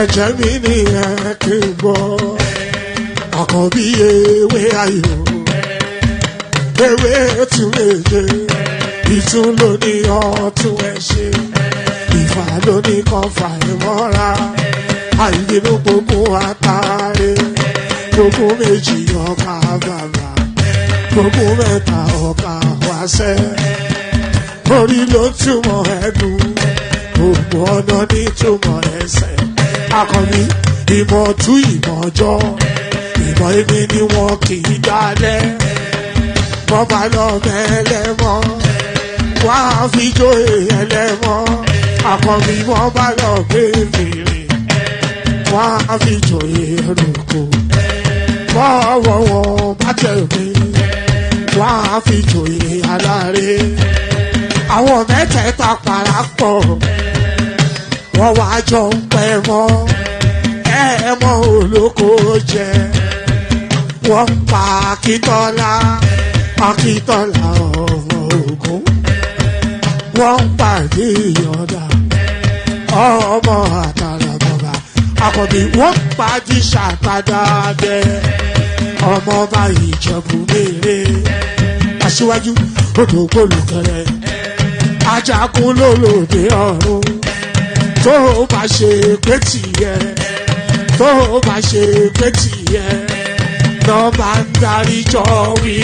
ẹ̀jẹ̀ mi ní ẹ̀kí gbọ́ àkọ́bí ewé ayò ewé tún léde ìtún ló ní ọtún ẹ̀ ṣe ìfà ló ní kan fà ẹ̀ mọ́ra àìbínú gbogbo àtàrí gbogbo méjì ọkà bàbà gbogbo mẹ́ta ọkà wáṣẹ́ orí ló túmọ̀ ẹ̀dùn gbogbo ọ̀nà ní túmọ̀ ẹsẹ̀ akọni ìmọ̀ tú ìmọ̀ ọjọ́ ìmọ̀ èmi ni wọn kì í dálẹ̀ wọ́n bá lọ mẹ́lẹ́mọ́ wọ́n á fi jóye ẹlẹ́mọ́ akọni wọ́n bá lọ gbé fèrè wọ́n á fi jóye ẹlòkó wọ́n wọ́wọ́ bá tẹ̀lé wọ́n á fi jóye aláre àwọn mẹ́tẹ̀ẹ̀ta parapọ̀ wọ́n wá jọ ń pẹ́ mọ́ ẹ̀ẹ́mọ́ olóko jẹ wọ́n pa Akíntọ́lá ọmọ Ògún wọ́n pàdé Ìyọ̀dà ọmọ Àtàlàbọ̀bà Àkànbí wọ́n pàdé Ṣàtàdàdẹ ọmọ ọba Ìjẹ̀bú Mèrè Aṣíwájú Odògbólùkẹrẹ Ajagun lólòdì ọ̀run tó bá ṣe pé tìyẹ tó bá ṣe pé tìyẹ lọ bá ń darí jọ wí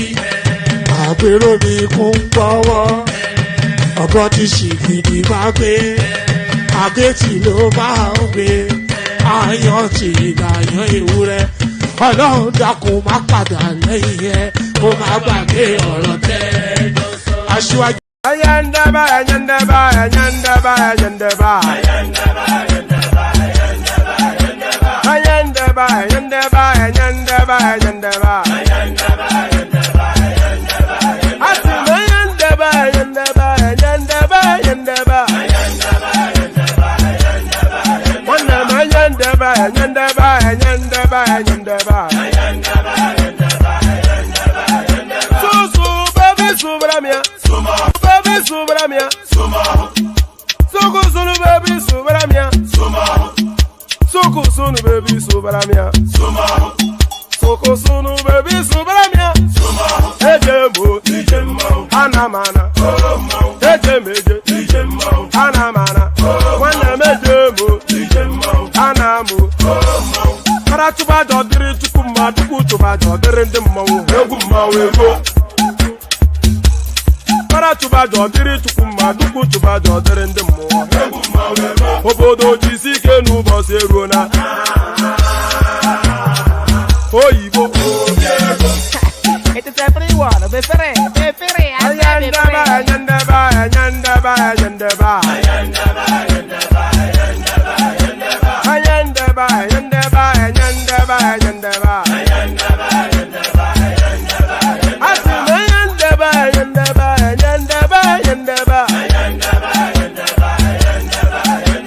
àpérò mi kún gbọ́wọ́ ọ̀gọ́ ti ṣìgìdì máa gbé àgẹ́tì ló máa ń gbé àyàn ti ìlàyàn ewúrẹ́ Ọlọ́run dákun má padà lẹ́yìn ẹ kó má gbàgbé ọ̀rọ̀ tẹ́ Aṣíwájú. Ayandaba, ayandaba, ayandaba, ayandaba. Ayandaba, ayandaba, ayandaba, ayandaba. Atima ayandaba, ayandaba, ayandaba, ayandaba. Wanama ayandaba, ayandaba, ayandaba, ayandaba. Susu, baby, subramia. Subramia, Suku sunu baby subramia, Suku sunu baby subramia, Suku sunu baby subramia, Ejemo, Anamana, Ejemeje, Anamana, Wanamejemo, Anamu, Paratuba dodiri tukuma tukutuba dodiri ndimo, Eguma wego. Paratuba dodiri tukuma tukutuba dodiri ndimo, Obodo jisike nubo seruna, Oyibo. It is everyone, befere. Ayandaba, ayandaba, ayandaba, ayandaba. Ayandaba, ayandaba, ayandaba, ayandaba. Atima ayandaba, ayandaba, ayandaba, ayandaba.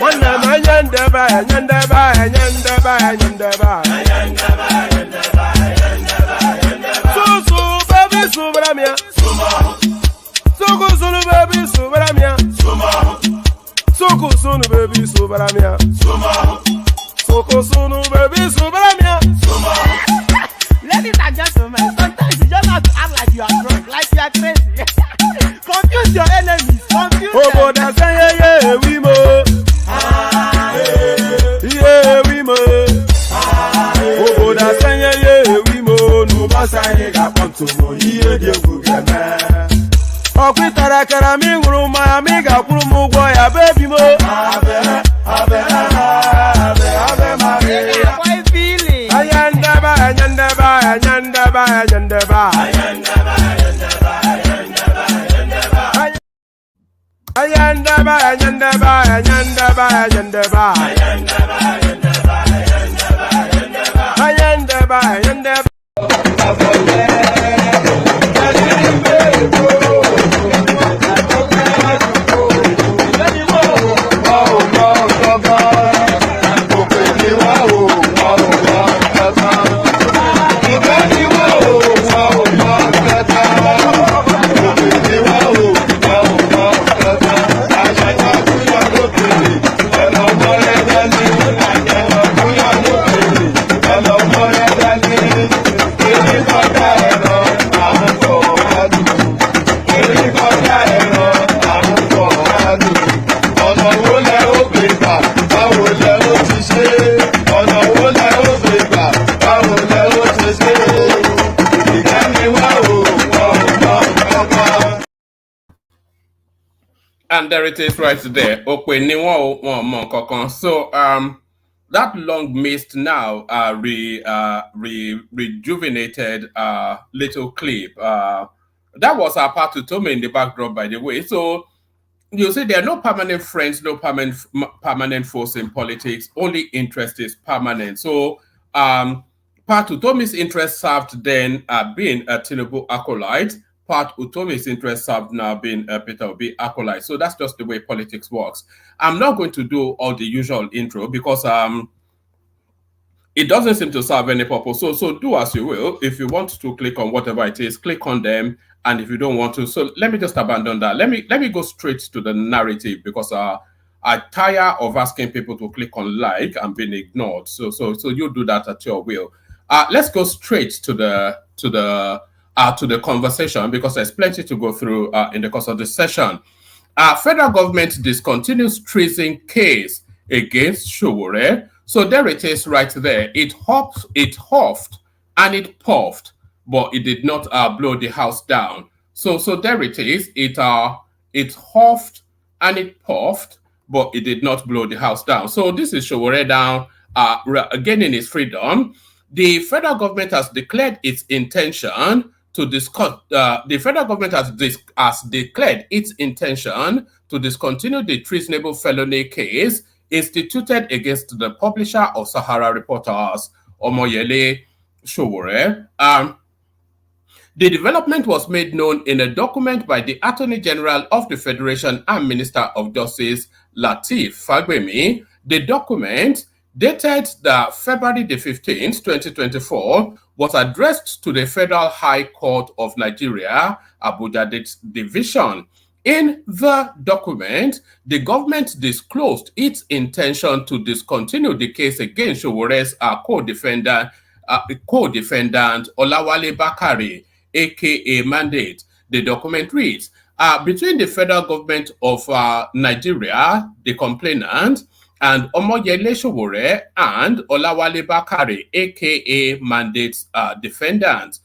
Wanama ayandaba, ayandaba, ayandaba, ayandaba. Susu baby subramia, Suku sunu baby subramia, Suku sunu baby subramia, Suku sunu baby subramia. Ladies and gentlemen, sometimes you just have to act like you are drunk, like you are crazy. Confuse your enemies, confuse them. Oboda say yeah we mo, yeah we mo. Oboda say yeah we mo. Nuba say ga ponto mo iye de gugeme. Okwitara kara mi nguru ma mi ga kwuru mu gwo ya baby mo. Abe Maria. Why feeling? Ayandaba, ayandaba, ayandaba, ayandaba. Ayandaba, ayandaba, ayandaba, ayandaba. Ayandaba, ayandaba. there it is right there. So that long missed now rejuvenated little clip. That was our part to Tome in the backdrop, by the way. So you see, there are no permanent friends, no permanent foes in politics. Only interest is permanent. So part Utomi's interest served then being a Treasonable acolyte. Part Utomi's interest served now being a Peter Obi acolyte. So that's just the way politics works. I'm not going to do all the usual intro because it doesn't seem to serve any purpose. So do as you will. If you want to click on whatever it is, click on them. And if you don't want to, so let me just abandon that. Let me go straight to the narrative because I tire of asking people to click on like and being ignored. So you do that at your will. Let's go straight to the conversation because there's plenty to go through in the course of the session. Federal government discontinues treason case against Sowore. So there it is right there. It huffed, and it puffed, but it did not blow the house down. So there it is. It huffed and it puffed, but it did not blow the house down. So this is Sowore down, gaining his freedom. The federal government has declared its intention to discuss. The federal government has declared its intention to discontinue the treasonable felony case instituted against the publisher of Sahara Reporters, Omoyele Sowore. The development was made known in a document by the Attorney General of the Federation and Minister of Justice, Lateef Fagbemi. The document, dated February the 15th, 2024, was addressed to the Federal High Court of Nigeria, Abuja Division. In the document, the government disclosed its intention to discontinue the case against Sowore's co-defendant Olawale Bakare, aka Mandate. The document reads, between the federal government of Nigeria, the complainant, and Omoyele Sowore and Olawale Bakare, aka Mandate's defendant,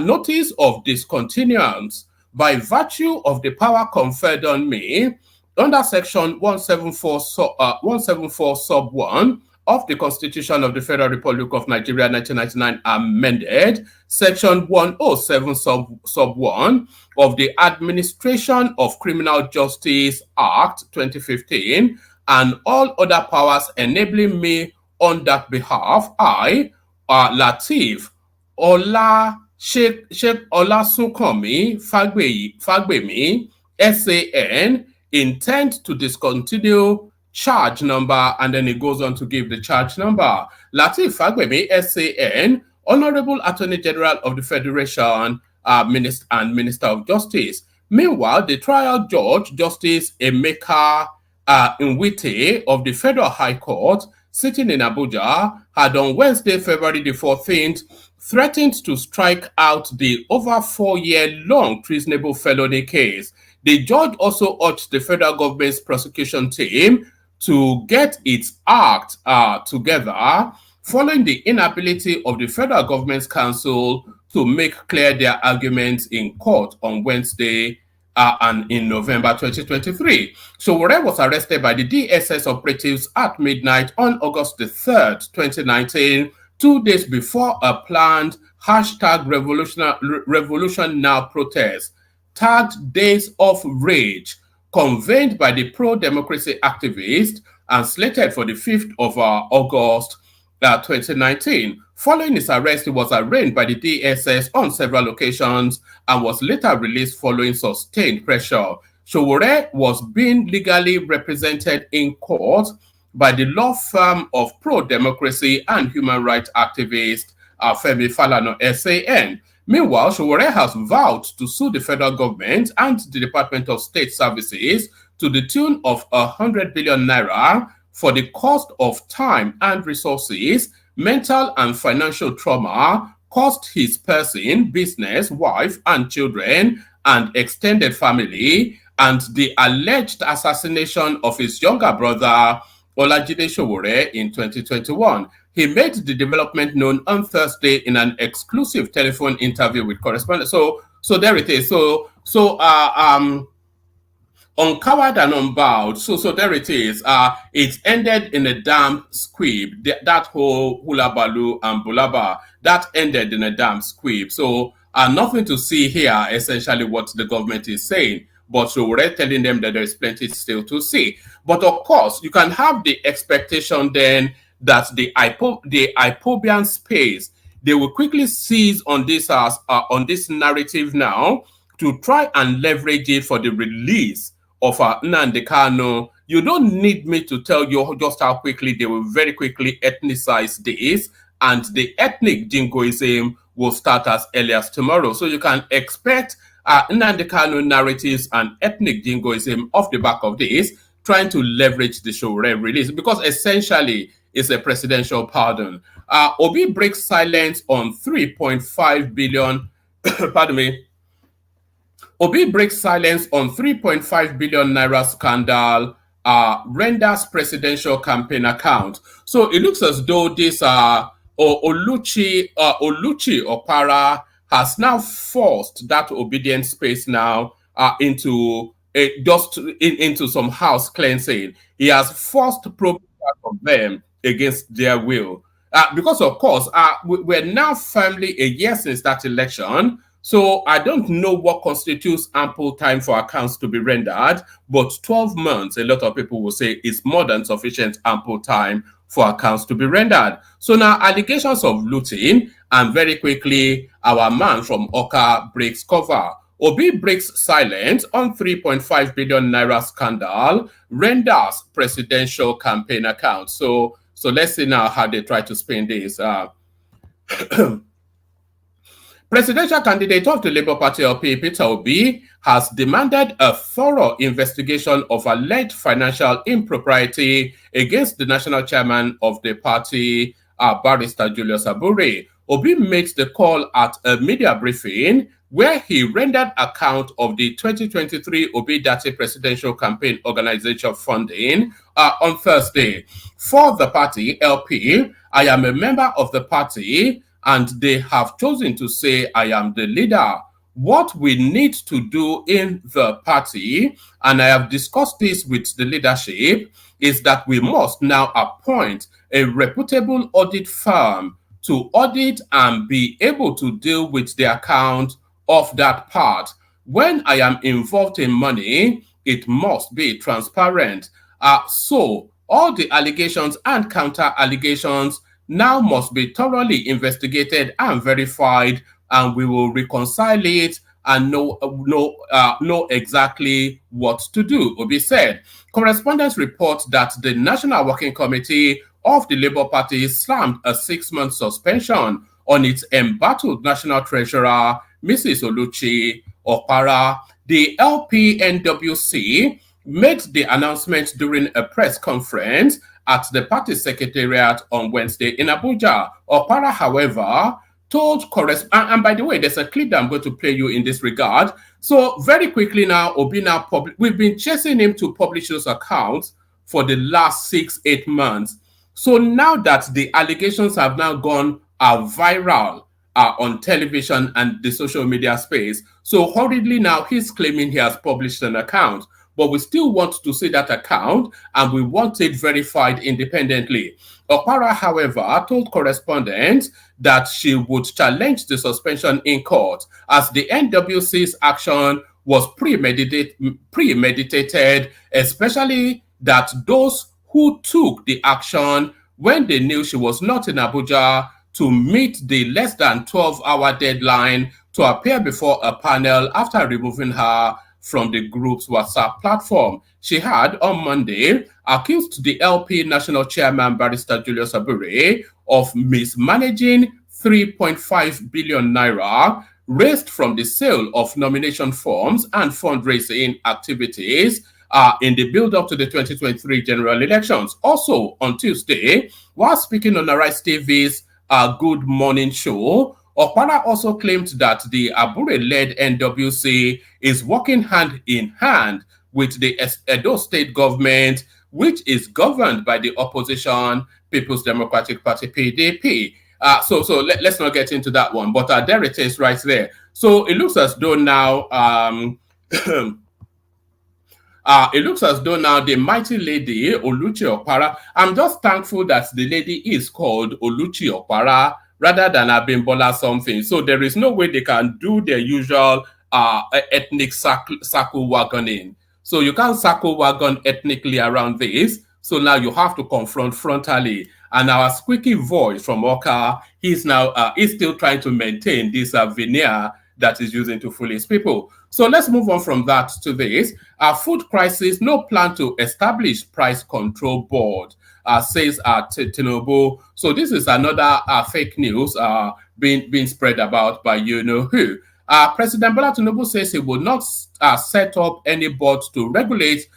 notice of discontinuance by virtue of the power conferred on me under Section 174 sub 1 of the Constitution of the Federal Republic of Nigeria 1999 amended, Section 107 sub 1 of the Administration of Criminal Justice Act 2015, and all other powers enabling me on that behalf, I, Lateef Sheikh Olasunkanmi Fagbemi, SAN, intend to discontinue charge number, and then it goes on to give the charge number. Lateef Fagbemi, SAN, Honorable Attorney General of the Federation, Minister of Justice. Meanwhile, the trial judge, Justice Emeka Nwite of the Federal High Court, sitting in Abuja, had on Wednesday, February the 14th, threatened to strike out the over 4-year-long treasonable felony case. The judge also urged the federal government's prosecution team to get its act together following the inability of the federal government's counsel to make clear their arguments in court on Wednesday and in November 2023. Sowore was arrested by the DSS operatives at midnight on August the 3rd, 2019, 2 days before a planned #Revolution Now protest, tagged Days of Rage, convened by the pro-democracy activists and slated for the 5th of August 2019. Following his arrest, he was arraigned by the DSS on several occasions and was later released following sustained pressure. Sowore was being legally represented in court by the law firm of pro-democracy and human rights activist Femi Falana, SAN. Meanwhile, Sowore has vowed to sue the federal government and the Department of State Services to the tune of 100 billion naira for the cost of time and resources, mental and financial trauma caused his person, business, wife, and children, and extended family, and the alleged assassination of his younger brother, Olajide Sowore, in 2021. He made the development known on Thursday in an exclusive telephone interview with correspondents. So there it is. So Uncovered and unbowed. So there it is. It ended in a damn squib. That whole hula baloo and bulaba, that ended in a damn squib. So nothing to see here, essentially what the government is saying. But so we're telling them that there's plenty still to see. But of course, you can have the expectation then that the Ipobian space, they will quickly seize on this narrative now to try and leverage it for the release of Nnamdi Kanu. You don't need me to tell you just how quickly they will very quickly ethnicize this, and the ethnic jingoism will start as early as tomorrow. So you can expect Nnamdi Kanu narratives and ethnic jingoism off the back of this, trying to leverage the show release, because essentially it's a presidential pardon. Obi breaks silence on 3.5 billion, pardon me, Obi breaks silence on 3.5 billion naira scandal, renders presidential campaign account. So it looks as though this Oluchi Opara has now forced that obedient space now into some house cleansing. He has forced probing of them against their will. Because of course, we're now firmly a year since that election. So I don't know what constitutes ample time for accounts to be rendered, but 12 months, a lot of people will say, is more than sufficient ample time for accounts to be rendered. So now allegations of looting, and very quickly, our man from Oka breaks cover. Obi breaks silence on 3.5 billion naira scandal, renders presidential campaign account. So let's see now how they try to spin this. Presidential candidate of the Labour Party LP, Peter Obi, has demanded a thorough investigation of alleged financial impropriety against the national chairman of the party, Barrister Julius Abure. Obi makes the call at a media briefing where he rendered account of the 2023 Obi Dati presidential campaign organization funding on Thursday. For the party, LP, I am a member of the party, and they have chosen to say I am the leader. What we need to do in the party, and I have discussed this with the leadership, is that we must now appoint a reputable audit firm to audit and be able to deal with the account of that part. When I am involved in money, it must be transparent. So all the allegations and counter allegations now must be thoroughly investigated and verified, and we will reconcile it and know exactly what to do. Obi said. Correspondents report that the National Working Committee of the Labour Party slammed a 6-month suspension on its embattled national treasurer, Mrs. Oluchi Opara. The LPNWC made the announcement during a press conference at the party secretariat on Wednesday in Abuja. Opara, however, told correspondents, and by the way, there's a clip that I'm going to play you in this regard. So very quickly now, Obi now we've been chasing him to publish those accounts for the last 6-8 months. So now that the allegations have now gone viral on television and the social media space, so hurriedly now he's claiming he has published an account. But we still want to see that account, and we want it verified independently. Opara, however, told correspondents that she would challenge the suspension in court, as the NWC's action was premeditated, especially that those who took the action when they knew she was not in Abuja to meet the less than 12-hour deadline to appear before a panel after removing her from the group's WhatsApp platform. She had, on Monday, accused the LP National Chairman, Barrister Julius Abure, of mismanaging 3.5 billion naira raised from the sale of nomination forms and fundraising activities in the build-up to the 2023 general elections. Also, on Tuesday, while speaking on Arise TV's Good Morning Show, Opara also claimed that the Abure-led NWC is working hand in hand with the Edo state government, which is governed by the opposition People's Democratic Party, PDP. So let's not get into that one, but there it is right there. So it looks as though now It looks as though now the mighty lady Oluchi Okpara, I'm just thankful that the lady is called Oluchi Okpara rather than Abimbola something. So there is no way they can do their usual ethnic circle wagoning. So you can't circle wagon ethnically around this. So now you have to confront frontally. And our squeaky voice from Oka, he's now he's still trying to maintain this veneer that is using to fool his people. So let's move on from that to this. Food crisis, no plan to establish price control board, says Treasonable. So this is another fake news being spread about by you know who. President Bola Tinubu says he will not set up any board to regulate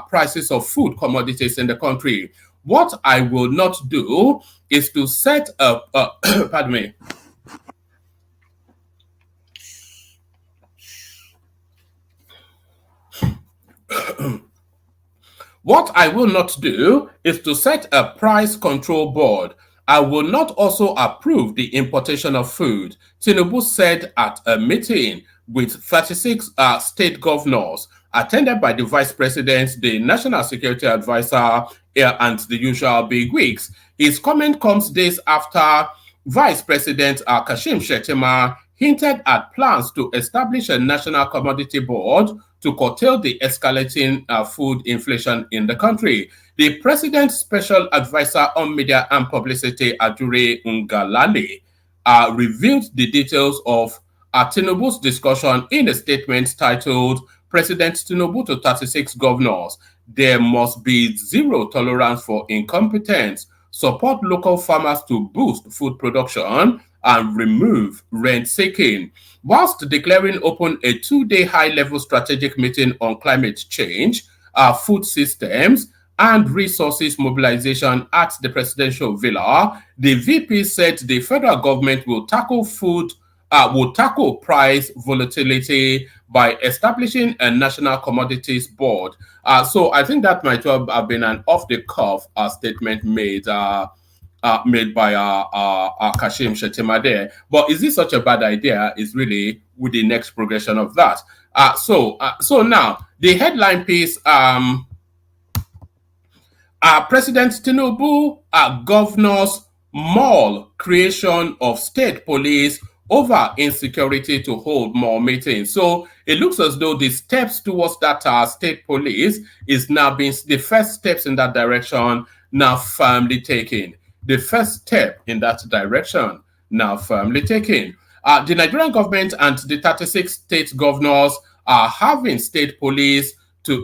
prices of food commodities in the country. What I will not do is to set up, pardon me. What I will not do is to set a price control board. I will not also approve the importation of food, Tinubu said at a meeting with 36 state governors, attended by the vice president, the national security advisor, and the usual bigwigs. His comment comes days after Vice President Kashim Shettima hinted at plans to establish a national commodity board to curtail the escalating food inflation in the country. The president's special advisor on media and publicity, Abure Ngalale, revealed the details of Tinubu's discussion in a statement titled President Tinubu to 36 governors. There must be zero tolerance for incompetence, support local farmers to boost food production, and remove rent seeking. Whilst declaring open a 2-day high-level strategic meeting on climate change, food systems, and resources mobilization at the presidential villa, the VP said the federal government will tackle price volatility by establishing a national commodities board. So I think that might have been an off-the-cuff statement made by Kashim Shettima there. But is this such a bad idea? Is really with the next progression of that. So now the headline piece. President Tinubu, governors maul creation of state police over insecurity to hold more meetings. So it looks as though the steps towards that state police is now being the first steps in that direction now firmly taken. The first step in that direction now firmly taken. The Nigerian government and the 36 state governors are having state police to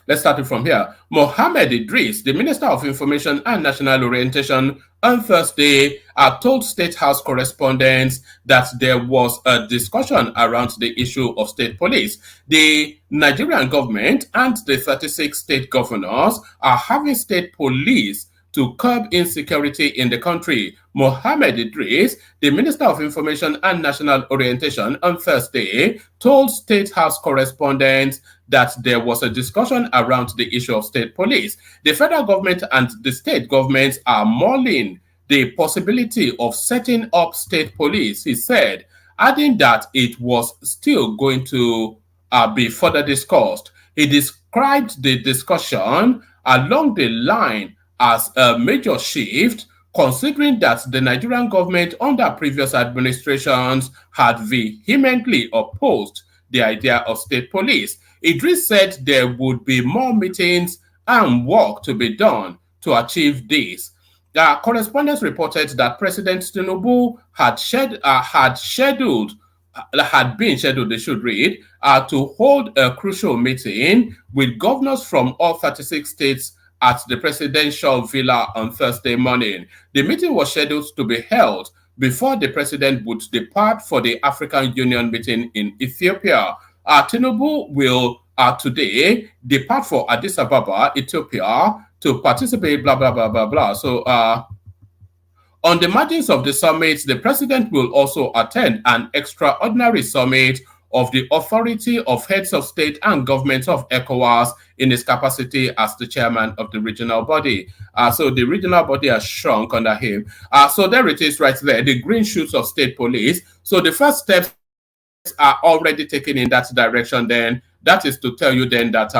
let's start it from here. Mohammed Idris, the Minister of Information and National Orientation, on Thursday told State House correspondents that there was a discussion around the issue of state police. The Nigerian government and the 36 state governors are having state police to curb insecurity in the country. Mohammed Idris, the Minister of Information and National Orientation, on Thursday told State House correspondents that there was a discussion around the issue of state police. The federal government and the state governments are mulling the possibility of setting up state police, he said, adding that it was still going to be further discussed. He described the discussion along the line as a major shift, considering that the Nigerian government under previous administrations had vehemently opposed the idea of state police. Idris said there would be more meetings and work to be done to achieve this. The correspondents reported that President Tinubu had been scheduled, they should read, to hold a crucial meeting with governors from all 36 states at the presidential villa on Thursday morning. The meeting was scheduled to be held before the president would depart for the African Union meeting in Ethiopia. Tinubu will today depart for Addis Ababa, Ethiopia, to participate, blah, blah, blah, blah, blah. So on the margins of the summit, the president will also attend an extraordinary summit of the Authority of Heads of State and Governments of ECOWAS in his capacity as the chairman of the regional body. So the regional body has shrunk under him. So there it is right there, the green shoots of state police. So the first step are already taken in that direction, then that is to tell you then that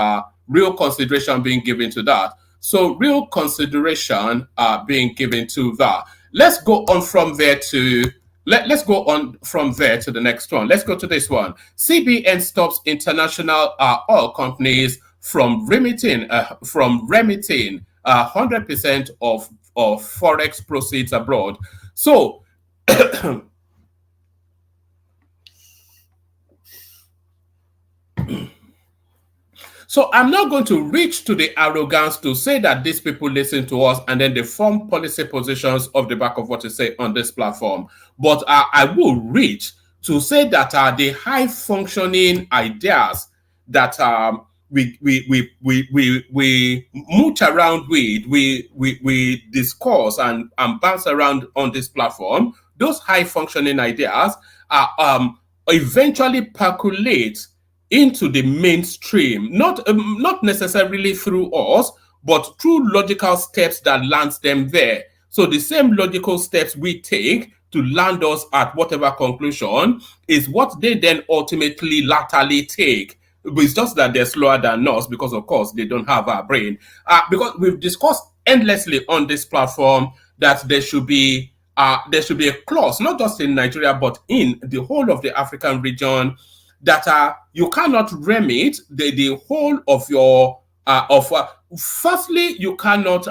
real consideration being given to that. So real consideration being given to that. Let's go on from there to let's go on from there to the next one. Let's go to this one. CBN stops international oil companies from remitting 100% of forex proceeds abroad. So So I'm not going to reach to the arrogance to say that these people listen to us and then they form policy positions off the back of what you say on this platform. But I will reach to say that the high functioning ideas that we mooch around with, we discuss and bounce around on this platform, those high functioning ideas are eventually percolate into the mainstream, not necessarily through us, but through logical steps that lands them there. So the same logical steps we take to land us at whatever conclusion is what they then ultimately laterally take. It's just that they're slower than us because, of course, they don't have our brain. Because we've discussed endlessly on this platform that there should be a clause, not just in Nigeria, but in the whole of the African region, that you cannot remit the whole of your firstly, you cannot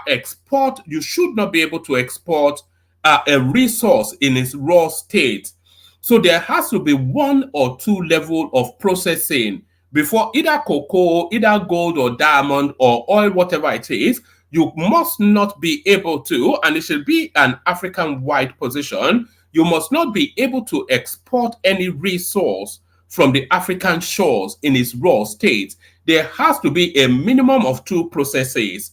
export. You should not be able to export a resource in its raw state. So there has to be 1 or 2 level of processing before either cocoa, either gold or diamond or oil, whatever it is. You must not be able to, and it should be an African-wide position, you must not be able to export any resource from the African shores in its raw state. There has to be a minimum of 2 processes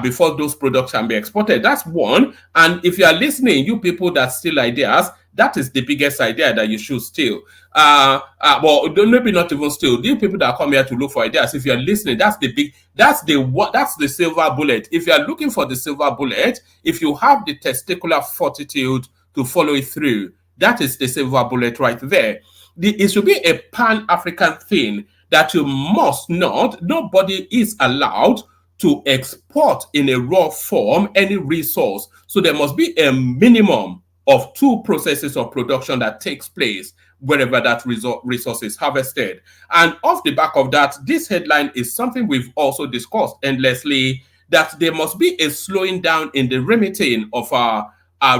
before those products can be exported. That's one. And if you are listening, you people that steal ideas, that is the biggest idea that you should steal. Well, maybe not even steal. You people that come here to look for ideas, if you are listening, that's the silver bullet. If you are looking for the silver bullet, if you have the testicular fortitude to follow it through, that is the silver bullet right there. It should be a pan-African thing that you must not, nobody is allowed to export in a raw form any resource. So there must be a minimum of 2 processes of production that takes place wherever that resource is harvested. And off the back of that, this headline is something we've also discussed endlessly, that there must be a slowing down in the remitting of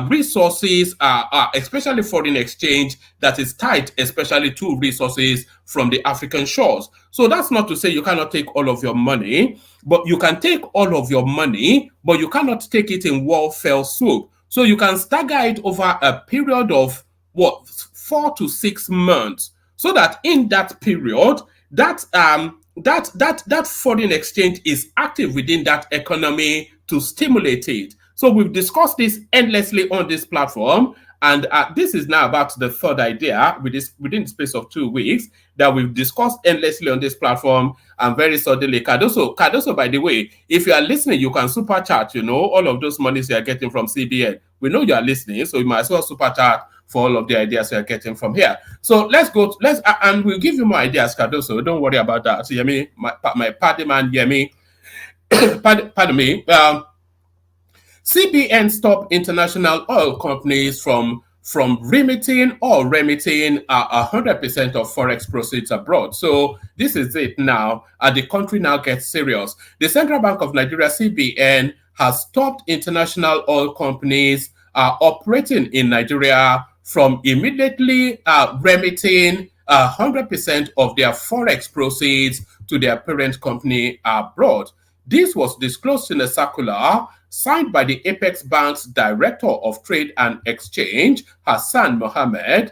resources, especially foreign exchange, that is tied especially to resources from the African shores. So that's not to say you cannot take all of your money, but you can take all of your money, but you cannot take it in one fell swoop. So you can stagger it over a period of 4 to 6 months, so that in that period, that foreign exchange is active within that economy to stimulate it. So we've discussed this endlessly on this platform, and this is now about the third idea within the space of 2 weeks that we've discussed endlessly on this platform. And very suddenly, Cardoso, by the way, if you are listening, you can super chat, all of those monies you are getting from CBN. We know you are listening, so you might as well super chat for all of the ideas you are getting from here. So and we'll give you more ideas, Cardoso. Don't worry about that. So, Yemi, my party man, Yemi, pardon me. CBN stopped international oil companies from remitting 100% of forex proceeds abroad. So this is it now. The country now gets serious. The Central Bank of Nigeria, CBN, has stopped international oil companies operating in Nigeria from immediately remitting 100% of their forex proceeds to their parent company abroad. This was disclosed in a circular signed by the Apex Bank's Director of Trade and Exchange, Hassan Mahmood,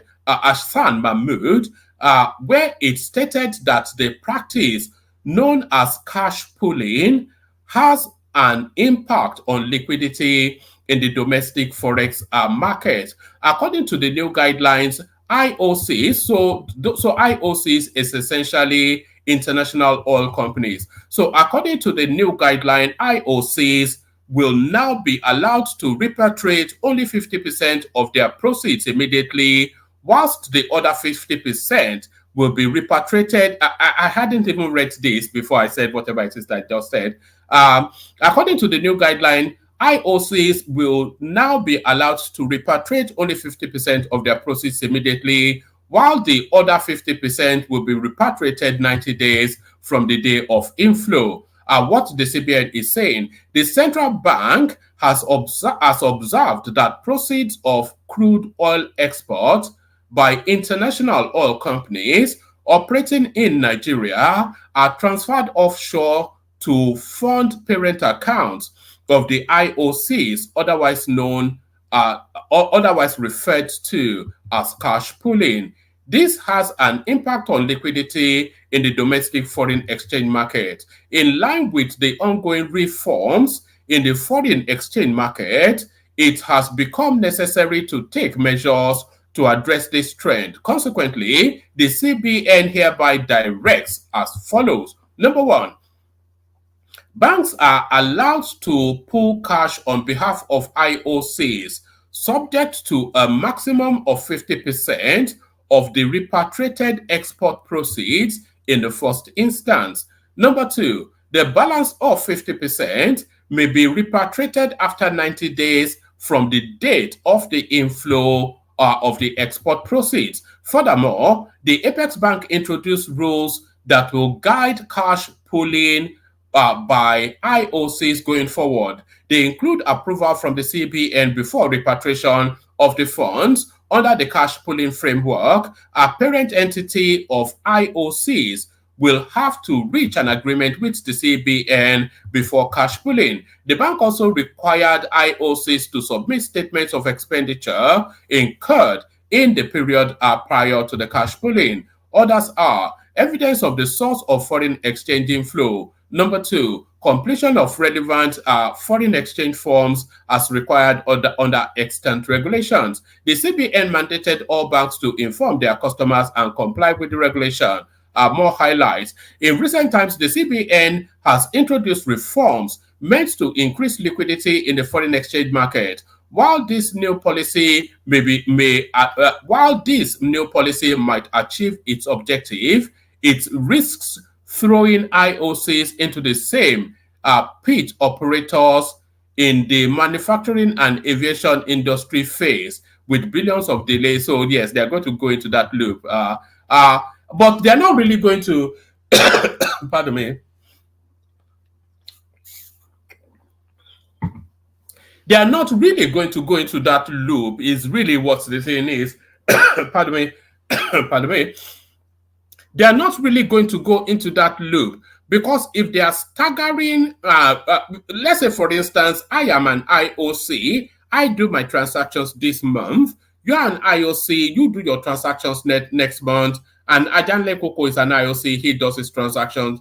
where it stated that the practice known as cash pooling has an impact on liquidity in the domestic forex market. According to the new guidelines, IOCs, so IOCs is essentially international oil companies. So according to the new guideline, IOCs will now be allowed to repatriate only 50% of their proceeds immediately whilst the other 50% will be repatriated. I hadn't even read this before I said whatever it is that I just said. According to the new guideline, IOCs will now be allowed to repatriate only 50% of their proceeds immediately, while the other 50% will be repatriated 90 days from the day of inflow. What the CBN is saying, the central bank has observed that proceeds of crude oil exports by international oil companies operating in Nigeria are transferred offshore to fund parent accounts of the IOCs, otherwise referred to as cash pooling. This has an impact on liquidity in the domestic foreign exchange market. In line with the ongoing reforms in the foreign exchange market, it has become necessary to take measures to address this trend. Consequently, the CBN hereby directs as follows. Number one, banks are allowed to pool cash on behalf of IOCs, subject to a maximum of 50% of the repatriated export proceeds in the first instance. Number two, the balance of 50% may be repatriated after 90 days from the date of the inflow of the export proceeds. Furthermore, the Apex Bank introduced rules that will guide cash pooling by IOCs going forward. They include approval from the CBN before repatriation of the funds. Under the cash pooling framework, a parent entity of IOCs will have to reach an agreement with the CBN before cash pooling. The bank also required IOCs to submit statements of expenditure incurred in the period prior to the cash pooling. Others are evidence of the source of foreign exchange inflow. Number two, completion of relevant foreign exchange forms as required under extant regulations. The CBN mandated all banks to inform their customers and comply with the regulation. More highlights. In recent times, the CBN has introduced reforms meant to increase liquidity in the foreign exchange market. While this new policy might achieve its objective, it risks throwing IOCs into the same pit operators in the manufacturing and aviation industry phase with billions of delays. So yes, they're going to go into that loop. But they're not really going to, pardon me, they are not really going to go into that loop is really what the thing is. Pardon me. Pardon me. They are not really going to go into that loop because if they are staggering, let's say for instance, I am an IOC, I do my transactions this month, you are an IOC, you do your transactions next month, and Ajanle Koko is an IOC, he does his transactions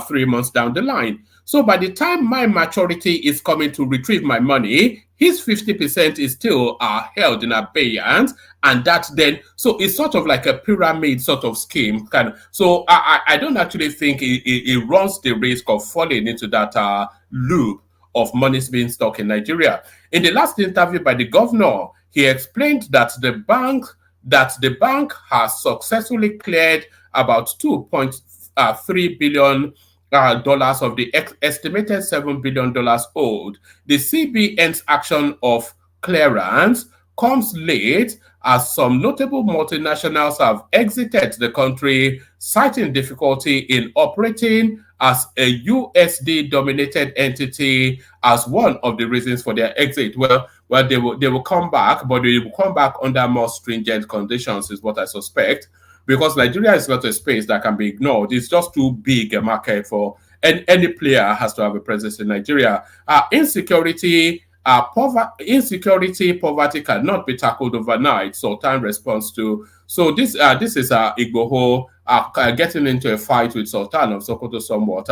3 months down the line. So by the time my maturity is coming to retrieve my money, his 50% is still held in abeyance, and that then, so it's sort of like a pyramid sort of scheme. So I don't actually think it runs the risk of falling into that loop of monies being stuck in Nigeria. In the last interview by the governor, he explained that the bank has successfully cleared about $2.3 billion of the estimated $7 billion owed. The CBN's action of clearance comes late as some notable multinationals have exited the country, citing difficulty in operating as a USD-dominated entity as one of the reasons for their exit. Well, they will come back, but they will come back under more stringent conditions, is what I suspect, because Nigeria is not a space that can be ignored. It's just too big a market for any player has to have a presence in Nigeria. Insecurity, poverty cannot be tackled overnight. So time responds to. So this is Igboho getting into a fight with Sultan of Sokoto somewhat.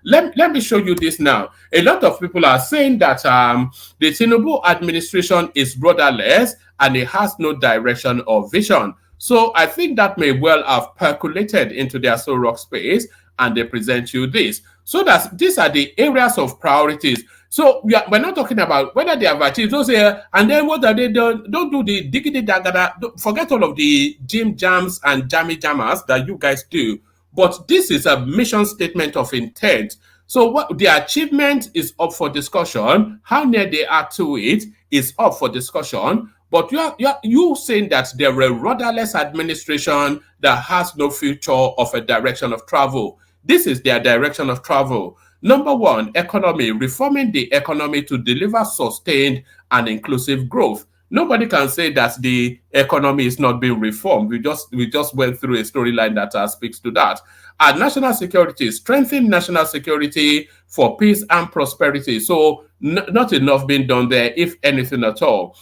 Let me show you this now. A lot of people are saying that the Tinubu administration is rudderless and it has no direction or vision. So I think that may well have percolated into their Soul Rock space, and they present you this. So that these are the areas of priorities. So we're not talking about whether they have achieved. Don't say, and then what have they done? Don't do the diggity dagada. Forget all of the gym jams and jammy jammers that you guys do. But this is a mission statement of intent. So what the achievement is up for discussion. How near they are to it is up for discussion. But you saying that they're a rudderless administration that has no future of a direction of travel. This is their direction of travel. Number one, economy, reforming the economy to deliver sustained and inclusive growth. Nobody can say that the economy is not being reformed. We just went through a storyline that speaks to that. National security, strengthen national security for peace and prosperity. So not enough being done there, if anything at all.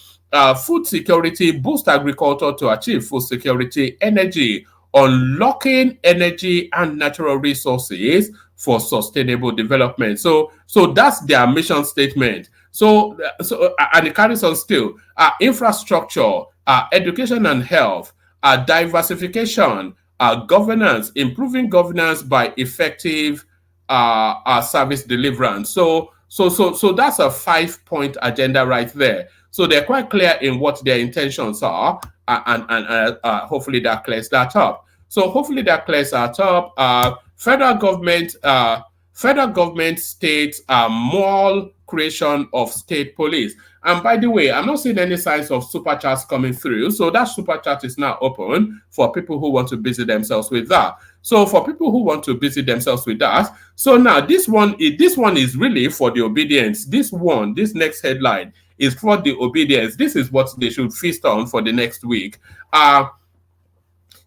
Food security, boost agriculture to achieve food security, energy, unlocking energy and natural resources for sustainable development. So that's their mission statement. So and it carries on still. Infrastructure, education and health, diversification, governance, improving governance by effective service deliverance. So that's a 5-point agenda right there. So they're quite clear in what their intentions are, and hopefully that clears that up. So hopefully that clears that up. Federal government states more creation of state police. And by the way, I'm not seeing any signs of super chats coming through. So that super chat is now open for people who want to busy themselves with that. So for people who want to busy themselves with that. So now this one is really for the obedience. This next headline is for the obedience. This is what they should feast on for the next week.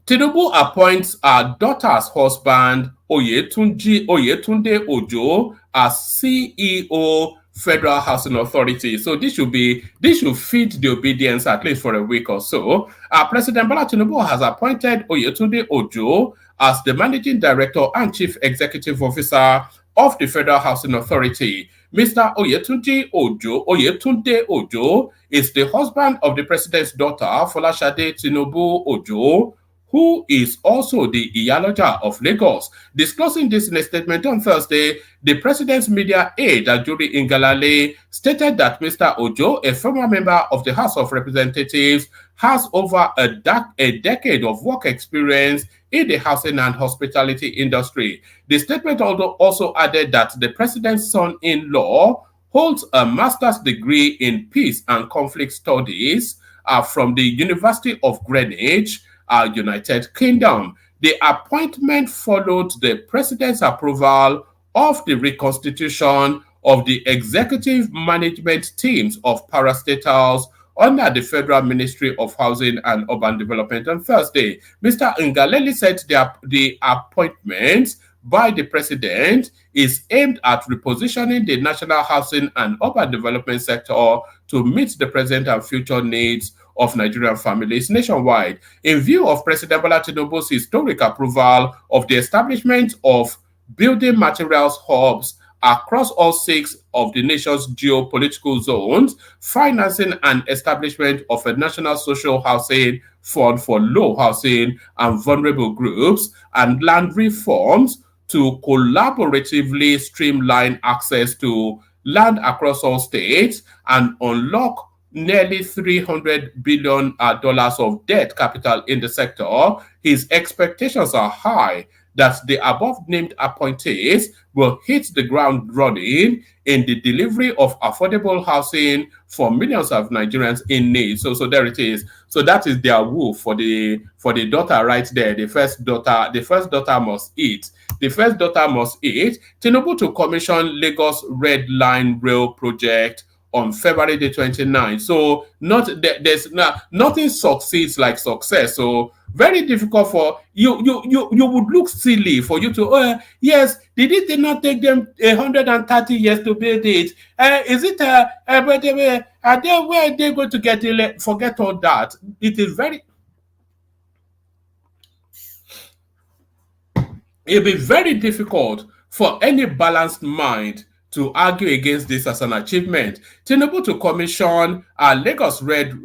Tinubu appoints daughter's husband Oyetunde Ojo as CEO Federal Housing Authority. So this should feed the obedience at least for a week or so. President Bola Tinubu has appointed Oyetunde Ojo as the Managing Director and Chief Executive Officer of the Federal Housing Authority. Mr. Oyetunde Ojo is the husband of the president's daughter, Folashade Tinubu Ojo, who is also the Iyaloja of Lagos. Discussing this in a statement on Thursday, the president's media aide, Ajuri Ngalale, stated that Mr. Ojo, a former member of the House of Representatives, has over a decade of work experience in the housing and hospitality industry. The statement also added that the president's son-in-law holds a master's degree in peace and conflict studies from the University of Greenwich, United Kingdom. The appointment followed the president's approval of the reconstitution of the executive management teams of parastatals under the Federal Ministry of Housing and Urban Development on Thursday. Mr. Ngalale said the appointment by the president is aimed at repositioning the national housing and urban development sector to meet the present and future needs of Nigerian families nationwide. In view of President Bola Tinubu's historic approval of the establishment of building materials hubs across all 6 of the nation's geopolitical zones, financing and establishment of a national social housing fund for low housing and vulnerable groups, and land reforms to collaboratively streamline access to land across all states and unlock nearly $300 billion of debt capital in the sector, his expectations are high that the above-named appointees will hit the ground running in the delivery of affordable housing for millions of Nigerians in need. So there it is. So that is their woo for the daughter right there. The first daughter must eat. The first daughter must eat. Tinubu to commission Lagos Red Line Rail project on February the 29th. So nothing succeeds like success. So very difficult for you would look silly for you to yes, did they not take them 130 years to build it? Is it where are they going to get it? Forget all that. It'll be very difficult for any balanced mind to argue against this as an achievement. Tinubu to commission Lagos Red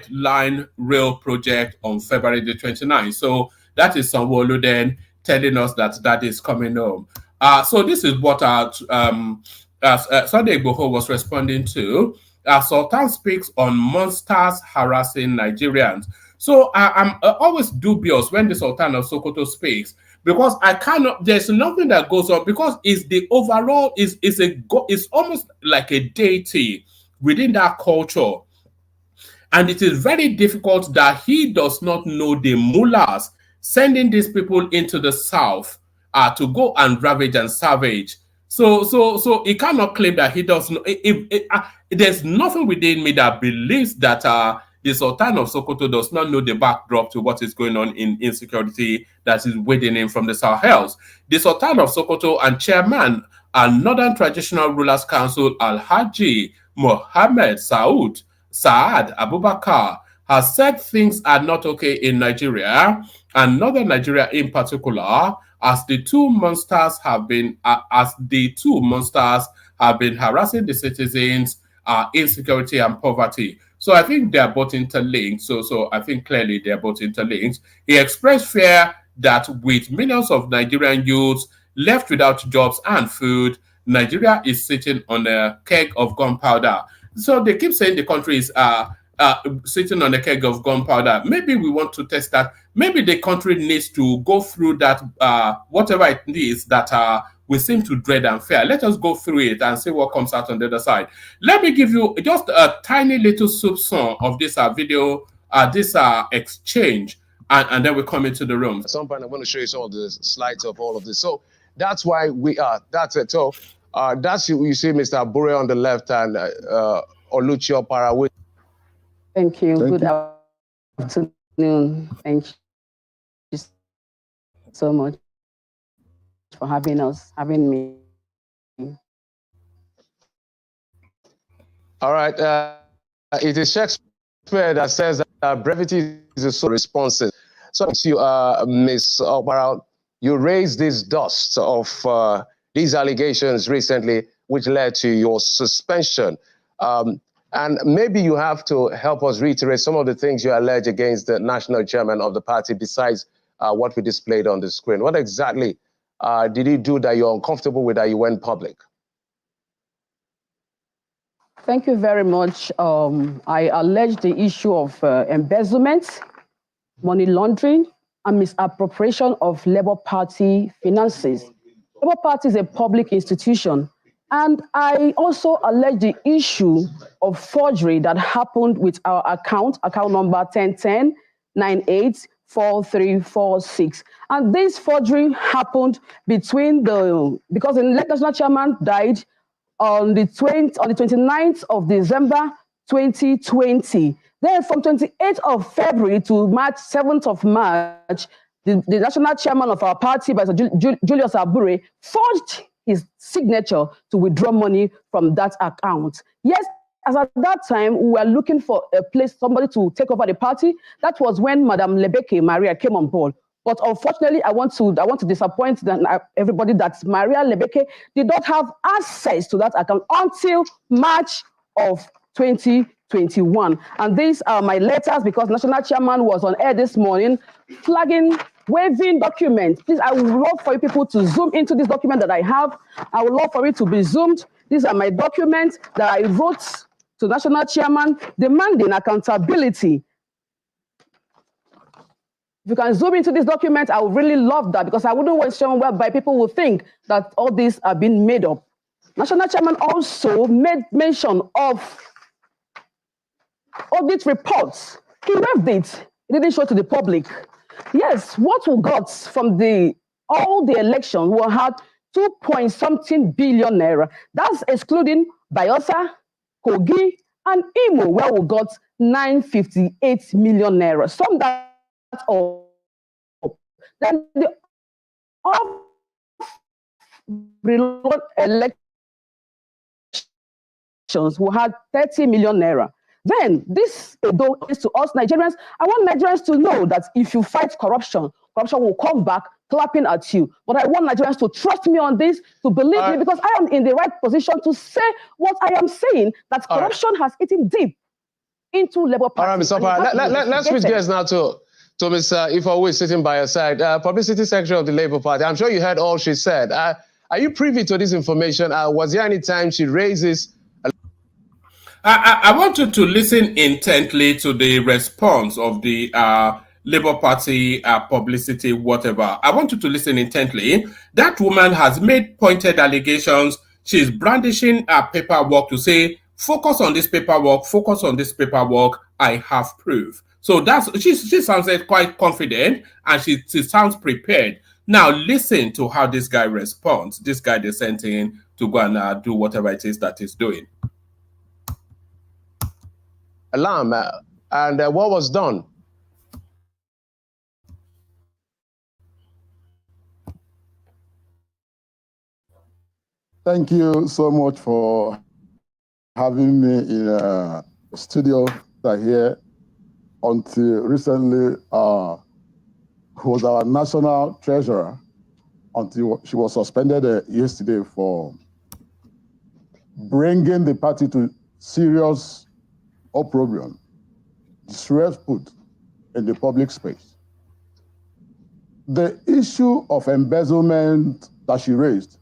Line Rail project on February the 29th. So that is Sanwo-Olu then telling us that is coming home. So this is what as Sunday Igboho was responding to, Sultan speaks on monsters harassing Nigerians. So I'm always dubious when the Sultan of Sokoto speaks, because I cannot. There's nothing that goes on, because it's the overall it's almost like a deity within that culture, and it is very difficult that he does not know the mullahs sending these people into the south to go and ravage and savage. So he cannot claim that he does not. There's nothing within me that believes that the Sultan of Sokoto does not know the backdrop to what is going on in insecurity that is within him from the Sahels. The Sultan of Sokoto and chairman and Northern Traditional Rulers Council Al-Haji Mohammed Saad Abubakar has said things are not okay in Nigeria, and Northern Nigeria in particular, as the two monsters have been harassing the citizens, insecurity and poverty. So I think they are both interlinked. So I think clearly they are both interlinked. He expressed fear that with millions of Nigerian youths left without jobs and food, Nigeria is sitting on a keg of gunpowder. So they keep saying the country is sitting on a keg of gunpowder. Maybe we want to test that. Maybe the country needs to go through that, whatever it is that we seem to dread and fear. Let us go through it and see what comes out on the other side. Let me give you just a tiny little soupçon of this video, this exchange, and then we come into the room. At some point, I'm going to show you some of the slides of all of this. So that's why we are. That's it. So that's you see Mr. Abure on the left and Oluchi Opara. Thank you. Good afternoon. Thank you so much for having me. All right. It is Shakespeare that says that brevity is a source of responses. So you, Ms. Opara, you raised this dust of these allegations recently, which led to your suspension. And maybe you have to help us reiterate some of the things you allege against the national chairman of the party, besides what we displayed on the screen. What exactly did he do that you're uncomfortable with, that you went public? Thank you very much. I allege the issue of embezzlement, money laundering, and misappropriation of Labour Party finances. Labour Party is a public institution. And I also allege the issue of forgery that happened with our account number 1010984346. And this forgery happened because the national chairman died on the 29th of December 2020. Then from 28th of February to 7th of March, the national chairman of our party, Julius Abure, forged his signature to withdraw money from that account. Yes, as at that time, we were looking for somebody to take over the party. That was when Madam Lebeke Maria came on board. But unfortunately, I want to disappoint everybody that Maria Lebeke did not have access to that account until March of 2021. And these are my letters, because national chairman was on air this morning flagging waiving documents. Please, I would love for you people to zoom into this document that I have. I would love for it to be zoomed. These are my documents that I wrote to national chairman demanding accountability. If you can zoom into this document, I would really love that, because I wouldn't want someone whereby people will think that all these are being made up. National chairman also made mention of audit reports. He waived it. He didn't show it to the public. Yes, what we got from all the elections, we had 2.something billion naira. That's excluding Bayelsa, Kogi, and Imo, where we got 958 million naira. Sum that up. Then the off-reload elections, we had 30 million naira. Then this is to us Nigerians. I want Nigerians to know that if you fight corruption, corruption will come back clapping at you. But I want Nigerians to trust me on this, to believe me, because I am in the right position to say what I am saying, that corruption has eaten deep into Labour Party. All right, Mr. Opara, let's switch gears now to Ms. Ifa, who is sitting by your side, Publicity Secretary of the Labour Party. I'm sure you heard all she said. Are you privy to this information? Was there any time she raises? I want you to listen intently to the response of the Labour Party publicity, whatever. I want you to listen intently. That woman has made pointed allegations. She's brandishing paperwork to say, focus on this paperwork, focus on this paperwork. I have proof. So she sounded quite confident, and she sounds prepared. Now listen to how this guy responds. This guy they sent in to go and do whatever it is that he's doing. Alarm, and what was done? Thank you so much for having me in a studio here. Until recently, who was our national treasurer, until she was suspended yesterday for bringing the party to serious opprobrium, disrespect in the public space. The issue of embezzlement that she raised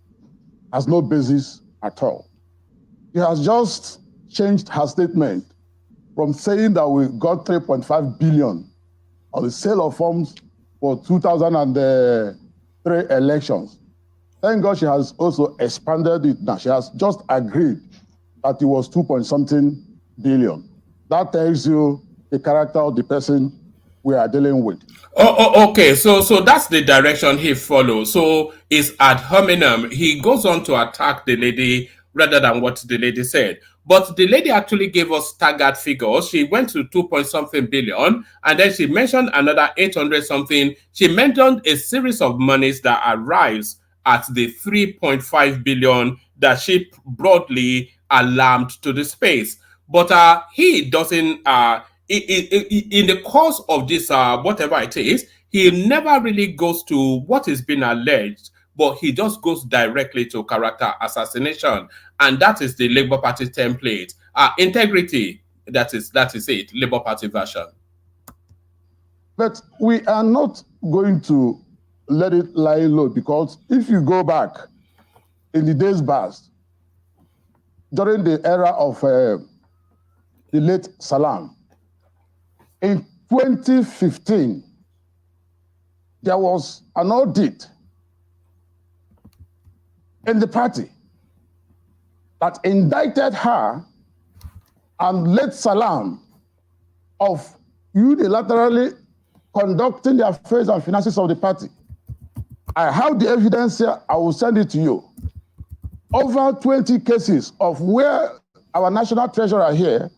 has no basis at all. She has just changed her statement from saying that we got 3.5 billion on the sale of forms for 2003 elections. Thank God she has also expanded it now. She has just agreed that it was 2-point-something billion. That tells you the character of the person we are dealing with. Okay. So that's the direction he follows. So it's ad hominem. He goes on to attack the lady rather than what the lady said. But the lady actually gave us staggered figures. She went to 2-point-something billion, and then she mentioned another 800-something. She mentioned a series of monies that arrives at the 3.5 billion that she broadly alarmed to the space. But he doesn't, in the course of this, whatever it is, he never really goes to what is being alleged, but he just goes directly to character assassination. And that is the Labour Party template. Integrity, that is it, Labour Party version. But we are not going to let it lie low, because if you go back in the days past, during the era of the late Salam, in 2015, there was an audit in the party that indicted her and late Salam of unilaterally conducting the affairs and finances of the party. I have the evidence here. I will send it to you. Over 20 cases of where our national treasurer here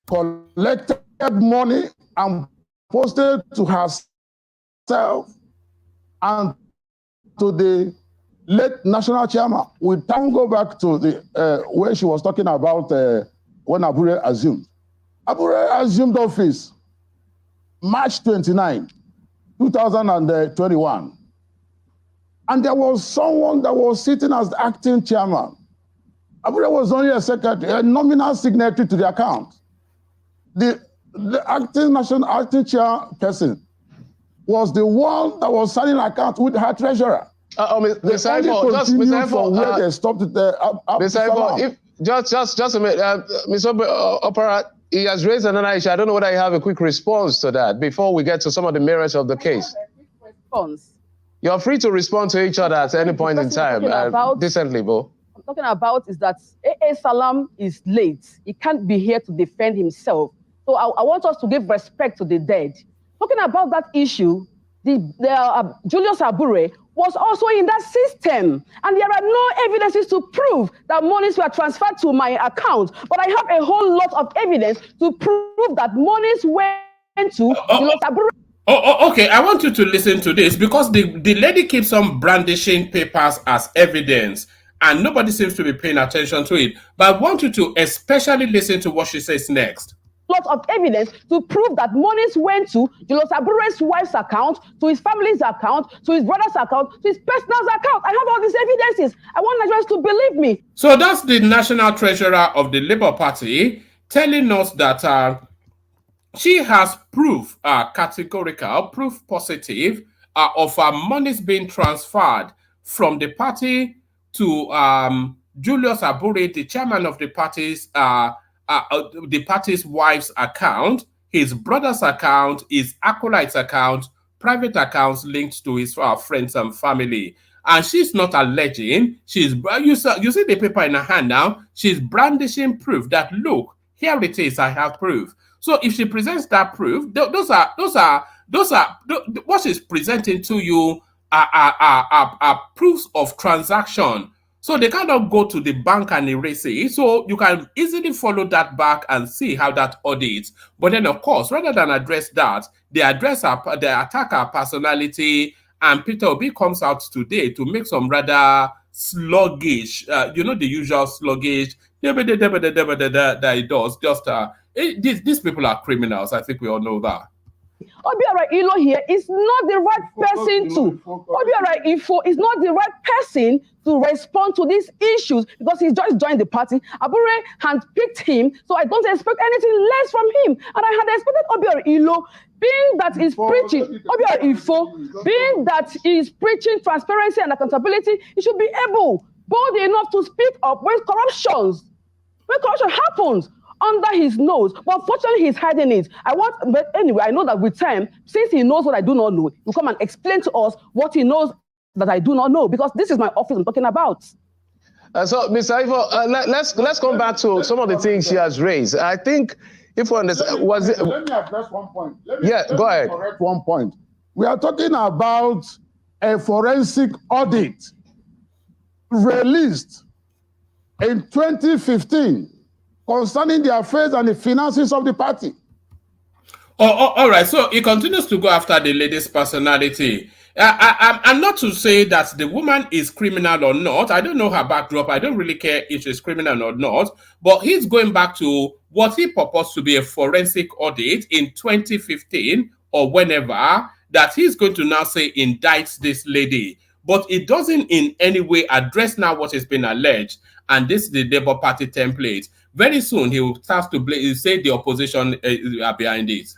collected money and posted to herself and to the late national chairman. We don't go back to the where she was talking about when Abure assumed. Abure assumed office March 29, 2021. And there was someone that was sitting as the acting chairman. Abure was only a secretary, a nominal signatory to the account. The acting chairperson was the one that was signing account with her treasurer. Mr. Just a minute, Mr. Opera, he has raised another issue. I don't know whether you have a quick response to that before we get to some of the merits of the case. You're free to respond to each other at any point in time, decently, Bo. I'm talking about is that A.A. Salam is late. He can't be here to defend himself. So I want us to give respect to the dead. Talking about that issue, Julius Abure was also in that system. And there are no evidences to prove that monies were transferred to my account. But I have a whole lot of evidence to prove that monies went to Julius Abure. Okay. I want you to listen to this, because the lady keeps on brandishing papers as evidence, and nobody seems to be paying attention to it. But I want you to especially listen to what she says next. Lot of evidence to prove that monies went to Julius Abure's wife's account, to his family's account, to his brother's account, to his personal account. I have all these evidences. I want Nigerians to believe me. So that's the national treasurer of the Labour Party telling us that she has proof, categorical, proof positive, of monies being transferred from the party to Julius Abure, the chairman of the party's wife's account, his brother's account, his Acolyte's account, private accounts linked to his friends and family. And she's not alleging, she's, you see the paper in her hand now, she's brandishing proof that, look, here it is, I have proof. So if she presents that proof, those are what she's presenting to you are proofs of transaction. So they cannot go to the bank and erase it. So you can easily follow that back and see how that audits. But then, of course, rather than address that, they attack our personality. And Peter Obi comes out today to make some rather sluggish, the usual sluggish, that he does. Just these people are criminals. I think we all know that. Obiora Ilo here is not the right person to. Obiora Ifo is not the right person to respond to these issues because he's just joined the party. Abure handpicked him, so I don't expect anything less from him. And I had expected Obiora Ilo, being that he's preaching, Obiora Ifo, being that he's preaching transparency and accountability, he should be able, bold enough to speak up when corruption happens under his nose, but unfortunately he's hiding it. But anyway, I know that with time, since he knows what I do not know, he'll come and explain to us what he knows that I do not know, because this is my office I'm talking about. So, Mr. Ivo, let's come back to some of the things she has raised. I think if we understand, let me address one point. Go ahead. Correct one point. We are talking about a forensic audit released in 2015 concerning the affairs and the finances of the party. All right. So he continues to go after the lady's personality. I'm not to say that the woman is criminal or not. I don't know her backdrop. I don't really care if she's criminal or not. But he's going back to what he proposed to be a forensic audit in 2015 or whenever, that he's going to now say indicts this lady. But it doesn't in any way address now what has been alleged. And this is the Labour Party template. Very soon he will start to say the opposition are behind it.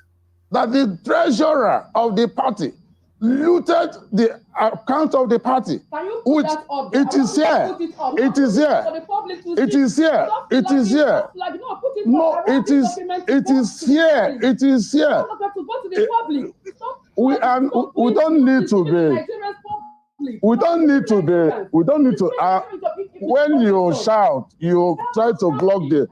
That the treasurer of the party looted the account of the party. Can you put that up? It is here. It is here. It is here. It is here. No, it is here. It is here. We don't need to be. We don't need to. When you shout, you try to block the.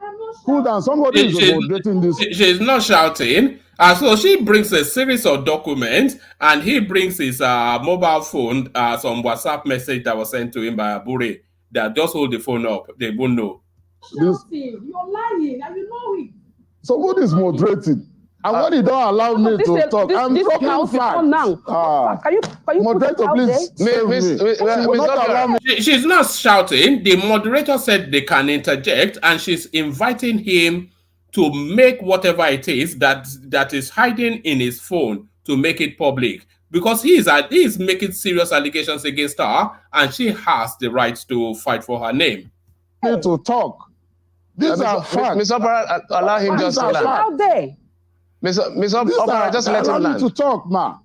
Cool down. Somebody is moderating this. She's not shouting. So she brings a series of documents, and he brings his mobile phone, some WhatsApp message that was sent to him by Abure. That just hold the phone up. They won't know. Shouting. You're lying, and you know it. So what is moderating? And when you don't allow me to talk, I'm dropping facts. Now. Can you moderator, please. She's not shouting. The moderator said they can interject, and she's inviting him to make whatever it is that is hiding in his phone to make it public, because he is making serious allegations against her, and she has the right to fight for her name. To talk. These are facts. Ms. Opera, allow him just to land. Out there. Ms. Opera, just let him land. To talk, ma.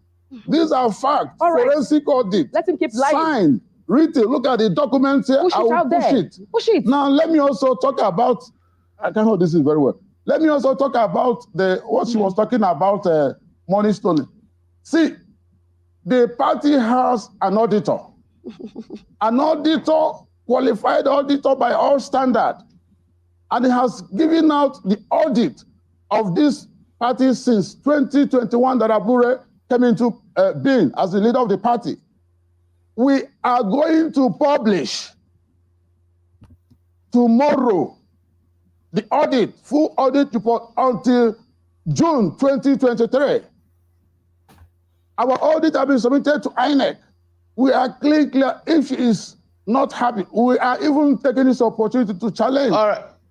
These are facts. All right. Forensic audit. Let him keep lying. Signed. Written. Look at the documents here. Push it out there. Push it. Now let me also talk about. I can hold this in very well. Let me also talk about what she was talking about, money stolen. See, the party has an auditor. An auditor, qualified auditor by all standard. And he has given out the audit of this party since 2021 that Abure came into being as the leader of the party. We are going to publish tomorrow the audit, full audit report until June 2023. Our audit has been submitted to INEC. We are clear. If she is not happy, we are even taking this opportunity to challenge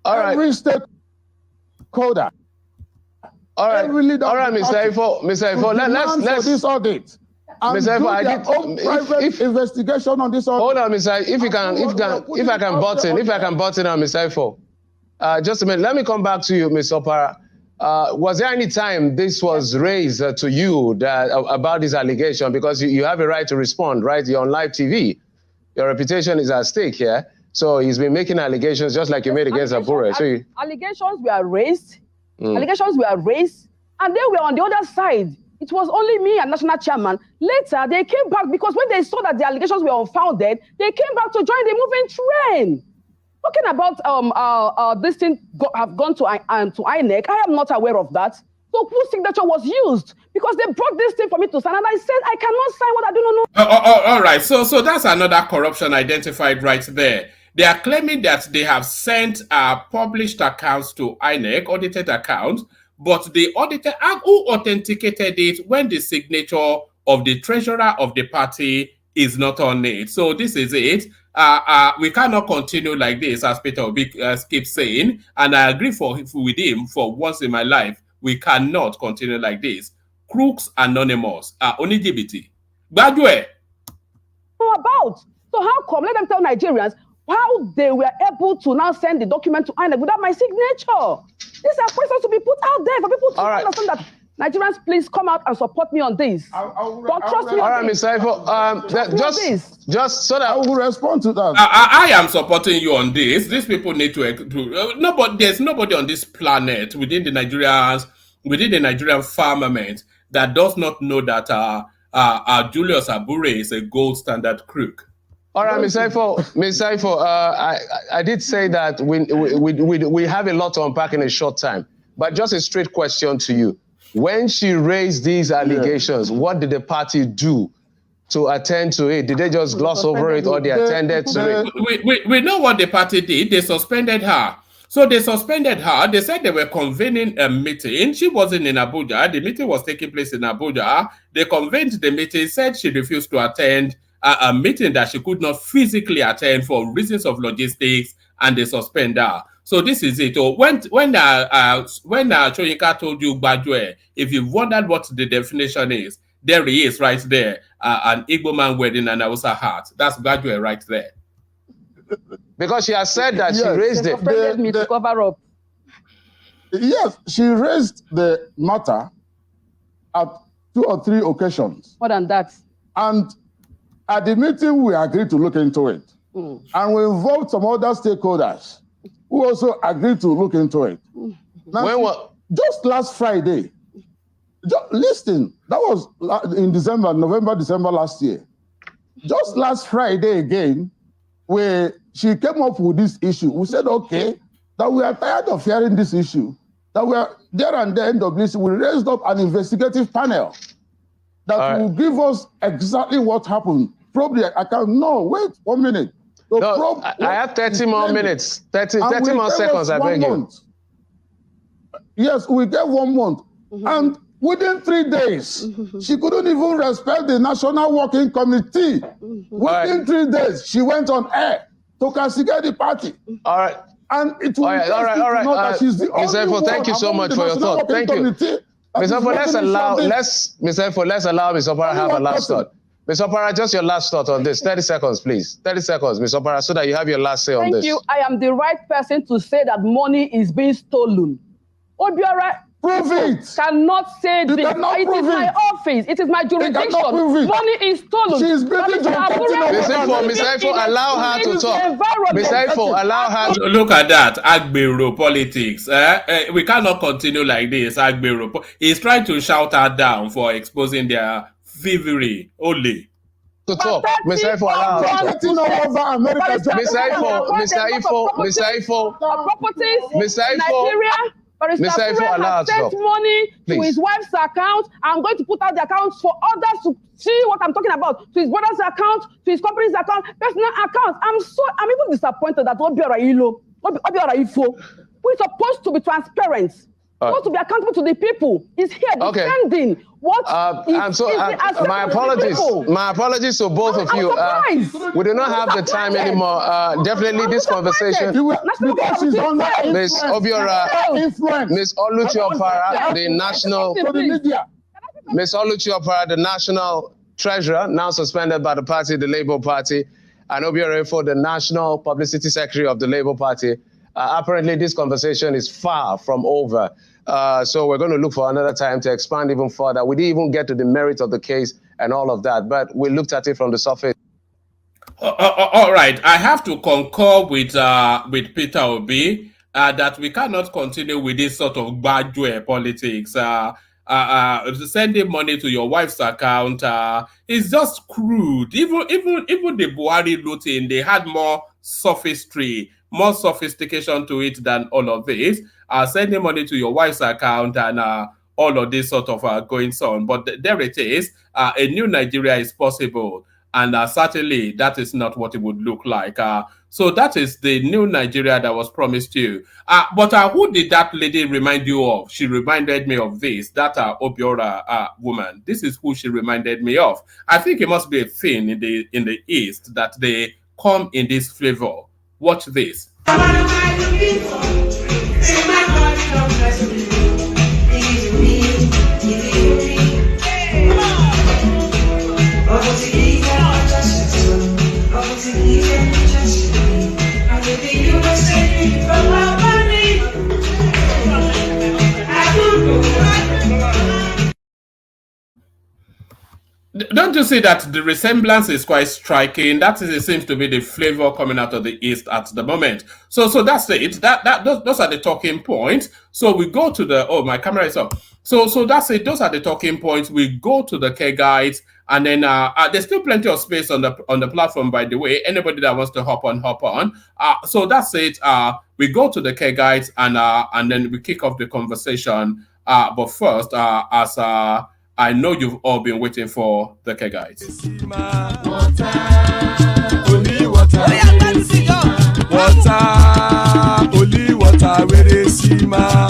every stakeholder. All right, Mr. Ifo, let's this audit. Mr. Ifo, investigation on this audit. Hold on, Mr. If I can button on Mr. Ifo. Just a minute. Let me come back to you, Ms. Opera. was there any time this was raised to you that, about this allegation? Because you have a right to respond, right? You're on live TV. Your reputation is at stake here. So he's been making allegations just like you made against Abure. So allegations were raised. Allegations were raised, and they were on the other side. It was only me and national chairman. Later, they came back because when they saw that the allegations were unfounded, they came back to join the moving train. Talking about this thing have gone to INEC, I am not aware of that. So whose signature was used? Because they brought this thing for me to sign, and I said I cannot sign what I do not know. All right, so that's another corruption identified right there. They are claiming that they have sent published accounts to INEC, audited accounts, but the auditor who authenticated it when the signature of the treasurer of the party is not on it. So this is it. We cannot continue like this, as Peter Obi keeps saying, and I agree with him for once in my life. We cannot continue like this. Crooks Anonymous, Onijibiti. Badwe. About. So how come? Let them tell Nigerians how they were able to now send the document to INEC without my signature. These are questions to be put out there for people to understand that. Nigerians, please come out and support me on this. Don't trust me. All right, Mr. Ifo, just so that I will respond to that. I am supporting you on this. These people need to there's nobody on this planet within the Nigerian firmament that does not know that Julius Abure is a gold standard crook. All right, Mr. Ifo, I did say that we have a lot to unpack in a short time, but just a straight question to you. When she raised these allegations, what did the party do to attend to it? Did they just gloss over it, or they attended to it? We know what the party did. They suspended her. So they suspended her. They said they were convening a meeting. She wasn't in Abuja. The meeting was taking place in Abuja. They convened the meeting, said she refused to attend a meeting that she could not physically attend for reasons of logistics, and they suspend her. So this is it. When Choyinka told you Badwe, if you wondered what the definition is, there he is right there. An Igbo man wedding and Hausa hat. That's Badwe right there. Because she has said that she raised it. Me to cover up. Yes, she raised the matter at 2 or 3 occasions. More than that. And at the meeting, we agreed to look into it. And we involved some other stakeholders who also agreed to look into it. Now, just last Friday, listen, that was in November, December last year. Just last Friday again, where she came up with this issue, we said, okay, that we are tired of hearing this issue, that we are there, and the NWC, we raised up an investigative panel that will give us exactly what happened. Probably, wait 1 minute. So I have 30 more minutes, 30 more seconds, I beg you. Yes, we gave 1 month. And within 3 days, she couldn't even respect the National Working Committee. Within 3 days, she went on air to castigate the party. All right. And it will all right. Mr. Ifo, thank you so much for your thought. Thank you. Mr. Ifo, let's allow Ms. Opara have a last thought. Ms. Opara, just your last thought on this. 30 seconds, please. 30 seconds, Ms. Opara, so that you have your last say on this. Thank you. I am the right person to say that money is being stolen. Obiora prove it. Cannot say this. It is my office. It is my jurisdiction. Money is stolen. She is breaking Mr. Ifo, allow her to talk. Mr. Ifo, allow her to... Look at that, Agbero politics. We cannot continue like this, Agbero. He's trying to shout her down for exposing their thievery only. To talk. Mr. Ifo, allow her to talk. Mr. Ifo, Mr. Abure has sent money to his wife's account. I'm going to put out the accounts for others to see what I'm talking about. To his brother's account, to his company's account, personal account. I'm even disappointed that Obiora Ifo, who is supposed to be transparent, supposed to be accountable to the people, is here defending what my apologies to both of you. We do not have the time anymore. Definitely this conversation. Ms. Obiora, Ms. Oluchi Opara, the national Ms. Oluchi Opara, the national treasurer, now suspended by the party, the Labour Party, and Abure for the national publicity secretary of the Labour Party, apparently this conversation is far from over. So we're going to look for another time to expand even further. We didn't even get to the merit of the case and all of that, but we looked at it from the surface. All right, I have to concur with Peter Obi that we cannot continue with this sort of badge politics. Sending money to your wife's account is just crude. Even the Buhari looting, they had more sophistry, more sophistication to it than all of this. Sending money to your wife's account and all of this sort of goings on. But there it is. A new Nigeria is possible. And certainly that is not what it would look like. So that is the new Nigeria that was promised to you. But who did that lady remind you of? She reminded me of this, that Abure woman. This is who she reminded me of. I think it must be a thing in the East that they come in this flavor. Watch this. Don't you see that the resemblance is quite striking? That is, it seems to be the flavor coming out of the East at the moment. So that's it. Those are the talking points. So we go to the my camera is up. So that's it. Those are the talking points. We go to the care guides, and then there's still plenty of space on the platform. By the way, anybody that wants to hop on. So that's it. We go to the care guides, and then we kick off the conversation. But first, as I know you've all been waiting for the care guides. Only water, where they see ma.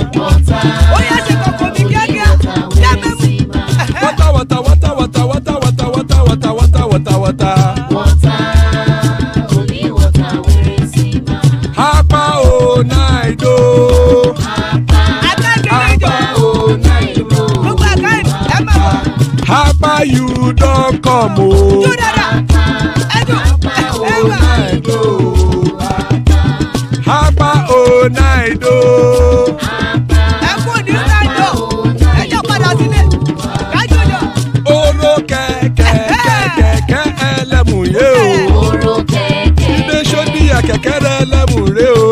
Hapa o naido. Hapa you don't come o. Hapa o naido. Oro kẹ̀kẹ́ ẹlẹ́mù yé o. Ilé sọ́dí kẹ̀kẹ́ rẹ̀ ẹlẹ́mù rẹ̀ o.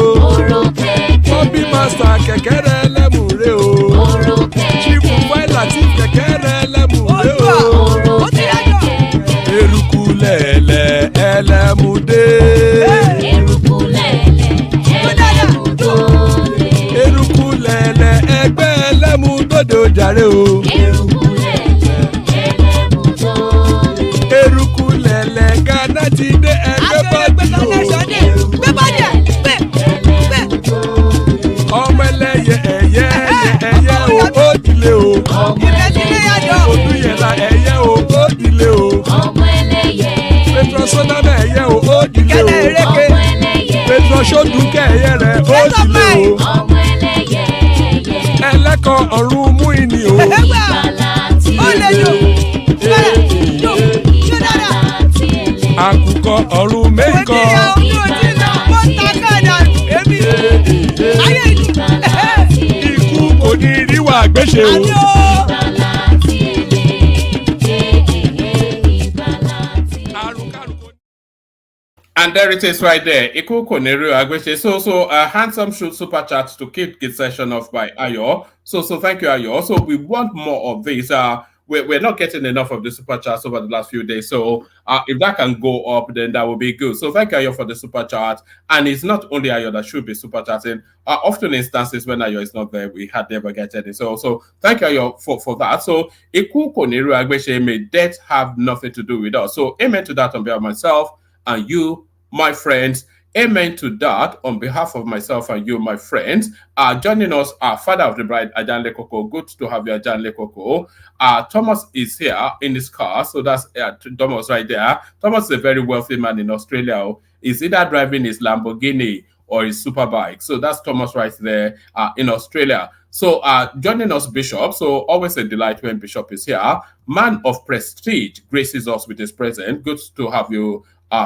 Bobby master kẹ̀kẹ́ rẹ̀ ẹlẹ́mù rẹ̀ o. Chief Faila ti kẹ̀kẹ́ rẹ̀ ẹlẹ́mù rẹ̀ o. Eruku lẹ̀lẹ̀ ẹlẹ́mù dé. Eruku lẹ̀lẹ̀ ẹgbẹ́ ẹlẹ́mù dòdò jàre o. Eruku lẹ̀lẹ̀ Ghana ti dé ẹgbẹ́ bọ́dì o. Ọmọ ẹlẹ́yẹ ẹ̀yẹ o ó dilé o. Odúyẹ̀lá ẹ̀yẹ o ó dilé o. Petrosoname ẹ̀yẹ o ó dilé o. Petrosodúnkẹ́ ẹ̀yẹ rẹ̀ ó dilé o. Ẹlẹ́kọ̀ ọ̀run mú ìní o. Àkùkọ ọ̀run mẹ́kọ̀. Ikú kò ní ríwà gbéṣe o. And there it is right there. Iku Koneru Agbeche. So a handsome super chat to keep the session off by Ayo. So thank you, Ayo. So we want more of this. We're not getting enough of the super chats over the last few days. So if that can go up, then that will be good. So thank you, Ayo, for the super chat. And it's not only Ayo that should be super chatting. Often instances when Ayo is not there, we had never get any. So thank you, Ayo, for that. So Iku Koneru Agbeche, may death have nothing to do with us. So amen to that on behalf of myself and you, my friends. Amen to that on behalf of myself and you, my friends. Joining us, Father of the Bride, Ajan Lekoko. Good to have you, Ajan Lekoko. Thomas is here in his car, so that's Thomas right there. Thomas is a very wealthy man in Australia. He's either driving his Lamborghini or his superbike. So that's Thomas right there in Australia. So joining us, Bishop. So always a delight when Bishop is here. Man of prestige graces us with his presence. Good to have you,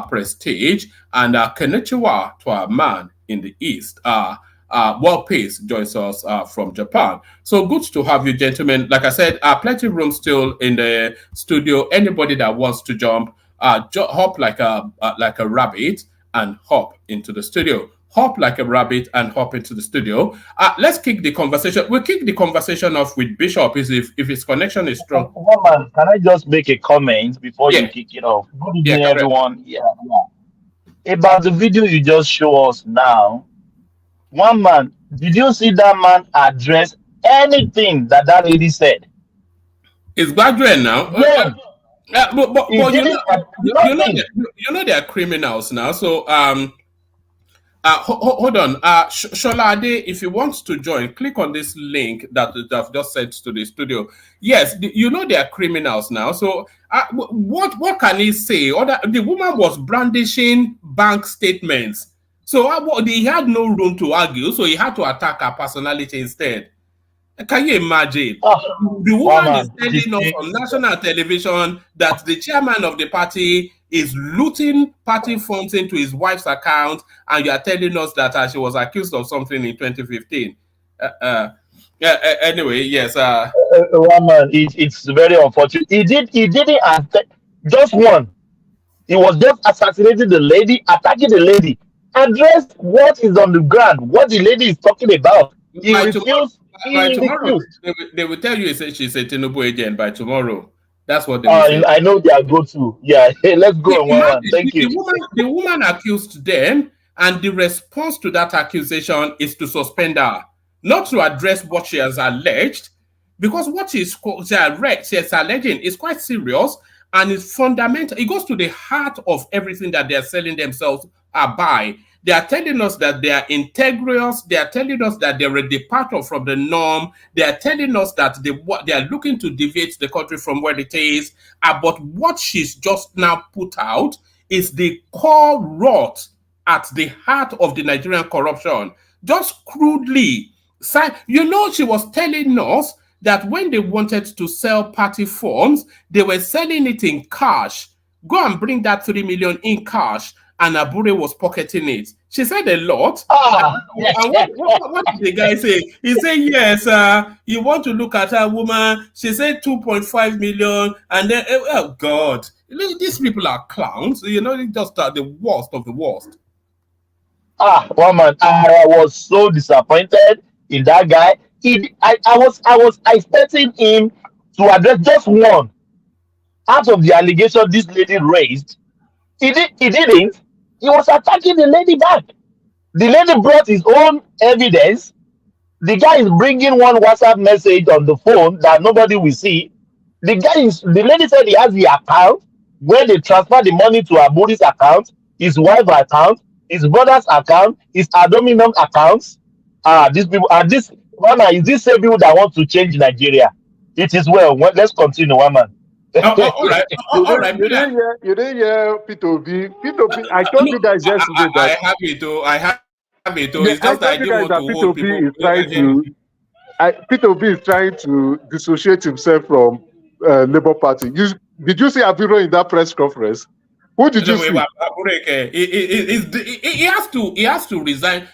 Prestige. And konnichiwa to our man in the East. Well Pace joins us from Japan. So good to have you, gentlemen. Like I said, plenty of room still in the studio. Anybody that wants to jump, hop like a rabbit and hop into the studio. Hop like a rabbit and hop into the studio. Let's kick the conversation. We'll kick the conversation off with Bishop if his connection is strong. Man, can I just make a comment before you kick it off? Good evening, everyone. Yeah. About the video you just show us now, one man, did you see that man address anything that lady said? It's graduate now. Yeah. But you know they are criminals now. So hold on. Sholade, if you want to join, click on this link that I've just sent to the studio. Yes, you know they are criminals now. So what can he say? The woman was brandishing bank statements. So he had no room to argue. So he had to attack her personality instead. Can you imagine? The woman is telling us on national television that the chairman of the party is looting party funds into his wife's account, and you are telling us that she was accused of something in 2015. Anyway, yes. Woman, it's very unfortunate. He didn't just one. He was just assassinating the lady, attacking the lady. Address what is on the ground, what the lady is talking about. He refused. By tomorrow, they will tell you she's a Treasonable agent by tomorrow. That's what they will say. I know they are go to. Yeah, hey, let's go on. Thank you. The woman accused them, and the response to that accusation is to suspend her, not to address what she has alleged, because what she is alleging is quite serious and is fundamental. It goes to the heart of everything that they are selling themselves by. They are telling us that they are integrous. They are telling us that they're a departure from the norm. They are telling us that they are looking to deviate the country from where it is. But what she's just now put out is the core rot at the heart of the Nigerian corruption. Just crudely. She was telling us that when they wanted to sell party forms, they were selling it in cash. Go and bring that 3 million in cash. And Abure was pocketing it. She said a lot. And what did the guy say? He said, yes, you want to look at a woman. She said 2.5 million. And then, oh, God. These people are clowns. They just are the worst of the worst. Woman, I was so disappointed in that guy. I was expecting him to address just one out of the allegation this lady raised. He didn't. He was attacking the lady back. The lady brought his own evidence. The guy is bringing one WhatsApp message on the phone that nobody will see. The lady said he has the account where they transfer the money to Abure's account, his wife's account, his brother's account, his aluminum accounts. These people are this woman. Is this same people that want to change Nigeria? It is well. Let's continue, woman. All right. You didn't hear P2B. I told you guys yesterday that I have it. It's just that I didn't want to hold people. P2B is trying to dissociate himself from Labour Party. Did you see Abure in that press conference? Who did you see? He has to resign.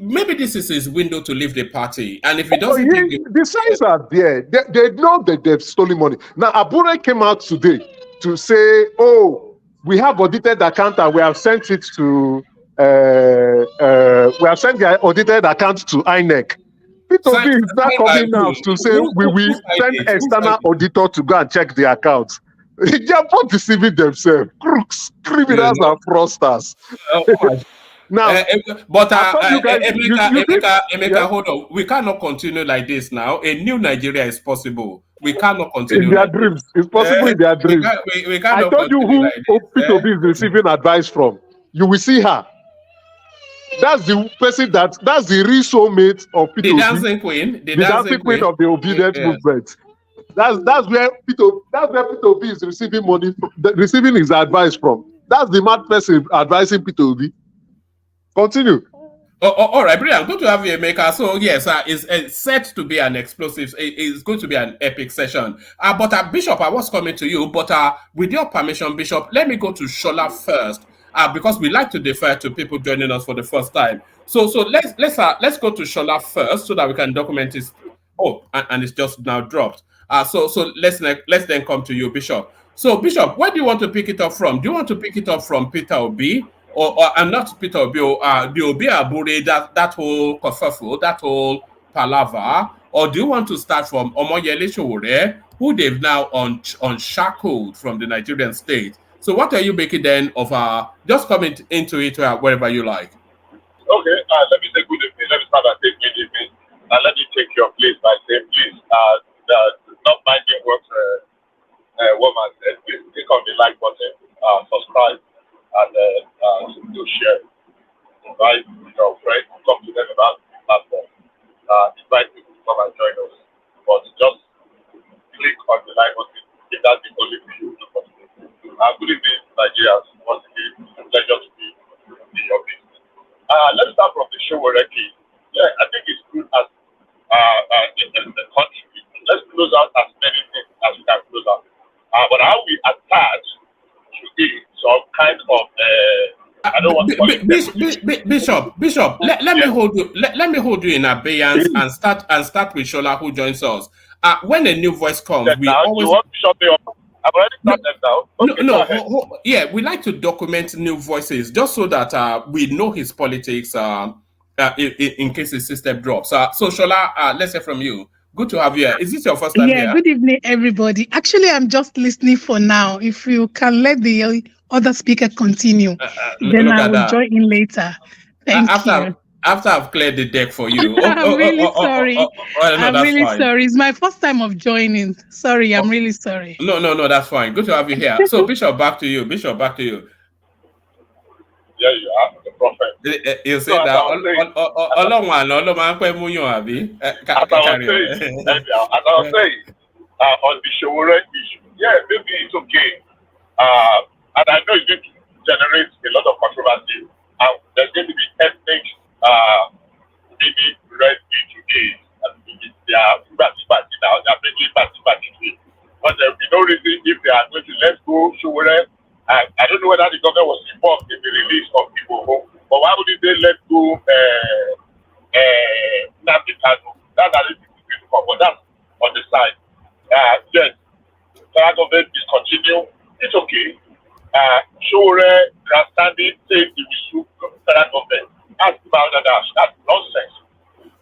Maybe this is his window to leave the party. And if he doesn't, the signs are there. They know that they've stolen money. Now, Abure came out today to say, "Oh, we have audited account and we have sent it to we have sent the audited account to INEC." P2B is now coming out to say we will send external auditor to go and check the accounts. They are not deceiving themselves. Crooks, criminals, and fraudsters. Now, but Emeka, hold on. We cannot continue like this now. A new Nigeria is possible. We cannot continue. In their dreams. It's possible in their dreams. We I told you who P2B is receiving advice from. You will see her. That's the person that's the real soulmate of P2B. The dancing queen. The dancing queen of the obedient movement. That's where P2B is receiving money, receiving his advice from. That's the mad person advising P2B. Continue. All right, brilliant. Good to have you, Emeka. So yes, it's set to be an explosive. It's going to be an epic session. But Bishop, I was coming to you, but with your permission, Bishop, let me go to Shola first. because we like to defer to people joining us for the first time. So let's go to Shola first so that we can document this. Oh, and it's just now dropped. So let's then come to you, Bishop. So Bishop, where do you want to pick it up from? Do you want to pick it up from Peter Obi, or not Peter Obi, the Obi Abure, that whole kerfuffle, that whole palaver, or do you want to start from Omoyele Sowore, who they've now unshackled from the Nigerian state? So what are you making then of just coming into it wherever you like? Okay, let me say good evening. Let me start by saying good evening. Let me take your place by saying please, not minding what woman said. Please click on the like button, subscribe, and do share. Invite your friends, talk to them about the platform. Invite people to come and join us. But just click on the like button if that's the only thing you do for today. Good evening, Nigerians. Once again, it's a pleasure to be in your business. Let's start from the Sowore case. Yeah, I think it's good as in the country. Let's close out as many things as we can close out. But how we attach to it some kind of I don't want to call it Bishop. Let me hold you. Let me hold you in abeyance and start with Shola, who joins us. When a new voice comes, we always. You want to shut me up? I've already started them now. Okay, yeah, we like to document new voices just so that we know his politics in case the system drops. So Shola, let's hear from you. Good to have you here. Is this your first time here? Yeah, good evening, everybody. Actually, I'm just listening for now. If you can let the other speaker continue, then I will join in later. Thank you. After I've cleared the deck for you. I'm really sorry. I'm really fine. sorry. It's my first time of joining. Sorry, I'm really sorry. No, that's fine. Good to have you here. So, Bishop, back to you. Yeah, you are the prophet. You say that as I was saying, on the Sowore issue, yeah, maybe it's okay. And I know it's going to generate a lot of controversy. There's going to be ethnic maybe red today. They are party now, they are making party today. But there will be no reason if they are going to let go Sowore. I don't know whether the government was involved in the release of people, but why would they let go Nnamdi Kanu? That's a little bit difficult, but that's on the side. Yes, federal government is continue. It's okay. Sowore grandstanding says he will sue federal government. That's nonsense.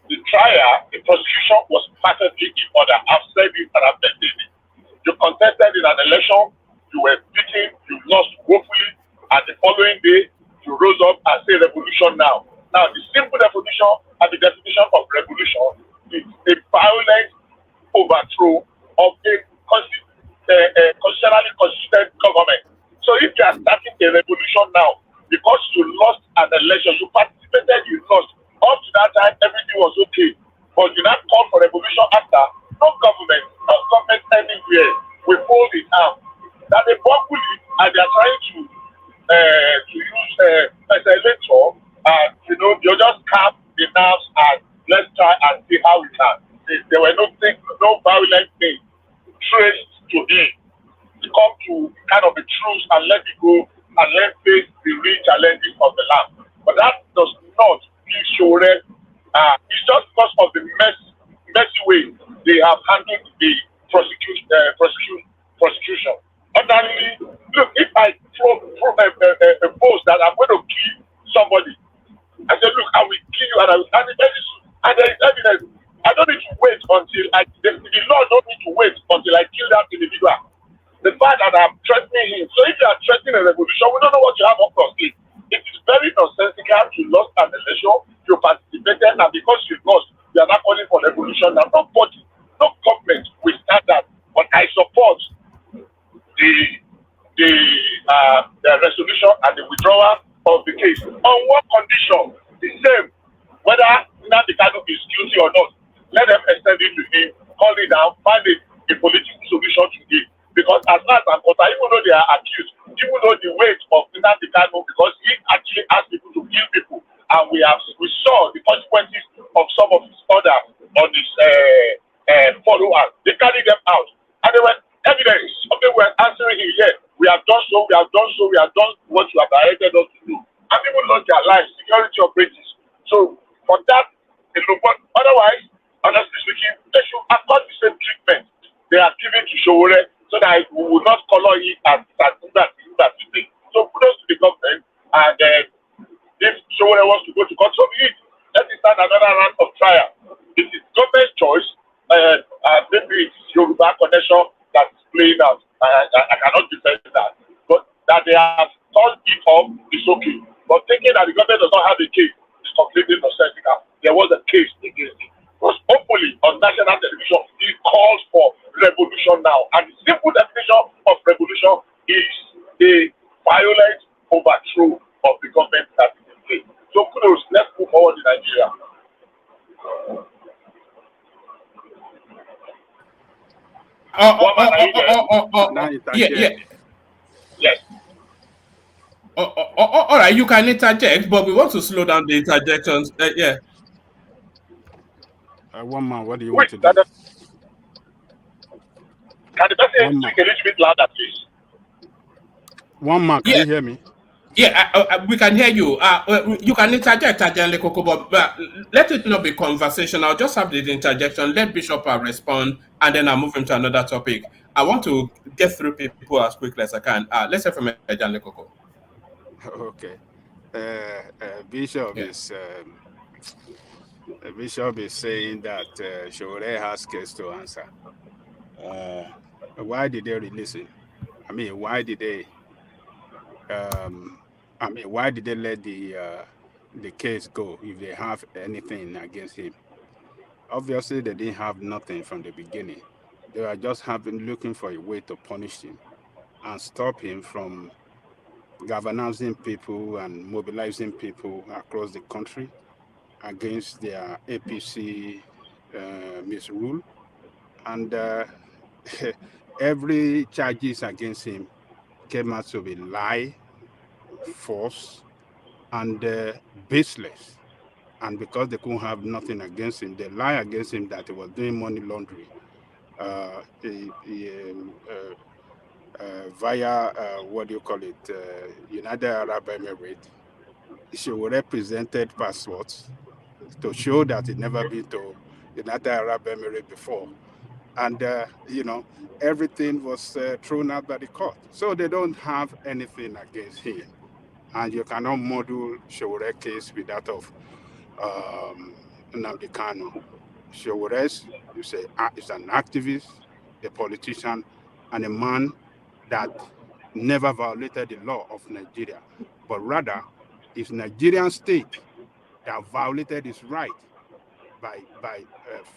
The trial, the prosecution was perfectly in order. I've said it and I've maintained it. You contested in an election, you were beaten, you lost woefully, and the following day, you rose up and say revolution now. Now, the simple definition and the definition of revolution is a violent overthrow of a constitutionally consistent government. So if you are starting a revolution now, because you lost an election, you participated, you lost. Up to that time, everything was okay. But you now call for revolution after. No government anywhere will fold it out. That they popularly and they are trying to use as a elector, and you just cap the nerves and let's try and see how we can. There were no violent things traced to him to come to kind of a truce and let it go and let face the real challenges of the land. But that does not give Sowore. It's just because of the messy way they have handled the prosecution. Ordinarily, look, if I post that I'm going to kill somebody, I said, look, I will kill you and there is evidence. I don't need to wait until the law don't need to wait until I kill that individual. The fact that I'm threatening him. So if you are threatening a revolution, we don't know what you have up your sleeve. It is very nonsensical. You lost an election, you participated, and because you lost, you are not calling for revolution. Now, nobody, no government will stand that. But I support the resolution and the withdrawal of the case. On what condition? The same. Whether Nnamdi Kanu is guilty or not, let them extend it to him, call it down, find a political solution to it. Because as far as I'm concerned, even though they are accused, even though the weight of Nnamdi Kanu, because he actually asked people to kill people, and we saw the consequences of some of his orders on his followers. They carried them out, and they were evidence. Some people were answering him, yeah, we have done so, we have done what you have directed us security operatives. So for that, but otherwise, honestly speaking, they should accord the same treatment they are giving to Showore so that we will not color it as that. So kudos to the government, and if Showore wants to go to court, so be it. Let it start another round of trial. It is government's choice. Maybe it's Yoruba connection that's playing out. I cannot defend that. But that they have turned it off is okay. But thinking that the government does not have a case is completely nonsensical. There was a case against it. Because hopefully on national television, it calls for revolution now. And the simple definition of revolution is a violent overthrow of the government that is in place. So kudos, let's move forward in Nigeria. Yeah. Yes. All right, you can interject, but we want to slow down the interjections. Yeah. One man, what do you want to do? Can the person speak a little bit louder, please? One man, can you hear me? Yeah, we can hear you. You can interject, Ajanle Koko, but let it not be conversational. Just have the interjection. Let Bishop respond, and then I'll move into another topic. I want to get through people as quickly as I can. Let's hear from Ajanle Koko. Okay. Bishop is saying that Showore has case to answer. Why did they release him? I mean, why did they? Why did they let the case go if they have anything against him? Obviously, they didn't have nothing from the beginning. They were just looking for a way to punish him and stop him from galvanizing people and mobilizing people across the country against their APC misrule. And every charges against him came out to be lie, false, and baseless. And because they couldn't have nothing against him, they lie against him that he was doing money laundering via United Arab Emirates. She represented passports to show that he'd never been to United Arab Emirates before. And, everything was thrown out by the court. So they don't have anything against him. And you cannot model Showore case with that of Nnamdi Kanu. Showore, you say, is an activist, a politician, and a man that never violated the law of Nigeria, but rather it's Nigerian state that violated his right by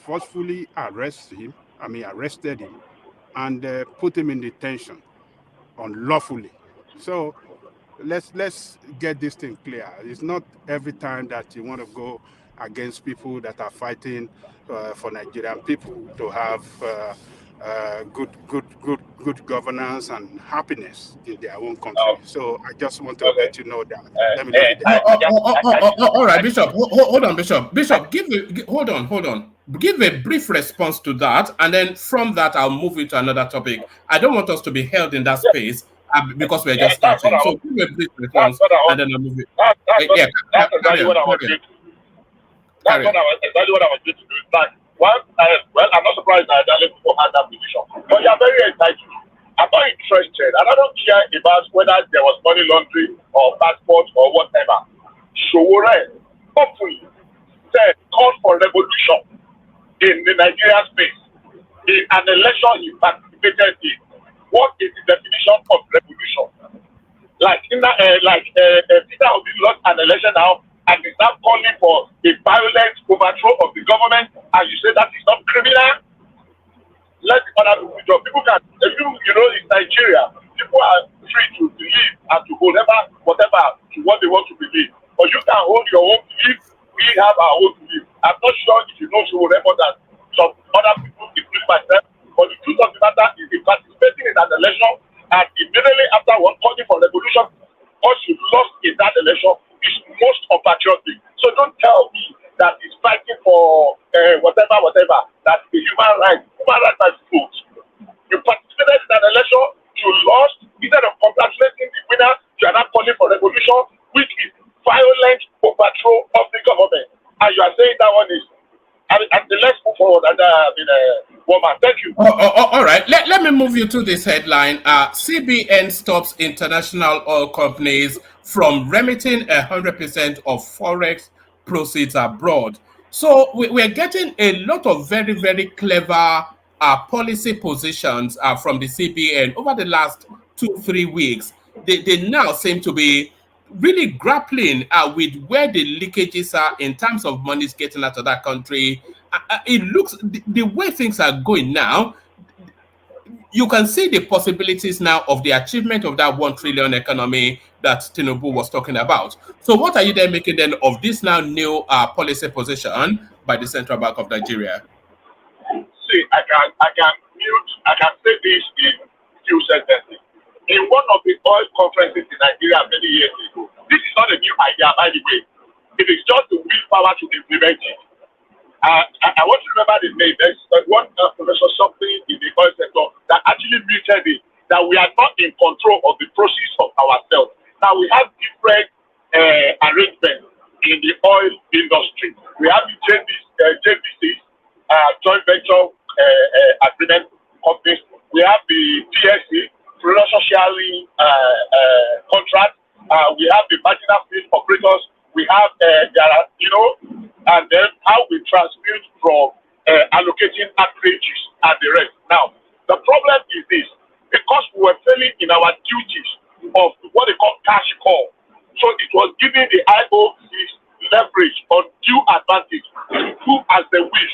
forcefully arrested him, and put him in detention unlawfully. So let's get this thing clear. It's not every time that you want to go against people that are fighting for Nigerian people to have good governance and happiness in their own country. So I just want to let you know that. Let me know all right, Bishop. Hold on, Bishop. Bishop, hold on. Give a brief response to that, and then from that, I'll move into another topic. I don't want us to be held in that space because we're just starting. So give a brief response, and then I'll move it. That's exactly what I was doing. That's exactly what I was going to do. Well, I'm not surprised that people had that position. But you are very entitled. I'm not interested, and I don't care about whether there was money laundering or passport or whatever. Showore, hopefully, said call for revolution in the Nigerian space. In an election he participated in. What is the definition of revolution? Peter Obi lost an election now, and is now calling for a violent overthrow of the government, and you say that is not criminal? Let the other people can, in Nigeria, people are free to believe and to hold whatever to what they want to believe. But you can hold your own belief, we have our own belief. I'm not sure if you know more than some other people, including myself, but the truth of the matter is in participating in an election, and immediately after one calling for revolution, once you lost in that election, is most unpatriotic. So don't tell me that it's fighting for whatever, that's the human rights. Human rights are vote. You participated in an election, you lost. Instead of congratulating the winner, you are not calling for revolution, which is violent overthrow of the government. And you are saying that one is, and let's move forward. And woman, thank you. All right, let me move you to this headline. CBN stops international oil companies from remitting 100% of forex proceeds abroad. So we're getting a lot of very, very clever policy positions from the CBN over the last 2-3 weeks. They now seem to be really grappling with where the leakages are in terms of monies getting out of that country. It looks, the way things are going now, you can see the possibilities now of the achievement of that 1 trillion economy that Tinubu was talking about. So what are you then making then of this now new policy position by the Central Bank of Nigeria? See, I can say this in few sentences. In one of the oil conferences in Nigeria many years ago, this is not a new idea, by the way. It is just the willpower to implement it. I want to remember the name. There's one professor something in the oil sector that actually muted it, that we are not in control of the process of ourselves. Now we have different arrangements in the oil industry. We have the JVCs, joint venture agreement companies. We have the PSC, production sharing contract. We have the marginal field operators. We have and then how we transmute from allocating acreages and the rest. Now, the problem is this: because we were failing in our duties of what they call cash call, so it was giving the IOCs leverage on due advantage to do as they wish.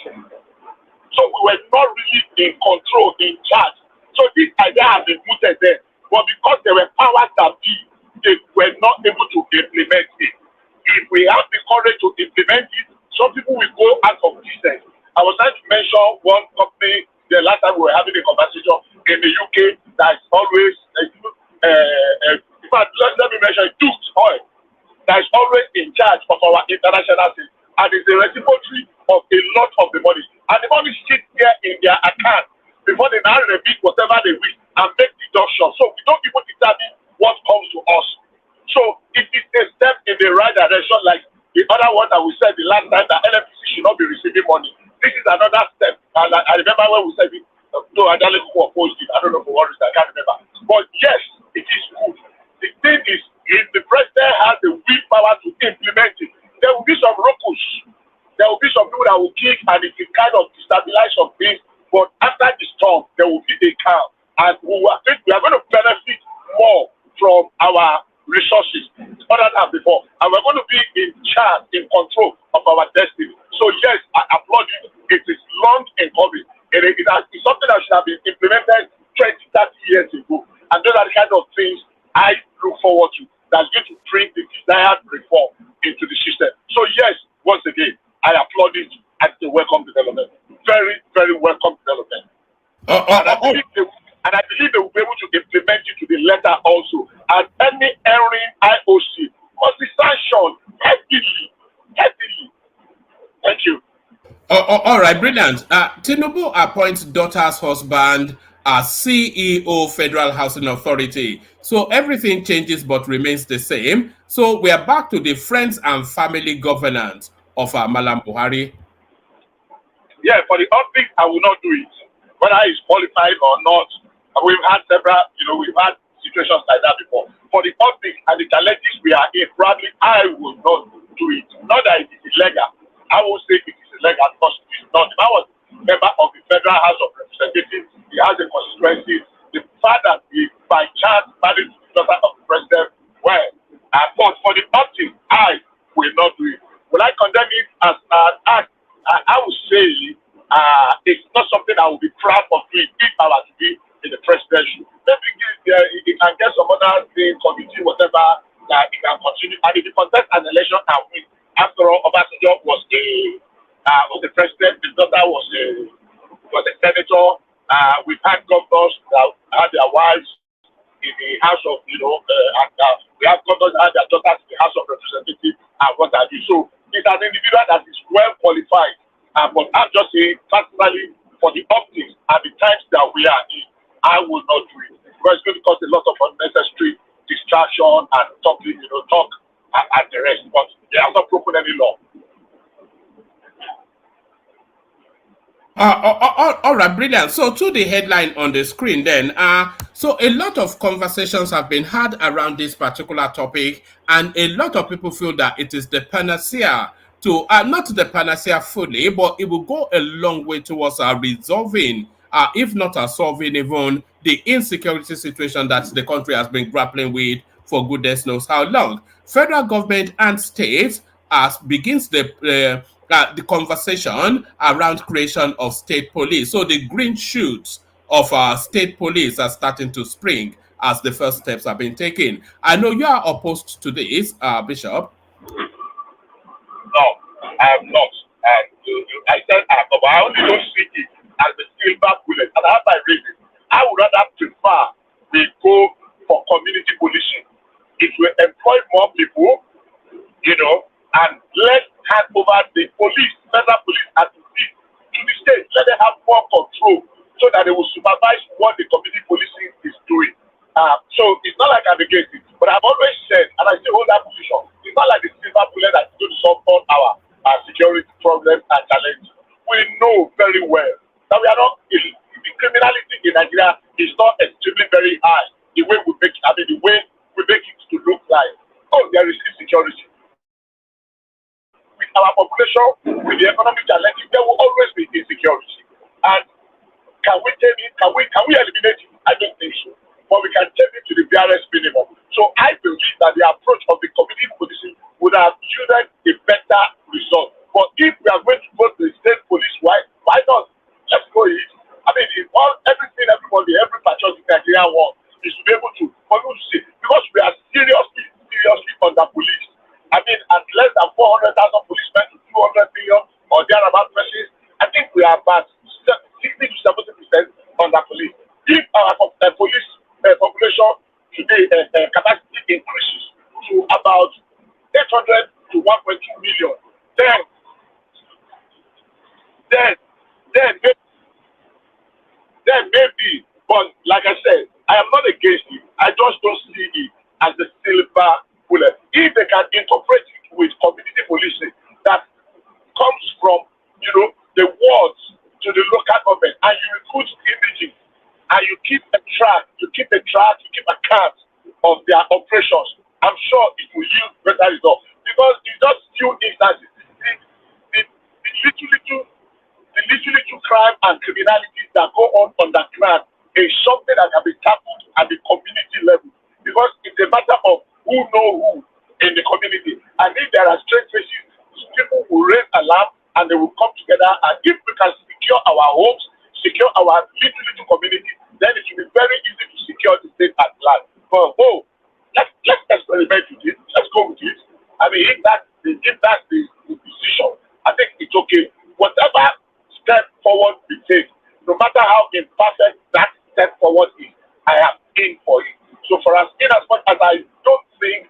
So we were not really in control, in charge. So this idea has been mooted there, but because there were powers that be, they were not able to implement it. If we have the courage to implement it, some people will go out of business. I was trying to mention one company the last time we were having a conversation in the UK that is always, in fact, let me mention Duke's Oil, that is always in charge of our international things, and is the repository of a lot of the money. And the money sits there in their account before they now remit whatever they wish and make deductions. So we don't even determine what comes to us. So it is a step in the right direction, like the other one that we said the last time, that NFPC should not be receiving money. This is another step. And I remember when we said it, no, I don't know who opposed it. I don't know for what reason, I can't remember. But yes, it is good. The thing is, if the president has the willpower to implement it, there will be some ruckus. There will be some people that will kick and it will kind of destabilize some things. But after the storm, there will be a calm. And we are going to benefit more from our resources other than before, and we're going to be in charge, in control of our destiny. So yes, I applaud you. It is long in coming. It's something that should have been implemented 20-30 years ago, and those are the kind of things I look forward to that's going to bring the desired reform into the system. So yes, once again, I applaud it as a welcome development. Very, very welcome development. And I believe they will be able to implement it to the letter also. And any erring IOC must be sanctioned heavily. Thank you. All right, brilliant. Tinubu appoints daughter's husband as CEO Federal Housing Authority. So everything changes but remains the same. So we are back to the friends and family governance of Malam Buhari. Yeah, for the optics, I will not do it. Whether he's qualified or not, we've had several, we've had situations like that before. For the optics and the challenges we are in, probably I will not do it. Not that it is illegal. I will say it is illegal because it's not. If I was a member of the Federal House of Representatives, he has a constituency. The fact that he by chance married the daughter of the president, well, but for the optics, I will not do it. Will I condemn it as an act? I would say it's not something I will be proud of doing if I were to be in the presidential. Maybe he can get some other thing, committee, whatever, that he can continue. And if he contest an election and win, after all, Obasanjo was the president, his daughter was a senator. We've had governors that had their wives in the House of, and we have governors that had their daughters in the House of Representatives and what have you. So it's an individual that is well qualified. But I'm just saying, personally, for the optics and the times that we are in, I will not do it. Because it's going to cause a lot of unnecessary distraction and talking, talk and the rest. But they have not proposed All right, brilliant. So to the headline on the screen then, so a lot of conversations have been had around this particular topic, and a lot of people feel that it is the panacea to, not the panacea fully, but it will go a long way towards resolving, if not solving even the insecurity situation that the country has been grappling with for goodness knows how long. Federal government and states begins the conversation around creation of state police. So the green shoots of state police are starting to spring as the first steps have been taken. I know you are opposed to this, Bishop. No, I am not. And I said I am, but I only don't see it as the silver bullet. And I have my reason. I would rather prefer we go for community policing. It will employ more people, and let's hand over the police, federal police, and to the state. Let them have more control so that they will supervise what the community policing is doing. So it's not like I'm against it, but I've always said, and I still hold that position, it's not like the silver bullet that's going to solve all our security problems and challenges. We know very well that we are not, the criminality in Nigeria is not extremely very high. The way we make it to look like, there is insecurity. With our population, with the economic challenges, there will always be insecurity. And can we eliminate it? I don't think so. But we can take it to the barest minimum. So I believe that the approach of the community policing would have yielded a better result. But if we are going to go to the state police, why not? Let's go it. I mean, every patriotic Nigerian wants is to be able to see, because we are seriously under police. I mean, at less than 400,000 policemen to 200 million or thereabout persons, I think we are about 60 to 70% under police. If our police population today capacity increases to about 800 to 1.2 million, then maybe. But like I said, I am not against it. I just don't see it as the silver bullet. If they can incorporate it with community policing that comes from, the wards to the local government, and you recruit indigenous, and you keep account of their operations, I'm sure it will yield better results. Because it's just few instances. The little crime and criminality that go on the ground is something that can be tackled at the community level. Because it's a matter of who know who in the community. And if there are strange faces, people will raise alarm and they will come together. And if we can secure our homes, secure our little community, then it will be very easy to secure the state at large. But let's experiment with it. Let's go with it. I mean, if that's the decision, I think it's okay. Whatever step forward we take, no matter how imperfect that step forward is, I am in for it. So for us, in as much as I don't think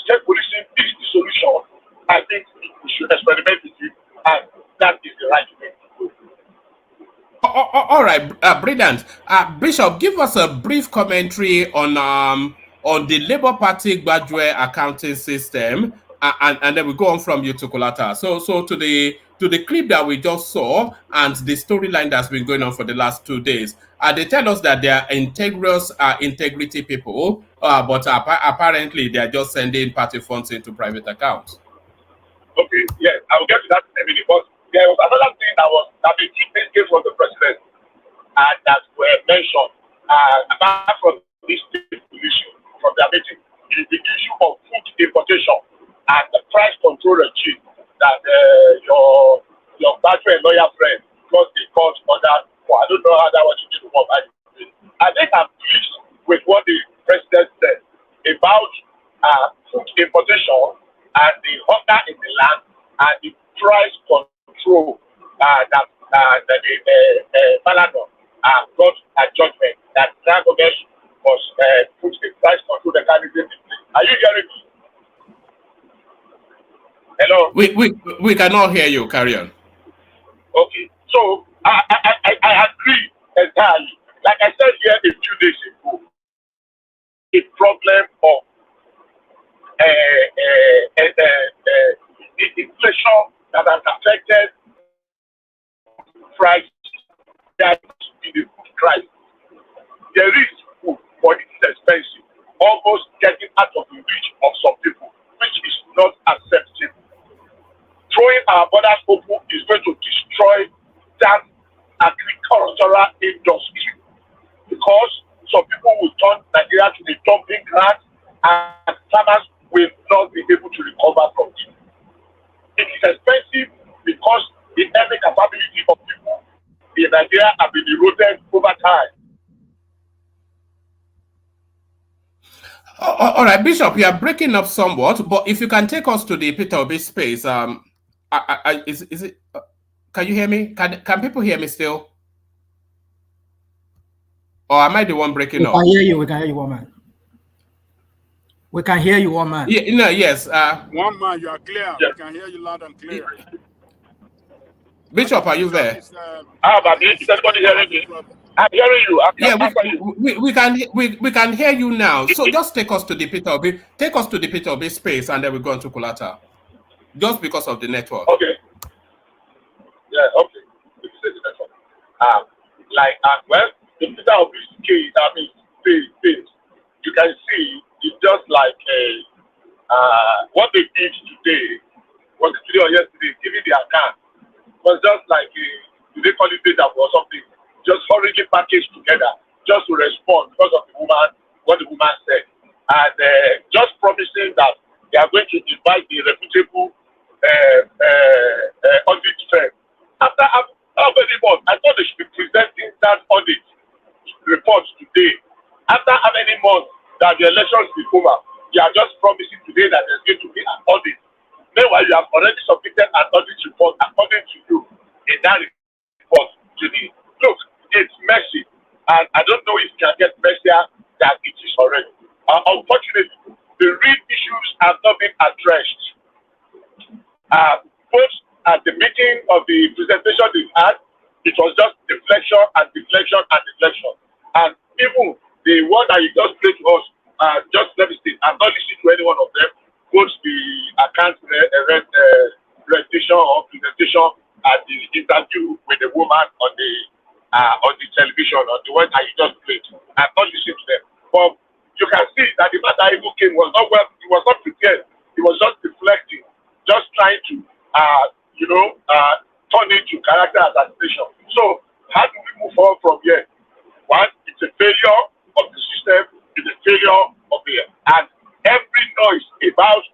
state policing is the solution, I think we should experiment with it, and that is the right way to go. All right, brilliant. Bishop, give us a brief commentary on the Labour Party graduate accounting system, and then we go on from you to Kolata. So to the clip that we just saw and the storyline that's been going on for the last 2 days. They tell us that they are integrity people, but apparently they are just sending party funds into private accounts. Okay, yes, I will get to that in a minute. But there was another thing that the chief case from the president that were mentioned apart from this issue from their meeting is the issue of food importation and the price control regime that your battery and lawyer friend got the court order for. I don't know how that was in the work. I think I'm pleased with what the president said about food importation and the hunger in the land and the price control that the Paladon got a judgment that Bangladesh was put a price control mechanism in place. Are you hearing me? Hello? We cannot hear you. Carry on. Okay. So I agree entirely. Like I said here a few days ago, a problem of the inflation that has affected price, there is a food crisis. There is food, but it is expensive, almost getting out of the reach of some people, which is not acceptable. Throwing our borders open is going to destroy that agricultural industry, because some people will turn Nigeria to a dumping ground and farmers will not be able to recover from it. It is expensive because the earning capability of people in Nigeria have been eroded over time. All right, Bishop, you are breaking up somewhat, but if you can take us to the Peter Obi space, is it? Can you hear me? Can people hear me still? Or am I the one breaking up? We can hear you. We can hear you, one man. We can hear you, one man. Yeah, no, yes. One man, you are clear. Yeah. We can hear you loud and clear. Bishop, are you there? Somebody hearing me? I'm hearing you. We can hear you now. So just take us to the Peter Obi. Take us to the Peter Obi space, and then we go on to Kulata. Just because of the network. Okay. Yeah. Okay. If you say the network. Well, the Peter Obi case, space. You can see it's just like what they did today. Was it today or yesterday? Giving the account was just like they call it data or something. Just hurriedly packaged together just to respond because of what the woman said, and just promising that they are going to invite the reputable audit firm. After how many months? I thought they should be presenting that audit report today. After how many months that the elections is over, you are just promising today that there's going to be an audit. Meanwhile, you have already submitted an audit report according to you in that report to the look. It's messy, and I don't know if it can get messier than it is already. Unfortunately, the real issues have not been addressed. Both at the meeting of the presentation we had, it was just deflection and deflection and deflection. And even the one that you just played to us, just let me say, I'm not listening to any one of them, both the account rendition or presentation and the interview with the woman on the television, on the one that you just played. I'm not listening to them. But you can see that the matter even came was not well, he was not prepared. He was just deflecting, just trying to turn it to character assassination. So how do we move forward from here? One, it's a failure of the system, it's a failure of the and every noise about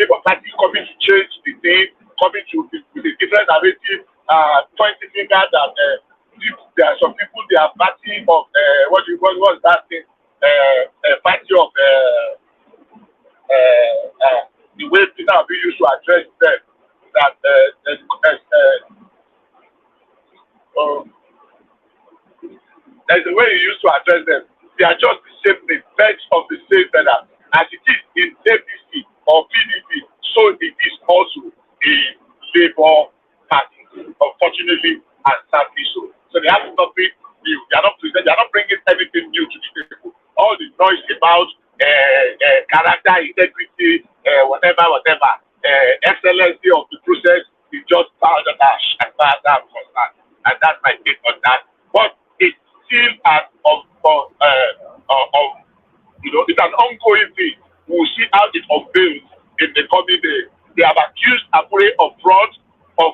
Labour Party coming to change the name, coming to with a different narrative, pointing fingers that there are some people they are party of what's that thing? Party of the way Peter Obi used to address them. That there's the way he used to address them. They are just the same thing, birds of the same feather. As it is in APC or PDP, so it is also a Labour Party. Unfortunately, and sadly so. So they have nothing new. They are not bringing anything new to the table. All the noise about character, integrity, whatever, excellency of the process is just powder dash as far as I'm concerned. And that's my take on that. But it's still it's an ongoing thing. We'll see how it unveils in the coming days. They have accused Abure of fraud, of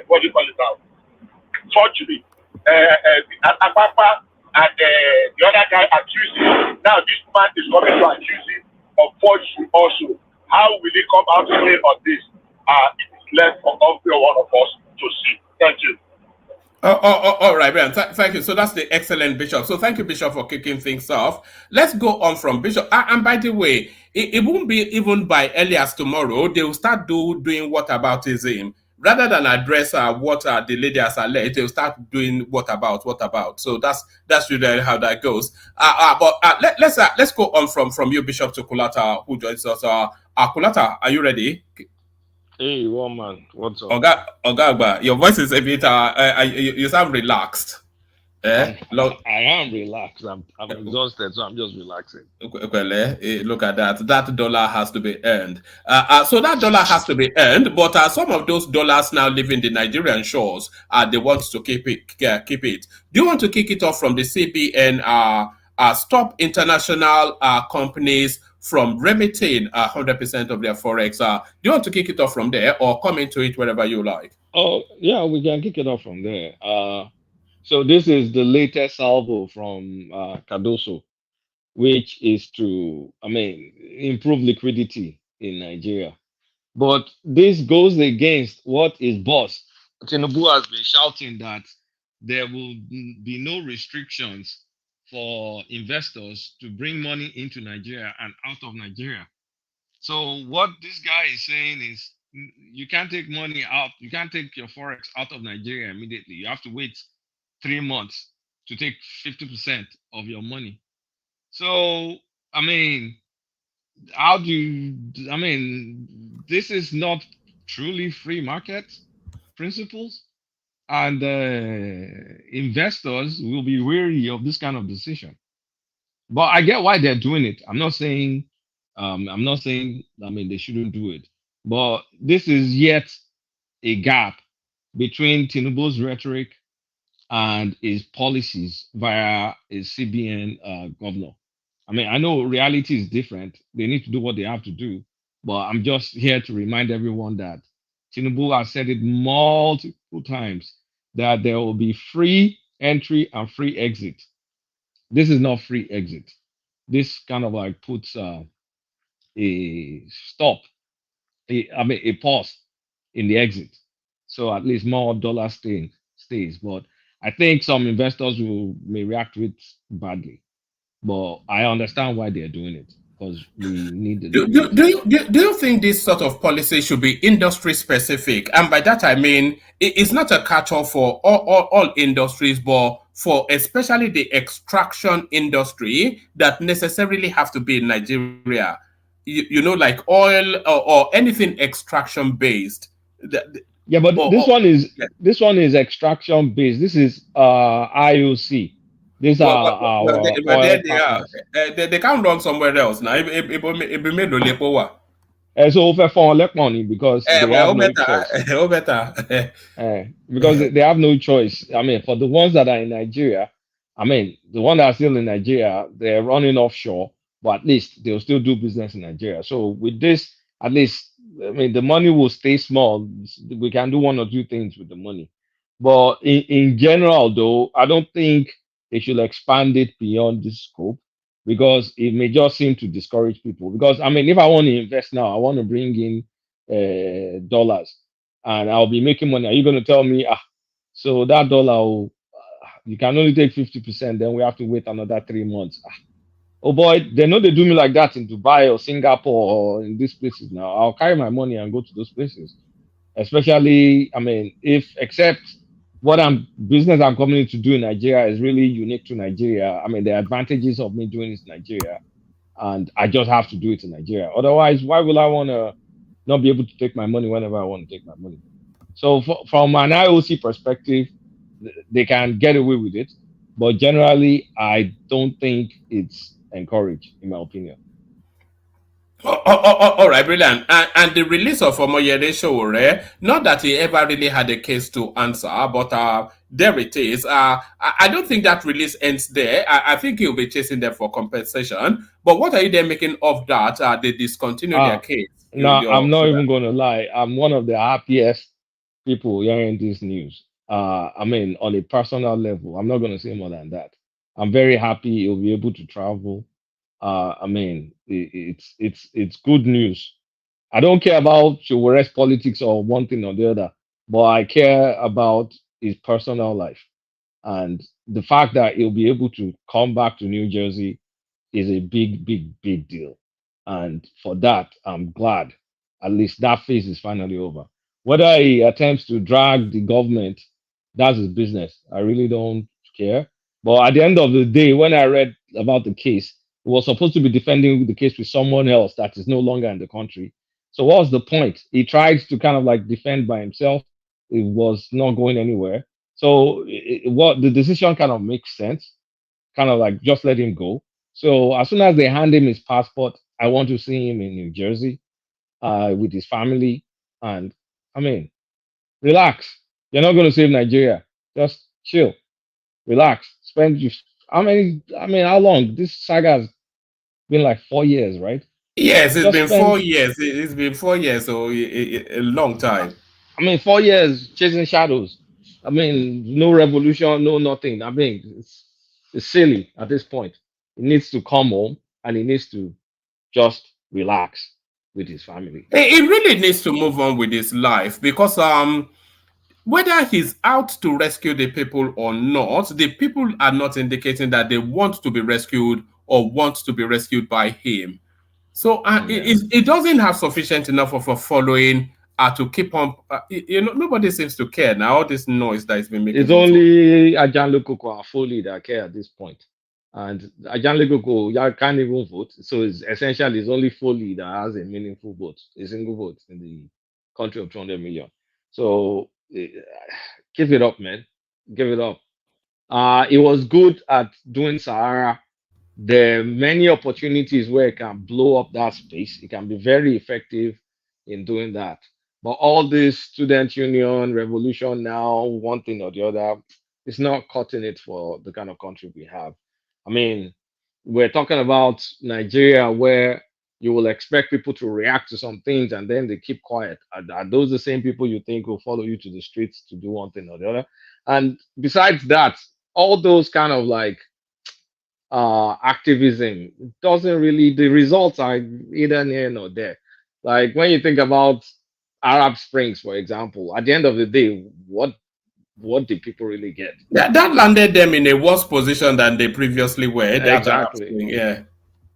what do you call it now? Forgery. Apapa and the other guy accusing. Now this man is coming to accuse him of forgery also. How will he come out today on this? It is left for every one of us to see. Thank you. All right, Brian. Thank you. So that's the excellent Bishop. So thank you, Bishop, for kicking things off. Let's go on from Bishop. And by the way, it won't be even by early as tomorrow. They will start doing whataboutism. Rather than address what the lady has alleged, they'll start doing what about. So that's really how that goes. But let's go on from you, Bishop, to Kulata, who joins us. Kulata, are you ready? Hey, woman, what's up? Oga, your voice is a bit. You sound relaxed. I am relaxed. I'm exhausted, so I'm just relaxing. Look at that. That dollar has to be earned. So that dollar has to be earned, but some of those dollars now leaving the Nigerian shores, they want to keep it. Do you want to kick it off from the CBN? Stop international companies from remitting 100% of their forex. Do you want to kick it off from there, or come into it wherever you like? Oh yeah, we can kick it off from there. So this is the latest salvo from Cardoso, which is to, improve liquidity in Nigeria. But this goes against what his boss, Tinubu, has been shouting, that there will be no restrictions for investors to bring money into Nigeria and out of Nigeria. So what this guy is saying is, you can't take money out, you can't take your forex out of Nigeria immediately. You have to wait 3 months to take 50% of your money. So, how do you, this is not truly free market principles, and investors will be wary of this kind of decision. But I get why they're doing it. I'm not saying they shouldn't do it, but this is yet a gap between Tinubu's rhetoric and his policies via a CBN governor. I know reality is different. They need to do what they have to do, but I'm just here to remind everyone that Tinubu has said it multiple times that there will be free entry and free exit. This is not free exit. This kind of like puts a stop, a pause in the exit. So at least more dollar stays. But I think some investors may react to it badly. But I understand why they're doing it, because we need the liquidity. Do you think this sort of policy should be industry specific? And by that I mean it's not a catch-all for all industries, but for especially the extraction industry that necessarily have to be in Nigeria. You know, like oil or anything extraction based. Yeah, but this one is extraction based. This is IOC. These are our oil partners. They can't run somewhere else now. So because they have no choice. Because they have no choice. For the ones that are in Nigeria, the ones that are still in Nigeria, they're running offshore, but at least they'll still do business in Nigeria. So with this, at least, the money will stay small. We can do one or two things with the money. But in general, though, I don't think they should expand it beyond this scope, because it may just seem to discourage people. Because if I want to invest now, I want to bring in dollars, and I'll be making money. Are you going to tell me, so that dollar, you can only take 50%, then we have to wait another 3 months? Oh boy, they know they do me like that in Dubai or Singapore or in these places now. I'll carry my money and go to those places. Especially, if except what business I'm coming to do in Nigeria is really unique to Nigeria. The advantages of me doing it in Nigeria, and I just have to do it in Nigeria. Otherwise, why will I want to not be able to take my money whenever I want to take my money? So from an IOC perspective, they can get away with it, but generally, I don't think it's encouraged, in my opinion. All right, brilliant. And the release of Omoyede Sowore, not that he ever really had a case to answer, but there it is. I don't think that release ends there. I think he'll be chasing them for compensation. But what are you then making of that? They discontinue their case? No, I'm not even going to lie. I'm one of the happiest people hearing this news. On a personal level, I'm not going to say more than that. I'm very happy he'll be able to travel. It's good news. I don't care about Showore's politics or one thing or the other, but I care about his personal life. And the fact that he'll be able to come back to New Jersey is a big, big, big deal. And for that, I'm glad. At least that phase is finally over. Whether he attempts to drag the government, that's his business. I really don't care. But at the end of the day, when I read about the case, he was supposed to be defending the case with someone else that is no longer in the country. So what was the point? He tried to kind of like defend by himself. It was not going anywhere. So what the decision kind of makes sense, kind of like just let him go. So as soon as they hand him his passport, I want to see him in New Jersey with his family. And I mean, relax. You're not going to save Nigeria. Just chill, relax. Spend you. How long? This saga has been like 4 years, right? Yes, it's Just been spend. 4 years. It's been 4 years, so a long time. 4 years chasing shadows. No revolution, no nothing. It's silly at this point. He needs to come home and he needs to just relax with his family. He really needs to move on with his life because whether he's out to rescue the people or not, the people are not indicating that they want to be rescued or want to be rescued by him. So it doesn't have sufficient enough of a following to keep on. Nobody seems to care now. All this noise that has been making. It's only Ajanle Koko and Foley that care at this point. And Ajanle Koko can't even vote. So it's only Foley that has a meaningful vote, a single vote in the country of 200 million. So give it up, man. Give it up. It was good at doing Sahara. There are many opportunities where it can blow up that space. It can be very effective in doing that. But all this student union revolution now, one thing or the other, it's not cutting it for the kind of country we have. We're talking about Nigeria where you will expect people to react to some things and then they keep quiet. Are those the same people you think will follow you to the streets to do one thing or the other? And besides that, all those kind of like activism doesn't really, the results are either near nor there. Like when you think about Arab Springs, for example, at the end of the day, what did people really get? That landed them in a worse position than they previously were. Exactly. Yeah.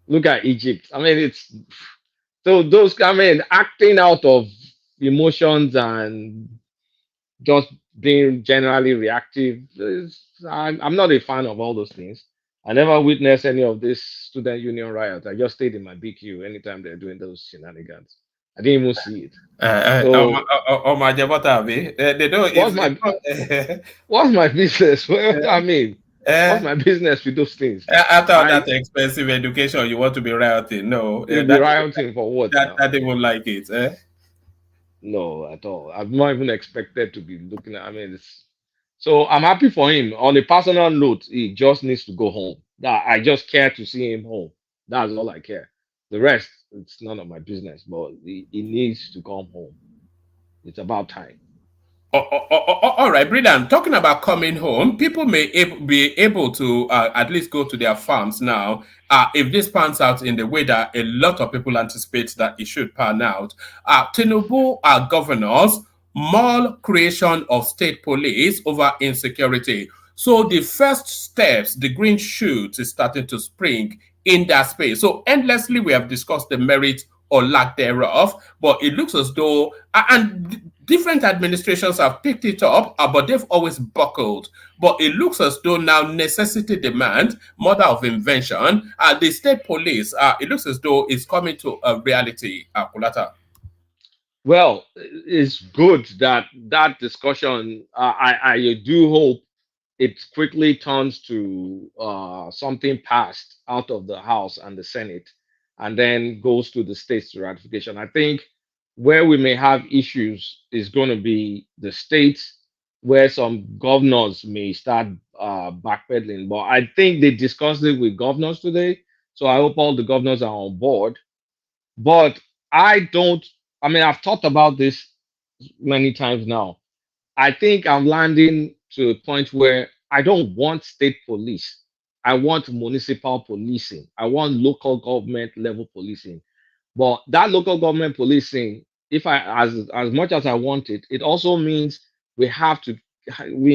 Look at Egypt. It's so those. Acting out of emotions and just being generally reactive. I'm not a fan of all those things. I never witnessed any of this student union riot. I just stayed in my BQ anytime they're doing those shenanigans. I didn't even see it. They don't. What's my business? What's my business with those things? After that expensive education, you want to be rioting? No, you'll be rioting for what? That they won't like it. No, at all. I've not even expected to be looking at. So I'm happy for him. On a personal note, he just needs to go home. I just care to see him home. That's all I care. The rest, it's none of my business. But he needs to come home. It's about time. All right, brilliant. Talking about coming home, people may be able to at least go to their farms now. If this pans out in the way that a lot of people anticipate that it should pan out, Tinubu governors more creation of state police over insecurity. So the first steps, the green shoots is starting to spring in that space. So endlessly we have discussed the merit or lack thereof, but it looks as though, and different administrations have picked it up, but they've always buckled. But it looks as though now necessity demand, mother of invention, the state police, it looks as though it's coming to a reality, Kulata. Well, it's good that discussion, I do hope it quickly turns to something passed out of the House and the Senate and then goes to the states to ratification. I think where we may have issues is going to be the states where some governors may start backpedaling. But I think they discussed it with governors today. So I hope all the governors are on board. But I've thought about this many times now. I think I'm landing to a point where I don't want state police. I want municipal policing. I want local government level policing. But that local government policing, as much as I want it, it also means we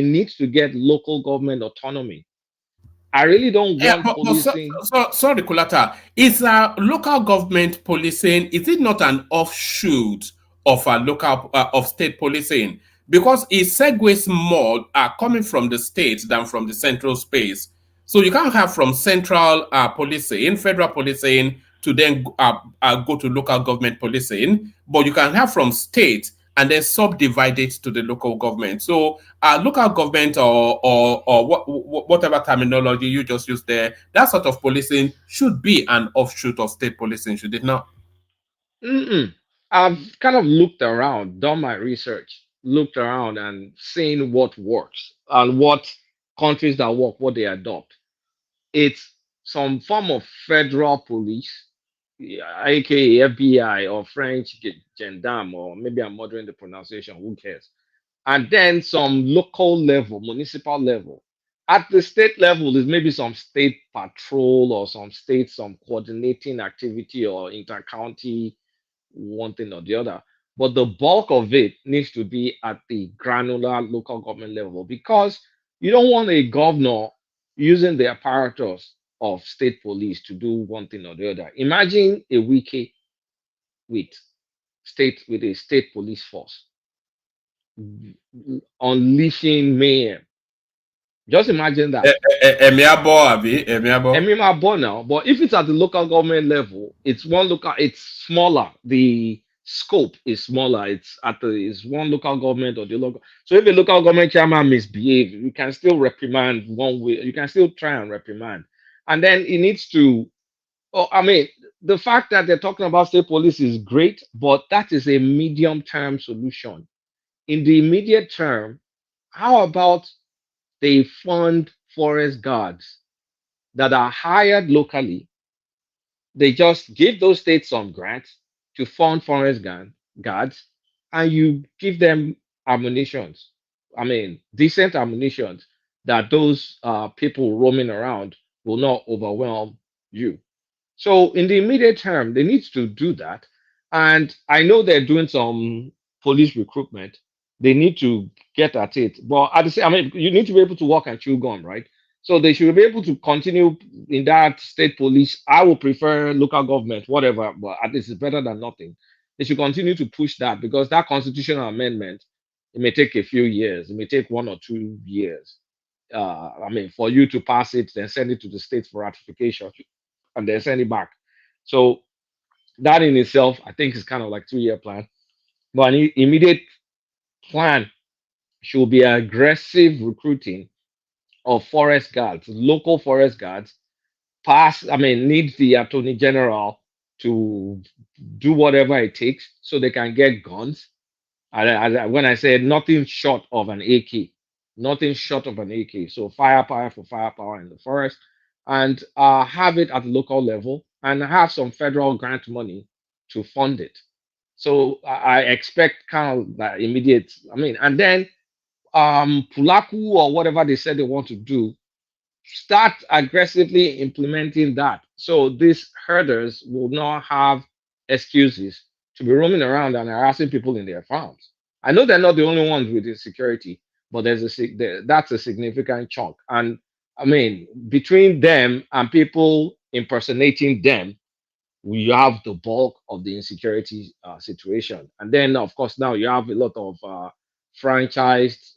need to get local government autonomy. I really don't want policing. Sorry, Kulata. Is local government policing, is it not an offshoot of of state policing? Because it segues more coming from the state than from the central space. So you can't have from central policing, federal policing, to then go to local government policing, but you can have from state and then subdivide it to the local government. So local government or whatever terminology you just used there, that sort of policing should be an offshoot of state policing, should it not? I've kind of looked around, done my research, looked around and seen what works and what countries that work, what they adopt. It's some form of federal police, aka FBI or French gendarme, or maybe I'm murdering the pronunciation, who cares? And then some local level, municipal level. At the state level, there's maybe some state patrol or some coordinating activity or inter-county, one thing or the other. But the bulk of it needs to be at the granular local government level, because you don't want a governor using the apparatus of state police to do one thing or the other. Imagine a wiki with a state police force unleashing mayhem. Just imagine that. Emiabo now, but if it's at the local government level, it's smaller. The scope is smaller. It's one local government or the local. So if a local government chairman misbehave, you can still reprimand one way. You can still try and reprimand, and then it needs to. Oh, I mean, the fact that they're talking about state police is great, but that is a medium-term solution. In the immediate term, how about they fund forest guards that are hired locally? They just give those states some grants to fund forest guards, and you give them ammunitions. I mean, decent ammunitions that those people roaming around will not overwhelm you. So in the immediate term, they need to do that. And I know they're doing some police recruitment. They need to get at it. But at the same, I mean, you need to be able to walk and chew gum, right? So they should be able to continue in that state police. I would prefer local government, whatever, but at least it's better than nothing. They should continue to push that, because that constitutional amendment, it may take a few years. It may take 1 or 2 years. I mean, for you to pass it, then send it to the states for ratification, and then send it back. So that in itself, I think, is kind of like 2-year plan. But an immediate plan should be aggressive recruiting of forest guards, local forest guards. Need the attorney general to do whatever it takes so they can get guns. When I said nothing short of an AK, nothing short of an AK. So firepower for firepower in the forest, and have it at the local level, and have some federal grant money to fund it. So I expect kind of that immediate. And then Pulaku or whatever they said they want to do, start aggressively implementing that. So these herders will not have excuses to be roaming around and harassing people in their farms. I know they're not the only ones with insecurity, but that's a significant chunk. And between them and people impersonating them, we have the bulk of the insecurity situation. And then, of course, now you have a lot of franchised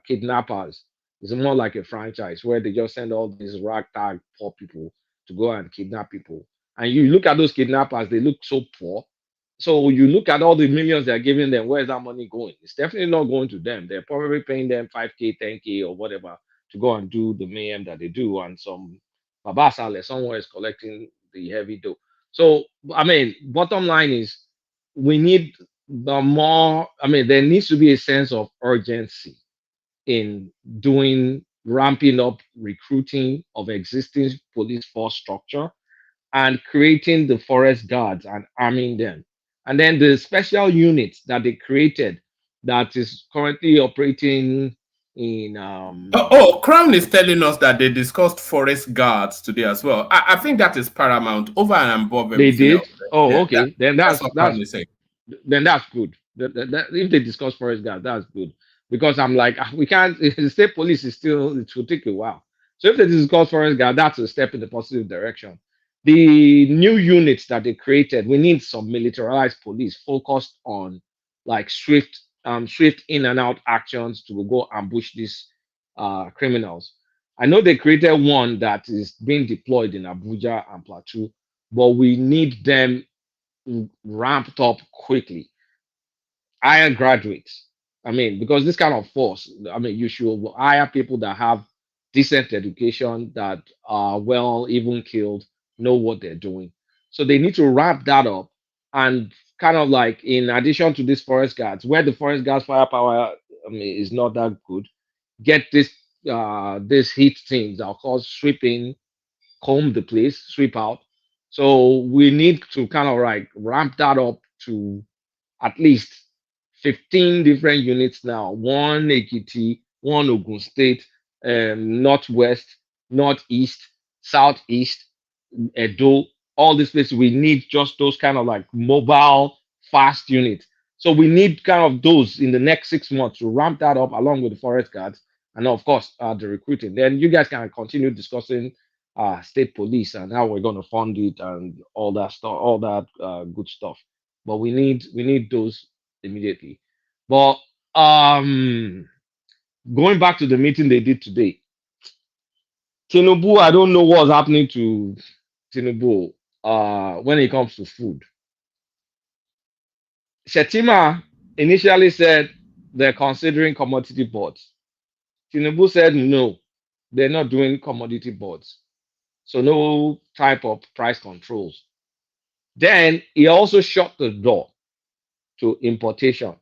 kidnappers. It's more like a franchise where they just send all these ragtag poor people to go and kidnap people. And you look at those kidnappers, they look so poor. So you look at all the millions they're giving them, where's that money going? It's definitely not going to them. They're probably paying them 5K, 10K, or whatever to go and do the mayhem that they do. And some Babasale somewhere is collecting the heavy dough. So, bottom line is we need there needs to be a sense of urgency in ramping up recruiting of existing police force structure and creating the forest guards and arming them. And then the special units that they created that is currently operating in Crown is telling us that they discussed forest guards today as well. I think that is paramount over and above they did. Okay. Then that's then that's good. If they discuss forest guards, that's good. Because I'm like, we can't. The state police it will take a while. So if they discuss forest guard, that's a step in the positive direction. The new units that they created, we need some militarized police focused on like swift in and out actions to go ambush these criminals. I know they created one that is being deployed in Abuja and Plateau, but we need them ramped up quickly. hire graduates. I mean, because this kind of force, I mean, you should hire people that have decent education, that are well even killed, know what they're doing. So they need to wrap that up and kind of like, in addition to these forest guards, where the forest guards firepower, I mean, is not that good, get this heat teams that are called sweeping, comb the place, sweep out. So we need to kind of like ramp that up to at least 15 different units now. One Ekiti, one Ogun State, Northwest, Northeast, Southeast, Edo, all these places. We need just those kind of like mobile, fast units. So we need kind of those in the next 6 months to ramp that up along with the forest guards and of course the recruiting. Then you guys can continue discussing state police and how we're going to fund it and all that stuff, all that good stuff. But we need those immediately. But going back to the meeting they did today, Tinubu, I don't know what's happening to Tinubu when it comes to food. Shetima initially said they're considering commodity boards. Tinubu said no, they're not doing commodity boards. So no type of price controls. Then he also shut the door to importation.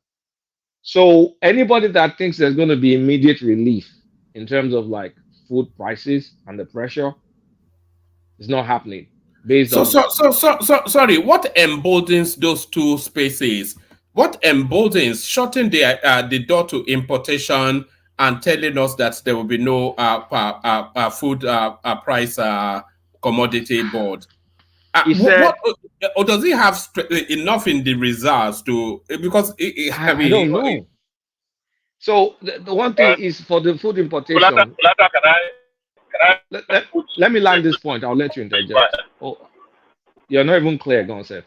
So anybody that thinks there's going to be immediate relief in terms of like food prices and the pressure is not happening. Based on Sorry, what emboldens those two spaces? What emboldens shutting the door to importation and telling us that there will be no food price commodity board? Or does he have enough in the reserves to, because I don't know. So the one thing is for the food importation. Let me land this point. I'll let you interject. Oh, you're not even clear, Gonse.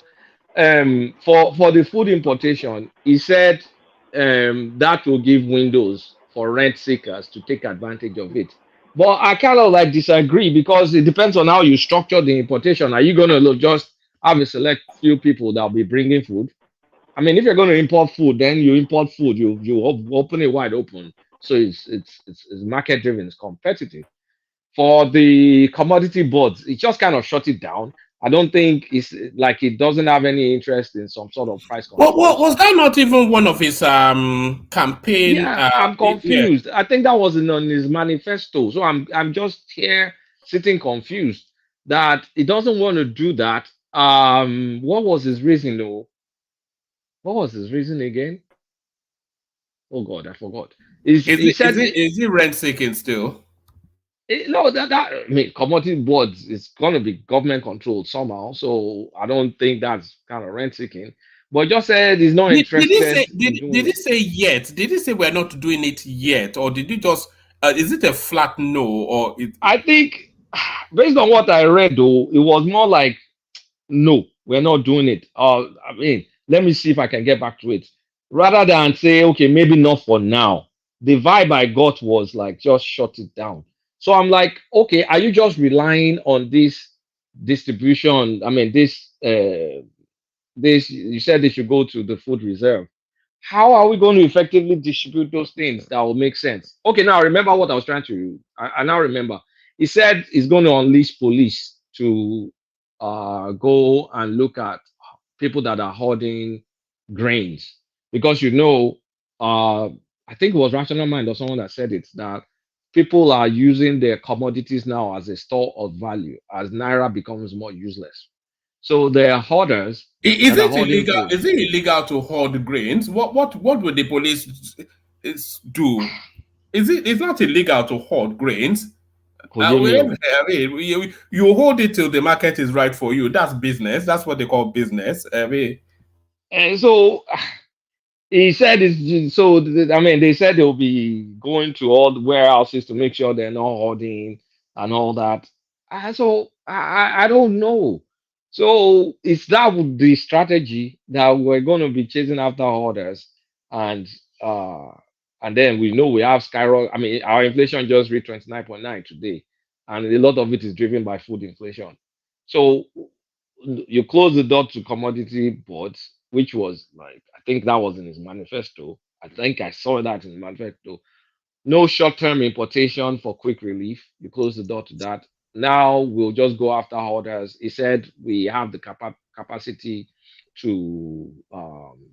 For the food importation, he said that will give windows for rent seekers to take advantage of it. But I kind of like disagree, because it depends on how you structure the importation. Are you going to just have a select few people that will be bringing food? I mean, if you're going to import food, then you import food. You open it wide open, so it's market driven, it's competitive. For the commodity boards, it just kind of shut it down. I don't think it's like it doesn't have any interest in some sort of price control. Was that not even one of his campaign? Yeah, I'm confused. Yeah. I think that was on his manifesto. So I'm just here sitting confused that he doesn't want to do that. What was his reason though? What was his reason again? Oh God, I forgot. Is he rent seeking still? No, I mean, commodity boards is going to be government controlled somehow, so I don't think that's kind of rent seeking. But just said he's not interested. Did he say yet? Did he say we're not doing it yet, or did he just? Is it a flat no, or? I think, based on what I read, though, it was more like, no, we're not doing it. I mean, let me see if I can get back to it, rather than say, okay, maybe not for now. The vibe I got was like, just shut it down. So I'm like, okay, are you just relying on this distribution? I mean, this you said they should go to the food reserve. How are we going to effectively distribute those things that will make sense? Okay, now remember what I was trying to. I now remember. He said he's going to unleash police to go and look at people that are hoarding grains, because I think it was Rational Mind or someone that said it, that people are using their commodities now as a store of value as Naira becomes more useless. So they are hoarders. Is it illegal? Is it illegal to hoard grains? What would the police do? It's not illegal to hoard grains. I mean, you hold it till the market is right for you. That's business. That's what they call business. And so he said it's so. I mean, they said they'll be going to all the warehouses to make sure they're not hoarding and all that. So I don't know. So is that the strategy that we're going to be chasing after hoarders, and then we know we have skyrocket. I mean, our inflation just reached 29.9 today, and a lot of it is driven by food inflation. So you close the door to commodity boards, which was like, I think that was in his manifesto. I think I saw that in the manifesto. No short-term importation for quick relief. You close the door to that. Now we'll just go after orders. He said we have the capacity to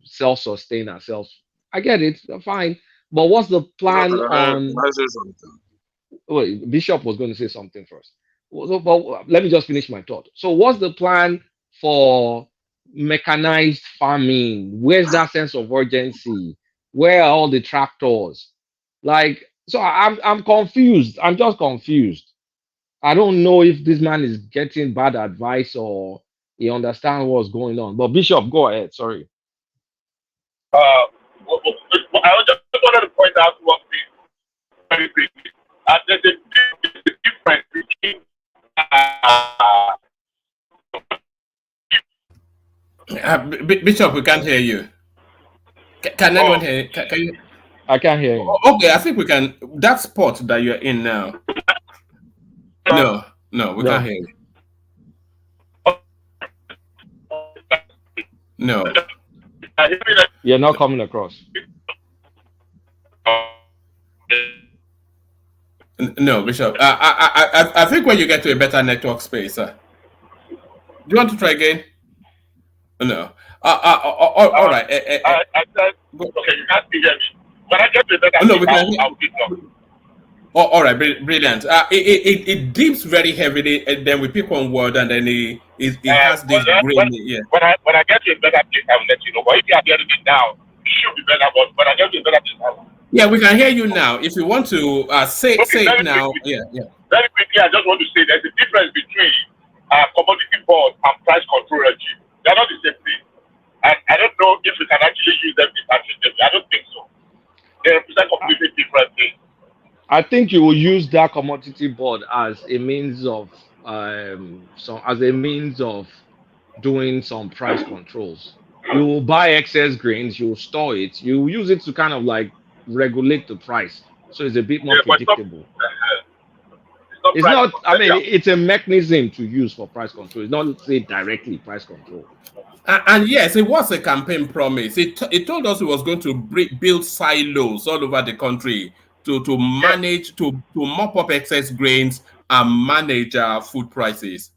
self-sustain ourselves. I get it, fine. But what's the plan on? Can I say something? Wait, Bishop was going to say something first. But let me just finish my thought. So, what's the plan for mechanized farming? Where's that sense of urgency? Where are all the tractors? Like, so I'm confused. I'm just confused. I don't know if this man is getting bad advice or he understands what's going on. But Bishop, go ahead. Sorry. I just wanted to point out one thing very quickly. There's a difference between Bishop, we can't hear you. Can anyone hear you? Can you? I can't hear you. Okay, I think we can. That spot that you're in now. No, we can't hear you. No. You're not coming across. No, Bishop. I think when you get to a better network space, do you want to try again? No. All right. I said, okay, you can't hear me. When I get to a better no, we can. I'll pick up. All right, brilliant. It dips very heavily, and then we pick one word, and then it has this green. Yeah. When I get to a better place, I will let you know. But if you are hearing me now, it should be better. But when I get to a better place, I will. Yeah, we can hear you now. If you want to say it now, yeah. Very quickly, I just want to say there's a difference between commodity board and price control regime. They're not the same thing. And I don't know if we can actually use them interchangeably. I don't think so. They represent completely different things. I think you will use that commodity board as a means of doing some price controls. You will buy excess grains, you will store it, you will use it to kind of like regulate the price, so it's a bit more predictable. It's not. I mean, it's a mechanism to use for price control. It's not say directly price control. And yes, it was a campaign promise. It told us it was going to build silos all over the country to manage to mop up excess grains and manage food prices.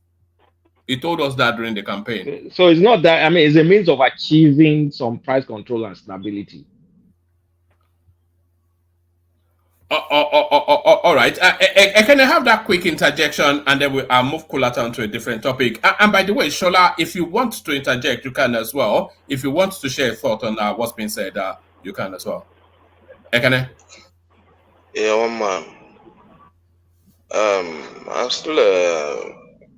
It told us that during the campaign. So it's not that. I mean, it's a means of achieving some price control and stability. All right. Can I have that quick interjection, and then I'll move Kulata to a different topic. And by the way, Shola, if you want to interject, you can as well. If you want to share a thought on what's been said, you can as well. Ekene? Yeah, one man. I'm still.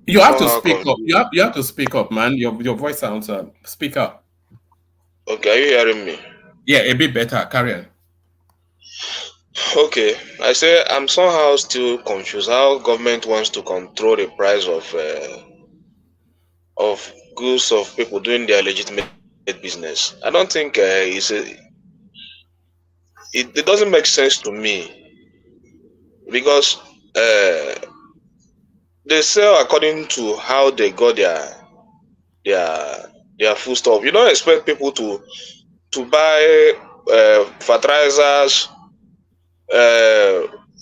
You have to speak up. You have to speak up, man. Your voice sounds. Speak up. Okay, are you hearing me? Yeah, a bit better. Carry on. Okay, I say I'm somehow still confused how government wants to control the price of goods of people doing their legitimate business. I don't think it doesn't make sense to me, because they sell according to how they got their food stuff. You don't expect people to buy fertilizers.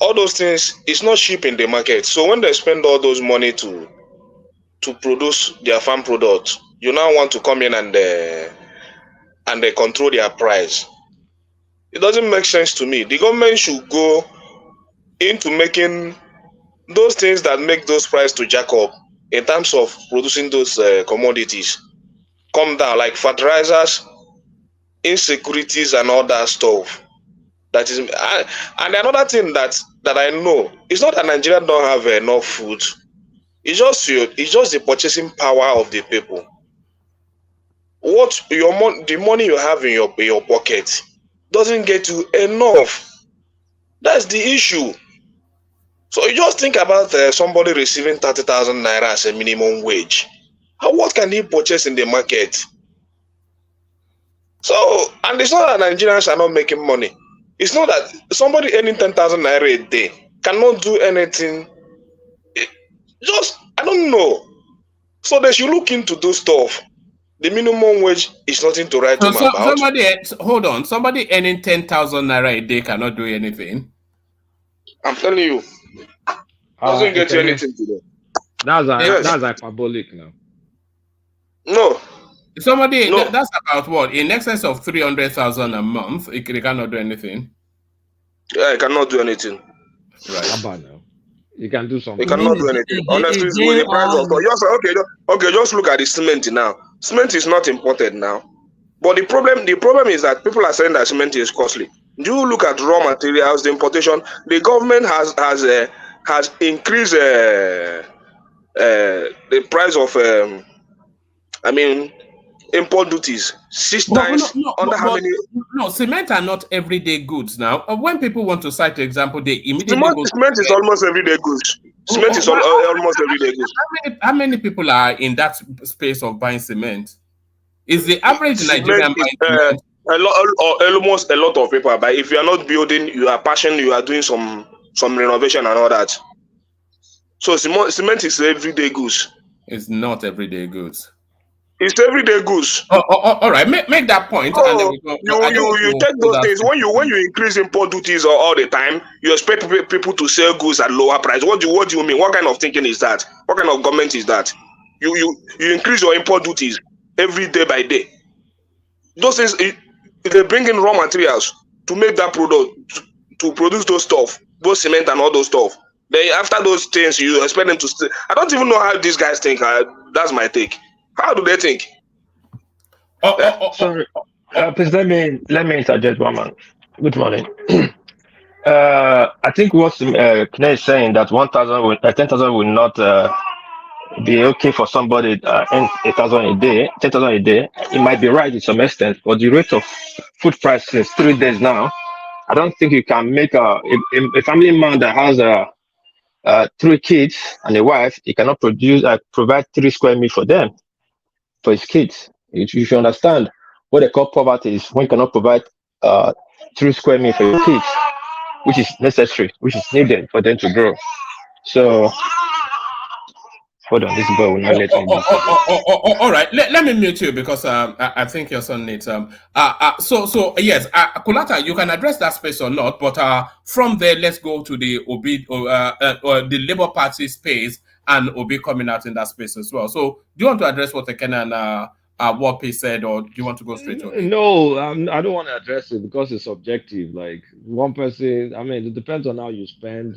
All those things, it's not cheap in the market. So when they spend all those money to produce their farm products, you now want to come in and they control their price. It doesn't make sense to me. The government should go into making those things that make those prices to jack up in terms of producing those commodities come down, like fertilizers, insecurities, and all that stuff. That is, and another thing that I know, it's not that Nigeria don't have enough food. It's just the purchasing power of the people. The money you have in your pocket doesn't get you enough. That's the issue. So you just think about somebody receiving 30,000 naira as a minimum wage. What can he purchase in the market? So, and it's not that Nigerians are not making money. It's not that somebody earning 10,000 naira a day cannot do anything. I don't know. So they should look into those stuff. The minimum wage is nothing to write home about. Somebody, hold on. Somebody earning 10,000 naira a day cannot do anything. I'm telling you, doesn't get you anything today. That's hyperbolic now. No. Somebody that's about what, in excess of 300,000 a month. They cannot do anything. Yeah, I cannot do anything. Right. How about now? You can do something. You cannot do anything. Honestly, with the price of just look at the cement now. Cement is not imported now. But the problem is that people are saying that cement is costly. Do you look at raw materials, the importation? The government has increased the price of import duties 6 times. No, cement are not everyday goods now. When people want to cite the example, they immediately go. Cement is almost everyday goods. Cement is almost everyday goods. How many people are in that space of buying cement? Is the average Nigerian buying cement? Almost a lot of people. But if you are not building, you are passionate, you are doing some renovation and all that. So cement is everyday goods. It's not everyday goods. It's everyday goods. All right, make that point. And then we go, you take those things when you increase import duties all the time. You expect people to sell goods at lower price. What do you mean? What kind of thinking is that? What kind of government is that? You increase your import duties every day by day. Those things they bring in raw materials to make that product to produce those stuff, both cement and all those stuff. Then after those things, you expect them to stay. I don't even know how these guys think. That's my take. How do they think? Sorry. Please let me interject, one man. Good morning. I think what Kne is saying that 10,000 will not be okay for somebody earn 1,000 a day, 10,000 a day. It might be right to some extent, but the rate of food price since 3 days now, I don't think you can make a family man that has 3 kids and a wife. He cannot provide 3 square meals for them. For his kids. If you understand what they call poverty is when you cannot provide 3 square meals for your kids, which is necessary, which is needed for them to grow. So hold on, this boy will not let me do. All right, let me mute you because I think your son needs so yes, Kulata, you can address that space or not, but from there let's go to the the Labour Party space. And Obi coming out in that space as well. So, do you want to address what Ekene and Warpy said, or do you want to go straight to it? No, I don't want to address it because it's subjective. Like one person, it depends on how you spend.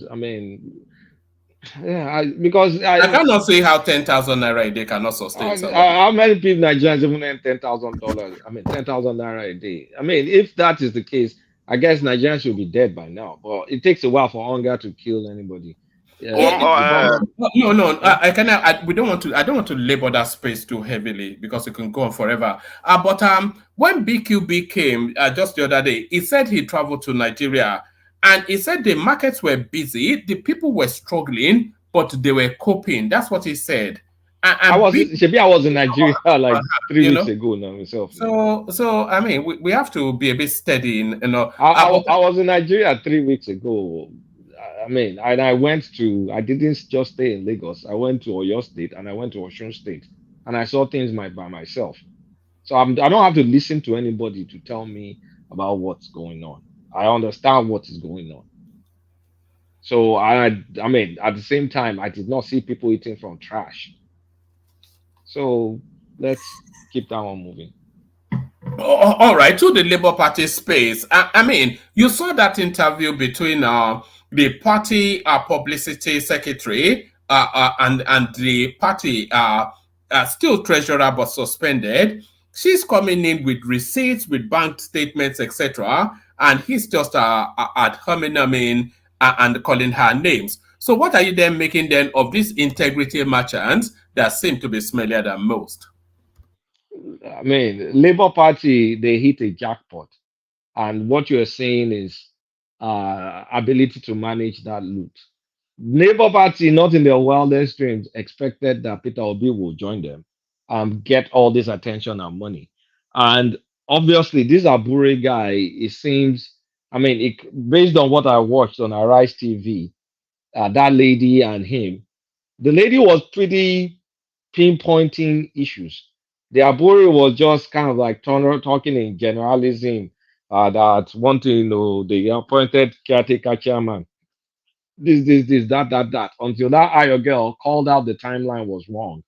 Because I cannot say how 10,000 naira a day cannot sustain. How many people Nigerians even earn $10,000? 10,000 naira a day. If that is the case, I guess Nigerians should be dead by now. But it takes a while for hunger to kill anybody. No. I don't want to labor that space too heavily because it can go on forever. But when BQB came just the other day, he said he traveled to Nigeria, and he said the markets were busy, the people were struggling, but they were coping. That's what he said. I was in Nigeria like 3 weeks ago now myself. So we have to be a bit steady. I was in Nigeria 3 weeks ago. And I didn't just stay in Lagos. I went to Oyo State and I went to Osun State, and I saw things by myself. So I don't have to listen to anybody to tell me about what's going on. I understand what is going on. So at the same time, I did not see people eating from trash. So let's keep that one moving. All right, to the Labour Party space. You saw that interview between the party publicity secretary and the party still treasurer but suspended. She's coming in with receipts, with bank statements, etc. And he's just ad hominem and calling her names. So what are you then making then of these integrity merchants that seem to be smellier than most? Labour Party, they hit a jackpot. And what you're saying is ability to manage that loot. Labour Party, not in their wildest dreams, expected that Peter Obi will join them and get all this attention and money. And obviously, this Abure guy, it seems, based on what I watched on Arise TV, that lady and him, the lady was pretty pinpointing issues. The Abure was just kind of like talking in generalism that wanting, you know, the appointed caretaker chairman, this, that, until that Ayo girl called out the timeline was wrong.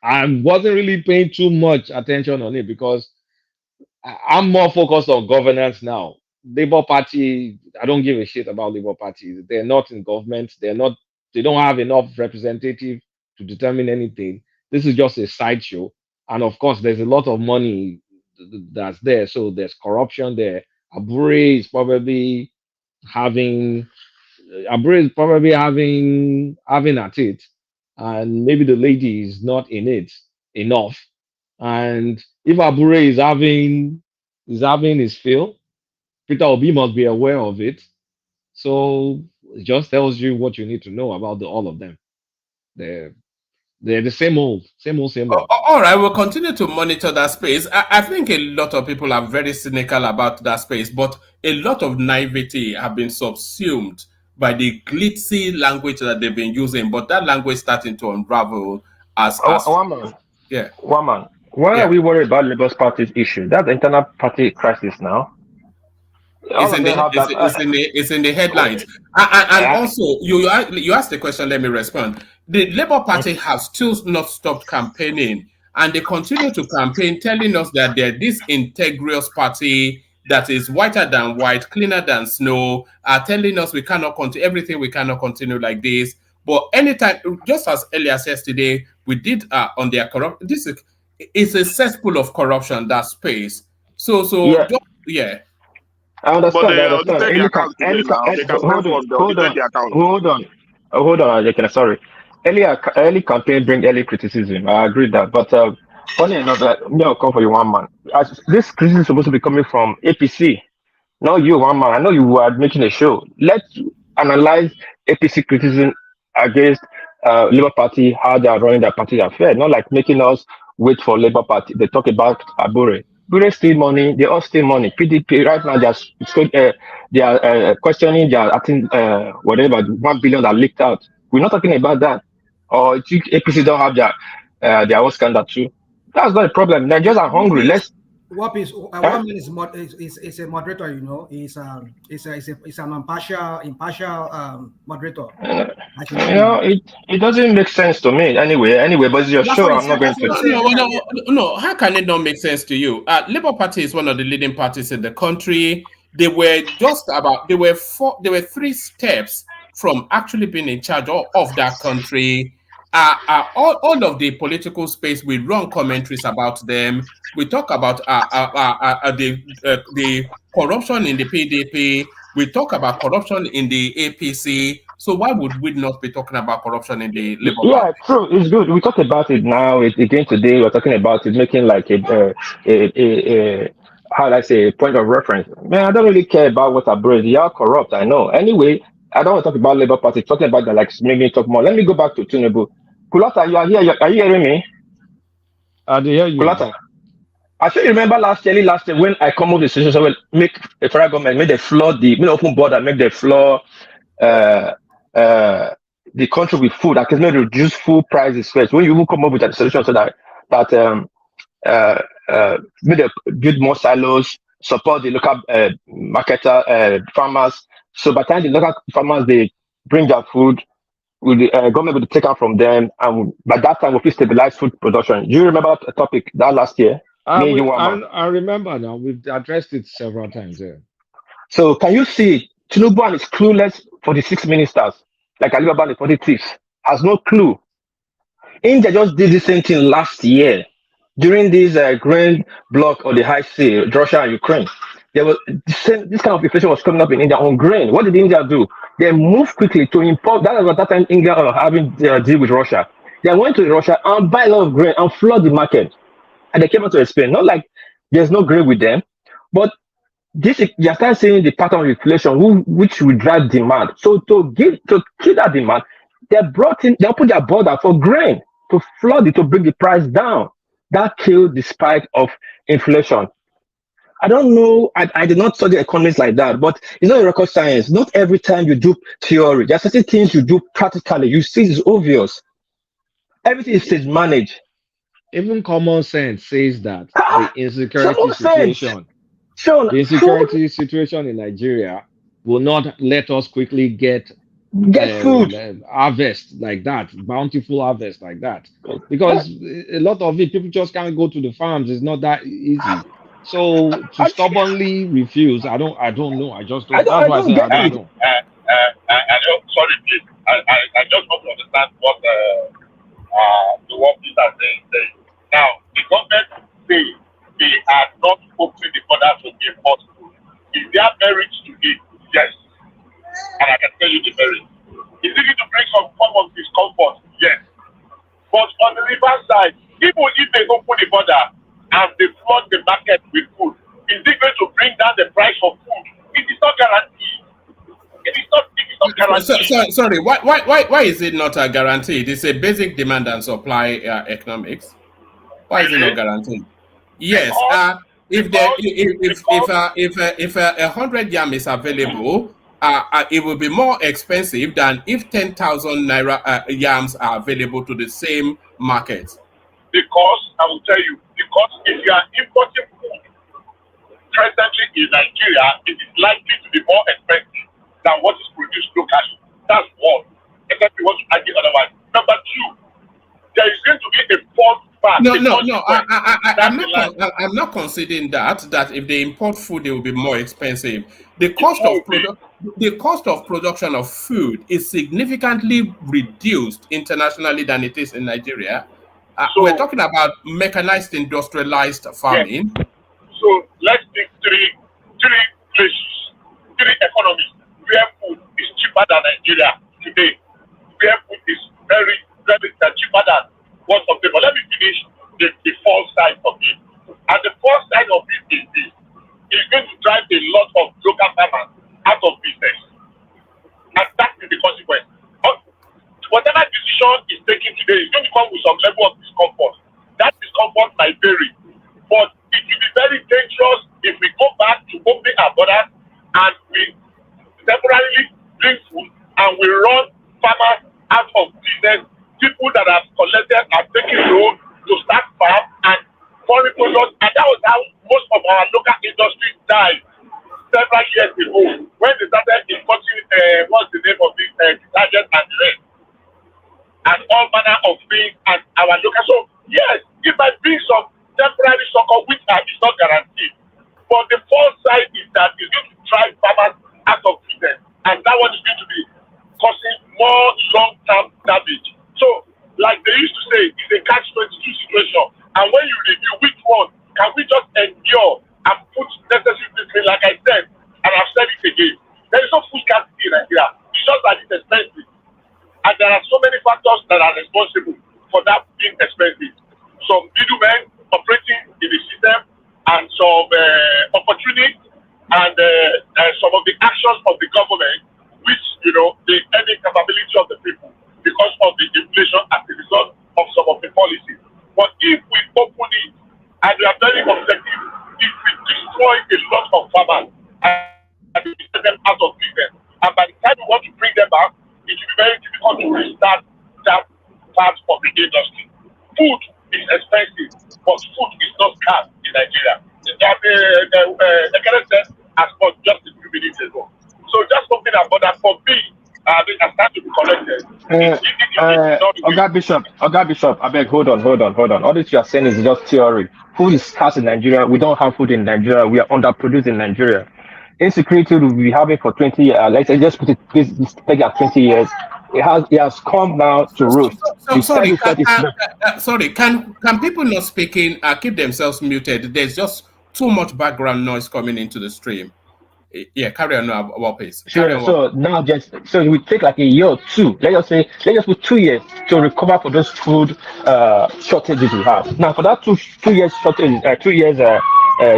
I wasn't really paying too much attention on it because I'm more focused on governance now. Labour Party, I don't give a shit about Labour Party. They're not in government. They don't have enough representative to determine anything. This is just a sideshow. And of course, there's a lot of money that's there. So there's corruption there. Abure is probably having having at it. And maybe the lady is not in it enough. And if Abure is having his fill, Peter Obi must be aware of it. So it just tells you what you need to know about all of them. They're the same old. All right, we'll continue to monitor that space. I think a lot of people are very cynical about that space, but a lot of naivety have been subsumed by the glitzy language that they've been using. But that language starting to unravel as Woman. Yeah. Woman. Why are we worried about Labour Party's issue? That's the internal party crisis now. It's in the headlines. And also, you asked the question, let me respond. The Labour Party has still not stopped campaigning, and they continue to campaign, telling us that they're this integrous party that is whiter than white, cleaner than snow, telling us we cannot continue, everything we cannot continue like this. But anytime, just as earlier says today, we did on their corruption. It's a cesspool of corruption, that space. Yeah. I understand. Hold on. Sorry. Early campaign bring early criticism. I agree with that. But funny enough, I'll come for you, one man. This criticism is supposed to be coming from APC, not you, one man. I know you were making a show. Let's analyze APC criticism against Labour Party, how they are running their party affair. Not like making us wait for Labour Party. They talk about Abure. Abure steal money. They all steal money. PDP right now they are questioning. They are acting whatever 1 billion that leaked out. We're not talking about that. Or APC don't have their own scandal too. That's not a problem. Nigerians are hungry. One is a moderator, you know. It's an impartial moderator. It doesn't make sense to me anyway. But it's your show. I'm not going to. No. How can it not make sense to you? Labour Party is one of the leading parties in the country. They were there were 3 steps from actually being in charge of that country. All of the political space, we run commentaries about them. We talk about the corruption in the PDP. We talk about corruption in the APC. So why would we not be talking about corruption in the Labour Party? Yeah, true. It's good. We talk about it now. Again today, we're talking about it, making like a how do I say, a point of reference. Man, I don't really care about what Abure is. They are corrupt, I know. Anyway, I don't want to talk about Labour Party. Talking about that, like, make me talk more. Let me go back to Treasonable. Kulata, you are here. Are you hearing me? I do hear you. Kulata, I still remember last year when I come up with the decision, so make a federal government, make the flood, open border, make the floor, the country with food. I can maybe reduce food prices first. When you will come up with a solution so that maybe build more silos, support the local marketer, farmers. So by the time the local farmers they bring their food, the government will take out from them, and by that time we'll stabilize food production. Do you remember that topic that last year? I remember now. We've addressed it several times here. So can you see Tinubu is clueless for the 6 ministers, like Alibaba and the 40 thieves, has no clue. India just did the same thing last year during this grand block of the high sea, Russia and Ukraine. There was this kind of inflation was coming up in India on grain. What did India do? They moved quickly to import. That was at that time India having deal with Russia. They went to Russia and buy a lot of grain and flood the market. And they came out to explain, not like there's no grain with them, but you start seeing the pattern of inflation, which will drive demand. So to kill that demand, they opened their border for grain to flood it to bring the price down. That killed the spike of inflation. I don't know. I did not study economics like that, but it's not a rocket science. Not every time you do theory, there are certain things you do practically. You see it's obvious. Everything is stage managed. even common sense says that the insecurity situation, Sean, the insecurity situation in Nigeria will not let us quickly get food. Harvest like that, bountiful harvest like that, because a lot of it, people just can't go to the farms. It's not that easy. So to stubbornly refuse, I don't know. I just don't. That's why I say I don't know. Sorry, please. I just want to understand what the work is saying. Now, the government say they are not opening the border to import food. Is there merit to it? Yes. And I can tell you the merit. Is it going to bring some form of discomfort? Yes. But on the reverse side, even if they open the border and they flood the market with food, is it going to bring down the price of food? It is not guaranteed. It is not guaranteed. Sorry, why is it not a guaranteed? It's a basic demand and supply economics. Why is it not guaranteed? Yes. If 100 yam is available, it will be more expensive than if 10,000 naira yams are available to the same market. Because I will tell you, because if you are importing food presently in Nigeria, it is likely to be more expensive than what is produced locally. That's one. Except you want to argue otherwise. Number two, there is going to be a fourth part. No. I'm not conceding that if they import food, it will be more expensive. The cost of production of food is significantly reduced internationally than it is in Nigeria. We're talking about mechanized, industrialized farming. Yes. So let's take three places, three economies where food is cheaper than Nigeria today. Where food is very, very cheaper than what of them. But let me finish the false side of it. And the false side of it is this. It's going to drive a lot of local farmers out of business. And that is the consequence. Whatever decision is taken today is going to come with some level of discomfort. That discomfort might vary. But it will be very dangerous if we go back to opening our borders and we temporarily bring food and we run farmers out of business. People that have collected are taking loans to start farm and foreign products. And that was how most of our local industry died several years ago when they started importing, what's the name of this, detergent and the rest. And all manner of things and our local. So yes, it might bring some temporary succor, which is not guaranteed. But the false side is that it's going to drive farmers out of business, and that one is going to be causing more long-term damage. So, like they used to say, it's a catch-22 situation. And when you review which one can we just endure and put necessary discipline, like I said, and I've said it again, there is no food scarcity in Nigeria. It's just that it's expensive. And there are so many factors that are responsible for that being expensive. Some middlemen operating in the system and some opportunity and some of the actions of the government, which, the earning capability of the people because of the inflation as a result of some of the policies. But if we open it and we are very objective, if we destroy a lot of farmers and we get them out of business, and by the time we want to bring them back, it will be very difficult to restart that part of the industry. Food is expensive, but food is not scarce in Nigeria. The current said as for just a few minutes ago. So just something about that for me, I start to be connected. Oga Bishop, I beg, hold on. All this you are saying is just theory. Food is scarce in Nigeria. We don't have food in Nigeria. We are underproduced in Nigeria. Insecurity will be having for 20 years. Let's say just put it this take at 20 years. It has come now to roost. Sorry, can people not speaking keep themselves muted? There's just too much background noise coming into the stream. Yeah, carry on now, please. Sure. So now so it will take like a year or two. Let's just put 2 years to recover for those food shortages we have. Now for that two years shortage,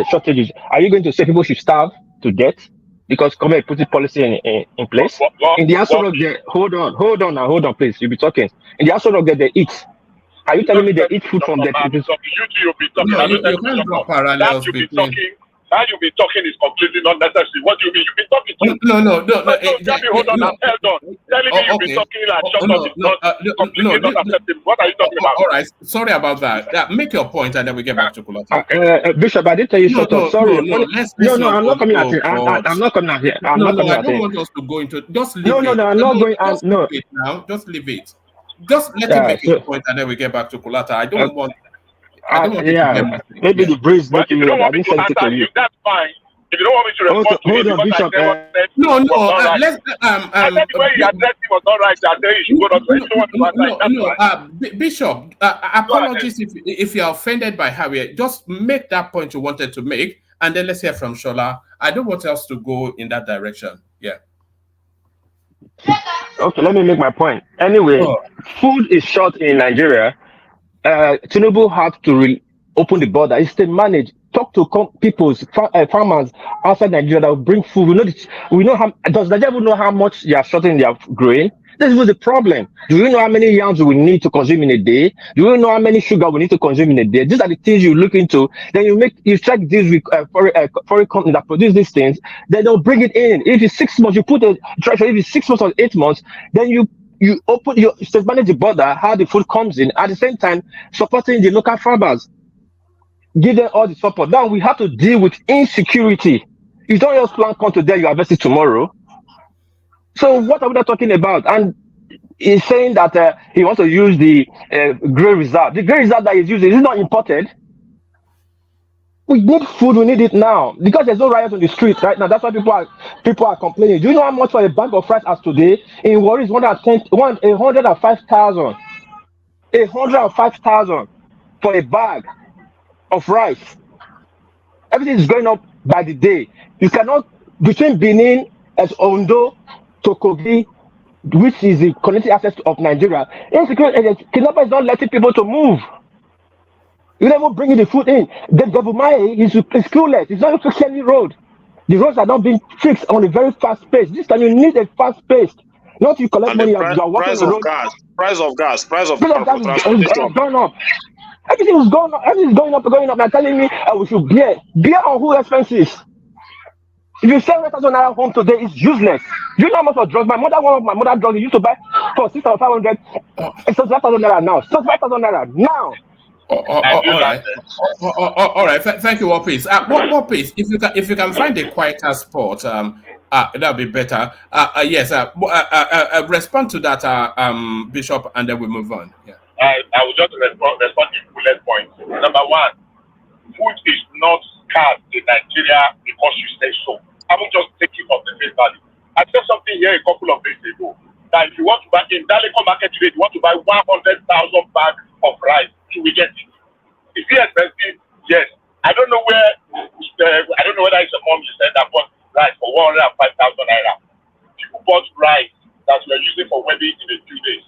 shortages, are you going to say people should starve to death because government put the policy in place? In the answer of the hold on, please. You'll be talking. In the answer of they eat. Are you telling me they eat food from the you can't draw parallels between. How you be talking is completely not necessary. What do you mean? You be talking to No. hold on, I'm held on. Telling me you be talking and shut up is not completely not acceptable. What are you talking about? All right, sorry about that. Make your point and then we get back to Kulata. Bishop, I didn't tell you shut up. Sorry. No, I'm not coming out here. I'm not coming out here. I don't want us to go into. Just leave it. No, I'm not going. No. Leave it now. Just leave it. Just let him make his point and then we get back to Kulata. I don't want. Maybe the breeze making me. I didn't send it to you. That's fine. If you don't want me to respond to hold on, Bishop. I said the way you addressed him was not right. I said you should go on. You don't want to answer. Bishop, apologies if you're offended by Harriet. Just make that point you wanted to make, and then let's hear from Shola. I don't want us to go in that direction. Yeah. Okay, let me make my point. Anyway, food is short in Nigeria. Treasonable had to open the border. It's still managed. Talk to farmers outside Nigeria that will bring food. We know how. Does Nigeria know how much they are shorting their grain? This is the problem. Do you know how many yams we need to consume in a day? Do you know how many sugar we need to consume in a day? These are the things you look into. Then you check this with foreign company that produce these things. Then they'll bring it in. If it's 6 months, you put a treasure. If it's 6 months or 8 months, then you manage the border, how the food comes in. At the same time, supporting the local farmers. Give them all the support. Now we have to deal with insecurity. You don't just plan come today, you harvest it tomorrow. So what are we not talking about? And he's saying that he wants to use the grain reserve. The grain reserve that he's using is not imported. We need food. We need it now because there's no riots on the street right now. That's why people are complaining. Do you know how much for a bag of rice as today in Warri is 105,000. 105,000 for a bag of rice. Everything is going up by the day. You cannot between Benin and Ondo to Kogi, which is the connecting access of Nigeria. Insecurity, kidnappers is not letting people to move. You never bring the food in. The Govumai is clueless. It's not a friendly road. The roads are not being fixed on a very fast pace. This time you need a fast pace. Not you collect money. Price of gas for transportation. Going up. Everything is going up. Everything is going up. They're telling me we should beer on who expenses. If you sell 1,000 naira home today, it's useless. Do you know how much for drugs? One of my mother drugs used to buy for 6,500. It's 5,000 naira now. 5,000 naira now. All right. Thank you, Wapis. Wapis, if you can find a quieter spot, that'll be better. Yes. Respond to that, Bishop, and then we move on. Yeah. I will just respond to bullet points. Number one, food is not scarce in Nigeria because you say so. I will just take it off the face value. I said something here a couple of days ago that if you want to buy in Daleko market today, you want to buy 100,000 bags of rice, you will get it. Is it expensive? Yes. I don't know where. I don't know whether it's a mom you said that bought rice for 105,000 naira. People bought rice that we are using for wedding in a few days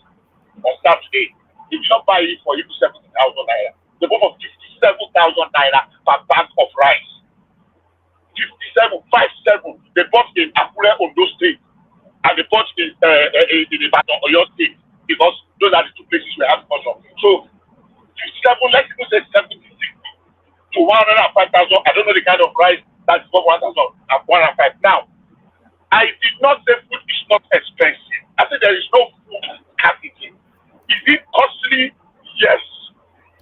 on Saturday. They did not buy it for even 70,000 naira. They bought for 57,000 naira per bag of rice. 57. They bought in Abure, Ondo State, and they bought in Ibadan, Oyo State, because those are the two places we have culture. So 57, let's even say 70, 60 to 105,000. I don't know the kind of rice that's for 1,000 and 105. Now, I did not say food is not expensive. I said there is no food scarcity. Is it costly? Yes.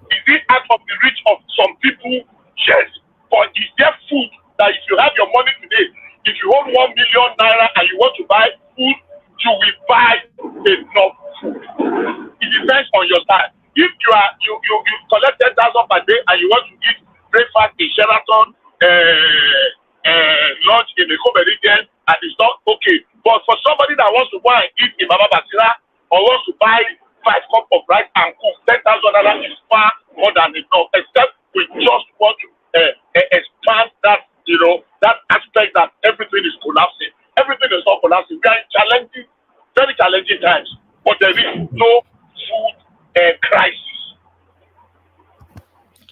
Is it out of the reach of some people? Yes. But is there food that if you have your money today, if you hold 1 million naira and you want to buy food, you will buy enough food. It depends on your style. If you collect 10,000 per day and you want to eat breakfast in Sheraton, lunch in the Comedian, and it's not okay. But for somebody that wants to go and eat in Mama Basira or wants to buy 5 cups of rice and cook, 10,000 naira is far more than enough. Except we just want to expand that, that aspect that everything is collapsing. Everything is not collapsing. We are in very challenging times, but there is no food crisis.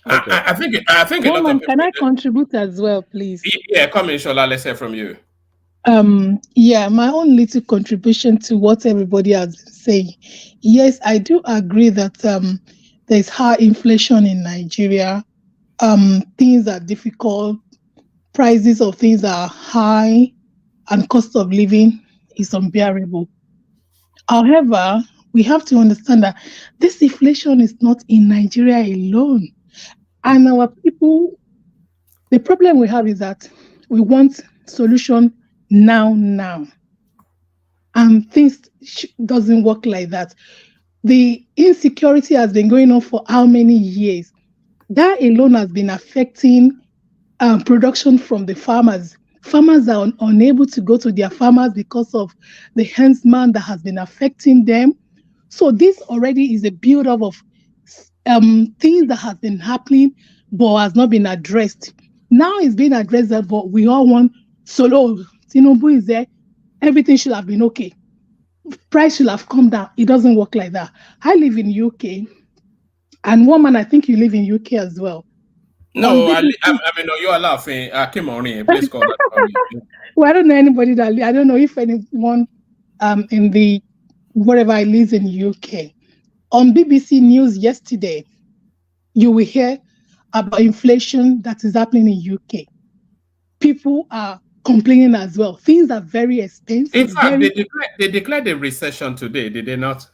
Okay. I think. Roman, can I contribute as well, please? Yeah, come in, Shola. Let's hear from you. Yeah, my own little contribution to what everybody has been saying. Yes, I do agree that there's high inflation in Nigeria. Things are difficult. prices of things are high and cost of living is unbearable. However, we have to understand that this inflation is not in Nigeria alone. And our people, the problem we have is that we want solution now. And things doesn't work like that. The insecurity has been going on for how many years? That alone has been affecting production from the farmers. Farmers are unable to go to their farmers because of the herdsman that has been affecting them. So this already is a build-up of things that have been happening but has not been addressed. Now it's being addressed, but we all want solo. Tinubu is there. Everything should have been okay. Price should have come down. It doesn't work like that. I live in UK, and woman, I think you live in UK as well. No, I mean, no, you are laughing. Come on in, please call that. Well, I don't know anybody that I don't know if anyone in the wherever I live in UK. On BBC News yesterday, you will hear about inflation that is happening in UK. People are complaining as well. Things are very expensive. In fact, they declared a recession today, did they not?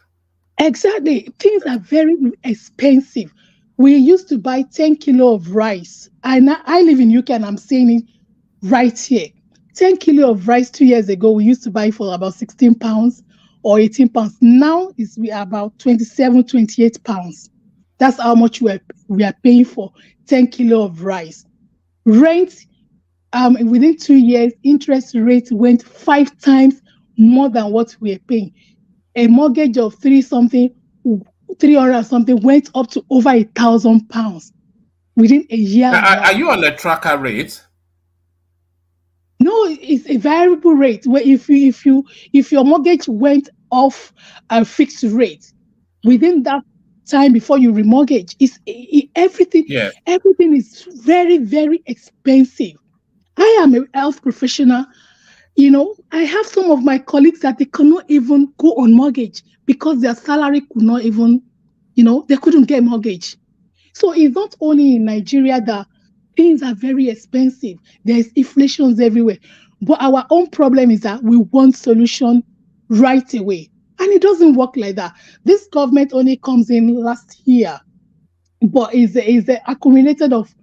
Exactly. Things are very expensive. We used to buy 10 kilo of rice. And I live in UK and I'm saying it right here. 10 kilo of rice 2 years ago, we used to buy for about 16 pounds or 18 pounds. Now it's about 27, 28 pounds. That's how much we are paying for 10 kilo of rice. Rent, within 2 years, interest rate went 5 times more than what we are paying. A mortgage of 300 something went up to over £1,000 within a year. Are you on a tracker rate? No, it's a variable rate. Where if your mortgage went off a fixed rate within that time before you remortgage, everything. Yeah. Everything is very, very expensive. I am a health professional. You know, I have some of my colleagues that they cannot even go on mortgage because their salary could not even, they couldn't get mortgage. So it's not only in Nigeria that things are very expensive. There's inflations everywhere. But our own problem is that we want solution right away. And it doesn't work like that. This government only comes in last year, but is accumulated of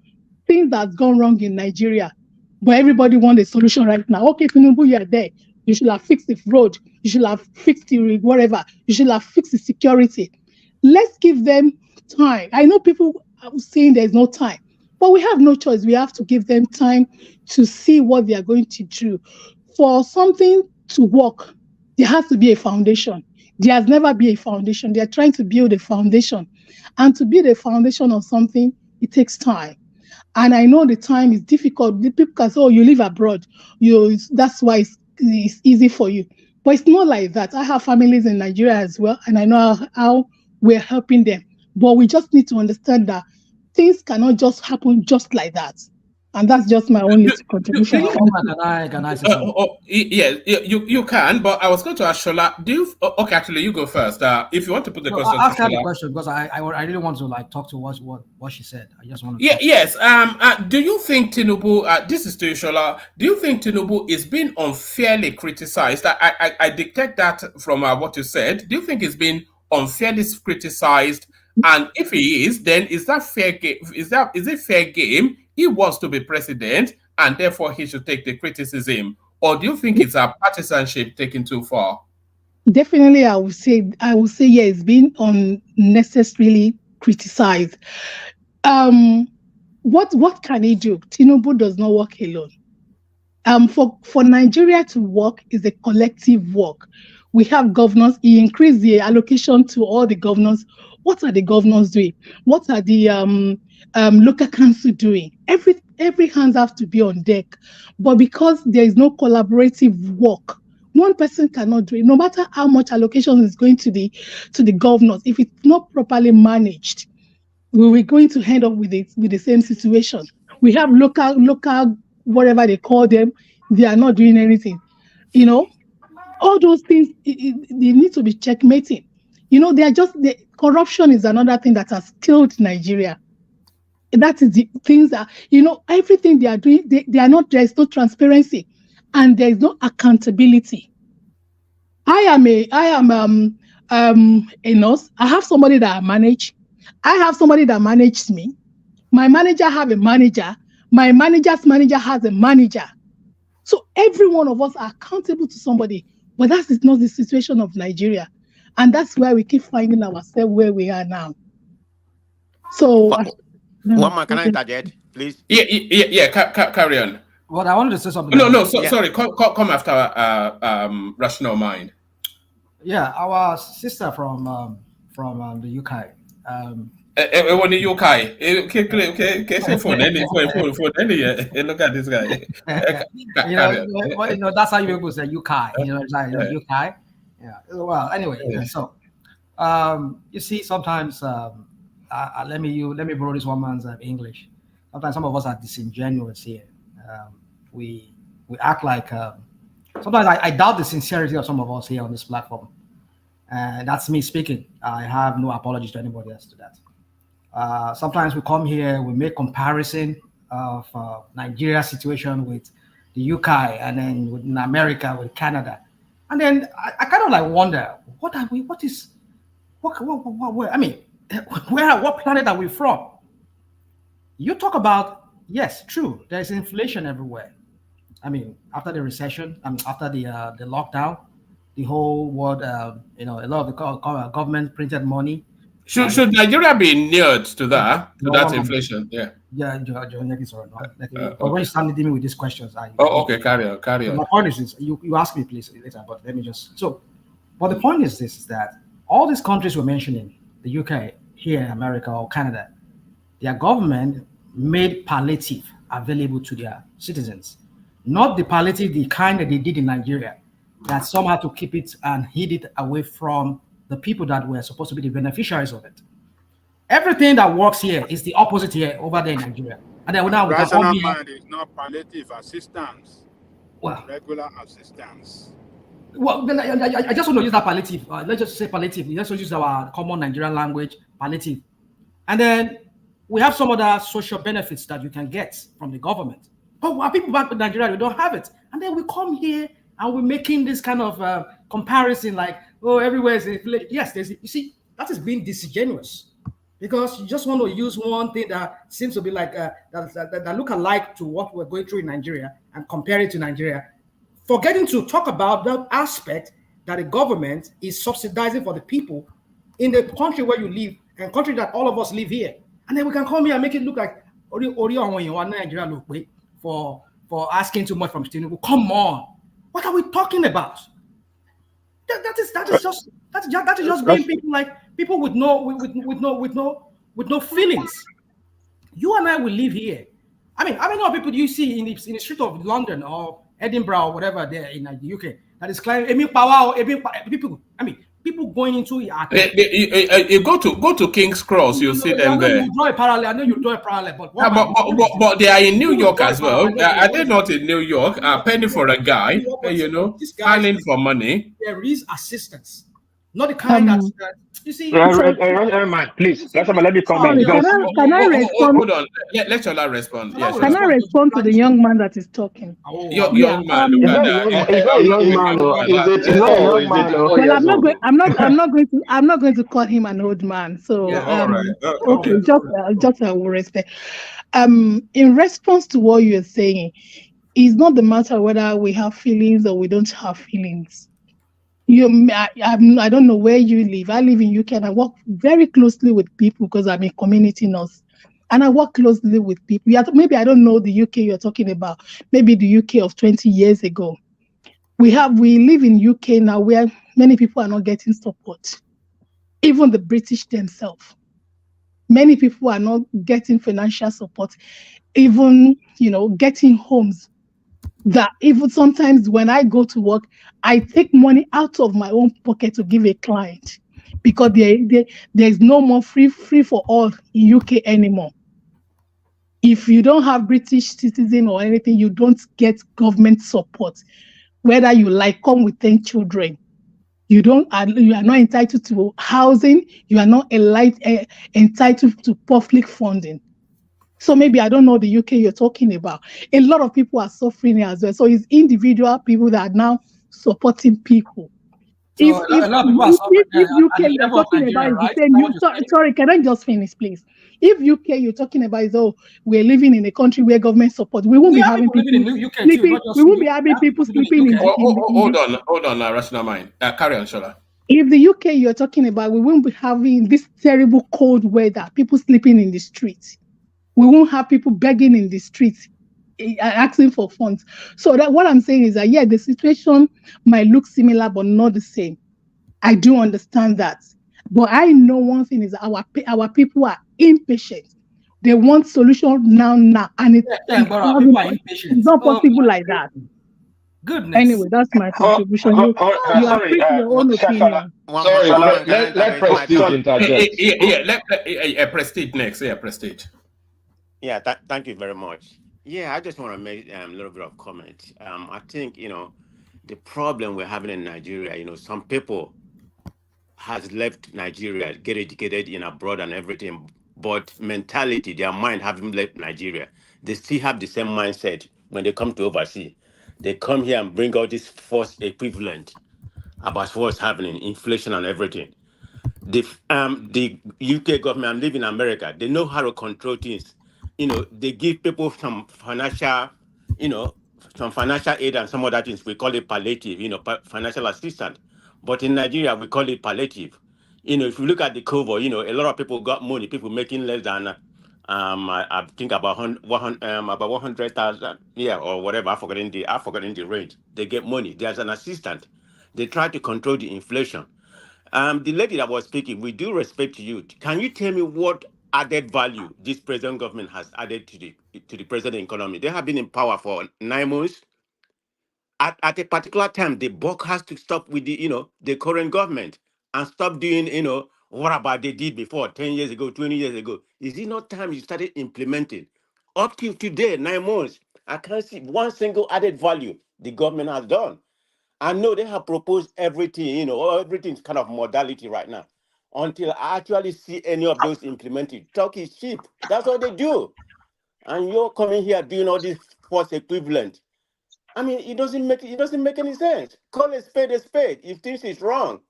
things that's gone wrong in Nigeria. But everybody wants a solution right now. Okay, Tinubu, you are there. You should have fixed the road. You should have fixed the whatever. You should have fixed the security. Let's give them time. I know people are saying there's no time, but we have no choice. We have to give them time to see what they are going to do. For something to work, there has to be a foundation. There has never been a foundation. They are trying to build a foundation. And to build a foundation of something, it takes time. And I know the time is difficult. The people can say, oh, you live abroad. That's why it's easy for you. But it's not like that. I have families in Nigeria as well, and I know how we're helping them. But we just need to understand that things cannot just happen just like that. And that's just my only contribution. Can I say something? Yeah, you can, but I was going to ask Shola, okay, actually, you go first. If you want to put the question ask to her Shola. the question, because I really want to talk to what she said. I just want to Yes. Do you think Tinubu, this is to you, Shola, do you think Tinubu is being unfairly criticized? I dictate that from what you said. Do you think he's been unfairly criticized? And if he is, then is that fair game? Is it fair game? He wants to be president, and therefore he should take the criticism. Or do you think it's a partisanship taken too far? Definitely, I would say yeah, it's been unnecessarily criticized. What can he do? Tinubu does not work alone. For Nigeria to work is a collective work. We have governors. He increased the allocation to all the governors. What are the governors doing? What are the local council doing? Every hands have to be on deck. But because there is no collaborative work, one person cannot do it. No matter how much allocation is going to the governors, if it's not properly managed, we're going to end up with the same situation. We have local whatever they call them, they are not doing anything. All those things they need to be checkmating. Corruption is another thing that has killed Nigeria. That is the things that, everything they are doing, they are not, there's no transparency and there is no accountability. I am a nurse. I have somebody that I manage. I have somebody that manages me. My manager have a manager. My manager's manager has a manager. So every one of us are accountable to somebody. But that is not the situation of Nigeria. And that's why we keep finding ourselves where we are now. So one man, can I interject, please? Yeah. Carry on. Well, I wanted to say something. Sorry. Come after Rational Mind. Yeah, our sister from the UK. When the UK, look at this guy. That's how you people say UK. It's like UK. Yeah. Well, anyway, so you see, sometimes let me borrow this woman's English. Sometimes some of us are disingenuous here. We act like. Sometimes I doubt the sincerity of some of us here on this platform. That's me speaking. I have no apologies to anybody else to that. Sometimes we come here, we make comparison of Nigeria's situation with the UK, and then in America with Canada, and then I kind of like wonder, what planet are we from? You talk about, yes, true, there's inflation everywhere. I mean, after the recession, after the lockdown, the whole world, a lot of the government printed money. Should Nigeria be inured to that inflation? Yeah. Yeah, John, when you start leading me with these questions, okay, carry on. My point is this: you ask me please later, but let me just But the point is this: is that all these countries we're mentioning, the UK, here, America, or Canada, their government made palliative available to their citizens, not the palliative, the kind that they did in Nigeria, that somehow to keep it and hid it away from the people that were supposed to be the beneficiaries of it. Everything that works here is the opposite here over there in Nigeria. And then now we can come here. Is not palliative assistance. Well, regular assistance. Well, then I just want to use that palliative. Let's just say palliative. Let's just use our common Nigerian language, palliative. And then we have some other social benefits that you can get from the government. But our people back in Nigeria, we don't have it. And then we come here and we're making this kind of comparison like, oh, everywhere is inflation. Yes, you see, that is being disingenuous because you just want to use one thing that seems to be like that look alike to what we're going through in Nigeria and compare it to Nigeria, forgetting to talk about that aspect that the government is subsidizing for the people in the country where you live and country that all of us live here. And then we can come here and make it look like Nigeria for asking too much from Tinubu. Come on. What are we talking about? That is just being people like people with no feelings. You and I will live here. I mean, how many people do you see in the street of London or Edinburgh or whatever there in the UK that is climbing people? I mean, people going into it. You go to King's Cross, you'll see them there. You draw a parallel. I know you draw a parallel, but they are in New York as well. Are they not in New York? Penny for a guy, handling for money. There is assistance, not the kind that you see. Please, let me comment. Can I respond? Hold on. Let Shola respond. Yes. Can I respond to the young man that is talking? Young man. Well, I'm not going to call him an old man. So okay, just I will respect. In response to what you're saying, it's not the matter whether we have feelings or we don't have feelings. I don't know where you live. I live in UK and I work very closely with people because I'm a community nurse. And I work closely with people. Maybe I don't know the UK you're talking about. Maybe the UK of 20 years ago. We live in UK now where many people are not getting support. Even the British themselves. Many people are not getting financial support. Even, getting homes. That even sometimes when I go to work, I take money out of my own pocket to give a client because there's no more free for all in UK anymore. If you don't have British citizen or anything, you don't get government support. Whether you come with 10 children, you are not entitled to housing. You are not entitled to public funding. So maybe I don't know the UK you're talking about. A lot of people are suffering as well. So it's individual people that are now supporting people. So a lot of people are suffering If UK at the you're level of talking Nigeria, about is the right? same, sorry, can I just finish, please? If UK you're talking about is we're living in a country where government support, we won't be having people living in the UK sleeping. Too, not just We won't be having people sleeping in Hold on, rational mind. Carry on, Shola. If the UK you're talking about, we won't be having this terrible cold weather, people sleeping in the streets. We won't have people begging in the streets, asking for funds. So that what I'm saying is that, yeah, the situation might look similar, but not the same. I do understand that. But I know one thing is that our people are impatient. They want solution now, and it's not possible like that. Goodness. Anyway, that's my contribution. You are free to your own opinion. Sorry, let Prestige interject. Yeah, Prestige next. Yeah, Prestige. Yeah, thank you very much. Yeah, I just want to make a little bit of comment. I think, the problem we're having in Nigeria, some people has left Nigeria, get educated in abroad and everything, but mentality, their mind haven't left Nigeria. They still have the same mindset when they come to overseas. They come here and bring out this false equivalent about what's happening, inflation and everything. The UK government, I'm living in America, they know how to control things. They give people some financial, some financial aid and some other things. We call it palliative, financial assistance. But in Nigeria, we call it palliative. If you look at the cover, a lot of people got money, people making less than, I think about 100,000, yeah, or whatever. I've forgotten the range. They get money. There's an assistant. They try to control the inflation. The lady that was speaking, we do respect you. Can you tell me what added value this present government has added to the present economy? They have been in power for 9 months. At a particular time, the buck has to stop with the current government and stop doing, what about they did before 10 years ago, 20 years ago? Is it not time you started implementing? Up till today, 9 months, I can't see one single added value the government has done. I know they have proposed everything, everything's kind of modality right now. Until I actually see any of those implemented, talk is cheap. That's what they do. And you're coming here doing all this false equivalent. I mean, it doesn't make any sense. Call a spade a spade. If things is wrong,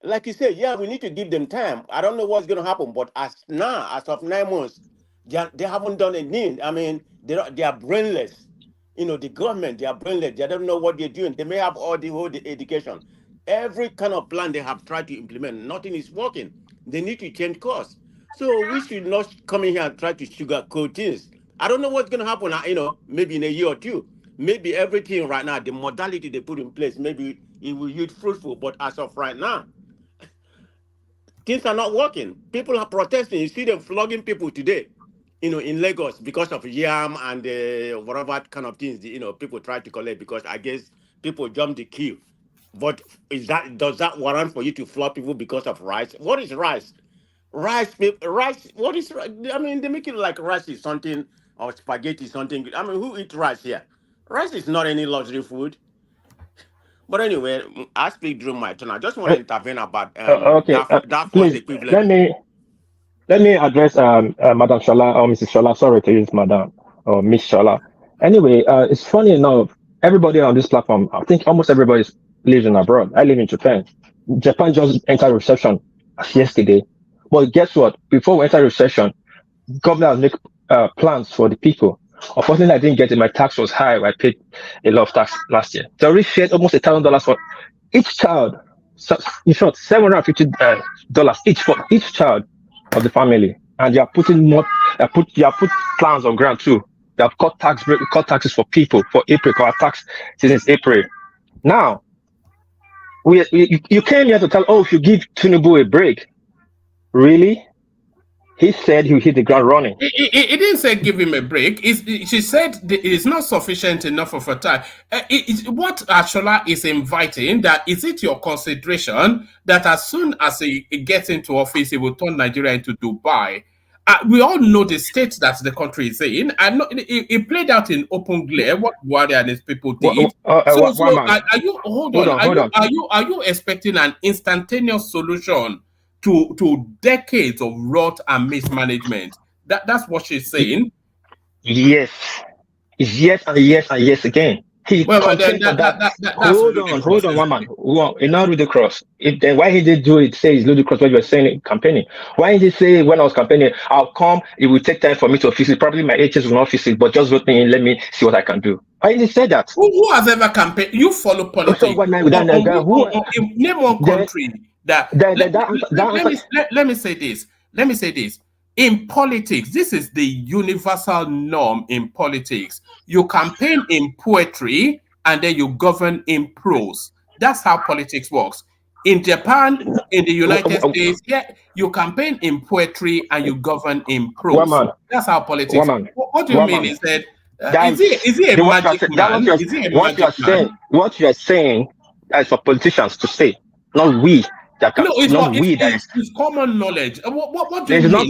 like you said, yeah, we need to give them time. I don't know what's going to happen, but as of 9 months, they haven't done anything. I mean, they are brainless. The government, they are brainless. They don't know what they're doing. They may have all the education. Every kind of plan they have tried to implement, nothing is working. They need to change course. So we should not come in here and try to sugarcoat things. I don't know what's going to happen, maybe in a year or two. Maybe everything right now, the modality they put in place, maybe it will yield fruitful. But as of right now, things are not working. People are protesting. You see them flogging people today, in Lagos because of yam and whatever kind of things, people try to collect because I guess people jump the queue. But does that warrant for you to flog people because of rice? What is rice? Rice, what is rice? I mean, they make it like rice is something, or spaghetti something. I mean, who eats rice here? Rice is not any luxury food. But anyway, I speak during my turn. I just want to intervene about that please, equivalent. let me address Madam Shola or Mrs. Shola. Sorry to use Madam or Miss Shola. Anyway, it's funny enough. Everybody on this platform, I think almost everybody lives in abroad. I live in Japan. Japan just entered recession yesterday. But guess what? Before we enter recession, government has made plans for the people. Unfortunately, I didn't get it. My tax was high. I paid a lot of tax last year. They already shared almost $1,000 for each child. So, in short, $750 each for each child of the family. And they are putting more. You have put plans on ground too. They have cut taxes for people for April. Our tax since April. Now, you came here to tell, if you give Tinubu a break, really? He said he would hit the ground running. He didn't say give him a break. She said it's not sufficient enough of a time. What Ashola is inviting, that is it your consideration that as soon as he gets into office, he will turn Nigeria into Dubai? We all know the state that the country is in, and it played out in open glare what Buhari and his people did. Are you expecting an instantaneous solution to decades of rot and mismanagement That's what she's saying. Yes. It's yes and yes and yes again. He complained for that. Hold on, Mama. It's not ludicrous. Then why he did do it? Say it's ludicrous what you were saying in campaigning. Why did he say when I was campaigning, I'll come, it will take time for me to fix it. Probably my agents will not fix it, but just vote me in, let me see what I can do. Why did he say that? Who has ever campaigned? You follow politics. So what, name one country let me say this. Let me say this. In politics, this is the universal norm in politics. You campaign in poetry and then you govern in prose. That's how politics works. In Japan, in the United States, you campaign in poetry and you govern in prose. That's how politics. What do you mean? Is that is he a magic man? Is he a magic man? What you are saying is for politicians to say, not we. It's common knowledge. What do you mean?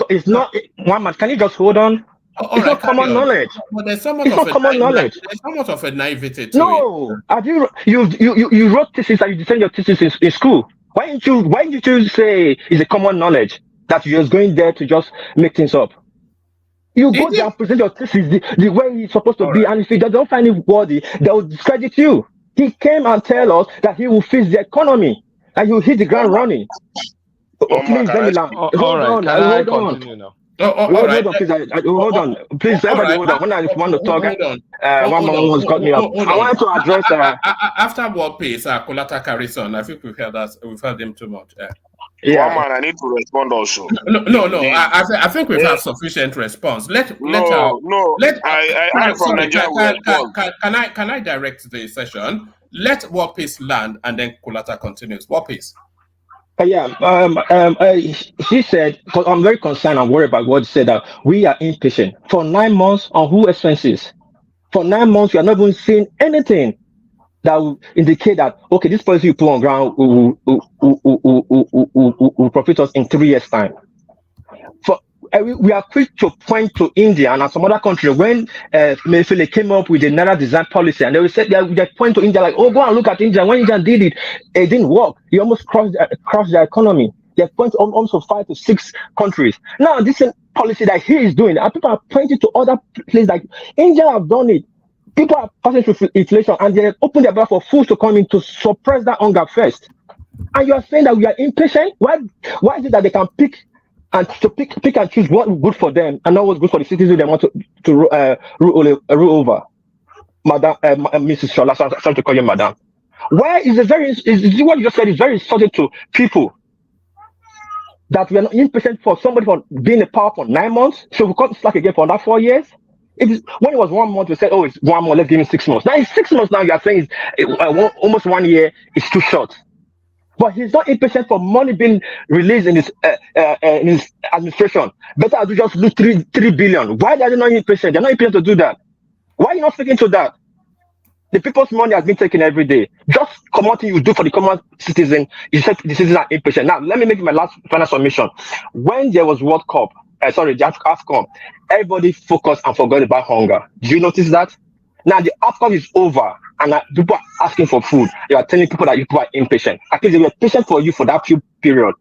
It's not. One man, can you just hold on? It's not common knowledge. But there's somewhat of a naivety to it. No, have you wrote thesis and you defend your thesis in school? Why didn't you say it's a common knowledge that you're just going there to just make things up? You go there and present your thesis the way it's supposed to be, and if you don't find it worthy, they will discredit you. He came and tell us that he will fix the economy. And you hit the ground running. Please, let me land. Hold on. Hold on. Please, everybody, hold on. When I want to talk, one man has got me up. I want to address. After what piece, Kolata carries on. I think we've heard him too much. Yeah, man, I need to respond also. No. I think we've had sufficient response. I from Nigeria. Can I direct the session? Let War Peace land and then Kulata continues. War Peace. He said, because I'm very concerned and worried about what he said, that we are impatient. For 9 months, on who expenses? For 9 months, we are not even seeing anything that will indicate that, okay, this policy you put on ground will profit us in 3 years' time. We are quick to point to India and some other country when Mayfele came up with a Naira design policy, and they will say they point to India like, oh, go and look at India. When India did it, it didn't work. It almost crushed their economy. They point to almost 5 to 6 countries. Now, this is a policy that he is doing, and people are pointing to other places like India have done it. People are passing through inflation, and they open their door for foods to come in to suppress that hunger first. And you are saying that we are impatient? Why is it that they can pick and choose what's good for them and not what's good for the citizens they want to rule over? Madam, Mrs. Shola, sorry to call you Madam. Why is what you just said is very insulting to people, that we are not impatient for somebody for being in power for 9 months, so we can't slack again for another 4 years? When it was 1 month, we said, oh, it's 1 month, let's give him 6 months. Now it's 6 months now, you are saying almost 1 year is too short. But he's not impatient for money being released in his administration. Better to just lose 3 billion. Why are they not impatient? They're not impatient to do that. Why are you not speaking to that? The people's money has been taken every day. Just commodity you do for the common citizen, you said the citizens are impatient. Now, let me make my last final submission. When there was World Cup, the AFCON, everybody focused and forgot about hunger. Do you notice that? Now the AFCON is over, and people are asking for food. You are telling people that you people are impatient. At least they were patient for you for that few period.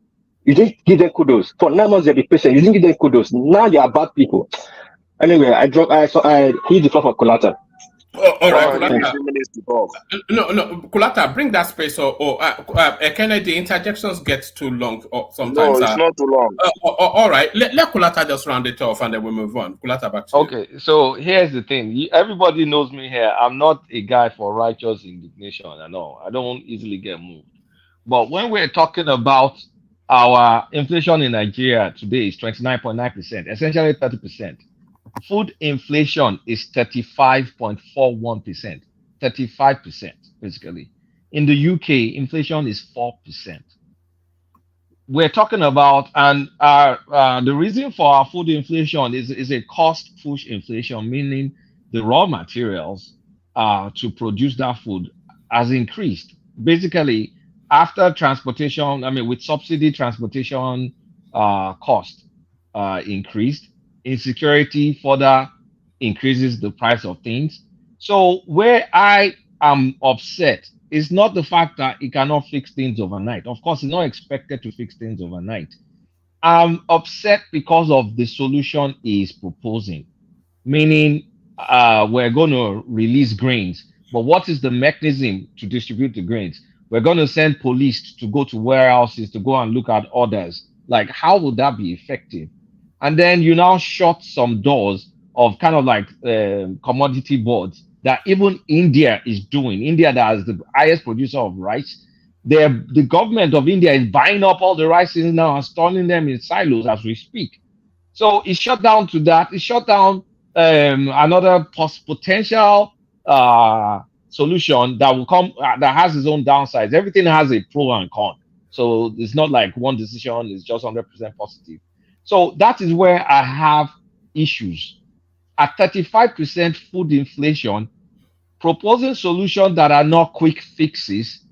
You didn't give them kudos. For 9 months they'll be patient. You didn't give them kudos. Now they are bad people. Anyway, I heed the floor for Kulata. All right, Kulata, bring that space. Kennedy, interjections get too long sometimes. No, it's not too long. All right, let Kulata just round it off and then we move on. Kulata, back to you. Okay, so here's the thing. Everybody knows me here. I'm not a guy for righteous indignation and all. I don't easily get moved. But when we're talking about our inflation in Nigeria today is 29.9%, essentially 30%. Food inflation is 35.41%, 35% basically. In the UK, inflation is 4%. We're talking about, and the reason for our food inflation is a cost push inflation, meaning the raw materials to produce that food has increased. Basically, after transportation, with subsidy transportation cost increased, insecurity further increases the price of things. So where I am upset is not the fact that it cannot fix things overnight. Of course, it's not expected to fix things overnight. I'm upset because of the solution he is proposing, meaning we're going to release grains. But what is the mechanism to distribute the grains? We're going to send police to go to warehouses to go and look at orders. Like, how would that be effective? And then you now shut some doors of kind of like commodity boards that even India is doing. India, that is the highest producer of rice. The government of India is buying up all the rices now and storing them in silos as we speak. So it shut down to that. It shut down another potential solution that will come that has its own downsides. Everything has a pro and con. So it's not like one decision is just 100% positive. So that is where I have issues. At 35% food inflation, proposing solutions that are not quick fixes,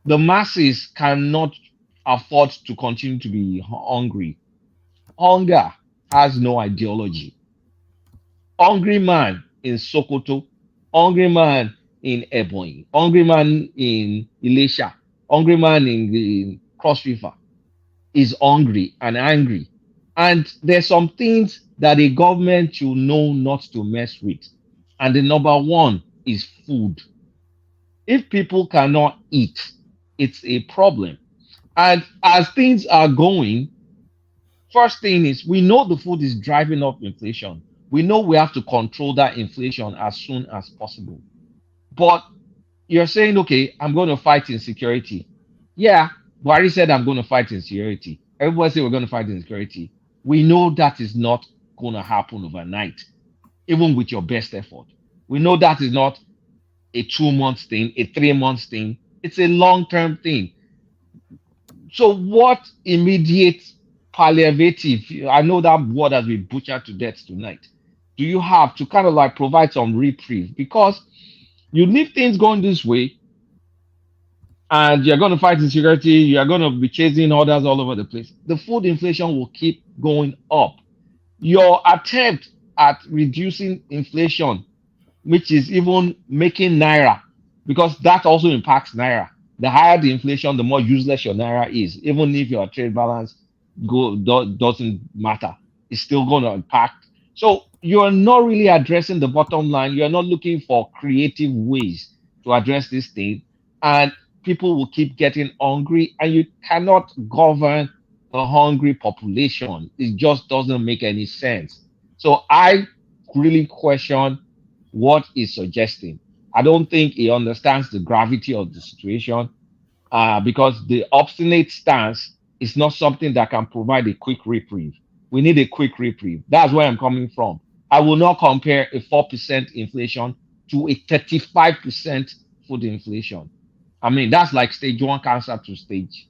the masses cannot afford to continue to be hungry. Hunger has no ideology. Hungry man in Sokoto, hungry man in Ebonyi, hungry man in Ilesha, hungry man in Cross River is hungry and angry. And there's some things that a government should know not to mess with. And the number one is food. If people cannot eat, it's a problem. And as things are going, first thing is we know the food is driving up inflation. We know we have to control that inflation as soon as possible. But you're saying, okay, I'm going to fight insecurity. Yeah, Buhari said I'm going to fight insecurity. Everybody say we're going to fight insecurity. We know that is not going to happen overnight, even with your best effort. We know that is not a 2-month thing, a 3-month thing. It's a long-term thing. So what immediate palliative, I know that word has been butchered to death tonight, do you have to kind of like provide some reprieve? Because you leave things going this way and you're going to fight insecurity, you're going to be chasing orders all over the place. The food inflation will keep going up. Your attempt at reducing inflation, which is even making Naira, because that also impacts Naira. The higher the inflation, the more useless your Naira is. Even if your trade balance doesn't matter, it's still going to impact. So you're not really addressing the bottom line. You're not looking for creative ways to address this thing. And people will keep getting hungry, and you cannot govern a hungry population. It just doesn't make any sense. So I really question what he's suggesting. I don't think he understands the gravity of the situation because the obstinate stance is not something that can provide a quick reprieve. We need a quick reprieve. That's where I'm coming from. I will not compare a 4% inflation to a 35% food inflation. I mean, that's like stage 1 cancer to stage,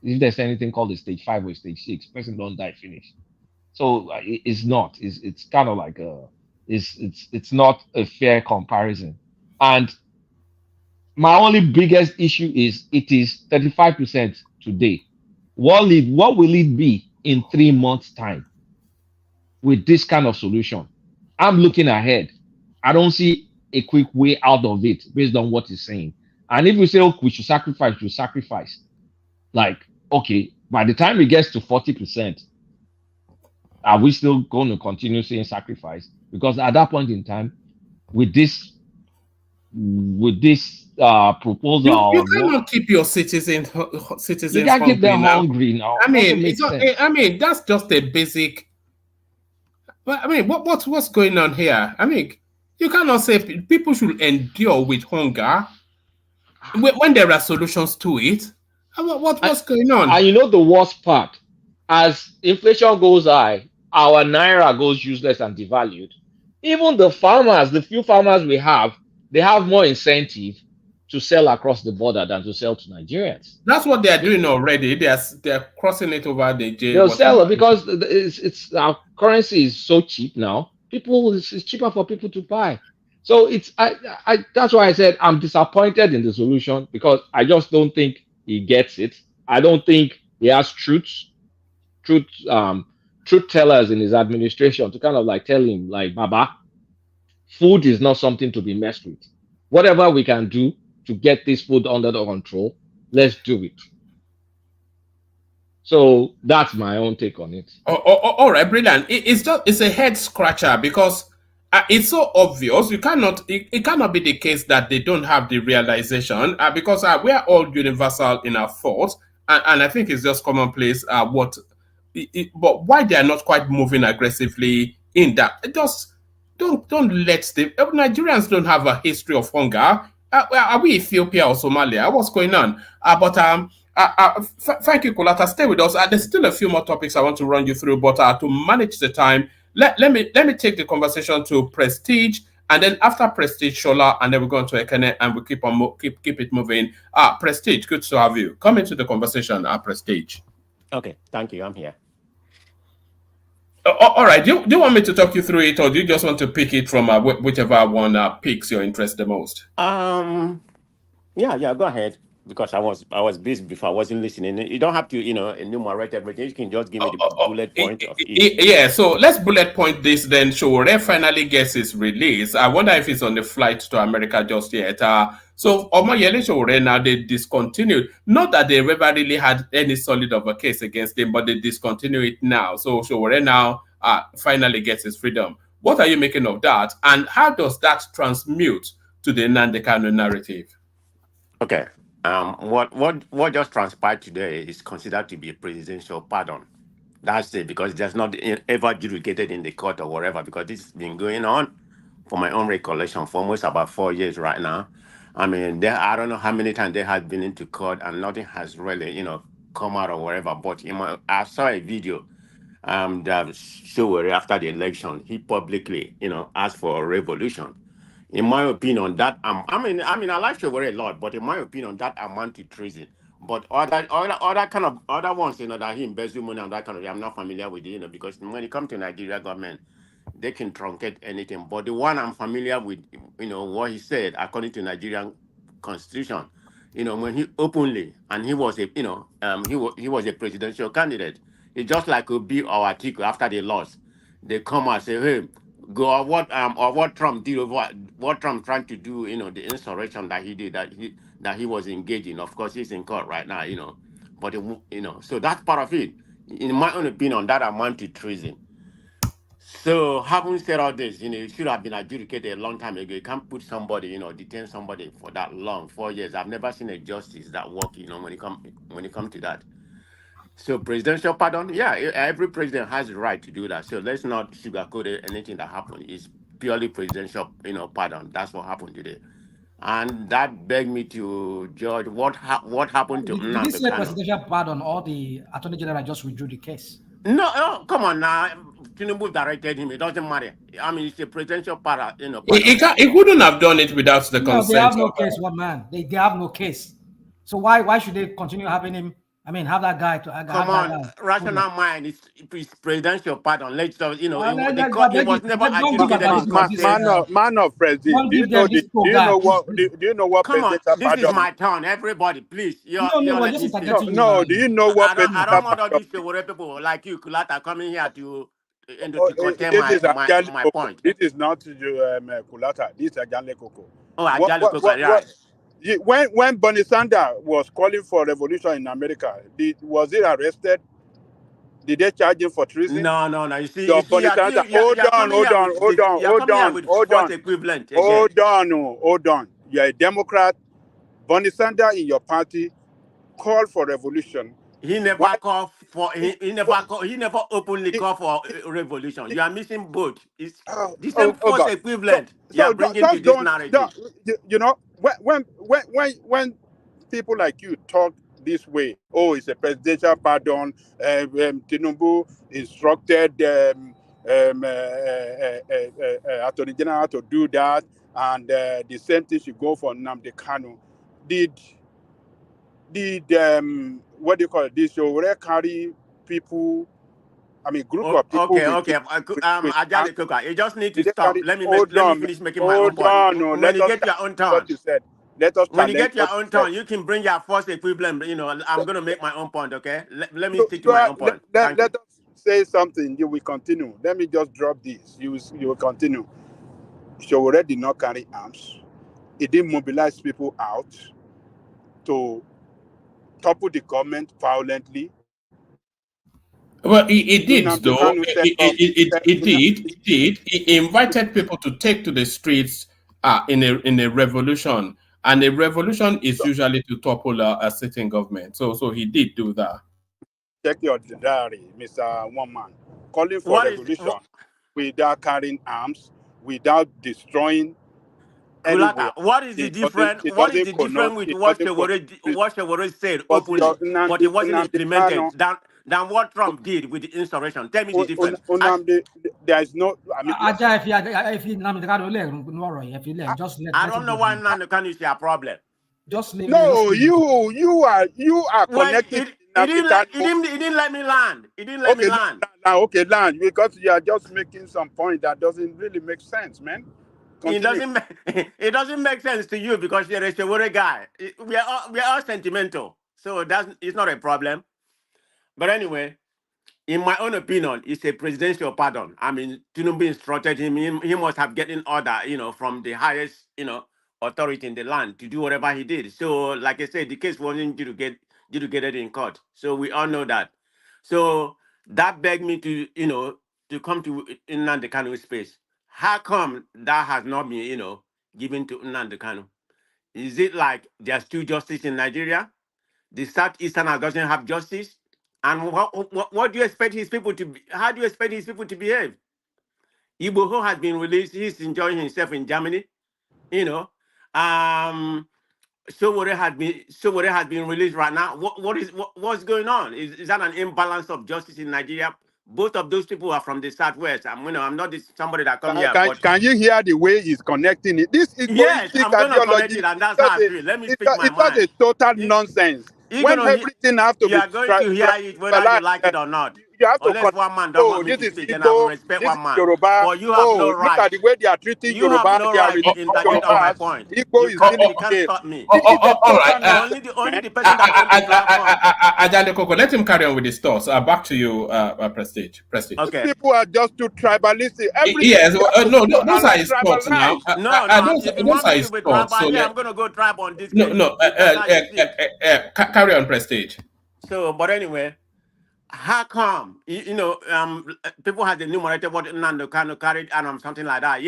if there's anything called a stage 5 or stage 6, person don't die finish. So it's not. It's kind of like it's not a fair comparison. And my only biggest issue is it is 35% today. What will it be in 3 months' time with this kind of solution? I'm looking ahead. I don't see a quick way out of it based on what he's saying. And if we say, oh, we should sacrifice. Like, okay, by the time it gets to 40%, are we still going to continue saying sacrifice? Because at that point in time, with this proposal, you cannot keep your citizens you can't keep them hungry now. I mean, that's just a basic. But I mean, what's going on here? I mean, you cannot say people should endure with hunger when there are solutions to it. What's going on? And you know the worst part, as inflation goes high, our Naira goes useless and devalued. Even the farmers, the few farmers we have, they have more incentive to sell across the border than to sell to Nigerians. That's what they are doing already. They're crossing it over the J. They'll sell it because it's our currency is so cheap now. It's cheaper for people to buy. So it's that's why I said I'm disappointed in the solution, because I just don't think he gets it. I don't think he has truth tellers in his administration to kind of like tell him, like, Baba, food is not something to be messed with. Whatever we can do to get this food under the control, let's do it. So that's my own take on it. All right, brilliant. It's a head scratcher because it's so obvious. It cannot be the case that they don't have the realization because we are all universal in our thoughts, and I think it's just commonplace. But why they are not quite moving aggressively in that? Just don't let the Nigerians don't have a history of hunger. Are we Ethiopia or Somalia? What's going on? Thank you, Kulata. Stay with us. There's still a few more topics I want to run you through, but to manage the time, let me take the conversation to Prestige, and then after Prestige, Shola, and then we're going to Ekene, and we keep on keep it moving. Prestige, good to have you. Come into the conversation. Prestige. Okay, thank you. I'm here. All right. Do you want me to talk you through it, or do you just want to pick it from whichever one piques your interest the most? Yeah, go ahead. Because I was busy before, I wasn't listening. You don't have to, enumerate everything. You can just give me the bullet point of each. Yeah, so let's bullet point this then. Showore finally gets his release. I wonder if it's on the flight to America just yet. So Omoyele Showore now, they discontinued. Not that they ever really had any solid of a case against him, but they discontinue it now. So Showore now finally gets his freedom. What are you making of that? And how does that transmute to the Nnamdi Kanu narrative? Okay. What just transpired today is considered to be a presidential pardon. That's it, because there's not ever adjudicated in the court or whatever, because this has been going on, for my own recollection, for almost about 4 years right now. I mean, I don't know how many times they have been into court and nothing has really, come out or whatever. But I saw a video that showed after the election, he publicly, asked for a revolution. In my opinion, that I like Showore a lot, but in my opinion, that amount to treason. But other ones, that he embezzle money and that kind of, I'm not familiar with it, because when it comes to Nigeria government, they can truncate anything. But the one I'm familiar with, what he said according to Nigerian constitution, when he openly, and he was he was a presidential candidate. It's just like Obi or Atiku after they lost, they come and say, hey, go or what Trump did, what Trump trying to do, the insurrection that he did, that he was engaged in. Of course, he's in court right now, but so that's part of it. In my own opinion, that amount to treason. So having said all this, it should have been adjudicated a long time ago. You can't put somebody, detain somebody for that long, 4 years. I've never seen a justice that work, when it comes to that. So presidential pardon, yeah, every president has the right to do that. So let's not sugarcoat anything that happened. It's purely presidential, pardon. That's what happened today. And that begged me to judge what happened to Did he say presidential pardon or the Attorney General just withdrew the case? No, come on now. Tinubu directed him. It doesn't matter. I mean, it's a presidential pardon. He couldn't have done it without the consent. They have no case, one man. They have no case. So why should they continue having him? I mean, have that guy to come on, rational mind. It's presidential pardon. Let's it was never adjudicated. Man of president. Do you know what? Come on, this is my turn. Everybody, please. No. Do you know what? I don't want all these people like you, Kulata, coming here to contain my point. This is not Kulata. This is Ajanle Koko. Oh, Ajanle Koko, right. When Bernie Sanders was calling for revolution in America, was he arrested? Did they charge him for treason? No. You see, Bernie Sanders, hold on. You're a Democrat. Bernie Sanders in your party called for revolution. He never called for. He never openly called for a revolution. You are missing both. It's the same force equivalent. You are bringing to this narrative. When people like you talk this way, it's a presidential pardon. Tinubu instructed Attorney General to do that, and the same thing should go for Nnamdi Kanu. Did what do you call it? This Showore carry people? I mean, group of people. Okay. Ajale Koka, you just need to stop. Let me finish making my own point. When you get your own turn, when you get your own turn, you can bring your force equivalent. I'm going to make my own point. Okay, let me stick to my own point. Let us say something. You will continue. Let me just drop this. You will continue. Showore did not carry arms. He didn't mobilize people out to topple the government violently. Well, it did, Nnamdi though. Kanu set up. It did. He invited people to take to the streets in a revolution, and a revolution is usually to topple a sitting government. So he did do that. Check your diary, Mr. One Man. Calling for What is revolution without carrying arms, without destroying anyone. Kulaka, what is the difference? What is the difference with what Shewore said But openly, but it wasn't Nnamdi implemented Kanu, than what Trump did with the insurrection? Tell me the difference. There is no. I mean, I don't know why Nnamdi Kanu is a problem. Just leave. No, you are connected. He didn't let me land. He didn't let me land. Okay, land, because you are just making some point that doesn't really make sense, man. Continue. It doesn't make sense to you because you're a Shewore guy. We are all sentimental, so it's not a problem. But anyway, in my own opinion, it's a presidential pardon. I mean, Tinubu instructed him. He must have gotten order, from the highest, authority in the land to do whatever he did. So, like I said, the case wasn't due to get it in court. So we all know that. So that begged me to, to come to Nnamdi Kanu space. How come that has not been, given to Nnamdi Kanu? Is it like there's still justice in Nigeria? The Southeasterners doesn't have justice? And what do you expect his people to be? How do you expect his people to behave? Iboho has been released. He's enjoying himself in Germany. Shewore has been released right now. What's going on? Is that an imbalance of justice in Nigeria? Both of those people are from the Southwest. I'm not somebody that come here. Can you hear the way he's connecting it? This is yes, I'm going to connect it, and that's how I feel. Let me speak my mind. It's not a total nonsense. When everything has to be, you are going to hear it whether you like it or not. You have to Unless one man don't want me to speak, then I will respect one man. Yoruba. But you have no right. Look at the way they are treating you Yoruba. Have no right to interject on my point. Igbo is you can't stop me. All right. Only the person that Ajande Koko, let him carry on with his thoughts. Back to you, Prestige. Okay. People are just too tribalistic. Yes. No, those are his thoughts now. Those are his thoughts. So I'm going to go tribe on this. Carry on, Prestige. So, but anyway, how come, people have enumerated what Nnamdi Kanu carried and something like that,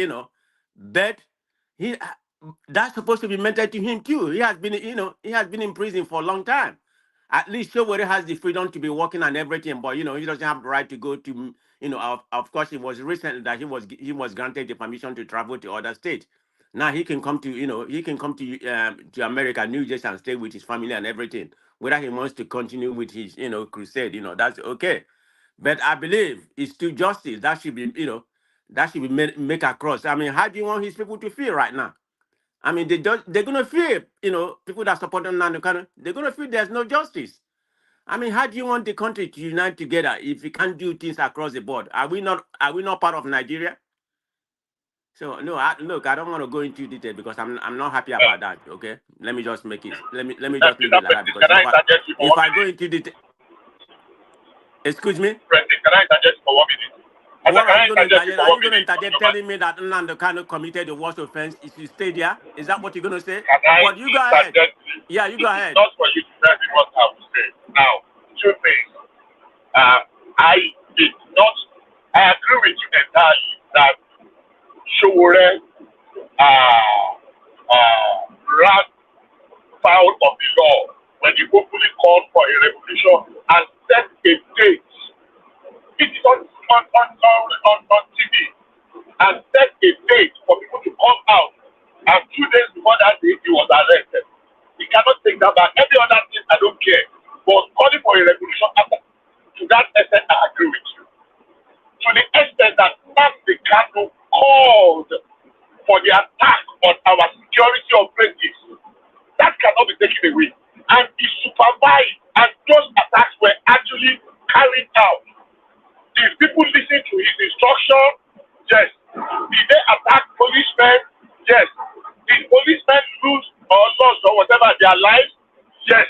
but that's supposed to be mentioned to him too. He has been in prison for a long time. At least Shewore has the freedom to be working and everything, but he doesn't have the right to go to, of course, it was recently that he was granted the permission to travel to other states. Now he can come to America, New Jersey, and stay with his family and everything. Whether he wants to continue with his, crusade, that's okay. But I believe it's still justice that should be, make across. I mean, how do you want his people to feel right now? I mean, they're gonna feel, people that support Nnamdi Kanu, they're gonna feel there's no justice. I mean, how do you want the country to unite together if you can't do things across the board? Are we not part of Nigeria? So no, I don't want to go into detail because I'm not happy about that. Okay, let me just make it. Let me just leave it like that because if I go into detail, excuse me. Can I interject for 1 minute? What are you going to interject telling me that Nnamdi Kanu committed the worst offense? If you stay there, is that what you're going to say? But you go ahead. Yeah, you go ahead. Not for you to tell me what I have to say. Now, 2 things. I agree with you entirely that Shewore ran foul of the law when he openly called for a revolution and set a date. It is on TV and set a date for people to come out. And 2 days before that date, he was arrested. He cannot take that back. Every other thing, I don't care. But calling for a revolution after, to that extent, I agree with you. To the extent that Nnamdi Kanu called for the attack on our security operatives, that cannot be taken away. And he supervised, and those attacks were actually carried out. Did people listen to his instruction? Yes. Did they attack policemen? Yes. Did policemen lose or lost or whatever their lives? Yes.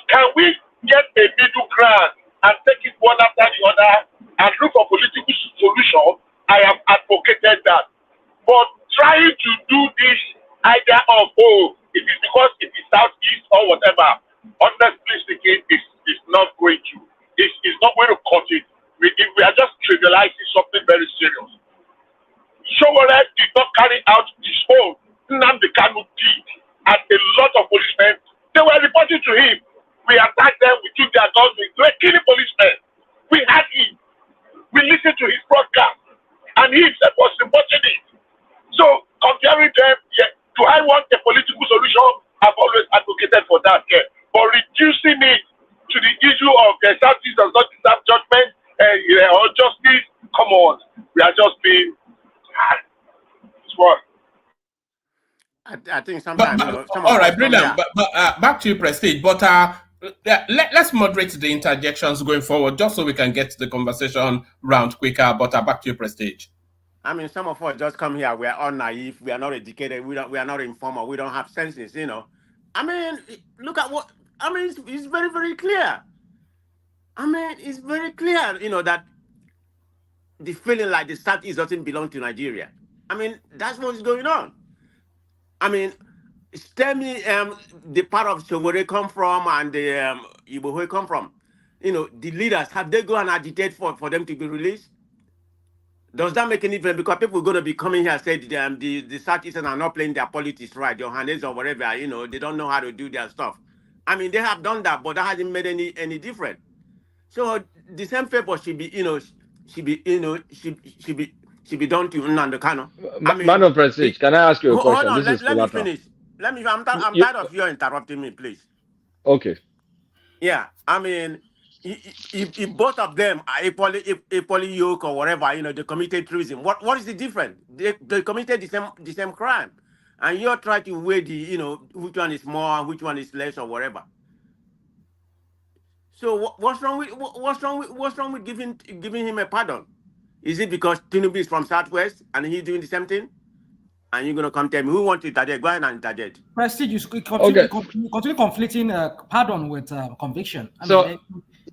Can we get a middle ground and take it one after the other and look for political solution? I have advocated that. But trying to do this idea of, it is because it is Southeast or whatever, honestly speaking, it's not going to. is not going to cut it. We are just trivializing something very serious. Showore did not carry out his own Nnamdi Kanu deed, and a lot of policemen, they were reporting to him. We attacked them, we took their guns, we were killing policemen. We had him. We listened to his broadcast, and he himself was reporting it. So, comparing them, yeah, do I want a political solution? I've always advocated for that. Yeah. But reducing it to the issue of Southeast does not deserve judgment or justice, come on. We are just being. It's what? I think sometimes. All right, brilliant. But back to you, Prestige. But let's moderate the interjections going forward, just so we can get the conversation round quicker. But back to you, Prestige. I mean, some of us just come here. We are all naive. We are not educated. We are not informed. We don't have senses. I mean, look at what. I mean, it's very, very clear. I mean, it's very clear. That the feeling like the Southeast doesn't belong to Nigeria. I mean, that's what's going on. I mean, tell me the part of Showore come from and the Igbo come from. The leaders, have they go and agitate for them to be released? Does that make any difference? Because people are going to be coming here and say the Southeastern are not playing their politics right, their hands or whatever, they don't know how to do their stuff. I mean, they have done that, but that hasn't made any difference. So the same favor should be, should be done to Nnamdi Kanu. Man of Prestige, can I ask you a question? Hold on, let me finish. I'm tired of you interrupting me, please. Okay. Yeah, I mean, if both of them are equally yoked or whatever, they committed treason. What is the difference? They committed the same crime, and you're trying to weigh which one is more, which one is less, or whatever. So what's wrong with giving him a pardon? Is it because Tinubu is from Southwest and he's doing the same thing? And you're gonna come tell me who wants to interject? Go ahead and interject. Prestige, you continue conflicting pardon with conviction.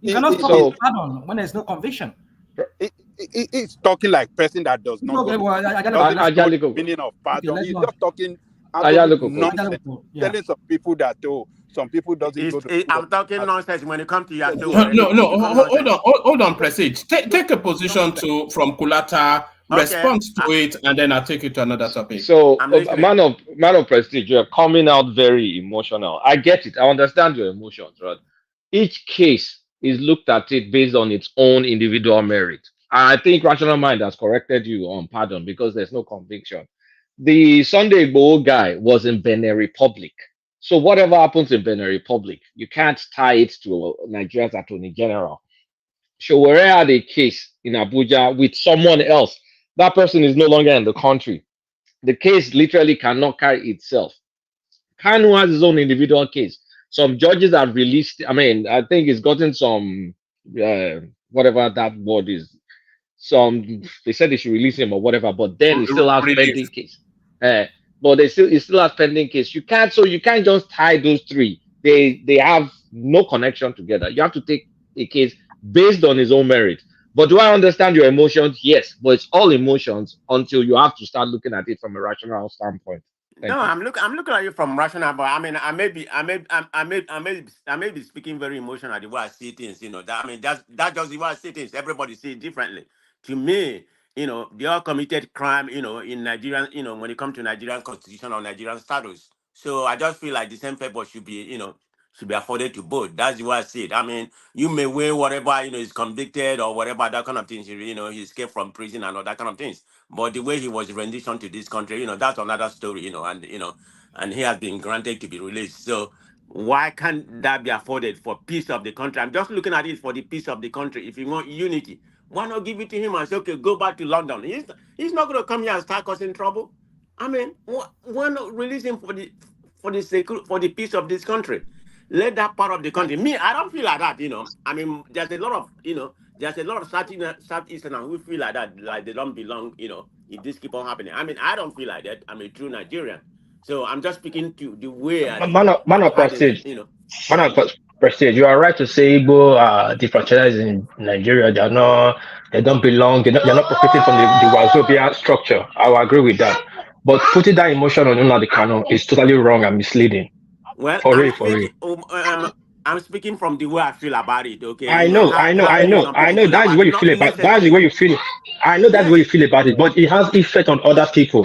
You cannot talk about pardon when there's no conviction. It's talking like person that does not meaning of pardon. He's just talking nonsense. Telling some people that some people doesn't go to. I'm talking nonsense when it comes to your. Hold on, Prestige. Take a position from Kulata. Respond to it, and then I'll take you to another topic. So, man of Prestige, you're coming out very emotional. I get it. I understand your emotions, right? Each case is looked at it based on its own individual merit. I think Rational Mind has corrected you on pardon because there's no conviction. The Sunday Igboho guy was in Benin Republic. So whatever happens in Benin Republic, you can't tie it to Nigeria's Attorney General. Showore had a case in Abuja with someone else. That person is no longer in the country. The case literally cannot carry itself. Kanu has his own individual case. Some judges have released, I think it's gotten some, whatever that word is. They said they should release him or whatever, but then he still has pending case. But it still has pending case. You can't just tie those three. They have no connection together. You have to take a case based on his own merit. But do I understand your emotions? Yes, but it's all emotions until you have to start looking at it from a rational standpoint. I'm looking at you from rational, but I may be speaking very emotional the way I see things. That's just the way I see things. Everybody see it differently. To me, they all committed crime. In Nigerian, when it comes to Nigerian constitution or Nigerian status. So I just feel like the same paper should be, should be afforded to both. That's the way I see it. You may weigh whatever, is convicted or whatever, that kind of things, he escaped from prison and all that kind of things. But the way he was renditioned to this country, that's another story, and he has been granted to be released. So why can't that be afforded for peace of the country? I'm just looking at it for the peace of the country. If you want unity, why not give it to him and say, okay, go back to London? He's not going to come here and start causing trouble. Why not release him for the peace of this country? Let that part of the country. Me, I don't feel like that, there's a lot of Southeasterners who feel like that, like they don't belong, if this keep on happening. I don't feel like that. I'm a true Nigerian. So I'm just speaking to the way. Man of Prestige. Man of Prestige, you are right to say Igbo are defranchised in Nigeria. They don't belong. They're not profiting from the Wazobia structure. I will agree with that. But putting that emotion on Nnamdi Kanu is totally wrong and misleading. Well, for real. I'm speaking from the way I feel about it. Okay, I you know know, how I know, I you know, some I people know. feel That's the about way it. you feel Not about. That's the necessarily. way you feel. I know that's the way Yes. you feel about it, but it has effect on other people.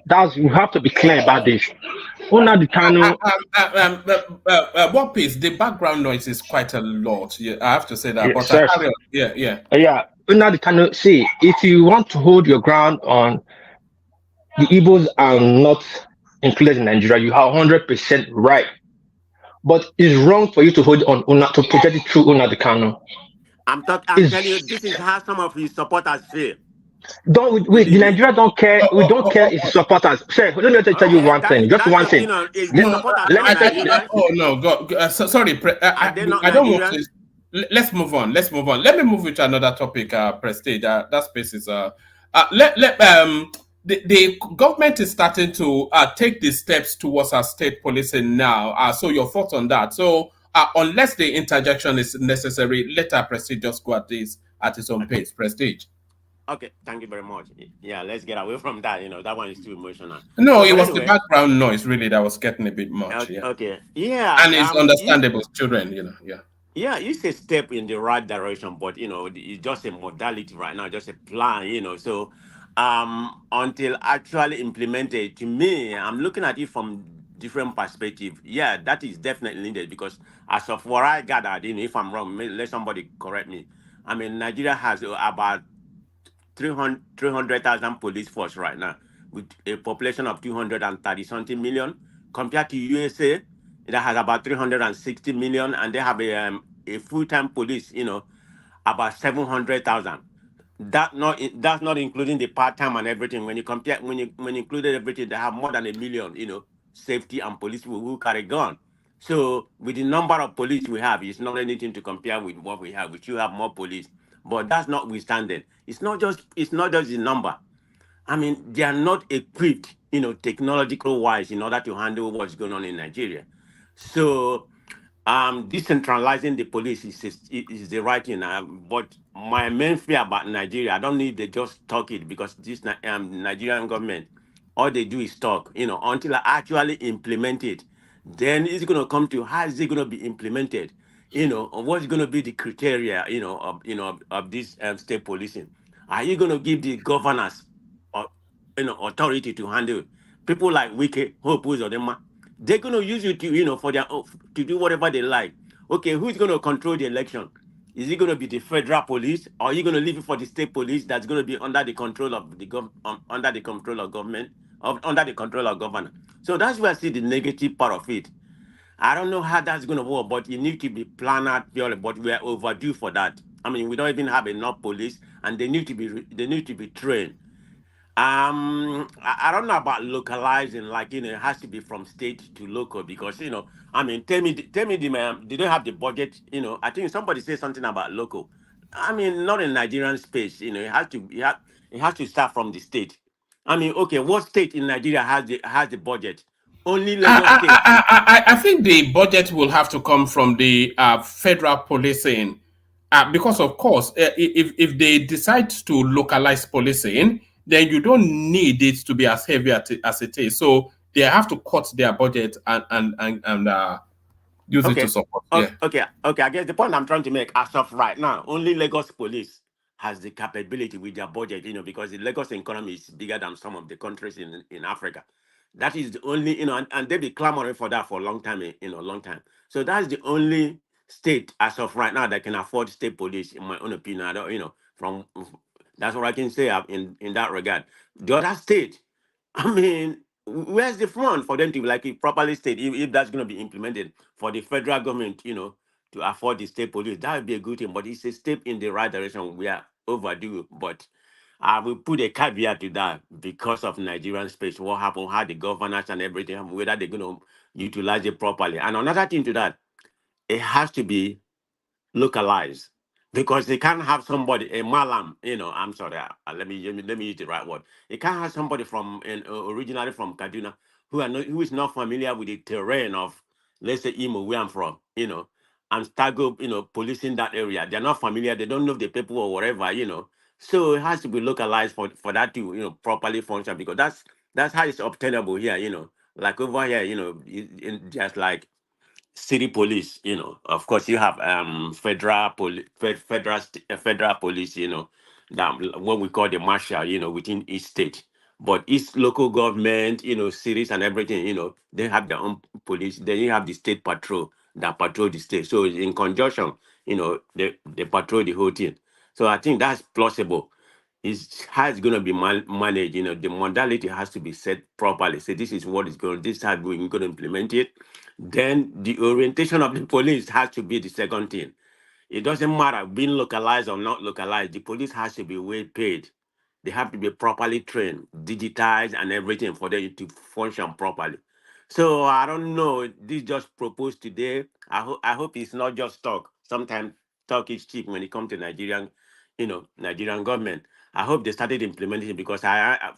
That's you have to be clear about this. Una the Kanu, What piece? The background noise is quite a lot. Yeah, I have to say that. yeah, But sir. carry on. Yeah, yeah. Yeah, Una the Kanu. See, if you want to hold your ground on the Igbos are not included in Nigeria, you are 100% right. But it's wrong for you to hold on Una to project it through Una the Kanu. I'm telling you, this is how some of his supporters feel. Don't we, the Believe me. Nigeria don't care. We don't care if it's supporters. Say, let me tell you Okay, one thing. Just that's one your thing. opinion. Is the Let, supporters let not me tell Nigerians? Oh no, sorry. Are they not I don't want Nigerians? to. Let's move on. Let's move on. Let me move to another topic. Prestige. That space is the government is starting to take the steps towards state policing now. So your thoughts on that? So unless the interjection is necessary, let Prestige just go at this at his own pace. Prestige. Okay, thank you very much. Yeah, let's get away from that. You know, that one is too emotional. No, So, it but was the anyway, background noise really that was getting a bit much. okay, Yeah, okay. Yeah, and it's understandable. Children, Yeah. yeah, it's a step in the right direction, but you know, it's just a modality right now, just a plan. You know, so until actually implemented, to me, I'm looking at it from different perspective. Yeah, that is definitely needed because as of what I gathered, you know, if I'm wrong, let somebody correct me. I mean, Nigeria has about 300,000 police force right now with a population of 230 something million compared to USA that has about 360 million and they have a full-time police, you know, about 700,000. That's not including the part-time and everything. When you compare when you included everything, they have more than a million, you know, safety and police who carry gun. So with the number of police we have, it's not anything to compare with what we have. We should have more police. But that's notwithstanding. It's not just the number. I mean, they are not equipped, you know, technological wise in order to handle what's going on in Nigeria. So decentralizing the police is the right thing. But my main fear about Nigeria, I don't need they just talk it because this Nigerian government, all they do is talk, you know, until I actually implement it. Then it's going to come to how is it going to be implemented, you know, or what's going to be the criteria, of this state policing. Are you going to give the governors, uh, authority to handle people like Wike, Hope, or them? They're going to use you to, for their to do whatever they like. Okay, who's going to control the election? Is it going to be the federal police, or are you going to leave it for the state police that's going to be under the control of the under the control of government, under the control of governor? So that's where I see the negative part of it. I don't know how that's going to work, but it needs to be planned out purely. But we are overdue for that. I mean, we don't even have enough police, and they need to be trained. I don't know about localizing, like it has to be from state to local because I mean, tell me, the man, they don't have the budget. I think somebody said something about local. I mean, not in Nigerian space. It has to start from the state. I mean, okay, what state in Nigeria has the budget? Only Lagos State. I think the budget will have to come from the federal policing, because of course, if they decide to localize policing, then you don't need it to be as heavy as it is. So they have to cut their budget and use it to Okay. support. Yeah. Okay. I guess the point I'm trying to make as of right now, only Lagos police has the capability with their budget, because the Lagos economy is bigger than some of the countries in Africa. That is the only, and they've been clamoring for that for a long time, long time. So that's the only state as of right now that can afford state police, in my own opinion. I don't, from that's what I can say in that regard. The other state, I mean, where's the fund for them to like it properly state if that's going to be implemented for the federal government, to afford the state police? That would be a good thing, but it's a step in the right direction. We are overdue, but I will put a caveat to that because of Nigerian space. What happened, how the governance and everything, whether they're going to utilize it properly. And another thing to that, it has to be localized because they can't have somebody a malam, I'm sorry, let me use the right word. They can't have somebody from originally from Kaduna who is not familiar with the terrain of, let's say, Imo, where I'm from, and start go policing that area. They're not familiar, they don't know the people or whatever, so it has to be localized for that to properly function, because that's how it's obtainable here, like over here, just like city police, of course you have federal police, that what we call the marshal, within each state. But each local government, cities and everything, they have their own police. Then you have the state patrol that patrol the state. So in conjunction, they patrol the whole thing. So I think that's plausible. Is how it's going to be managed. The modality has to be set properly. So this is what is going. This is how we're going to implement it. Then the orientation of the police has to be the second thing. It doesn't matter being localized or not localized. The police has to be well paid. They have to be properly trained, digitized, and everything for them to function properly. So I don't know. This just proposed today. I hope it's not just talk. Sometimes talk is cheap when it comes to Nigerian government. I hope they started implementing it because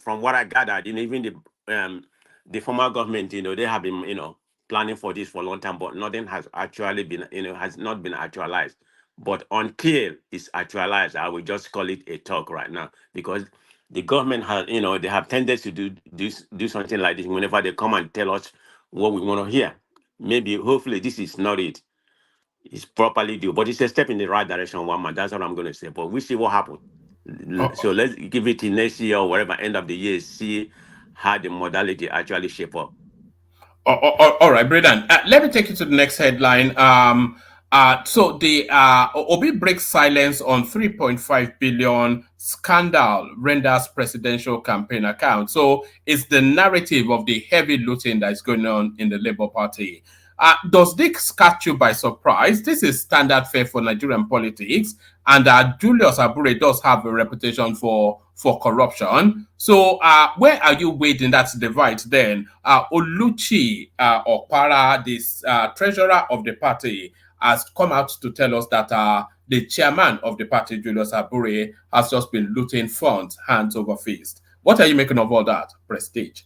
from what I gathered, even the former government, they have been, planning for this for a long time, but nothing has actually been, has not been actualized. But until it's actualized, I will just call it a talk right now because the government has, they have tendency to do something like this whenever they come and tell us what we want to hear. Maybe, hopefully, this is not it. It's properly due, but it's a step in the right direction, one man. That's what I'm going to say. But we see what happens. So let's give it till next year or whatever, end of the year, see how the modality actually shape up. All right, Braden. Let me take you to the next headline. So the Obi breaks silence on 3.5 billion scandal renders presidential campaign account. So it's the narrative of the heavy looting that is going on in the Labour Party. Does this catch you by surprise? This is standard fare for Nigerian politics, and Julius Abure does have a reputation for corruption. So where are you waiting that divide then? Oluchi Okpara, this treasurer of the party, has come out to tell us that the chairman of the party, Julius Abure, has just been looting funds hands over fist. What are you making of all that, Prestige?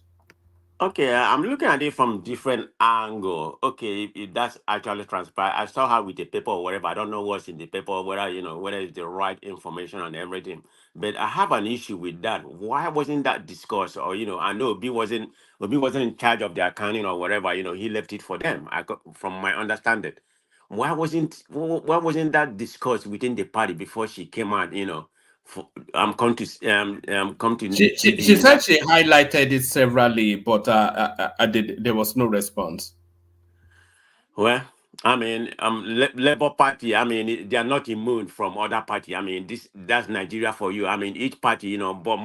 Okay, I'm looking at it from different angle. Okay, if that's actually transpired, I saw her with the paper or whatever. I don't know what's in the paper, whether whether it's the right information and everything. But I have an issue with that. Why wasn't that discussed? Or I know Obi wasn't in charge of the accounting or whatever. He left it for them. From my understanding, why wasn't that discussed within the party before she came out? Come to She said she highlighted it severally, but there was no response. Well, I mean, Labour Party. I mean, they are not immune from other party. I mean, that's Nigeria for you. I mean, each party, but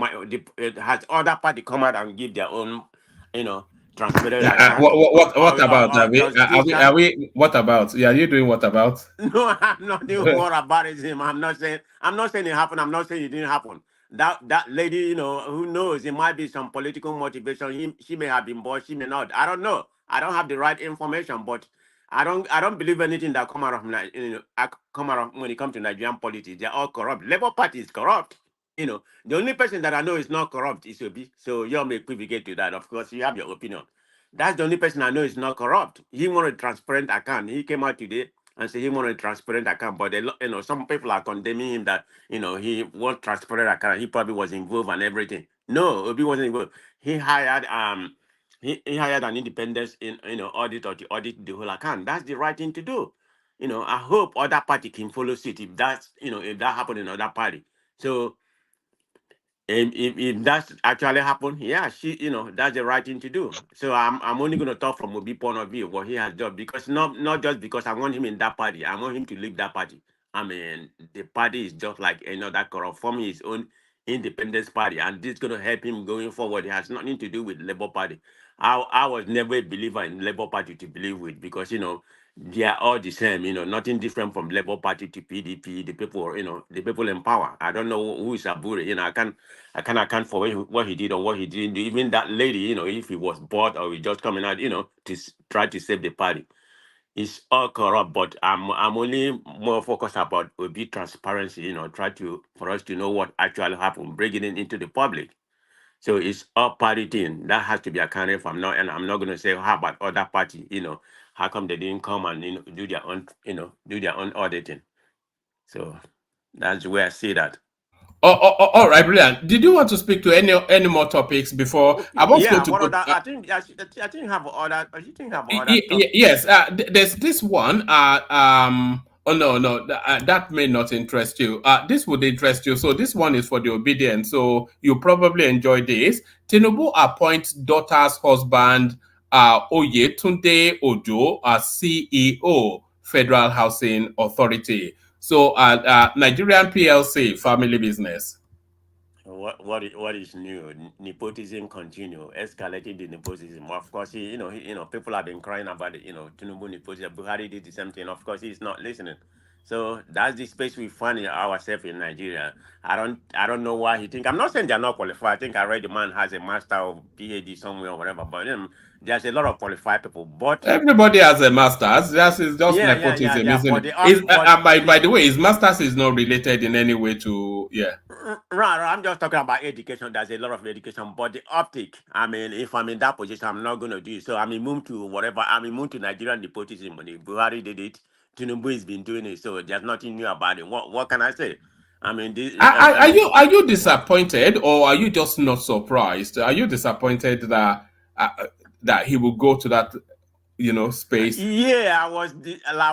it has other party come out and give their own, transparent account. What about what about? Yeah, you doing what about? No, I'm not doing what about it. I'm not saying it happened. I'm not saying it didn't happen. That lady, who knows? It might be some political motivation. She may have been bought. She may not. I don't know. I don't have the right information, but I don't believe anything that come out of when it comes to Nigerian politics. They're all corrupt. Labour Party is corrupt. The only person that I know is not corrupt is Obi. So you may equivocate to that. Of course, you have your opinion. That's the only person I know is not corrupt. He wanted a transparent account. He came out today and said he wanted a transparent account. But some people are condemning him that he wants transparent account. He probably was involved and everything. No, Obi wasn't involved. He hired he hired an independent auditor to audit the whole account. That's the right thing to do. I hope other party can follow suit if that's if that happened in other party. So if that's actually happened, yeah, that's the right thing to do. So I'm only going to talk from Obi point of view what he has done, because not just because I want him in that party, I want him to leave that party. I mean, the party is just like another corrupt, forming his own independence party, and this is going to help him going forward. It has nothing to do with Labour Party. I was never a believer in Labour Party to believe with, because they are all the same. Nothing different from Labour Party to PDP. The people, the people in power. I don't know who is Abure. I can't account for what he did or what he didn't do. Even that lady, if he was bought or he just coming out, to try to save the party. It's all corrupt, but I'm only more focused about a bit transparency, for us to know what actually happened, bringing it into the public. So it's all party thing that has to be accounted for. And I'm not going to say how about other party, how come they didn't come and do their own auditing. So that's the way I see that. All right, brilliant. Did you want to speak to any more topics before I was going Yeah, to what go? other? I think have other. I think have other Yes, there's this one. Oh no, that may not interest you. This would interest you. So this one is for the obedient. So you probably enjoy this. Tinubu appoints daughter's husband, Oyetunde Ojo, as CEO, Federal Housing Authority. So Nigerian PLC, family business. What is new? Nepotism continue, escalating the nepotism. Of course, people have been crying about it. Tinubu nepotism. Buhari did the same thing. Of course, he's not listening. So that's the space we find ourselves in Nigeria. I don't know why he think. I'm not saying they're not qualified. I think I read the man has a master or PhD somewhere or whatever. But there's a lot of qualified people. But Everybody has a master's. That is just nepotism, yeah. isn't But it? By the way, his master's is not related in any way to Right, I'm just talking about education. There's a lot of education, but the optic. I mean, if I'm in that position, I'm not going to do it. So I'm immune to whatever. I'm immune to Nigerian nepotism. When Buhari did it, Tinubu has been doing it. So there's nothing new about it. What can I say? I mean, Are you disappointed or are you just not surprised? Are you disappointed that that he will go to that space? Yeah, I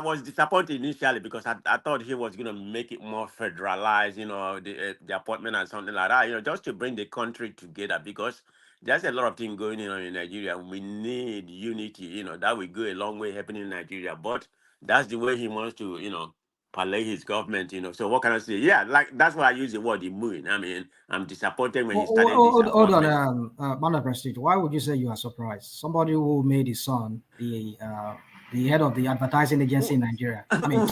was disappointed initially because I thought he was gonna make it more federalized, the appointment and something like that, just to bring the country together because there's a lot of things going on in Nigeria. We need unity, that will go a long way happening in Nigeria. But that's the way he wants to, parlay his government, So what can I say? Yeah, like that's why I use the word immune. I mean, I'm disappointed when he started this Hold appointment. on, man of prestige. Why would you say you are surprised? Somebody who made his son the head of the advertising agency in Nigeria. I mean,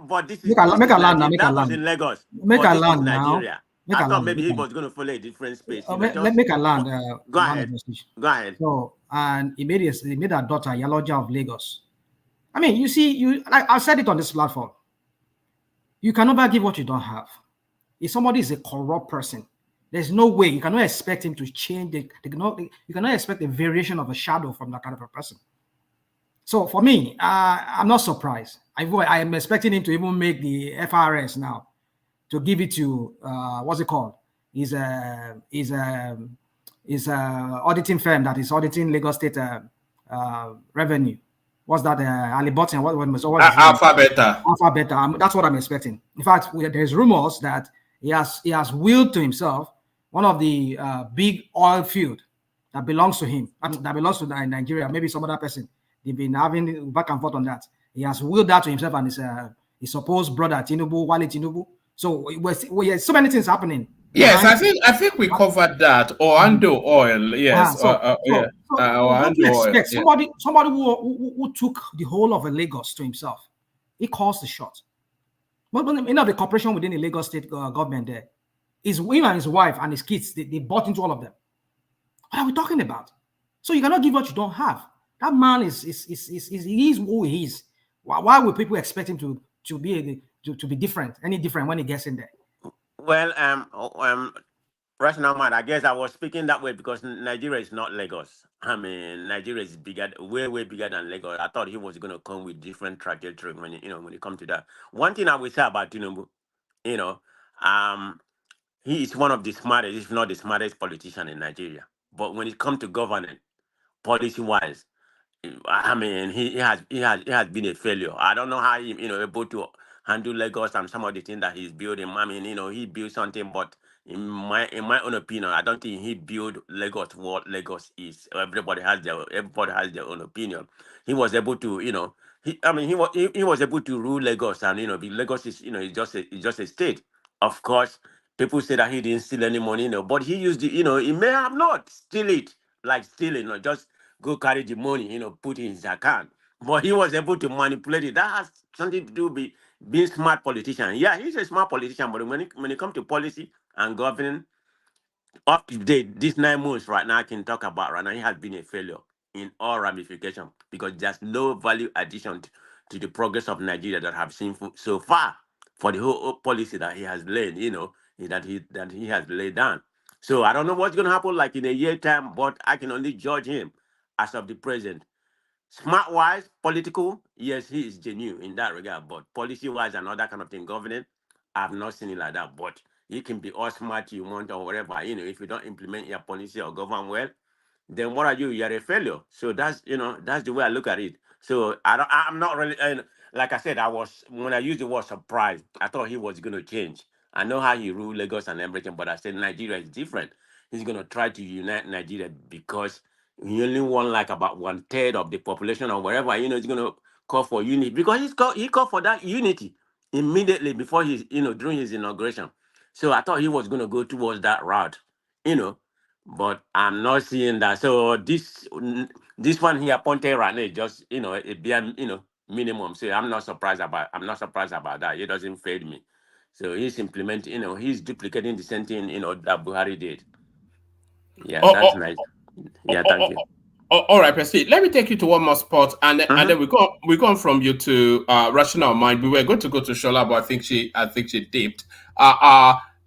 but this is make a land now. Make a that was land. in Lagos. Make But a this is land now. Nigeria. Make I a thought land. maybe he was going to follow a different space. Make a land. Go ahead. Go ahead. So, and he made a daughter Yaloja of Lagos. I mean, you see, I've said it on this platform. You can never give what you don't have. If somebody is a corrupt person, there's no way you cannot expect him to change. You cannot expect a variation of a shadow from that kind of a person. So for me, I'm not surprised. I am expecting him to even make the FRS now to give it to what's it called? Is auditing firm that is auditing Lagos State revenue. What's that? Ali Button. What Alpha Beta. Alpha Beta. That's what I'm expecting. In fact, there's rumors that he has willed to himself one of the big oil field that belongs to him, that belongs to Nigeria. Maybe some other person. They've been having back and forth on that. He has willed that to himself and his supposed brother Tinubu, Wale Tinubu. So so many things happening. Yes, I think we covered that. Orlando Oil, yes. Don't expect somebody who took the whole of Lagos to himself. He calls the shot. But the corporation within the Lagos State government there is him and his wife and his kids. They bought into all of them. What are we talking about? So you cannot give what you don't have. That man is who he is. Why would people expect him to be different, any different when he gets in there? Well, right now, man, I guess I was speaking that way because Nigeria is not Lagos. I mean, Nigeria is bigger, way bigger than Lagos. I thought he was going to come with different trajectory when it comes to that. One thing I will say about Tinubu, he is one of the smartest, if not the smartest politician in Nigeria. But when it comes to governing, policy-wise, I mean, he has been a failure. I don't know how he able to handle Lagos and some of the things that he's building. I mean, he built something, but in my own opinion, I don't think he built Lagos what Lagos is. Everybody has their own opinion. He was able to, he was able to rule Lagos, and Lagos is it's just a state. Of course, people say that he didn't steal any money, but he used he may have not steal it, like stealing, just go carry the money, put in his account. But he was able to manipulate it. That has something to do with being smart politician. Yeah, he's a smart politician, but when it comes to policy and governing, up to date, these 9 months right now I can talk about right now, he has been a failure in all ramifications because there's no value addition to the progress of Nigeria that I've seen so far for the whole policy that he has laid, that he has laid down. So I don't know what's going to happen like in a year time, but I can only judge him as of the present. Smart wise, political, yes, he is genuine in that regard. But policy wise and all that kind of thing, governing, I've not seen it like that. But You can be all smart you want or whatever. You know, if you don't implement your policy or govern well, then what are you? You're a failure. So that's, you know, that's the way I look at it. So I'm not really, and like I said, when I used the word surprise, I thought he was going to change. I know how he ruled Lagos and everything, but I said Nigeria is different. He's going to try to unite Nigeria because he only won like about 1/3 of the population or wherever. You know, he's going to call for unity because he called for that unity immediately before his, you know, during his inauguration. So I thought he was going to go towards that route, you know, but I'm not seeing that. So this one he appointed right now is just, you know, it be a, you know, minimum. So I'm not surprised about that. It doesn't fade me. So he's implementing, you know, he's duplicating the same thing, you know, that Buhari did. Yeah, that's nice. Yeah, thank you. All right, Prestige. Let me take you to one more spot, and then we go from you to Rational Mind. We were going to go to Shola, but I think she dipped.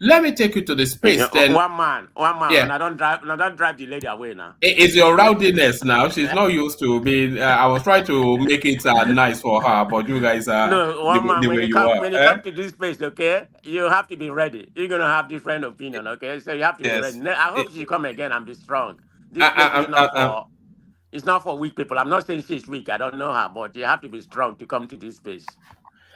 Let me take you to the space then. One man. Yeah. And I don't drive the lady away now. It's your rowdiness now. She's not used to being. I was trying to make it nice for her, but you guys are no, one man. When you come to this place, okay, you have to be ready. You're gonna have different opinion, okay? So you have to be ready. I hope she come again and be strong. This place is not for. It's not for weak people. I'm not saying she's weak. I don't know her, but you have to be strong to come to this space.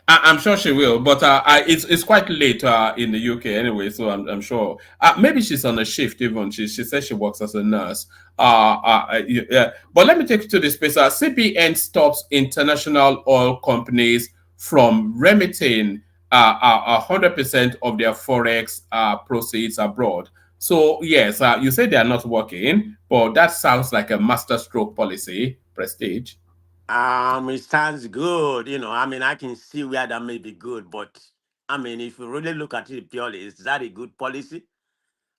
I'm sure she will, but it's quite late in the UK anyway, so I'm sure maybe she's on a shift even. She says she works as a nurse. Yeah. But let me take you to this space. CBN stops international oil companies from remitting 100% of their forex proceeds abroad. So yes, you say they are not working, but that sounds like a masterstroke policy. Prestige. It sounds good, you know. I mean, I can see where that may be good, but I mean, if you really look at it purely, is that a good policy?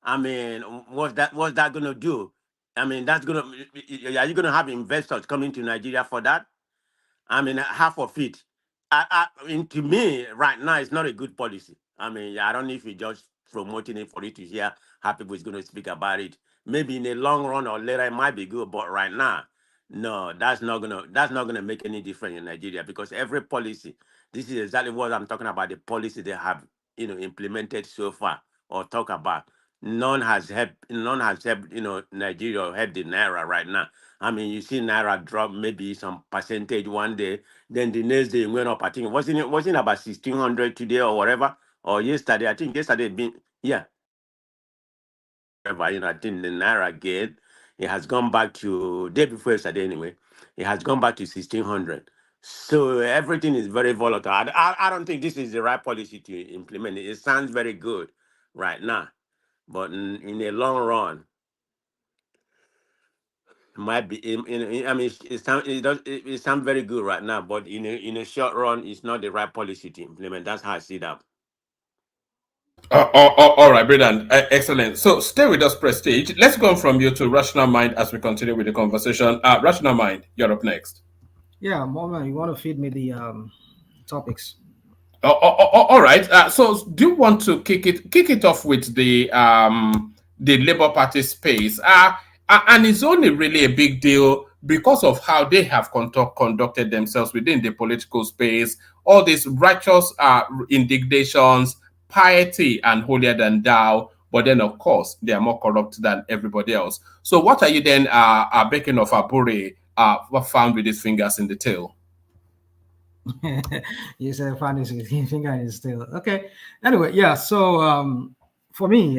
I mean, what's that gonna do? I mean, are you gonna have investors coming to Nigeria for that? I mean, half of it. I mean, to me, right now, it's not a good policy. I mean, I don't know if you're just promoting it for you to hear how people is going to speak about it. Maybe in the long run or later, it might be good, but right now, no, that's not gonna make any difference in Nigeria because every policy, this is exactly what I'm talking about. The policy they have, you know, implemented so far or talk about. None has helped, you know, Nigeria or helped the Naira right now. I mean, you see Naira drop maybe some percentage one day, then the next day it went up. I think wasn't about 1,600 today or whatever, or yesterday. I think yesterday you know, I think the Naira again, it has gone back to day before yesterday anyway. It has gone back to 1,600. So everything is very volatile. I don't think this is the right policy to implement. It sounds very good right now, but in the long run, might be. I mean, it sounds very good right now, but in a short run, it's not the right policy to implement. That's how I see that. All right, brilliant. Excellent. So stay with us, Prestige. Let's go from you to Rational Mind as we continue with the conversation. Rational Mind, you're up next. Yeah, Mama, you want to feed me the topics? All right. So do you want to kick it off with the Labour Party space? And it's only really a big deal because of how they have conducted themselves within the political space. All these righteous indignations, piety, and holier than thou. But then, of course, they are more corrupt than everybody else. So what are you then making of Abure found with his fingers in the tail? You said found his finger in his tail. Okay. Anyway, yeah. So for me,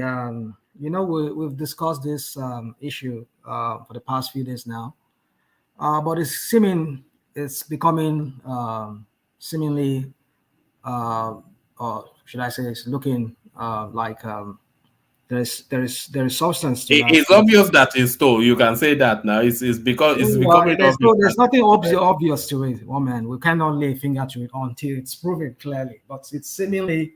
you know, we've discussed this issue for the past few days now, but it's becoming seemingly, or should I say, it's looking like there is substance to that. It's obvious that it's stole. You can say that now. It's because it's becoming obvious. There's nothing obvious to it, woman. We cannot lay a finger to it until it's proven clearly. But it's seemingly,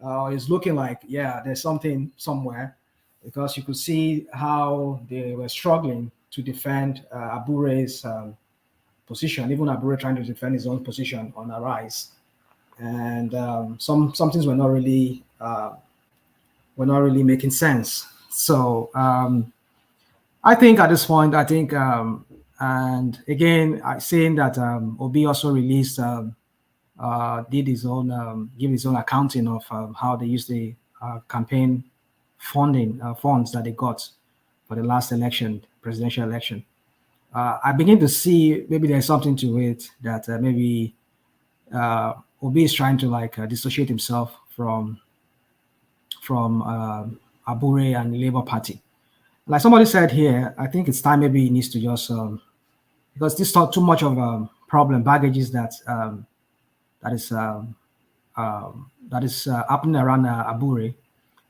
it's looking like, yeah, there's something somewhere, because you could see how they were struggling to defend Abure's position. Even Abure trying to defend his own position on Arise, and some things were not really making sense. So I think at this point, and again, saying that Obi also released, did his own, give his own accounting of how they used the campaign funding funds that they got for the last election, presidential election. I begin to see maybe there's something to it that maybe Obi is trying to like dissociate himself from Abure and the Labour Party. Like somebody said here, I think it's time maybe he needs to just because this is not too much of a problem, baggages that that is happening around Abure,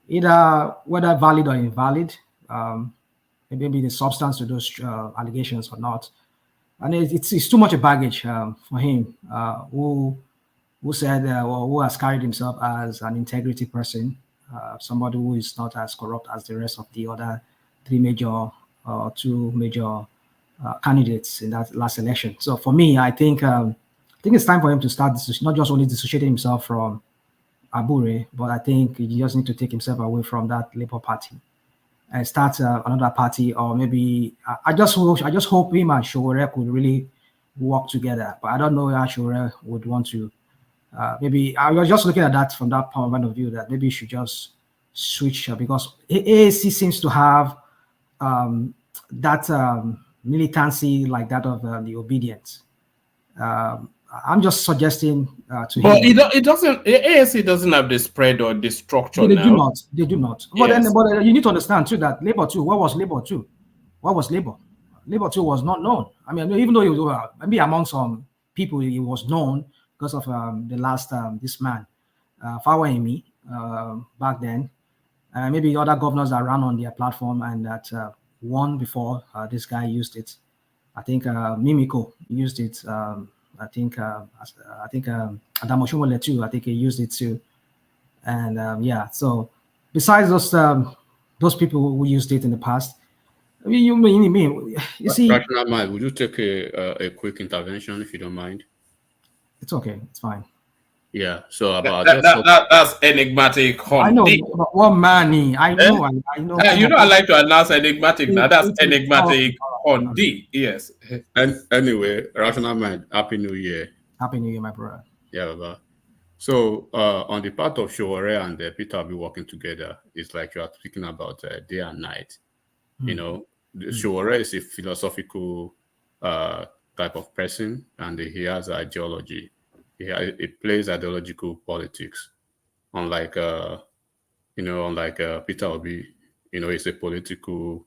either whether valid or invalid, maybe the substance to those allegations or not. And it's too much a baggage for him, who said or who has carried himself as an integrity person, somebody who is not as corrupt as the rest of the other two major candidates in that last election. So for me, I think it's time for him to start not just only dissociating himself from Abure, but I think he just need to take himself away from that Labour Party and start another party, or maybe I just hope him and Sowore could really work together. But I don't know how Sowore would want to. Maybe I was just looking at that from that point of view that maybe you should just switch because AAC seems to have that militancy like that of the obedience. I'm just suggesting to but him. It doesn't. AAC doesn't have the spread or the structure. They now. do not. They do not. But Yes. then, but you need to understand too that Labour 2. What was Labour 2? What was Labour? Labour 2 was not known. I mean, even though he was maybe among some people, he was known because of the last this man, Fawemi, back then. Maybe other governors that ran on their platform and that won before this guy used it. I think Mimiko used it. I think Adamo Shumole too. I think he used it too. And yeah, so besides those people who used it in the past, I mean, you see, Rational Mind, would you take a quick intervention if you don't mind? It's okay. It's fine. Yeah. So about that's enigmatic. I know what money. I know. I know. You know, I like to announce enigmatic. Now that's enigmatic on D. Yes. And anyway, Rational Mind, Happy New Year. Happy New Year, my brother. Yeah, Baba. So on the part of Sowore and Peter will be working together, it's like you are speaking about day and night. You know, Sowore is a philosophical type of person, and he has ideology. He plays ideological politics, unlike Peter Obi. You know, he's a political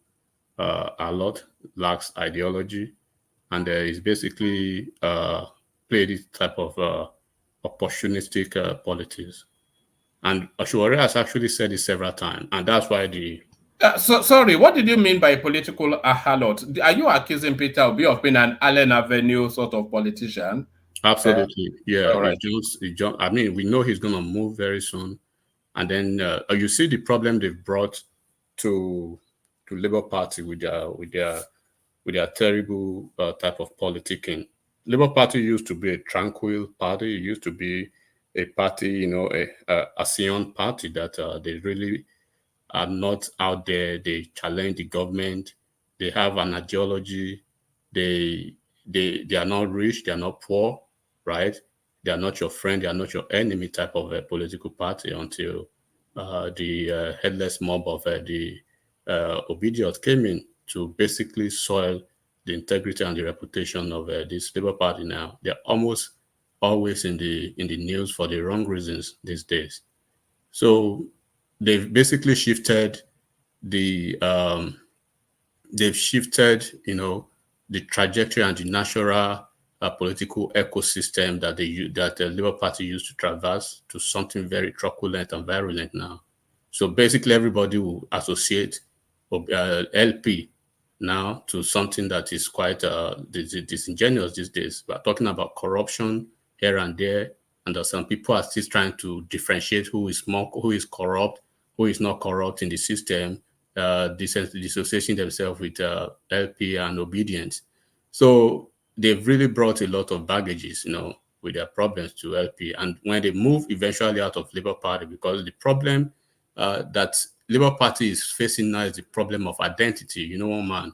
alert, lacks ideology, and he's basically played this type of opportunistic politics. And Sowore has actually said it several times, and that's why the. Sorry, what did you mean by political alert? Are you accusing Peter Obi of being an Allen Avenue sort of politician? Absolutely, yeah. Right. I mean, we know he's going to move very soon, and then you see the problem they've brought to Labour Party with their terrible type of politicking. Labour Party used to be a tranquil party. It used to be a party, you know, a Sion party that they really are not out there. They challenge the government. They have an ideology. They are not rich. They are not poor. Right? They are not your friend, they are not your enemy type of a political party until the headless mob of the Obedience came in to basically soil the integrity and the reputation of this Labour Party now. They're almost always in the news for the wrong reasons these days. So they've basically shifted the you know, the trajectory and the natural political ecosystem that the Labour Party used to traverse to something very truculent and virulent now. So basically, everybody will associate LP now to something that is quite disingenuous these days. We're talking about corruption here and there, and some people are still trying to differentiate who is corrupt, who is not corrupt in the system, dissociating themselves with LP and obedience. So they've really brought a lot of baggages, you know, with their problems to LP. And when they move eventually out of Labour Party, because the problem that Labour Party is facing now is the problem of identity. You know, one man,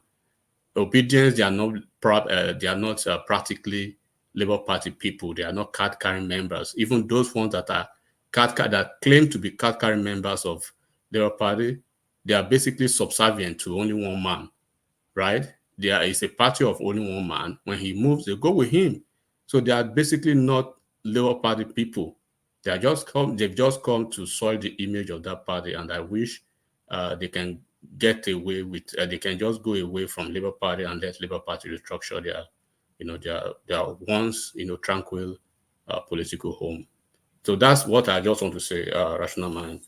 obedience, they are not practically Labour Party people. They are not card-carrying members. Even those ones that are that claim to be card-carrying members of Labour Party, they are basically subservient to only one man, right? There is a party of only one man. When he moves, they go with him. So they are basically not Labour Party people. They are just they've just come to soil the image of that party, and I wish they can get away with. They can just go away from Labour Party and let Labour Party restructure their, their once tranquil political home. So that's what I just want to say. Rational Mind.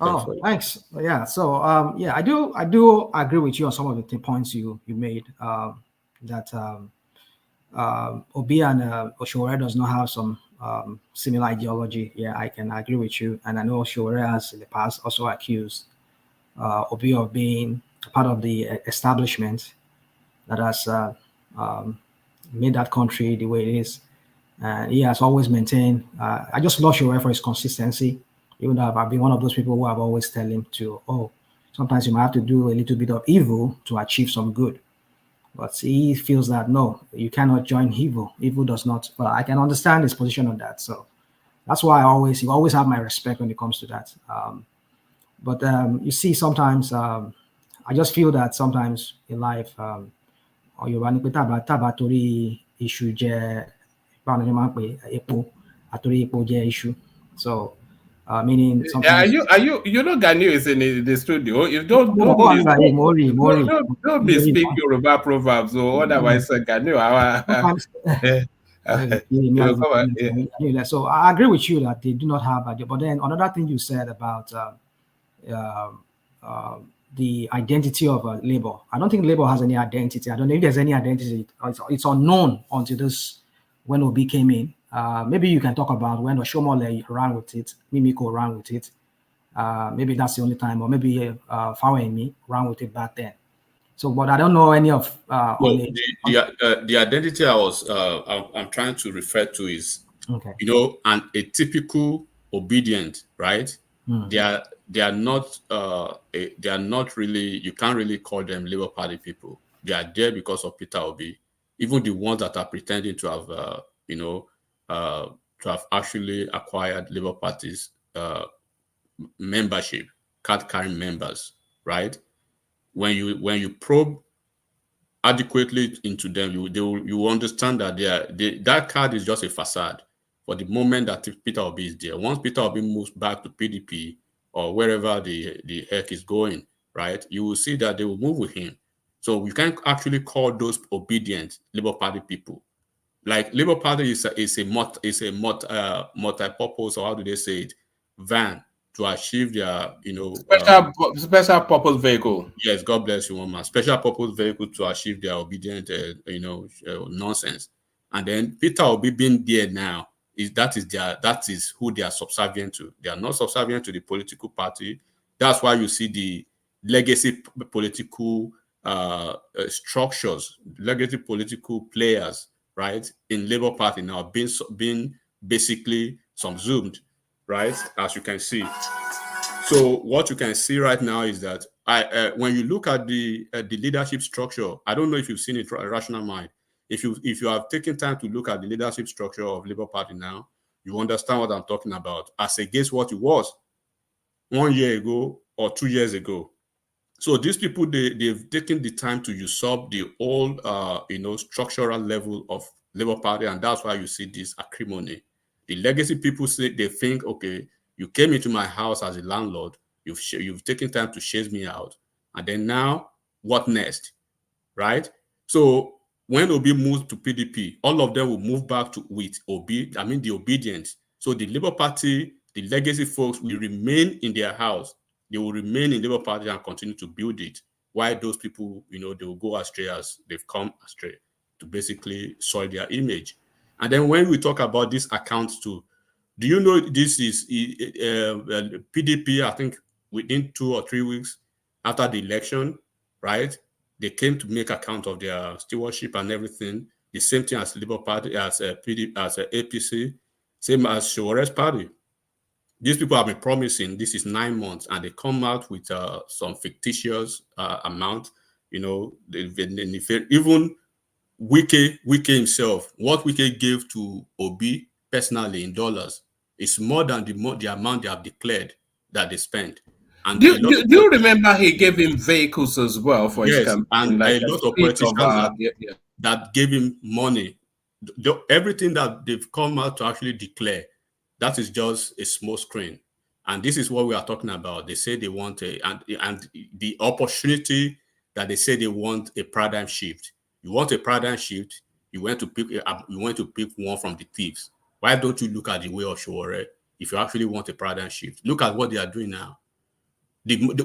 Oh, thanks. Yeah. So yeah, I do agree with you on some of the points you made. That Obi and Oshore does not have some similar ideology. Yeah, I can agree with you. And I know Oshore has in the past also accused Obi of being part of the establishment that has made that country the way it is. And he has always maintained. I just love Oshore for his consistency. Even though I've been one of those people who have always tell him to, sometimes you might have to do a little bit of evil to achieve some good. But he feels that, no, you cannot join evil. Evil does not. Well, I can understand his position on that. So that's why you always have my respect when it comes to that. But you see, sometimes I just feel that sometimes in life, you run issue issue. So meaning sometimes Ghanaian is in the studio. You don't be speaking Yoruba proverbs or otherwise Ghanaian. So I agree with you that they do not have idea. But then another thing you said about the identity of Labour. I don't think Labour has any identity. I don't know if there's any identity. It's unknown until this when Obi came in. Maybe you can talk about when Oshomole ran with it, Mimiko ran with it. Maybe that's the only time, or maybe Fawemi ran with it back then. So, but I don't know any of. The identity I'm trying to refer to is, a typical obedient, right? They are not really. You can't really call them Labour Party people. They are there because of Peter Obi. Even the ones that are pretending to have, to have actually acquired Labour Party's membership, card-carrying members, right? When you probe adequately into them, you understand that that card is just a facade for the moment that Peter Obi is there. Once Peter Obi moves back to PDP or wherever the heck is going, right, you will see that they will move with him. So you can't actually call those obedient Labour Party people. Like Labour Party is a multi-purpose, or how do they say it, van to achieve their special purpose vehicle. Yes, God bless you, man. Special purpose vehicle to achieve their obedient nonsense. And then Peter Obi being there now that is who they are subservient to. They are not subservient to the political party. That's why you see the legacy political structures, legacy political players, right, in Labour Party now being basically subsumed, right, as you can see. So what you can see right now is that when you look at the leadership structure, I don't know if you've seen it, Rational Mind. If you have taken time to look at the leadership structure of Labour Party now, you understand what I'm talking about, as against what it was 1 year ago or 2 years ago. So these people, they've taken the time to usurp the old, structural level of Labour Party, and that's why you see this acrimony. The legacy people they think, okay, you came into my house as a landlord, you've taken time to chase me out, and then now what next, right? So when Obi moves to PDP, all of them will move back with Obi. I mean the obedience. So the Labour Party, the legacy folks will remain in their house. They will remain in Labour Party and continue to build it. Why those people, they will go astray as they've come astray to basically soil their image. And then when we talk about these accounts too, do you know this is PDP, I think within 2 or 3 weeks after the election, right? They came to make account of their stewardship and everything. The same thing as Labour Party, as PDP, as APC, same as Showore's party. These people have been promising, this is 9 months, and they come out with some fictitious amount. Even Wike himself, what Wike gave to Obi personally in dollars, It's more than the amount they have declared that they spent. And do you remember he gave him vehicles as well for his campaign? And like a lot of politicians that gave him money. Everything that they've come out to actually declare, that is just a small screen. And this is what we are talking about. They say they want and the opportunity that they say they want a paradigm shift. You want a paradigm shift, you want to pick one from the thieves. Why don't you look at the way of Shore if you actually want a paradigm shift? Look at what they are doing now.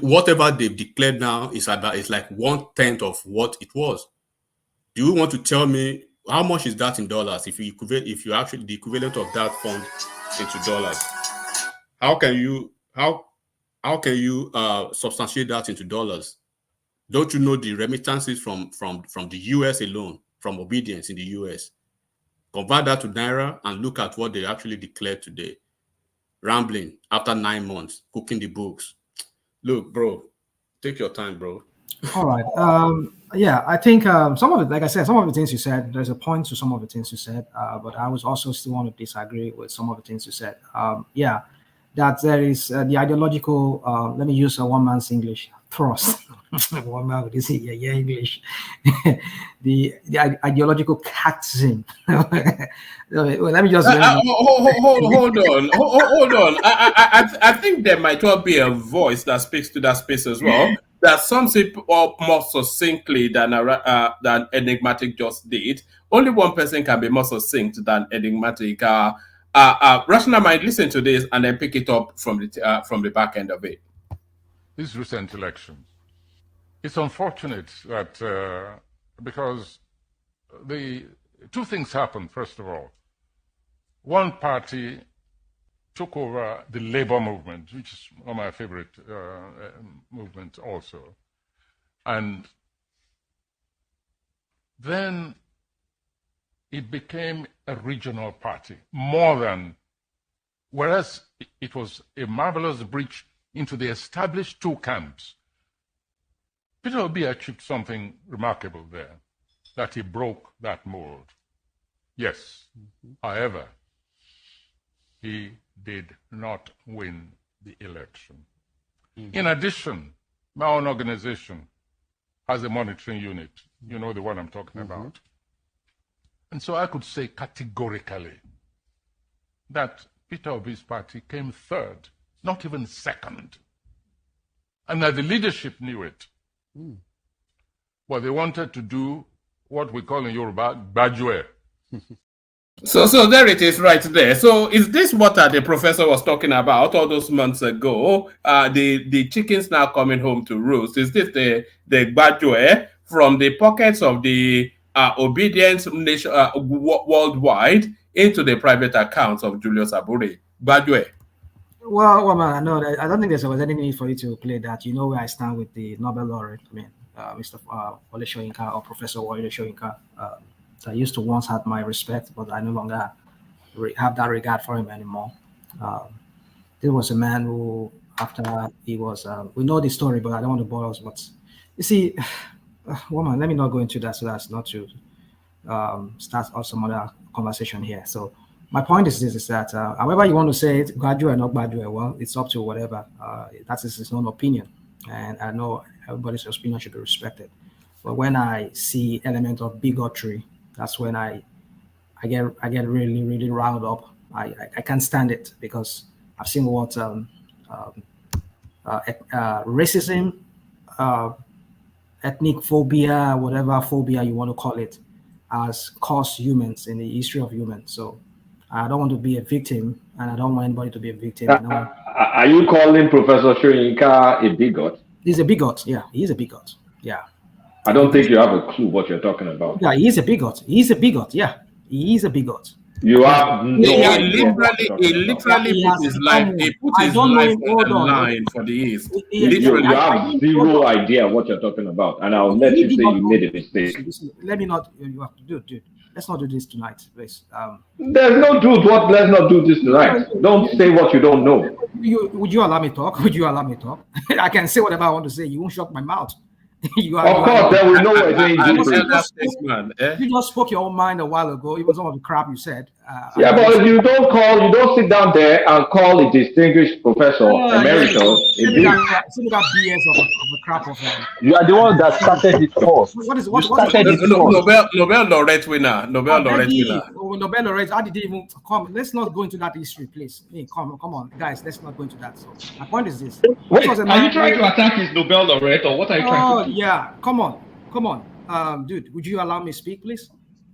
Whatever they've declared now is like 1/10 of what it was. Do you want to tell me how much is that in dollars? If you actually the equivalent of that fund into dollars, how can you substantiate that into dollars? Don't you know the remittances from the US alone, from obedience in the US? Convert that to Naira and look at what they actually declared today. Rambling after 9 months, cooking the books. Look, bro, take your time, bro. All right. Yeah, I think some of it, like I said, some of the things you said, there's a point to some of the things you said, but I was also still want to disagree with some of the things you said. Yeah, that there is the ideological, let me use a one man's English, thrust. One man with this English. the ideological catechism. Let me just hold on. I think there might well be a voice that speaks to that space as well, that sums it up more succinctly than Enigmatic just did. Only one person can be more succinct than Enigmatic. Rational Mind, listen to this and then pick it up from the back end of it. These recent elections, it's unfortunate that because the two things happened. First of all, one party took over the labor movement, which is one of my favorite movements also. And then it became a regional party more than, whereas it was a marvelous breach into the established two camps. Peter Obi achieved something remarkable there, that he broke that mold. Yes, however, he did not win the election. In addition, my own organization has a monitoring unit. You know the one I'm talking about. And so I could say categorically that Peter Obi's party came third, not even second. And that the leadership knew it. But they wanted to do what we call in Yoruba, Abure. So there it is right there. So is this what the professor was talking about all those months ago? The chickens now coming home to roost. Is this the Abure from the pockets of the obedience nation worldwide into the private accounts of Julius Abure? Abure. Well, man, no, I don't think there was any need for you to play that. You know where I stand with the Nobel laureate. I mean, Mr. Wole Soyinka or Professor Wole Soyinka. I used to once have my respect, but I no longer have that regard for him anymore. This was a man who, after he was, we know the story, but I don't want to bore us. But you see, woman, let me not go into that so that's not to start off some other conversation here. So my point is this, is that however you want to say it, graduate or not graduate, well, it's up to whatever. That is his own opinion. And I know everybody's opinion should be respected. But when I see element of bigotry, that's when I get really, really riled up. I can't stand it because I've seen what racism, ethnic phobia, whatever phobia you want to call it, has caused humans in the history of humans. So I don't want to be a victim, and I don't want anybody to be a victim. Are you calling Professor Soyinka a bigot? He's a bigot. Yeah, he's a bigot. Yeah. I don't think you have a clue what you're talking about. Yeah, he's a bigot. He's a bigot. Yeah, he is a bigot. You have no idea. He literally put his life on the line for the East. You have zero idea what you're talking about, and I'll let you say you made a mistake. Let me not. You have to do, dude. Let's not do this tonight, please. There's no truth. What? Let's not do this tonight. Don't say what you don't know. Would you allow me to talk? Would you allow me to talk? I can say whatever I want to say. You won't shut my mouth. Of course, there will know you just spoke your own mind a while ago. Even some of the crap you said. Yeah, but you don't sit down there and call a distinguished professor emeritus a big. Send me that BS of a crap of You are the one that started it first. You started it first. Nobel laureate winner. Nobel laureate winner. Nobel laureate. How did they even come? Let's not go into that history, please. Hey, come on, guys. Let's not go into that. So my point is this. Wait, are you trying to attack his Nobel laureate, or what are you trying to do? Yeah, come on, dude. Would you allow me to speak, please?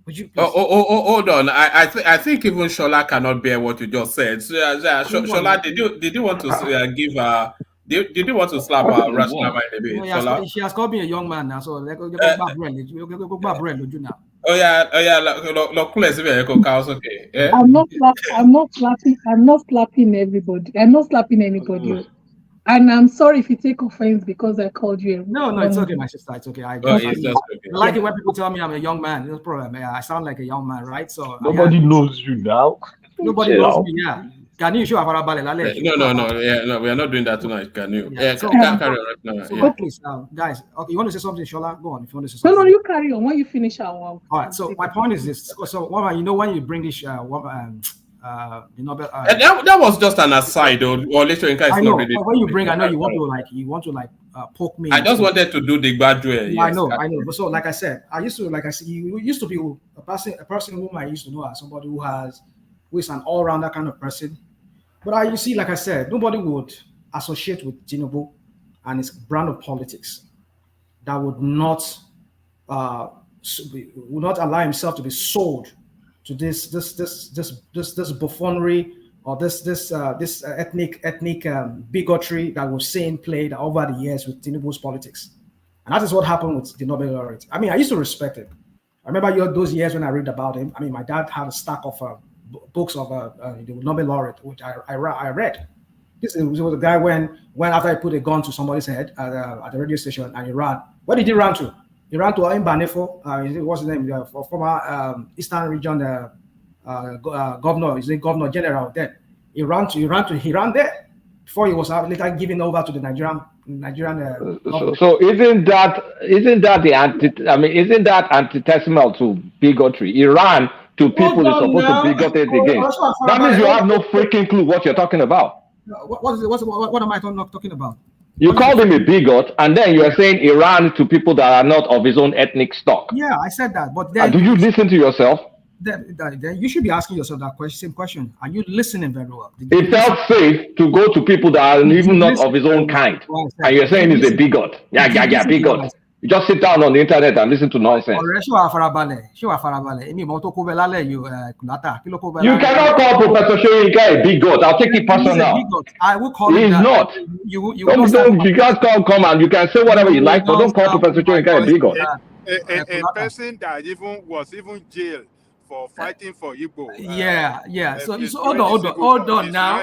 Would you? Please? Hold on. I think even Shola cannot bear what you just said. So, Shola, did you want to give Did you want to slap her rational mind a bit? She has called me a young man now, so let's go back now. Oh yeah. Look, okay. Yeah? I'm not slapping everybody. I'm not slapping anybody. And I'm sorry if you take offense because I called you. No, it's okay, my sister. It's okay. I like it when people tell me I'm a young man. No problem. I sound like a young man, right? So nobody knows you now. Nobody knows me. Yeah. Can you show No, we are not doing that tonight. Can you? Yeah, so, carry on right now. So please, guys. Okay, you want to say something, Shola? Go on. If you want to say something. No, you carry on when you finish our one. All right. So my point is this. So when you bring this the Nobel. That was just an aside, or later in case. I know. But when you bring, I know you want to poke me. I just wanted to do the graduate. Yes, I know. But so, like I said, you used to be a person whom I used to know as somebody who is an all-rounder kind of person. But you see, like I said, nobody would associate with Tinubu and his brand of politics that would not allow himself to be sold to this buffoonery or this ethnic bigotry that we've seen played over the years with Tinubu's politics. And that is what happened with the Nobel laureate. I mean, I used to respect him. I remember those years when I read about him. I mean, my dad had a stack of books of the Nobel laureate, which I read. This was a guy when after he put a gun to somebody's head at the radio station and he ran. Where did he run to? He ran to Mbanefo. What's his name? Former Eastern Region governor. He's the governor general. Then he ran there before he was later given over to the Nigerian. So isn't that isn't that antithetical to bigotry? Iran to people is supposed to be bigoted against. That means you have no freaking clue what you're talking about. What am I talking about? You called him a bigot, and then you are saying Iran to people that are not of his own ethnic stock. Yeah, I said that. But then, do you listen to yourself? Then you should be asking yourself that same question. Are you listening very well? It felt safe to go to people that are even not of his own kind, and you're saying he's a bigot. Yeah, bigot. You just sit down on the internet and listen to nonsense. You cannot call Professor Shoyinka a bigot. I'll take it personal. I will call him. He's not. You can't come and you can say whatever you like, but don't call Professor Shoyinka a bigot. A person that was jailed for fighting for Igbo. Yeah. So hold on now.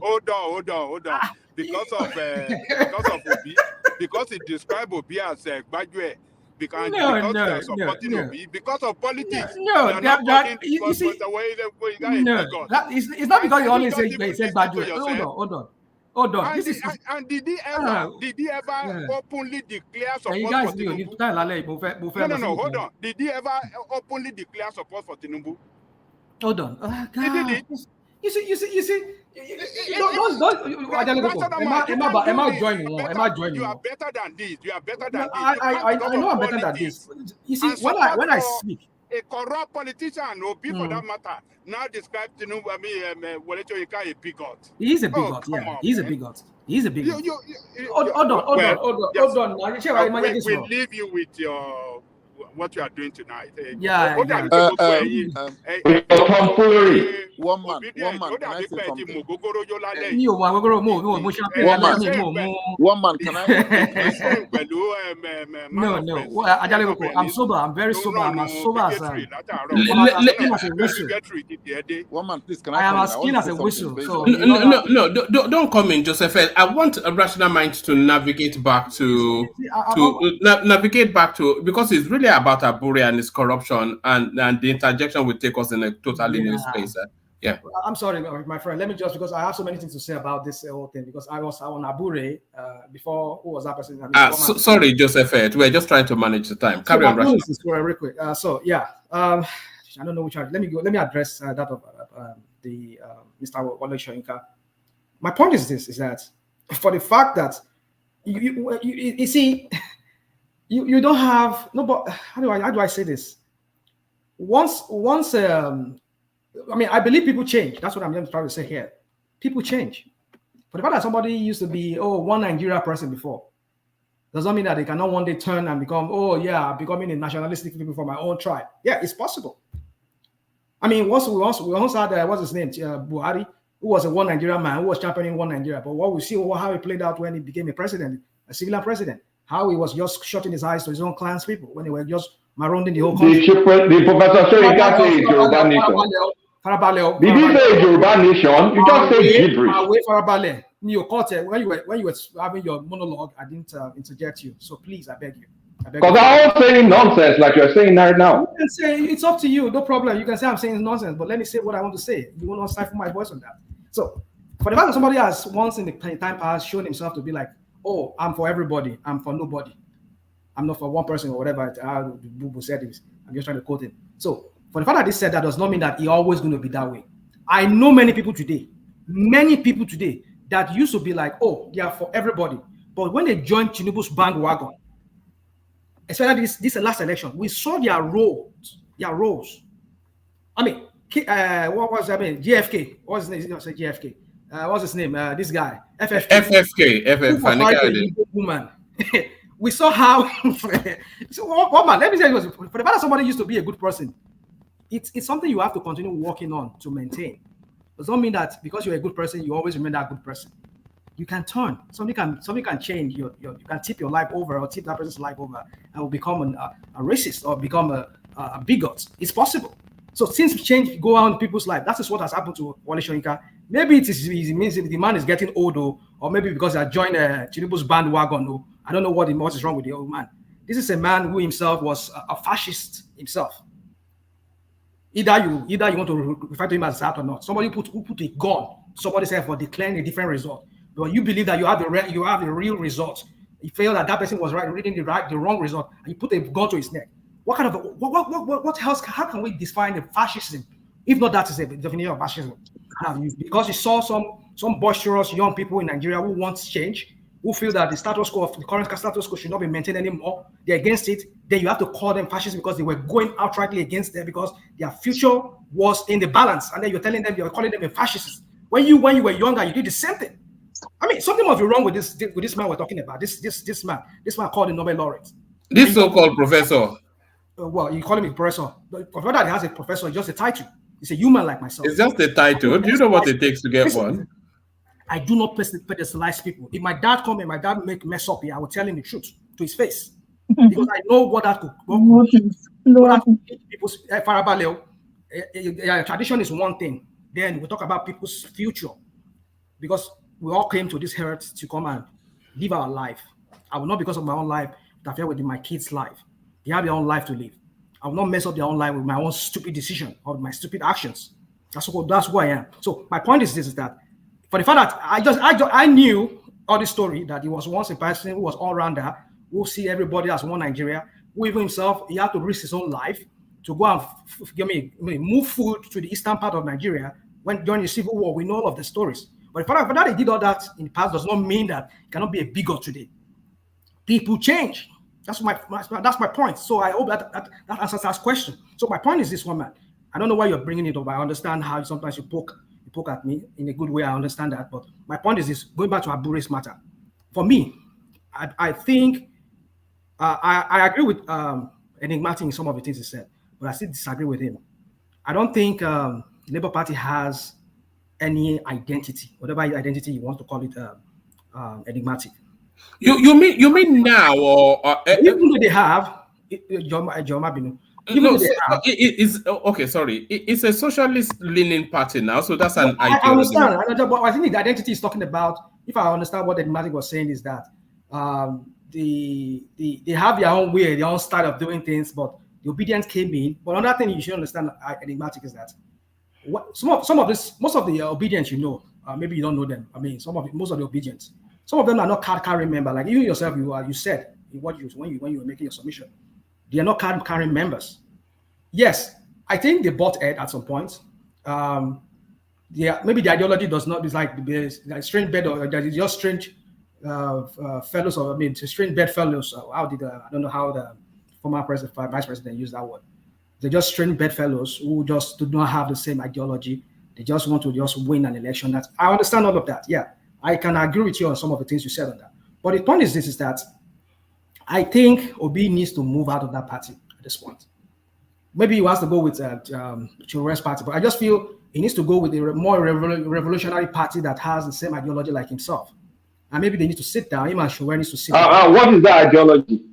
Hold on. Because of Obi, because he described Obi as a graduate, because they are supporting Obi, because of politics. It's not because he only said graduate. Hold on. And did he ever openly declare support for Tinubu? No, hold on. Did he ever openly declare support for Tinubu? Hold on. He did it. You see. Am I joining one? You are better than this. I know I'm better than this. You see, when I speak, a corrupt politician, or people for that matter, now describe Tinubu, Wole Soyinka a bigot. He's a bigot. He's a bigot. Hold on. We leave you with what you are doing tonight. One man. Can I say something? No. I'm sober. I'm very sober. I'm as sober as one man, please. I am as keen as a whistle. So no, don't come in, Joseph. I want a rational mind to navigate back to because it's really about Abure and his corruption, and the interjection will take us in a totally new space. Yeah. I'm sorry, my friend. Let me just, because I have so many things to say about this whole thing, because I was on Abure before. Who was that person? Sorry, Joseph. We're just trying to manage the time. Carry on, real quick. I don't know which one. Let me address that of the Mr. Wale Soyinka. My point is this: is that for the fact that you see, you don't have no. But how do I say this? Once I mean, I believe people change. That's what I'm trying to say here. People change. For the fact that somebody used to be one Nigeria person before, does not mean that they cannot one day turn and become becoming a nationalistic people from my own tribe. Yeah, it's possible. I mean, we once had what's his name, Buhari, who was a one Nigeria man who was championing one Nigeria. But what we see how he played out when he became a president, a civilian president, how he was just shutting his eyes to his own clans people when they were just marounding the whole country. The Professor Soyinka say Yoruba nation. Did you say Yoruba nation? You just say gibberish. When you were having your monologue, I didn't interject you. So please, I beg you. Because I'm all saying nonsense like you're saying right now. You can say it's up to you, no problem. You can say I'm saying nonsense, but let me say what I want to say. You will not stifle my voice on that. So, for the fact that somebody has once in the time past shown himself to be like, oh, I'm for everybody, I'm for nobody, I'm not for one person or whatever. Bubu said it. I'm just trying to quote him. So, for the fact that he said that does not mean that he always going to be that way. I know many people today that used to be like, oh, they are for everybody, but when they joined Tinubu's bandwagon, especially this last election, we saw their roles. I mean, what was I mean? GFK. What's his name? Say GFK. What's his name? This guy. FFK. Woman. We saw how. So what man? Let me tell you, for the fact that somebody used to be a good person, it's something you have to continue working on to maintain. It does not mean that because you're a good person, you always remain that good person. You can turn. Something can change. You can tip your life over or tip that person's life over and will become a racist or become a bigot. It's possible. So since change go on in people's life, that is what has happened to Wale Soyinka. Maybe it means the man is getting old, or maybe because he has joined Tinubu's bandwagon. I don't know what is wrong with the old man. This is a man who himself was a fascist himself. Either you want to refer to him as that or not. Somebody who put a gun, somebody said for declaring a different result. But you believe that you have the real result. You feel that person was reading the wrong result, and you put a gun to his neck. What kind of what else? How can we define the fascism? If not, that is a definition of fascism. Because you saw some boisterous young people in Nigeria who want change, who feel that the current status quo should not be maintained anymore. They're against it. Then you have to call them fascists because they were going outrightly against them because their future was in the balance, and then you're calling them a fascist. When you were younger, you did the same thing. I mean, something must be wrong with this man we're talking about. This man called the Nobel laureate. This so-called professor. Well, you call him a professor. But for that, he has a professor, just a title. He's a human like myself. It's just a title. Do you know what it takes to get one? I do not pedestalize people. If my dad come and my dad mess up here, I will tell him the truth to his face. Because I know what that could people's tradition is one thing. Then we talk about people's future. Because we all came to this earth to come and live our life. I will not, because of my own life, interfere with my kids' life. They have their own life to live. I will not mess up their own life with my own stupid decision or my stupid actions. That's who I am. So my point is this: is that for the fact that I knew all this story that he was once a person who was all rounder, who see everybody as one Nigeria, who even himself he had to risk his own life to go and move food to the eastern part of Nigeria when during the Civil War. We know all of the stories. But for that he did all that in the past does not mean that he cannot be a bigot today. People change. That's my point. So I hope that answers that question. So my point is this one, man. I don't know why you're bringing it up. I understand how sometimes you poke at me in a good way. I understand that. But my point is this, going back to Abure's matter. For me, I think I agree with Enigmatic in some of the things he said, but I still disagree with him. I don't think Labour Party has any identity, whatever identity you want to call it, enigmatic. You mean now, or even though they have, okay. Sorry, it's a socialist-leaning party now, so that's an idea. I understand, but I think the identity is talking about. If I understand what Enigmatic was saying, is that they have their own way, their own style of doing things, but the obedience came in. But another thing you should understand, Enigmatic, is that most of the obedience, maybe you don't know them. I mean, most of the obedience, some of them are not card-carrying members. Like you yourself, you said when you were making your submission, they are not card-carrying members. Yes, I think they bought Ed at some point. Yeah, maybe the ideology does not. It's like strange bed or just strange fellows, or I mean, strange bed fellows. How did I don't know how the former president, vice president used that word. They're just strange bedfellows who just do not have the same ideology. They just want to just win an election. That I understand all of that. Yeah, I can agree with you on some of the things you said on that. But the point is this: is that I think Obi needs to move out of that party at this point. Maybe he wants to go with Chilwell's party, but I just feel he needs to go with a more revolutionary party that has the same ideology like himself. And maybe they need to sit down. Him and Chilwell needs to sit down. What is that ideology?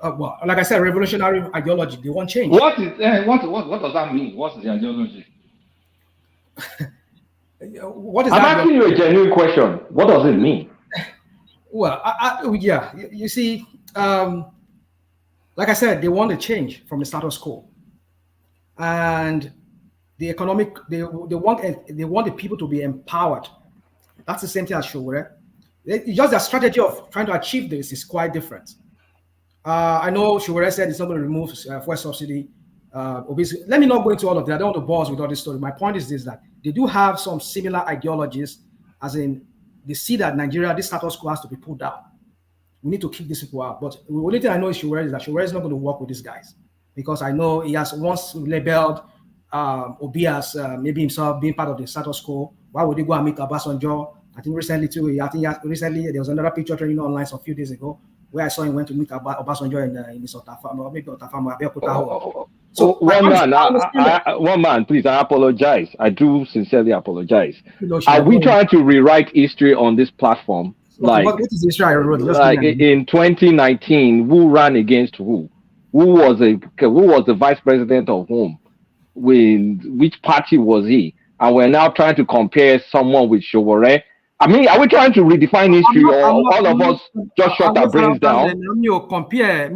Well, like I said, revolutionary ideology. They want change. What does that mean? What's the ideology? What is I'm that? asking you a genuine question. What does it mean? Well, yeah, you see, like I said, they want a change from the status quo, and the economic. They want the people to be empowered. That's the same thing as Showore. It's just their strategy of trying to achieve this is quite different. I know Showore said it's not going to remove fuel subsidy. Obviously, let me not go into all of that. I don't want to bore us with all this story. My point is this: that they do have some similar ideologies, as in they see that Nigeria, this status quo has to be pulled down. We need to kick these people out. But the only thing I know is Showore is that Showore is not going to work with these guys, because I know he has once labeled Obi as maybe himself being part of the status quo. Why would he go and meet Obasanjo? I think recently too. Recently there was another picture trending online a few days ago where I saw him went to meet Obasanjo in his Otafam, or maybe Otafam, Abeokuta. So one man, please. I apologize. I do sincerely apologize. Are we trying to rewrite history on this platform? Like, what is history I wrote? Like in 2019, who ran against who? Who was the vice president of whom? Which party was he? And we're now trying to compare someone with Showore. I mean, are we trying to redefine history, or all of us just shut our brains down? Compare.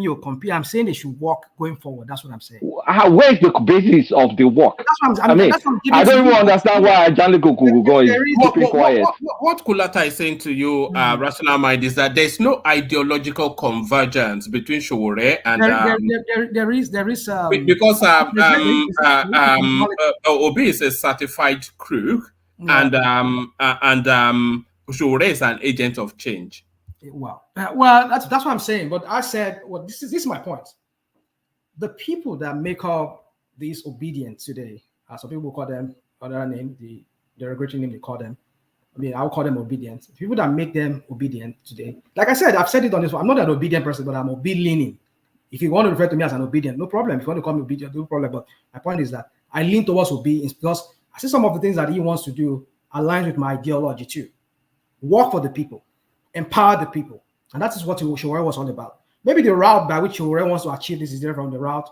I'm saying they should walk going forward. That's what I'm saying. Where's the basis of the walk? That's what I don't even understand why Janliko Kugugo is keeping quiet. What Kulata is saying to you, Rational Mind, is that there's no ideological convergence between Showore and there is because Obi is a certified crook. And Showore is an agent of change. Well, that's what I'm saying. But I said, well, this is my point. The people that make up these obedient today, some people call them another name, the derogatory name they call them. I mean, I'll call them obedient. People that make them obedient today, like I said, I've said it on this one. I'm not an obedient person, but I'm obedient. If you want to refer to me as an obedient, no problem. If you want to call me obedient, no problem. But my point is that I lean towards obedience because I see some of the things that he wants to do aligns with my ideology too. Work for the people, empower the people. And that is what Showore was all about. Maybe the route by which Showore wants to achieve this is different from the route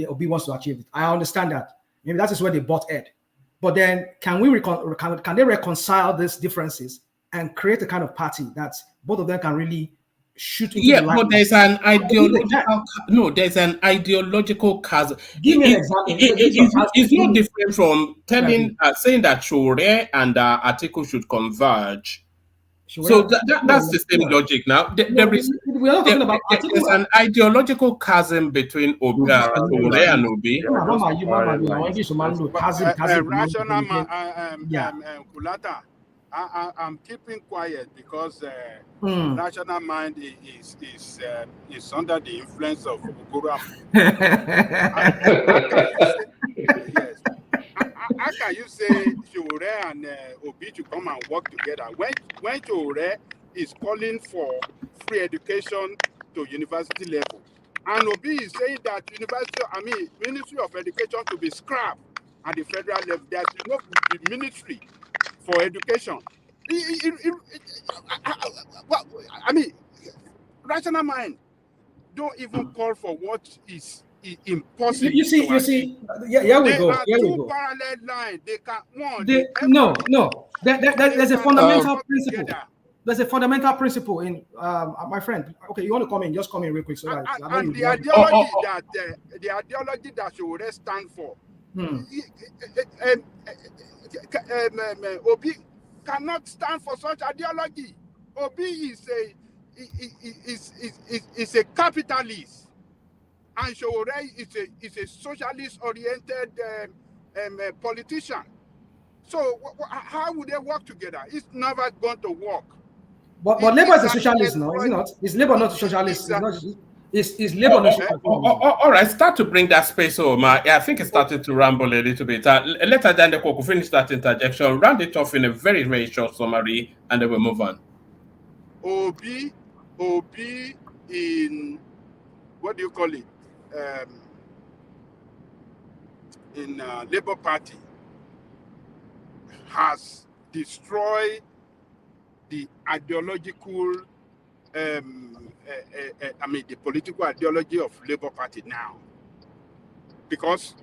Obi wants to achieve it. I understand that. Maybe that is where they bought Ed. But then can they reconcile these differences and create a kind of party that both of them can really shoot into the but there's an ideological chasm. Give me an example. It's not different from saying that Showore and Atiku should converge. So that's the same logic now. There's an ideological chasm between Showore and Obi. Kulata, I'm keeping quiet because Rational Mind is under the influence of Ukuram. Yes. How can you say Showore and Obi to come and work together when Showore is calling for free education to university level, and Obi is saying that Ministry of Education to be scrapped at the federal level? There should not be ministry for education. Rational Mind don't even call for what is impossible. You see, here we go. Two parallel lines. They can no. There's a fundamental principle. There's a fundamental principle in my friend. Okay, you want to come in? Just come in real quick. So that the ideology that Showore stand for. Obi cannot stand for such ideology. Obi is a capitalist, And Showore is a socialist-oriented politician. So how would they work together? It's never going to work. But Labour is a socialist, no? Is it not? Is Labour not a socialist? Is Labour not socialist? All right, start to bring that space home. I think it started to ramble a little bit. Later than the we'll finish that interjection, round it off in a very, very short summary, and then we'll move on. Obi in, what do you call it? In Labour Party has destroyed the ideological, the political ideology of Labour Party now. Because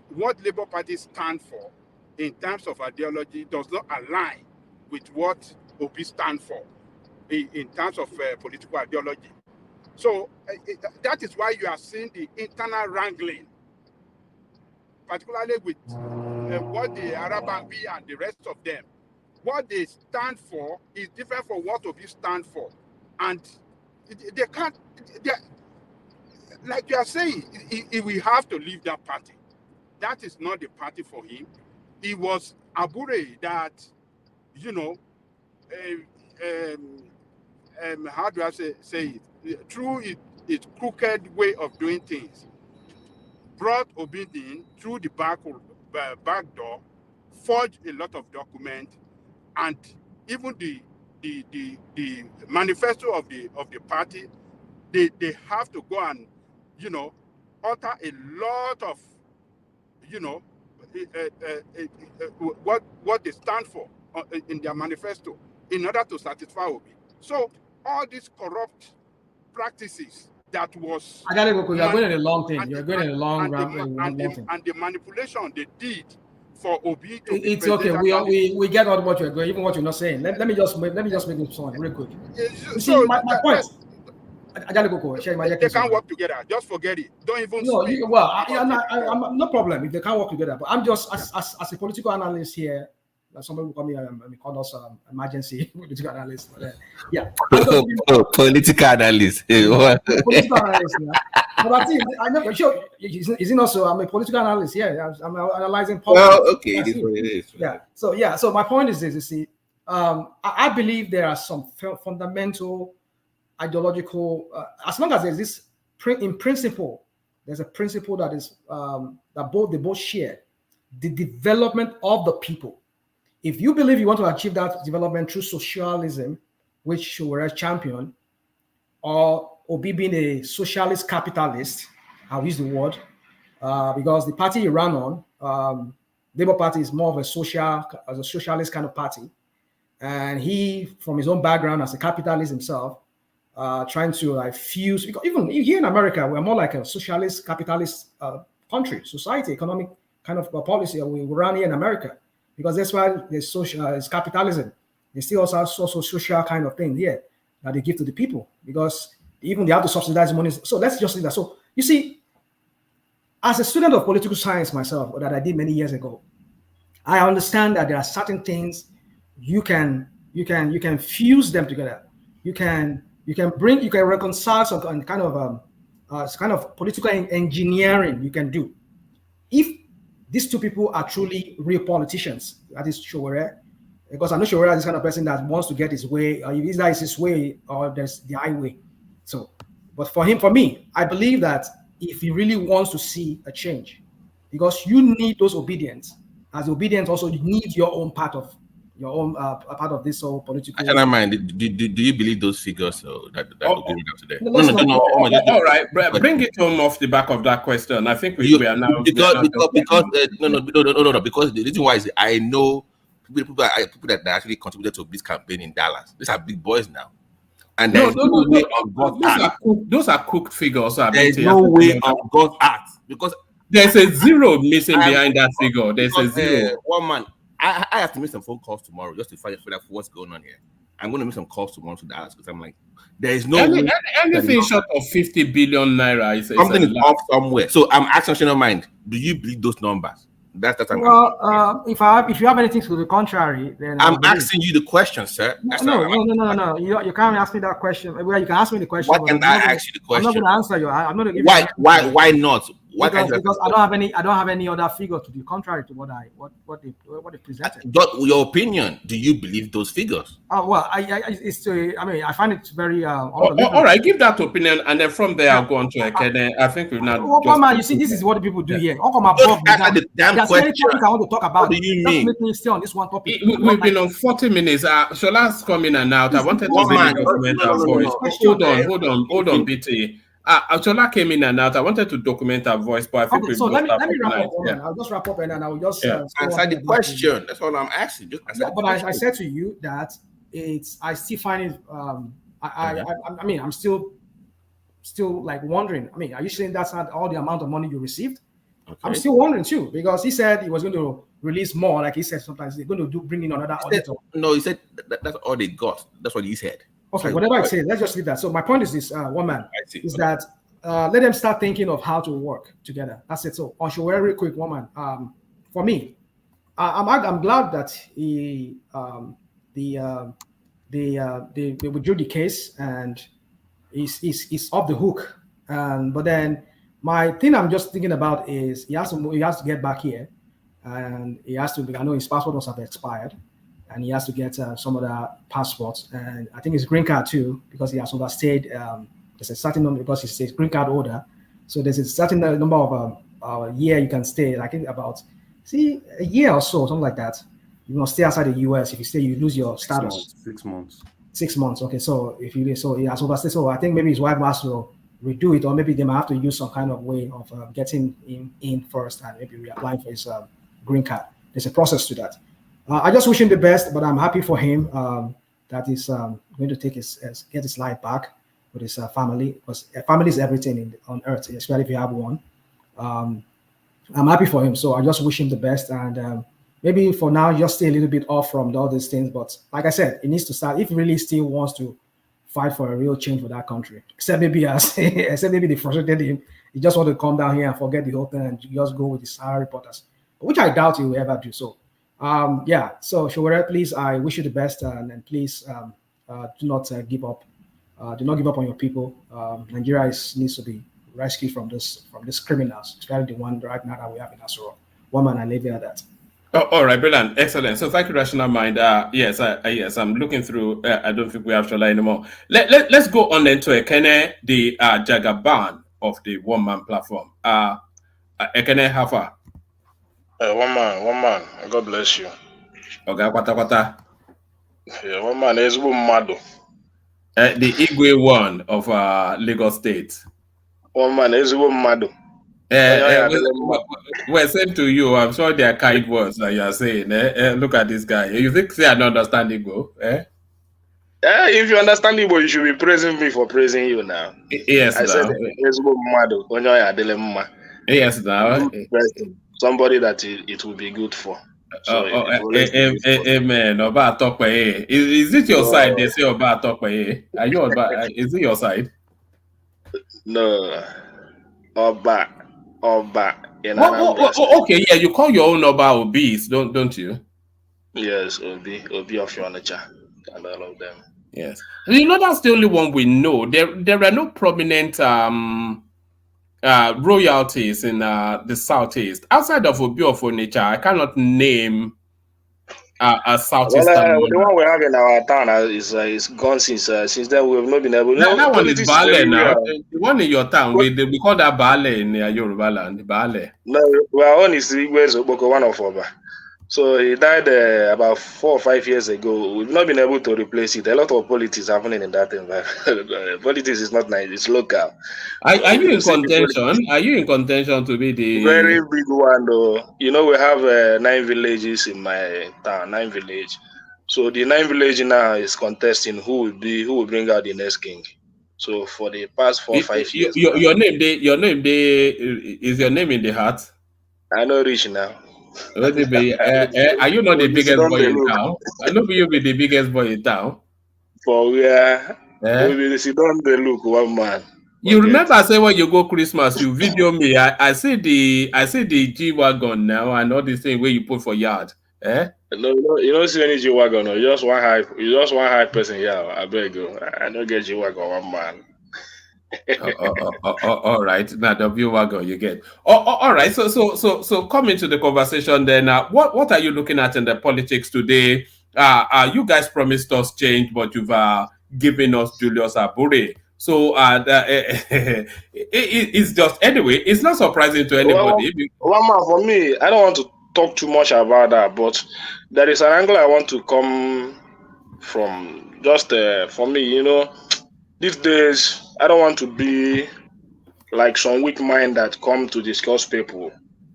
what Labour Party stands for in terms of ideology does not align with what Obi stands for in terms of political ideology. So that is why you are seeing the internal wrangling, particularly with what the Arabanbi and the rest of them. What they stand for is different from what Obi stand for. And they can't, like you are saying, he will have to leave that party. That is not the party for him. It was Abure that, you know, how do I say it? Through its crooked way of doing things, brought Obi in through the back door, forged a lot of documents, and even the manifesto of the party, they have to go and, you know, utter a lot of, you know, what they stand for in their manifesto in order to satisfy Obi. So all these corrupt practices that was... I gotta go, you're going in a long thing. You're going in a long round. And the manipulation they did for Obi to it's okay. We get all what you're going, even what you're not saying. Let me just make this point real quick. You see, my point. I gotta go. They can't work together. Just forget it. Don't even. No, I'm no problem if they can't work together. But I'm just as a political analyst here. Somebody will call me call us emergency political analyst. But, yeah. Political analyst. Political analyst. Yeah. But I think I know. Sure, is it also? I'm a political analyst. Yeah, I'm analyzing politics. Well, okay, it is. Yeah. So my point is this: you see, I believe there are some fundamental ideological. As long as there's this in principle, there's a principle that is that they both share: the development of the people. If you believe you want to achieve that development through socialism, which you were a champion, or Obi being a socialist capitalist, I'll use the word, because the party he ran on, Labour Party is more of a socialist kind of party. And he, from his own background as a capitalist himself, trying to fuse, because even here in America, we're more like a socialist capitalist country, society, economic kind of policy we run here in America. Because that's why there's it's capitalism. They still also have social kind of thing here that they give to the people, because even they have to subsidize money. So let's just say that. So you see, as a student of political science myself, that I did many years ago, I understand that there are certain things you can fuse them together. You can reconcile some kind of political engineering you can do. If these two people are truly real politicians, that is Showore, because I know Showore is this kind of person that wants to get his way, or either it's his way or there's the highway. So, but for me, I believe that if he really wants to see a change, because you need those obedience, as obedience also you need your own part of part of this whole political. I don't mind. Do you believe those figures that will be read out today? No. All right, bring it home off the back of that question. I think we are now because the reason why is I know people that actually contributed to this campaign in Dallas. These are big boys now, and there's no way of God's act. Those are cooked figures. There's no way of God's act, because there's a zero missing behind that figure. There's a zero. One man. I have to make some phone calls tomorrow just to find out for what's going on here. I'm going to make some calls tomorrow to Dallas because I'm like, there is no anything short of 50 billion naira. Something is off somewhere. So I'm asking your mind, do you believe those numbers? That's well, if you have anything to the contrary, then I'm asking you the question, sir. No. You can't ask me that question. Well, you can ask me the question. Why can't I ask you the question? I'm not going to answer you. I'm not going to give why, you. Why not? Why because I don't have any other figure to the contrary to what they presented. Your opinion. Do you believe those figures? Well, I find it very. All right, give that opinion, and then from there I'll go on to Ekene. I think we've not. Man, you see, this is what the people do here. How come above the damn question? I want to talk about. What do you mean? Just make me stay on this one topic. We've been on 40 minutes. So let's come in and out. I wanted to really document our voice. Hold on, BT. Chola came in and out. I wanted to document our voice, but I think let me wrap up. I'll just wrap up and then I'll just answer the question. That's all I'm asking. But I said to you that I still find it. I mean, I'm still like wondering. I mean, are you saying that's not all the amount of money you received? Okay. I'm still wondering too, because he said he was going to release more. Like he said, sometimes they're going to bring in another auditor. No, he said that's all they got. That's what he said. Okay, whatever I say, let's just leave that. So my point is this, one man, is that let them start thinking of how to work together. That's it. So on Showere, real quick, one man. For me, I'm glad that they withdrew the case and he's off the hook. But then my thing I'm just thinking about is he has to get back here, and he has to. I know his passport must have expired, and he has to get some other passports, and I think his green card too, because he has overstayed. There's a certain number, because he's a green card holder, so there's a certain number of year you can stay. Like about a year or so, something like that. You must stay outside the US. If you stay, you lose your status. 6 months. 6 months. Okay, so if he has overstayed, so I think maybe his wife has to redo it, or maybe they might have to use some kind of way of getting him in first, and maybe reapplying for his green card. There's a process to that. I just wish him the best, but I'm happy for him that he's going to get his life back with his family, because family is everything on earth, especially if you have one. I'm happy for him, so I just wish him the best, and maybe for now just stay a little bit off from all these things. But like I said, it needs to start if he really still wants to fight for a real change for that country. Except maybe they frustrated him. He just want to come down here and forget the whole thing and just go with the Sahara reporters, which I doubt he will ever do. So. So Showere, please, I wish you the best, and please do not give up. Do not give up on your people. Nigeria needs to be rescued from these criminals, especially the one right now that we have in Asoro. One man, I leave it at that. All right, brilliant, excellent. So thank you, Rational Mind. Yes, I'm looking through. I don't think we have Shola anymore. Let's go on then to Ekene, the Jagaban of the one man platform. Ekene, how far? One man. God bless you. Okay, kwata. Yeah, one man is Mado. The Igwe one of Lagos State. One man is Mado. Well, same to you. I'm sure they are kind words that you are saying. Look at this guy. You think I don't understand Igbo? If you understand Igbo, you should be praising me for praising you now. Yes, I said Mado. Yes, now. Somebody that it will be good for. So amen. Oba Atokwe. Is it your side? They say Oba Atokwe. Are you Oba? Is it your side? No. Oba. Okay, yeah. You call your own Oba Obis, don't you? Yes, Obi of Yonacha and all of them. Yes. You know, that's the only one we know. There are no prominent royalties in the southeast outside of Obi of Onitsha. I cannot name a southeast. The one we have in our town is gone since then. We have not been able. That one is Baale now. The one in your town, we call that Baale in Yoruba land. Baale. No, our own is Igwe one of Oba. So he died about 4 or 5 years ago. We've not been able to replace it. A lot of politics happening in that environment. Politics is not nice; it's local. Are you in contention? Are you in contention to be the very big one? Though you know we have 9 villages in my town. 9 villages. So the 9 village now is contesting who will bring out the next king. So for the past 4 or 5 years, your name is your name in the hat. I know rich now. Are you not the biggest boy in town? I know you be the biggest boy in town. For where we sit down the look one man. You remember I said when you go Christmas, you video me. I see the G-Wagon now and all these things where you put for yard. Eh? No, you don't see any G-Wagon. No. You just one hype person. Yeah, I beg you. I don't get G-Wagon, one man. All right. Now the G-Wagon you get. All right. So come into the conversation then. What are you looking at in the politics today? You guys promised us change, but you've given us Julius Abure. So it's just anyway. It's not surprising to anybody. One man, for me, I don't want to talk too much about that, but there is an angle I want to come from. Just for me, these days I don't want to be like some weak mind that come to discuss people.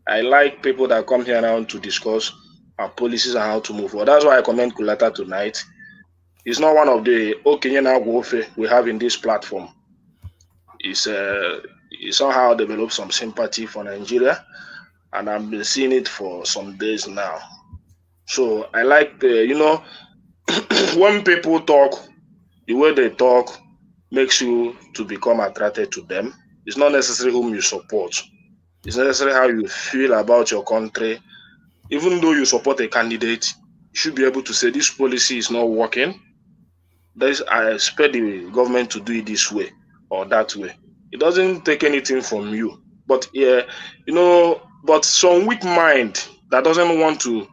I like people that come here now to discuss our policies and how to move forward. That's why I commend Kulata tonight. It's not one of the warfare we have in this platform. He somehow developed some sympathy for Nigeria, and I've been seeing it for some days now. So I like when people talk, the way they talk makes you to become attracted to them. It's not necessarily whom you support. It's necessarily how you feel about your country. Even though you support a candidate, you should be able to say this policy is not working. I expect the government to do it this way or that way. It doesn't take anything from you. But but some weak mind that doesn't want to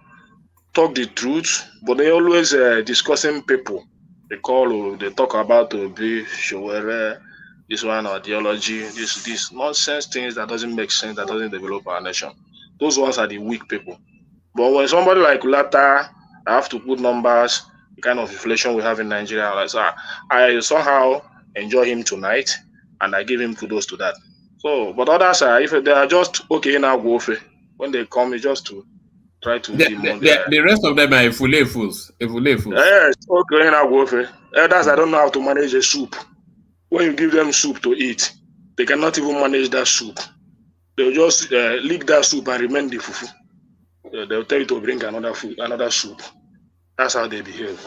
talk the truth, but they always discussing people. They talk about be Showere, this one ideology, this nonsense things that doesn't make sense, that doesn't develop our nation. Those ones are the weak people. But when somebody like Ulata, I have to put numbers, the kind of inflation we have in Nigeria, I somehow enjoy him tonight, and I give him kudos to that. So, but others are, if they are just okay now, when they come, it's just to try to the rest of them are fools. Yes, okay now, others I don't know how to manage a soup. When you give them soup to eat, they cannot even manage that soup. They'll just lick that soup and remain the fufu. They'll tell you to bring another soup. That's how they behave.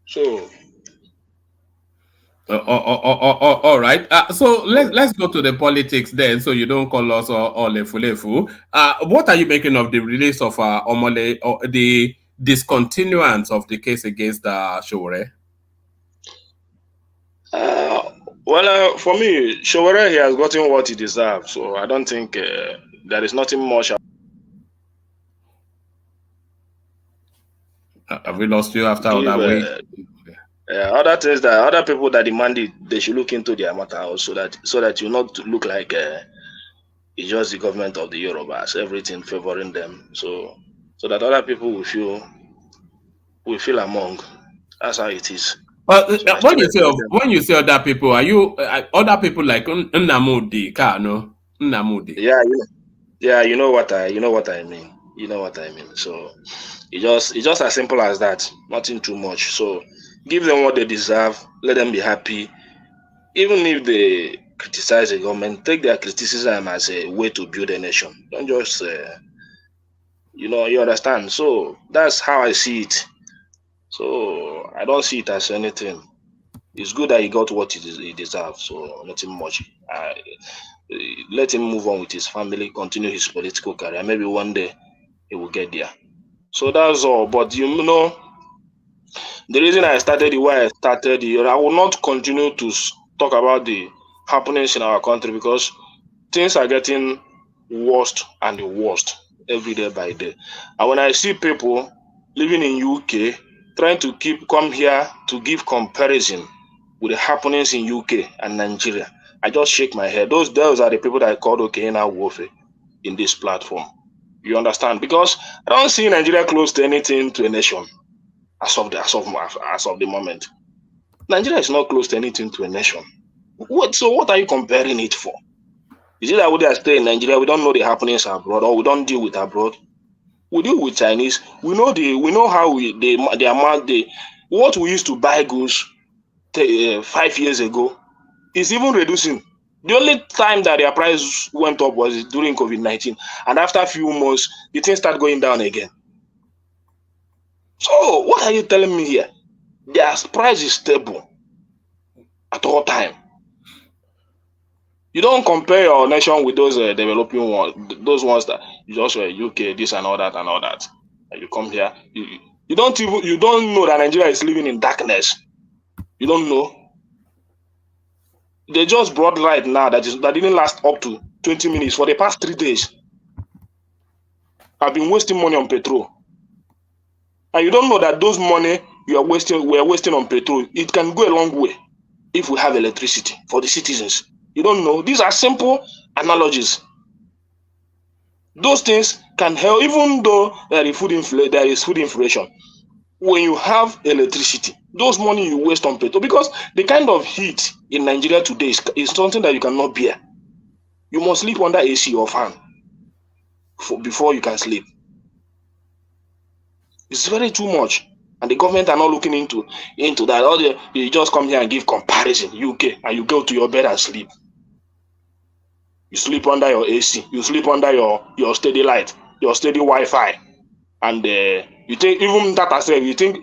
So, all right. So let's go to the politics then, so you don't call us all lefu. What are you making of the release of Omole, or the discontinuance of the case against Showore? For me, Showore, he has gotten what he deserves. So I don't think there is nothing much. Have we lost you after all that way? Other things that other people that demand it, they should look into their matter also, so that you not look like it's just the government of the Yorubas, everything favoring them. So that other people will feel among. That's how it is. Well, so when you say other people, are you other people like Nnamdi Kano? Nnamdi? Yeah, you know what I mean. You know what I mean. So it's just as simple as that. Nothing too much. So give them what they deserve. Let them be happy. Even if they criticize the government, take their criticism as a way to build a nation. Don't just, you understand. So that's how I see it. So I don't see it as anything. It's good that he got what he deserves. So nothing much. Let him move on with his family, continue his political career. Maybe one day he will get there. So that's all. But the reason I started the way I started, I will not continue to talk about the happenings in our country, because things are getting worse and worse every day by day. And when I see people living in UK trying to come here to give comparison with the happenings in UK and Nigeria, I just shake my head. Those are the people that I called Okena warfare in this platform. You understand? Because I don't see Nigeria close to anything to a nation as of the moment. Nigeria is not close to anything to a nation. So what are you comparing it for? Is it that we are staying in Nigeria, we don't know the happenings abroad, or we don't deal with abroad? We deal with Chinese. We know how what we used to buy goods 5 years ago is even reducing. The only time that their price went up was during COVID-19, and after a few months, the things start going down again. So what are you telling me here? Their price is stable at all time. You don't compare your nation with those developing ones, those ones that you just UK, this and all that and all that. And you come here, you don't know that Nigeria is living in darkness. You don't know. They just brought light now that didn't last up to 20 minutes for the past 3 days. I've been wasting money on petrol. And you don't know that those money we are wasting on petrol, it can go a long way if we have electricity for the citizens. You don't know. These are simple analogies. Those things can help, even though there is food inflation. When you have electricity, those money you waste on petrol, because the kind of heat in Nigeria today is something that you cannot bear. You must sleep under AC or fan before you can sleep. It's very too much, and the government are not looking into that. You just come here and give comparison, UK, and you go to your bed and sleep. You sleep under your AC, you sleep under your steady light, your steady Wi-Fi, and you think even data say you think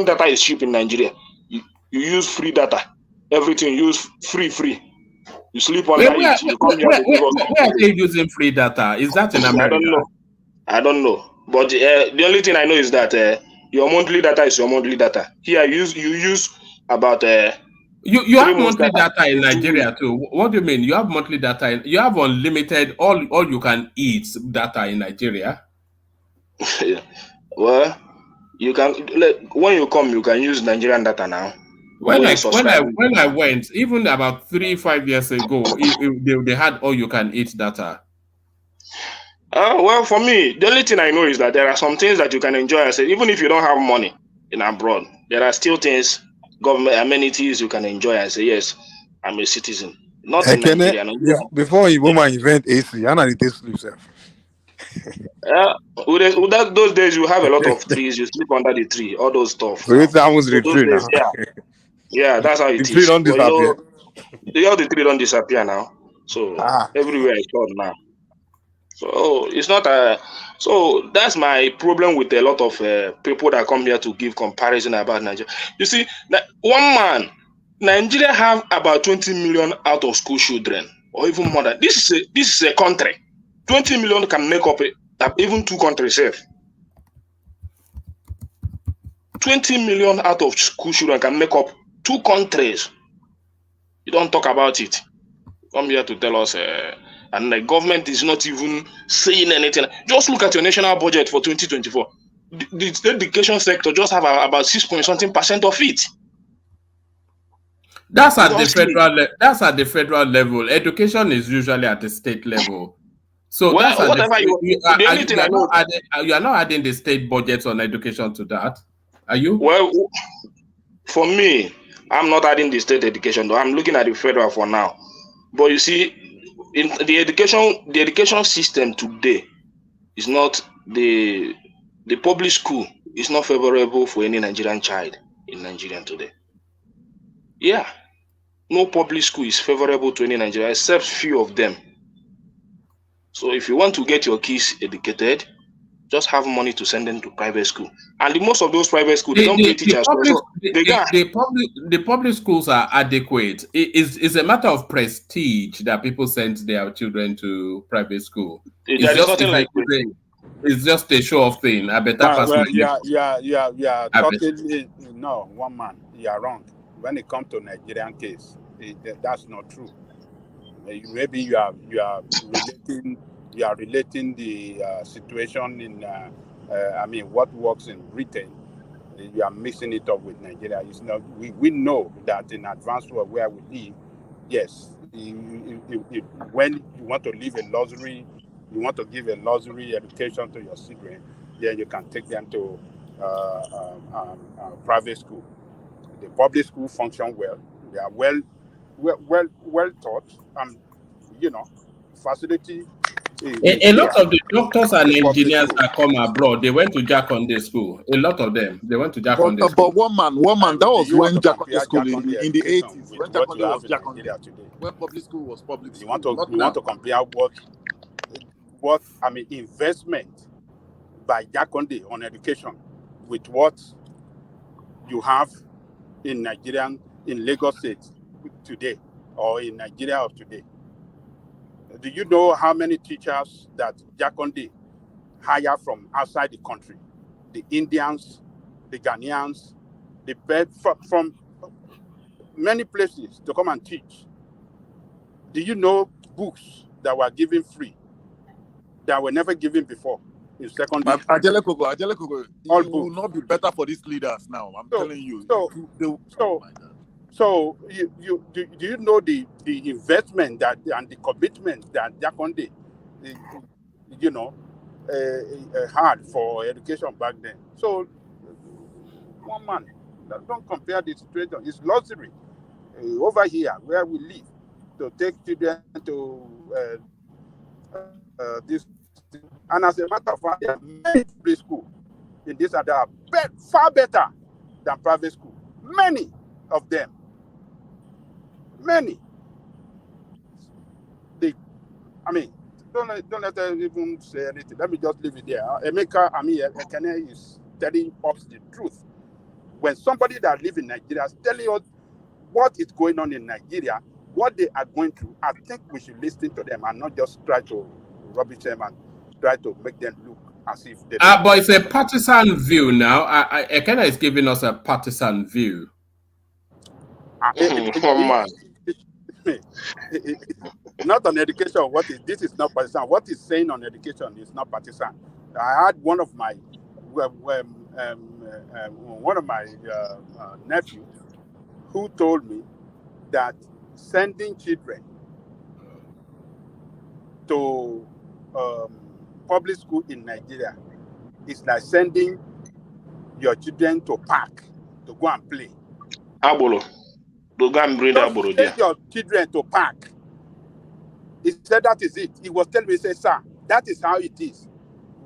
data is cheap in Nigeria. You use free data, everything use free. You sleep under it. You come here to give us. Where are they using free data? Is that in America? I don't know. But the only thing I know is that your monthly data is your monthly data. Here you use about you have monthly data in Nigeria too. What do you mean? You have monthly data? You have unlimited all you can eat data in Nigeria? Well, you can when you come, you can use Nigerian data now. When I went, even about 3-5 years ago, they had all you can eat data. Well, for me, the only thing I know is that there are some things that you can enjoy. I say, even if you don't have money in abroad, there are still things, government amenities you can enjoy and say, yes, I'm a citizen. Not in Nigeria. Before you woman invent AC, I know it takes sleep, sir. Those days you have a lot of trees, you sleep under the tree, all those stuff. So it's almost the tree now. Yeah, that's how it is. The tree don't disappear. The tree don't disappear now. So everywhere is cold now. So it's not so that's my problem with a lot of people that come here to give comparison about Nigeria. You see, one man, Nigeria have about 20 million out of school children, or even more than this is a country. 20 million can make up even 2 countries safe. 20 million out of school children can make up 2 countries. You don't talk about it. Come here to tell us and the government is not even saying anything. Just look at your national budget for 2024. The state education sector just have about 6% of it. That's at the federal. That's at the federal level. Education is usually at the state level. So well, that's whatever you are not adding the state budget on education to that, are you? Well, for me, I'm not adding the state education though. I'm looking at the federal for now. But you see, in the education system today is not the public school is not favorable for any Nigerian child in Nigeria today. Yeah, no public school is favorable to any Nigerian except few of them. So if you want to get your kids educated, just have money to send them to private school. And most of those private schools, they don't pay teachers. The public schools are adequate. It's a matter of prestige that people send their children to private school. It's just a show of thing. I better pass my talking. No, one man, you are wrong. When it comes to Nigerian case, that's not true. Maybe you are relating the situation in what works in Britain. You are mixing it up with Nigeria. It's not. We know that in advanced world where we live, yes, when you want to live a luxury, you want to give a luxury education to your children, then you can take them to private school. The public school function well. They are well taught. Facility. A lot of the doctors and engineers that come abroad, they went to Jakonde school. A lot of them, they went to Jakonde school. But one man, that was when Jakonde school in the 80s. When Jakonde was Jakonde. When public school was public school. You want to compare what investment by Jakonde on education with what you have in Lagos State today, or in Nigeria of today. Do you know how many teachers that Jakonde hire from outside the country? The Indians, the Ghanaians, the from many places to come and teach. Do you know books that were given free that were never given before in secondary school? Ajele Kogo, All it will not be better for these leaders now. I'm telling you. So do you know the investment that and the commitment that Jakonde, had for education back then? So one man, don't compare the situation. It's luxury over here where we live to take children to this. And as a matter of fact, there are many public schools in this and that are far better than private school. Many of them. Many. Don't let them even say anything. Let me just leave it there. Ekene is telling us the truth. When somebody that lives in Nigeria is telling us what is going on in Nigeria, what they are going through, I think we should listen to them and not just try to rubbish them and try to make them look as if they don't. But it's a partisan view now. Ekene is giving us a partisan view. Not on education. This is not partisan. What he's saying on education is not partisan. I had one of my nephews who told me that sending children to public school in Nigeria is like sending your children to park to go and play. Abolo. To go and bring Abolo there. Send your children to park. He said that is it. He was telling me, he said, sir, that is how it is.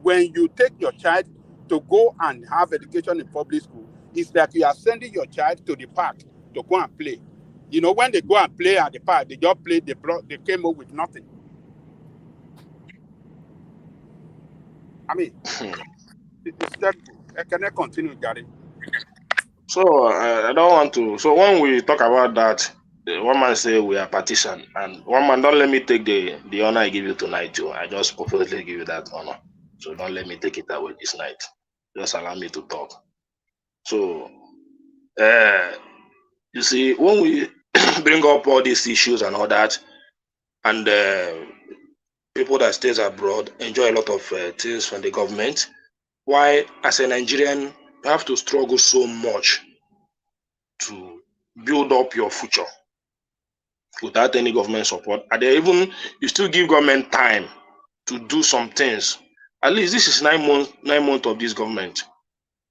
When you take your child to go and have education in public school, it's like you are sending your child to the park to go and play. You know, when they go and play at the park, they just play, they came up with nothing. It's terrible. Can I continue, Gary? So I don't want to. So when we talk about that, one man say we are partisan, and one man don't let me take the honor I give you tonight too. I just purposely give you that honor. So don't let me take it away this night. Just allow me to talk. So you see, when we bring up all these issues and all that, and people that stays abroad enjoy a lot of things from the government, why as a Nigerian you have to struggle so much to build up your future without any government support? And even you still give government time to do some things. At least this is 9 months of this government.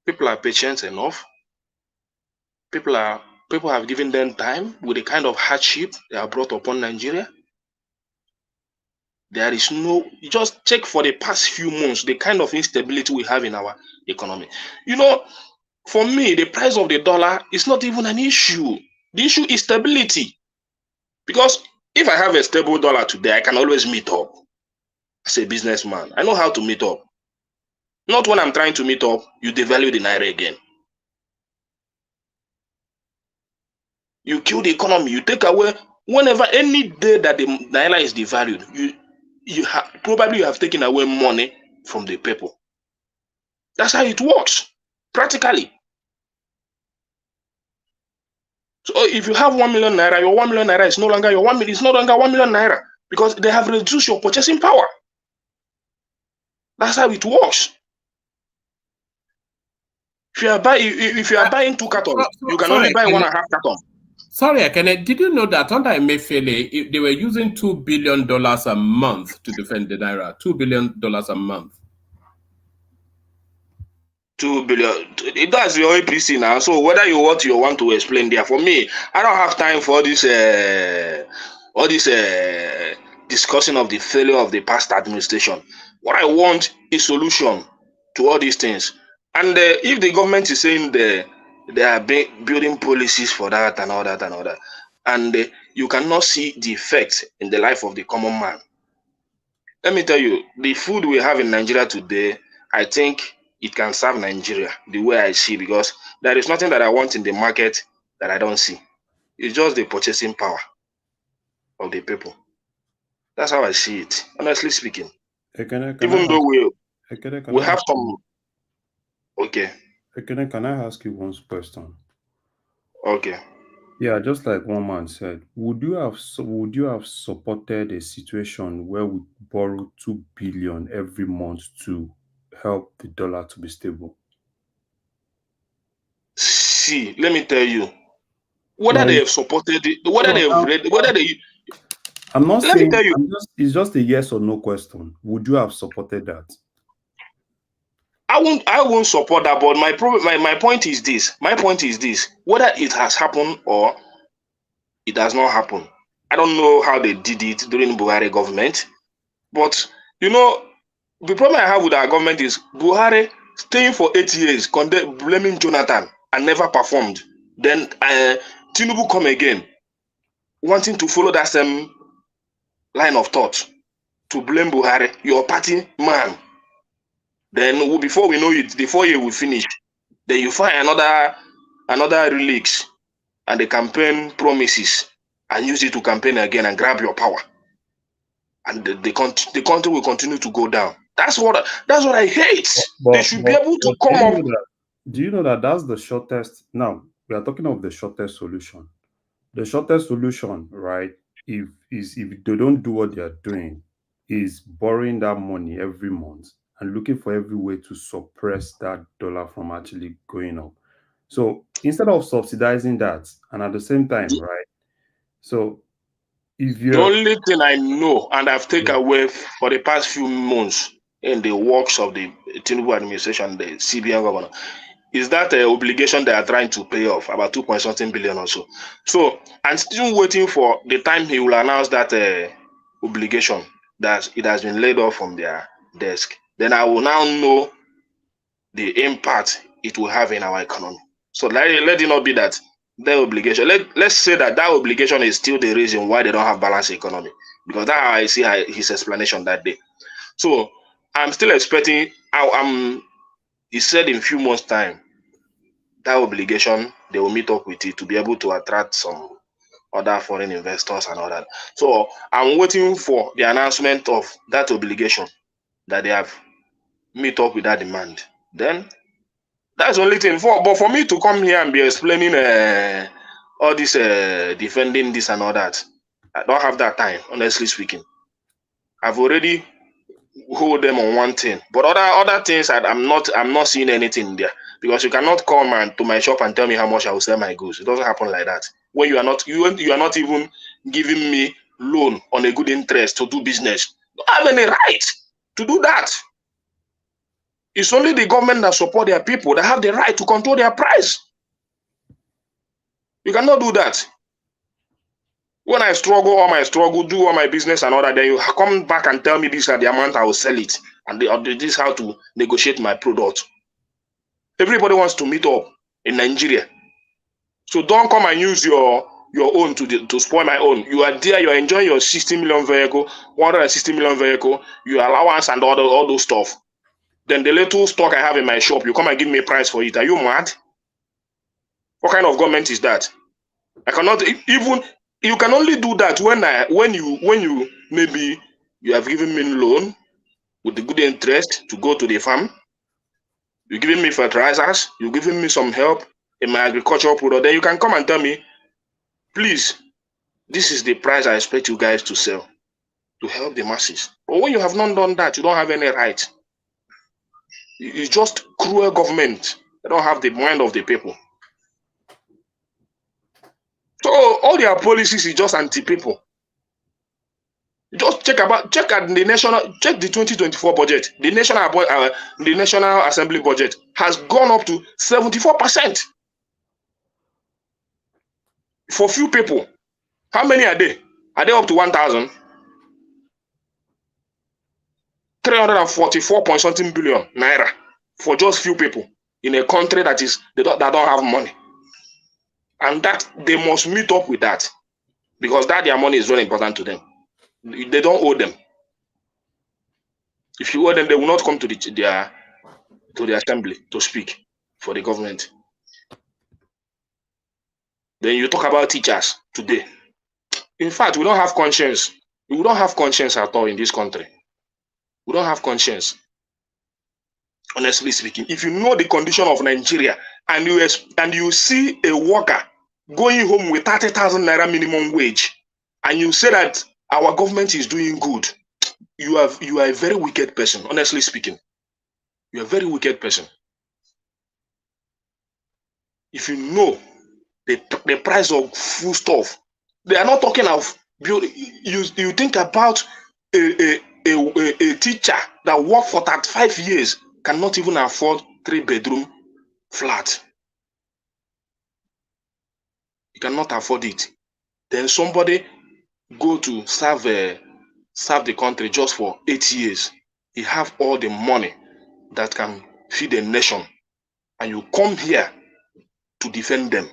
People are patient enough. People have given them time with the kind of hardship they are brought upon Nigeria. There is no, you just check for the past few months, the kind of instability we have in our economy. You know, for me, the price of the dollar is not even an issue. The issue is stability. Because if I have a stable dollar today, I can always meet up. As a businessman, I know how to meet up. Not when I'm trying to meet up, you devalue the naira again. You kill the economy, you take away, whenever, any day that the naira is devalued, you have taken away money from the people. That's how it works, practically. So if you have 1 million naira, your 1 million naira is no longer your 1 million, it's no longer 1 million naira because they have reduced your purchasing power. That's how it works. If you are buying 2 cartons, you can only buy 1.5 cartons. Sorry, Akene, did you know that under Emefiele, they were using $2 billion a month to defend the naira? $2 billion a month. 2 billion. That's your APC now. So whether you want to explain there, for me, I don't have time for this discussing of the failure of the past administration. What I want is solution to all these things. And if the government is saying they are building policies for that and all that, and you cannot see the effect in the life of the common man. Let me tell you, the food we have in Nigeria today, I think it can serve Nigeria the way I see, because there is nothing that I want in the market that I don't see. It's just the purchasing power of the people. That's how I see it, honestly speaking. Can I Even though we have ask some. Okay. Can I ask you one question? Okay. Yeah, just like one man said, would you have supported a situation where we borrow 2 billion every month to help the dollar to be stable? See, let me tell you, whether they have supported it, whether they have read, whether they. I'm not Let me saying tell you. it's just a yes or no question. Would you have supported that? I won't support that, but my point is this. My point is this. Whether it has happened or it has not happened. I don't know how they did it during Buhari government, but you know, the problem I have with our government is Buhari staying for 8 years, blaming Jonathan and never performed. Then Tinubu come again, wanting to follow that same line of thought to blame Buhari, your party man. Then before we know it, the 4 year will finish. Then you find another relics and the campaign promises and use it to campaign again and grab your power. And the country will continue to go down. That's what I hate. They should be able to come up. Do you know that that's the shortest? Now we are talking of the shortest solution. The shortest solution, right? If they don't do what they are doing, is borrowing that money every month and looking for every way to suppress that dollar from actually going up. So instead of subsidizing that, and at the same time, right? So if you the only thing I know and I've taken away for the past few months in the works of the Tinubu administration, the CBN governor, is that obligation they are trying to pay off, about 2.something billion or so. So I'm still waiting for the time he will announce that obligation that it has been laid off from their desk. Then I will now know the impact it will have in our economy. So let it not be that their obligation. Let's say that obligation is still the reason why they don't have balanced economy, because that's how I see his explanation that day. So I'm still expecting. He said in a few months' time, that obligation, they will meet up with it to be able to attract some other foreign investors and all that. So I'm waiting for the announcement of that obligation that they have meet up with that demand. Then that's the only thing. But for me to come here and be explaining all this, defending this and all that, I don't have that time, honestly speaking. I've already hold them on one thing, but other things I'm not seeing anything there, because you cannot come to my shop and tell me how much I will sell my goods. It doesn't happen like that. When you are not even giving me loan on a good interest to do business, you don't have any right to do that. It's only the government that support their people that have the right to control their price. You cannot do that. When I do all my business and all that, then you come back and tell me this are the amount I will sell it, and this is how to negotiate my product. Everybody wants to meet up in Nigeria. So don't come and use your own to spoil my own. You are there, you are enjoying your 60 million vehicle, 160 million vehicle, your allowance and all those stuff. Then the little stock I have in my shop, you come and give me a price for it. Are you mad? What kind of government is that? I cannot even. You can only do that when you maybe you have given me loan with the good interest to go to the farm. You're giving me fertilizers. You're giving me some help in my agricultural product. Then you can come and tell me, please, this is the price I expect you guys to sell to help the masses. But when you have not done that, you don't have any right. It's just cruel government. They don't have the mind of the people. So all their policies is just anti-people. Just check at the the 2024 budget. The National Assembly budget has gone up to 74% for few people. How many are they? Are they up to 1,000? 344 point something billion naira for just few people in a country that don't have money. And that they must meet up with that, because their money is very important to them. They don't owe them. If you owe them, they will not come to the assembly to speak for the government. Then you talk about teachers today. In fact, we don't have conscience. We don't have conscience at all in this country. We don't have conscience. Honestly speaking, if you know the condition of Nigeria and you see a worker going home with 30,000 naira minimum wage, and you say that our government is doing good, you are a very wicked person. Honestly speaking, you are a very wicked person. If you know the price of food stuff, they are not talking of building. You think about a teacher that worked for 35 years cannot even afford 3-bedroom flat. You cannot afford it. Then somebody go to serve the country just for 8 years. He have all the money that can feed a nation, and you come here to defend them.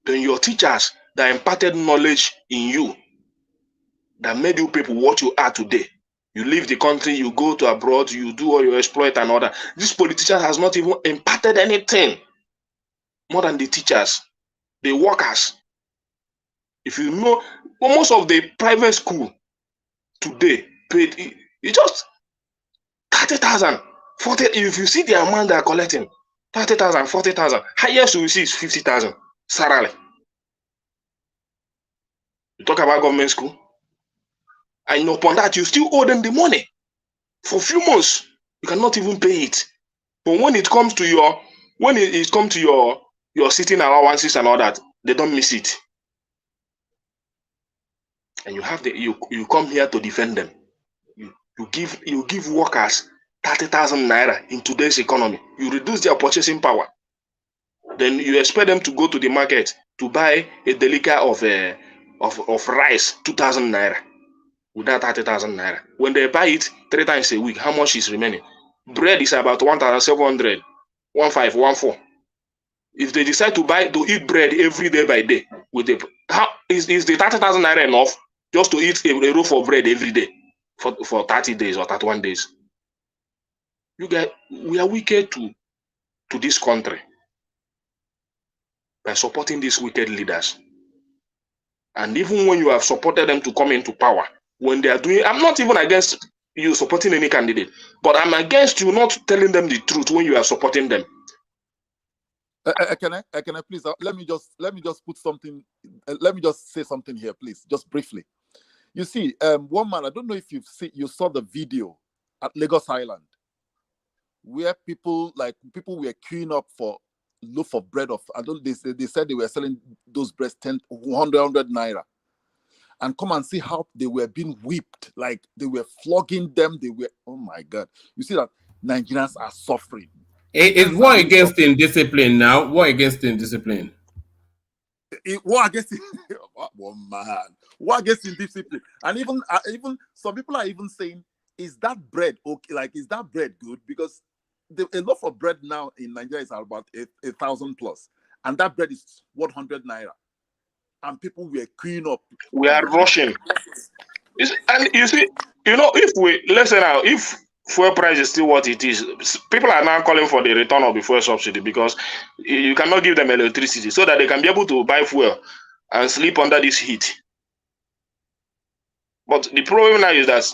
Then your teachers that imparted knowledge in you, that made you people what you are today, you leave the country, you go to abroad, you do all your exploit and all that. This politician has not even imparted anything more than the teachers, the workers. If you know, most of the private school today paid, it just 30,000, 40. If you see the amount they are collecting, 30,000, 40,000. Highest you will see is 50,000 salary. You talk about government school, and upon that you still owe them the money for a few months. You cannot even pay it. But when it comes to your sitting allowances and all that, they don't miss it. And you come here to defend them. You give workers 30,000 naira in today's economy. You reduce their purchasing power. Then you expect them to go to the market to buy a delica of rice, 2,000 naira, without 30,000 naira. When they buy it 3 times a week, how much is remaining? Bread is about 1,700, 1,514. If they decide to eat bread every day by day, is the 30,000 naira enough just to eat a loaf of bread every day for 30 days or 31 days? You guys, we are wicked to this country by supporting these wicked leaders. And even when you have supported them to come into power, when they are doing, I'm not even against you supporting any candidate, but I'm against you not telling them the truth when you are supporting them. Can I please let me just put something. Let me just say something here, please, just briefly. You see, one man, I don't know if you saw the video at Lagos Island, where people were queuing up for loaf of bread of, I don't. They said they were selling those breads 100 naira, and come and see how they were being whipped, like they were flogging them. They were, oh my God! You see that Nigerians are suffering. It's war against indiscipline now. War against indiscipline. War against one man. War against indiscipline. And even some people are even saying, is that bread okay? Like, is that bread good? Because a loaf of bread now in Nigeria is about 1,000 plus, and that bread is 100 naira. And people were queuing up. We are rushing. And you see, let's say now, if fuel price is still what it is, people are now calling for the return of the fuel subsidy, because you cannot give them electricity so that they can be able to buy fuel and sleep under this heat. But the problem now is that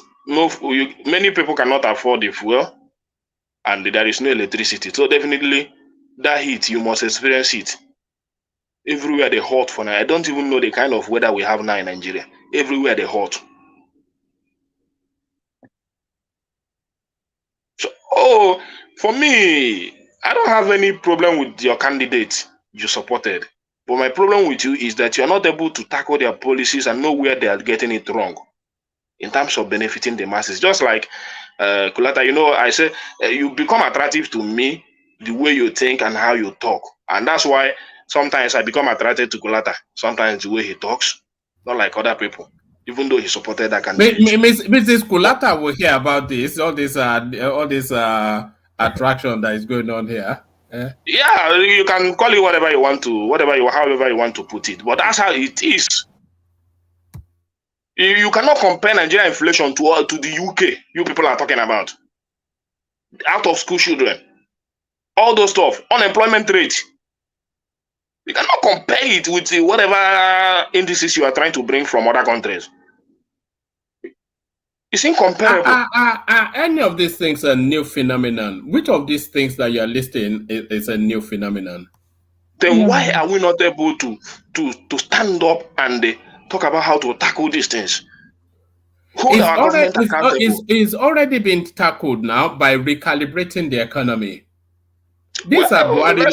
many people cannot afford the fuel, and there is no electricity. So definitely that heat, you must experience it. Everywhere they hot for now. I don't even know the kind of weather we have now in Nigeria. Everywhere they hot. So, for me, I don't have any problem with your candidate you supported. But my problem with you is that you're not able to tackle their policies and know where they are getting it wrong in terms of benefiting the masses. Just like Kulata, I say you become attractive to me the way you think and how you talk. And that's why sometimes I become attracted to Kulata. Sometimes the way he talks, not like other people, even though he supported that candidate. Mrs. Kulata will hear about this, all this attraction that is going on here. Yeah, you can call it whatever you want to, however you want to put it. But that's how it is. You cannot compare Nigerian inflation to the UK you people are talking about. Out of school children. All those stuff. Unemployment rate. You cannot compare it with whatever indices you are trying to bring from other countries. It's incomparable. Are any of these things a new phenomenon? Which of these things that you are listing is a new phenomenon? Then why are we not able to stand up and talk about how to tackle these things? Hold our government accountable. It's already been tackled now by recalibrating the economy. These are Buhari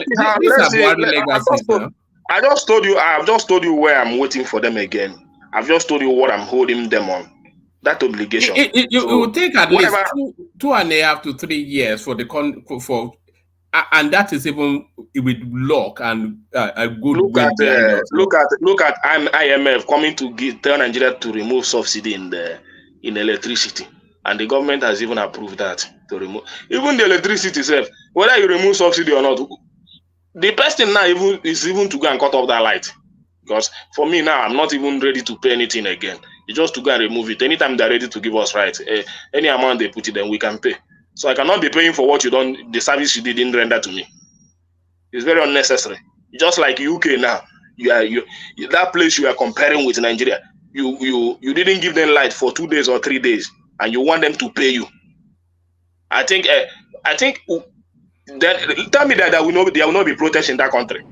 legacies now. I just told you. I've just told you where I'm waiting for them again. I've just told you what I'm holding them on. That obligation. It will take at least 2.5 to 3 years for the and that is even with luck and a good wind behind us. Look at IMF coming to tell Nigeria to remove subsidy in electricity, and the government has even approved that to remove even the electricity itself. Whether you remove subsidy or not, the best thing now is even to go and cut off that light. Because for me now, I'm not even ready to pay anything again. It's just to go and remove it. Anytime they're ready to give us any amount they put it, then we can pay. So I cannot be paying for what the service you didn't render to me. It's very unnecessary. Just like UK now, that place you are comparing with Nigeria, you didn't give them light for 2 days or 3 days, and you want them to pay you. I think then tell me that there will not be protests in that country.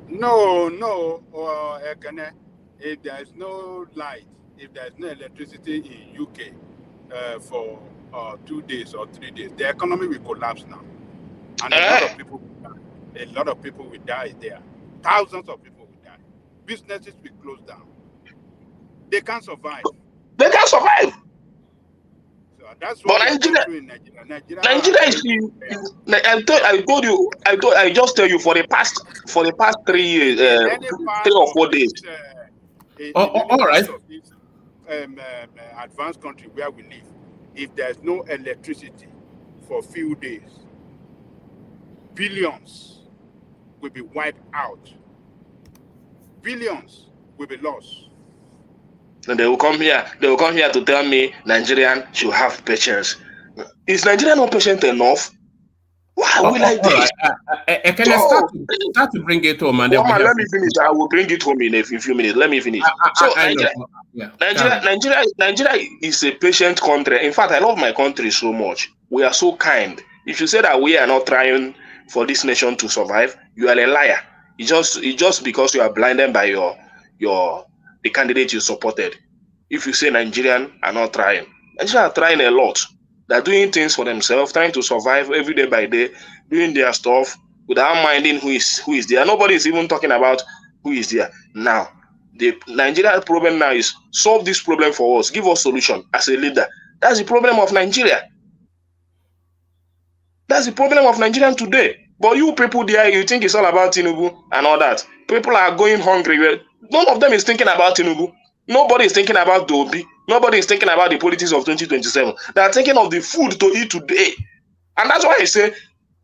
No. If there is no light, if there is no electricity in UK for 2 days or 3 days, the economy will collapse now, and a lot of people will die there. Thousands of people will die. Businesses will close down. They can't survive. They can't survive. So that's what Nigeria is. I just tell you for the past 3 years, 3 or 4 days. All right. Advanced country where we live, if there's no electricity for a few days, billions will be wiped out. Billions will be lost. And they will come here to tell me Nigerian should have patience. Is Nigeria not patient enough? Why are we like this? Can I start to bring it home? And let me finish. I will bring it home in a few minutes. Let me finish. Nigeria is a patient country. In fact, I love my country so much. We are so kind. If you say that we are not trying for this nation to survive, you are a liar. It's just because you are blinded by the candidate you supported. If you say Nigerian are not trying, Nigerians are trying a lot. They're doing things for themselves, trying to survive every day by day, doing their stuff without minding who is there. Nobody is even talking about who is there. Now, the Nigeria problem now is solve this problem for us. Give us solution as a leader. That's the problem of Nigeria. That's the problem of Nigeria today. But you people there, you think it's all about Tinubu and all that. People are going hungry. None of them is thinking about Tinubu. Nobody is thinking about the Obi. Nobody is thinking about the politics of 2027. They are thinking of the food to eat today. And that's why I say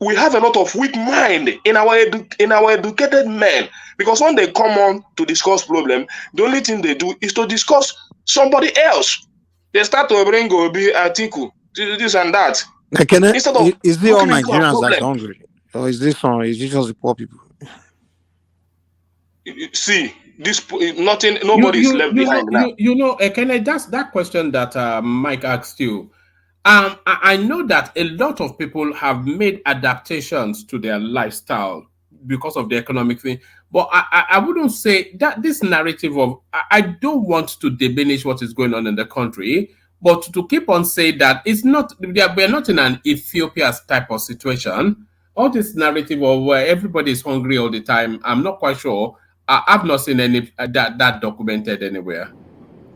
we have a lot of weak mind in our educated men. Because when they come on to discuss problem, the only thing they do is to discuss somebody else. They start to bring Obi, Atiku, this and that. Instead of is it all Nigerians that's hungry? Or is it just the poor people? See, nobody is left behind now. Can I just that question that Mike asked you? I know that a lot of people have made adaptations to their lifestyle because of the economic thing, but I wouldn't say that this narrative of I don't want to diminish what is going on in the country, but to keep on saying that it's not we're not in an Ethiopia type of situation. All this narrative of where everybody is hungry all the time, I'm not quite sure. I've not seen any that documented anywhere.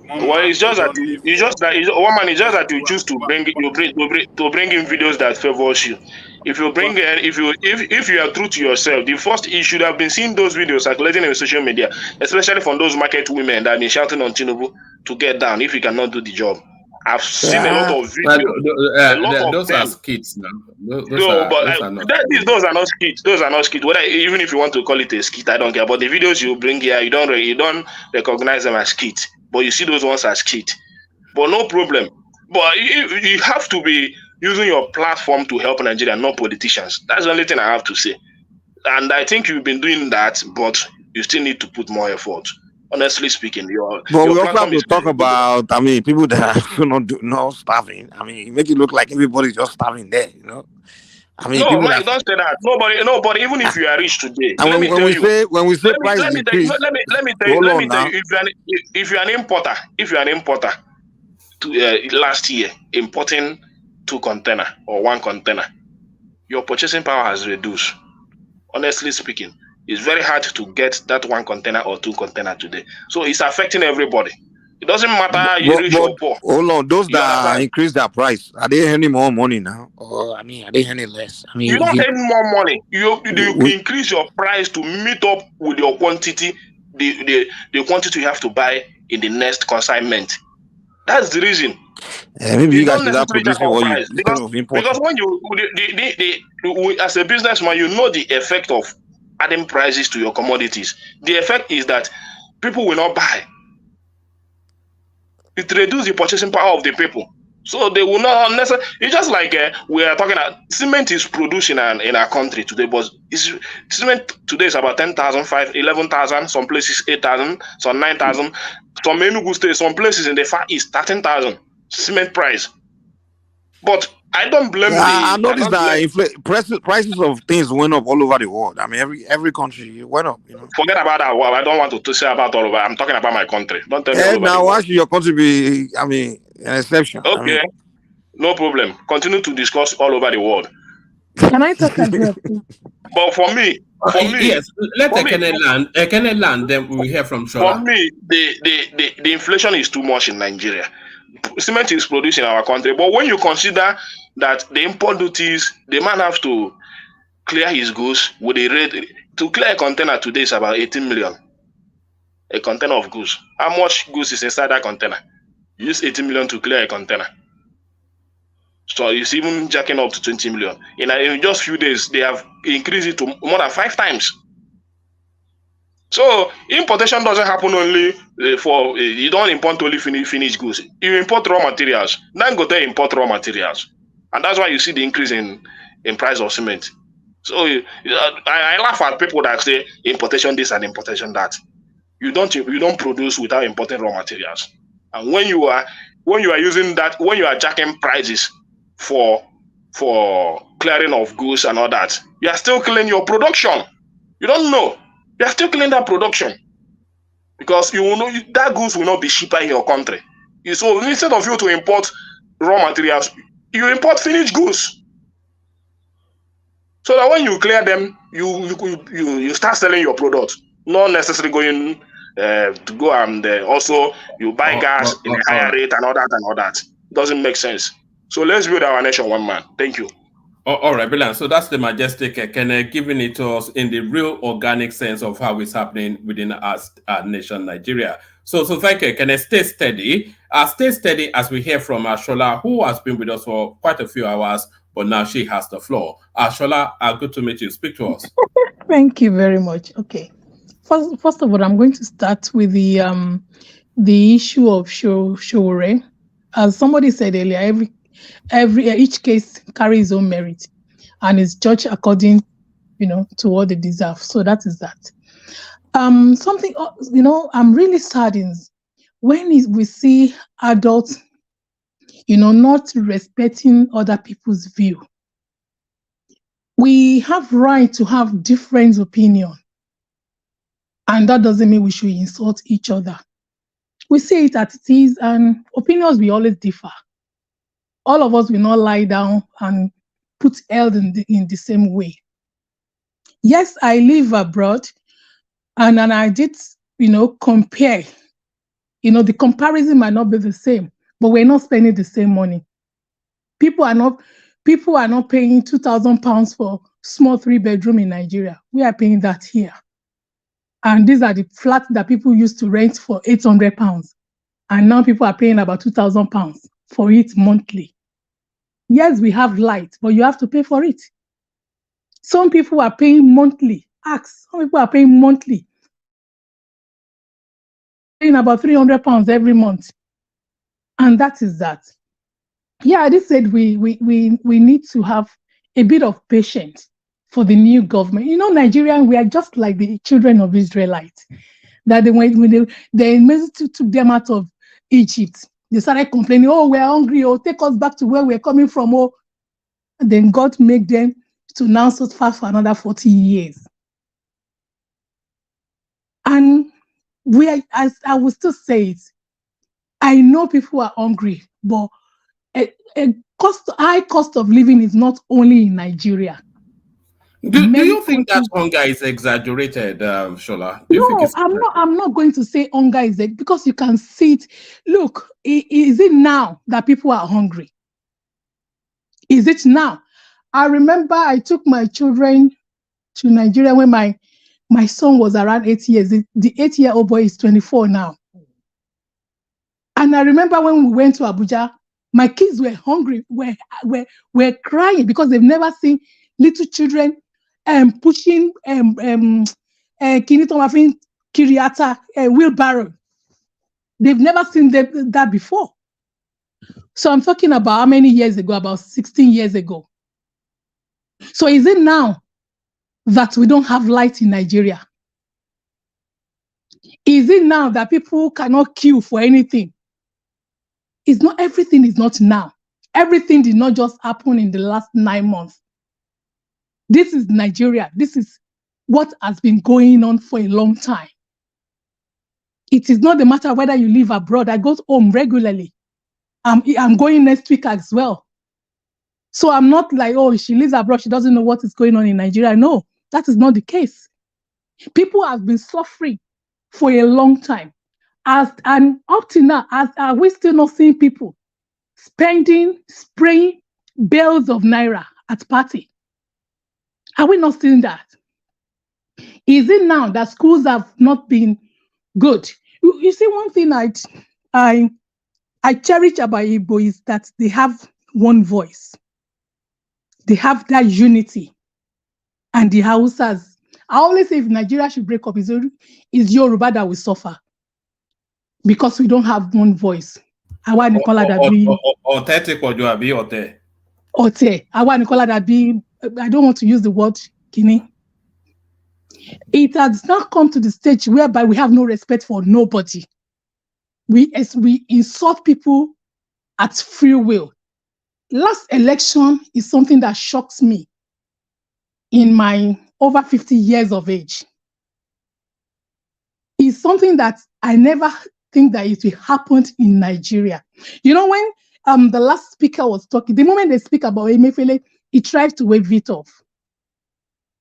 Well, it's just that you choose to bring in videos that favors you. If you are true to yourself, you should have been seeing those videos circulating in social media, especially from those market women that have been shouting on Tinubu to get down if he cannot do the job. I've seen a lot of videos. Those are skits now. Those are not skits. Those are not skits. Even if you want to call it a skit, I don't care. But the videos you bring here, you don't recognize them as skits. But you see those ones as skits. But no problem. But you have to be using your platform to help Nigeria, not politicians. That's the only thing I have to say. And I think you've been doing that, but you still need to put more effort. Honestly speaking, But your we also have platform to is talk about, I mean, people that are not starving. I mean, you make it look like everybody's just starving there, you know. I mean, no, people Mike, that, don't say that. Nobody. Even if you are rich today, and let me when tell we you. say price Let me tell you. decrease, Let hold me on tell now. you. If you're an importer, to last year importing 2 container or 1 container, your purchasing power has reduced. Honestly speaking, it's very hard to get that 1 container or 2 container today. So it's affecting everybody. It doesn't matter you rich But or poor. hold on, those You that understand? increase their price, are they earning more money now? Or I mean, are they earning less? I You mean, don't earn more money. You we, increase your price to meet up with your quantity, the quantity you have to buy in the next consignment. That's the reason. maybe You you guys don't should start necessarily jack producing up what you price instead of because importing. when you as a businessman, you know the effect of adding prices to your commodities. The effect is that people will not buy. It reduces the purchasing power of the people. So they will not necessarily. It's just like we are talking about cement is produced in our country today, but cement today is about 10,000, 11,000, some places 8,000, some 9,000, some Enugu state, some places in the far east 13,000 cement price. But I don't blame I I noticed don't that blame. prices of things went up all over the world. I mean, every country went up. You know. Forget about that. Well, I don't want to say about all over. I'm talking about my country. Don't tell me all And over the now, why world. should your country be? I mean, an exception? I mean, Okay, no problem. Continue to discuss all over the world. Can I talk as well, please? But for me, Yes, let Kenneth land, then we hear from for Shola. me, the inflation is too much in Nigeria. Cement is produced in our country, but when you consider that the import duties, the man have to clear his goods with a rate to clear a container today is about 18 million. A container of goods. How much goods is inside that container? You use 18 million to clear a container. So it's even jacking up to 20 million. In just few days, they have increased it to more than 5 times. So importation doesn't happen only you don't import only finished goods. You import raw materials. Then go there import raw materials, and that's why you see the increase in price of cement. So I laugh at people that say importation this and importation that. You don't produce without importing raw materials. And when you are using that, when you are jacking prices for clearing of goods and all that, you are still killing your production. You don't know. You are still killing that production because you will know that goods will not be cheaper in your country. So instead of you to import raw materials, you import finished goods. So that when you clear them, you start selling your product, not necessarily going to go and also you buy gas in a All higher right. rate and all that. Doesn't make sense. So let's build our nation one man. Thank you. All right, brilliant. So that's the majestic Kenneth giving it to us in the real organic sense of how it's happening within our nation, Nigeria. So thank you, Kenneth. Stay steady. Stay steady as we hear from Shola, who has been with us for quite a few hours, but now she has the floor. Shola, good to meet you. Speak to us. Thank you very much. Okay. First of all, I'm going to start with the issue of Shore. As somebody said earlier, each case carries its own merit and is judged according, to what they deserve. So that is that. Something I'm really saddened when we see adults, not respecting other people's view. We have right to have different opinion, and that doesn't mean we should insult each other. We say it as it is, and opinions will always differ. All of us will not lie down and put held in the same way. Yes, I live abroad, and I did, compare. The comparison might not be the same, but we're not spending the same money. People are not paying £2,000 for small 3-bedroom in Nigeria. We are paying that here. And these are the flats that people used to rent for £800. And now people are paying about £2,000 for it monthly. Yes, we have light, but you have to pay for it. Some people are paying monthly. Some people are paying monthly. Paying about £300 every month. And that is that. Yeah, I just said we need to have a bit of patience for the new government. Nigerian, we are just like the children of Israelites. that they went when they took them out of Egypt. They started complaining, oh, we're hungry, oh, take us back to where we're coming from, oh. And then God made them to now suffer for another 40 years. And I will still say it, I know people are hungry, but a high cost of living is not only in Nigeria. Do you think that hunger is exaggerated, Shola? Do you think it's I'm not going to say hunger is it, because you can see it. Look, is it now that people are hungry? Is it now? I remember I took my children to Nigeria when my son was around 8 years. The 8-year-old boy is 24 now. And I remember when we went to Abuja, my kids were hungry, were crying because they've never seen little children pushing Kiriata wheelbarrow. They've never seen that before. So I'm talking about how many years ago? About 16 years ago. So is it now that we don't have light in Nigeria? Is it now that people cannot queue for anything? It's not, everything is not now. Everything did not just happen in the last 9 months. This is Nigeria. This is what has been going on for a long time. It is not the matter whether you live abroad. I go home regularly. I'm going next week as well. So I'm not like, oh, she lives abroad, she doesn't know what is going on in Nigeria. No, that is not the case. People have been suffering for a long time. And up to now, are we still not seeing people spraying bales of naira at party? Are we not seeing that? Is it now that schools have not been good? You see, one thing I cherish about Igbo is that they have one voice. They have that unity. And the Hausas, I always say if Nigeria should break up, it's Yoruba that will suffer. Because we don't have one voice. I want Nicola that be I don't want to use the word Guinea. It has not come to the stage whereby we have no respect for nobody. We insult people at free will. Last election is something that shocks me in my over 50 years of age. It's something that I never think that it will happen in Nigeria. You know, when the last speaker was talking, the moment they speak about Emefiele, he tries to wave it off.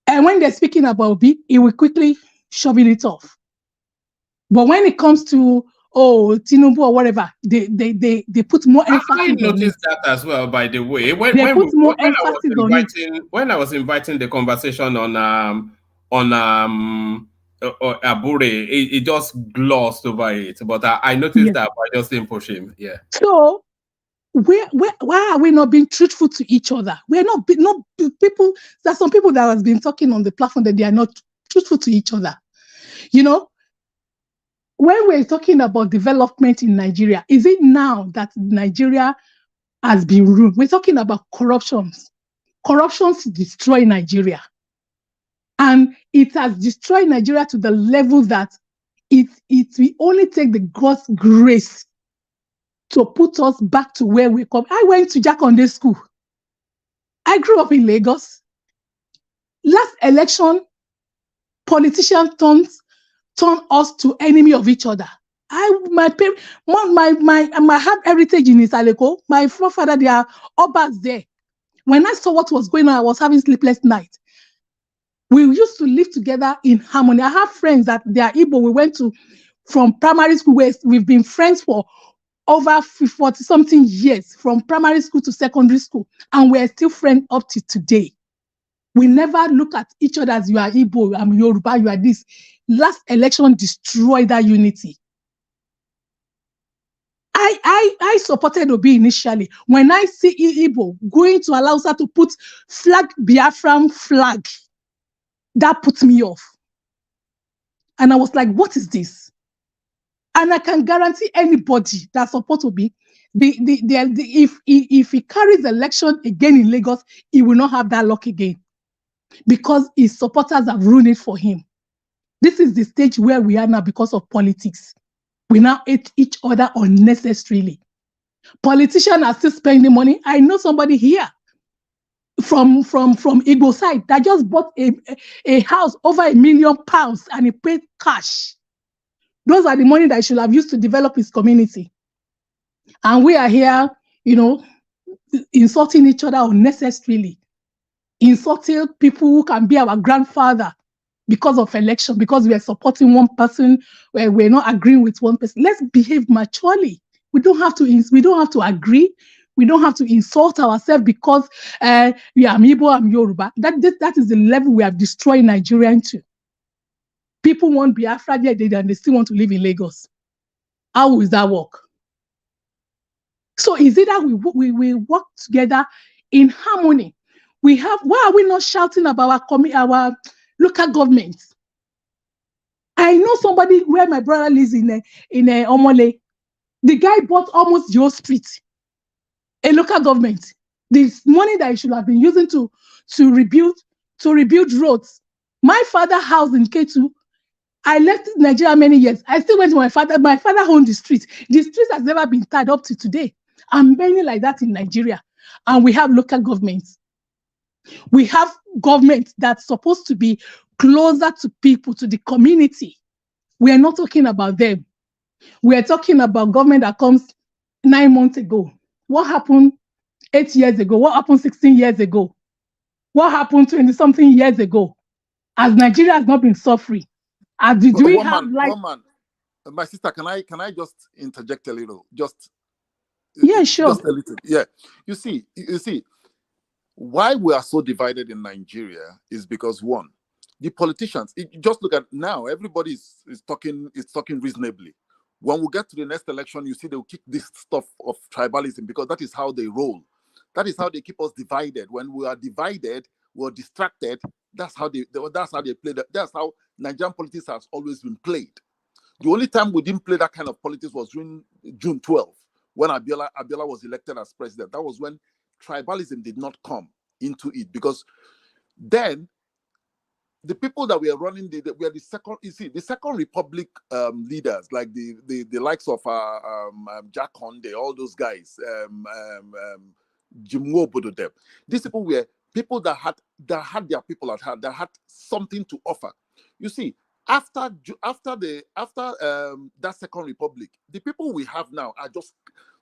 And when they're speaking about Obi, he will quickly shove it off. But when it comes to Tinubu or whatever, they put more emphasis on it. I noticed that as well, by the way. When I was inviting the conversation on Abure, it just glossed over it. But I noticed that, but I just didn't push him. Yeah. So why are we not being truthful to each other? We're not people. There's some people that has been talking on the platform that they are not truthful to each other. You know, when we're talking about development in Nigeria, is it now that Nigeria has been ruined? We're talking about corruption. Corruptions destroy Nigeria. And it has destroyed Nigeria to the level that it will only take the God's grace to put us back to where we come. I went to Jakonde School. I grew up in Lagos. Last election, politicians turned us to enemy of each other. My have heritage in Isaleko. My forefather, they are Obas there. When I saw what was going on, I was having sleepless nights. We used to live together in harmony. I have friends that they are Igbo. We went from primary school where we've been friends for over 40-something years, from primary school to secondary school, and we're still friends up to today. We never look at each other as you are Igbo, I'm Yoruba, you are this. Last election destroyed that unity. I supported Obi initially. When I see Igbo going to allow her to put Biafran flag, that puts me off. And I was like, what is this? And I can guarantee anybody that supports Obi, if he carries the election again in Lagos, he will not have that luck again. Because his supporters have ruined it for him. This is the stage where we are now because of politics. We now hate each other unnecessarily. Politicians are still spending money. I know somebody here from Igbo side that just bought a house over £1 million and he paid cash. Those are the money that he should have used to develop his community. And we are here, insulting each other unnecessarily, insulting people who can be our grandfather because of election, because we are supporting one person, where we're not agreeing with one person. Let's behave maturely. We don't have to agree. We don't have to insult ourselves because we are Igbo, I'm Yoruba. That is the level we have destroyed Nigeria into. People want Biafra there, and they still want to live in Lagos. How will that work? So is it that we work together in harmony? Why are we not shouting about our local governments? I know somebody where my brother lives in Omole. The guy bought almost your street, a local government. This money that he should have been using to rebuild roads. My father's house in K2, I left Nigeria many years. I still went to my father. My father owned the street. The street has never been tied up to today. And many like that in Nigeria. And we have local governments. We have government that's supposed to be closer to people, to the community. We are not talking about them. We are talking about government that comes 9 months ago. What happened 8 years ago? What happened 16 years ago? What happened 20-something years ago? As Nigeria has not been suffering. My sister, can I just interject a little? Yeah, sure. Just a little. Yeah. You see, why we are so divided in Nigeria is because one, the politicians. Just look at now. Everybody is talking reasonably. When we get to the next election, you see they'll kick this stuff of tribalism because that is how they roll. That is how they keep us divided. When we are divided, we're distracted. That's how they play that. That's how Nigerian politics has always been played. The only time we didn't play that kind of politics was during June 12th, when Abure was elected as president. That was when tribalism did not come into it, because then the people that were running were the second. You see, the Second Republic leaders, like the likes of Jack Conde, all those guys, Jim Wobodo. These people were people that had their people at heart, that had something to offer. You see, after that Second Republic, the people we have now are just,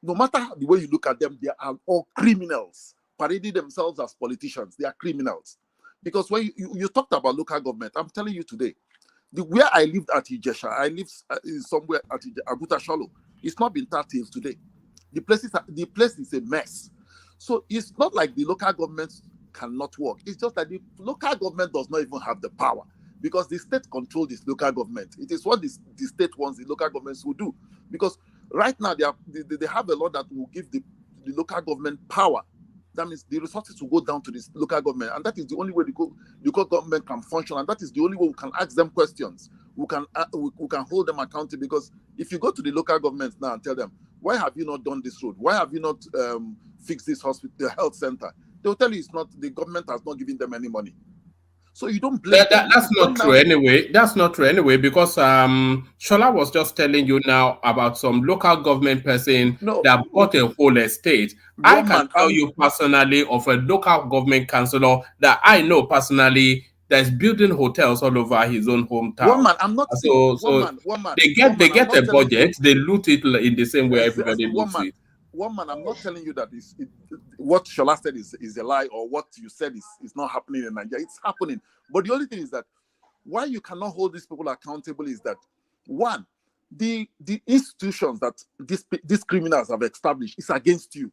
no matter the way you look at them, they are all criminals, parading themselves as politicians. They are criminals. Because when you talked about local government, I'm telling you today, where I lived at Ijesha, I live somewhere at Aguta Shalo. It's not been that till today. The place is a mess. So it's not like the local governments cannot work. It's just that the local government does not even have the power, because the state controls this local government. It is what the state wants the local governments will do. Because right now they have a law that will give the local government power. That means the resources will go down to this local government, and that is the only way the local government can function, and that is the only way we can ask them questions. We can hold them accountable. Because if you go to the local government now and tell them, why have you not done this road? Why have you not fixed this hospital, the health center? They'll tell you it's not, the government has not given them any money. So you don't blame them. That's not true anyway. That's not true anyway, because Shola was just telling you now about some local government person that bought a whole estate. I can tell you personally of a local government councillor that I know personally that's building hotels all over his own hometown. I'm not so they get a budget, they loot it in the same way everybody loots it. I'm not telling you that what Shola said is a lie, or what you said is not happening in Nigeria. It's happening. But the only thing is that why you cannot hold these people accountable is that, one, the institutions that these criminals have established is against you.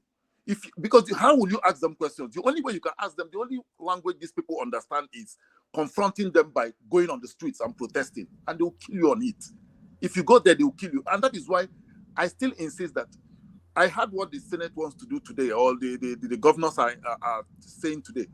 Because how will you ask them questions? The only way you can ask them, the only language these people understand is confronting them by going on the streets and protesting, and they will kill you on it. If you go there, they will kill you. And that is why I still insist that I heard what the Senate wants to do today, or the governors are saying today.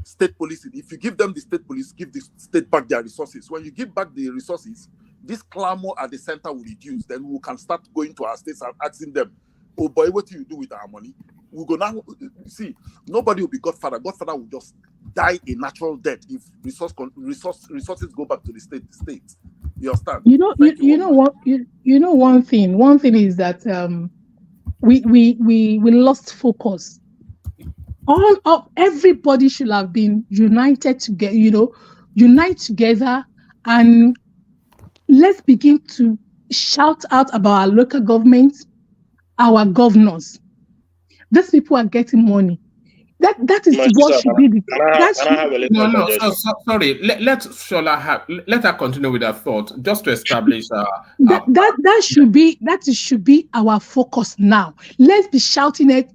State police, if you give them the state police, give the state back their resources. When you give back the resources, this clamor at the center will reduce. Then we can start going to our states and asking them, oh boy, what do you do with our money? We'll go now. See, nobody will be Godfather. Godfather will just die a natural death if resources go back to the state. You understand? You know one thing. One thing is that we lost focus. All of everybody should have been united together. Unite together, and let's begin to shout out about our local governments, our governors. These people are getting money. That is what should be the. Sorry. Let Shola let her continue with her thought, just to establish. That should be our focus now. Let's be shouting it,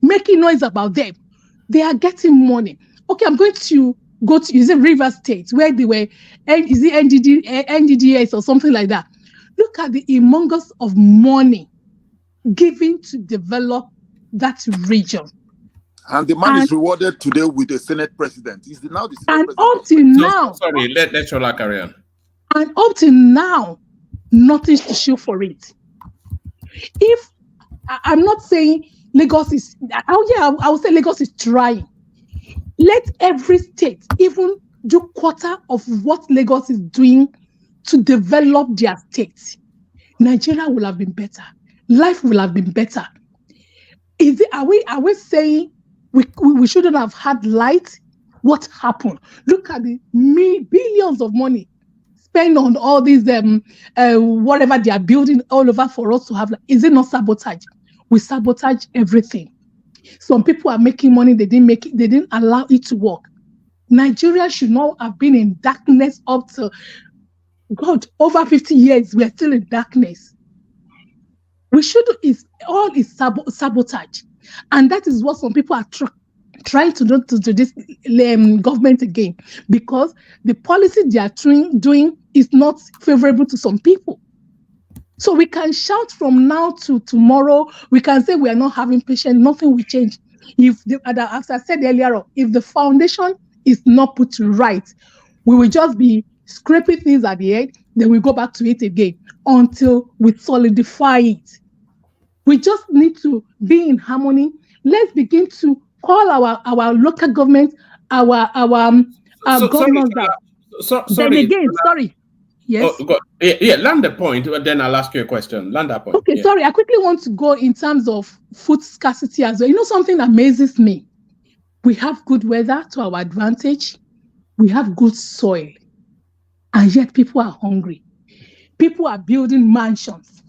making noise about them. They are getting money. Okay, I'm going to go to River State where they were. Is it NDDS or something like that? Look at the humongous of money given to develop that region. And the man is rewarded today with a Senate president. He's now the Senate president. Up till now, sorry, let Shola carry on. And up till now, nothing to show for it. If I'm not saying Lagos is, I would say Lagos is trying. Let every state even do quarter of what Lagos is doing to develop their state. Nigeria will have been better. Life will have been better. Are we saying we shouldn't have had light? What happened? Look at the billions of money spent on all these whatever they are building all over for us to have. Is it not sabotage? We sabotage everything. Some people are making money, they didn't allow it to work. Nigeria should not have been in darkness up to God, over 50 years. We are still in darkness. It's sabotage. And that is what some people are trying to do to this government again, because the policy they are doing is not favorable to some people. So we can shout from now to tomorrow. We can say we are not having patience. Nothing will change. As I said earlier, if the foundation is not put right, we will just be scraping things at the end. Then we go back to it again until we solidify it. We just need to be in harmony. Let's begin to call our local government, our governors. Sorry. Yes. Land the point, but then I'll ask you a question. Land that point. Okay, sorry. I quickly want to go in terms of food scarcity as well. You know, something amazes me. We have good weather to our advantage. We have good soil. And yet people are hungry. People are building mansions.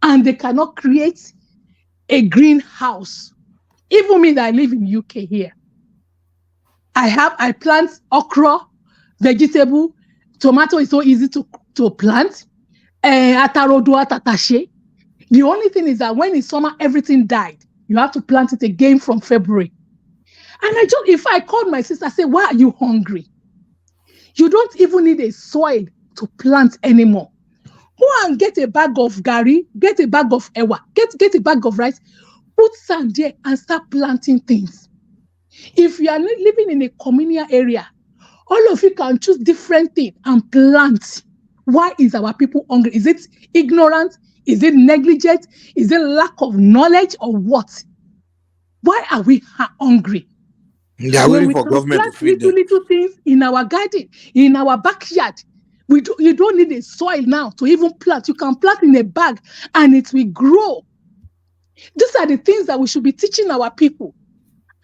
And they cannot create a greenhouse. Even me that I live in UK here. I plant okra, vegetable, tomato is so easy to plant. Atarodua, tatashe. The only thing is that when it's summer, everything died. You have to plant it again from February. And if I called my sister, I say, why are you hungry? You don't even need a soil to plant anymore. Go and get a bag of gari, get a bag of ewa, get a bag of rice, put sand there and start planting things. If you are living in a communal area, all of you can choose different things and plant. Why is our people hungry? Is it ignorant? Is it negligent? Is it lack of knowledge or what? Why are we hungry? They are waiting for government to feed them. Little things in our garden, in our backyard. You don't need a soil now to even plant. You can plant in a bag and it will grow. These are the things that we should be teaching our people.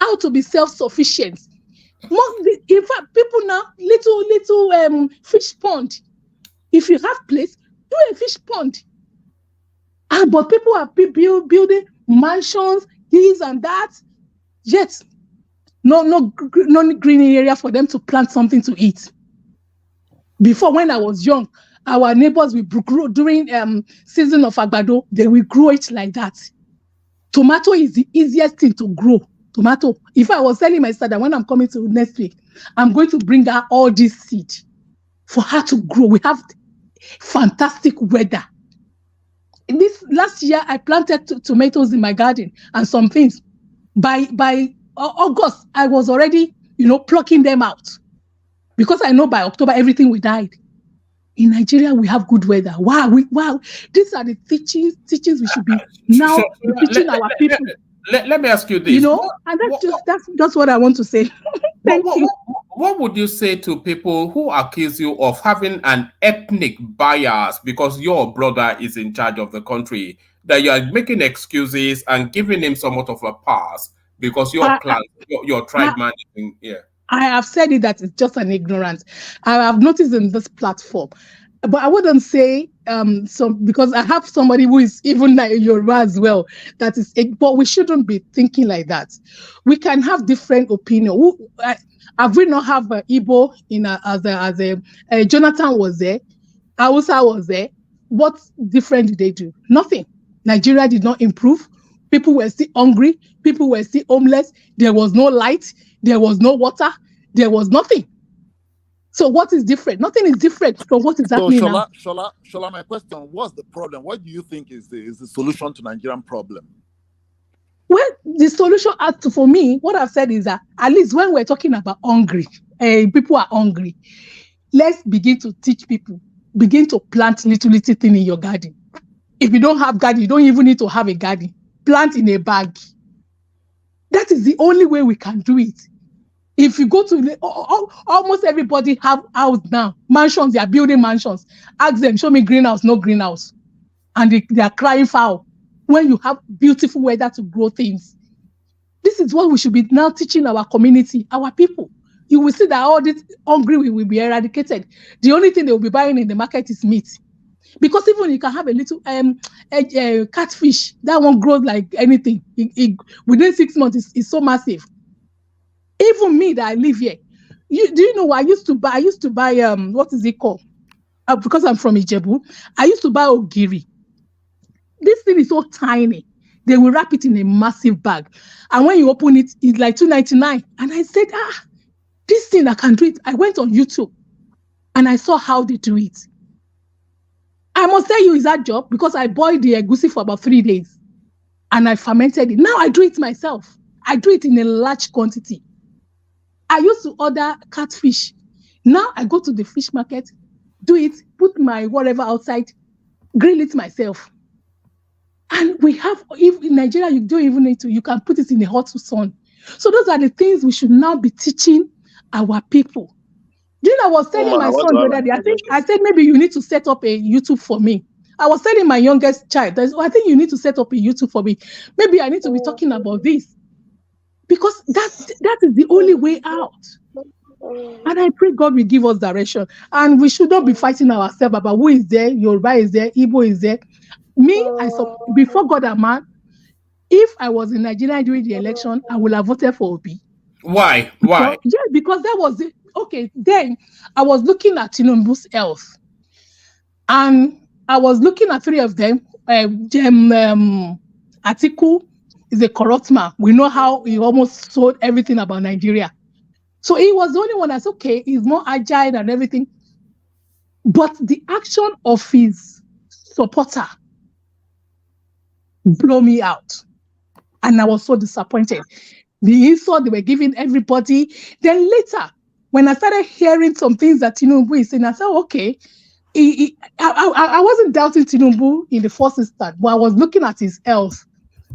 How to be self-sufficient. In fact, people now, little fish pond. If you have place, do a fish pond. But people are building mansions, this and that. Yet, no green area for them to plant something to eat. Before, when I was young, our neighbors will grow during season of agbado. They will grow it like that. Tomato is the easiest thing to grow. Tomato. If I was telling my sister that when I'm coming to next week, I'm going to bring her all this seed for her to grow. We have fantastic weather. This last year, I planted tomatoes in my garden and some things. By August, I was already, plucking them out because I know by October everything will die. In Nigeria, we have good weather. Wow. These are the teachings we should be now teaching our people. let me ask you this. You know, and that's just what I want to say. Thank you. What would you say to people who accuse you of having an ethnic bias because your brother is in charge of the country, that you are making excuses and giving him somewhat of a pass because your tribe man is in here? I have said it that it's just an ignorance. I have noticed in this platform, but I wouldn't say because I have somebody who is even like Yoruba as well. That is, but we shouldn't be thinking like that. We can have different opinion. Have we not have Igbo in as a Jonathan was there, Hausa was there. What different did they do? Nothing. Nigeria did not improve. People were still hungry. People were still homeless. There was no light. There was no water. There was nothing. So what is different? Nothing is different from what is happening now. Shola, my question, what's the problem? What do you think is the solution to Nigerian problem? Well, the solution for me, what I've said is that at least when we're talking about hungry, people are hungry, let's begin to teach people, begin to plant little thing in your garden. If you don't have garden, you don't even need to have a garden. Plant in a bag. That is the only way we can do it. If you go to almost everybody have house now, mansions, they are building mansions. Ask them, show me greenhouse, no greenhouse. And they are crying foul when you have beautiful weather to grow things. This is what we should be now teaching our community, our people. You will see that all this hungry will be eradicated. The only thing they will be buying in the market is meat. Because even you can have a little catfish, that one grows like anything. Within 6 months, it's so massive. Even me that I live here, do you know what I used to buy? What is it called? Because I'm from Ijebu, I used to buy ogiri. This thing is so tiny. They will wrap it in a massive bag, and when you open it, it's like $2.99. And I said, this thing I can do it. I went on YouTube, and I saw how they do it. I must tell you, it's that job because I boiled the egusi for about 3 days, and I fermented it. Now I do it myself. I do it in a large quantity. I used to order catfish. Now I go to the fish market, do it, put my whatever outside, grill it myself. And we have, if in Nigeria, you don't even need to, you can put it in the hot sun. So those are the things we should now be teaching our people. Do you know, I was telling my son the other day, I said, maybe you need to set up a YouTube for me. I was telling my youngest child, I think you need to set up a YouTube for me. Maybe I need to be talking about this. Because that is the only way out. And I pray God will give us direction. And we should not be fighting ourselves about who is there, Yoruba is there, Igbo is there. Me, before God and man, if I was in Nigeria during the election, I would have voted for Obi. Why? Because that was it. Okay, then I was looking at Tinubu's health. And I was looking at three of them. Atiku is a corrupt man. We know how he almost sold everything about Nigeria. So he was the only one that's okay. He's more agile and everything. But the action of his supporter blew me out. And I was so disappointed. The insult they were giving everybody. Then later, when I started hearing some things that Tinubu is saying, I said, okay. I wasn't doubting Tinubu in the first instance, but I was looking at his health.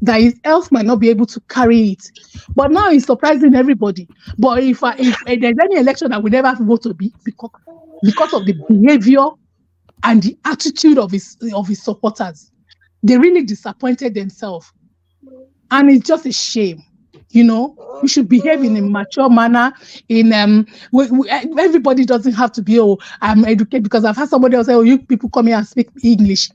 That his health might not be able to carry it. But now he's surprising everybody. But if there's any election, I will never vote to be because of the behavior and the attitude of his supporters. They really disappointed themselves. And it's just a shame. You know, we should behave in a mature manner. Everybody doesn't have to be, I'm educated, because I've had somebody else say, you people come here and speak English.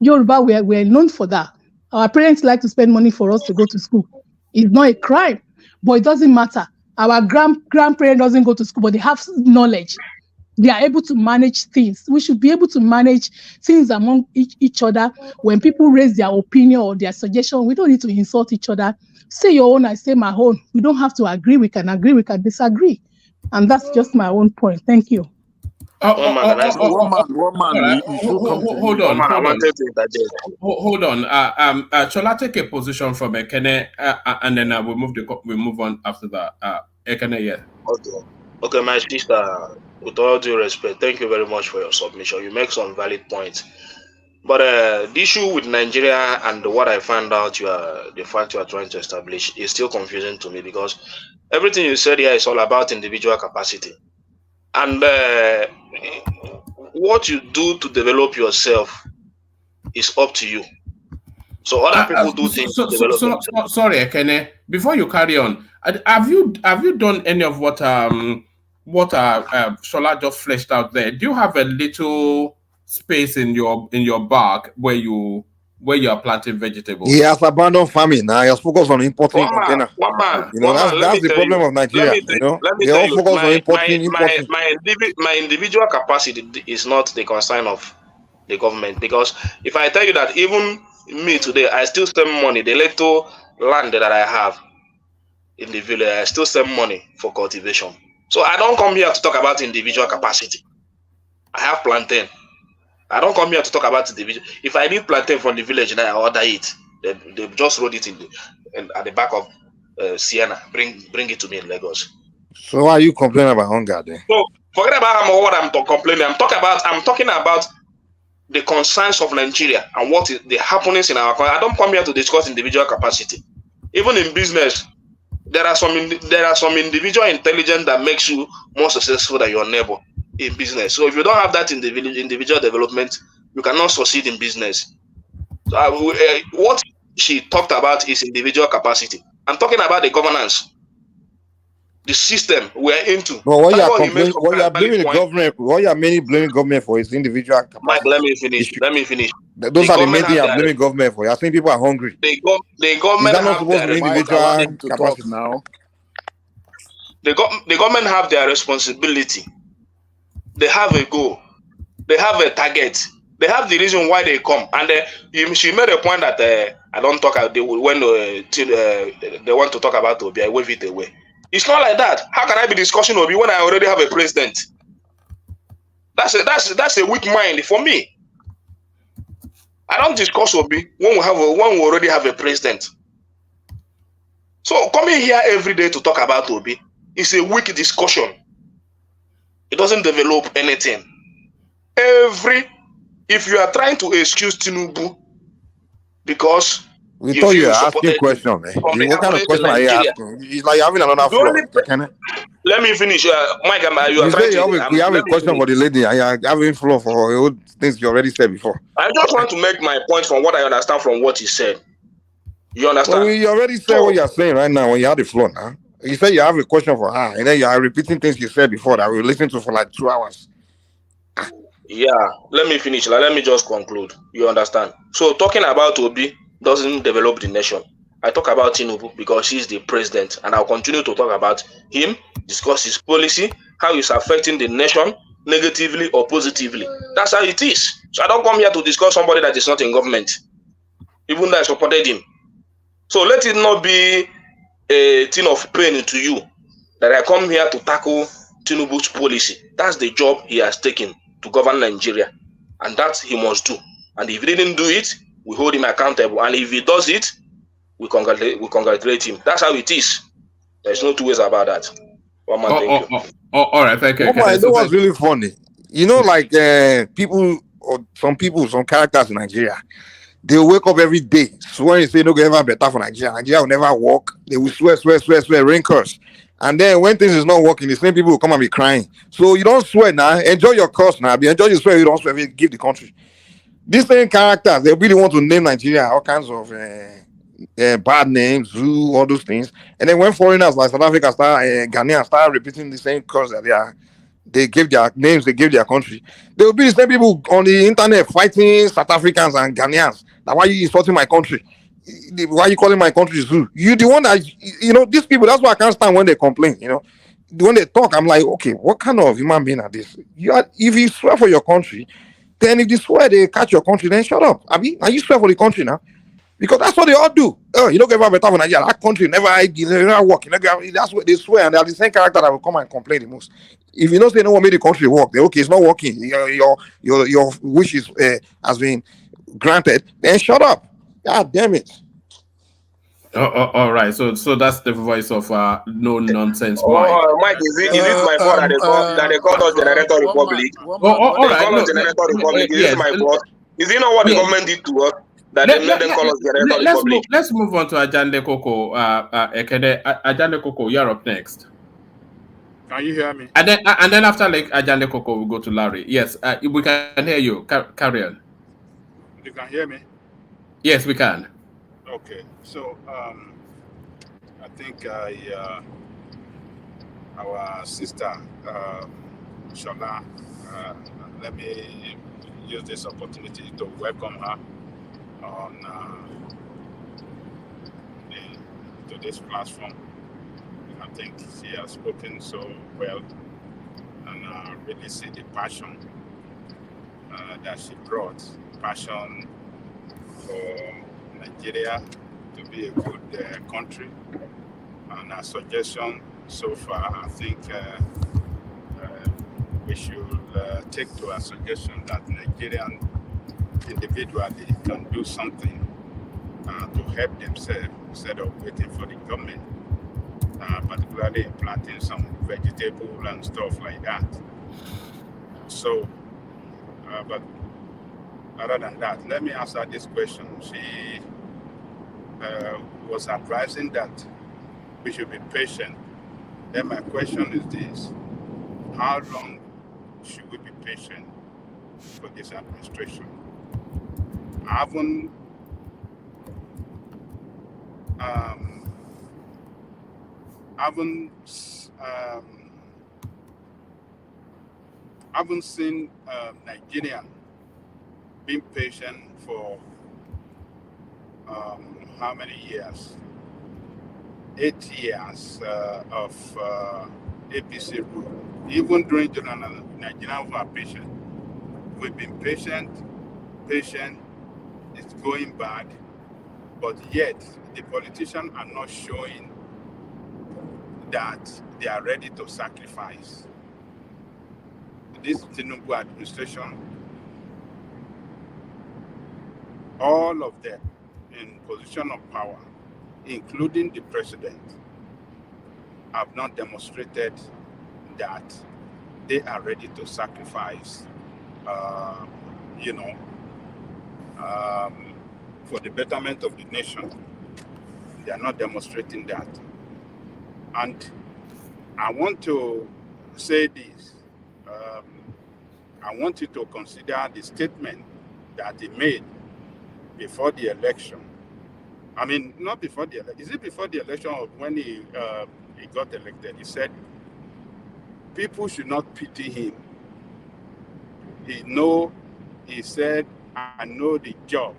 Yoruba, we're known for that. Our parents like to spend money for us to go to school. It's not a crime, but it doesn't matter. Our grandparents doesn't go to school, but they have knowledge. They are able to manage things. We should be able to manage things among each other. When people raise their opinion or their suggestion, we don't need to insult each other. Say your own, I say my own. We don't have to agree. We can disagree. And that's just my own point. Thank you. One man. Hold on. Shall I take a position from Ekene, and then we'll move on after that. Ekene, yeah. Okay, my sister. With all due respect, thank you very much for your submission. You make some valid points. But the issue with Nigeria and what I found out the fact you are trying to establish is still confusing to me, because everything you said here is all about individual capacity. And what you do to develop yourself is up to you. So other people do things to develop themselves. Sorry, Ekene. Before you carry on, have you done any of what Shola just fleshed out there? Do you have a little space in your bag where you are planting vegetables? He has abandoned farming now. He has focused on importing container. That's the problem of Nigeria. They all focus on importing. My individual capacity is not the concern of the government, because if I tell you that even me today, I still spend money, the little land that I have in the village, I still spend money for cultivation. So I don't come here to talk about individual capacity. I have plantain. I don't come here to talk about individual. If I need plantain from the village and I order it, they just roll it at the back of Siena. Bring it to me in Lagos. So why are you complaining about hunger then? So forget about what I'm complaining. I'm talking about the concerns of Nigeria and what is the happenings in our country. I don't come here to discuss individual capacity. Even in business, there are some individual intelligence that makes you more successful than your neighbor in business. So if you don't have that individual development, you cannot succeed in business. So what she talked about is individual capacity. I'm talking about the governance, the system we're into. No, what you are blaming the government, what you are mainly blaming government for is individual capacity. Mike, let me finish. Those are the main things you are blaming government for. You are saying people are hungry. The government is that not supposed to be individual capacity now? The government have their responsibility. They have a goal. They have a target. They have the reason why they come. And she made a point that I don't talk. When they want to talk about Obi, I wave it away. It's not like that. How can I be discussing Obi when I already have a president? That's a weak mind for me. I don't discuss Obi when we already have a president. So coming here every day to talk about Obi is a weak discussion. It doesn't develop anything. If you are trying to excuse Tinubu because we thought you were asking questions, man. What kind of question are you asking? It's like having another floor. Let me finish, Mike. You have a question for the lady. I have having floor for all things you already said before. I just want to make my point from what I understand from what he said. You understand? Well, you already said what you're saying right now when you have the floor now. You said you have a question for her, and then you are repeating things you said before that we listened to for like 2 hours. Yeah, let me finish. Let me just conclude. You understand? So talking about Obi doesn't develop the nation. I talk about Tinubu because he's the president, and I'll continue to talk about him, discuss his policy, how he's affecting the nation negatively or positively. That's how it is. So I don't come here to discuss somebody that is not in government, even though I supported him. So let it not be a thing of pain to you that I come here to tackle Tinubu's policy. That's the job he has taken to govern Nigeria, and that he must do. And if he didn't do it, we hold him accountable. And if he does it, we congratulate him. That's how it is. There's no two ways about that. One man, thank you. All right, thank you. I know what's really funny. You know, like some characters in Nigeria, they wake up every day swearing and say no go ever better for Nigeria. Nigeria will never work. They will swear, rain curse. And then when things is not working, the same people will come and be crying. So you don't swear now. Enjoy your curse now. Enjoy your swear. You don't swear. You give the country. These same characters, they really want to name Nigeria all kinds of bad names, zoo, all those things. And then when foreigners like South Africa Ghanaians start repeating the same curse that they give their names, they give their country, they will be the same people on the internet fighting South Africans and Ghanaians. Now, why are you insulting my country? Why are you calling my country zoo? You the one that, these people, that's why I can't stand when they complain, When they talk, I'm like, okay, what kind of human being are this? If you swear for your country, then if you swear they catch your country, then shut up. I mean, now you swear for the country now. Because that's what they all do. Oh, you don't get better for Nigeria. That country never work. That's what they swear, and they are the same character that will come and complain the most. If you know they don't want to make the country work, they okay, it's not working. Your wish has been granted. Then shut up. God damn it. All right. So that's the voice of no nonsense Mike. Mike, is it my fault that they called us Generator Republic? All right. Generator Republic. Is it my fault? Is it not what the government did to us? That they made them call us the Red Republic. Let's move on to Ajande Koko. Ekede, Ajande Koko, you're up next. Can you hear me? And then after like Ajande Koko, we'll go to Larry. Yes, we can hear you. Carry on. You can hear me? Yes, we can. Okay, so I think our sister Shola, let me use this opportunity to welcome her on to this platform. I think she has spoken so well, and really see the passion that she brought, passion for Nigeria to be a good country. And a suggestion so far, I think we should take to a suggestion that Nigerian individually can do something to help themselves instead of waiting for the government, particularly in planting some vegetable and stuff like that. So, but other than that, let me answer this question. She was advising that we should be patient. Then my question is this: how long should we be patient for this administration? I haven't seen Nigerian being patient for how many years? 8 years of APC rule. Even during Jonathan, Nigerians were patient. We've been patient. It's going bad, but yet the politicians are not showing that they are ready to sacrifice. This Tinubu administration, all of them in position of power, including the president, have not demonstrated that they are ready to sacrifice, for the betterment of the nation. They are not demonstrating that. And I want to say this. I want you to consider the statement that he made before the election. I mean, not before the election. Is it before the election or when he got elected? He said, people should not pity him. He said, I know the job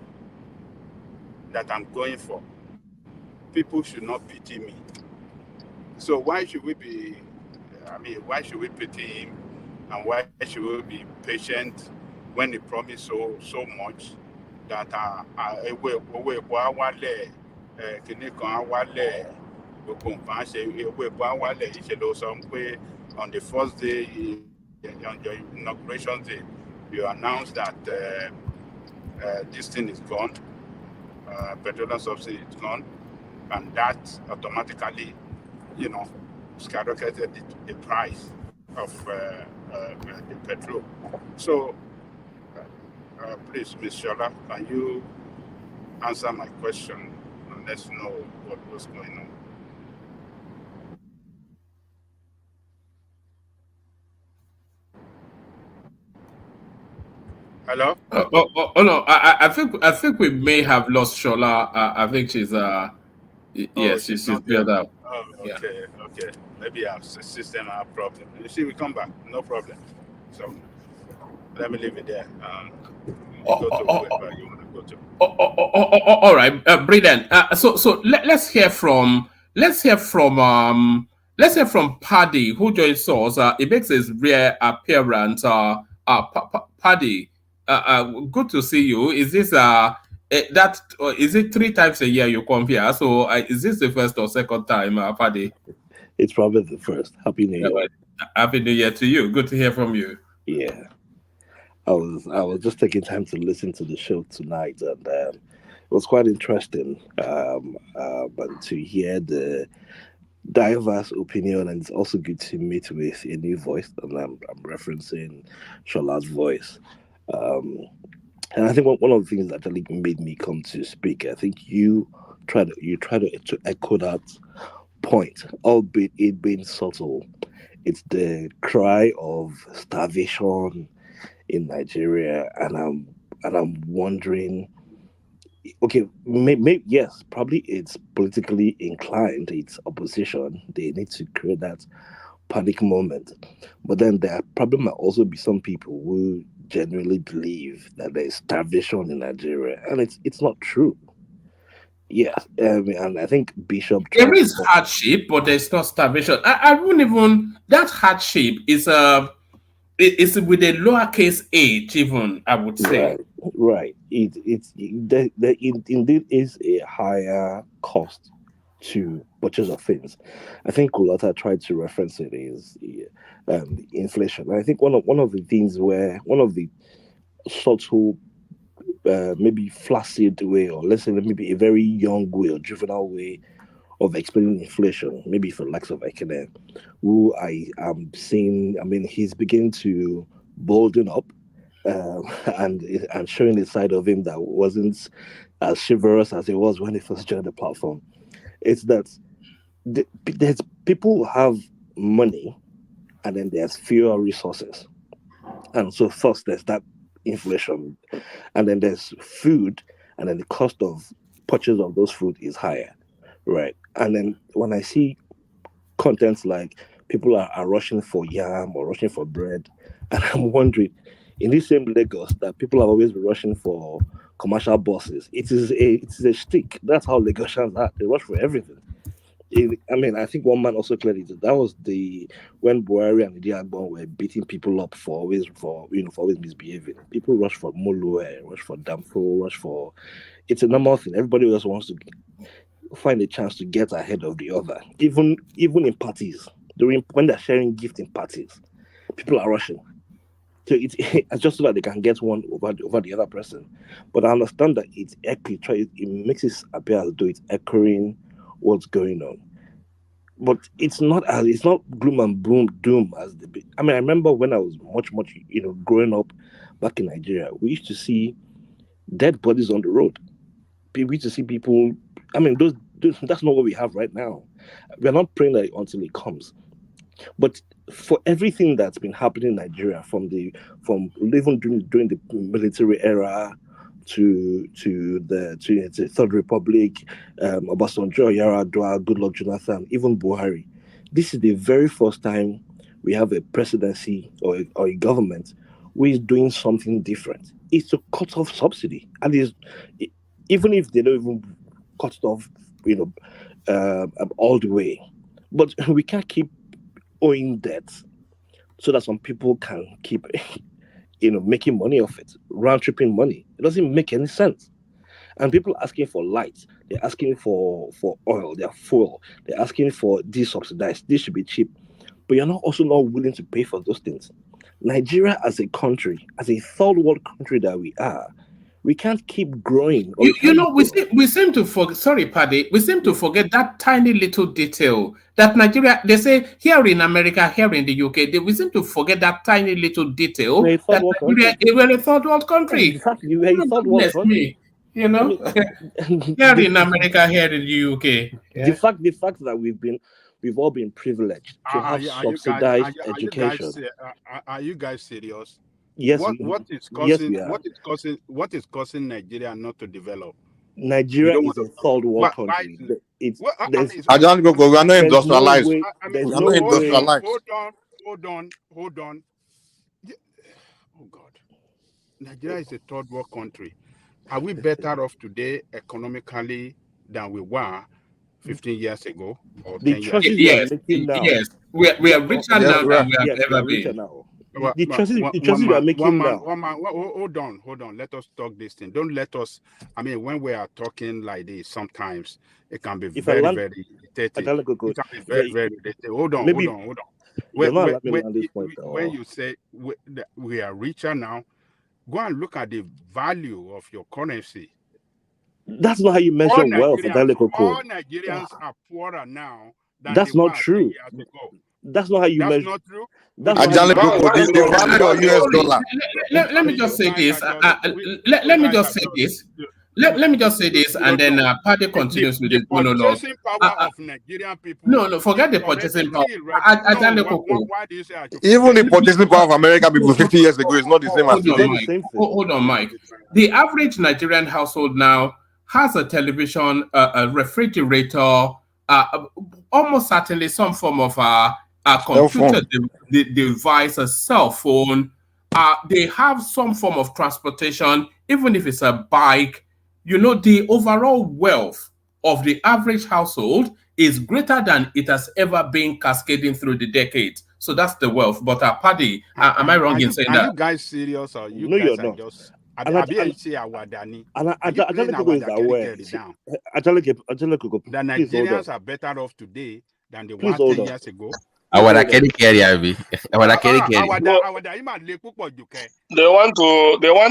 that I'm going for. People should not pity me. So why should we pity him? And why should we be patient when he promised so much that on the first day, on your inauguration day, you announced that this thing is gone, petroleum subsidy is gone, and that automatically, skyrocketed the price of the petrol. So, please, Ms. Shola, can you answer my question and let us know what was going on? Hello? Oh no, I think we may have lost Shola. I think she's yes, she's built up. Oh, okay, yeah. Okay. Maybe our system have problem. You see, we come back, no problem. So let me leave it there. Go to wherever you want to go to. All right, brilliant. So let's hear from Paddy, who joins us. It makes his rare appearance. Paddy, good to see you. Is this is it 3 times a year you come here? So is this the first or second time, Paddy? It's probably the first. Happy New Year. Happy New Year to you. Good to hear from you. Yeah. I was just taking time to listen to the show tonight, and it was quite interesting. But to hear the diverse opinion, and it's also good to meet with a new voice, and I'm referencing Shola's voice. And I think one of the things that actually made me come to speak, I think you try to echo that point, albeit it being subtle. It's the cry of starvation in Nigeria, and I'm wondering. Okay, yes, probably it's politically inclined. It's opposition. They need to create that panic moment. But then there probably might also be some people who genuinely believe that there is starvation in Nigeria, and it's not true. Yes, and I think Bishop There tried to is hardship, but there's not starvation. I wouldn't even, that hardship is it's with a lowercase h, even, I would say. right. Indeed is a higher cost to purchase of things. I think Kulata tried to reference it is inflation. And I think one of the things where one of the subtle, maybe flaccid way, or let's say maybe a very young way or juvenile way of explaining inflation, maybe for likes of Ekene, who I am seeing. I mean, he's beginning to bolden up, and showing a side of him that wasn't as chivalrous as it was when he first joined the platform. It's that there's people who have money, and then there's fewer resources, and so first there's that inflation, and then there's food, and then the cost of purchase of those food is higher, right? And then when I see contents like people are rushing for yam or rushing for bread, and I'm wondering, in this same Lagos that people have always been rushing for commercial buses, it is a stick. That's how Lagosians are. They rush for everything. I mean, I think one man also credited that was the when Buhari and Idiagbon were beating people up for always misbehaving. People rush for Mulu, rush for Damfo, rush for. It's a normal thing. Everybody just wants to find a chance to get ahead of the other. Even in parties, during when they're sharing gift in parties, people are rushing. So it's just so that they can get one over the other person. But I understand that it makes it appear as though it's echoing what's going on. But it's not gloom and doom as I mean, I remember when I was much growing up back in Nigeria, we used to see dead bodies on the road. We used to see people. I mean, those that's not what we have right now. We're not praying that until it comes. But for everything that's been happening in Nigeria, from even during the military era to the Third Republic, Obasanjo, Yaradua, Goodluck Jonathan, even Buhari, this is the very first time we have a presidency or a government who is doing something different. It's to cut off subsidy, and even if they don't even cut it off, all the way. But we can't keep owing debt so that some people can keep making money off it, round tripping money. It doesn't make any sense. And people asking for lights, they're asking for oil, they're fuel, they're asking for this subsidized, this should be cheap. But you're also not willing to pay for those things. Nigeria as a country, as a third world country that we are, we can't keep growing. We seem to forget. Sorry, Paddy. We seem to forget that tiny little detail that Nigeria. They say here in America, here in the UK, we seem to forget that tiny little detail that Nigeria we're a third world country. Exactly, we're a third world country. Here in America, here in the UK. Yeah? The fact that we've all been privileged to have subsidized education. Are you guys serious? Yes. What is causing Nigeria not to develop? Nigeria is a third world country. We are not industrialized. We are not industrialized. Hold on. Oh God, Nigeria is a third world country. Are we better off today economically than we were 15 years ago or 10 years ago? Yes. We are richer now than we have ever been. The choices we are making now. Hold on. Let us talk this thing. Don't let us. I mean, when we are talking like this, sometimes it can be very irritating. It can be very irritating. Hold on. When you say we are richer now, go and look at the value of your currency. That's not how you measure wealth. All Nigerians are poorer now than that's they not were true. 10 years ago. That's not how you measure. That's not true. That's Let me just say this. Let me just say this. Let me just say this, and then Paddy continues with the his monologue. purchasing power of Nigerian people. No, forget the purchasing power. Why do you say even the purchasing power of American people 50 years ago is not the same as today. Hold on, Mike. The average Nigerian household now has a television, a refrigerator, almost certainly some form of a computer device, a cell phone. They have some form of transportation, even if it's a bike. You know, the overall wealth of the average household is greater than it has ever been cascading through the decades. So that's the wealth. But Paddy, am I wrong in saying that? Are you guys serious, or you No, guys you're are not. just? I don't think the Nigerians are better off today than they were 10 years ago. They want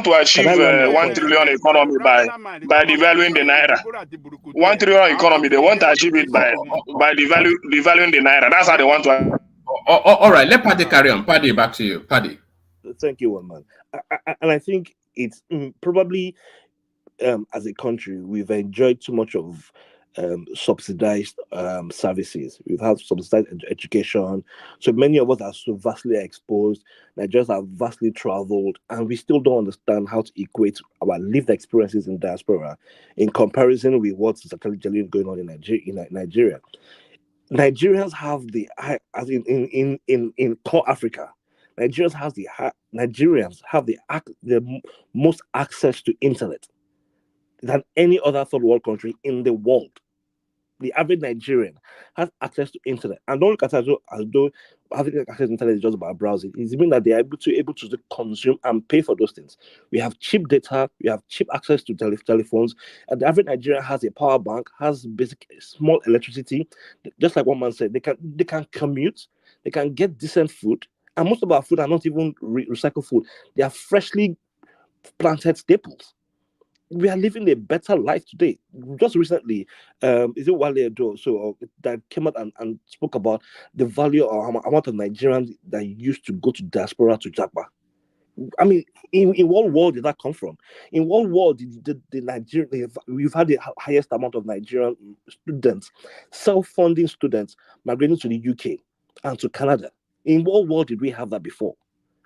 to achieve 1 trillion economy by devaluing the naira. 1 trillion economy, they want to achieve it by devaluing the naira. That's how they want to. All right, let Paddy carry on. Paddy, back to you. Paddy. Thank you, one man. And I think it's probably as a country we've enjoyed too much of subsidized services. We've had subsidized education. So many of us are so vastly exposed. Nigerians are vastly traveled, and we still don't understand how to equate our lived experiences in diaspora in comparison with what's actually going on in Nigeria. Nigerians have the as in core Africa. Nigerians have the most access to internet than any other third world country in the world. The average Nigerian has access to internet, and don't look at it as though having access to internet is just about browsing. It's mean that they are able to consume and pay for those things. We have cheap data, we have cheap access to telephones, and the average Nigerian has a power bank, has basic small electricity. Just like one man said, they can commute, they can get decent food, and most of our food are not even recycled food. They are freshly planted staples. We are living a better life today. Just recently, is it Wale Edo? So that came out and spoke about the value or amount of Nigerians that used to go to diaspora to Japa. I mean, in what world did that come from? In what world did the Nigerian? We've had the highest amount of Nigerian students, self-funding students, migrating to the UK and to Canada. In what world did we have that before?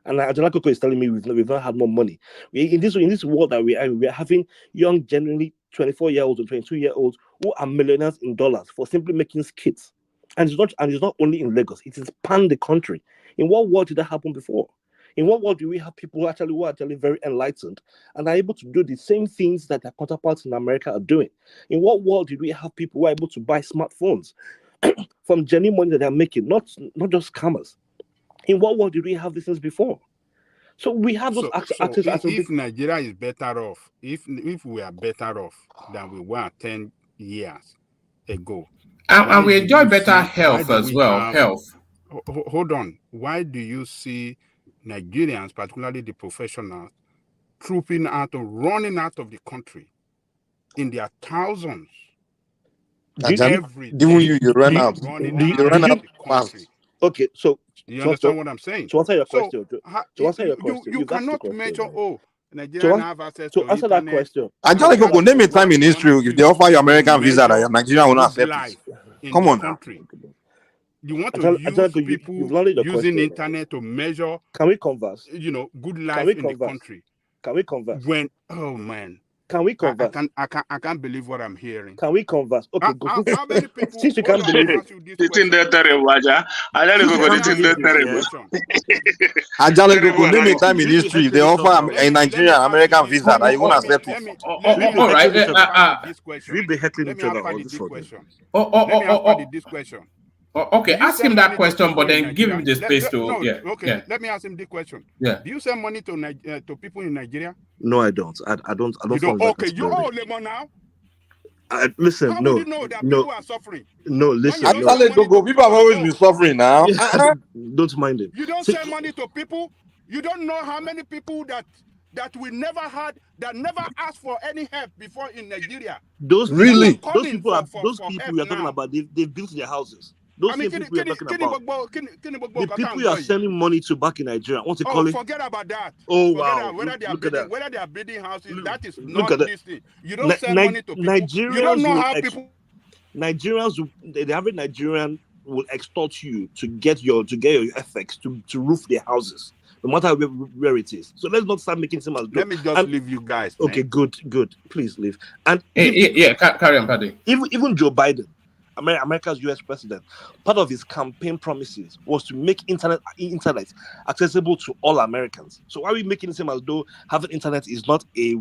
And Ajala Koko is telling me we've not had more money. In this world that we are having young, genuinely 24-year-olds and 22-year-olds who are millionaires in dollars for simply making skits. And it's not only in Lagos, it is pan the country. In what world did that happen before? In what world do we have people who are actually very enlightened and are able to do the same things that their counterparts in America are doing? In what world did we have people who are able to buy smartphones from genuine money that they're making, not just scammers? In what world did we have these things before? So we have those access. If Nigeria is better off, if we are better off than we were 10 years ago, and we enjoy better health as well. Hold on. Why do you see Nigerians, particularly the professionals, trooping out or running out of the country in their thousands? Every day, you run out. You run out fast. Okay, so you understand what I'm saying? To answer your question, you cannot measure. Nigerian have access to answer that question. Angelica, go name a time in history if they offer you American visa that Nigeria will not accept it. Come on now. You want to use people using internet to measure? Can we converse? Good life in the country. Can we converse? Oh man. Can we converse? I can't believe what I'm hearing. Can we converse? Okay, how many people? Since you can't believe Angelica, name a time in history they offer a Nigerian American visa that you won't accept it. All right. We'll be heckling each other on this question. Let me answer this question. Okay, ask him that question, but then give him the space to. Let me ask him this question. Yeah. Do you send money to people in Nigeria? No, I don't. I don't. You don't. Okay, you owe them now. Listen, how would you know that people are suffering? No, listen. People have always been suffering now. Don't mind it. You don't send money to people. You don't know how many people that we never had, that never asked for any help before in Nigeria. Those people we are talking about, they've built their houses. Those same people you're talking about. The people you are sending money to back in Nigeria. What you call it? Forget about that. Oh, Forget wow. that. Whether they are Look at building, that. whether they are building houses, that is Look not at this thing. You don't send money to people. Nigerians You don't know will how people. Nigerians, the average Nigerian will extort you to get your FX to roof their houses, no matter where it is. So let's not start making some as Let me just leave you guys. Okay, good. Please leave. And carry on, Paddy. Even Joe Biden, America's US president, part of his campaign promises was to make internet accessible to all Americans. So why are we making it seem as though having internet is not a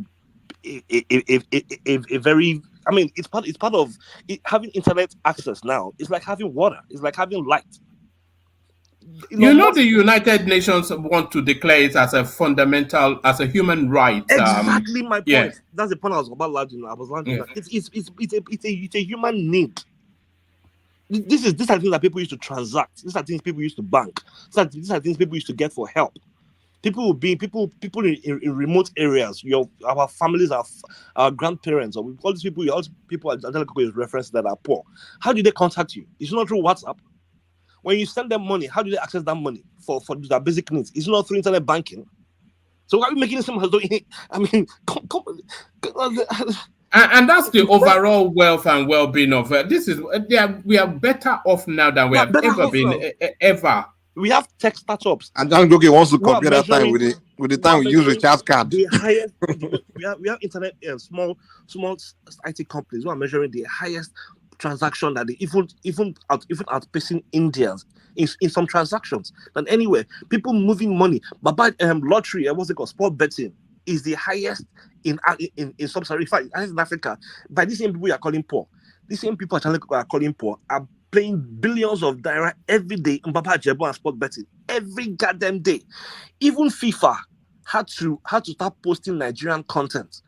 very, I mean, it's part of it, having internet access now. It's like having water. It's like having light. You know, the United Nations want to declare it as a fundamental, as a human right. Exactly my point. Yeah. That's the point I was about landing. It's a human need. These are things that people used to transact. These are things people used to bank. These are things people used to get for help. People in remote areas. Our families, our grandparents, or all these people. All people is referenced that are poor. How do they contact you? It's not through WhatsApp. When you send them money, how do they access that money for their basic needs? It's not through internet banking. So why are we making it sound as though? I mean, and that's the overall wealth and well-being of this is. We are better off now than we have ever been ever. We have tech startups. And John Goki wants to compare that time with the time we use recharge card. The highest, we have internet small IT companies who are measuring the highest transaction that they even outpacing Indians in some transactions than anywhere. People moving money, but by lottery, what's it called, sport betting is the highest in sub-Saharan, in fact, in Africa. By the same people you are calling poor, the same people are calling poor are playing billions of naira every day in Baba Jebo and sport betting every goddamn day. Even FIFA had to start posting Nigerian content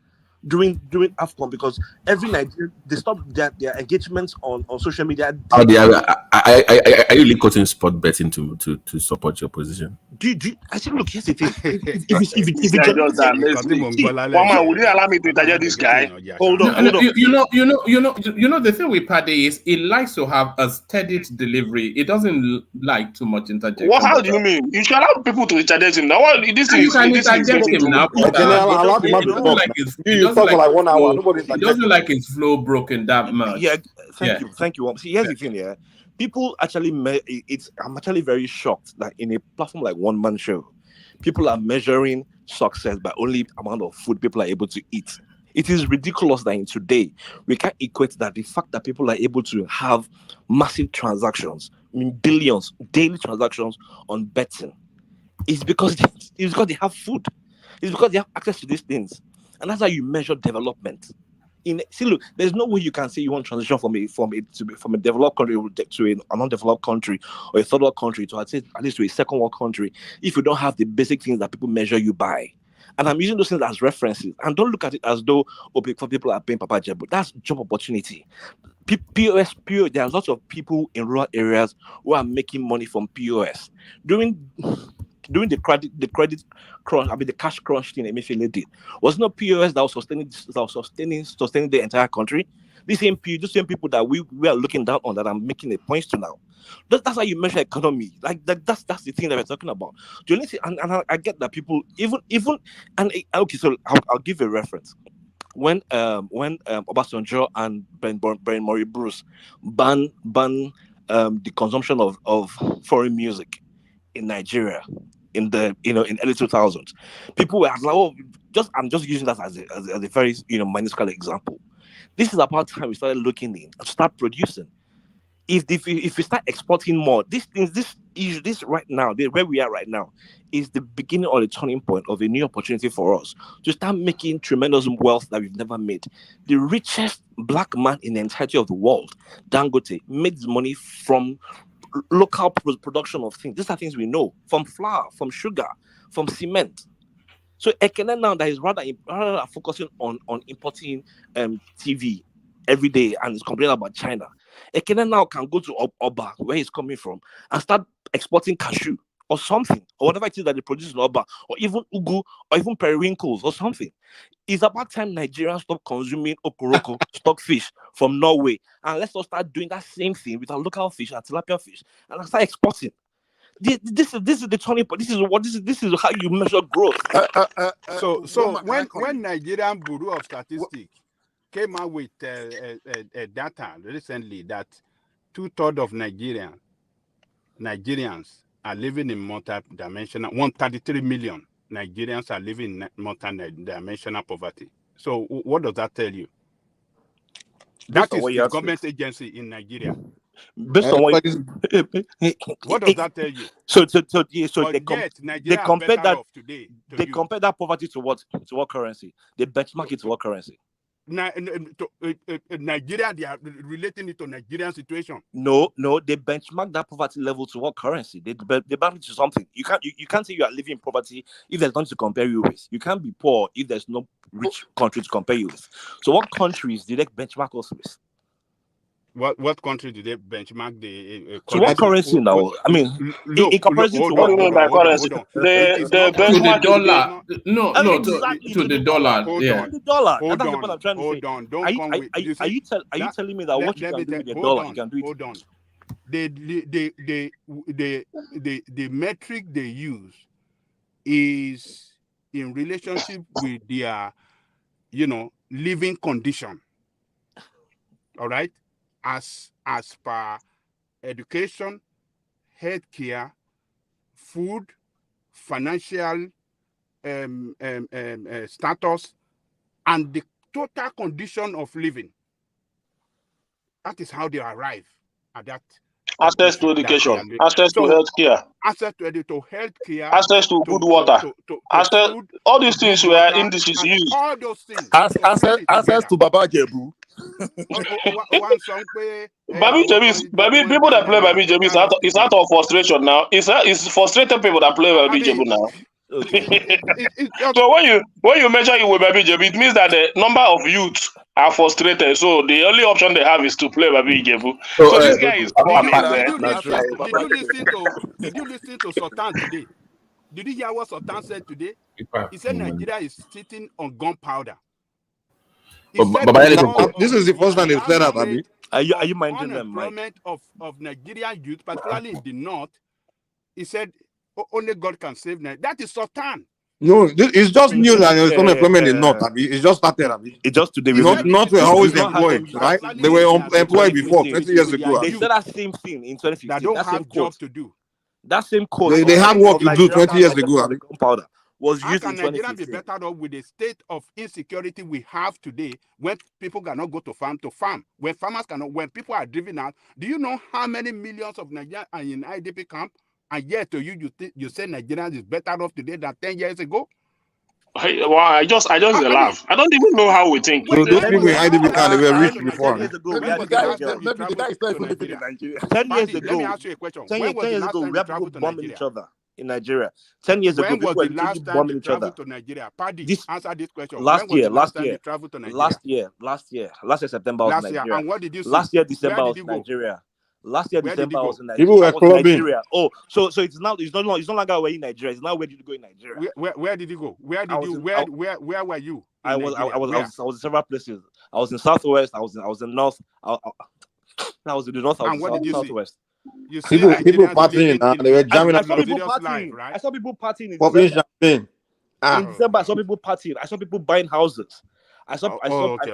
during AFCON because every Nigerian they stopped their engagements on social media. Are you really quoting sport betting to support your position? I said, look, here's the thing. One man, would you allow me to interject this guy? Hold on. You know the thing with Paddy is he likes to have a steady delivery. It doesn't like too much interjection. What? How do you mean? You should allow people to interject him now. This is interject him now. He doesn't like his flow broken that much. Yeah, thank you. See, here's the thing, yeah. People actually, I'm actually very shocked that in a platform like One Man Show, people are measuring success by only amount of food people are able to eat. It is ridiculous that in today, we can't equate that the fact that people are able to have massive transactions, I mean billions, daily transactions on betting, is because they have food. It's because they have access to these things. And that's how you measure development. Look, there's no way you can say you want transition from a developed country to a non-developed country or a third world country to at least to a second world country if you don't have the basic things that people measure you by. And I'm using those things as references. And don't look at it as though for people are paying Papa Jebo. That's job opportunity. POS, there are lots of people in rural areas who are making money from POS. During the credit crunch, the cash crunch thing Emefiele did, was not POS that was sustaining the entire country. The same people that we are looking down on that I'm making a point to now. That's how you measure economy. Like that's the thing that we're talking about. The only thing, and I get that people okay, so I'll give a reference. When Obasanjo and Ben Murray Bruce ban the consumption of foreign music in Nigeria in the early 2000s, people were like, I'm just using that as a very minuscule example. This is about time we started looking in and start producing. If we start exporting more, this right now, where we are right now, is the beginning or the turning point of a new opportunity for us to start making tremendous wealth that we've never made. The richest black man in the entirety of the world, Dangote, made money from local production of things. These are things we know, from flour, from sugar, from cement. So Ekene now that is rather focusing on importing TV every day and is complaining about China. Ekene now can go to Oba, where he's coming from, and start exporting cashew or something, or whatever it is that they produce in Oba, or even ugu, or even periwinkles or something. It's about time Nigerians stop consuming okoroko, stockfish from Norway, and let's all start doing that same thing with our local fish, our tilapia fish, and start exporting. This is the turning point. This is how you measure growth. So when Nigerian Bureau of Statistics came out with data recently that 2/3 of Nigerians are living in multi-dimensional, 133 million Nigerians are living in multi-dimensional poverty. So what does that tell you? That is the government agency in Nigeria. Based on what does that tell you? So they compare that today. They compare that poverty to what currency? They benchmark it to what currency? Nigeria, they are relating it to Nigerian situation. No, they benchmark that poverty level to what currency? They benchmark it to something. You can't say you are living in poverty if there's nothing to compare you with. You can't be poor if there's no rich country to compare you with. So what countries did they benchmark us with? What country did they benchmark the so what currency now? I mean, in comparison to what do you mean by currency? The benchmark dollar. No, exactly to the dollar. Yeah. The dollar. Hold That's on. what I'm trying to say. Don't come with. Are you telling me that what you can do with the dollar, you can do it? Hold on. The metric they use is in relationship with their, living condition. All right. As per education, healthcare, food, financial status, and the total condition of living. That is how they arrive at that. Access to education, access to healthcare, access to healthcare, access to good water, access food, all these things where indices used. All those things. Access to Baba Jebu. Babi Jebu, people that play Babi Jebu is out of frustration now. It's frustrated people that play Babi Jebu now. So when you measure it with Babi Jebu, it means that the number of youth are frustrated. So the only option they have is to play Babi Jebu. So this guy is Did you listen to Sultan today? Did you hear what Sultan said today? He said Nigeria is sitting on gunpowder. This is the first time they've said that, Abi. Are you minding them, Mike? Of Nigerian youth, particularly in the north, he said only God can save Nigeria. That is Sultan. No, it's just new that there's unemployment in North, Abi. It's just started, Abi. It just today. Not were always employed, right? They were employed before 20 years ago. They said that same thing in 2015. That don't have job to do. That same code. They had work to do 20 years ago, Abi. Gunpowder was How used can in Nigeria 2015. be better off with the state of insecurity we have today when people cannot go to farm, when farmers cannot, when people are driven out? Do you know how many millions of Nigerians are in IDP camp? And yet to you say Nigeria is better off today than 10 years ago? I just laugh. I don't even know how we think. So those people in IDP camp, they were rich before. 10 years ago, we had 10 years ago, let me ask you a question. 10 years ago, we had people bombing each other in Nigeria. 10 years ago, When people was were the last time bombing you each other. traveled to Nigeria? Paddy, answer this question. Last When was year, the last time you traveled to Nigeria? last year, September I was in Nigeria. And what did you see? Last year, December I Where was did in you go? Nigeria. Last year, Where did December you I go? was in Nigeria. People were I was in clubbing. Nigeria. Oh, so it's no longer where in Nigeria. It's now where did you go in Nigeria? Where did you go? Where were you? I was in several places. I was in Southwest. I was in North. I was in the North. I was And what in did you see? Southwest. You see People Nigerians partying, living they were in jamming a out. I saw people luxurious partying. life, right? I saw people partying in Popping December. champagne. In December, I saw people partying. I saw people buying houses.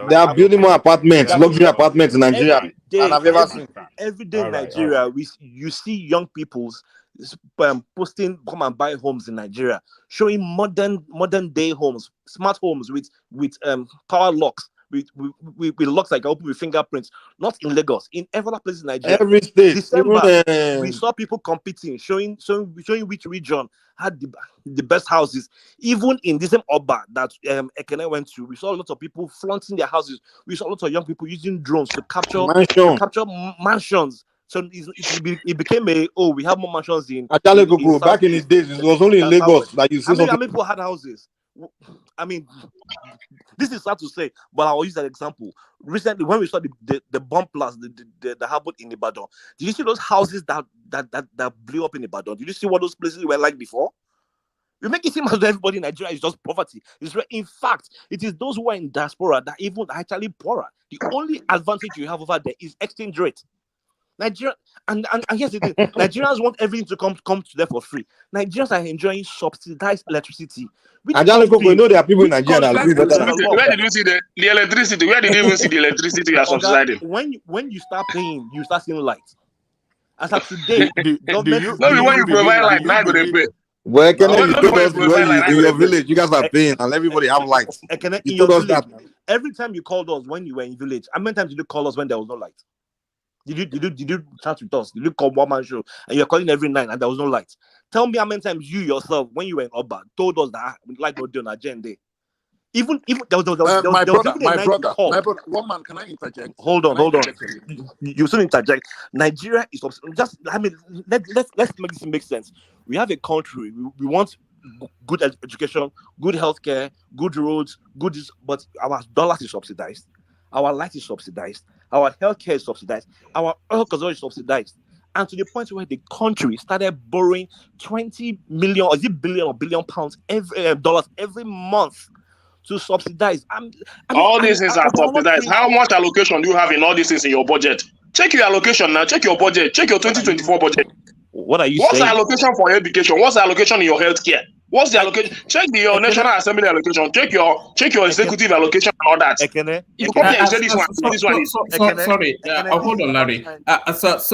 They are building more apartments, luxury apartments in Nigeria. Every day, And I've ever seen. every day in Nigeria, you see young people posting come and buy homes in Nigeria, showing modern day homes, smart homes with power locks, with locks like open with fingerprints. Not in Lagos, in every other place in Nigeria. Every state. December, we saw people competing, showing which region had the best houses. Even in this same Oba that Ekene went to, we saw a lot of people flaunting their houses. We saw a lot of young people using drones to capture mansions. So it became we have more mansions in Back in the days, it was only in Lagos that you see how something. many people had houses? I mean, this is sad to say, but I'll use that example. Recently, when we saw the bomb blast that happened in Ibadan, did you see those houses that blew up in Ibadan? Did you see what those places were like before? You make it seem as though everybody in Nigeria is just poverty. In fact, it is those who are in diaspora that even actually poorer. The only advantage you have over there is exchange rate. Nigeria and here's the thing: Nigerians want everything to come to them for free. Nigerians are enjoying subsidized electricity. And you know there are people in Nigeria that are better than Where did you see the electricity? Where did you even see the electricity you are subsidizing? When you start paying, you start seeing light. As of today, when you provide light, now they pay. Well, you told us in your village, you guys are paying, and everybody have lights. In your village, every time you called us when you were in village, how many times did you call us when there was no light? Did you chat with us? Did you call one man show and you're calling every night and there was no light? Tell me how many times you yourself, when you were in Oba, told us that light not on agenda. Even there was my brother, one man, can I interject? Hold on. You should interject. Nigeria is just. I mean, let's make this make sense. We have a country. We want good education, good healthcare, good roads, but our dollars is subsidized. Our light is subsidized. Our healthcare is subsidized. Our oil consumption is subsidized. And to the point where the country started borrowing 20 million, or is it billion or billion pounds dollars every month to subsidize. All these things are subsidized. How much allocation do you have in all these things in your budget? Check your allocation now. Check your budget. Check your 2024 budget. What are you What's saying? the allocation for education? What's the allocation in your healthcare? What's the allocation? Check your National Assembly allocation. Check your executive allocation and all that. You copy and say this one is. Sorry, hold on, Larry.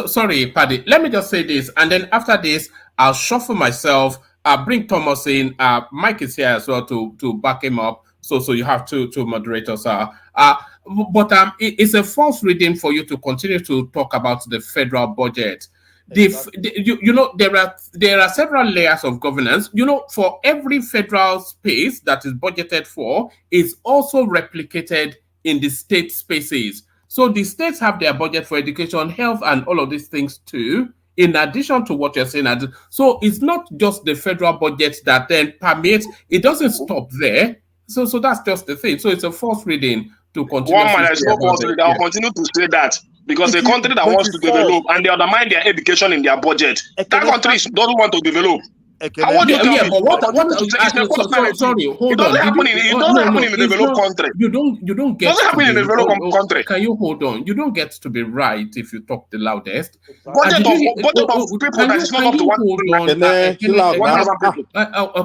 Sorry, Paddy. Let me just say this, and then after this, I'll shuffle myself. Bring Thomas in. Mike is here as well to back him up. So you have two moderators. But it's a false reading for you to continue to talk about the federal budget. You know, there are several layers of governance. You know, for every federal space that is budgeted for is also replicated in the state spaces. So the states have their budget for education, health, and all of these things too, in addition to what you're saying. So it's not just the federal budget that then permeates. It doesn't stop there. So that's just the thing. So it's a false reading to continue. One man is no false reading. I'll continue to say that. Because a country that wants to develop and they undermine their education in their budget, that country doesn't want to develop. How would you tell me? Sorry, hold on. It doesn't happen in a developed country. You don't get. It doesn't happen in a developed country. Can you hold on? You don't get to be right if you talk the loudest. Budget of people that is not up to 1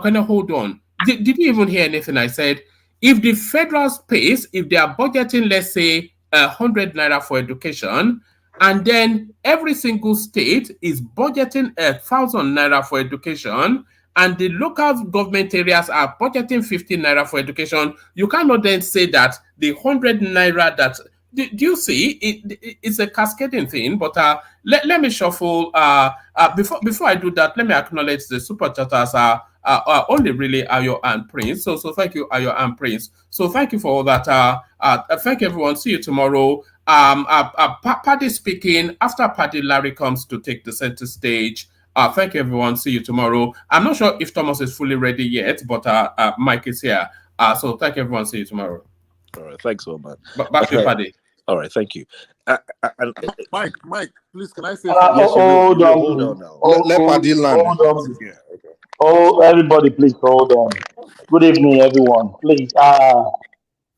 Can you hold on? Did you even hear anything I said? If the federal space, if they are budgeting, let's say, 100 naira for education, and then every single state is budgeting 1,000 naira for education, and the local government areas are budgeting 50 naira for education, you cannot then say that the 100 naira that do you see it's a cascading thing. But let me shuffle. Before I do that, let me acknowledge the super chatters are only really Ayo and Prince. So thank you, Ayo and Prince. So thank you for all that. Thank you, everyone. See you tomorrow. Paddy speaking. After Paddy, Larry comes to take the center stage. Thank you, everyone. See you tomorrow. I'm not sure if Thomas is fully ready yet, but Mike is here. So thank you, everyone. See you tomorrow. All right, thanks so much. Back to Paddy. All right, thank you. Mike, please, can I say something? Yes, hold on now. Let Paddy land. Yeah, okay. Oh, everybody, please hold on. Good evening, everyone. Please,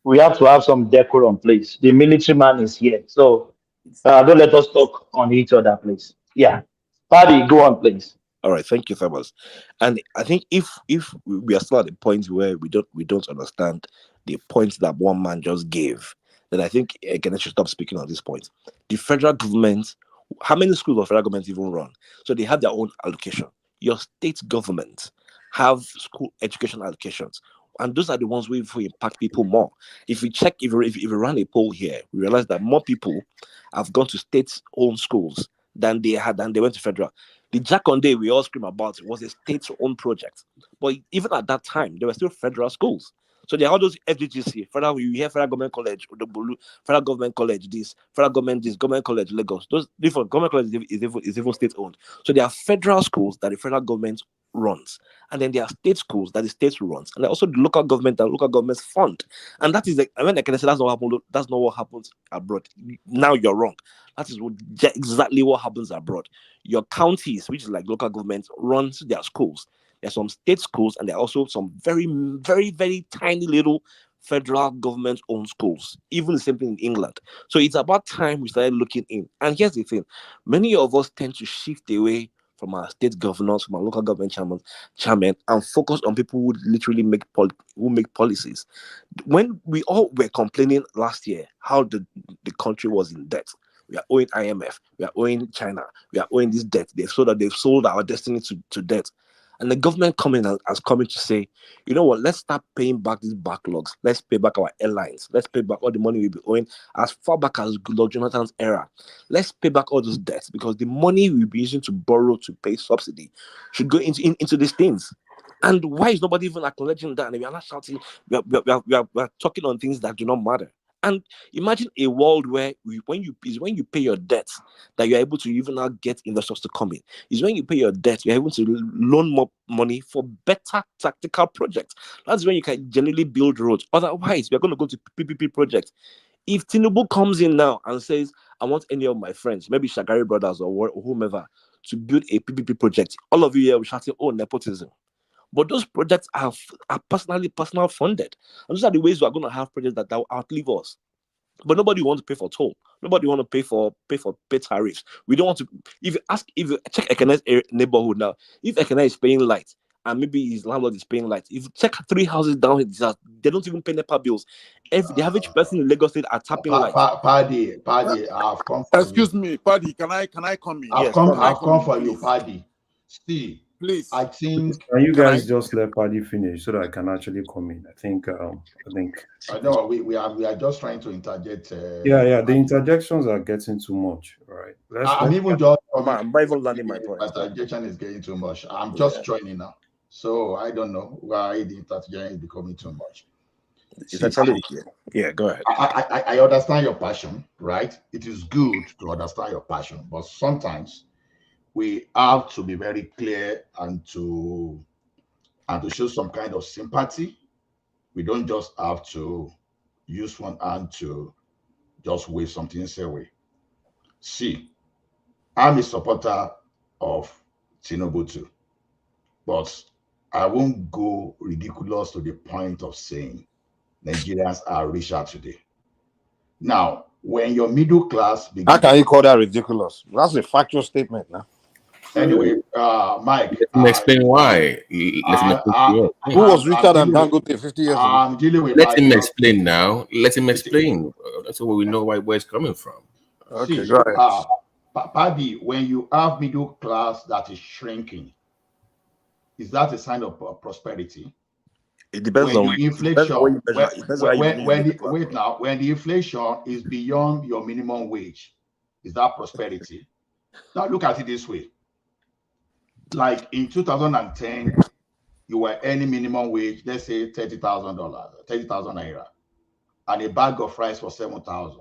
we have to have some decorum, please. The military man is here, so don't let us talk on each other, please. Yeah, Paddy, go on, please. All right, thank you, Thomas. And I think if we are still at the point where we don't understand the points that one man just gave, then I think again I should stop speaking on this point. The federal government, how many schools of federal government even run? So they have their own allocation. Your state government have school education allocations, and those are the ones who impact people more. If we check, if we run a poll here, we realize that more people have gone to state-owned schools than they went to federal. The Jack on Day we all scream about was a state-owned project, but even at that time, there were still federal schools. So there are all those FGGC, you hear Federal Government College, Federal Government College this, Federal Government this, Government College Lagos. Those different government college is even state-owned. So there are federal schools that the federal government runs, and then there are state schools that the state runs, and also the local government that local governments fund. And that is like, when I can say that's not what happens abroad. Now you're wrong. That is exactly what happens abroad. Your counties, which is like local government, runs their schools. There's some state schools, and there are also some very, very, very tiny little federal government-owned schools. Even the same thing in England. So it's about time we started looking in. And here's the thing: many of us tend to shift away from our state governors, from our local government chairmen, and focus on people who literally make policies. When we all were complaining last year how the country was in debt, we are owing IMF, we are owing China, we are owing this debt. They've sold our destiny to debt. And the government has come in to say, you know what, let's start paying back these backlogs. Let's pay back our airlines. Let's pay back all the money we'll be owing as far back as Goodluck Jonathan's era. Let's pay back all those debts, because the money we'll be using to borrow to pay subsidy should go into these things. And why is nobody even acknowledging that? And we are not shouting, we are talking on things that do not matter. And imagine a world where when you pay your debts that you're able to even now get investors to come in. Is when you pay your debt, you're able to loan more money for better tactical projects. That's when you can generally build roads. Otherwise, we're going to go to PPP projects. If Tinubu comes in now and says, I want any of my friends, maybe Shagari Brothers or whomever, to build a PPP project, all of you here will shout, oh, nepotism. But those projects are personal funded. And those are the ways we are going to have projects that will outlive us. But nobody wants to pay for toll. Nobody wants to pay tariffs. We don't want to. If you check Ekene's neighborhood now, if Ekene is paying light and maybe his landlord is paying light, if you check 3 houses down, they don't even pay NEPA bills. The average person in Lagos State are tapping light. Paddy, I've come for Excuse me, Paddy, can I come in? I've come for you, Paddy. See, please. I think. Can you guys just let Paddy finish so that I can actually come in? I think. No, we are just trying to interject. Yeah. The interjections are getting too much, right? I'm even just. I'm not even landing my point. Interjection is getting too much. I'm just joining now, so I don't know why the interjection is becoming too much. It's actually, yeah, go ahead. I understand your passion, right? It is good to understand your passion, but sometimes we have to be very clear and to show some kind of sympathy. We don't just have to use one hand to just wave something away. See, I'm a supporter of Tinubu too, but I won't go ridiculous to the point of saying Nigerians are richer today. Now, when your middle class how can you call that ridiculous? That's a factual statement now. Anyway, Mike, let me explain why. Who was richer than Dangote 50 years ago? Let him explain now. Let him explain. That's why we know where it's coming from. Okay, go ahead. Paddy, when you have middle class that is shrinking, is that a sign of prosperity? It depends on the inflation. When the inflation is beyond your minimum wage, is that prosperity? Now look at it this way. Like in 2010, you were earning minimum wage, let's say $30,000, 30,000 naira, and a bag of rice was 7,000.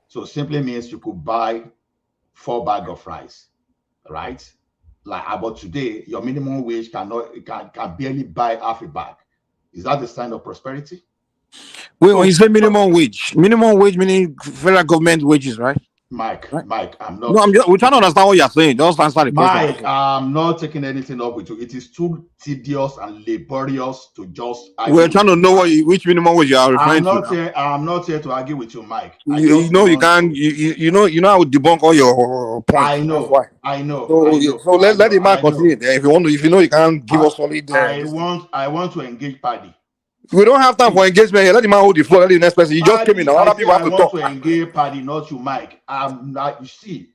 So simply means you could buy 4 bags of rice, right? Like about today, your minimum wage can barely buy half a bag. Is that the sign of prosperity? Wait, when you say minimum wage meaning federal government wages, right? Mike, I'm not. No, we're trying to understand what you're saying. Just answer the question. Mike, I'm not taking anything up with you. It is too tedious and laborious to just. We're trying to know which minimum wage you are referring to. I'm not here to argue with you, Mike. You know you can't. You know I would debunk all your points. I know. That's why. I know. So let the man continue. If you want to, if you know you can't give us solid. I want to engage Paddy. We don't have time for engagement here. Let the man hold the floor. Let the next person. You just came in now. Other people have to talk. I want to engage Paddy, not you, Mike. I'm not. You see,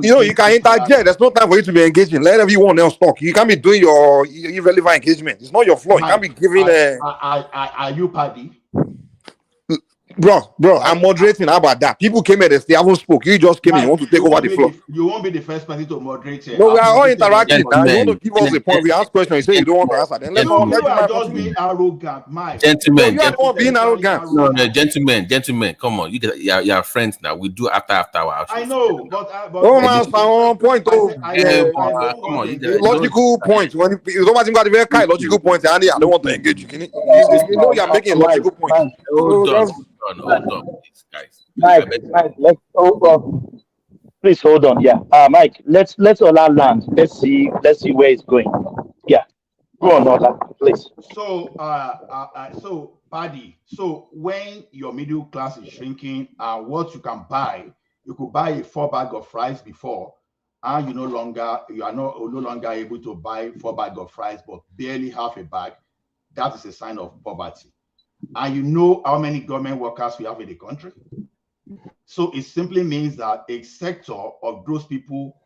you can interject. There's no time for you to be engaging. Let everyone else talk. You can't be doing your irrelevant engagement. It's not your floor. You can't be giving. Are you Paddy? Bro, I'm moderating. How about that? People came here, they haven't spoke. You just came in, you want to take over the floor. You won't be the first person to moderate here. No, we are all interacting now. You want to give us a point, we ask questions, you say you don't want to answer. Then let's You are just being arrogant, Mike. Gentlemen, you are the one being arrogant. No, gentlemen, come on. You are friends now. We do after our shows. I know, but oh man, on point. Come on, the logical point. When you don't want to have a very kind logical point, Andy, I don't want to engage you. You know you're making a logical point. Hold on, please, guys. Mike, let's hold on. Please hold on. Yeah, Mike, let's Ola land. Let's see where it's going. Yeah, go on, Ola, please. So, so Paddy. So when your middle class is shrinking, what you can buy, you could buy a 4 bag of rice before, and you are no longer able to buy 4 bag of rice, but barely half a bag. That is a sign of poverty. And you know how many government workers we have in the country. So it simply means that a sector of those people,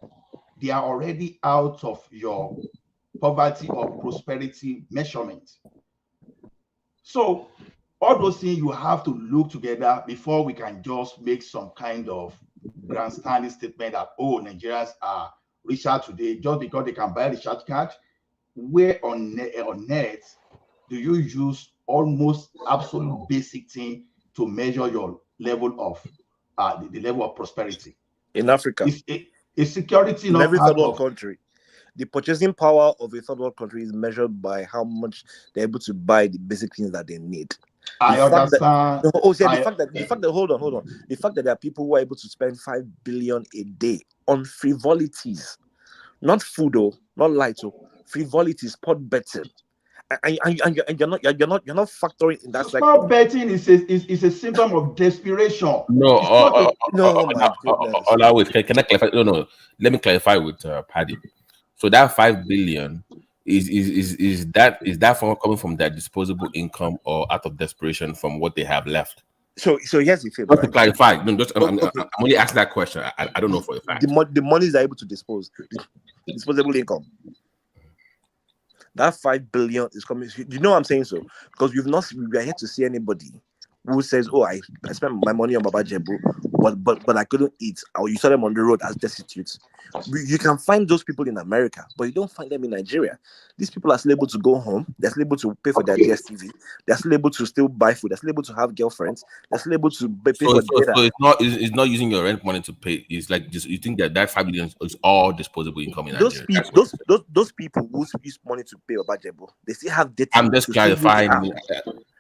they are already out of your poverty or prosperity measurement. So all those things you have to look together before we can just make some kind of grandstanding statement that, oh, Nigerians are richer today just because they can buy a recharge card. Where on net do you use almost absolute basic thing to measure your level of the level of prosperity in Africa? Is security in not every part third world of country? The purchasing power of a third world country is measured by how much they're able to buy the basic things that they need. I understand. The fact that hold on. The fact that there are people who are able to spend 5 billion a day on frivolities, not food, not light, frivolities, sport betting. And you're not factoring in that sector. Sport betting is a symptom of desperation. No, my goodness. Wait, can I clarify? No. Let me clarify with Paddy. So that 5 billion is that coming from their disposable income or out of desperation from what they have left? So here's the thing. Just to clarify, I'm only asking that question. I don't know for a fact. The money is able to disposable income. That 5 billion is coming. You know what I'm saying? So because we are yet to see anybody who says, "Oh, I spent my money on Baba Jebu, but I couldn't eat." Or you saw them on the road as destitute. You can find those people in America, but you don't find them in Nigeria. These people are still able to go home. They're still able to pay for their DSTV. They're still able to still buy food. They're still able to have girlfriends. They're still able to pay for data. So it's not using your rent money to pay. It's like just you think that 5 billion is all disposable income in Nigeria. Those people who use money to pay Baba Jebu, they still have data. I'm just clarifying.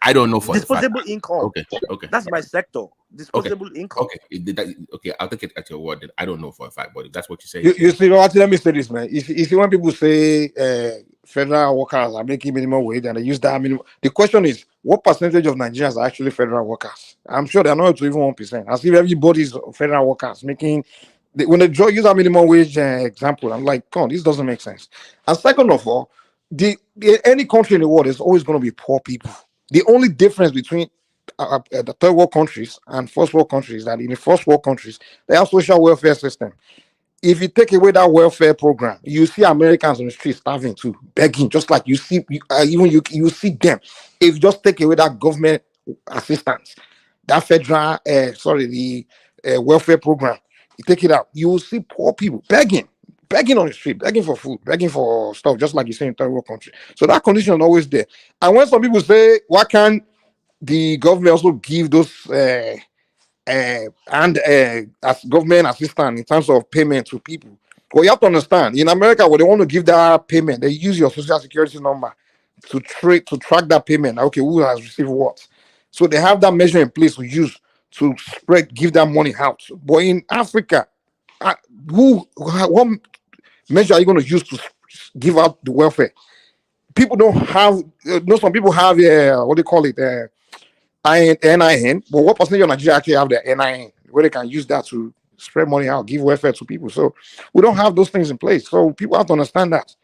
I don't know for disposable income. Okay. That's my sector. Disposable income. Okay. I'll take it at your word. I don't know for a fact, but if that's what you say. You see, let me say this, man. If when people say federal workers are making minimum wage and they use that minimum, the question is, what percentage of Nigerians are actually federal workers? I'm sure they're not to even 1%. As if everybody's federal workers making. When they use that minimum wage example, I'm like, come on, this doesn't make sense. And second of all, any country in the world is always going to be poor people. The only difference between the third world countries and first world countries is that in the first world countries, they have social welfare system. If you take away that welfare program, you see Americans on the street starving too, begging, just like you see, you see them. If you just take away that government assistance, that federal, the welfare program, you take it out, you will see poor people begging on the street, begging for food, begging for stuff, just like you say in third world country. So that condition is always there. And when some people say, why can't the government also give those as government assistance in terms of payment to people? Well, you have to understand, in America, when they want to give that payment, they use your social security number to track that payment. Okay, who has received what? So they have that measure in place to use to give that money out. But in Africa, what measure are you going to use to give out the welfare? People don't have. Some people have what do you call it? NIN. But what percentage of Nigeria actually have the NIN where they can use that to spread money out, give welfare to people? So we don't have those things in place. So people have to understand that.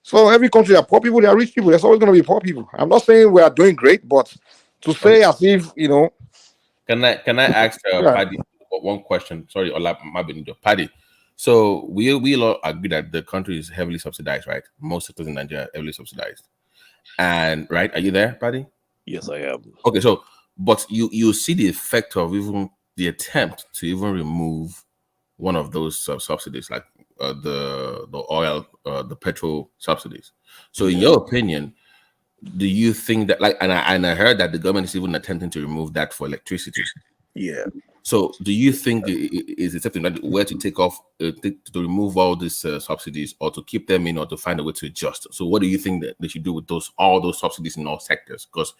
So every country, there are poor people, there are rich people. There's always going to be poor people. I'm not saying we are doing great, but to say as if Can I ask Paddy one question? Sorry, Ola Mabinido. Paddy. So we all agree that the country is heavily subsidized, right? Most sectors in Nigeria are heavily subsidized. And right, are you there, Paddy? Yes, I am. Okay, so But you see the effect of even the attempt to even remove one of those subsidies, like the oil, the petrol subsidies. So, in your opinion, do you think that, like, and I heard that the government is even attempting to remove that for electricity? Yeah. So, do you think is it something that where to take off to remove all these subsidies, or to keep them in, or to find a way to adjust? So, what do you think that they should do with all those subsidies in all sectors? Because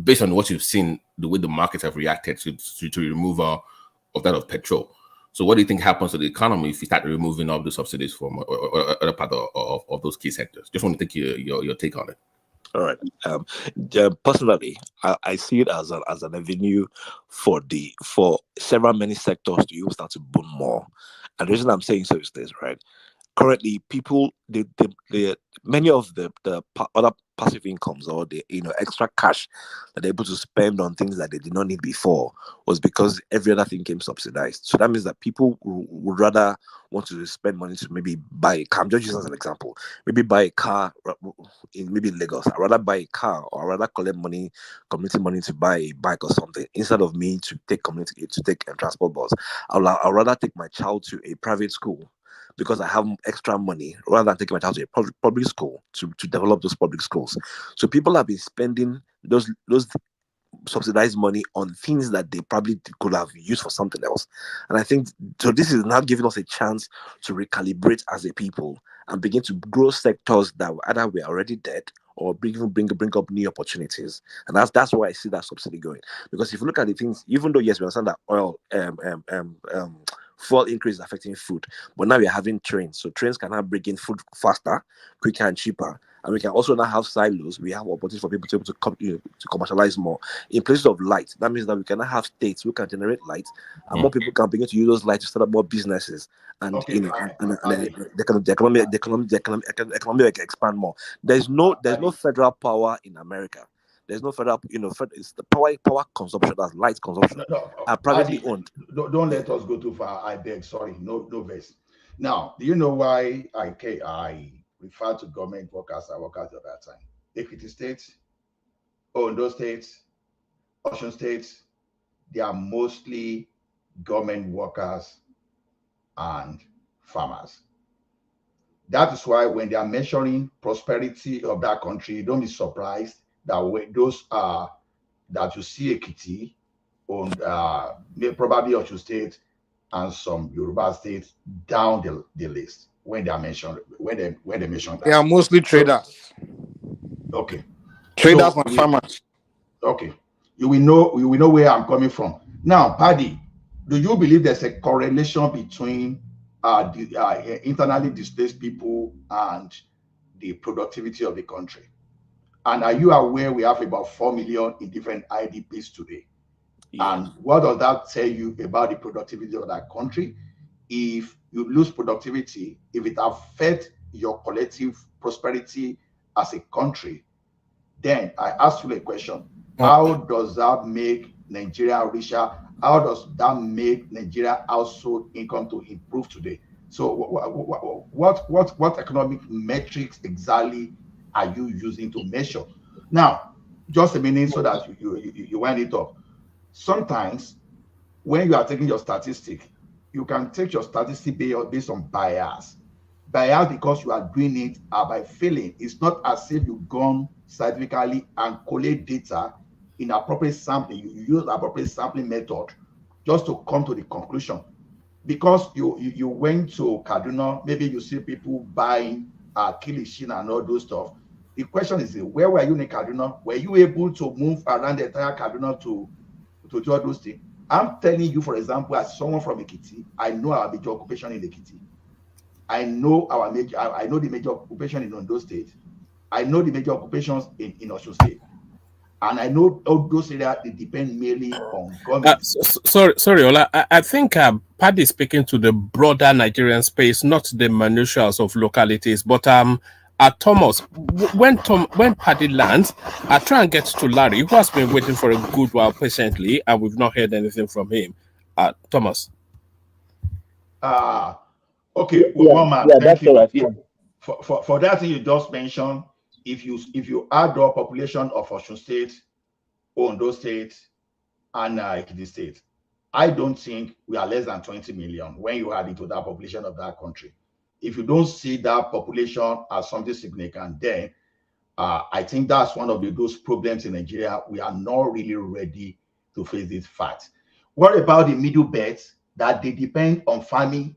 based on what you've seen, the way the markets have reacted to removal of that of petrol. So, what do you think happens to the economy if you start removing all the subsidies from or other part of those key sectors? Just want to take your take on it. All right. Personally, I see it as an avenue for many sectors to even start to boom more. And the reason I'm saying so is this, right? Currently, people, many of the other passive incomes, or the extra cash that they're able to spend on things that they did not need before, was because every other thing came subsidized. So that means that people would rather want to spend money to maybe buy a car. I'm just using as an example. Maybe buy a car in maybe Lagos. I'd rather buy a car, or I'd rather collect community money to buy a bike or something, instead of me to take a transport bus. I'd rather take my child to a private school, because I have extra money, rather than taking my child to a public school to develop those public schools. So people have been spending those subsidized money on things that they probably could have used for something else. And I think so this is now giving us a chance to recalibrate as a people and begin to grow sectors that either were already dead, or bring up new opportunities. And that's why I see that subsidy going. Because if you look at the things, even though yes, we understand that oil fuel increase is affecting food, but now we're having trains, so trains can now bring in food faster, quicker, and cheaper. And we can also now have silos. We have opportunities for people to be able to commercialize more. In places of light, that means that we can now have states who can generate light, and more people can begin to use those lights to start up more businesses. And the economy will expand more. There's no federal power in America. There's no federal, it's the power consumption, that's light consumption, are privately owned. Don't let us go too far. I beg. Sorry, no verse. Now, do you know why I refer to government workers and workers at that time? Ekiti State, Ondo State, Osun State, they are mostly government workers and farmers. That is why when they are measuring prosperity of that country, don't be surprised that those are that you see Ekiti on probably Osun State and some Yoruba states down the list when they are mentioned, when they mention that. They are mostly traders. Okay. Traders and farmers. Okay. You will know where I'm coming from. Now, Paddy, do you believe there's a correlation between the internally displaced people and the productivity of the country? And are you aware we have about 4 million in different IDPs today? Yeah. And what does that tell you about the productivity of that country? If you lose productivity, if it affects your collective prosperity as a country, then I ask you a question. How does that make Nigeria richer? How does that make Nigeria household income to improve today? So what economic metrics exactly are you using to measure? Now, just a minute so that you wind it up. Sometimes when you are taking your statistic, you can take your statistic based on bias. Bias because you are doing it by feeling. It's not as if you've gone scientifically and collate data in appropriate sampling. You use appropriate sampling method just to come to the conclusion. Because you went to Kaduna, maybe you see people buying kilishi and all those stuff. The question is, where were you in Kaduna? Were you able to move around the entire Kaduna to do all those things? I'm telling you, for example, as someone from Ekiti, I know our major occupation in Ekiti. I know the major occupation in Ondo State. I know the major occupations in Osun State. And I know all those areas, they depend mainly on government. Sorry, Ola. I think Paddy is speaking to the broader Nigerian space, not the minutiae of localities. But Thomas, when Paddy lands, I try and get to Larry, who has been waiting for a good while patiently, and we've not heard anything from him. Thomas. Okay, one man. Thank you. For that thing you just mentioned, if you add the population of Osun State, Ondo State, and Ekiti State. I don't think we are less than 20 million when you add into that population of that country. If you don't see that population as something significant, then I think that's one of those problems in Nigeria. We are not really ready to face this fact. What about the middle belts that they depend on farming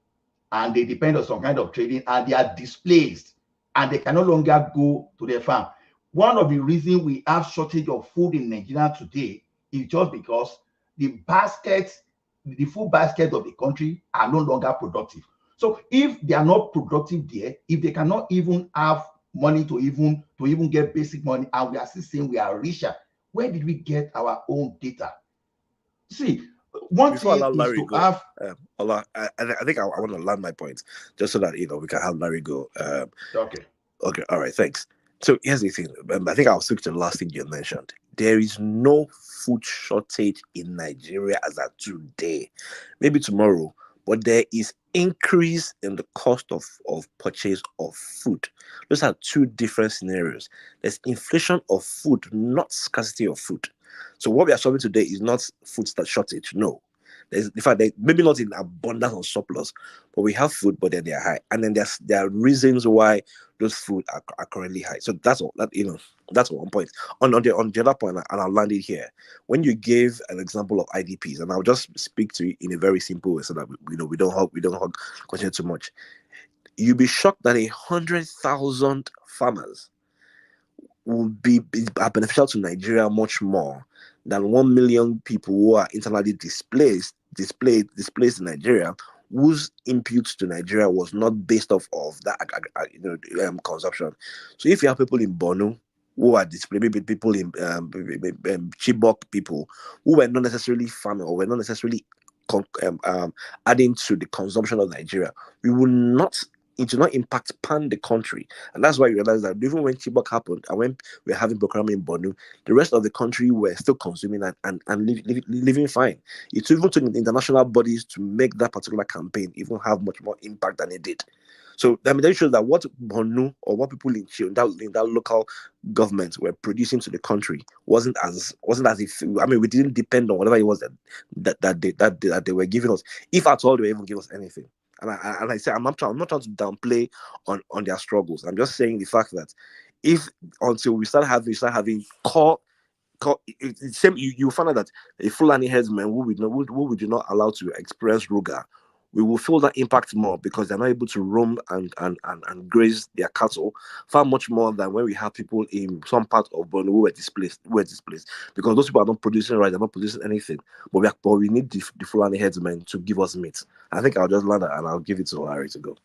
and they depend on some kind of trading and they are displaced and they can no longer go to their farm? One of the reasons we have shortage of food in Nigeria today is just because the food baskets of the country are no longer productive. So if they are not productive there, if they cannot even have money to even get basic money, and we are still saying we are richer, where did we get our own data? See, one Before thing I allow is Larry to go, have I think I want to land my point just so that we can have Larry go. Okay. Okay. All right. Thanks. So here's the thing. I think I'll switch to the last thing you mentioned. There is no food shortage in Nigeria as of today. Maybe tomorrow, but there is increase in the cost of purchase of food. Those are two different scenarios. There's inflation of food, not scarcity of food. So what we are solving today is not food shortage. No. In fact, maybe not in abundance or surplus, but we have food, but then they are high. And then there are reasons why those food are currently high. So that's all. That's one point. On the other point, and I'll land it here. When you gave an example of IDPs, and I'll just speak to it in a very simple way so that we don't hog question too much. You'll be shocked that 100,000 farmers will are beneficial to Nigeria much more than 1 million people who are internally displaced in Nigeria, whose input to Nigeria was not based off of that consumption. So if you have people in Borno who are displaced, maybe people in Chibok people who were not necessarily farming or were not necessarily adding to the consumption of Nigeria, it will not impact the country. And that's why you realize that even when Chibok happened and when we're having Boko in Borno, the rest of the country were still consuming and living fine. It even took international bodies to make that particular campaign even have much more impact than it did. So that shows that what Borno or what people in that local government were producing to the country wasn't as if we didn't depend on whatever it was that they were giving us, if at all they were even give us anything. And I say I'm not trying to downplay on their struggles. I'm just saying the fact that until we start having core you find out that a Fulani headsman who we do not allow to express Ruga, we will feel that impact more because they're not able to roam and graze their cattle far much more than when we have people in some part of Borno who were displaced because those people are not producing right, they're not producing anything. But we need the Fulani headsmen to give us meat. I think I'll just land that and I'll give it to Larry to go.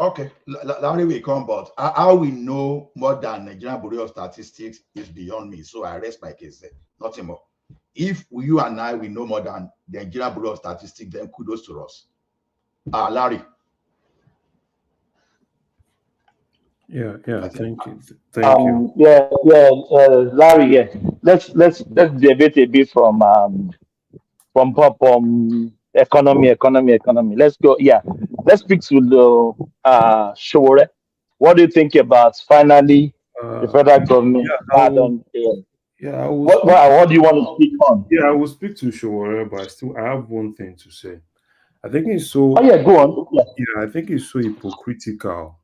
Okay, Larry will come, but how we know more than Nigerian Bureau of Statistics is beyond me. So I rest my case there. Nothing more. If you and I we know more than the Nigerian Bureau of Statistics, then kudos to us. Larry. Yeah, thank you. Thank you. Larry, yeah. Let's debate a bit from economy. Let's go. Yeah, let's speak to the Shore. What do you think about finally the federal government? What do you want to speak on? Yeah, I will speak to Shore, but I have one thing to say. I think it's so. Oh yeah, go on. Yeah, I think it's so hypocritical.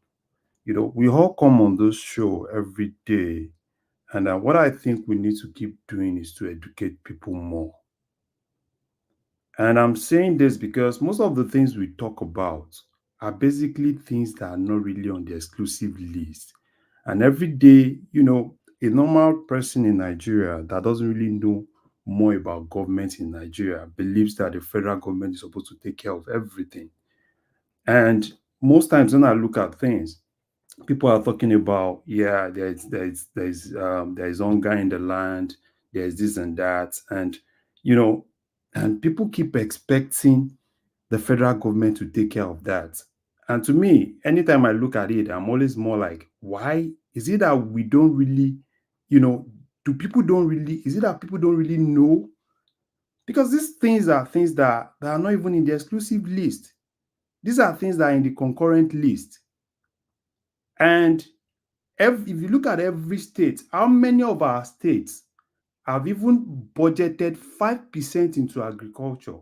We all come on this show every day, and what I think we need to keep doing is to educate people more. And I'm saying this because most of the things we talk about are basically things that are not really on the exclusive list. And every day, a normal person in Nigeria that doesn't really know more about government in Nigeria believes that the federal government is supposed to take care of everything. And most times when I look at things, people are talking about, there's hunger in the land, there's this and that, and and people keep expecting the federal government to take care of that. And to me, anytime I look at it, I'm always more like, why is it that we don't really, is it that people don't really know? Because these things are things that are not even in the exclusive list. These are things that are in the concurrent list. And if you look at every state, how many of our states have even budgeted 5% into agriculture.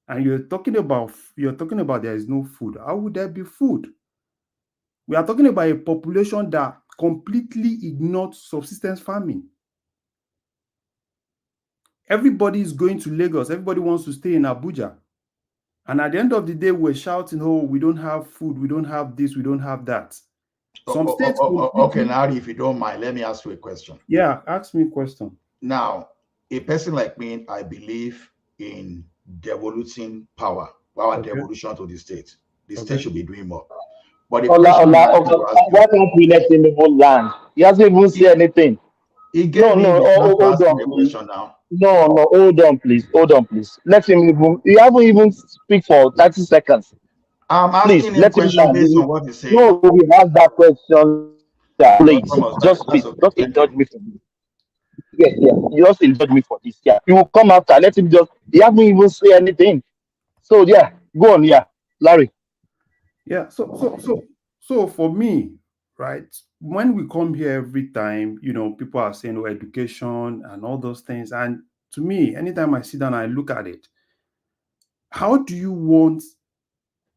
And you're talking about there is no food. How would there be food? We are talking about a population that completely ignored subsistence farming. Everybody is going to Lagos. Everybody wants to stay in Abuja. And at the end of the day, we're shouting, oh, we don't have food, we don't have this, we don't have that. Some states... Okay, now if you don't mind, let me ask you a question. Yeah, ask me a question. Now, a person like me, I believe in devoluting power devolution to the state. The state should be doing more. But why can't we let him even land? He hasn't even said anything. Hold on. No, hold on, please. Let him even. You haven't even speak for 30 seconds. I'm asking him a question based on what he said. No, we have that question. Please, just indulge me for this. Yeah. You just indulge me for this. Yeah, you will come after. Let him just. He haven't even say anything. So yeah, go on. Yeah, Larry. Yeah. So for me, right, when we come here every time, people are saying, oh, education and all those things. And to me, anytime I sit down and I look at it, how do you want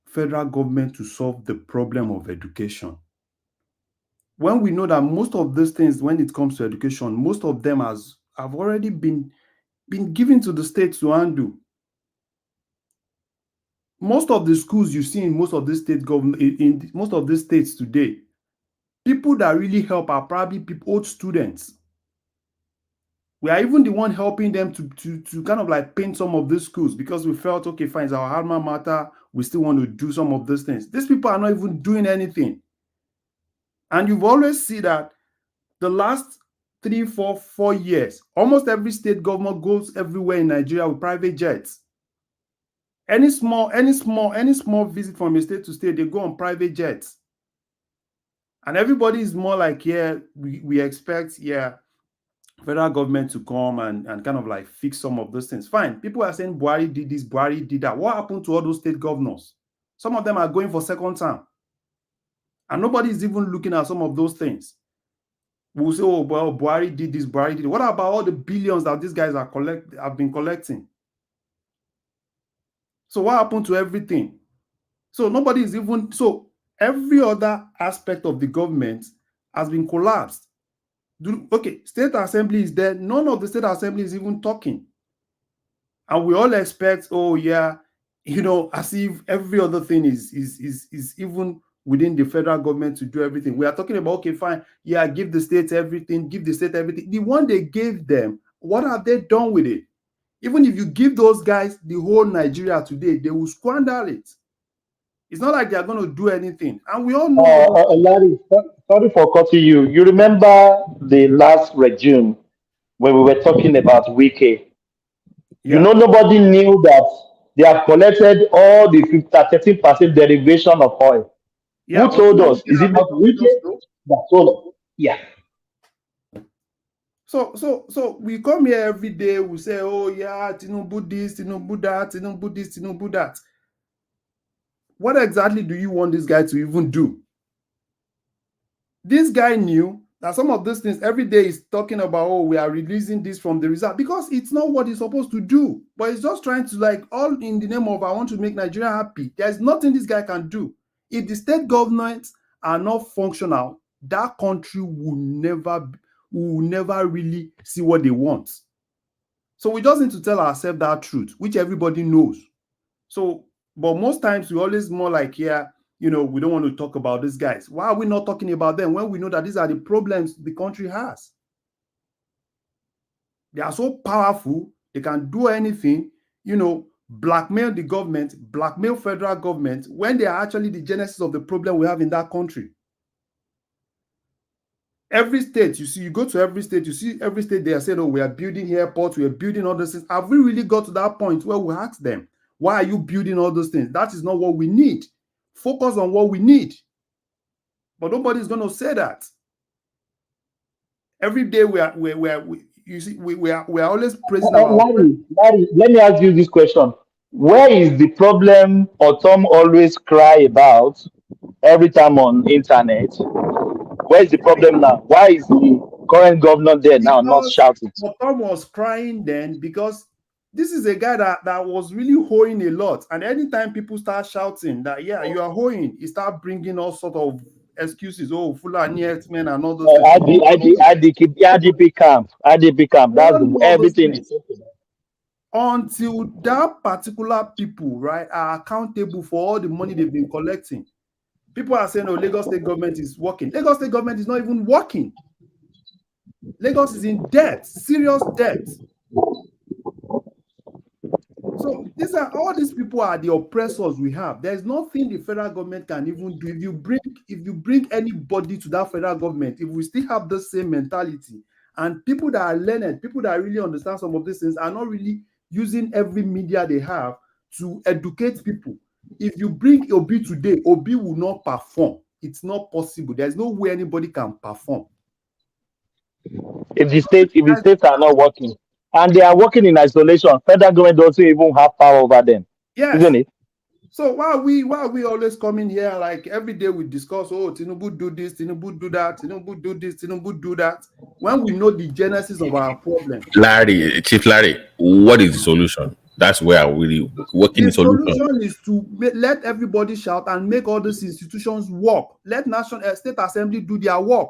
federal government to solve the problem of education? When we know that most of these things, when it comes to education, most of them have already been given to the states to undo. Most of the schools you see in most of the state government, in most of the states today, people that really help are probably old students. We are even the one helping them to kind of like paint some of these schools because we felt, okay, fine, it's our alma mater. We still want to do some of these things. These people are not even doing anything. And you've always seen that the last 3, 4 years, almost every state government goes everywhere in Nigeria with private jets. Any small visit from a state to state, they go on private jets. And everybody is more like, yeah, we expect, federal government to come and kind of like fix some of those things. Fine. People are saying Buhari did this, Buhari did that. What happened to all those state governors? Some of them are going for second term. And nobody is even looking at some of those things. We'll say, oh, well, Buhari did this, Buhari did it. What about all the billions that these guys have been collecting? So what happened to everything? So nobody is even... So every other aspect of the government has been collapsed. Okay, state assembly is there. None of the state assembly is even talking. And we all expect, oh yeah, as if every other thing is even within the federal government to do everything. We are talking about, okay, fine, yeah, give the states everything, give the state everything. The one they gave them, what have they done with it? Even if you give those guys the whole Nigeria today, they will squander it. It's not like they are going to do anything. And we all know... Larry, sorry for cutting you. You remember the last regime when we were talking about Wike? Yeah. Nobody knew that they have collected all the 13% derivation of oil. Yeah, who told us? Is it not Wike that told us? Yeah. So we come here every day, we say, oh yeah, Tinubu this, Tinubu that, Tinubu this, Tinubu that. What exactly do you want this guy to even do? This guy knew that some of these things every day is talking about, oh, we are releasing this from the result, because it's not what he's supposed to do. But he's just trying to, like, all in the name of, I want to make Nigeria happy. There's nothing this guy can do. If the state governments are not functional, that country will never really see what they want. So we just need to tell ourselves that truth, which everybody knows. So, but most times we always more like, yeah, we don't want to talk about these guys. Why are we not talking about them when we know that these are the problems the country has? They are so powerful, they can do anything, blackmail the government, blackmail federal government, when they are actually the genesis of the problem we have in that country. Every state, you go to every state, you see every state they are saying, oh, we are building airports, we are building all those things. Have we really got to that point where we ask them, why are you building all those things? That is not what we need. Focus on what we need. But nobody's going to say that. Every day we are always praising Larry, let me ask you this question. Where is the problem Tom always cry about every time on internet? Where is the problem now? Why is current governor there now not Because shouting? Tom was crying then because this is a guy that was really hoeing a lot. And anytime people start shouting that, yeah, you are hoeing, he start bringing all sort of excuses. Oh, Fulani men and all those things. IDP camp. That's everything. Until that particular people, right, are accountable for all the money they've been collecting. People are saying, oh, Lagos state government is working. Lagos state government is not even working. Lagos is in debt, serious debt. So all these people are the oppressors we have. There's nothing the federal government can even do. If you bring anybody to that federal government, if we still have the same mentality, and people that are learned, people that really understand some of these things are not really using every media they have to educate people. If you bring Obi today, Obi will not perform. It's not possible. There's no way anybody can perform. If the states are not working, and they are working in isolation, federal government doesn't even have power over them. Yes. Isn't it? So why are we always coming here like every day we discuss, oh, Tinubu do this, Tinubu do that, Tinubu do this, Tinubu do that, when we know the genesis of our problem? Chief Larry, what is the solution? That's where I really working. The solution is to let everybody shout and make all these institutions work. Let national state assembly do their work.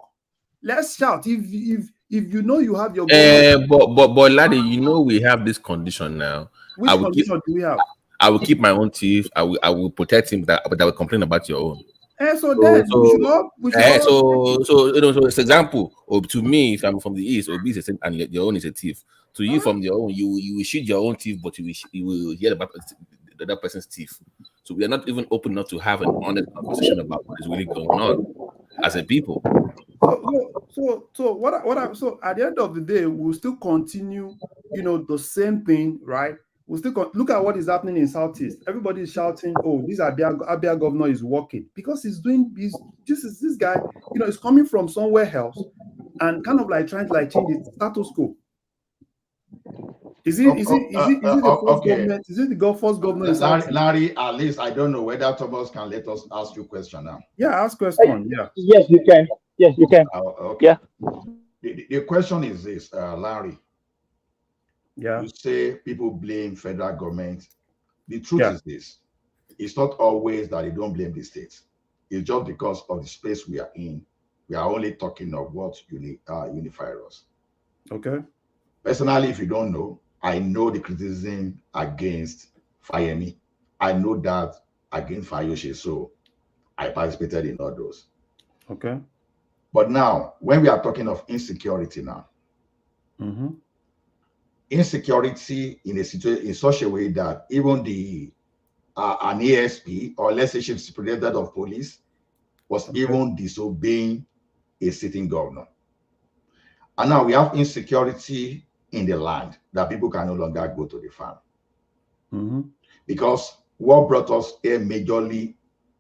Let's shout. If you know you have your but Larry, you know we have this condition now. Which condition do we have? I will keep my own chief. I will protect him, but I will complain about your own. So it's example. Or to me, if I'm from the east, Obi is and your own is a thief. To you from your own, you will shoot your own thief, but you will hear about the other person's thief. So we are not even open enough to have an honest conversation about what is really going on as a people. So at the end of the day, we'll still continue, the same thing, right? We'll still look at what is happening in Southeast. Everybody is shouting, "Oh, this Abure governor is working," because this guy, is coming from somewhere else and kind of like trying to change the status quo. Is it the first government? Is it the first government? Larry, at least I don't know whether Thomas can let us ask you a question now. Yeah, ask question. Yeah. Yes, you can. Yes, you can. Okay. Yeah. The question is this, Larry. Yeah. You say people blame federal government. The truth is this. It's not always that they don't blame the states. It's just because of the space we are in. We are only talking of what unifies us. Okay. Personally, if you don't know, I know the criticism against Fayemi. I know that against Fayoshe, so I participated in all those. Okay. But now, when we are talking of insecurity now, insecurity in a situation in such a way that even an ASP, or let's say chief superintendent of police, was even disobeying a sitting governor. And now we have insecurity in the land that people can no longer go to the farm. Because what brought us here majorly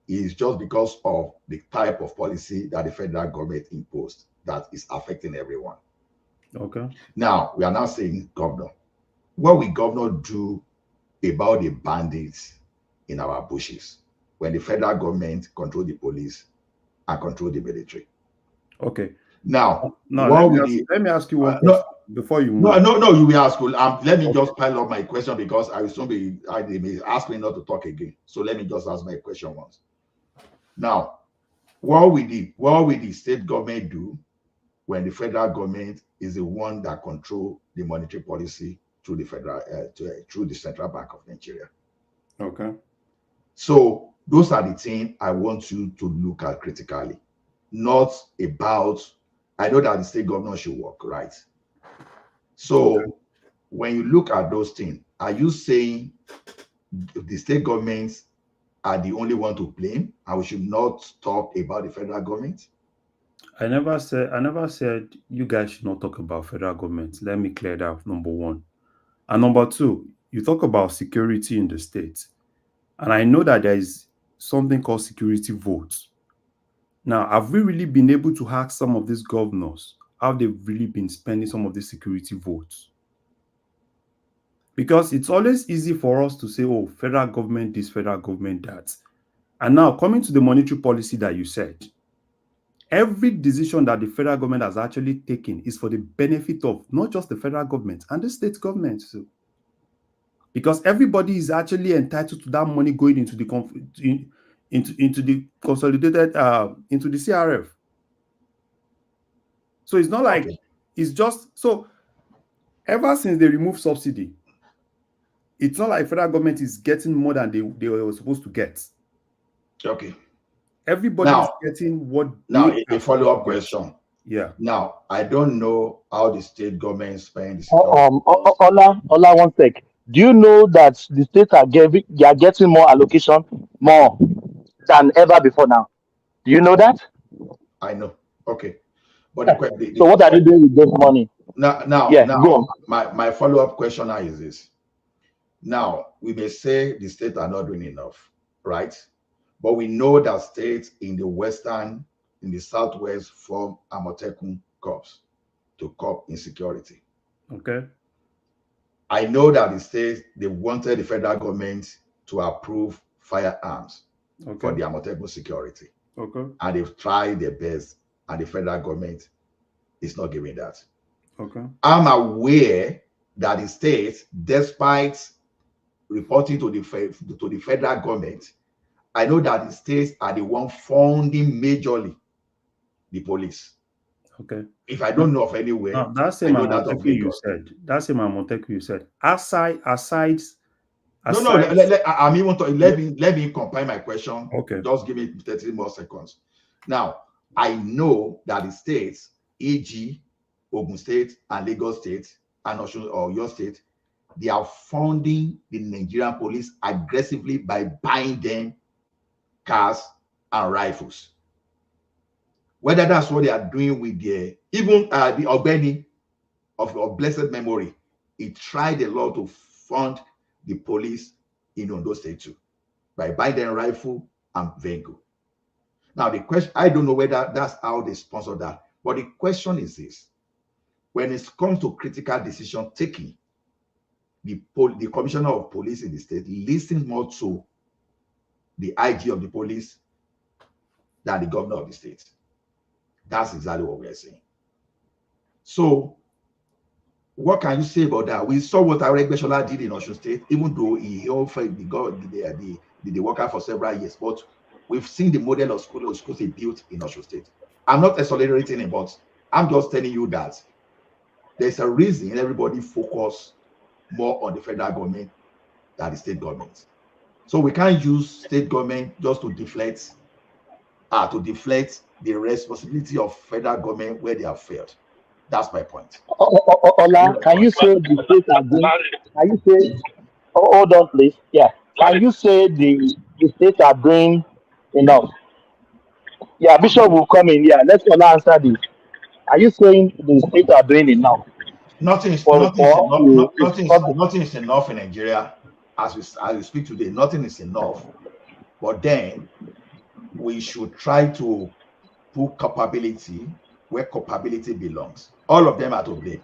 is just because of the type of policy that the federal government imposed that is affecting everyone. Okay. Now, we are now saying, governor, what will governor do about the bandits in our bushes when the federal government control the police and control the military? Okay. Now, let me ask you one question before you move. No, you will ask. Let me just pile up my question because I will soon they may ask me not to talk again. So let me just ask my question once. Now, what will the state government do when the federal government is the one that control the monetary policy through the federal through the Central Bank of Nigeria? Okay. So those are the things I want you to look at critically, not about. I know that the state governor should work, right? So when you look at those things, are you saying the state governments are the only one to blame and we should not talk about the federal government? I never said you guys should not talk about federal government. Let me clear that, number one. And number two, you talk about security in the state. And I know that there is something called security votes. Now, have we really been able to ask some of these governors how they've really been spending some of these security votes? Because it's always easy for us to say, oh, federal government this, federal government that. And now, coming to the monetary policy that you said, every decision that the federal government has actually taken is for the benefit of not just the federal government and the state government. So, because everybody is actually entitled to that money going into the into the consolidated into the CRF. So it's not like it's just so. Ever since they removed subsidy, it's not like federal government is getting more than they were supposed to get. Okay. Everybody is getting what. Now, a follow-up question. Yeah. Now, I don't know how the state government spends. Ola, one sec. Do you know that the states are getting more allocation, more than ever before now? Do you know that? I know. Okay. But so what are they doing with this money? Now, my follow-up question now is this. Now, we may say the states are not doing enough, right? But we know that states in the western, in the southwest form Amotekun corps to curb insecurity. Okay. I know that the states, they wanted the federal government to approve firearms for the Amotekun security. Okay. And they've tried their best, and the federal government is not giving that. Okay. I'm aware that the states, despite reporting to the federal government, I know that the states are the one funding majorly the police. Okay. If I don't know of anywhere, no, that's the Amotekun you said. That's the Amotekun you said. Aside. No. Let me compile my question. Okay. Just give me 30 more seconds. Now, I know that the states, e.g., Ogun State and Lagos State and Osun or your state, they are funding the Nigerian police aggressively by buying them cars and rifles. Whether that's what they are doing with the Ogbeni of blessed memory, he tried a lot to fund the police in Ondo State too by buying them rifle and vehicle. Now the question, I don't know whether that's how they sponsor that, but the question is this: when it comes to critical decision taking, the commissioner of police in the state listens more to the IG of the police than the governor of the state. That's exactly what we're saying. So, what can you say about that? We saw what Aregbesola did in Osun State, even though he offered the worker for several years. But we've seen the model of schools he built in Osun State. I'm not exonerating him, but I'm just telling you that there's a reason everybody focus more on the federal government than the state government. So we can't use state government just to deflect the responsibility of federal government where they have failed. That's my point. Ola, can you say the states are doing? Can you say? Hold on, please. Yeah. Can you say the states are doing enough? Yeah, Bishop will come in. Yeah, let's Ola answer this. Are you saying the states are doing enough? Nothing is enough in Nigeria as we speak today. Nothing is enough. But then we should try to put capability where capability belongs. All of them are to blame.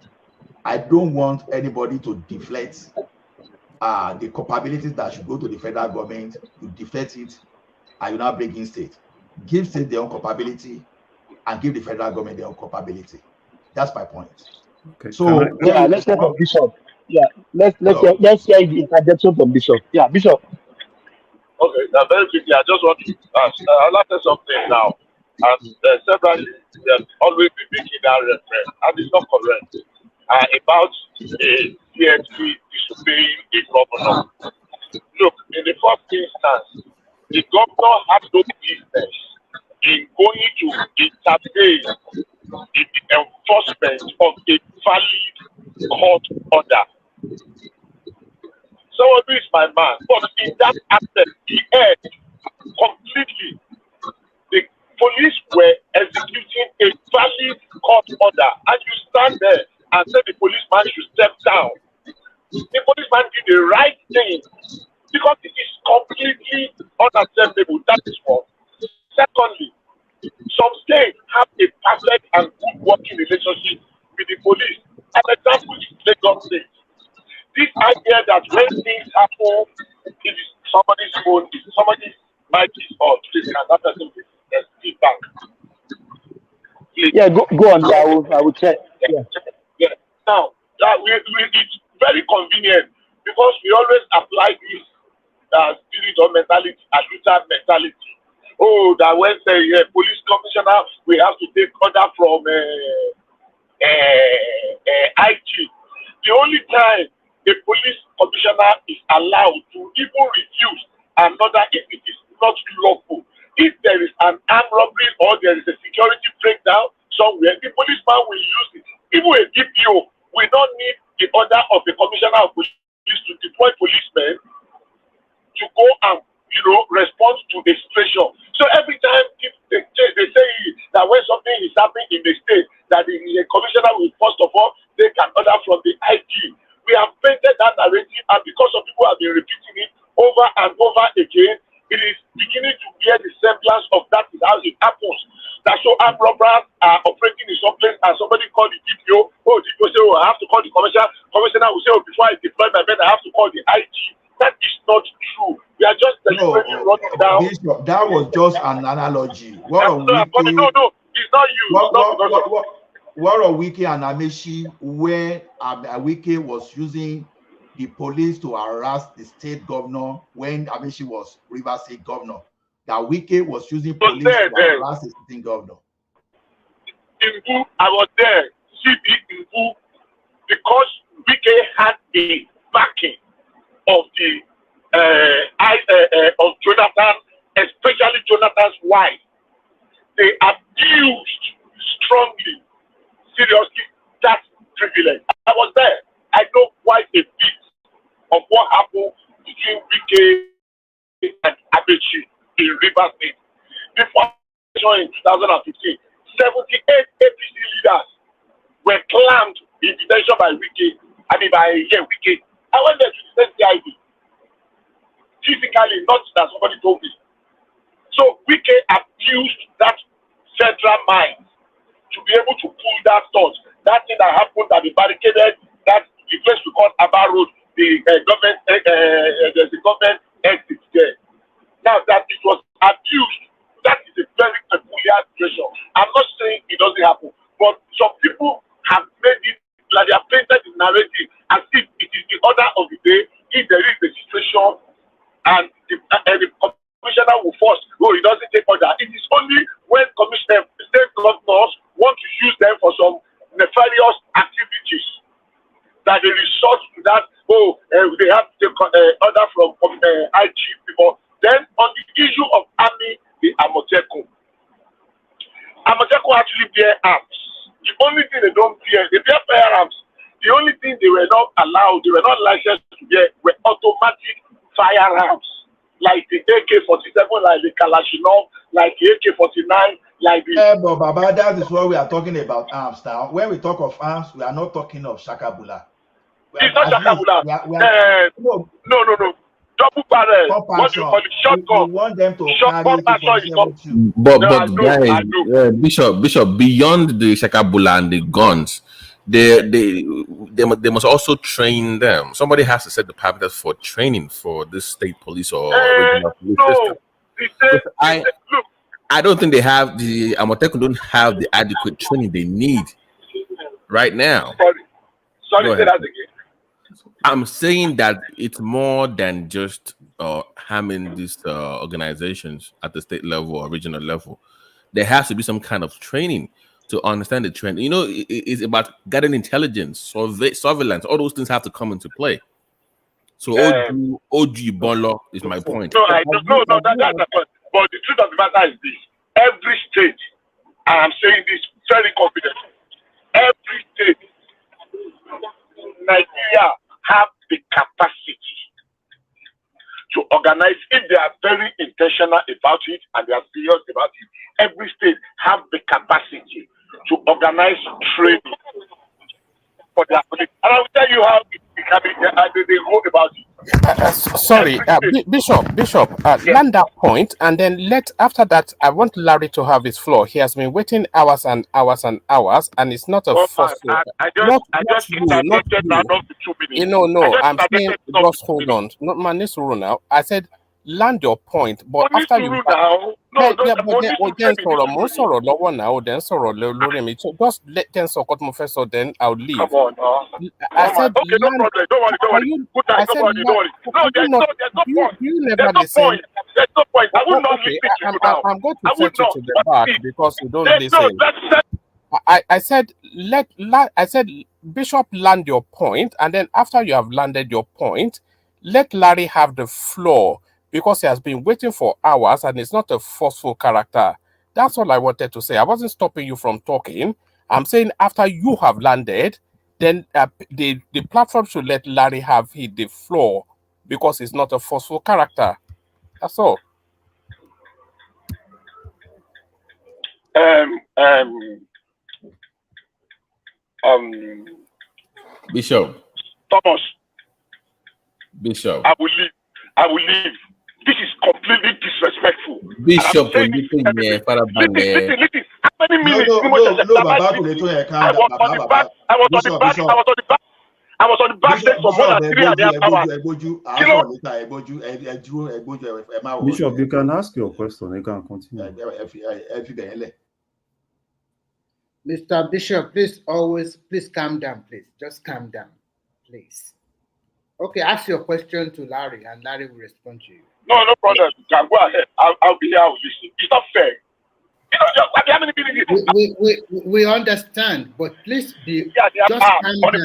I don't want anybody to deflect the capabilities that should go to the federal government. You deflect it, and you now bring in state. Give state their own capability, and give the federal government their own capability. That's my point. Okay. So let's get from Bishop. Yeah, let's hear the interjection from Bishop. Yeah, Bishop. Okay, now very quickly, I just want to ask. I'd like to say something now. And several they have always been making that reference, and it's not correct. About a CSP disobeying the governor. Look, in the first instance, the governor has no business in going to intervene in the enforcement of a valid court order. Someone is my man, but in that aspect, he erred completely. The police were executing a valid court order, and you stand there and say the policeman should step down. The policeman did the right thing because it is completely unacceptable. That is one. Secondly, some states have a perfect and good working relationship with the police. An example is Lagos State. This idea that when things happen, it is somebody's phone, somebody's mic is on, please, and that person is feedback. Yeah, go on. I will check. Yeah. Yeah. Now, it's very convenient because we always apply this spirit or mentality, adjutant mentality. Oh, that when say police commissioner, we have to take order from IG. The only time the police commissioner is allowed to even refuse an order if it is not lawful. If there is an armed robbery or there is a security breakdown somewhere, the policeman will use it. Even a DPO will not need the order of the commissioner of police to deploy policemen to go and respond to the situation. So every time they say that when something is happening in the state, that the commissioner will first of all take an order from the IG. We have painted that narrative, and because of people have been repeating it over and over again, it is beginning to bear the semblance of that is how it happens. That so armed robbers are operating in some place and somebody called the DPO. Oh, DPO say, oh, I have to call the commissioner. Commissioner will say, oh, before I deploy my men, I have to call the IG. That is not true. We are just deliberately running down. Bishop, that was just an analogy. No, it's not you. What are Wiki and Amechi where Wiki was using the police to harass the state governor when Amechi was River State governor? That Wiki was using police to harass the state governor. In I was there. CB in because Wiki had the backing of of Jonathan, especially Jonathan's wife. They abused strongly, seriously, that privilege. I was there. I know quite a bit of what happened between Wike and Amechi in River State. Before in 2015, 78 APC leaders were claimed in detention by Wike. Wike. I went there to the CID. Physically, not that somebody told me. So Wike abused that central mind to be able to pull that thought. That thing that happened that they barricaded, that the place we call Abure Road, the government, there's a government exit there. Now that it was abused, that is a very peculiar situation. I'm not saying it doesn't happen, but some people have made it like they have painted the narrative as if it is the order of the day. If there is a situation and the commissioner will force, it doesn't take order. It is only when state governors want to use them for some nefarious activities that they resort to that. They have to take order from IG people. Then on the issue of army, the Amotekun actually bear arms. The only thing they don't bear, they bear firearms. The only thing they were not allowed, they were not licensed to bear, were automatic firearms, like the AK-47, like the Kalashnikov, like the AK-49, like the... but Baba, that is what we are talking about arms now. When we talk of arms, we are not talking of Shakabula. It's not Shakabula. No. Double barrel. What you call it? Shotgun. We want them to carry But guys, Bishop, beyond the Shakabula and the guns, they must also train them. Somebody has to set the parameters for training for this state police or regional police system. I don't think they have the Amotekun don't have the adequate training they need right now. Sorry, say that again. I'm saying that it's more than just harming these organizations at the state level or regional level. There has to be some kind of training to understand the trend. It's about gathering intelligence, surveillance. All those things have to come into play. So OG Bolo is my point. No, that's the point. But the truth of the matter is this: every state, and I'm saying this very confidently, every state, Nigeria have the capacity to organize. If they are very intentional about it and they are serious about it, every state have the capacity to organize training for their police. And I will tell you how they go about it. Sorry, Bishop, land that point, and then after that, I want Larry to have his floor. He has been waiting hours and hours and hours, and it's not a forceful. Not you. I'm saying just hold on. Not man, this rule now. I said land your point, but Only after you Suru now. No, yeah, don't yeah, but only then Suru. then sọ̀rọ̀ mo ń sọ̀rọ̀ lọ́wọ́ now, then sọ̀rọ̀ lórí mi. So just let them sọ what mo fẹ́ sọ, then I'll leave. Come on, I said okay, no land. problem. Don't worry, don't Can worry. you? Good I night, said don't worry, don't worry. No, can you there's not? no You point. never There's no listen. point. There's no point. I will not Okay, listen to you now. I'm going to I will set you not. to the back because you don't There's no. listen. Let's. I said I said Bishop land your point, and then after you have landed your point, let Larry have the floor because he has been waiting for hours and he's not a forceful character. That's all I wanted to say. I wasn't stopping you from talking. I'm saying after you have landed, then the platform should let Larry have the floor because he's not a forceful character. That's all. Bishop. Thomas. Bishop. I will leave. I will leave. This is completely disrespectful. Bishop, listen. How many minutes? I was on the back deck for more than 3.5 hours. Bishop, you can ask your question. You can continue. Mr. Bishop, please calm down, please. Just calm down, please. Okay, ask your question to Larry, and Larry will respond to you. No problem. You can go ahead. I'll be here. I will listen. It's not fair. You know, just how many minutes? We understand, but please be just calm down.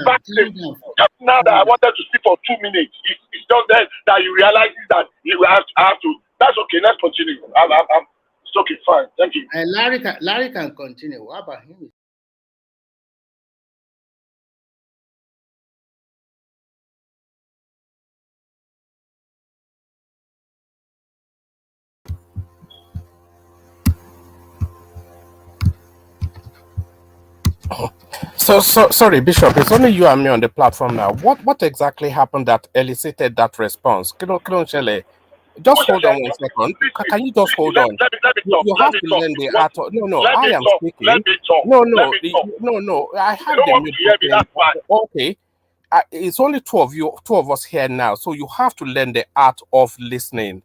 Just now that I wanted to speak for 2 minutes, it's just that you realize that you have to. That's okay. Let's continue. It's okay. Fine. Thank you. And Larry can continue. What about him? So sorry, Bishop. It's only you and me on the platform now. What exactly happened that elicited that response? Just hold on 1 second. Can you just hold on? You have to learn the art. No. I am speaking. No. I have the mute. Okay. It's only two of us here now. So you have to learn the art of listening.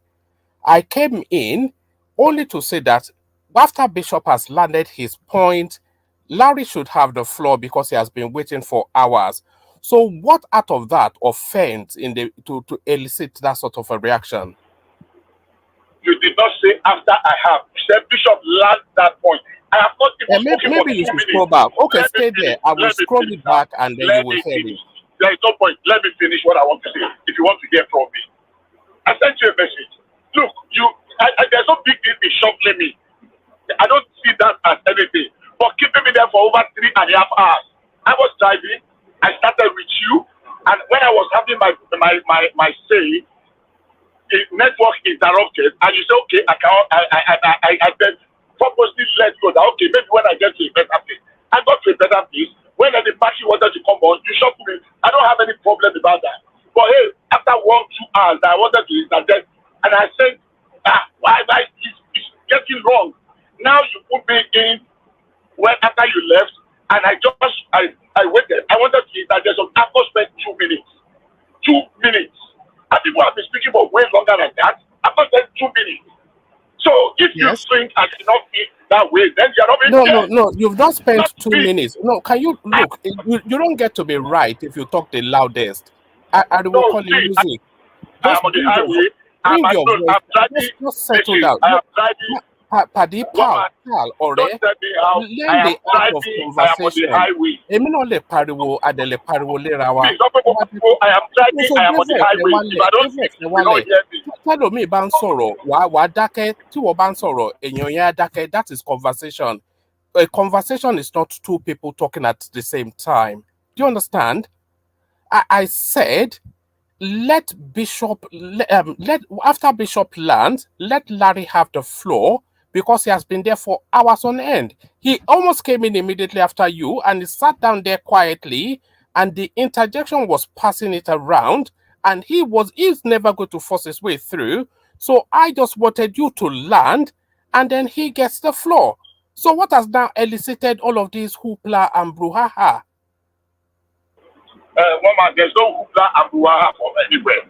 I came in only to say that after Bishop has landed his point, Larry should have the floor because he has been waiting for hours. So what out of that offense to elicit that sort of a reaction? You did not say after I have. You said Bishop landed that point. I have not even spoken for 2 Maybe you should minutes. scroll back. Okay, stay there. I will scroll it back and then you will hear me. There is no point. Let me finish what I want to say. If you want to hear from me, I sent you a message. Look, there's no big deal in shuffling me. I don't see that as anything. But keeping me there for over 3.5 hours. I was driving. I started with you, and when I was having my say, the network interrupted, and you say, okay, I then purposely let go. That okay, maybe when I get to a better place, I got to a better place. When the battery wanted to come on, you shot me. I don't have any problem about that. But hey, after 1-2 hours, I wanted to interject, and I said, why it's getting wrong. Now you put me in when after you left, and I waited. I wanted to interject. So I've not spent 2 minutes. 2 minutes. And people have been speaking for way longer than that. I've not spent 2 minutes. So if you think I did not feel that way, then you're not being fair. No. You've not spent 2 minutes. No, can you look? You don't get to be right if you talk the loudest. I will call you music. I am on the highway. Bring your voice. Just settle down. I am driving. Padi pal, ọ̀rẹ́, learn the art of conversation. Èmi náà lè pariwo, adé lè pariwo léra wa. I am driving. I am on the highway. If I don't speak, you will not hear me. Tẹ́lòmíì bá ń sọ̀rọ̀, wàá dákẹ́. Tí wọ́n bá ń sọ̀rọ̀, èèyàn yẹn á dákẹ́. That is conversation. A conversation is not two people talking at the same time. Do you understand? I said, let after Bishop lands, let Larry have the floor. Because he has been there for hours on end. He almost came in immediately after you and he sat down there quietly and the interjection was passing it around and he's never going to force his way through. So I just wanted you to land and then he gets the floor. So what has now elicited all of these hoopla and brouhaha? Woman, there's no hoopla and brouhaha from anywhere.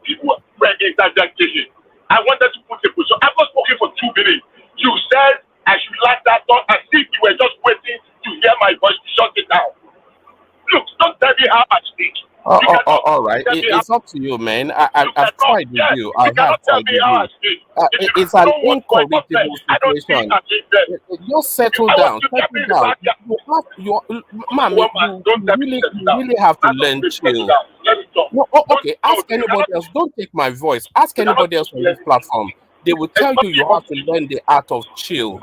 People were interjecting. I wanted to put a position. I was spoken for 2 minutes. You said I should like that thought as if you were just waiting to hear my voice to shut it down. Look, don't tell me how I speak. All right. It's up to you, man. I've tried with you. I have tried with you. It's an incorrigible situation. Just settle down. Settle down. You really have to learn chill. No, okay. Ask anybody else. Don't take my voice. Ask anybody else on this platform. They will tell you have to learn the art of chill.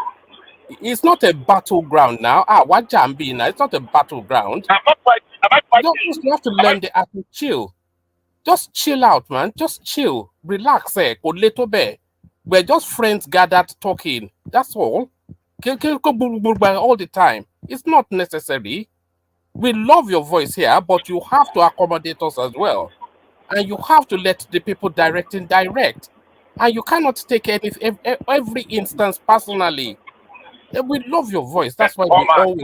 It's not a battleground now. What Jambi now? It's not a battleground. You have to learn the art of chill. Just chill out, man. Just chill. Relax. We're just friends gathered talking. That's all. All the time. It's not necessary. We love your voice here, but you have to accommodate us as well. And you have to let the people direct. And you cannot take every instance personally. We love your voice. That's why we always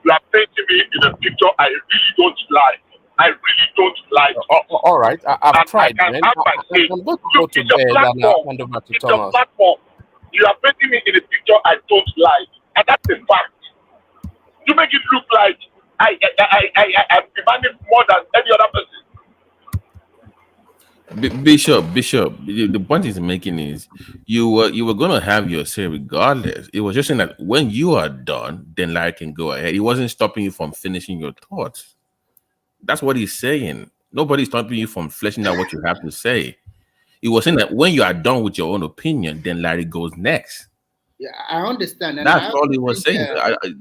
you are painting me in a picture I really don't like. I really don't like. All right, I've tried, man. I'm going to go to bed and I'll hand over to Thomas. You are painting me in a picture I don't like, and that's a fact. You make it look like I'm demanding more than any other person. Bishop, the point he's making is you were gonna have your say regardless. It was just saying that when you are done, then Larry can go ahead. He wasn't stopping you from finishing your thoughts. That's what he's saying. Nobody's stopping you from fleshing out what you have to say. He was saying that when you are done with your own opinion, then Larry goes next. Yeah, I understand. And that's all he was saying.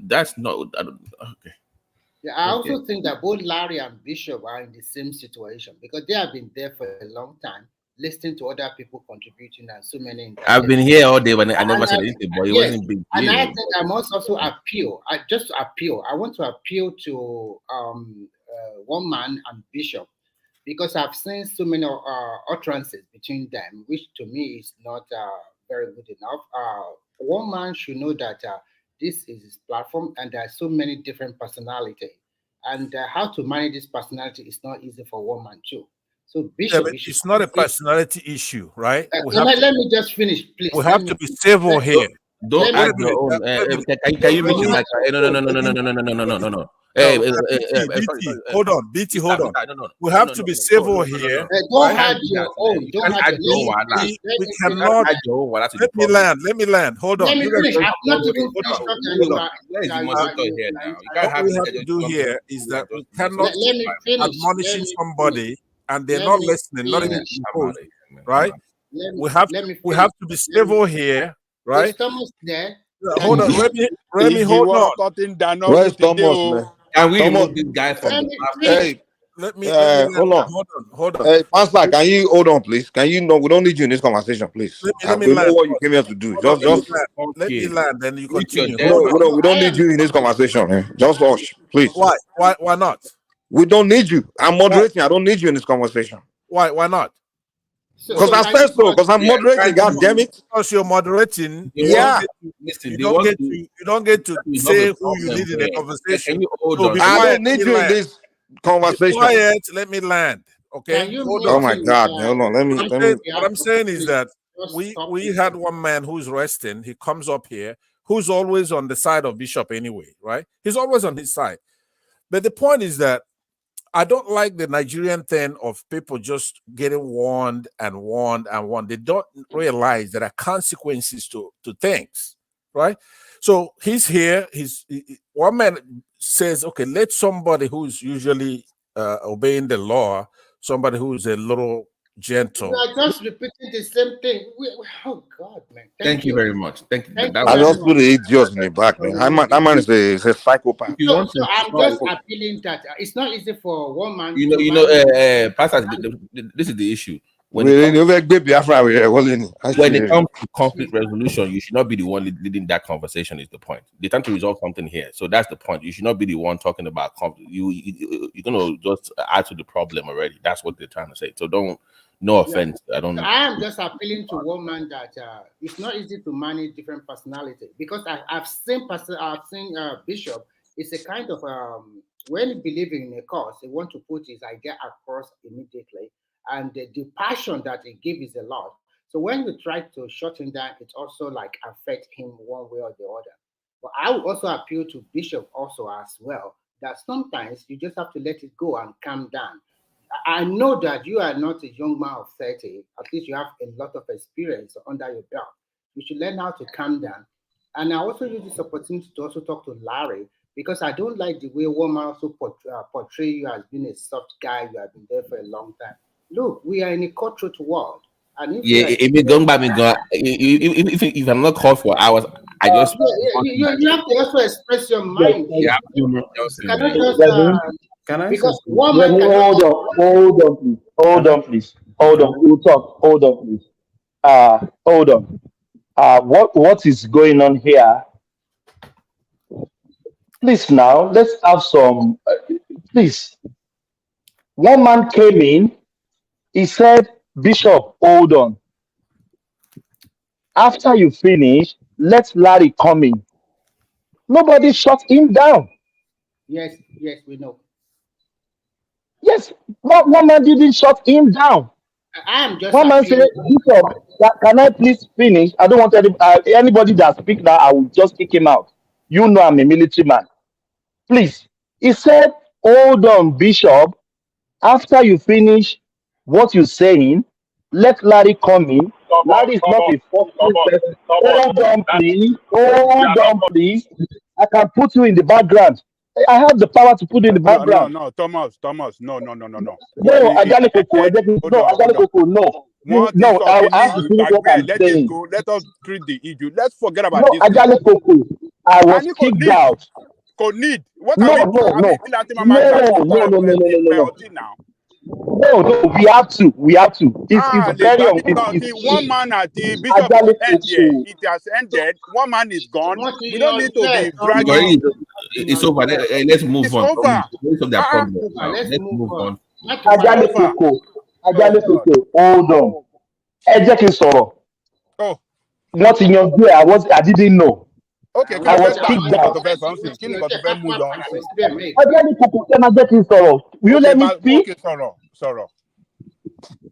That's not. Okay. Yeah, I also think that both Larry and Bishop are in the same situation because they have been there for a long time, listening to other people contributing and so many. I've been here all day, but I never said anything. But it wasn't big deal. And I think I must also appeal. I want to appeal to one man and Bishop because I've seen so many utterances between them, which to me is not very good enough. One man should know that. This is his platform, and there are so many different personalities. And how to manage this personality is not easy for one man too. So Bishop, it's not a personality issue, right? Let me just finish, please. We have to be civil here. Don't add your own. Can you make it like no. Hey, hold on, BT, hold on. We have to be civil here. Don't add your own. We cannot. Let me land. Hold on. Let me finish. What we have to do here is that we cannot admonishing somebody and they're not listening, not even composed, right? We have to be civil here, right? Hold on, Remy, hold on. Where's Thomas, man? Can we remove this guy from the Hey, hold on. Hey, Pastor, can you hold on, please? Can you know we don't need you in this conversation, please? Let me know what you came here to do. Just let me land, then you continue. We don't need you in this conversation, man. Just hush, please. Why not? We don't need you. I'm moderating. I don't need you in this conversation. Why not? Because I said so. Because I'm moderating. God damn it. Because you're moderating. Yeah. You don't get to say who you need in the conversation. I don't need you in this conversation. Be quiet. Let me land. Okay. Oh my God. Hold on. Let me. What I'm saying is that we had one man who's resting. He comes up here, who's always on the side of Bishop anyway, right? He's always on his side. But the point is that I don't like the Nigerian thing of people just getting warned. They don't realize there are consequences to things, right? So he's here. One man says, okay, let somebody who's usually obeying the law, somebody who's a little gentle. We are just repeating the same thing. Oh God, man! Thank you very much. Thank you. I just put the idiots in the back, man. That man is a psychopath. So I'm just appealing that it's not easy for one man. Pastor, this is the issue. When it comes to conflict resolution, you should not be the one leading that conversation. Is the point? They're trying to resolve something here, so that's the point. You should not be the one talking about conflict. You're gonna just add to the problem already. That's what they're trying to say. So don't. No offense. I am just appealing to one man that it's not easy to manage different personalities because I've seen Bishop it's a kind of when you believe in a cause, they want to put his idea across immediately, and the passion that he gives is a lot. So when you try to shut him down, it also like affect him one way or the other. But I would also appeal to Bishop also as well, that sometimes you just have to let it go and calm down. I know that you are not a young man of 30, at least you have a lot of experience under your belt. You should learn how to calm down. And I also use this opportunity to also talk to Larry, because I don't like the way one man also portray you as being a soft guy. You have been there for a long time. Look, we are in a cutthroat world. And if if I'm not called for hours, I just you have to also express your mind. yeah, You cannot just Can I because say one Let man me cannot. hold on, please. Hold on. We'll talk. Hold on, please. Hold on. What is going on here? Please, now let's have some. Please, one man came in. He said, "Bishop, hold on. After you finish, let Larry come in." Nobody shut him down. Yes, we know. Yes, one man didn't shut him down. I am just One man said, appealing. "Bishop, can I please finish? I don't want anybody that speak now. I will just kick him out. You know I'm a military man. Please." He said, "Hold on, Bishop. After you finish what you're saying, let Larry come in." Larry is not a forceful person. Hold on, please. Hold on, please. I can put you in the background. I have the power to put you in the background. No, Thomas, no. No, Ajale Koko, no, Ajale Koko, no. No, I have to finish what I'm let saying. it go. Let us treat the issue. Let's forget about No, this. Ajale Koko, I was Ani kicked need. out. Need. What No, are we doing? no. Now. No, we have to. It's very One man at the bishop will end here. It has ended. One man is gone. We don't need to be dragging. It's over. Let's move It's on. over. Let's move on. Ajale Koko, hold on. Ẹ jẹ́ kí n sọ̀rọ̀. Wọ́n ti yanjú ẹ̀, I didn't know. Okay, I was kicked out. Ajale Koko, ẹ máa jẹ́ kí n sọ̀rọ̀. Will you let me speak? Okay, sọ̀rọ̀.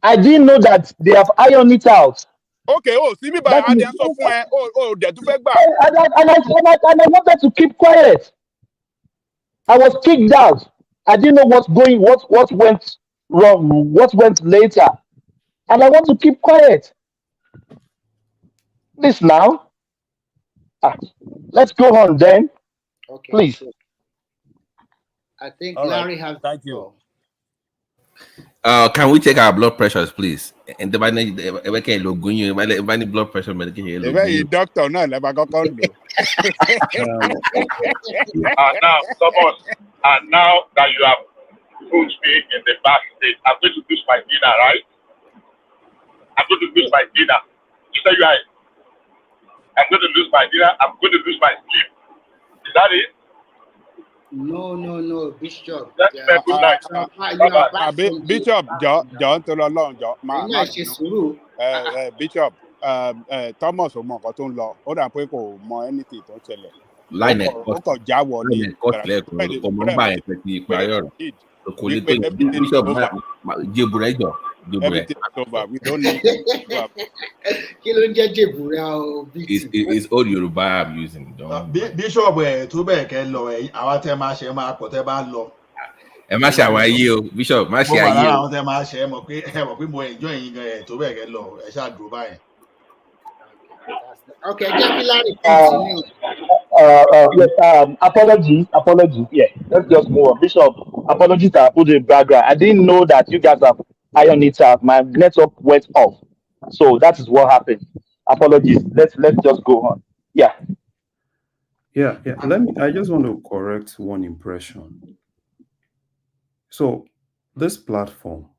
I didn't know that they have ironed it out. Okay, see me by Adrian sọ fún ẹ. Dẹ̀ tún fẹ́ gbà. And I wanted to keep quiet. I was kicked out. I didn't know what went wrong, what went later. And I want to keep quiet. This now. Let's go on then. Okay. Please. I think Larry has. Thank you. Can we check our blood pressures, please? And the any blood pressure medication. Doctor, no, let me go now, Thomas, and now that you have put me in the back state, I'm going to lose my dinner, right? I'm going to lose my dinner. You say you are. I'm going to lose my dinner. I'm going to lose my sleep. Is that it? No, Bishop. Bishop, John to the long, Bishop, Thomas ò mọ nǹkan tó ń lọ, ó dà pé kò mọ anything tó ń ṣẹlẹ̀. Line ó kàn já wọ ní everything is over. We don't need kí ló ń jẹ́ jèbùrẹ́ o. It's old Yoruba I'm using. Bishop tó bẹ́ẹ̀ kẹ́ lọ àwa tẹ́ máa ṣe máa pọ̀ tẹ́ bá lọ. Ẹ má ṣe àwọn ayé o, Bishop má ṣe ayé o. Àwọn tẹ́ máa ṣe mọ̀ pé mo enjoy yín gan tó bẹ́ẹ̀ kẹ́ lọ ẹ ṣáà dúró báyìí. Okay, jẹ́ kí Larry continue. Apologies. Yeah, let's just move on. Bishop, apologies that I put in background. I didn't know that you guys have iron it out. My network went off, so that is what happened. Apologies. Let's just go on. Yeah. I just want to correct one impression. So this platform,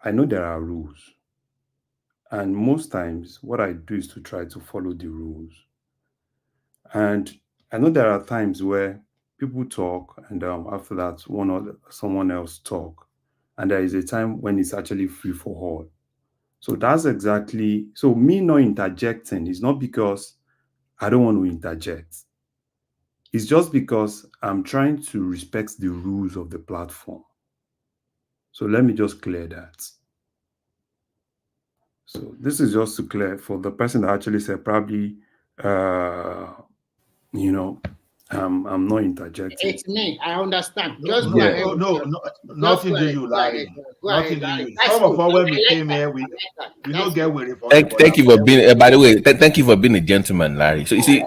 I know there are rules, and most times what I do is to try to follow the rules. And I know there are times where people talk, and after that, someone else talk, and there is a time when it's actually free for all. So that's exactly, so me not interjecting is not because I don't want to interject. It's just because I'm trying to respect the rules of the platform. So let me just clear that. So this is just to clear for the person that actually said probably, you know, I'm not interjecting. It's me. I understand. Just go Yeah. ahead. Nothing to you, Larry. Nothing to you. Some of us when we came here, we don't get worried for Thank you for being. By the way, thank you for being a gentleman, Larry. So you see,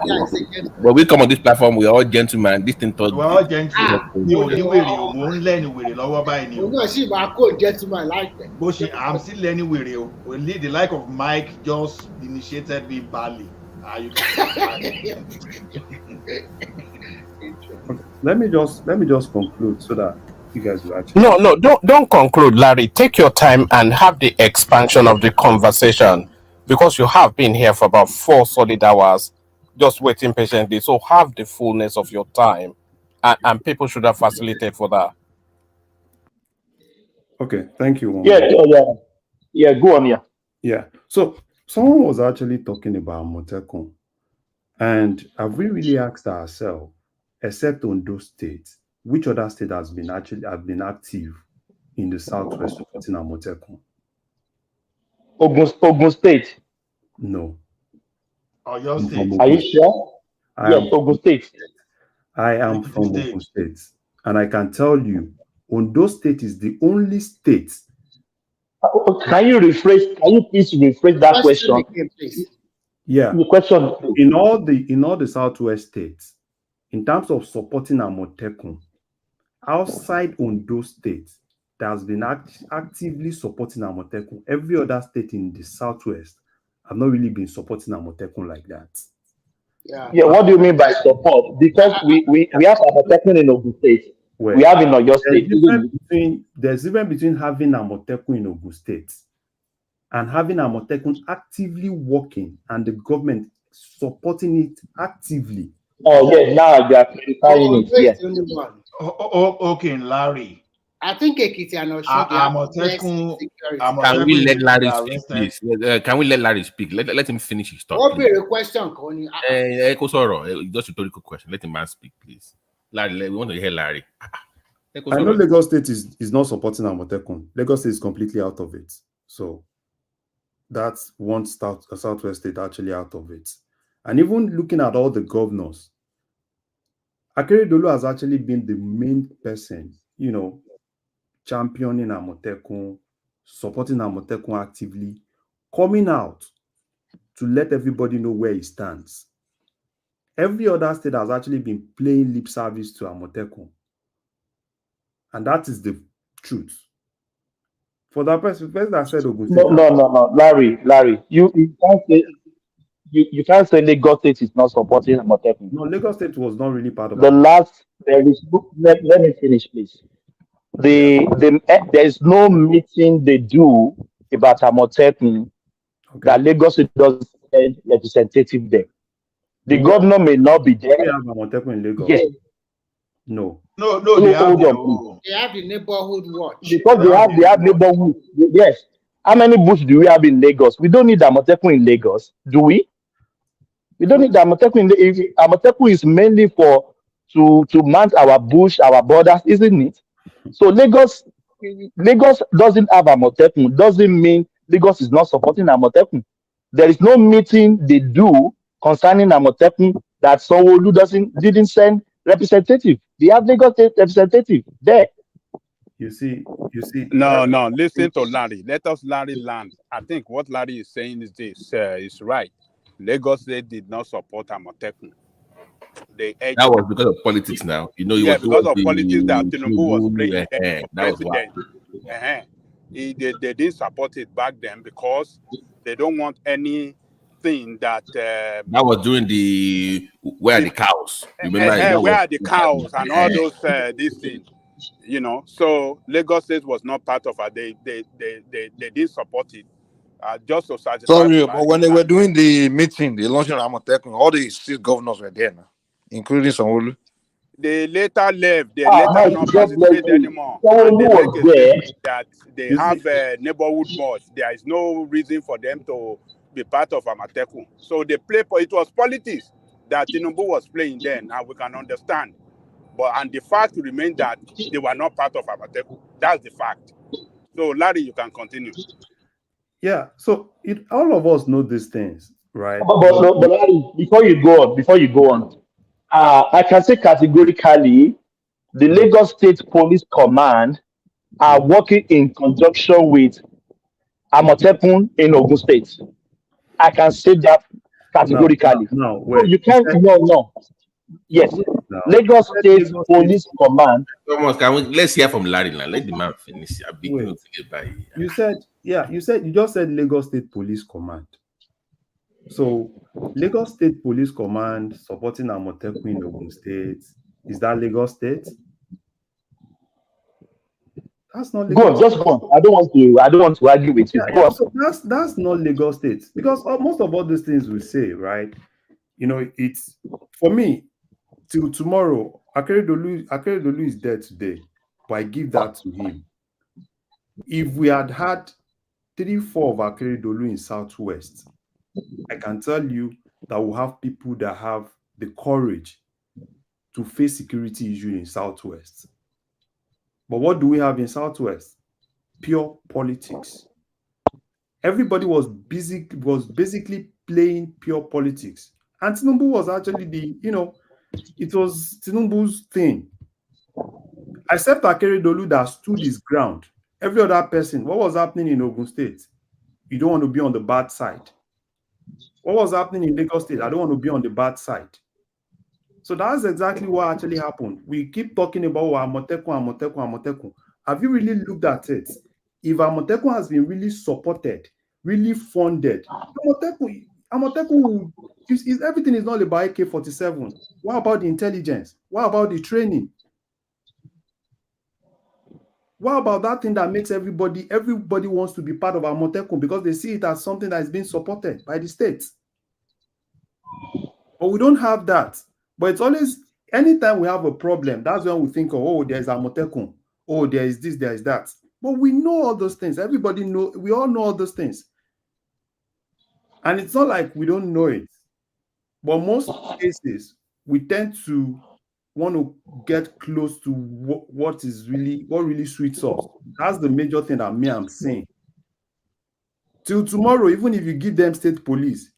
when we come on this platform, we're all gentlemen. This thing taught. We're all gentlemen. I'm still learning with you. Only the like of Mike just initiated me badly. You can Okay. Let me just conclude so that you guys will actually. No, don't conclude, Larry. Take your time and have the expansion of the conversation, because you have been here for about 4 solid hours, just waiting patiently. So have the fullness of your time, and people should have facilitated for that. Okay, thank you. Yeah, go on, yeah. Yeah, so someone was actually talking about Motekun, and have we really asked ourselves, except on those states, which other state have been active in the southwest supporting Motekun? Ogun State. No. Your state. Are you sure? Yes, Ogun State. I am from Ogun State, and I can tell you, Ondo State is the only state. Can you please rephrase that question? Yeah. The question in all the southwest states, in terms of supporting Amotekun, outside Ondo State, that has been actively supporting Amotekun. Every other state in the southwest have not really been supporting Amotekun like that. Yeah, what do you mean by support? Because we have Amotekun in Ogun State. Well, we have in Oyo State. There's difference between having Amotekun in Ogun State and having Amotekun actively working and the government supporting it actively. Oh, yeah, now they are clarifying it. Yes. Okay, Larry. I think Ekiti and Amotekun. Can we let Larry speak, please? Can we let Larry speak? Let him finish his talk. What be the question, just a rhetorical question. Let him man speak, please. Larry, we want to hear Larry. I know Lagos State is not supporting Amotekun. Lagos State is completely out of it. So that's one southwest state actually out of it. And even looking at all the governors, Akeredolu has actually been the main person, championing Amotekun, supporting Amotekun actively, coming out to let everybody know where he stands. Every other state has actually been playing lip service to Amotekun. And that is the truth. For that person that said Ogun State. No. Larry, you can't say Lagos State is not supporting Amotekun. No, Lagos State was not really part of let me finish, please. There is no meeting they do about Amotekun that Lagos State doesn't send representative there. The governor may not be there. They have Amotekun in Lagos. Yes. No, they have the neighborhood watch. Because they have neighborhood. Yes. How many bush do we have in Lagos? We don't need Amotekun in Lagos, do we? We don't need Amotekun. Amotekun is mainly to man our bush, our borders, isn't it? So Lagos doesn't have Amotekun. Doesn't mean Lagos is not supporting Amotekun. There is no meeting they do concerning Amotekun that Sanwo-Olu didn't send representative. They have Lagos State representative there. You see. No. Listen to Larry. Let us Larry land. I think what Larry is saying is this is right. Lagos State did not support Amotekun. That was because of politics. Now because of politics that Tinubu was playing. That was why. They didn't support it back then because they don't want anything that. That was during the where are the cows? Remember? Where are the cows and all those these things? So Lagos State was not part of it. They didn't support it. Just to satisfy. Sorry, but when they were doing the meeting, the launching of Amotekun, all the state governors were there now, including Sanwo-Olu. They later left. They later not participate anymore. And they make a statement that they have a neighborhood watch. There is no reason for them to be part of Amotekun. So they play. It was politics that Tinubu was playing then, and we can understand. And the fact remains that they were not part of Amateku. That's the fact. So, Larry, you can continue. Yeah. So all of us know these things, right? But Larry, before you go on, I can say categorically, the Lagos State Police Command are working in conjunction with Amotekun in Ogun State. I can say that categorically. No, So you can't. No. Yes, No. Lagos State Police Command. Thomas, let's hear from Larry now. Let the man finish. Wait. You just said Lagos State Police Command. So Lagos State Police Command supporting Amotekun in Ogun State, is that Lagos State? That's not Lagos. Just go on. I don't want to argue with you. Yeah, so that's not Lagos State, because most of all these things we say, right? It's, for me, till tomorrow. Akeredolu is dead today, but I give that to him. If we had 3-4 of Akeredolu in Southwest, I can tell you that we'll have people that have the courage to face security issues in Southwest. But what do we have in Southwest? Pure politics. Everybody was basically playing pure politics. And Tinubu was actually it was Tinubu's thing. Except Akeredolu that stood his ground. Every other person, what was happening in Ogun State? You don't want to be on the bad side. What was happening in Lagos State? I don't want to be on the bad side. So that's exactly what actually happened. We keep talking about Amotekun. Have you really looked at it? If Amotekun has been really supported, really funded, Amotekun, everything is not about AK-47. What about the intelligence? What about the training? What about that thing that makes everybody wants to be part of Amotekun because they see it as something that is being supported by the state? But we don't have that. But it's always, anytime we have a problem, that's when we think, oh, there's Amotekun. Oh, there is this, there is that. But we know all those things. Everybody know, we all know all those things. And it's not like we don't know it. But most cases, we tend to want to get close to what really suits us. That's the major thing that I'm saying. Till tomorrow, even if you give them state police,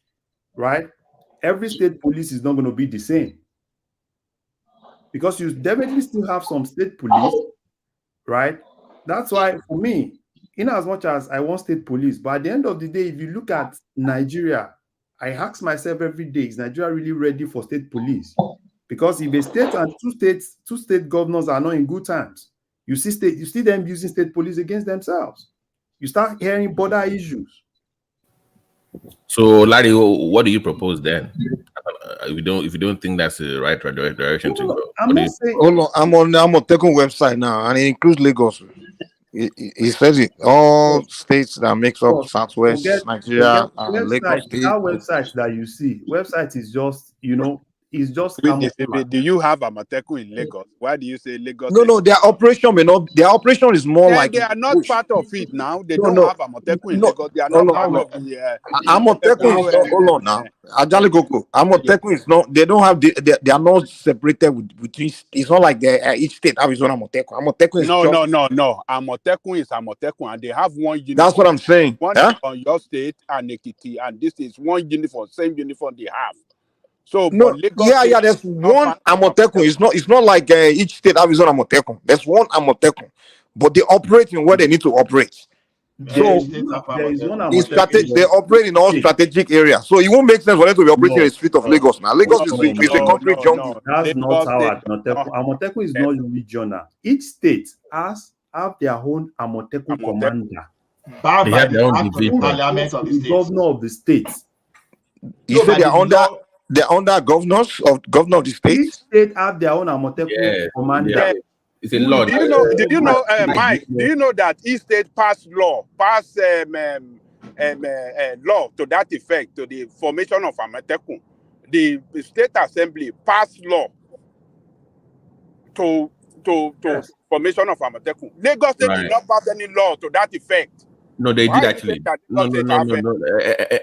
right? Every state police is not going to be the same. Because you definitely still have some state police, right? That's why, for me, in as much as I want state police, but at the end of the day, if you look at Nigeria, I ask myself every day, is Nigeria really ready for state police? Because if a state and two state governors are not in good terms, you see them using state police against themselves. You start hearing border issues. So, Larry, what do you propose then? If you don't think that's the right direction to go, I'm on Amotekun website now, and it includes Lagos. He says it all states that makes up Southwest Nigeria and Lagos State. That website that you see, website is just it's just. Do you have Amotekun in Lagos? Why do you say Lagos? No, their operation may not. Their operation is more like they are not part of it now. They don't have Amotekun in Lagos. They are not part of the. Amotekun is not. Hold on now, Ajali Koko. Amotekun is not. They don't have. They are not separated between. It's not like each state have its own Amotekun. Amotekun is no. Amotekun is Amotekun, and they have one uniform. That's what I'm saying. One on your state and Ekiti, and this is one uniform, same uniform they have. So, no, there's one Amotekun. It's not like each state have its own Amotekun. There's one Amotekun, but they operate in where they need to operate. So they operate in all strategic areas. So it won't make sense for them to be operating in the street of Lagos now. Lagos is a concrete jungle. That's not how Amotekun is not regional. Each state have their own Amotekun commander. They have their own division. The governor of the state. You say they're under governor of the state. Each state have their own Amotekun commander. Yeah. It's a law. Did you know, Mike? Do you know that each state passed law to that effect, to the formation of Amotekun? The state assembly passed law to formation of Amotekun. Lagos State did not pass any law to that effect. No, they did actually. No.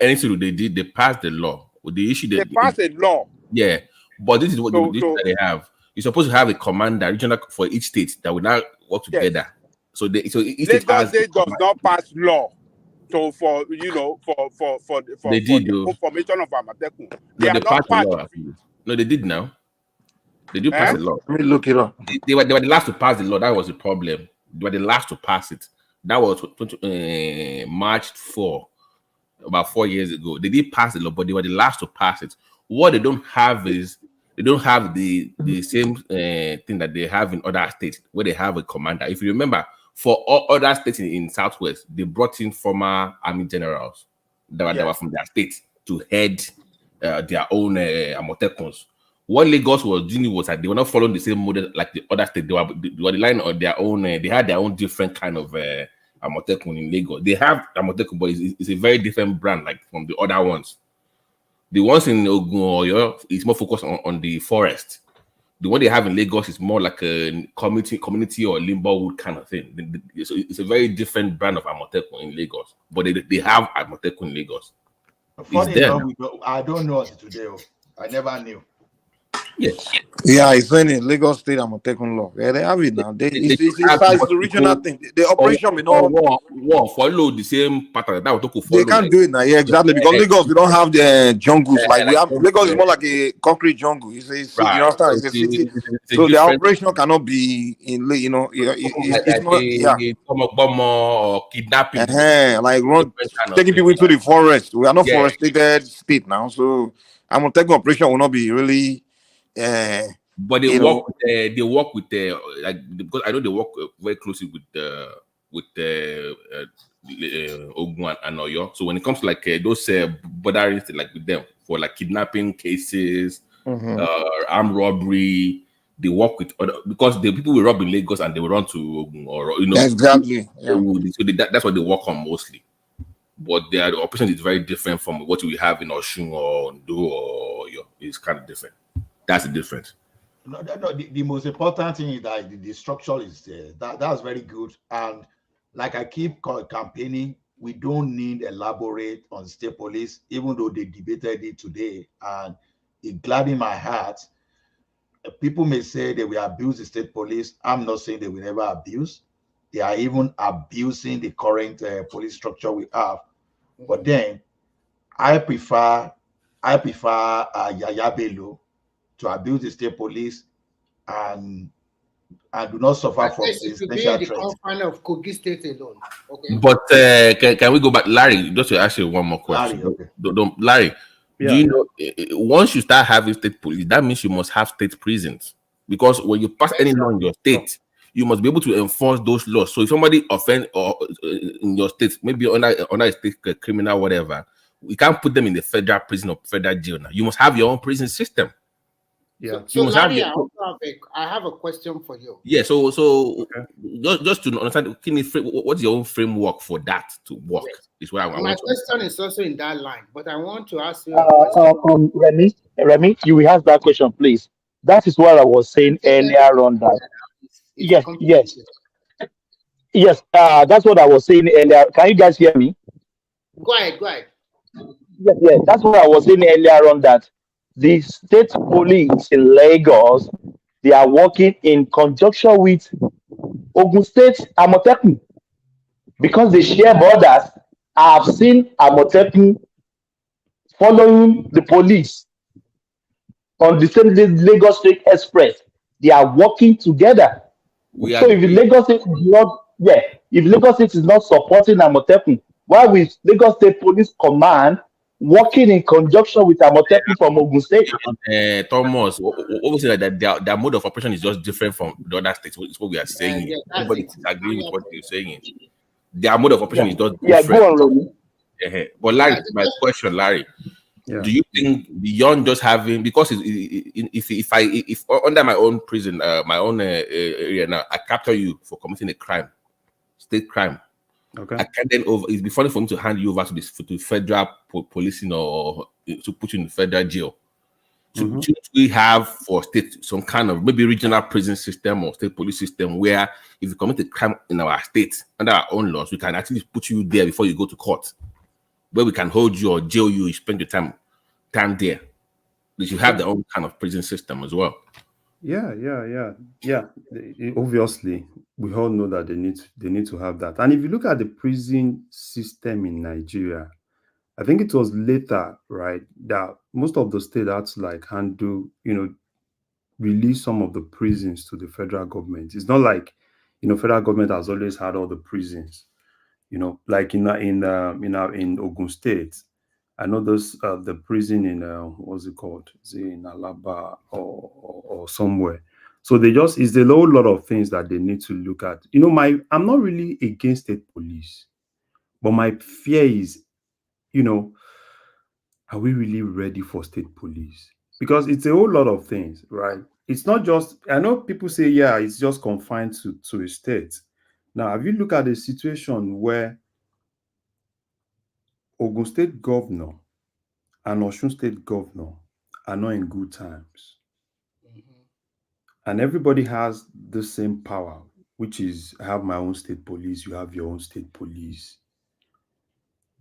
Anything they did, they passed the law. The issue they passed a law. Yeah, but this is what that they have. You're supposed to have a commander regional for each state that will now work together. So each state Lagos has State does not pass law for the formation of Amatekun. They are not part of it. No, they did now. They do pass a law. Let me look it up. They were the last to pass the law. That was the problem. They were the last to pass it. That was March 4, about 4 years ago. They did pass the law, but they were the last to pass it. What they don't have is they don't have the same thing that they have in other states where they have a commander. If you remember, for all other states in Southwest, they brought in former army generals that were from their states to head their own Amotekuns. What Lagos was doing was that they were not following the same model like the other states. They were relying on their own. They had their own different kind of Amotekun in Lagos. They have Amotekun, but it's a very different brand, like from the other ones. The ones in Ogun is more focused on the forest. The one they have in Lagos is more like a community or limbo kind of thing. So it's a very different brand of Amotekun in Lagos, but they have Amotekun in Lagos. Funny enough, I don't know until today. I never knew. Yes. Yeah, it's in Lagos State Amotekun law. Yeah, they have it now. It's a regional thing. The operation may not follow the same pattern. They can't do it now. Yeah, exactly. Because Lagos, we don't have the jungles like we have. Lagos is more like a concrete jungle. It's a city. You understand? It's a city. So the operation cannot be in. It's not. Yeah. Or kidnapping. Like taking people into the forest. We are not forested state now. So Amotekun operation will not be really. But they work with the like, because I know they work very closely with Ogun and Oyo. So when it comes to like those bordering things, like with them for like kidnapping cases, armed robbery, they work with other, because the people will rob in Lagos and they will run to Ogun or exactly. So that's what they work on mostly. But the operation is very different from what we have in Oshun or Ondo or Oyo. It's kind of different. That's the difference. No, the most important thing is that the structure is that's very good. And like I keep campaigning, we don't need elaborate on state police, even though they debated it today. And it gladdened my heart. People may say they will abuse the state police. I'm not saying they will never abuse. They are even abusing the current police structure we have. But then I prefer Yaya Bello to abuse the state police and do not suffer from existential threats. The confine of Kogi State alone. Okay. But can we go back, Larry? Just to ask you one more question. Larry, do you know once you start having state police, that means you must have state prisons, because when you pass any law in your state, you must be able to enforce those laws. So if somebody offends or in your state, maybe under a state criminal, whatever, we can't put them in the federal prison or federal jail now. You must have your own prison system. Yeah. So Larry, I have a question for you. Yeah. So just to understand, what's your own framework for that to work? Yes. Is what I want. My question is also in that line, but I want to ask you. Remy, you will ask that question, please. That is what I was saying earlier on. That yes. That's what I was saying earlier. Can you guys hear me? Go ahead. Yes. That's what I was saying earlier on, that the state police in Lagos, they are working in conjunction with Ogun State Amotekun because they share borders. I have seen Amotekun following the police on the same Lagos State Express. They are working together. So if Lagos State is not supporting Amotekun, why will Lagos State Police Command working in conjunction with Amotekun from Ogun State? Thomas, obviously that their mode of operation is just different from the other states. It's what we are saying. Everybody is agreeing with what you're saying. Their mode of operation is just different. Go on, Romy. But Larry, my question, Larry, do you think beyond just having, because if under my own prison, my own area now, I capture you for committing a crime, state crime. Okay. I can then it'd be funny for me to hand you over to federal policing or to put you in federal jail. So should we have for state some kind of maybe regional prison system or state police system where if you commit a crime in our state under our own laws, we can actually put you there before you go to court, where we can hold you or jail you, spend your time there. They should have their own kind of prison system as well. Yeah. Obviously, we all know that they need to have that. And if you look at the prison system in Nigeria, I think it was later, right, that most of the state had to like handle, release some of the prisons to the federal government. It's not like, federal government has always had all the prisons. Like in Ogun State, I know those the prison in what's it called? Is it in Alaba or somewhere? So it's a whole lot of things that they need to look at. I'm not really against state police, but my fear is, are we really ready for state police? Because it's a whole lot of things, right? It's not just, I know people say, yeah, it's just confined to a state. Now, have you looked at a situation where Ogun State governor and Osun State governor are not in good times? And everybody has the same power, which is I have my own state police, you have your own state police.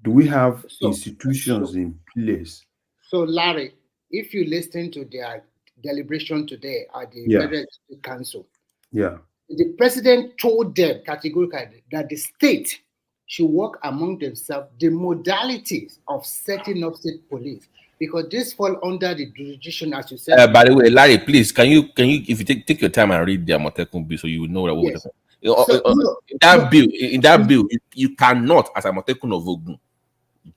Do we have institutions in place? So, Larry, if you listen to their deliberation today at the Federal Council, the president told them categorically that the state should work among themselves the modalities of setting up state police, because this fall under the jurisdiction, as you said. By the way, Larry, please, can you if you take your time and read the Amotekun bill so you will know what we're talking. In that bill, you cannot, as Amotekun of Ogun,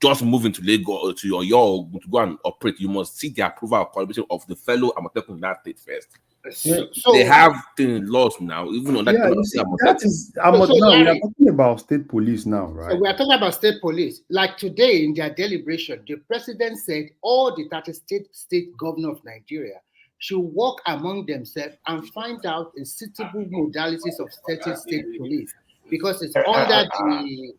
just move into Lagos to your to go and operate. You must seek the approval or collaboration of the fellow Amotekun in that state first. So they have laws now, even on that. Now we are talking about state police now, right? So we are talking about state police. Like today in their deliberation, the president said all the 30 state governors of Nigeria should work among themselves and find out a suitable modalities of setting state police, because it's under the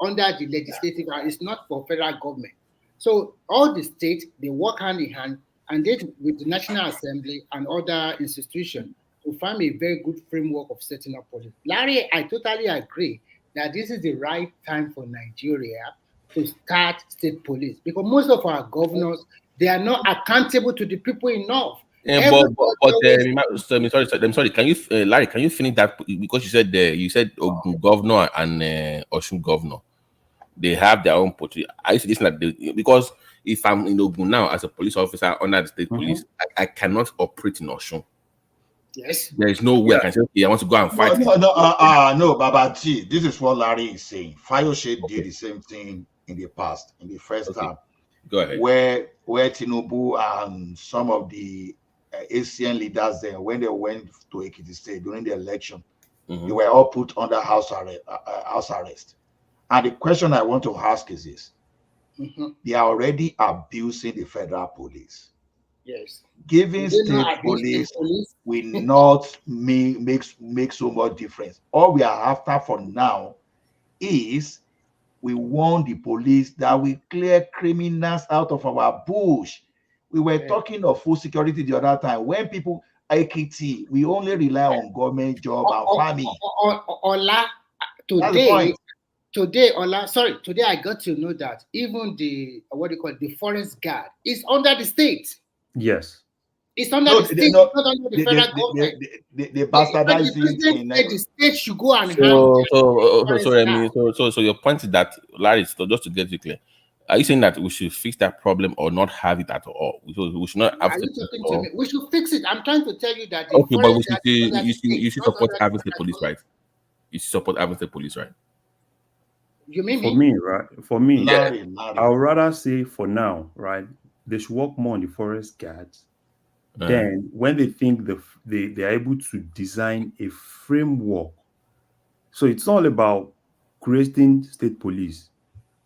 under the legislative, and it's not for federal government. So all the states, they work hand in hand, and they with the National Assembly and other institutions to find a very good framework of setting up police. Larry, I totally agree that this is the right time for Nigeria to start state police, because most of our governors, they are not accountable to the people enough. I'm sorry. Can you, Larry? Can you finish that? Because you said Ogun governor and Osun governor, they have their own police. I used to listen like because if I'm in Ogun now as a police officer under the state police, I cannot operate in Osun. Yes, there is no way I can say, okay, I want to go and fight. No, Baba T. This is what Larry is saying. Fayose did the same thing in the past, in the first term. Go ahead. Where Tinubu and some of the ACN leaders there, when they went to Ekiti State during the election, they were all put under house arrest. And the question I want to ask is this: they are already abusing the federal police. Yes. Giving state police will not make so much difference. All we are after for now is we want the police that will clear criminals out of our bush. We were talking of full security the other time. When people IKT, we only rely on government job and farming. Ola, today I got to know that even the the forest guard is under the state. Yes. It's under the state, not under the federal government. The bastardizing the state should go and so your point is that, Larry, just to get you clear, are you saying that we should fix that problem or not have it at all? We should not have it. We should fix it. I'm trying to tell you that. Okay, but you should support having the police, right? You should support having the police, right? You mean for me, right? For me, Larry. I would rather say for now, right? They should work more on the forest guards. Then, when they think they are able to design a framework, so it's all about creating state police.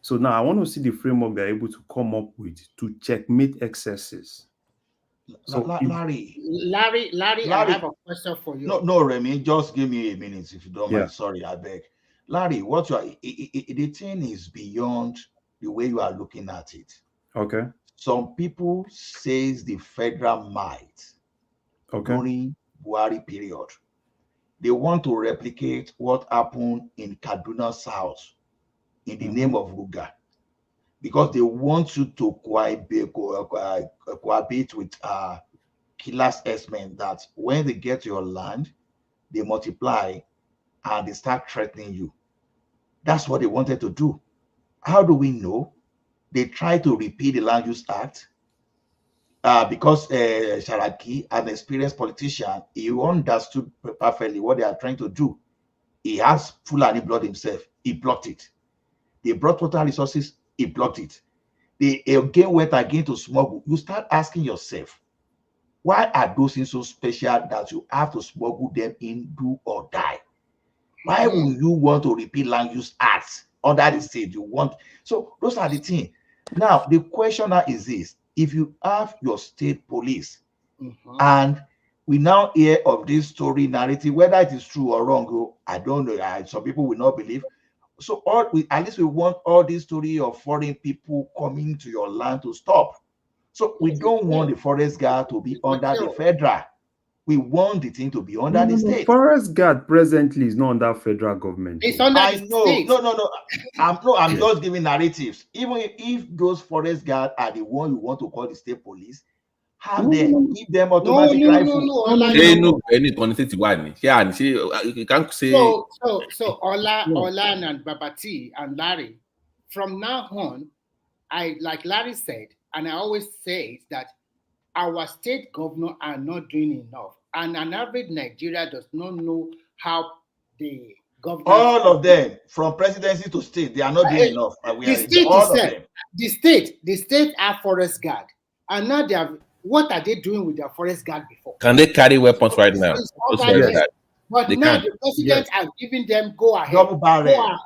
So now I want to see the framework they're able to come up with to checkmate excesses. So Larry, I have a question for you. No, Remy, just give me a minute if you don't mind. Sorry, I beg. Larry, the thing is beyond the way you are looking at it. Okay. Some people says the federal might during Buhari period. They want to replicate what happened in Kaduna South in the name of Ruga. because they want you to cohabit with killers S-men, that when they get your land, they multiply and they start threatening you. That's what they wanted to do. How do we know? They try to repeat the Land Use Act because Sharaki, an experienced politician, he understood perfectly what they are trying to do. He has Fulani blood himself. He blocked it. They brought water resources. He blocked it. They again went again to smuggle. You start asking yourself, why are those things so special that you have to smuggle them in, do or die? Why would you want to repeat Land Use Acts under the state? You want, so those are the things. Now the question now is this: if you have your state police, and we now hear of this story narrative, whether it is true or wrong, I don't know. Some people will not believe. So at least we want all this story of foreign people coming to your land to stop. So we don't want the forest guard to be under the federal. We want the thing to be under the state. Forest guard presently is not under federal government. It's under I the know. state. No. I'm just giving narratives. Even if those forest guards are the one you want to call the state police, have them, give them automatic rifle. Any quantitative one. Yeah, and see, you can't say. So Ola and Babati and Larry, from now on, like Larry said, and I always say that our state governors are not doing enough, and an average Nigeria does not know how the government. All of them, from presidency to state, they are not doing enough. The state are forest guard, and now they have. What are they doing with their forest guard before? Can they carry weapons right now? But they now can. the president are giving them go ahead. Double barrel.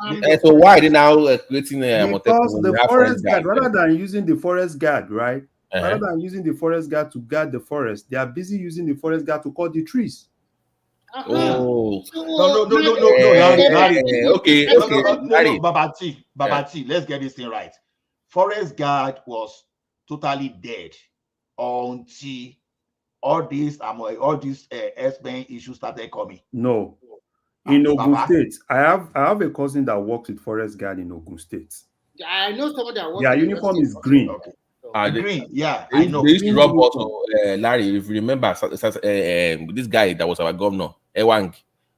So why are they now creating because the forest guard, rather than using the forest guard, right? Rather than using the forest guard to guard the forest, they are busy using the forest guard to cut the trees. Oh no, Larry. Okay. No, Babati, let's get this thing right. Forest guard was totally dead until all these S-Men issues started coming. No, in Ogun State, I have a cousin that works with forest guard in Ogun State. I know someone that works. Their uniform is green. Green, yeah, I know. They used to rob also, Larry. If you remember, this guy that was our governor, Ewang,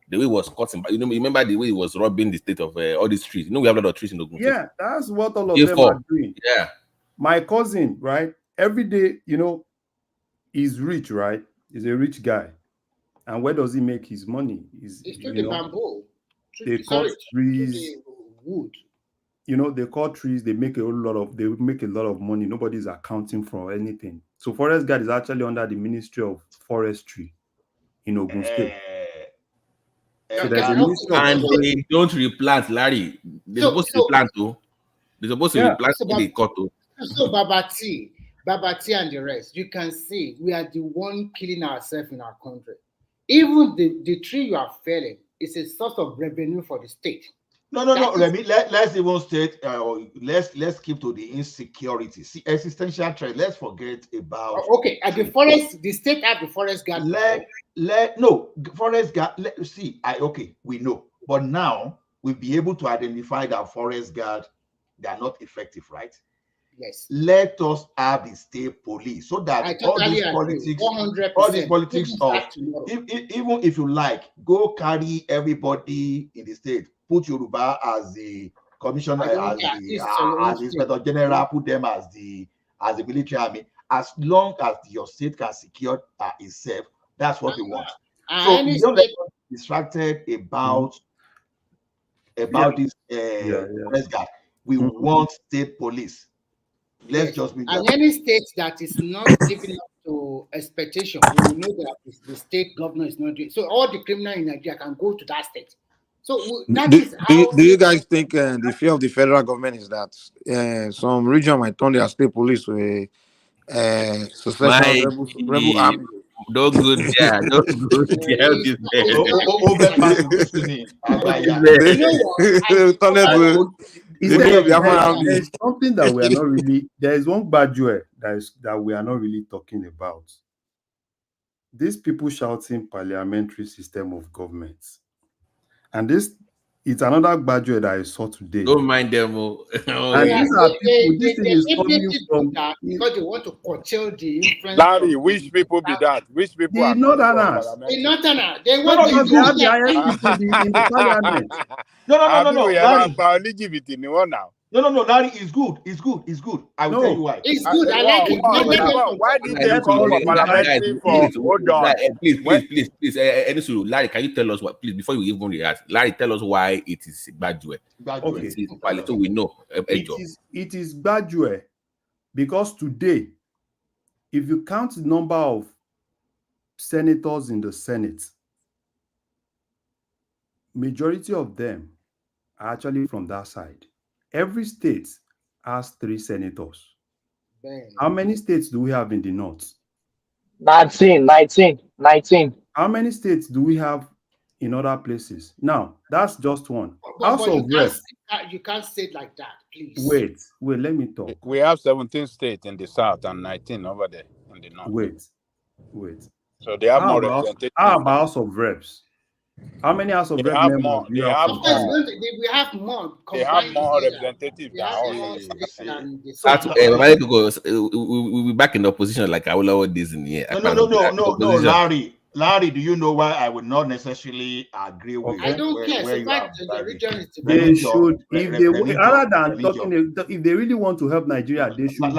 the way he was cutting. But you remember the way he was robbing the state of all these trees. We have a lot of trees in Ogun State. Yeah, that's what all of them are doing. Yeah, my cousin, right? Every day, he's rich, right? He's a rich guy, and where does he make his money? It's through the bamboo. They cut trees, wood. They cut trees. They make a lot of money. Nobody's accounting for anything. So forest guard is actually under the Ministry of Forestry in Ogun State. So there's a ministry and they don't replant, Larry. They're supposed to replant too. They're supposed to replant they cut too. So Babati and the rest, you can see we are the one killing ourselves in our country. Even the tree you are felling is a source of revenue for the state. No. Let's even state. Let's keep to the insecurity. See, existential threat. Let's forget about. Okay, at the state have the forest guard. Forest guard. We know, but now we'll be able to identify that forest guard. They are not effective, right? Yes. Let us have the state police so that all these politics of even if you like, go carry everybody in the state, put Yoruba as the commissioner, as the inspector general, put them as the military army. As long as your state can secure itself, that's what we want. So we don't get distracted about this forest guard. We want state police. Let's just be. And any state that is not living up to expectation, we know that the state governor is not doing. So all the criminals in Nigeria can go to that state. So that is how. Do you guys think the fear of the federal government is that some region might turn their state police to a successful rebel army? No good, yeah. No good. Yeah, there's something that we are not really. There is one bad joy that we are not really talking about. These people shouting parliamentary system of government, and this It's another graduate that I saw today. Don't mind them. And these are people, this thing is coming from because they want to curtail the influence. Larry, which people be that? Which people the are Northerners. The Northerners, they No, want because to they have the highest seat in the parliament. No, Larry. No, Larry, it's good. It's good. It's good. I will tell you why. It's good. I like it. Why did they call for parliamentary for? Hold on. Please, Larry, can you tell us what? Please, before you even react, Larry, tell us why it is Badue. Okay, So we know. It is Badue because today, if you count the number of senators in the Senate, majority of them are actually from that side. Every state has 3 senators. How many states do we have in the north? 19. How many states do we have in other places? Now, that's just one. But you can't say it like that, please. Wait, let me talk. We have 17 states in the south and 19 over there in the north. Wait. So they have more representatives. How about House of Reps? How many House of Reps members do you have? Of course, we have more. They have more representatives than us. We'll be back in the opposition like I will always this in here. No, Larry, do you know why I would not necessarily agree with? I don't care. So the region is they should, if they really want to help Nigeria, they should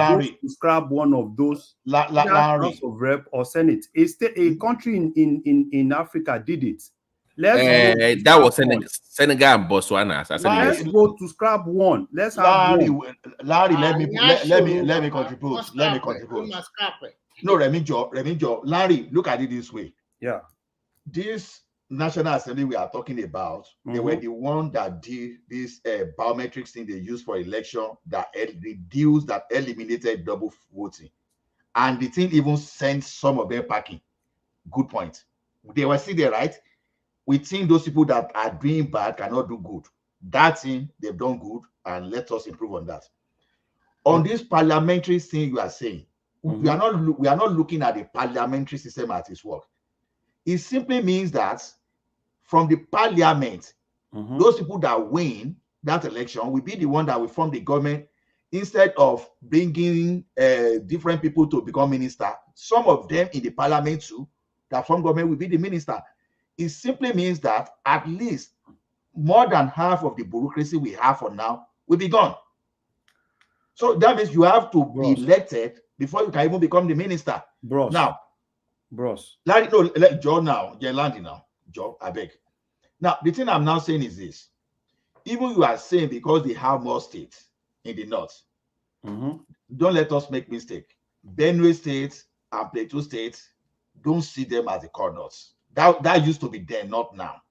scrap one of those House of Rep or Senate. A country in Africa did it. That was Senegal and Botswana. Let's go to scrap one. Let's have one. Larry, let me contribute. No, Remijo. Larry, look at it this way. Yeah. This National Assembly we are talking about, they were the one that did this biometric thing they used for election that eliminated double voting. And the thing even sent some of them packing. Good point. They were still there, right? We think those people that are doing bad cannot do good. That thing, they've done good, and let us improve on that. On this parliamentary thing you are saying, we are not looking at the parliamentary system at its work. It simply means that from the parliament, those people that win that election will be the one that will form the government instead of bringing different people to become minister. Some of them in the parliament too that form government will be the minister. It simply means that at least more than half of the bureaucracy we have for now will be gone. So that means you have to be elected before you can even become the minister. Larry, no, let Joe now. Landy now. Joe, I beg. Now, the thing I'm now saying is this. Even you are saying because they have more states in the north, don't let us make mistake. Benue State and Plateau State, don't see them as the corners. That used to be there, not now.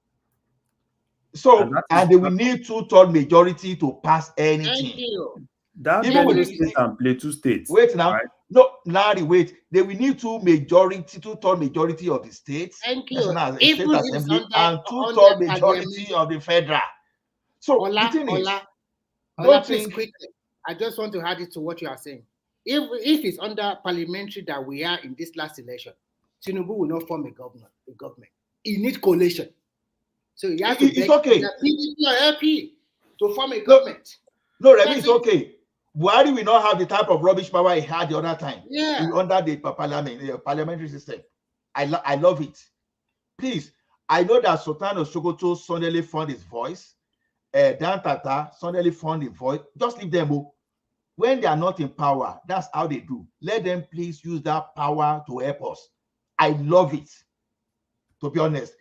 So, and they will need 2/3 majority to pass anything. Thank you. That Benue State and Plateau State. Wait now. Right? No, Larry, wait. They will need 2/3 majority of the states. Thank you. State assembly and 2/3 majority of the federal. So the thing is, please quickly. I just want to add it to what you are saying. If it's under parliamentary that we are in this last election, Tinubu will not form a government. He needs coalition. So he has to it's okay. PDP or LP to form a government. No, Remy, it's okay. Buhari will not have the type of rubbish power he had the other time. Yeah. Under the parliamentary system. I love it. Please, I know that Sultan of Sokoto suddenly found his voice. Dan Tata suddenly found his voice. Just leave them. When they are not in power, that's how they do. Let them please use that power to help us. I love it, to be honest.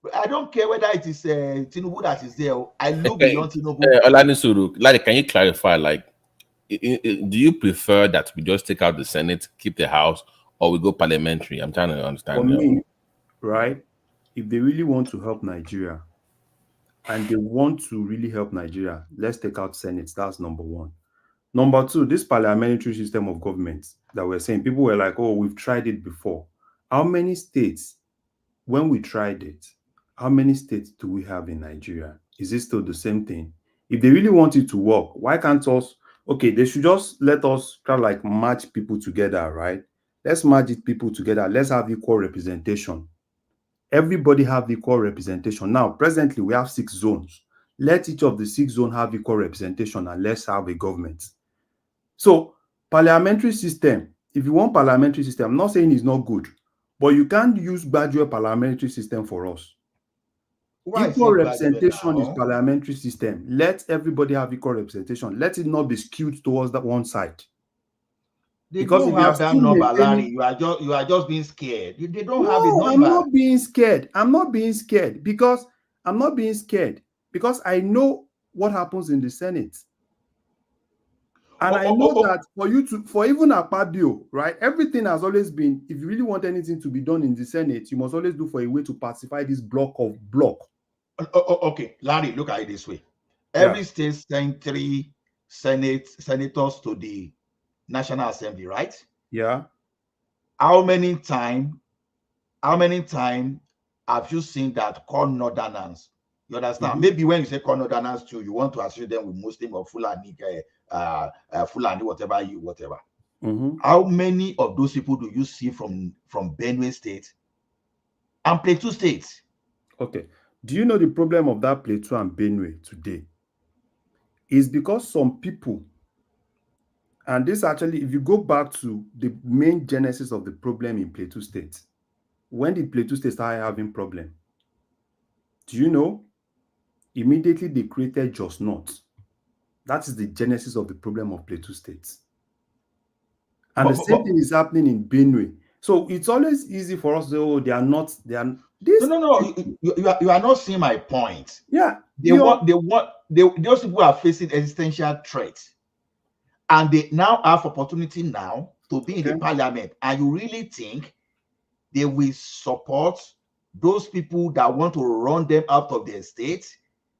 But I don't care whether it is Tinubu that is there. I look beyond Tinubu. Larry, can you clarify, like, do you prefer that we just take out the Senate, keep the House, or we go parliamentary? I'm trying to understand. For me, right, if they really want to help Nigeria, and they want to really help Nigeria, let's take out Senate. That's number one. Number two, this parliamentary system of government that we're saying, people were like, oh, we've tried it before. How many states, when we tried it, how many states do we have in Nigeria? Is it still the same thing? If they really want it to work, why can't us, okay, they should just let us kind of like match people together, right? Let's match people together. Let's have equal representation. Everybody have equal representation. Now, presently, we have 6 zones. let each of the 6 zones have equal representation and let's have a government. So parliamentary system, if you want parliamentary system, I'm not saying it's not good, but you can't use gradual parliamentary system for us. Why Equal is it representation is now? parliamentary system. Let everybody have equal representation. Let it not be skewed towards that one side. They Because don't if you are have that still number, maintaining... Larry. You are just being scared. They don't have a No, number. I'm not being scared. I'm not being scared because I know what happens in the Senate. And I know that for even Akpabio, right? Everything has always been, if you really want anything to be done in the Senate, you must always look for a way to pacify this block. Okay, Larry, look at it this way. Every state sent 3 senators to the National Assembly, right? Yeah. How many times have you seen that call Northerners? You understand? Maybe when you say call Northerners too, you want to associate them with Muslim or Fulani, Fulani, whatever. How many of those people do you see from Benue State and Plateau State? Okay. Do you know the problem of that Plateau and Benue today? Is because some people, and this actually, if you go back to the main genesis of the problem in Plateau State, when did Plateau State start having problem? Do you know? Immediately they created Just Not. That is the genesis of the problem of Plateau State. And the same thing is happening in Benue. So it's always easy for us to say, oh, they are not. No. You are not seeing my point. Yeah. Those people are facing existential threats. And they now have opportunity now to be in the parliament. And you really think they will support those people that want to run them out of their state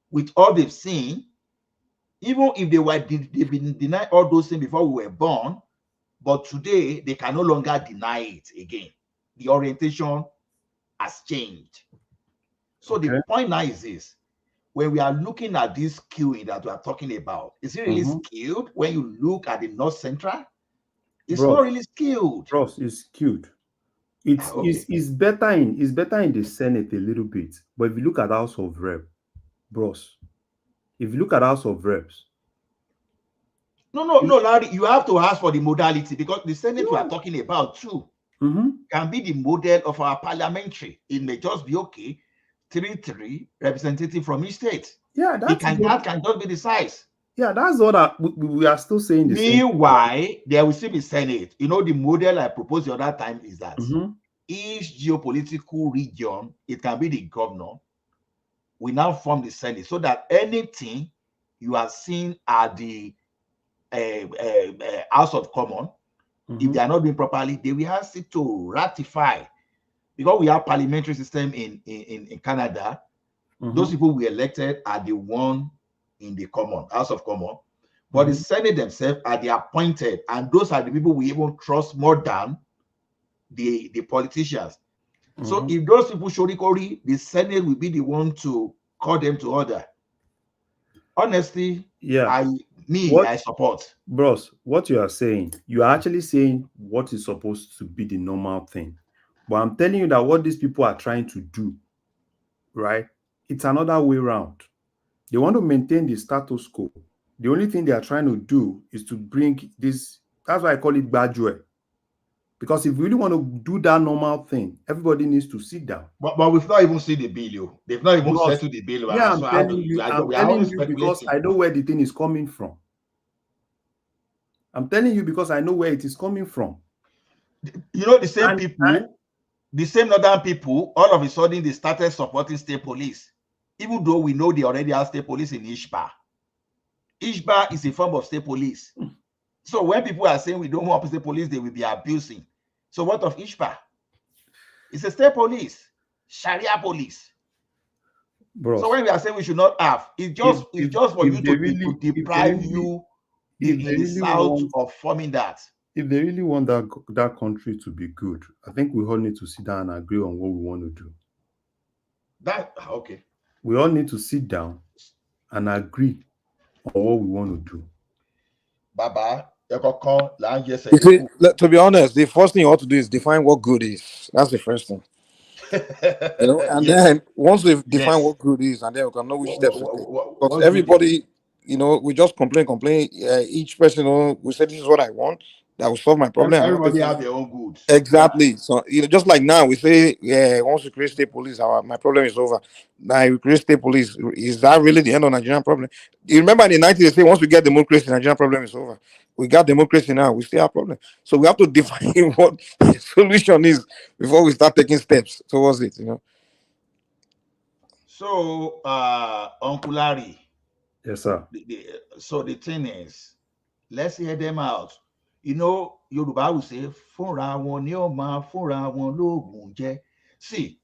with all they've seen, even if they've been denied all those things before we were born, but today they can no longer deny it again. The orientation has changed. So the point now is this: when we are looking at this queuing that we are talking about, is it really skewed? When you look at the North Central, it's not really skewed. Bros, it's skewed. It's better in the Senate a little bit, but if you look at House of Rep, bros, if you look at House of Reps, no, Larry, you have to ask for the modality, because the Senate we are talking about too can be the model of our parliamentary. It may just be 3 representative from each state. Yeah, that can just be the size. Yeah, that's what we are still saying. Meanwhile, there will still be Senate. You know, the model I proposed the other time is that each geopolitical region, it can be the governor, we now form the Senate, so that anything you are seeing at the House of Commons, if they are not doing properly, they will ask it to ratify. Because we have parliamentary system in Canada, those people we elected are the one in the House of Commons, but the Senate themselves are the appointed, and those are the people we even trust more than the politicians. So if those people show the Senate will be the one to call them to order. Honestly, I support. Bros, what you are saying, you are actually saying what is supposed to be the normal thing. But I'm telling you that what these people are trying to do, right, it's another way around. They want to maintain the status quo. The only thing they are trying to do is to bring this, that's why I call it gradual. Because if we really want to do that normal thing, everybody needs to sit down. But we've not even seen the bill. They've not even settled the bill. Yeah, I'm telling you because I know where the thing is coming from. I'm telling you because I know where it is coming from. You know, the same people, the same northern people, all of a sudden they started supporting state police, even though we know they already have state police in Ishba. Ishba is a form of state police. So when people are saying we don't want state police, they will be abusing. So what of Ishba? It's a state police, Sharia police. Bro. So when we are saying we should not have, it's just for you to deprive you in the south of forming that. If they really want that country to be good, I think we all need to sit down and agree on what we want to do. We all need to sit down and agree on what we want to do. Baba, to be honest, the first thing you ought to do is define what good is. That's the first thing. And Yes. then once we've defined Yes. what good is, and then we can know which steps to take. Because What's good? everybody, we just complain. Each person, we say this is what I want. That will solve my problem. I'm not Everybody taking have it. their own goods. Exactly. So just like now we say, once we create state police, my problem is over. Now we create state police. Is that really the end of Nigerian problem? You remember in the 90s they say once we get democracy, Nigerian problem is over. We got democracy now, we still have problem. So we have to define what the solution is before we start taking steps towards it. So, Uncle Larry. Yes, sir. So the thing is, let's hear them out. Yoruba will say, "Fúnra wọn ni ó máa fúnra wọn lóògùn jẹ." See.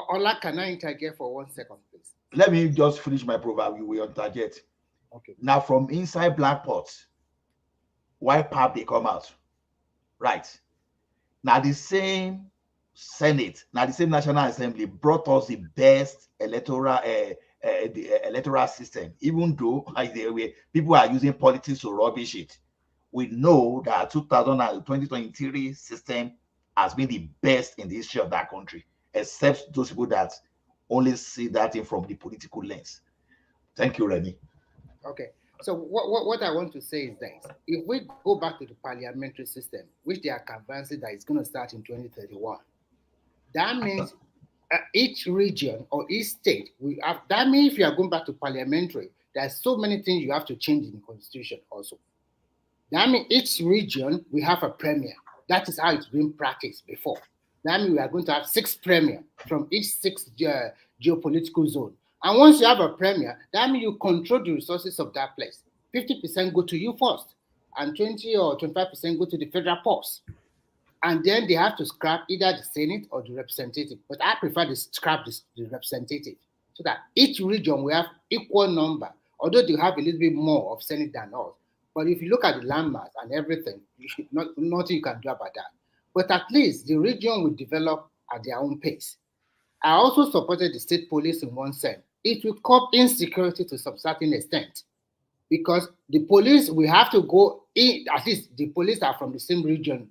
Ola, can I interject for 1 second, please? Let me just finish my proverb. You will interject. Okay. Now, from inside black pots, white pap they come out. Right. Now the same Senate, now the same National Assembly brought us the best electoral system, even though people are using politics to rubbish it. We know that 2023 system has been the best in the history of that country, except those people that only see that thing from the political lens. Thank you, Remy. Okay. So what I want to say is this. If we go back to the parliamentary system, which they are convinced that it's going to start in 2031, that means each region or each state, that means if you are going back to parliamentary, there's so many things you have to change in the constitution also. That means each region, we have a premier. That is how it's been practiced before. That means we are going to have 6 premier from each 6 geopolitical zone. And once you have a premier, that means you control the resources of that place. 50% go to you first, and 20 or 25% go to the federal purse. And then they have to scrap either the Senate or the representative. But I prefer to scrap the representative, so that each region will have equal number, although they have a little bit more of Senate than us. But if you look at the landmass and everything, nothing you can do about that. But at least the region will develop at their own pace. I also supported the state police in one sense. It will curb insecurity to some certain extent, because the police will have to go in. At least the police are from the same region,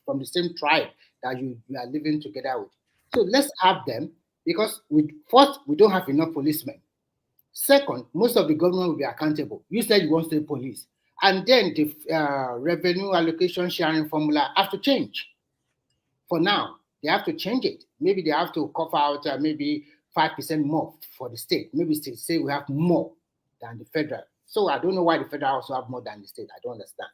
from the same tribe that you are living together with. So let's have them, because first, we don't have enough policemen. Second, most of the government will be accountable. You said you want state police. And then the revenue allocation sharing formula have to change. For now, they have to change it. Maybe they have to cover out maybe 5% more for the state. Maybe states say we have more than the federal. So I don't know why the federal also have more than the state. I don't understand.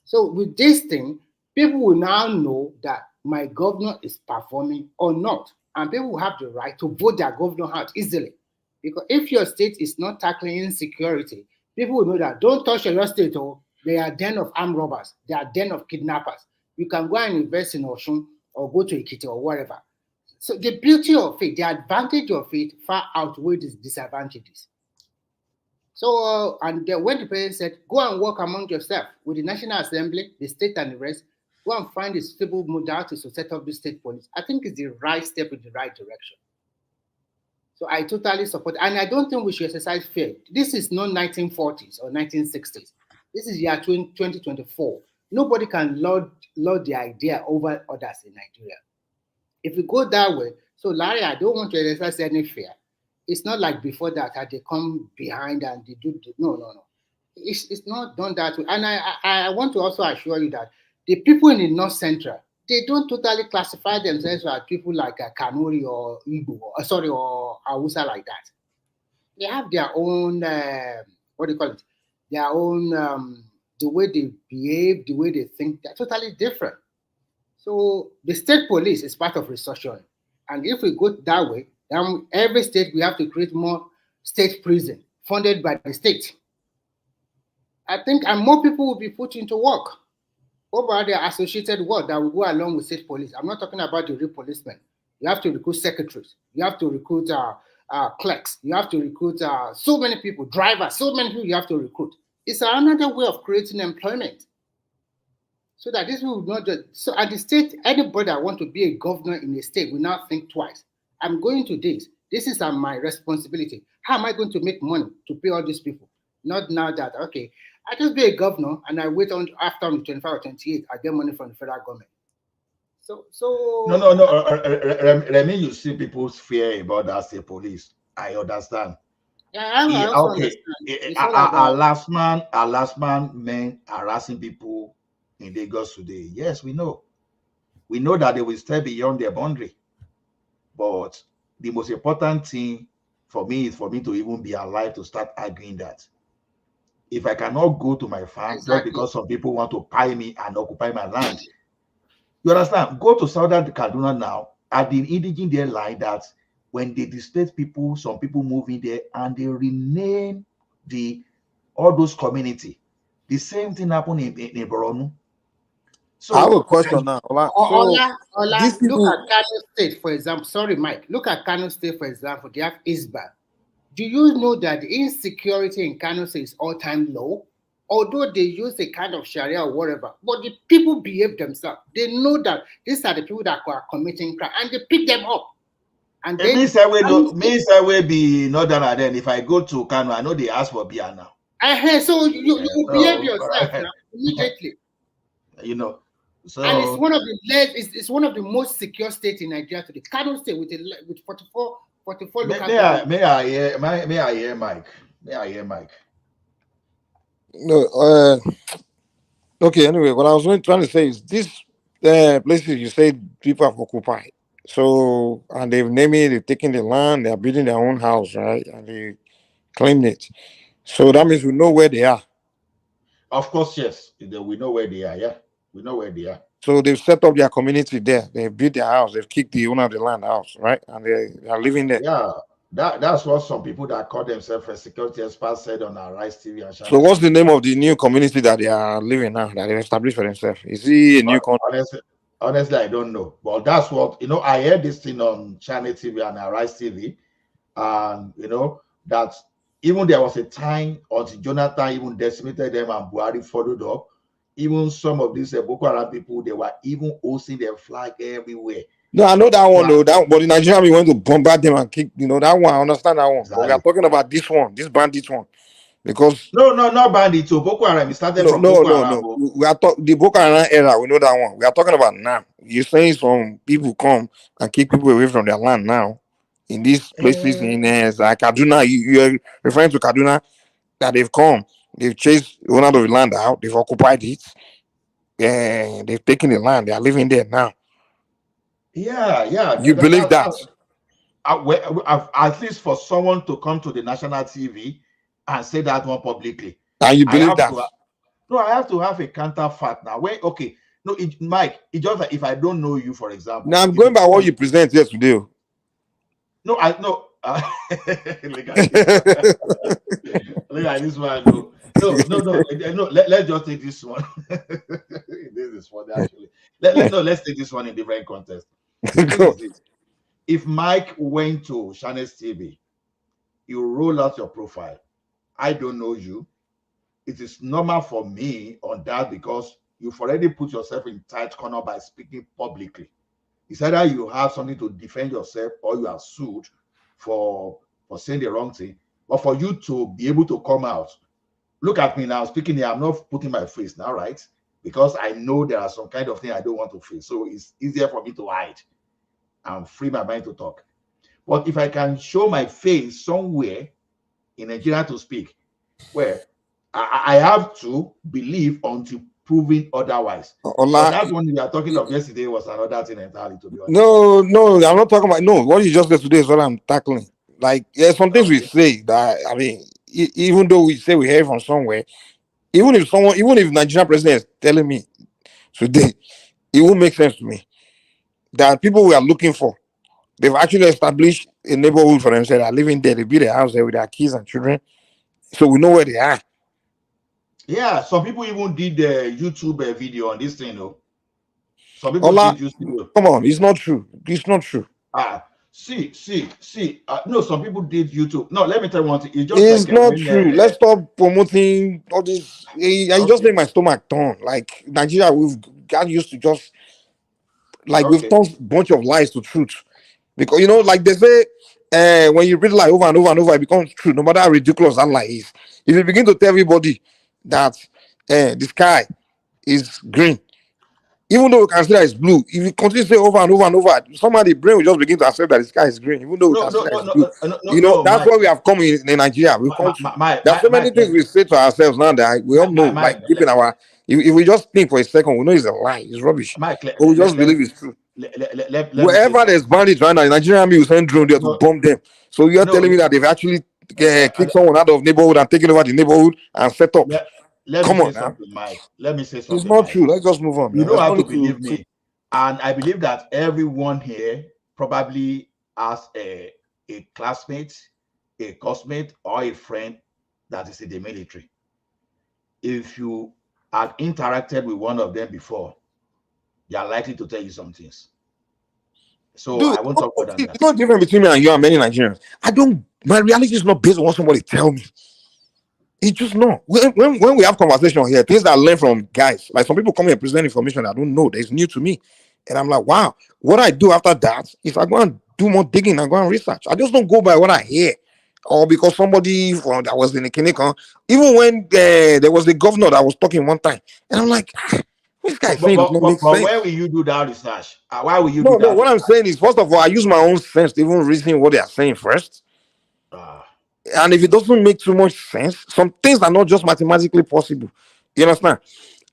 So with this thing, people will now know that my governor is performing or not. And people will have the right to vote their governor out easily. Because if your state is not tackling insecurity, people will know that don't touch your state, or they are den of armed robbers, they are den of kidnappers. You can go and invest in Osun or go to Ekiti or whatever. So the beauty of it, the advantage of it far outweighs the disadvantages. So, and when the president said, go and work among yourself with the National Assembly, the state and the rest, go and find a stable modalities to set up the state police, I think it's the right step in the right direction. So I totally support, and I don't think we should exercise fear. This is not 1940s or 1960s. This is year 2024. Nobody can lord the idea over others in Nigeria. If we go that way, so Larry, I don't want to exercise any fear. It's not like before that they come behind and they do, no. It's not done that way. And I want to also assure you that the people in the North Central, they don't totally classify themselves as people like Kanuri or Igbo, or Hausa like that. They have their own, what do you call it? Their own, the way they behave, the way they think, they're totally different. So the state police is part of restructuring. And if we go that way, then every state, we have to create more state prison funded by the state. I think, and more people will be put into work. Over the associated work that will go along with state police. I'm not talking about the real policemen. You have to recruit secretaries. You have to recruit clerks. You have to recruit so many people, drivers, so many people you have to recruit. It's another way of creating employment. So that this will not just, so at the state, anybody that want to be a governor in a state will not think twice. I'm going to this. This is my responsibility. How am I going to make money to pay all these people? Not now that, okay, I just be a governor and I wait on after I'm 25 or 28, I get money from the federal government. No. Remy, you see people's fear about that state police. I understand. Yeah, I also Okay. understand. It's all about Our last man men harassing people in Lagos today. Yes, we know. We know that they will stay beyond their boundary. But the most important thing for me is for me to even be alive to start arguing that. If I cannot go to my farm just because some people want to pay me and occupy my land, you understand? Go to southern Kaduna now. At the indigenous there like that when they displace people, some people move in there and they rename all those community. The same thing happened in Borno. So I have a question now. Ola, these look people, at Kano State, for example. Sorry, Mike. Look at Kano State, for example. They have ISBA. Do you know that the insecurity in Kano State is all-time low? Although they use a kind of Sharia or whatever, but the people behave themselves. They know that these are the people that are committing crime, and they pick them up. And it means I will be northern. Then if I go to Kano, I know they ask for beer now. So you behave yourself now immediately. You know, so and it's one of the it's one of the most secure states in Nigeria today. Kano State with 44 local governments. May I hear Mike? No, okay, anyway, what I was trying to say is this places you say people have occupied. So, and they've named it, they've taken the land, they're building their own house, right? And they claimed it. So that means we know where they are. Of course, yes. We know where they are, yeah. We know where they are. So they've set up their community there. They've built their house, they've kicked the owner of the land house, right? And they are living there. Yeah. That's what some people that call themselves a security expert said on our Rise TV. And so what's the name of the new community that they are living now, that they've established for themselves? Is he a new country? Honestly, I don't know. But that's what, I heard this thing on Channel TV and Rise TV. And, that even there was a time until Jonathan even decimated them and Buhari followed up. Even some of these Boko Haram people, they were even hosting their flag everywhere. No, I know that one, though. But the Nigerian we went to bombard them and kick, that one, I understand that one. Exactly. But we are talking about this one, this bandit one. Because no, not bandit. So Boko Haram, it started from Boko Haram. No. We are talking the Boko Haram era, we know that one. We are talking about now. You're saying some people come and keep people away from their land now. In these places in like Kaduna, you're referring to Kaduna, that they've come, they've chased one of the land out, they've occupied it, and they've taken the land, they are living there now. Yeah. You believe that? At least for someone to come to the national TV and say that one publicly. And you believe that? I have to have a counterfeit now. Mike, it's just like if I don't know you, for example. Now I'm going by what you present yesterday. No, I know. Look at this one. No. Let's just take this one. This is funny, actually. Let's take this one in different context. If Mike went to Channels TV, you roll out your profile. I don't know you. It is normal for me on that because you've already put yourself in tight corner by speaking publicly. It's either you have something to defend yourself or you are sued for saying the wrong thing. But for you to be able to come out, look at me now speaking here, I'm not putting my face now, right? Because I know there are some kind of thing I don't want to face. So it's easier for me to hide and free my mind to talk. But if I can show my face somewhere in Nigeria to speak, where I have to believe until proven otherwise. That one we are talking of yesterday was another thing entirely, to be honest. No, I'm not talking about what you just said today is what I'm tackling. Like, there's some things we say that, I mean, even though we say we hear from somewhere, even if Nigerian president is telling me today, it won't make sense to me that people we are looking for, they've actually established a neighborhood for themselves. They're living there, they build a house there with their kids and children, so we know where they are. Yeah, some people even did the YouTube video on this thing, though. Some people did YouTube. Come on, it's not true. It's not true. See. No, some people did YouTube. No, let me tell you one thing. It's not true. Let's stop promoting all this. You just make my stomach turn. Like Nigeria, we've got used to just we've turned a bunch of lies to truth. Because like they say, when you read lie over and over and over, it becomes true, no matter how ridiculous that lie is. If you begin to tell everybody that the sky is green, Even though we can see that it's blue, if you continue to say over and over and over, somehow the brain will just begin to accept that the sky is green, even though we No, can see no, that no, it's no, blue. no, no, That's Mike. why we have come in Nigeria. We come to, there are so many Mike, things we say to ourselves now that we all know, like keeping our. If we just think for a second, we know it's a lie, it's rubbish, Mike, but we just believe it's true. let me say Wherever there's something. bandits right now, the Nigerian army will send drone there to No, bomb them. So you're telling me that they've actually kicked someone out of neighborhood and taken over the neighborhood and set up. Let Come me say on now. something, Mike. Let me say It's something, not Mike. true. Let's just move on, You man. don't There's have no to need believe me. And I believe that everyone here probably has a classmate, a classmate, or a friend that is in the military. If you have interacted with one of them before, they are likely to tell you some things. So Dude, I won't talk more than that. it's not different between me and you and many Nigerians. My reality is not based on what somebody tell me. It's just not. When we have conversation here, things that I learn from guys, like some people come here and present information that I don't know, that's new to me. And I'm like, wow, what I do after that is I go and do more digging and go and research. I just don't go by what I hear. Or because somebody that was in the clinic, even when there was a governor that was talking one time, and I'm like, this guy saying does not make But sense. where will you do that research? Why will you No, do that? what I'm saying is, first of all, I use my own sense to even reason what they are saying first. And if it doesn't make too much sense, some things are not just mathematically possible. You understand?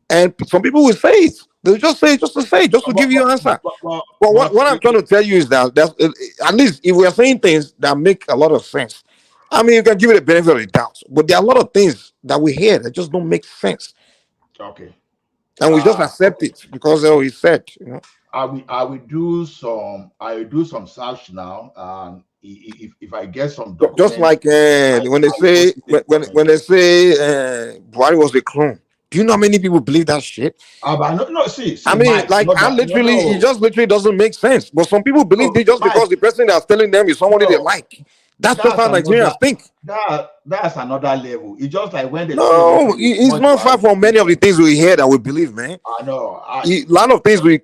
And some people will say it. They'll just say it just to say it, just to give you an answer. But what I'm trying to tell you is that at least if we are saying things that make a lot of sense, I mean, you can give it a benefit of the doubt. But there are a lot of things that we hear that just don't make sense. Okay. And we just accept it because he said, I will do some search now, and if I get some documents, just like when they say Buhari was a clone. Do you know how many people believe that shit? See, I mean, Mike, it just literally doesn't make sense. But some people believe it just because the person that's telling them is somebody they like. That's just how Nigerians think. That's another level. It's just like when they say No, it's not far from many of the things we hear that we believe, man. I know. A lot of things we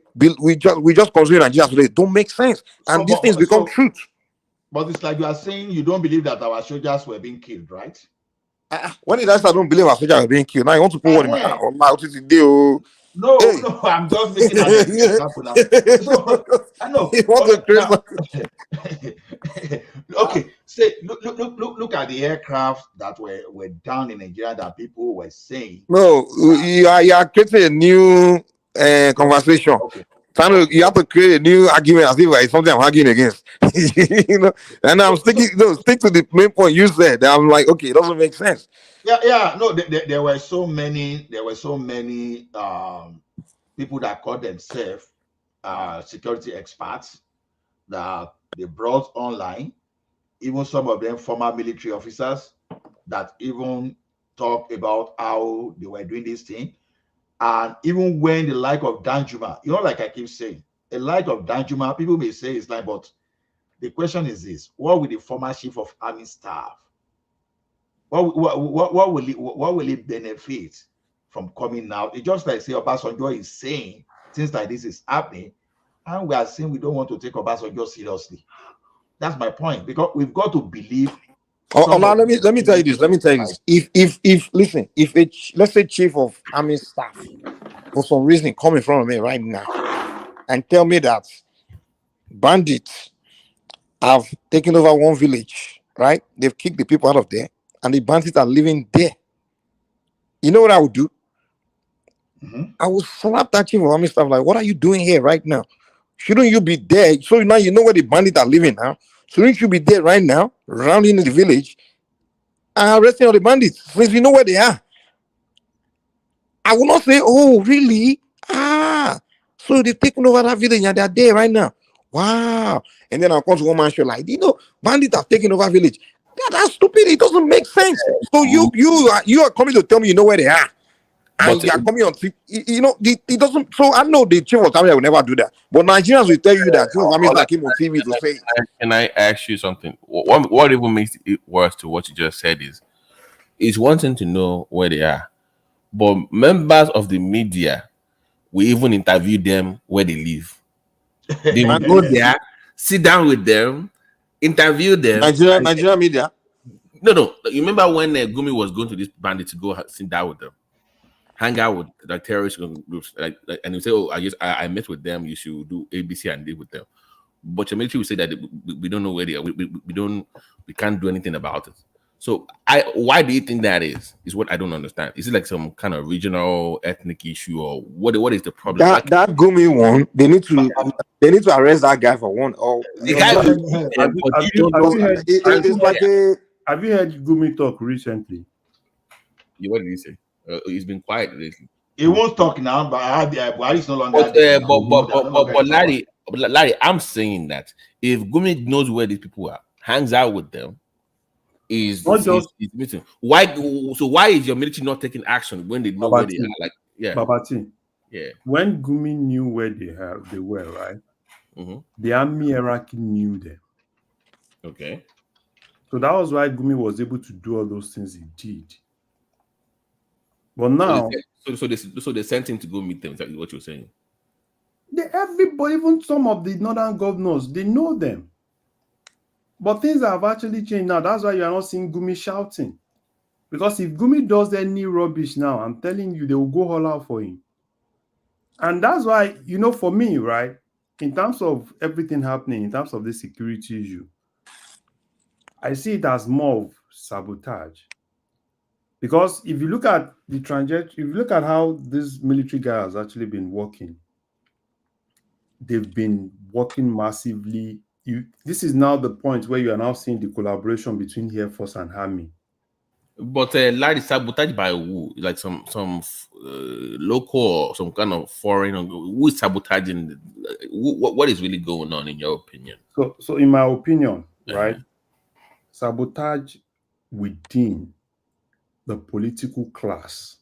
just consume in Nigeria today don't make sense, and these things become truth. But it's like you are saying you don't believe that our soldiers were being killed, right? When did I start don't believe our soldiers were being killed? Now you want to put one in my deal. No, I'm just making an example now. So I know. Okay, say look at the aircraft that were down in Nigeria that people were saying. No, you are creating a new conversation. Okay. You have to create a new argument as if it's something I'm arguing against. And I'm stick to the main point you said. I'm like, okay, it doesn't make sense. Yeah. No, there were so many people that called themselves security experts that they brought online. Even some of them former military officers that even talk about how they were doing this thing. And even when the like of Danjuma, like I keep saying, the like of Danjuma, people may say it's like, but the question is this: what will the former chief of army staff? What will it benefit from coming out? It's just like say Obasanjo is saying things like this is happening, and we are saying we don't want to take Obasanjo seriously. That's my point, because we've got to believe. Let me tell you this. If listen, let's say chief of army staff for some reason come in front of me right now and tell me that bandits have taken over one village, right? They've kicked the people out of there, and the bandits are living there. You know what I would do? I would slap that chief of army staff like, what are you doing here right now? Shouldn't you be there? So now you know where the bandits are living now. Shouldn't you be there right now, rounding in the village and arresting all the bandits since you know where they are? I will not say, oh, really? So they've taken over that village and they're there right now. Wow. And then I'll come to one man show like, bandits have taken over village. That's stupid. It doesn't make sense. So you are coming to tell me you know where they are. And you are coming on, it doesn't. So I know the chief of army will never do that. But Nigerians will tell you that chief of army came on TV to say. Can I ask you something? What even makes it worse to what you just said is wanting to know where they are. But members of the media, we even interview them where they live. They will go there, sit down with them, interview them. Nigerian media. No. You remember when Gumi was going to this bandit to go sit down with them? hang out with like terrorist groups, like and you say, oh, I met with them. You should do ABC and deal with them. But your military will say that we don't know where they are. We can't do anything about it. So why do you think that is? Is what I don't understand. Is it like some kind of regional ethnic issue, or what is the problem? That Gumi one, they need to arrest that guy for one. Or the guy have you heard Gumi talk recently? What did he say? He's been quiet lately. He won't talk now, but Buhari is no longer. But Larry, I'm saying that if Gumi knows where these people are, hangs out with them, is meeting. Why? So why is your military not taking action when they know where they are? Like, yeah, Babati. Yeah. When Gumi knew where they were, right? Mm-hmm. The army hierarchy knew them. Okay. So that was why Gumi was able to do all those things he did. But now, so they sent him to go meet them. Is that what you're saying? Everybody, even some of the northern governors, they know them. But things have actually changed now. That's why you are not seeing Gumi shouting. Because if Gumi does any rubbish now, I'm telling you, they will go all out for him. And that's why, for me, right, in terms of everything happening, in terms of the security issue, I see it as more of sabotage. Because if you look at the trajectory, if you look at how this military guy has actually been working, they've been working massively. This is now the point where you are now seeing the collaboration between Air Force and Army. But Larry, sabotage by who? Like some local or some kind of foreign? Who is sabotaging? What is really going on in your opinion? So in my opinion, right, sabotage within the political class.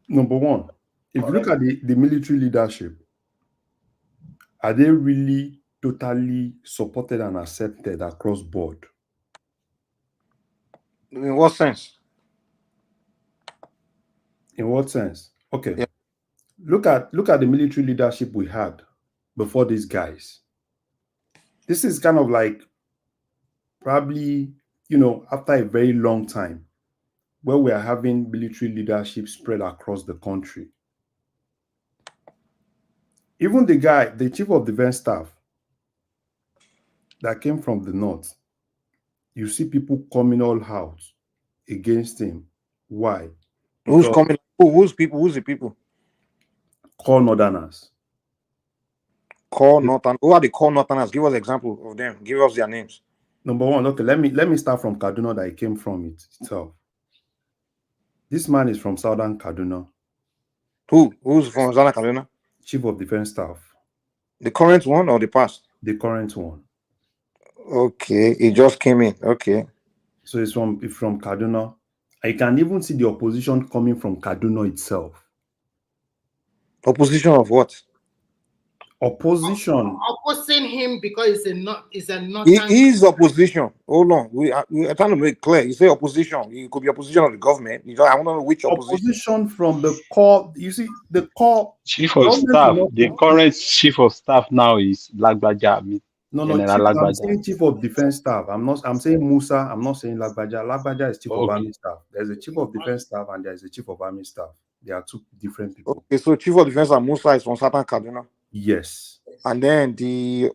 Number one, if you look at the military leadership, are they really totally supported and accepted across board? In what sense? In what sense? Okay. Yeah. Look at the military leadership we had before these guys. This is kind of like probably, after a very long time where we are having military leadership spread across the country. Even the chief of defense staff that came from the north, you see people coming all out against him. Why? Who's coming? Who's people? Who's the people? Core northerners. Core northern. Who are the core northerners? Give us an example of them. Give us their names. Number one, okay, let me start from Kaduna that I came from itself. This man is from Southern Kaduna. Who's from Southern Kaduna? Chief of Defense Staff. The current one or the past? The current one. Okay, he just came in. Okay. So it's from Kaduna. I can even see the opposition coming from Kaduna itself. Opposition of what? Opposing him because it's a not. He is opposition. Hold on, we are trying to make clear. You say opposition. It could be opposition of the government. I want to know which opposition. Opposition from the core. You see, the core chief of staff. The current chief of staff now is Lagbaja. No, I'm saying chief of defense staff. I'm saying Musa. I'm not saying Lagbaja. Lagbaja is chief of army staff. There's a chief of defense staff and there's a chief of army staff. They are two different people. Okay, so chief of defense and Musa is from Southern Kaduna. Yes. And then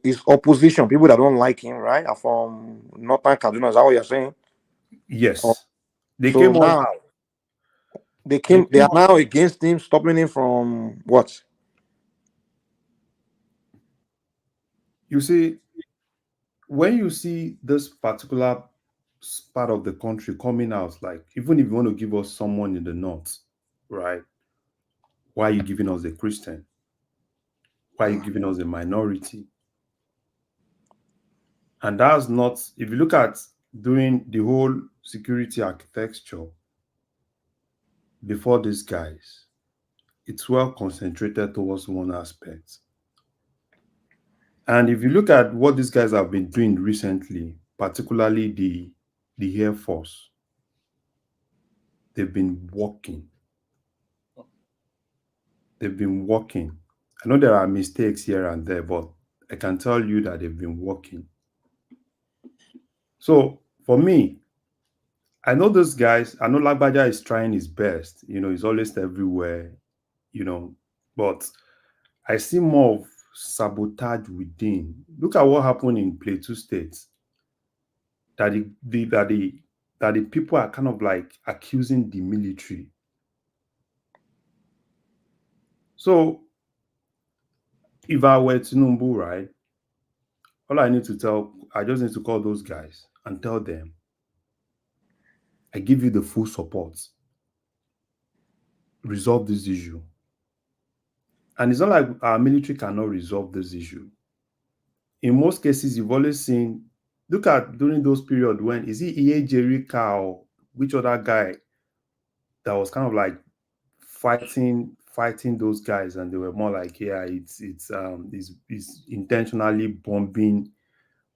his opposition, people that don't like him, right, are from Northern Kaduna. Is that what you're saying? Yes. They came out. They are now against him, stopping him from what? You see, when you see this particular part of the country coming out, like, even if you want to give us someone in the north, right? Why are you giving us a Christian? Why are you giving us a minority? And that's not, if you look at doing the whole security architecture before these guys, it's well concentrated towards one aspect. And if you look at what these guys have been doing recently, particularly the Air Force, they've been working. They've been working. I know there are mistakes here and there, but I can tell you that they've been working. So for me, I know those guys. I know Lagbaja is trying his best. He's always everywhere. But I see more of sabotage within. Look at what happened in Plateau State. That the people are kind of like accusing the military. So if I were Tinubu, right, I just need to call those guys and tell them, I give you the full support. Resolve this issue. And it's not like our military cannot resolve this issue. In most cases, you've always seen, look at during those periods when, is it E.A. Jerika or which other guy that was kind of like fighting those guys, and they were more like, yeah, it's intentionally bombing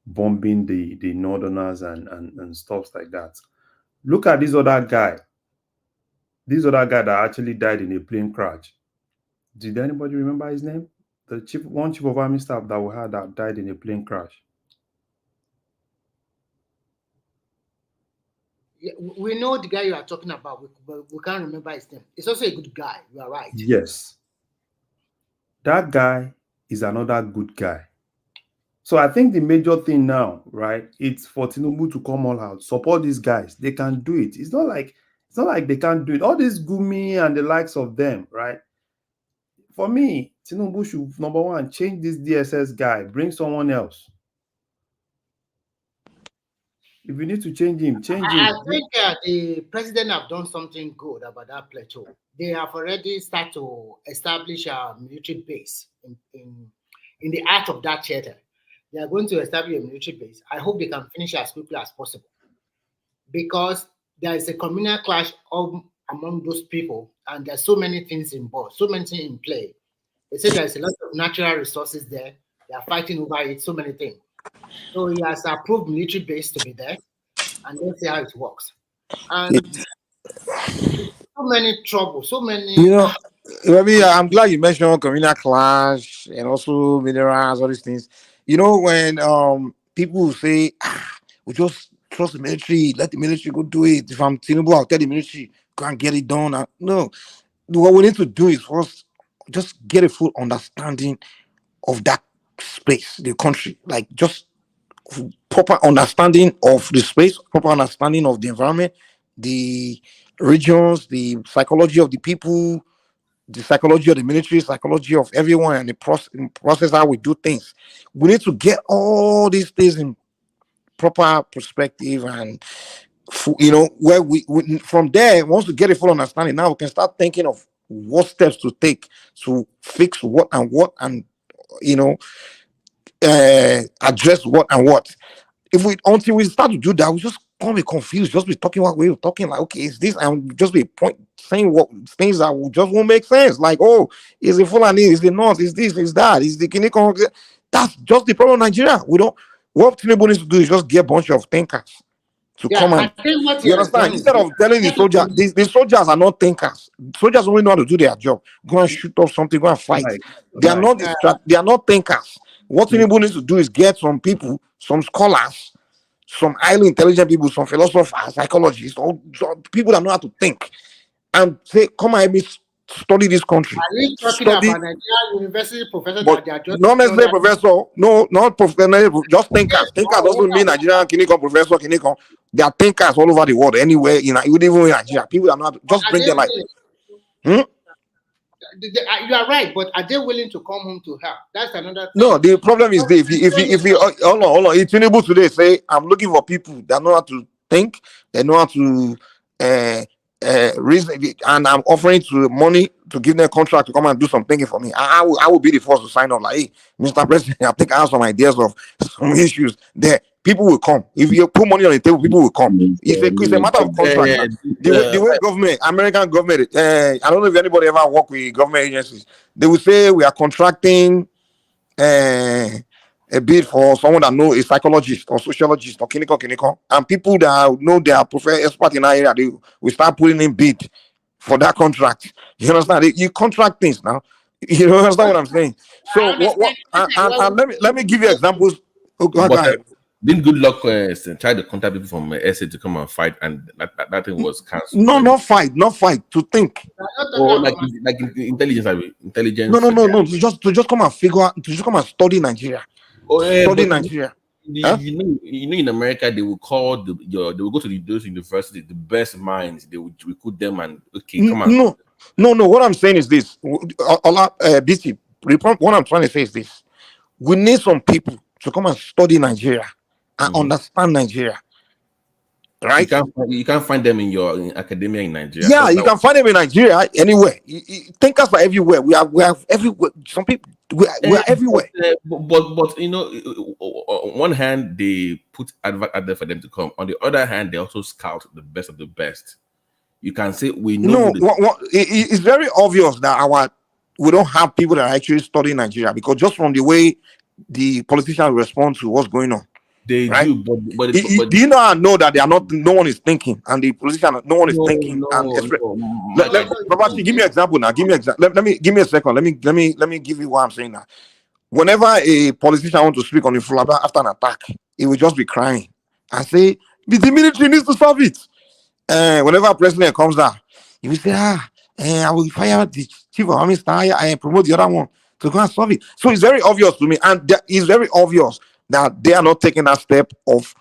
the northerners and stuff like that. Look at this other guy that actually died in a plane crash. Did anybody remember his name? The chief of army staff that we had that died in a plane crash. Yeah, we know the guy you are talking about, but we can't remember his name. It's also a good guy. You are right. Yes. That guy is another good guy. So I think the major thing now, right, it's for Tinubu to come all out, support these guys. They can do it. It's not like they can't do it. All this Gumi and the likes of them, right? For me, Tinubu should, number one, change this DSS guy, bring someone else. If you need to change him, change him. I think the president have done something good about that plateau. They have already started to establish a military base in the heart of that theater. They are going to establish a military base. I hope they can finish as quickly as possible, because there is a communal clash among those people, and there's so many things involved, so many things in play. They say there's a lot of natural resources there. They are fighting over it, so many things. So he has approved military base to be there, and let's see how it works. And so many trouble, so many. I'm glad you mentioned communal clash and also minerals, all these things. When people say, we just trust the military, let the military go do it. If I'm Tinubu, I'll tell the military, go and get it done. No, what we need to do is first just get a full understanding of that space, the country, like just proper understanding of the space, proper understanding of the environment, the regions, the psychology of the people, the psychology of the military, psychology of everyone, and the process how we do things. We need to get all these things in proper perspective, and where we from there, once we get a full understanding, now we can start thinking of what steps to take to fix what, and address what and what. Until we start to do that, we just gonna be confused, just be talking what we were talking, like, okay, is this, and just be saying what things that just won't make sense, like, oh, is it Fulani, is it not, is this, is that, is the Kiniko. That's just the problem in Nigeria. What Tinubu needs to do is just get a bunch of thinkers to come and, you understand, instead of telling the soldiers, the soldiers are not thinkers. Soldiers only know how to do their job, go and shoot off something, go and fight. They are not they are not thinkers. What Tinubu needs to do is get some people, some scholars, some highly intelligent people, some philosophers, psychologists, or people that know how to think, and say, come and help me study this country. Are you talking about Nigerian university professors But that are just not necessarily professor, no, not professor, just thinkers. Thinkers doesn't mean Nigerian Kiniko professor, Kiniko. They are thinkers all over the world, anywhere, even in Nigeria. People that know how to just bring them like. You are right, but are they willing to come home to help? That's another thing. No, the problem is if you hold on, if Tinubu today say, I'm looking for people that know how to think, they know how to reason, and I'm offering to money to give them a contract to come and do some thinking for me, I will be the first to sign up, like, hey, Mr. President, I think I have some ideas of some issues there. People will come. If you put money on the table, people will come. It's a matter of contract. The way government, American government, I don't know if anybody ever work with government agencies. They will say we are contracting a bid for someone that know a psychologist or sociologist or clinical, and people that know they are expert in that area, they will start putting in bid for that contract. You understand? You contract things now. You understand what I'm saying? So and let me give you examples. Oh, go ahead. Didn't Good Luck try to contact people from SA to come and fight, and that thing was cancelled? No, not fight, to think. Oh, like intelligence. No. To just come and figure out, to just come and study Nigeria. Study Nigeria. You know, in America, they will call they will go to those universities, the best minds. They would recruit them and come on. No. What I'm saying is this. BC, what I'm trying to say is this. We need some people to come and study Nigeria and understand Nigeria. Right? You can't find them in academia in Nigeria. Yeah, you can find them in Nigeria anywhere. Thinkers are everywhere. We have everywhere. Some people we are everywhere. But you know, on one hand they put advert out there for them to come. On the other hand, they also scout the best of the best. You can say we know. It's very obvious that we don't have people that are actually studying Nigeria, because just from the way the politicians respond to what's going on. They right? do, but do you know that they are not? No one is thinking, and the politician, no one is thinking. Babati, give me an example now. Give me give me a second. Let me give you what I'm saying now. Whenever a politician wants to speak on the floor after an attack, he will just be crying and say, "The military needs to solve it." Whenever a president comes down, he will say, I will fire the chief of army staff and promote the other one to go and solve it. So it's very obvious to me, and it's very obvious that they are not taking that step of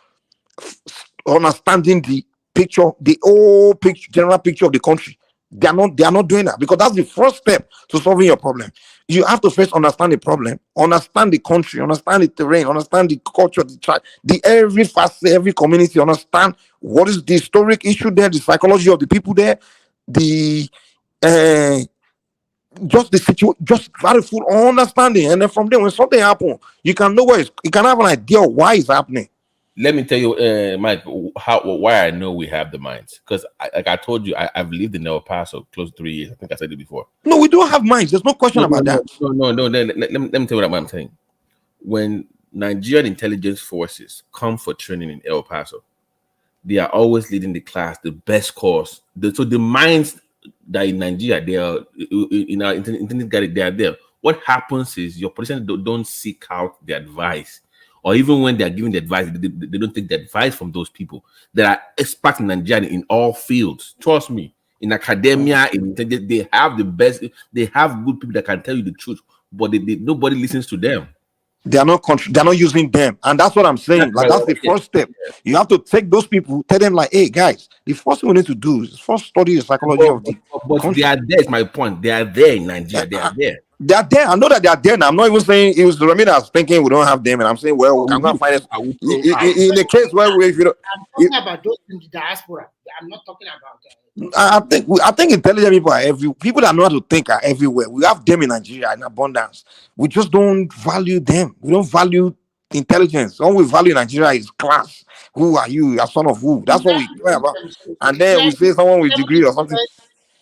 understanding the picture, the whole picture, general picture of the country. They are not doing that, because that's the first step to solving your problem. You have to first understand the problem, understand the country, understand the terrain, understand the culture, the tribe, every facet, every community, understand what is the historic issue there, the psychology of the people there, just the situation, just very full understanding, and then from there, when something happens, you can know you can have an idea of why it's happening. Let me tell you, Mike, why I know we have the minds. Because, like I told you, I've lived in El Paso close to 3 years. I think I said it before. No, we do have minds. There's no question about that. No. Let me tell you what I'm saying. When Nigerian intelligence forces come for training in El Paso, they are always leading the class, the best course. So the minds that in Nigeria, they are in our internet guide, they are there. What happens is your politicians don't seek out the advice. Or even when they are giving the advice, they don't take the advice from those people that are experts in Nigeria in all fields. Trust me, in academia, they have the best. They have good people that can tell you the truth, but nobody listens to them. They are not using them, and that's what I'm saying. That's the first step. You have to take those people, tell them like, hey guys, the first thing we need to do is first study the psychology of the country. They are there. Is my point. They are there in Nigeria. They are there. They are there. I know that they are there now. I'm not even saying it was Remy that's thinking we don't have them, and I'm saying, well, I'm gonna find it in the case where if you don't. I'm talking about those in the diaspora. I'm not talking about. I think intelligent people are people that know how to think are everywhere. We have them in Nigeria in abundance. We just don't value them. We don't value intelligence. All we value in Nigeria is class. Who are you? You're son of who? That's what we care about. And then we say someone with degree or something.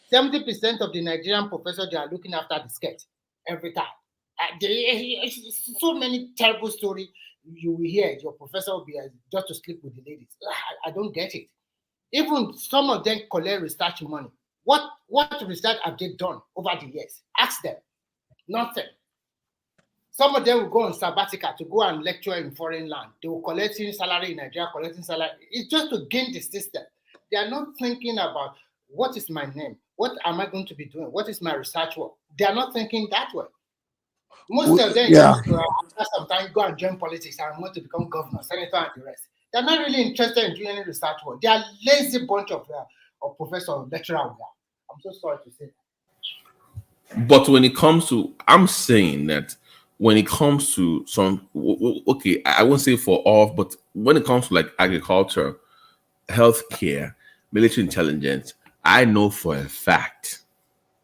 70% of the Nigerian professors, they are looking after the skirt every time. So many terrible stories you will hear. Your professor will be just to sleep with the ladies. I don't get it. Even some of them collect research money. What research have they done over the years? Ask them. Nothing. Some of them will go on sabbatical to go and lecture in foreign land. They will collecting salary in Nigeria, collecting salary. It's just to gain the system. They are not thinking about what is my name? What am I going to be doing? What is my research work? They are not thinking that way. Most of them, after some time, go and join politics and want to become governor, senator, and the rest. They're not really interested in doing any research work. They are lazy bunch of professors, lecturers. I'm so sorry to say that. But when it comes to, I'm saying that when it comes to some, okay, I won't say for all, but when it comes to like agriculture, healthcare, military intelligence, I know for a fact,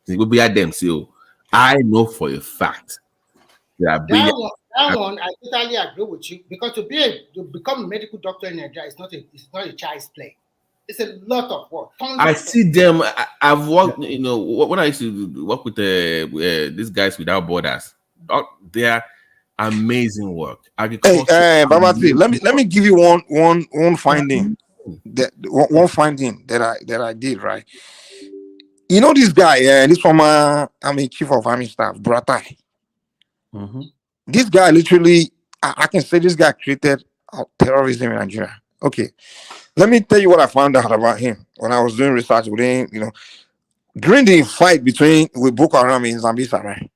it will be at them still. I know for a fact that one, I totally agree with you, because to become a medical doctor in Nigeria is not a child's play. It's a lot of work. I see them. I've worked, when I used to work with these guys without borders. They are amazing work. Hey, Babati, let me give you one finding. One finding that I did, right? You know this guy, this former Army Chief of Army Staff, Bratai. Mm-hmm. This guy literally, I can say this guy created terrorism in Nigeria. Okay, let me tell you what I found out about him when I was doing research with him. During the fight with Boko Haram in Zambia, right?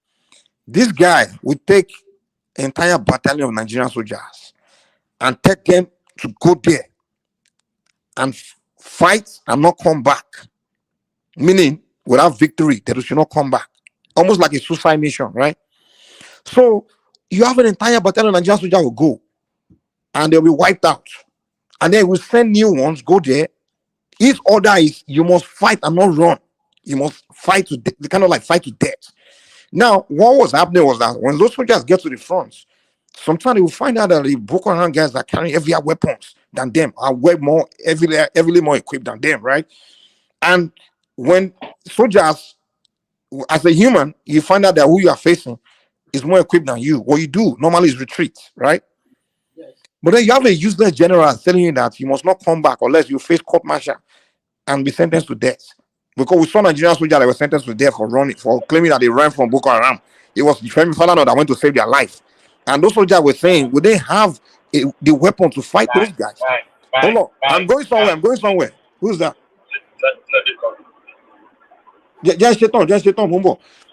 This guy would take entire battalion of Nigerian soldiers and take them to go there and fight and not come back. Meaning, without victory, they should not come back. Almost like a suicide mission, right? So you have an entire battalion of Nigerian soldiers will go and they'll be wiped out. And then we send new ones, go there. His order is you must fight and not run. You must fight to death. They kind of like fight to death. Now, what was happening was that when those soldiers get to the front, sometimes they will find out that the Boko Haram guys are carrying heavier weapons than them, are way more heavily more equipped than them, right? And when soldiers, as a human, you find out that who you are facing is more equipped than you. What you do normally is retreat, right? Yes. But then you have a useless general telling you that you must not come back unless you face court-martial and be sentenced to death. Because we saw Nigerian soldiers that were sentenced to death for claiming that they ran from Boko Haram. It was Femi Falana that went to save their life. And those soldiers were saying, would they have the weapon to fight those guys? Hold on. I'm going somewhere. Who's that?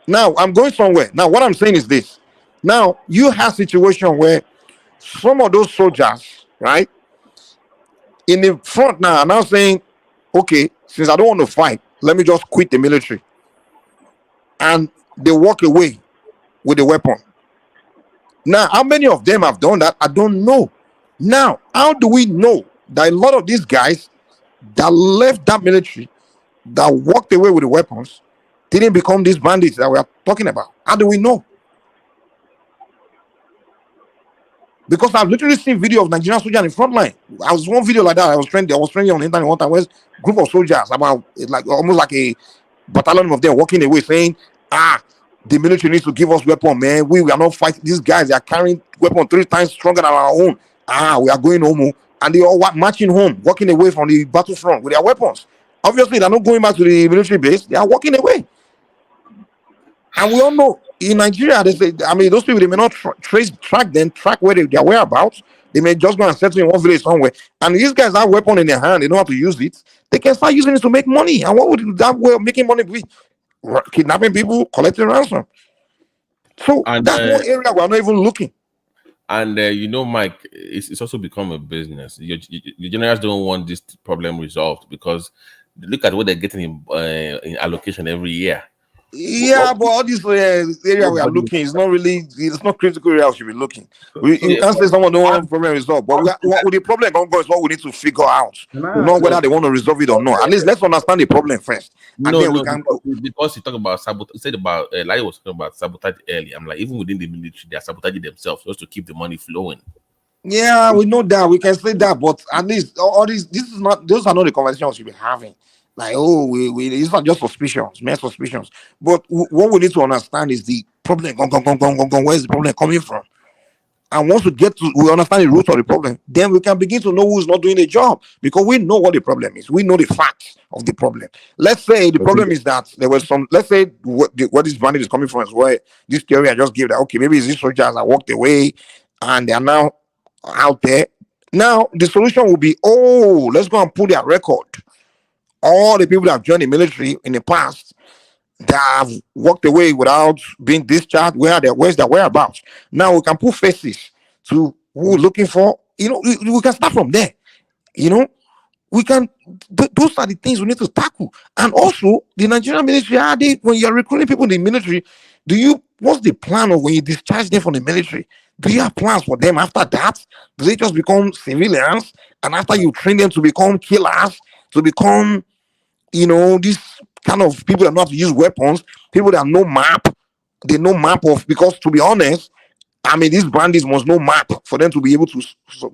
Now, I'm going somewhere. Now, what I'm saying is this. Now, you have a situation where some of those soldiers, right, in the front now are now saying, okay, since I don't want to fight, let me just quit the military. And they walk away with a weapon. Now, how many of them have done that? I don't know. Now, how do we know that a lot of these guys that left that military, that walked away with the weapons, didn't become these bandits that we are talking about? How do we know? Because I've literally seen video of Nigerian soldiers in the front line. I was one video like that. I was training on the internet one time. Where a group of soldiers, about like almost like a battalion of them, walking away saying, the military needs to give us weapon, man. We are not fighting these guys. They are carrying weapon 3 times stronger than our own. We are going home. And they all marching home, walking away from the battlefront with their weapons. Obviously, they're not going back to the military base. They are walking away. And we all know in Nigeria, they say, those people, they may not track where their whereabouts. They may just go and settle in one village somewhere. And these guys have weapon in their hand. They know how to use it. They can start using it to make money. And what would that way of making money be? Kidnapping people, collecting ransom. So that's one area we're not even looking. And Mike, it's also become a business. Your generals don't want this problem resolved because look at what they're getting in allocation every year. Yeah, but all this area we are looking is not really, it's not critical area we should be looking. You can't say someone don't want problem resolved, but what the problem going is what we need to figure out. We know whether they want to resolve it or not. At least let's understand the problem first. And then we can because you talk about sabotage, you said about Lai was talking about sabotage earlier. I'm like, even within the military, they are sabotaging themselves just to keep the money flowing. Yeah, we know that, we can say that, but at least all these those are not the conversations we should be having. Like, it's not just suspicions, mere suspicions. But what we need to understand is the problem. Where is the problem coming from? And once we understand the root of the problem, then we can begin to know who's not doing the job, because we know what the problem is. We know the facts of the problem. Let's say the problem is that there was let's say what this bandit is coming from is where this theory I just gave that, okay, maybe it's these soldiers that walked away and they are now out there. Now, the solution will be, let's go and pull their record. All the people that have joined the military in the past that have walked away without being discharged, where's their whereabouts? Now we can put faces to who we're looking for. We can start from there. We can. Those are the things we need to tackle. And also, the Nigerian military, when you're recruiting people in the military, what's the plan of when you discharge them from the military? Do you have plans for them after that? Do they just become civilians? And after you train them to become killers, to become these kind of people that know how to use weapons, people that know map, they know map of, because to be honest, these bandits must know map for them to be able to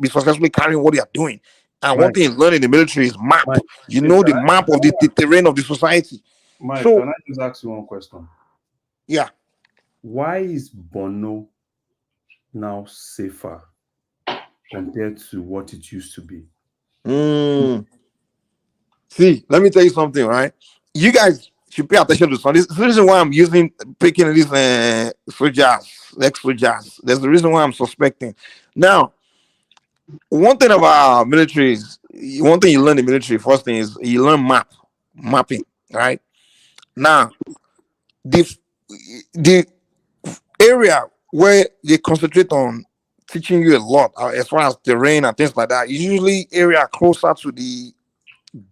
be successfully carrying what they are doing. And one thing is learning in the military is map. The map of the terrain of the society. Mike, can I just ask you one question? Yeah. Why is Borno now safer compared to what it used to be? See, let me tell you something, right? You guys should pay attention to something. This is the reason why I'm picking these soldiers, ex-soldiers. There's the reason why I'm suspecting. Now, one thing about military is one thing you learn in the military. First thing is you learn mapping, right? Now, the area where they concentrate on teaching you a lot as far as terrain and things like that is usually area closer to the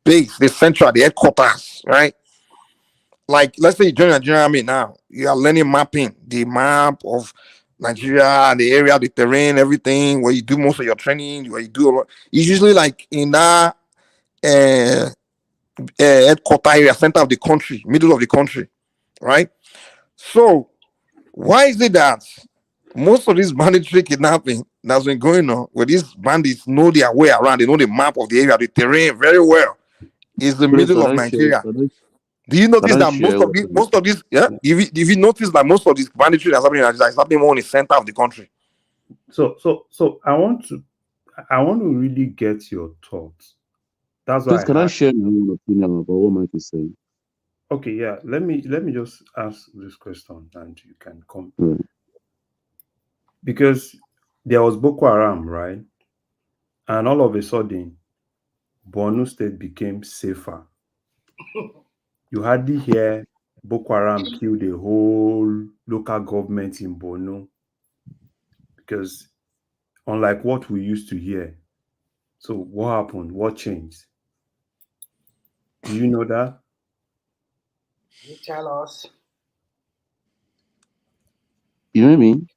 base, the central, the headquarters, right? Like, let's say you join Nigerian Army now, you are learning mapping, the map of Nigeria, the area, the terrain, everything, where you do most of your training, where you do a lot. It's usually like in that headquarter area, center of the country, middle of the country, right? So, why is it that most of this banditry kidnapping that's been going on, where these bandits know their way around, they know the map of the area, the terrain very well, is the Please, middle can of I share? Nigeria? Do you Can notice I that share? most of this, yeah? If you notice that most of this banditry that's happening in Nigeria is happening more in the center of the country. So I want to really get your thoughts. That's why Please, can I share my own opinion about what Mike is saying? Okay, yeah. Let me just ask this question and you can come. Right. Because there was Boko Haram, right? And all of a sudden, Borno State became safer. You hardly hear Boko Haram kill the whole local government in Borno. Because unlike what we used to hear. So what happened? What changed? Do you know that? You tell us. You know what I mean?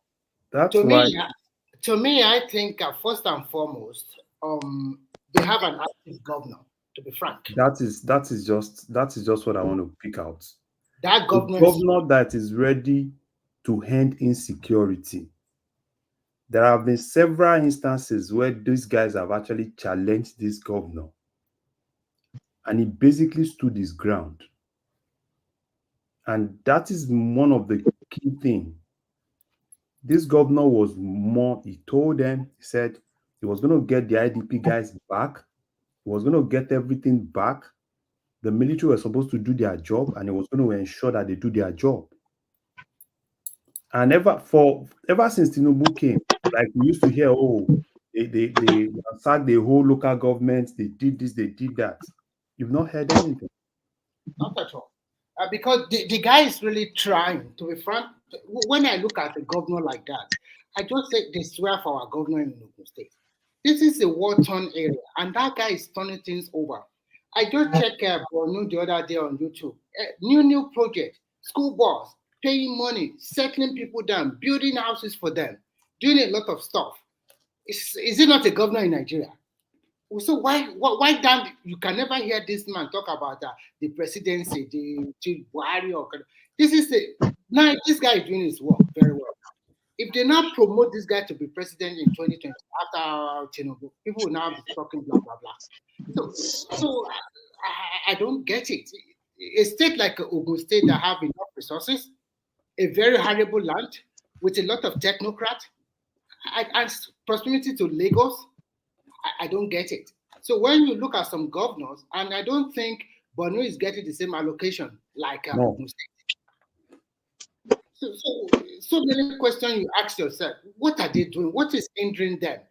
That's To me, I think first and foremost, they have an active governor. To be frank, that is just what I want to pick out. That governor, that is ready to end insecurity. There have been several instances where these guys have actually challenged this governor, and he basically stood his ground. And that is one of the key things. This governor was more, he told them, he said he was going to get the IDP guys back. He was going to get everything back. The military was supposed to do their job, and he was going to ensure that they do their job. And ever since Tinubu came, like we used to hear, oh, they sacked the whole local government, they did this, they did that. You've not heard anything. Not at all. Because the guy is really trying, to be frank. When I look at a governor like that, I just say they swear for our governor in Ogun State. This is a war-torn area, and that guy is turning things over. I just checked Borno the other day on YouTube. New project, school bus, paying money, settling people down, building houses for them, doing a lot of stuff. Is it not a governor in Nigeria? So why don't you can never hear this man talk about the presidency, the warrior? This is now this guy is doing his work very well. If they now promote this guy to be president in 2020 after Tinubu, people will now be talking blah blah blah. So I don't get it. A state like Ogun State that have enough resources, a very horrible land with a lot of technocrats, and proximity to Lagos, I don't get it. So when you look at some governors, and I don't think Borno is getting the same allocation like Ogun State. So many questions you ask yourself: what are they doing? What is hindering them?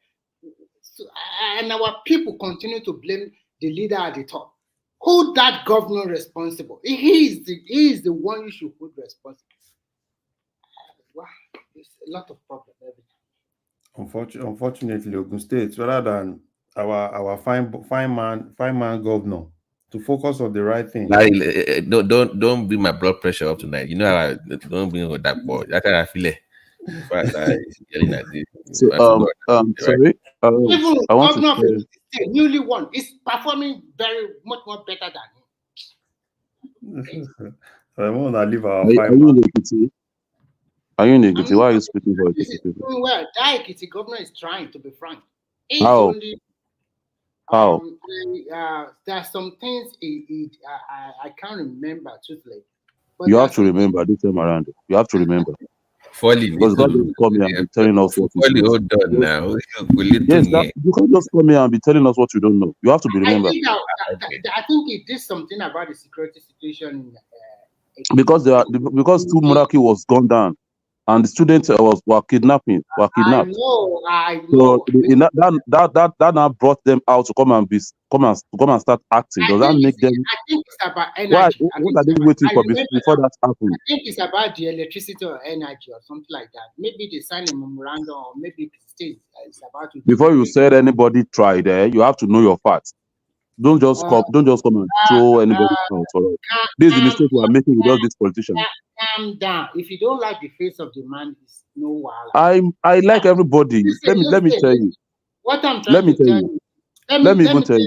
And our people continue to blame the leader at the top. Hold that governor responsible. He is the one you should hold responsible. Wow, there's a lot of problems every time. Unfortunately, Ogun State, rather than our fine man governor to focus on the right thing. Don't bring my blood pressure up tonight. You know how don't bring with that boy. That's how I feel it. Yelling at this. So, sorry. Even I want governor of to the newly won is performing very much more better than him. I want to leave our Are you in Ekiti? Are you in Ekiti? Why are you speaking for Ekiti people? Well, that Ekiti governor is trying, to be frank. How? How? There are some things I can't remember truthfully. You have to remember this time around. You have to remember. Because God will come here and be telling us what we don't know. Hold on now. Yes, you can't just come here and be telling us what you don't know. You have to be remember. I think it did something about the security situation in because two monarchy was gone down. and the students were kidnapped. I kidnapped. know. So that now brought them out to come and start acting. Does that make them? I think it's about Why? energy. What are they waiting for before that happens? I think it's about the electricity or energy or something like that. Maybe they sign a memorandum, or maybe it's about to. Before you said anybody tried, you have to know your facts. Don't just come and throw anybody out. This is the mistake we are making with all these politicians. Calm down. If you don't like the face of the man, it's no while. I like everybody. Let me tell you. What I'm trying to tell you. Let me say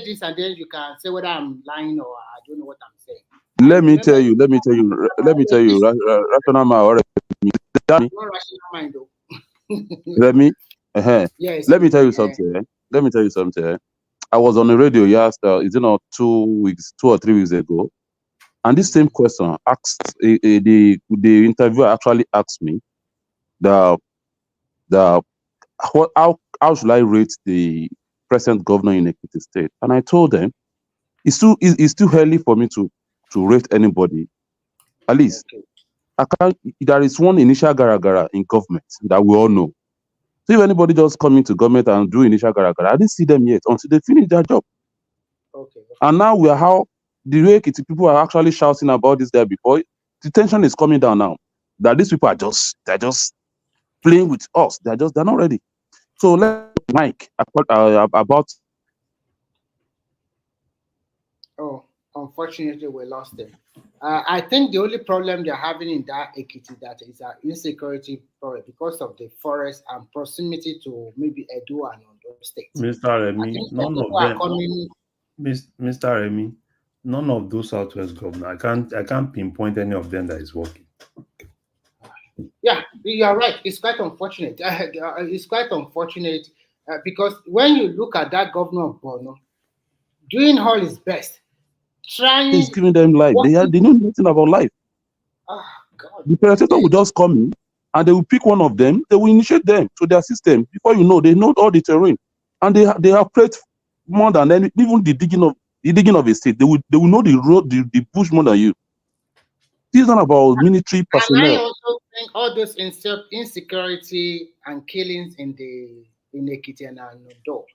this, and then you can say whether I'm lying or I don't know what I'm saying. Let me tell you, rational mind. Rational mind, though. Yes. Let me tell you something. I was on the radio yesterday, 2 or 3 weeks ago, and this same question asked the interviewer actually asked me how should I rate the present governor in Ekiti State, and I told them it's too early for me to rate anybody. At least there is one initial gara in government that we all know. So if anybody just come into government and do initial gara, I didn't see them yet until they finish their job. Okay. And now we are the way people are actually shouting about this guy before. The tension is coming down now. That these people they're just playing with us. They're not ready. So let Mike about. Oh, unfortunately, we lost them. I think the only problem they're having in that Ekiti that is an insecurity problem because of the forest and proximity to maybe Edo and Ondo states. Mr. Remy, none of them. Mr. Remy, none of those Southwest governors. I can't pinpoint any of them that is working. Yeah, you are right. It's quite unfortunate. It's quite unfortunate because when you look at that governor of Borno, doing all his best. He's giving them life. They know nothing about life. Oh, God. The predecessor will just come in and they will pick one of them, they will initiate them to their system. Before you know, they know all the terrain. And they have played more than even the digging of a state. They will know the road, the bush more than you. This is not about military personnel. And I also think all those insecurity and killings in Ekiti and Ondo.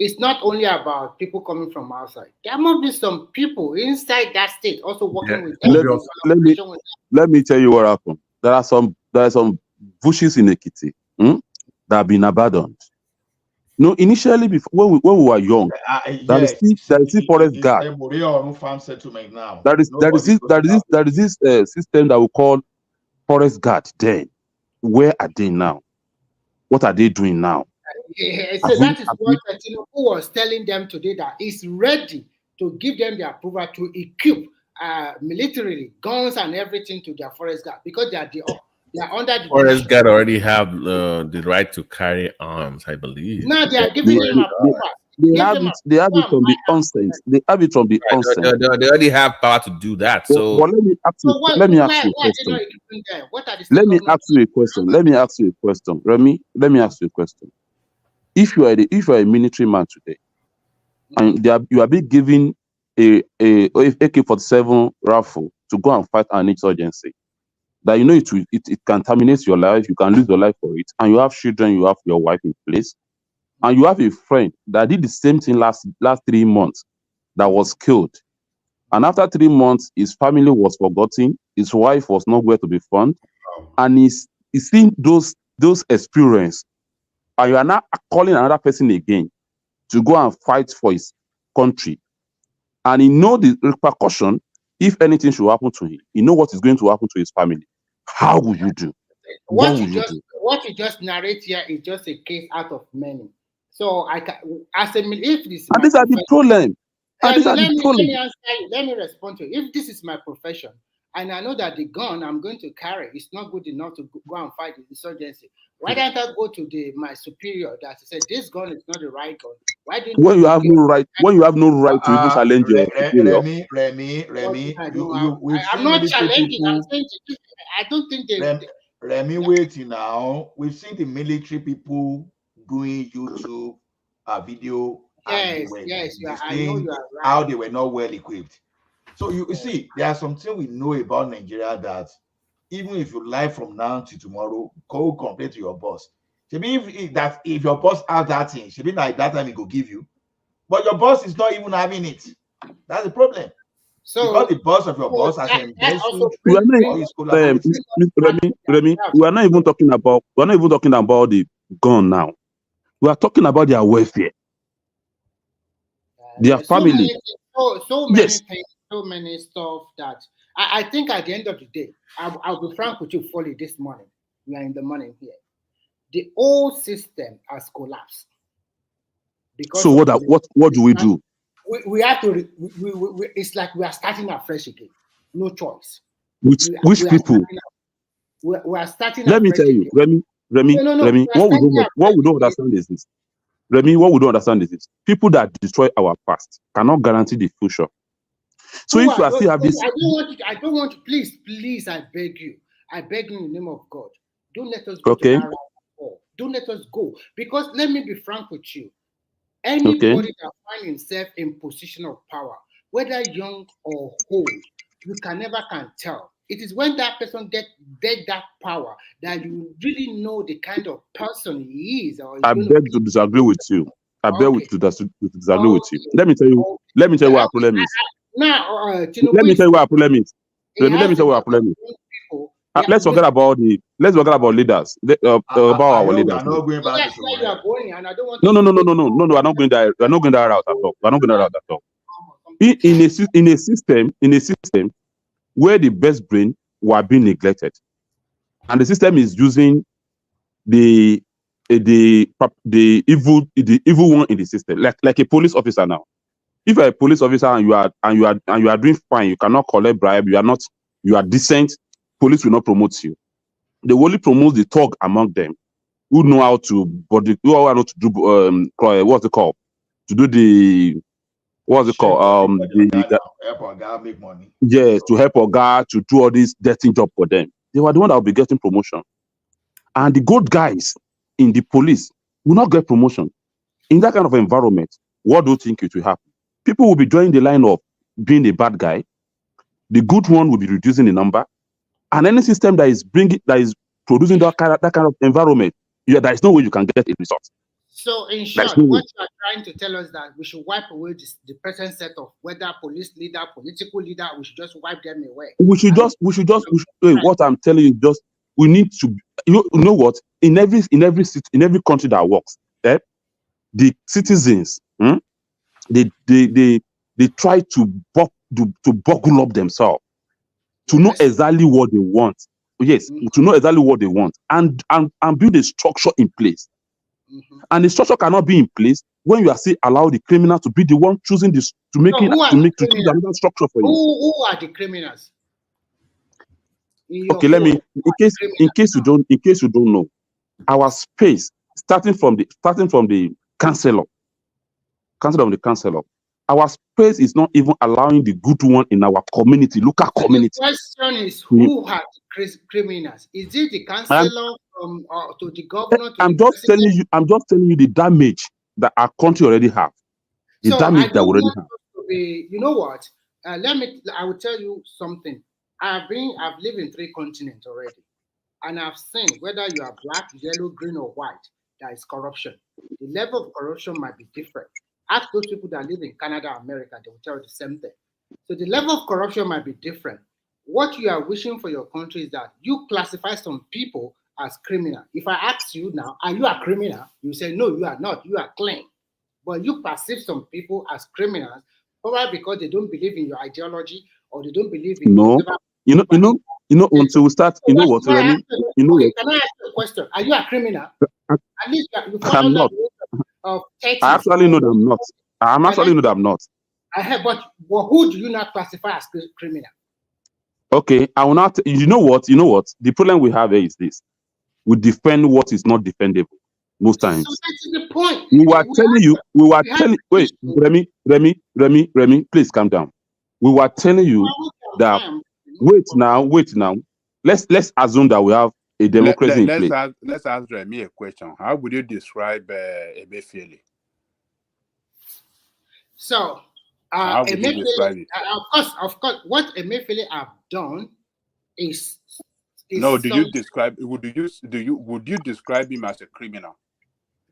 It's not only about people coming from outside. There must be some people inside that state also working with them. Let me tell you what happened. There are some bushes in Ekiti that have been abandoned. No, initially when we were young, there is still forest guard. There is this system that we call forest guard. Then, where are they now? What are they doing now? Yeah, so that is what Tinubu was telling them today, that he's ready to give them the approval to equip militarily guns and everything to their forest guard because they are under the forest guard already have the right to carry arms, I believe. Now they are giving him approval. They have it from the onset. They have it from the onset. They already have power to do that. So, but let me ask you a question. Let me ask you a question. Remy, let me ask you a question. If you are a military man today, and you are being given a AK-47 rifle to go and fight an insurgency, that you know it can terminate your life, you can lose your life for it, and you have children, you have your wife in place, and you have a friend that did the same thing last 3 months that was killed, and after 3 months his family was forgotten, his wife was nowhere to be found, and he's seen those experiences, and you are now calling another person again to go and fight for his country, and he know the repercussion if anything should happen to him. He know what is going to happen to his family. How will you do? What you just narrate here is just a case out of many. So I can, if this, and these are the problem. Let me respond to you. If this is my profession, and I know that the gun I'm going to carry is not good enough to go and fight the insurgency, why don't I go to my superior that said this gun is not the right gun? Why didn't you have no right to even challenge your superior? Remy, I'm not challenging. I'm saying I don't think they. Remy, wait now. We've seen the military people doing YouTube video. Yes, I know you are right. How they were not well equipped. So you see, there are some things we know about Nigeria that even if you lie from now to tomorrow, go complain to your boss. If your boss has that thing, should be like that time he go give you, but your boss is not even having it. That's the problem. So because the boss of your boss has embezzled We are not, all his collaborators. Remy, we are not even talking about the gun now. We are talking about their welfare, their family. So many Yes. things, so many stuff that I think at the end of the day, I'll be frank with you fully this morning. We are in the morning here. The old system has collapsed. So what do we do? We have to. It's like we are starting afresh again. No choice. Which people? We are starting. Let me tell you, Remy. What we don't understand is this. Remy, what we don't understand is this. People that destroy our past cannot guarantee the future. So if you still have this, I don't want to. Please, I beg you in the name of God. Don't let us go to that route. Don't let us go, because let me be frank with you. Anybody that finds himself in position of power, whether young or old, you never can tell. It is when that person get that power that you really know the kind of person he is. I beg to disagree with you. I beg to disagree with you. Let me tell you what our problem is. Let me tell you what our problem is. Let me tell you what our problem is. Let's forget about leaders. About our leaders. No. We're not going there. We're not going that route at all. We're not going that route at all. In a system where the best brain were being neglected, and the system is using the evil one in the system, like a police officer now. If you're a police officer and you are doing fine, you cannot collect bribe, you are decent, police will not promote you. They only promote the thug among them who know how to do what's it called? To do the what's it called? Help our guy make money. Yes, to help our guy to do all this dirty job for them. They were the one that will be getting promotion. And the good guys in the police will not get promotion. In that kind of environment, what do you think it will happen? People will be joining the line of being a bad guy. The good one will be reducing the number. And any system that is producing that kind of environment, there is no way you can get a result. So in short, what you are trying to tell us that we should wipe away the present set of whether police leader, political leader, we should just wipe them away. What I'm telling you, we need to, you know what? In every country that works, the citizens, they try to buckle up themselves to know exactly what they want. Yes, to know exactly what they want and build a structure in place. And the structure cannot be in place when you are still allowed the criminal to be the one choosing this to choose another structure for you. Who are the criminals? Okay, let me in case you don't know, our space starting from the councillor, our space is not even allowing the good one in our community, local community. The question is, who are the criminals? Is it the councillor to the governor? I'm just telling you the damage that our country already have. The damage that we already have. You know what? I will tell you something. I've lived in 3 continents already, and I've seen whether you are black, yellow, green, or white, there is corruption. The level of corruption might be different. Ask those people that live in Canada, America, they will tell you the same thing. So the level of corruption might be different. What you are wishing for your country is that you classify some people as criminal. If I ask you now, are you a criminal? You say, no, you are not. You are clean. But you perceive some people as criminals, probably because they don't believe in your ideology or they don't believe in whatever. Until we start, you know what, Remy? Can I ask you a question? Are you a criminal? At least you I'm not. I actually know that I'm not. I'm actually know that I'm not. But who do you not classify as criminal? Okay, I will not. You know what? The problem we have here is this: we defend what is not defendable most times. So that's the point. We were telling. Wait, Remy, please calm down. We were telling you that. Wait now. Let's assume that we have a democracy in place. Let's ask Remy a question. How would you describe Emefiele? So, how would you describe it? Of course, what Emefiele have done is No, do you describe? Would you describe him as a criminal?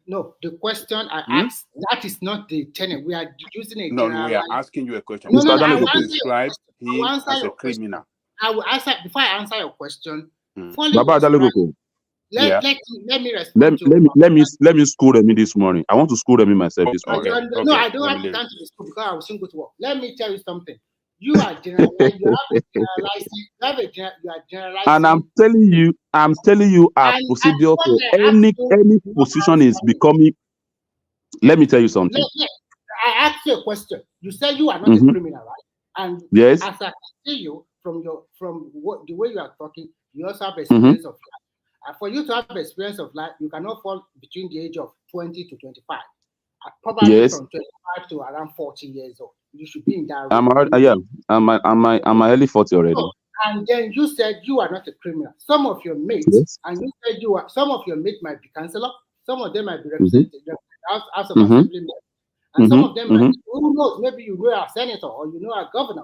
No, the question I asked, that is not the tenant. We are using a No, general. we are asking you a question. No, Would I you will answer describe him as a question. criminal? I will answer before I answer your question. Baba Dalekoko. Let me respond Let me school Remy this morning. I want to school Remy myself this morning. No, I don't have time to school because I will soon go to work. Let me tell you something. You are generalizing. You are generalizing. And I'm telling you, our procedure for any position is becoming. Let me tell you something. I asked you a question. You said you are not a criminal, right? And yes, as I see you from the way you are talking, you also have experience of life. For you to have experience of life, you cannot fall between the age of 20 to 25. Probably from 25 to around 40 years old. You should be in that range. I'm early 40 already. So, and then you said you are not a criminal. Some of your mates, and you said some of your mates might be councillor, some of them might be represented as of assemblyman, and some of them might be, who knows, maybe you know a senator or you know a governor.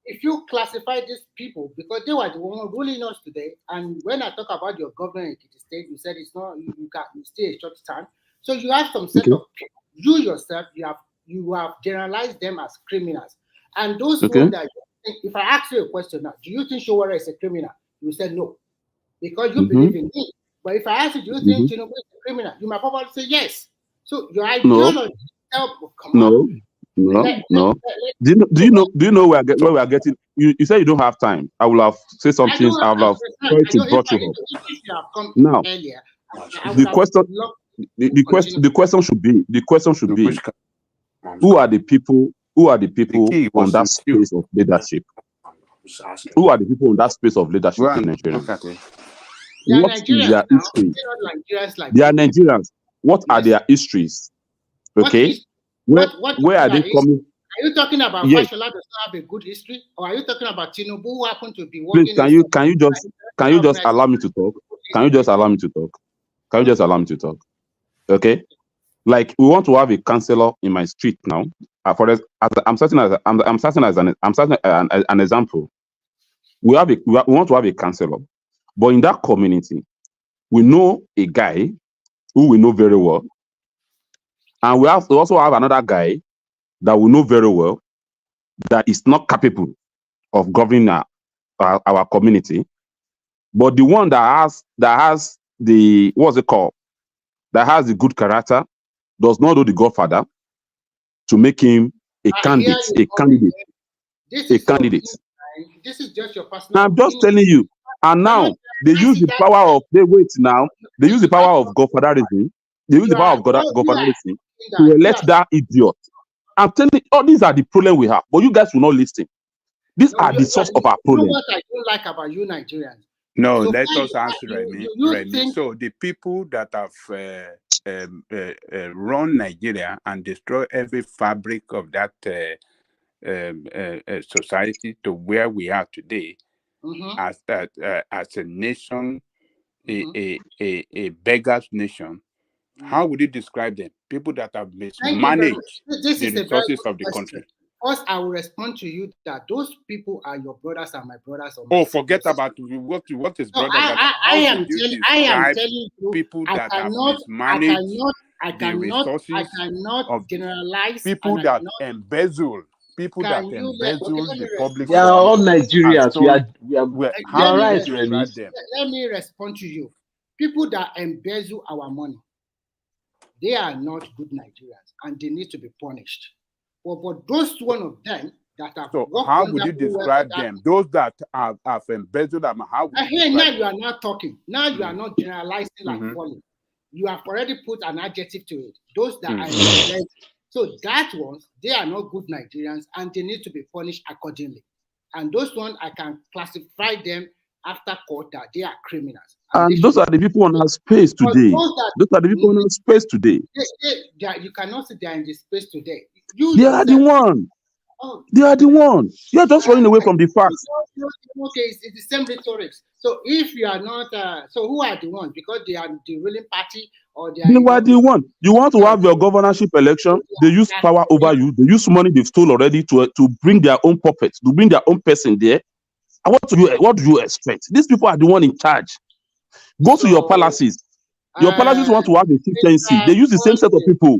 If you classify these people, because they were the one ruling us today, and when I talk about your governor in the state, you said it's not, you stay a short time. So you have some set of people. You yourself, you have generalized them as criminals. And those ones that if I ask you a question now, do you think Showore is a criminal? You said no. Because you believe in me. But if I ask you, do you think Tinubu is a criminal? You might probably say yes. So your ideology No. Do you know where we are getting? You say you don't have time. I will have said some things. I will have tried to brought you up. Now, the question should be who are the people on that space of leadership? Who are the people on that space of leadership in Nigeria? What is their history? They are Nigerians. What are their histories? Okay, where are they coming? Are you talking about Fashola does not have a good history, or are you talking about Tinubu who happened to be working? Please, can you just allow me to talk? Can you just allow me to talk? Okay, like we want to have a councillor in my street now. I'm starting as an example. We want to have a councillor, but in that community, we know a guy who we know very well, and we also have another guy that we know very well that is not capable of governing our community, but the one that has the that has the good character does not know the Godfather to make him a candidate. This is just your personal. I'm just telling you. And now they use the power of They use the power of Godfatherism. They use the power of Godfatherism to elect that idiot. I'm telling you, these are the problem we have, but you guys will not listen. These are the source of our problem. You know what I don't like about you Nigerians? No, let us answer Remy. So the people that have run Nigeria and destroy every fabric of that society to where we are today, as a nation, a beggar's nation. How would you describe them? People that have mismanaged the resources of the country. First, I will respond to you that those people are your brothers and my brothers. Forget about what is brother. I am telling you, people that have mismanaged the resources of generalize people that embezzle. People that embezzle the public. They are all Nigerians. Let me respond to you. People that embezzle our money, they are not good Nigerians, and they need to be punished. But those one of them that have. So how would you describe them? Those that have embezzled them. How? Now you are not talking. Now you are not generalizing like falling. You have already put an adjective to it. Those that are embezzled. So that ones, they are not good Nigerians, and they need to be punished accordingly. And those ones, I can classify them after court that they are criminals. And those are the people on our space today. Those are the people on our space today. You cannot say they are in the space today. They are the one. They are the one. You are just running away from the facts. Okay, it's the same rhetoric. So if you are not, so who are the ones? Because they are the ruling party, or they were the one. You want to have your governorship election? They use power over you. They use money they've stole already to bring their own puppets, to bring their own person there. And what do you expect? These people are the one in charge. Go to your palaces. Your palaces want to have efficiency. They use the same set of people.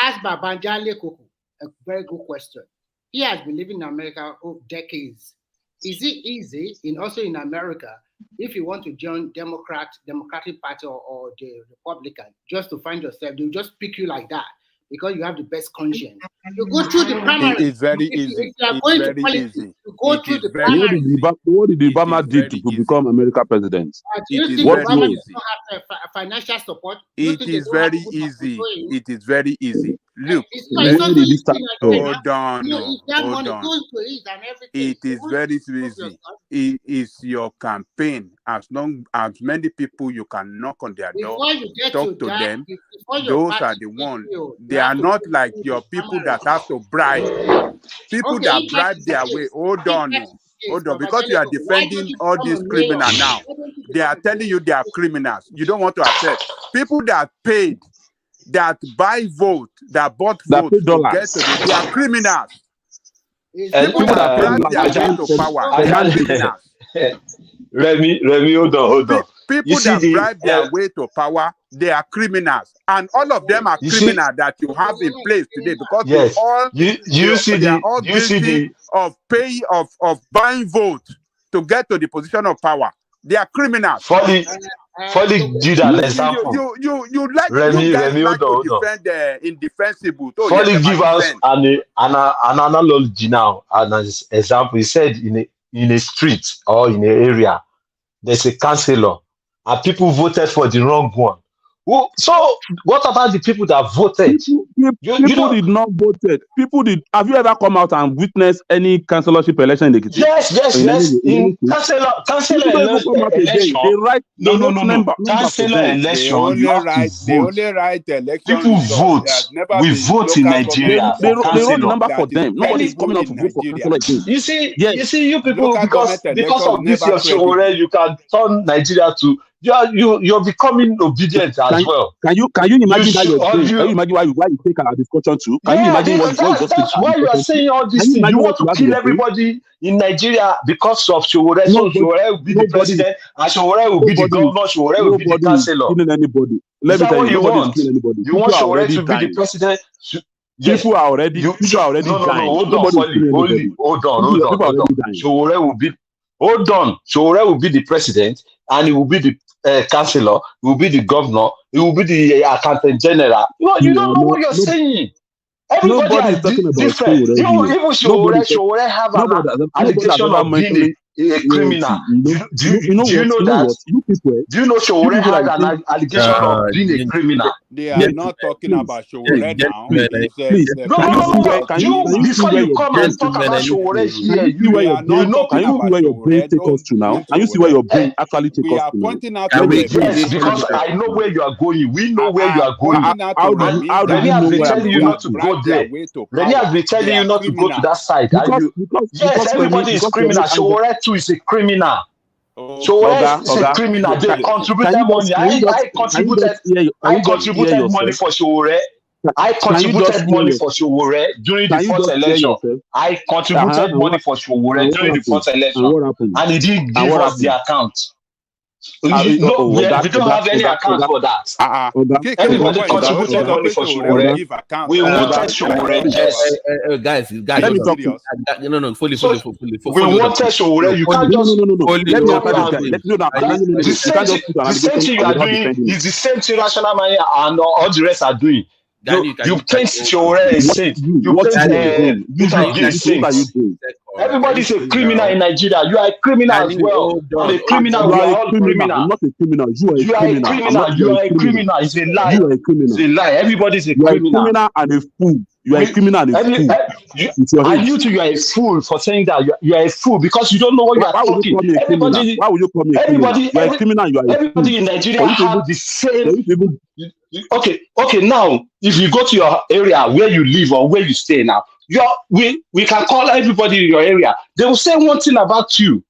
Ask Babanjale Koko a very good question. He has been living in America for decades. Is it easy also in America, if you want to join Democratic Party or the Republican, just to find yourself, they'll just pick you like that because you have the best conscience. You go through the primary. It's very easy. You go through the What did Obama do to become American president? It is What very was? easy. Have financial support. It is very easy. It is very easy. Look, hold on. It is very easy. It is your campaign. As many people you can knock on their door, talk to them. Those are the ones. They are not like your people that have to bribe. People that bribe their way. Hold on, because you are defending all these criminals now. They are telling you they are criminals. You don't want to accept. People that paid, that buy vote, that bought vote to get to them, they are criminals. People that bribe their way to power, they are criminals. Remy, hold on. People that bribe their way to power, they are criminals, and all of them are criminals that you have in place today because they are all guilty of buying vote to get to the position of power. They are criminals. Folly did an example. You like Remy, to defend the indefensible. So Folly give us an analogy now, an example. He said in a street or in an area, there's a councillor, and people voted for the wrong one. So what about the people that voted? People did not vote. People did. Have you ever come out and witnessed any councillorship election in the kitchen? Yes. In councillor election, they write councillor election. They only write election. People vote. We vote in Nigeria. They wrote the number for them. Nobody is coming out to vote for councillor again. You see, you people, because of this your show, you can turn Nigeria to. You're becoming obedient as well. Can you imagine that Can you imagine why you take our discussion to? Can you imagine that's why you are saying all these things? You want to kill everybody in Nigeria because of Showore. So Showore will be the president, and Showore will be the governor. Showore will be the chancellor. Killing anybody. Let me tell you, nobody is killing anybody. You want Showore to be the president? People are already dying. Hold on. Showore will be. Hold on. Showore will be the president, and he will be the councillor, he will be the governor, he will be the accountant general. You don't know what you're saying. Everybody is different. Even Showore have an allegation of being a criminal. Do you know that? Do you know Showore has an allegation of being a criminal? They are not talking about Showore now. Before you come and talk about Showore here, you know where your brain takes us to now. Can you see where your brain actually takes us to now? Yes, because I know where you are going. We know where you are going. How do you know where I'm going? Not to go there. Remy has been telling you not to go to that side. Yes, everybody is criminal. Showore too is a criminal. Showore is a criminal. They contributed money. I contributed money for Showore. I contributed money for Showore during the first election. I contributed money for Showore during the first election, and he didn't give us the account. We don't have any account for that. Everybody contributed money for Showore. We wanted Showore. Yes, guys. Let me talk. No, fully. We wanted Showore. You can't just. The same thing you are doing is the same thing Rational Money and all the rest are doing. You paint Showore a saint. You paint a saint. Everybody's a criminal in Nigeria. You are a criminal as well. I'm a criminal. We are all criminal. I'm not a criminal. You are a criminal. You are a criminal. It's a lie. You are a criminal. It's a lie. Everybody's a criminal. criminal. You are a criminal and a fool. You are a criminal and a fool. And you too, you are a fool for saying that. You are a fool because you don't know what you are talking. Why would you call me a criminal? You are a criminal. You are a fool. Everybody in Nigeria have the same. Okay. Now, if you go to your area where you live or where you stay now, we can call everybody in your area. They will say one thing about you.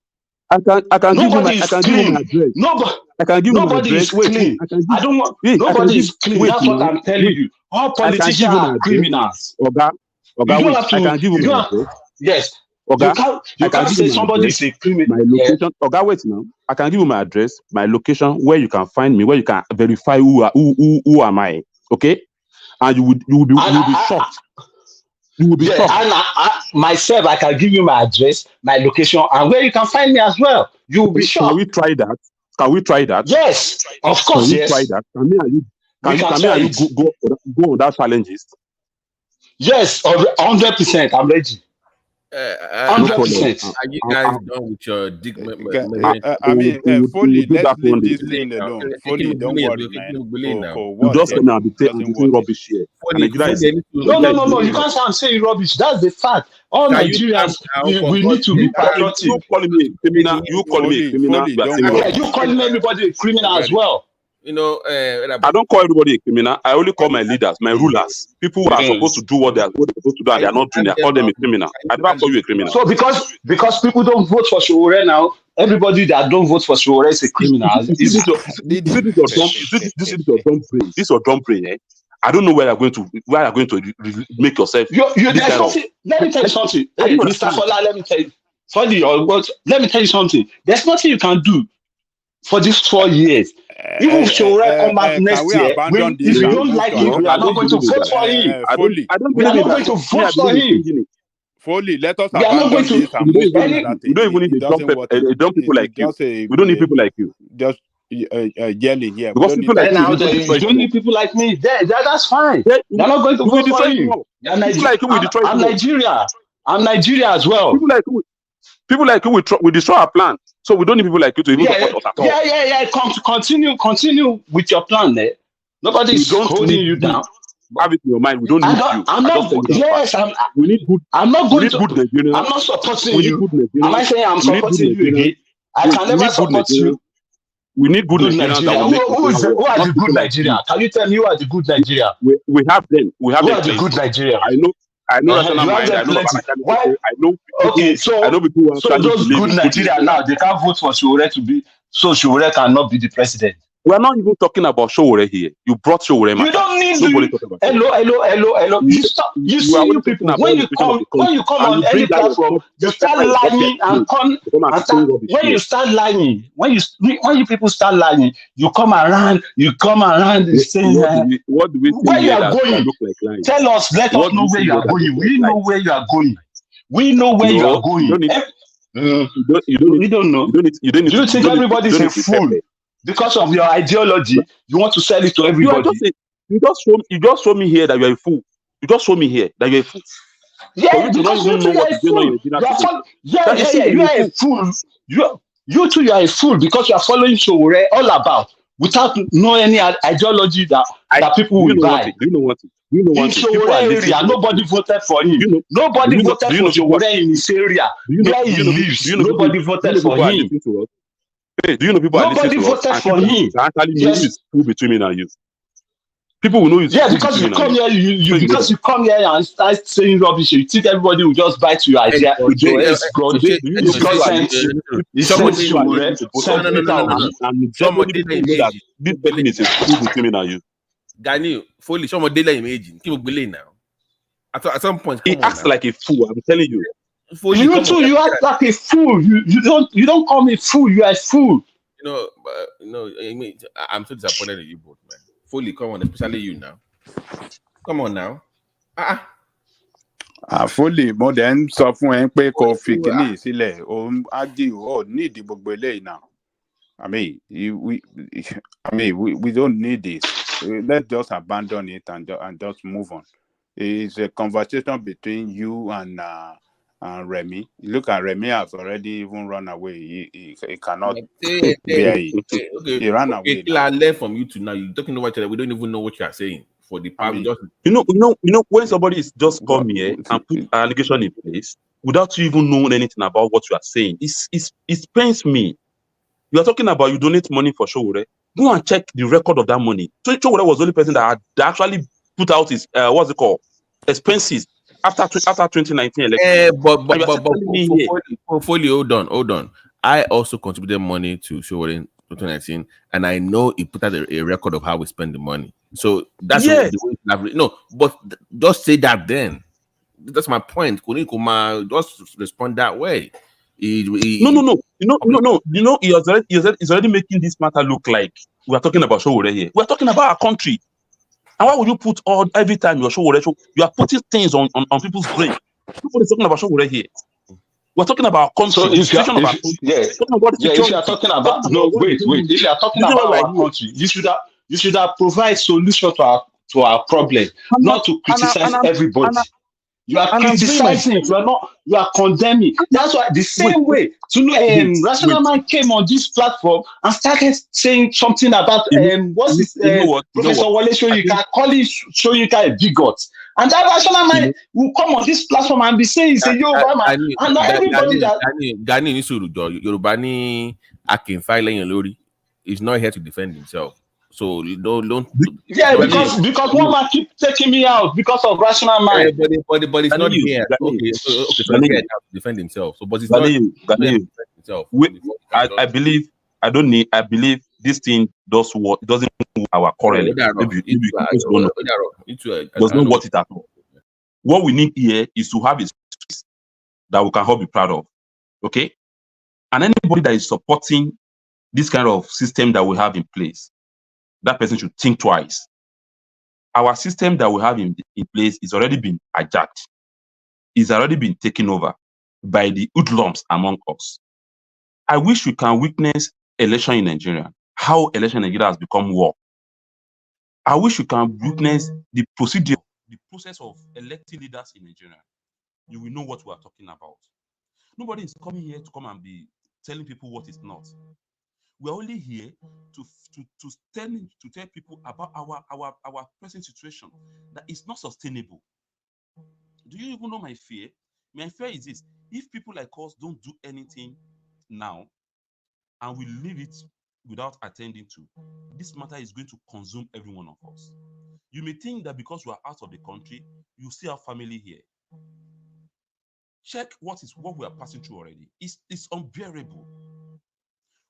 I can give you my address. Nobody is clean. I don't want. Nobody is clean. That's what I'm telling you. All politicians are criminals. I can give you my address. Yes. Oga, you I can can't give say you my somebody address, is a criminal. my location. Oga, wait now. I can give you my address, my location, where you can find me, where you can verify who am I. Okay, and you will be shocked. You will be Yeah, shocked. and myself, I can give you my address, my location, and where you can find me as well. You will be Can we shocked. try that? Can we try that? Yes, of Can course, we try yes. that? Can me and you We can can me try and you it. go on that challenges? Yes, 100%. I'm ready. No problem. 100%. Are you guys done with your dig measuring? I mean, we Foley, do let's that one leave day. this thing alone. Take Foley, him don't believe, worry, take man. him believe now. For You what just come and be doesn't saying worth it. rubbish here. And Nigeria is No. You can't say I'm saying rubbish. That's the fact. All Can you calm Nigerians, down for we God's need to sake? be patriotic. You calling me a criminal? You calling me a criminal? You are saying Yeah, rubbish. you calling everybody a criminal as well. You know, I don't call everybody a criminal. I only call my leaders, my rulers, people who are supposed to do what they are supposed to do and they are not doing. I call them a criminal. I never call you a criminal. So because people don't vote for Sowore now, everybody that don't vote for Sowore is a criminal. This is your dumb brain. This is your dumb brain, eh? I don't know where you're going to make yourself. There's something. Let me tell you something. Hey, Mr. Fola, let me tell you. Sorry, let me tell you something. There's nothing you can do for these 4 years. Even if Sowore come back next year, if you don't like him, we are not going to vote for him. We are not going to vote for him. Foley, let us We are not going abandon this to. and move on. We don't even need dumb people like you. We don't need people like you. Just yelling here. Because people like you don't need people like me. That's fine. They're not going to vote for him. I'm Nigeria. I'm Nigeria as well. People like you will destroy our plan. So we don't need people like you to even support us at all. Yeah. Continue with your plan there. Nobody is holding you down. Have it in your mind. We don't need you. We need good. I'm not going to. Good Nigerians. I'm not supporting you. Am I saying I'm supporting you again? I can never support you. We need good Nigerians. Who are the good Nigerians? Can you tell me who are the good Nigerians? We have them. We have who them. are the good Nigerians? I know Rational Mind. I know okay, so those good Nigerians now they can't vote for Sowore to be, so Sowore cannot be the president. We are not even talking about Sowore here. You brought Sowore. You don't need to. Hello. You see, you people, when you come on any platform, you start lying and when you start lying, when you people start lying, you come around saying where you are going. Tell us, let us know where you are going. We know where you are going. We know where you are going. We don't know. Do you think everybody is a fool? Because of your ideology, you want to sell it to everybody. You just show me here that you are a fool. You just show me here that you are a fool. Yeah, because you two are a fool. You are a fool. You two are a fool because you are following Sowore all about without knowing any ideology that people will buy. Do you know what? In Sowore area, nobody voted for him. Nobody voted for Sowore in his area where he lives. Nobody voted for him. Hey, do you know people nobody voted for him? Yes. Who between me and you? People will know it's because you come here, you come here and start saying rubbish. You think everybody will just buy to your idea? Gani, Foley, someone did imagine. Keep believing now. At some point, he acts like a fool. I'm telling you. You too. You act like a fool. You don't call me fool. You are a fool. I mean, I'm so disappointed in you both, man. Foley, come on, especially you now. Come on now. Foley, more than sọ fún ẹ pé kò fi kíní sílẹ̀. O need gbogbo eléyìí now. I mean, we don't need this. Let's just abandon it and just move on. It's a conversation between you and Remy. Look at Remy has already even run away. He cannot bear it. Okay. He ran away. I learned from you to now. You're talking about we don't even know what you are saying. For the power, you know, when somebody is just come here and put an allegation in place without you even knowing anything about what you are saying, it pains me. You are talking about you donate money for Sowore. Go and check the record of that money. So Sowore was the only person that actually put out his expenses after 2019 election. But hold on. I also contributed money to Sowore in 2019, and I know he put out a record of how we spend the money. So that's no, but just say that then. That's my point. Kunikuma just respond that way. No. He's already making this matter look like we are talking about Showore here. We are talking about our country. And why would you put every time you're Showore, you are putting things on people's brain? Nobody's talking about Showore here. We're talking about country. So if you are talking about wait. If you are talking about our country, you should have provide solution to our problem, not to criticize everybody. You are criticizing. You are condemning. That's why the same way Rational Man came on this platform and started saying something about Professor Wale Soyinka, calling Soyinka a bigot. And that Rational Man will come on this platform and be saying he's a Yoruba man. And not everybody Gani Yoruba ni Akinfai Lori is not here to defend himself. So don't. Yeah, because one man keep taking me out because of Rational Man. But it's not here. Okay, so not here to defend himself. So, but it's not defend himself. I believe this thing does what it doesn't move our current. Does not what it at all. What we need here is to have a space that we can all be proud of. Okay, and anybody that is supporting this kind of system that we have in place, that person should think twice. Our system that we have in place is already been hijacked. It's already been taken over by the hoodlums among us. I wish we can witness election in Nigeria, how election in Nigeria has become war. I wish we can witness the procedure, the process of electing leaders in Nigeria. You will know what we are talking about. Nobody is coming here to come and be telling people what is not. We're only here to tell people about our present situation that is not sustainable. Do you even know my fear? My fear is this: if people like us don't do anything now and we leave it without attending to, this matter is going to consume every one of us. You may think that because we are out of the country, you see our family here. Check what we are passing through already. It's unbearable.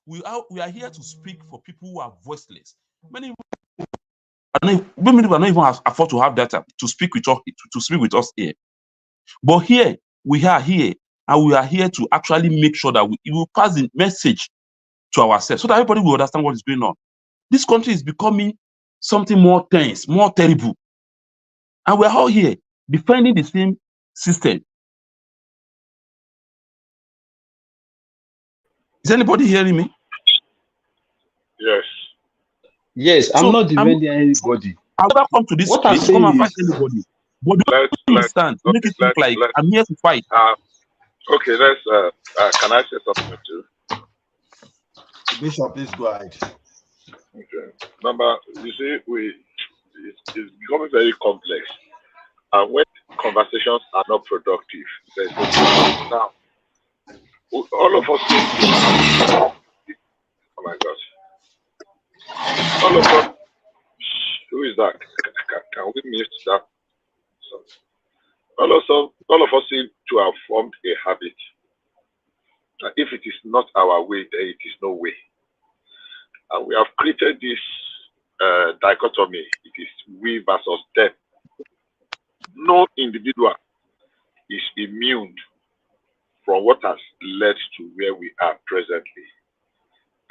We are here to speak for people who are voiceless. Many people are not even afford to have data to speak with us here. But here we are here, and we are here to actually make sure that we will pass the message to ourselves so that everybody will understand what is going on. This country is becoming something more tense, more terrible, and we're all here defending the same system. Is anybody hearing me? Yes. Yes, I'm not defending anybody. I never come to this place to come and fight anybody. But don't understand. Make it look like I'm here to fight. Okay, can I say something too? Bishop, please go ahead. Okay. Number, you see, it's becoming very complex. And when conversations are not productive, there's no problem. Now, all of us, oh my God. All of us, who is that? Can we mute that? All of us seem to have formed a habit. If it is not our way, then it is no way. And we have created this dichotomy. It is we versus them. No individual is immune from what has led to where we are presently.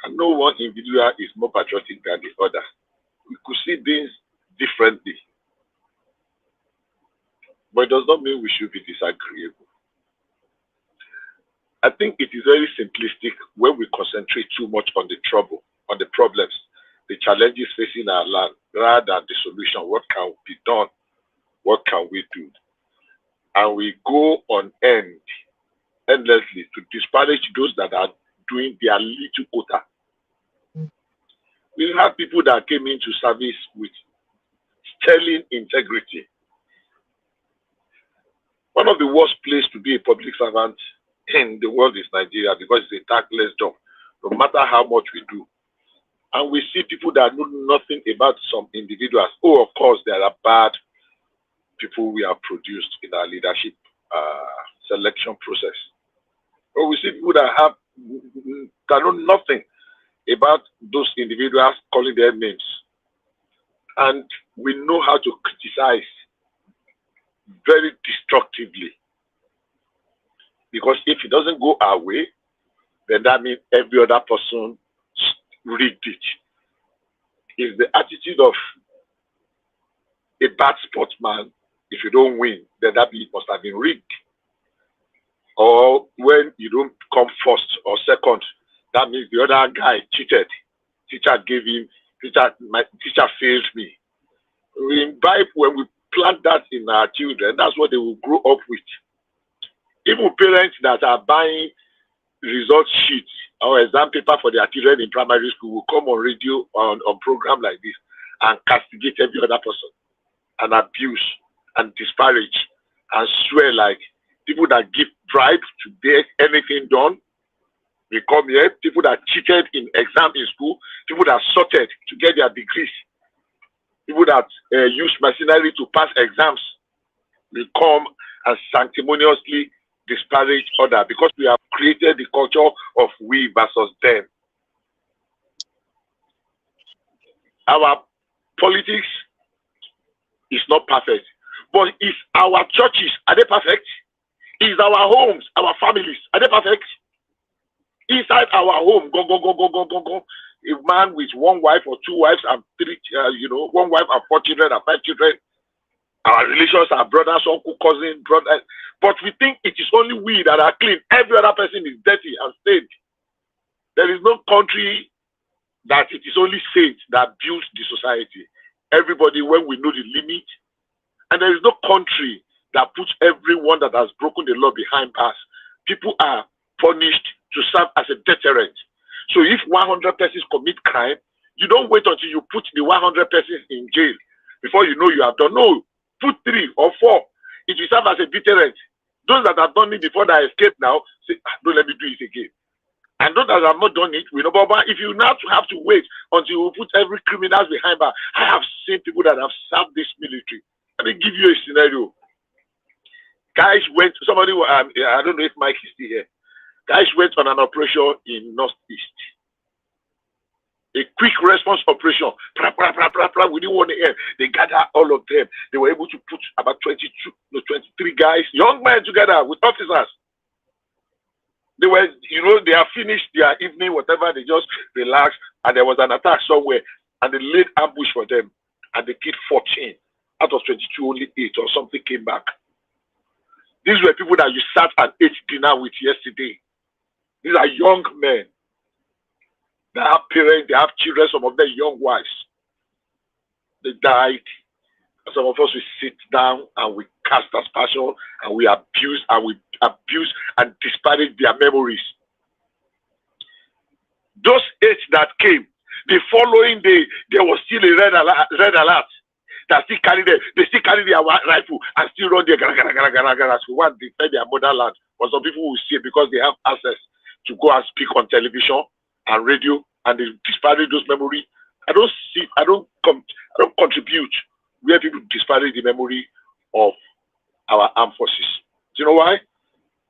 And no one individual is more patriotic than the other. We could see things differently. But it does not mean we should be disagreeable. I think it is very simplistic when we concentrate too much on the trouble, on the problems, the challenges facing our land, rather than the solution. What can be done? What can we do? And we go on endlessly to disparage those that are doing their little quota. We have people that came into service with sterling integrity. One of the worst places to be a public servant in the world is Nigeria, because it's a thankless job, no matter how much we do. And we see people that know nothing about some individuals. Oh, of course, there are bad people we have produced in our leadership selection process. But we see people that know nothing about those individuals, calling their names. And we know how to criticize very destructively. Because if it doesn't go our way, then that means every other person rigged it. It's the attitude of a bad sportsman. If you don't win, then that means it must have been rigged. Or when you don't come first or second, that means the other guy cheated. Teacher gave him, my teacher failed me. In Bible, when we plant that in our children, that's what they will grow up with. Even parents that are buying result sheets or exam paper for their children in primary school will come on radio on program like this and castigate every other person and abuse and disparage and swear like people that give bribe to get anything done. They come here, people that cheated in exam in school, people that sorted to get their degrees, people that use mercenary to pass exams, they come and sanctimoniously disparage others because we have created the culture of we versus them. Our politics is not perfect, but is our churches, are they perfect? Is our homes, our families, are they perfect? Inside our home, go. A man with one wife or two wives and three, one wife and 4 children and 5 children. Our relations are brothers, uncle, cousin, brother. But we think it is only we that are clean. Every other person is dirty and stained. There is no country that it is only saints that builds the society. Everybody, when we know the limit, and there is no country that puts everyone that has broken the law behind bars. People are punished to serve as a deterrent. So if 100 persons commit crime, you don't wait until you put the 100 persons in jail before you know you have done. No, put 3 or 4. It will serve as a deterrent. Those that have done it before that escape now, say, don't let me do it again. And those that have not done it, we know, but if you now have to wait until you put every criminal behind bar, I have seen people that have served this military. Let me give you a scenario. Guys went, somebody, I don't know if Mike is still here. Guys went on an operation in Northeast. A quick response operation. Within 1 AM, they gathered all of them. They were able to put about 23 guys, young men together with officers. They were, they have finished their evening, whatever, they just relaxed, and there was an attack somewhere, and they laid ambush for them, and they killed 14. Out of 22, only 8 or something came back. These were people that you sat and ate dinner with yesterday. These are young men. They have parents, they have children, some of them young wives. They died. And some of us, we sit down and we cast aspersion and we abuse and disparage their memories. Those 8 that came, the following day, there was still a red alert. That still carry they still carry their rifle and still run their so one defend their motherland. But some people will see it because they have access to go and speak on television and radio, and they disparage those memories. I don't contribute where people disparage the memory of our armed forces. Do you know why?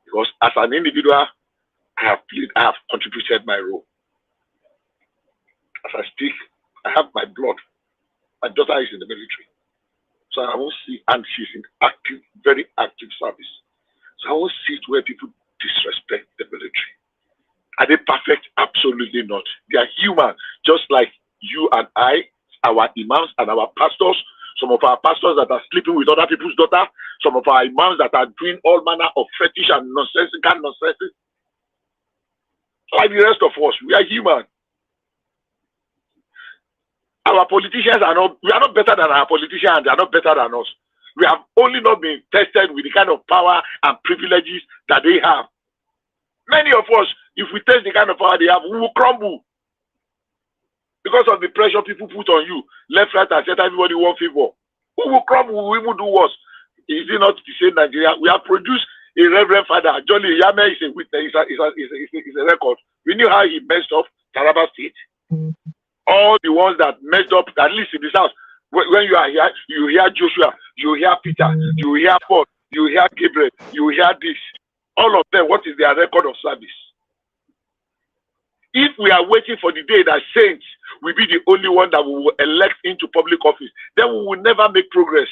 Because as an individual, I have contributed my role. As I speak, I have my blood. My daughter is in the military. So I won't see, and she's in very active service. So I won't see it where people disrespect the military. Are they perfect? Absolutely not. They are human, just like you and I, our imams and our pastors. Some of our pastors that are sleeping with other people's daughters. Some of our imams that are doing all manner of fetish and nonsensical nonsense. Like the rest of us, we are human. Our politicians we are not better than our politicians, and they are not better than us. We have only not been tested with the kind of power and privileges that they have. Many of us, if we test the kind of power they have, we will crumble. Because of the pressure people put on you, left, right, and center, everybody want favor. We will crumble, we will do worse. Is it not the same Nigeria? We have produced a Reverend Father. Johnny Yame is a witness, is a record. We knew how he messed up Taraba State. All the ones that messed up, at least in this house, when you are here, you hear Joshua, you hear Peter, you hear Paul, you hear Gabriel, you hear this. All of them, what is their record of service? If we are waiting for the day that saints will be the only one that we will elect into public office, then we will never make progress.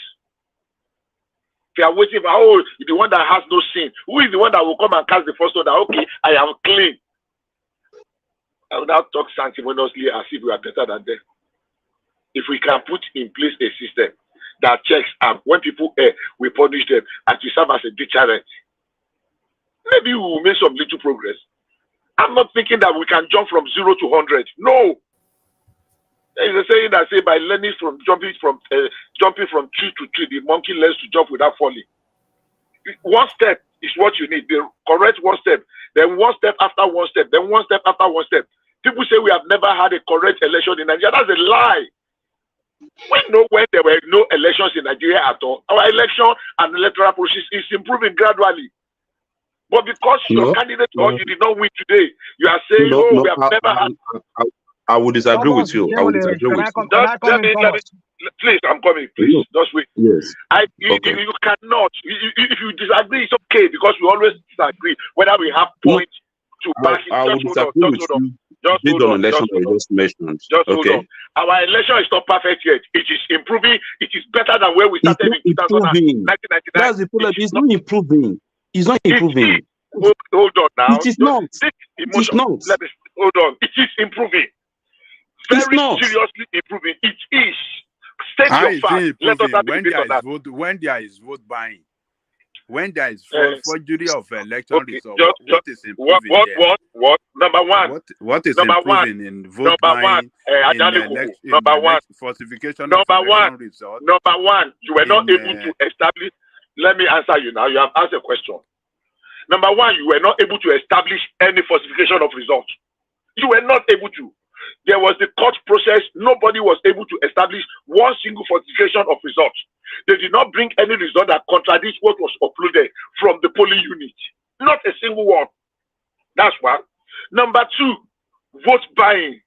If you are waiting for, oh, the one that has no sin, who is the one that will come and cast the first stone that, okay, I am clean? I will now talk sanctimoniously as if we are better than them. If we can put in place a system that checks and when people err, we punish them and to serve as a deterrent, maybe we will make some little progress. I'm not thinking that we can jump from 0 to 100. No. There is a saying that say by learning from jumping from tree to tree, the monkey learns to jump without falling. One step is what you need. The correct one step, then one step after one step, then one step after one step. People say we have never had a correct election in Nigeria. That's a lie. We know when there were no elections in Nigeria at all. Our election and electoral process is improving gradually. But because your candidate or you did not win today, you are saying, we have never had. I would disagree with you. I would disagree with you. Please, I'm coming. Please, just wait. Yes. You cannot. If you disagree, it's okay because we always disagree whether we have points to back it. I would disagree with you. Based on election that you just mentioned. Just hold on. Our election is not perfect yet. It is improving. It is better than where we started in 1999. That's the problem. It's not improving. It's not improving. Hold on now. It is not. It is not. Let me hold on. It is improving. Very seriously improving. It is. State your fact. Let us have a debate on that. When there is vote buying, when there is forgery of election results, what is improving What? Number one. What is improving in vote buying? Number one. Falsification of election results. Number one. You were not able to establish. Let me answer you now. You have asked a question. Number one, you were not able to establish any falsification of results. You were not able to. There was the court process. Nobody was able to establish one single falsification of results. They did not bring any result that contradicts what was uploaded from the polling unit. Not a single one. That's one. Number two, vote buying.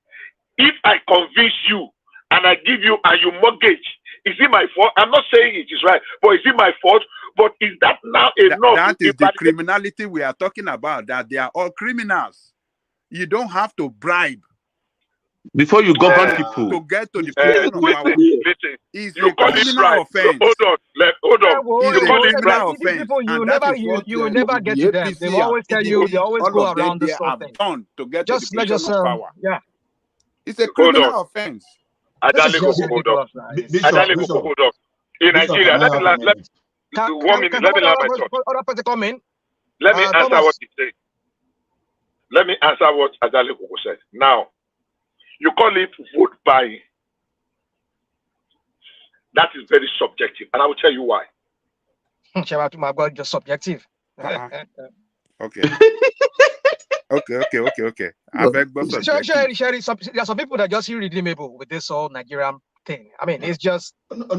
If I convince you and I give you and you mortgage, is it my fault? I'm not saying it is right, but is it my fault? But is that now enough? That is the criminality we are talking about, that they are all criminals. You don't have to bribe before you govern people to get to the position of power. Listen, it's you a criminal offense. Hold on. It's a criminal offense. You will never get to them. They always tell you, they always go around this whole thing. Done to get to the position of power. Yeah. It's a criminal offense. Hold on. In Nigeria, let me land my thought. Let me answer what he said. Let me answer what Adale Koko said. Now, you call it vote buying. That is very subjective, and I will tell you why. Just subjective. Okay. Okay. I beg both of Sherry, there are some people that just irredeemable with this whole Nigerian thing. I mean, it's just active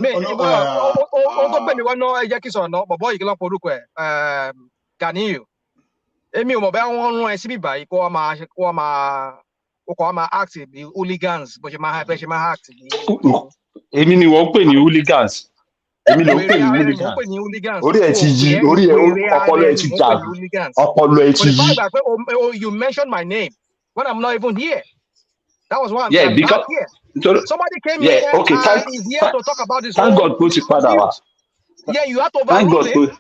the hooligans, but you might have hooligans. You mentioned my name when I'm not even here. That was why I'm because here. Somebody came here and is here to talk about this. Thank God put it further. Yeah, you have to overrule it.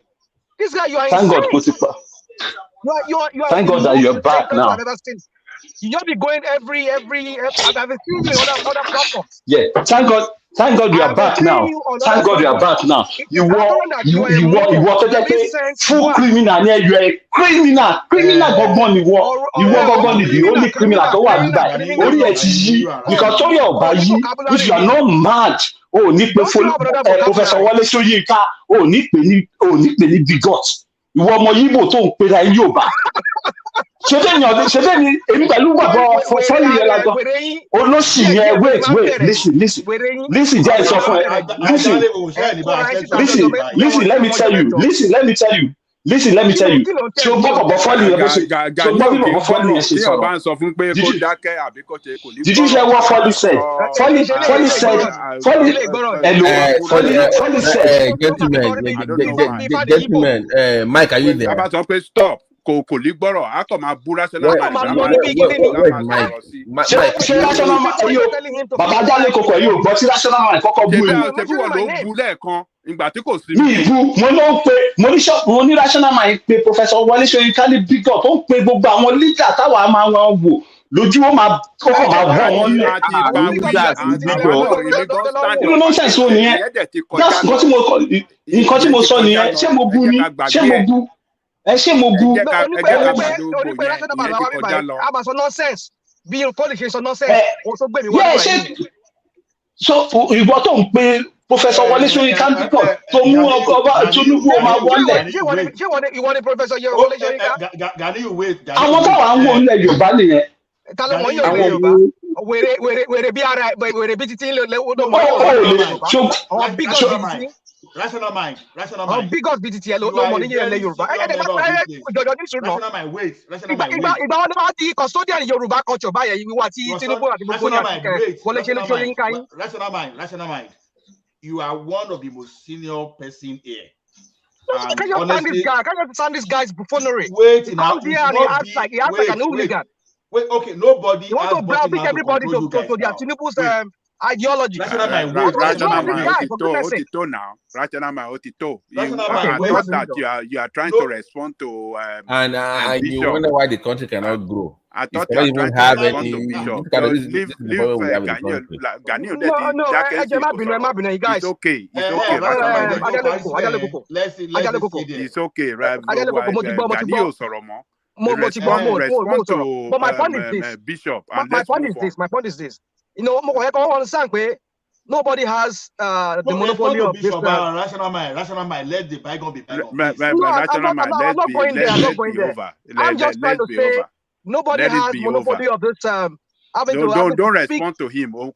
This guy, you are insane. Thank God put it further. You are Thank God that you're back now. You just be going every I've seen you on other platforms. Yeah, thank God you are back now. Thank God you are back now. You were full criminal. Yeah, you are a criminal. Criminal you were the only criminal to work by. Because sorry about you, if you are not mad, Professor Wale Soyinka, need bigot. You are more Igbo to pera Yoruba. Wait, listen, guys. Listen, let me tell you. Did you hear what Foley said? Foley said, gentlemen, Mike, are you there? Stop. kò lè gbọ́rọ̀ á kàn máa bú rational Wait, mind á wait, máa wait, wait, Mike. ṣé rational mind bàbá Jálé kòkò yìí ò gbọ́ tí rational mind kọ́kọ́ bú ni. ṣebí wọn ló bú lẹ́ẹ̀kan ìgbà tí kò sí mi bú mo ló ń pe mo ní rational mind pé Professor Wọlé Ṣóyínká ní big up ó ń pe gbogbo àwọn leader táwa máa wọn wò lójú ó máa kọ́kọ́ máa bọ́ wọn lẹ̀. irú nonsense wo nìyẹn nǹkan tí mo sọ nìyẹn ṣé mo bú ni ṣé mo bú ṣé mo bú. nonsense bí polish ṣe sọ nonsense o tó gbé mi wá nígbà so ìwọ tó ń pe Professor Wọlé Ṣóyínká púpọ̀ tó mú ọba Tinubu ó máa wọlé. ṣé ìwọ ni Professor Wọlé Ṣóyínká. àwọn táwa ń wò nílẹ̀ Yorùbá nìyẹn. ta ló mọ̀ yóò wé Yorùbá wèrè bí ara wèrè bí títí ló mọ̀ Yorùbá àwọn big guns bí títí. Rational mind. Àwọn big guns bí títí ẹ ló mọ̀ nílẹ̀ Yorùbá. Jọjọ ní sùúrù náà. Ìgbà wọn ni wọ́n ti custodian Yorùbá culture báyẹn ìwà tí Tinubu àti gbogbo ní àtìkẹ́ Wọlé Ṣóyínká yín. Rational mind. You are one of the most senior person here. Can you stand this guy's buffoonery? Wait, he comes here and he acts like an hooligan. Wait, okay, nobody. You want to browbeat everybody to their Tinubu's ideology. Rational mind, Otito now. Rational mind, Otito. I thought that you are trying to respond to and you wonder why the country cannot grow. I thought you even have any. It's okay. It's okay. Ganio Soromo. But my point is this. Bishop. My point is this. You know, nobody has the monopoly of this. Rational mind. Let the bygone be bygone. I'm not going there. I'm just trying to say nobody has monopoly of this. Don't respond to him. And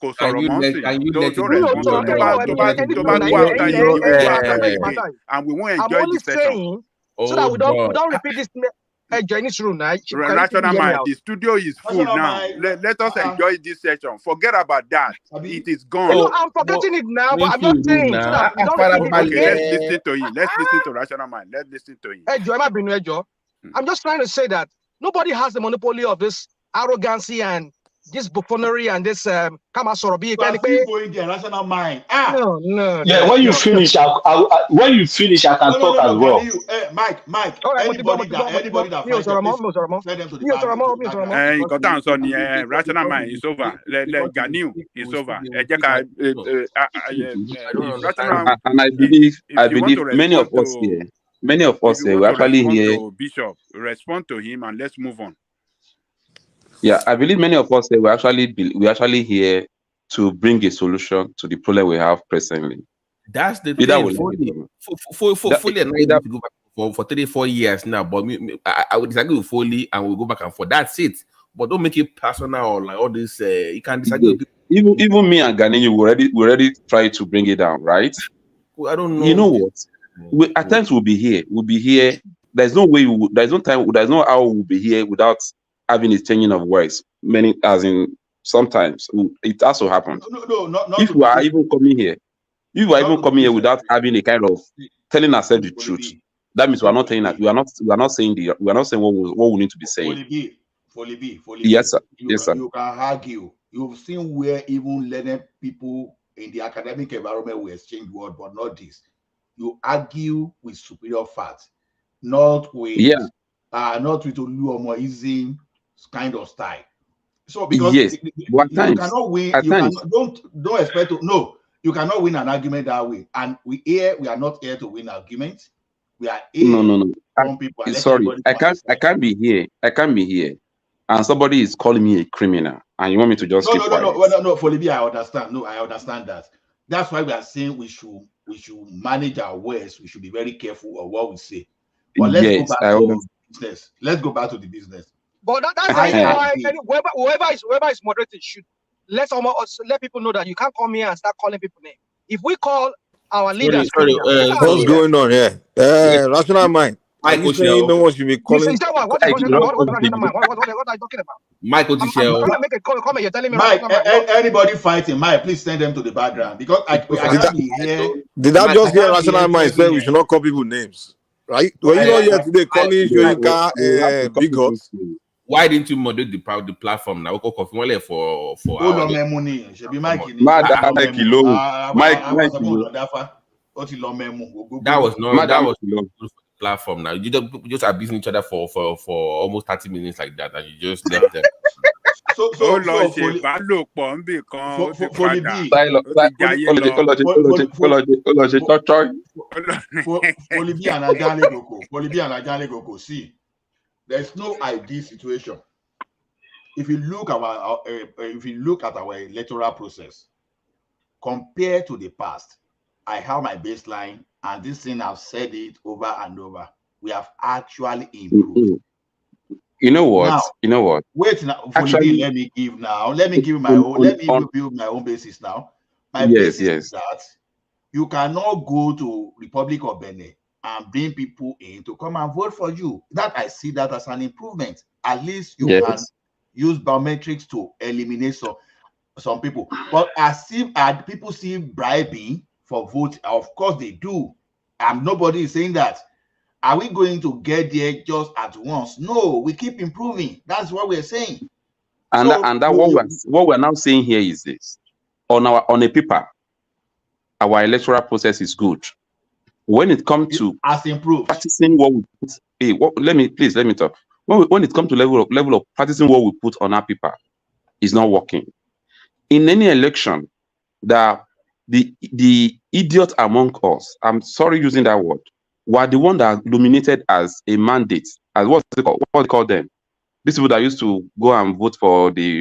we won't enjoy this session. So that we don't repeat this. Rational mind. The studio is full now. Let us enjoy this session. Forget about that. It is gone. No, I'm forgetting it now, but I'm not saying. Let's listen to him. Let's listen to rational mind. Let's listen to him. I'm just trying to say that nobody has the monopoly of this arrogancy and this buffoonery and this kamasorobi. Rational mind. No. Yeah, when you finish, I can talk as well. Mike. Anybody that rational mind is over. Ganiu is over. And I believe many of us here, we actually here. Bishop, respond to him and let's move on. Yeah, I believe many of us here we actually here to bring a solution to the problem we have presently. That's the thing. Fully annoyed to go back for 3-4 years now, but I would disagree with Foley and we'll go back and forth. That's it. But don't make it personal or like all this. You can disagree. Even me and Ghanaian, we already try to bring it down, right? I don't know. You know what? At times we'll be here. There's no way. There's no time. There's no how we'll be here without having a changing of words. Many, as in sometimes it has to happen. Not if we are even coming here, without having a kind of telling ourselves the truth, that means we are not saying that we are not saying what we need to be saying. Foley. Yes, sir. Yes, sir. You can argue. You've seen where even learned people in the academic environment will exchange words, but not this. You argue with superior facts, not with Oluomoism kind of style. So because you cannot win, don't expect to. No, you cannot win an argument that way. And we are not here to win arguments. We are here. No. Sorry, I can't be here. And somebody is calling me a criminal, and you want me to just keep quiet? No, Foley, I understand. No, I understand that. That's why we are saying we should manage our words. We should be very careful of what we say. But let's go back to the business. But that's why whoever is moderating should let people know that you can't come here and start calling people names. If we call our leaders, what's going on here? Rational mind. You saying no one should be calling. What are you talking about? Michael Tichel. I'm make a comment. You're telling me. Mike, anybody fighting, Mike, please send them to the background because I can't be here. Did I just hear rational mind say we should not call people names? Right? Were you not here today calling Shoyinka bigots? Why didn't you moderate the platform now? For our Mike that was not good platform now. You just abusing each other for almost 30 minutes like that, and you just left them. See, there's no ideal situation. If you look at our electoral process compared to the past, I have my baseline, and this thing I've said it over and over. We have actually improved. You know what? Wait now. Actually, let me give my own. Let me build my own basis now. My basis is that you cannot go to Republic of Benin and bring people in to come and vote for you. That I see that as an improvement. At least you can use biometrics to eliminate some people. But as if people see bribing for vote, of course they do. And nobody is saying that. Are we going to get there just at once? No, we keep improving. That's what we're saying. And what we're now saying here is this: on a paper, our electoral process is good. When it comes to practicing what we put, let me talk. When it comes to level of practicing what we put on our paper, is not working. In any election, the idiot among us, I'm sorry using that word, were the one that nominated as a mandate, as what they call them. These people that used to go and vote for their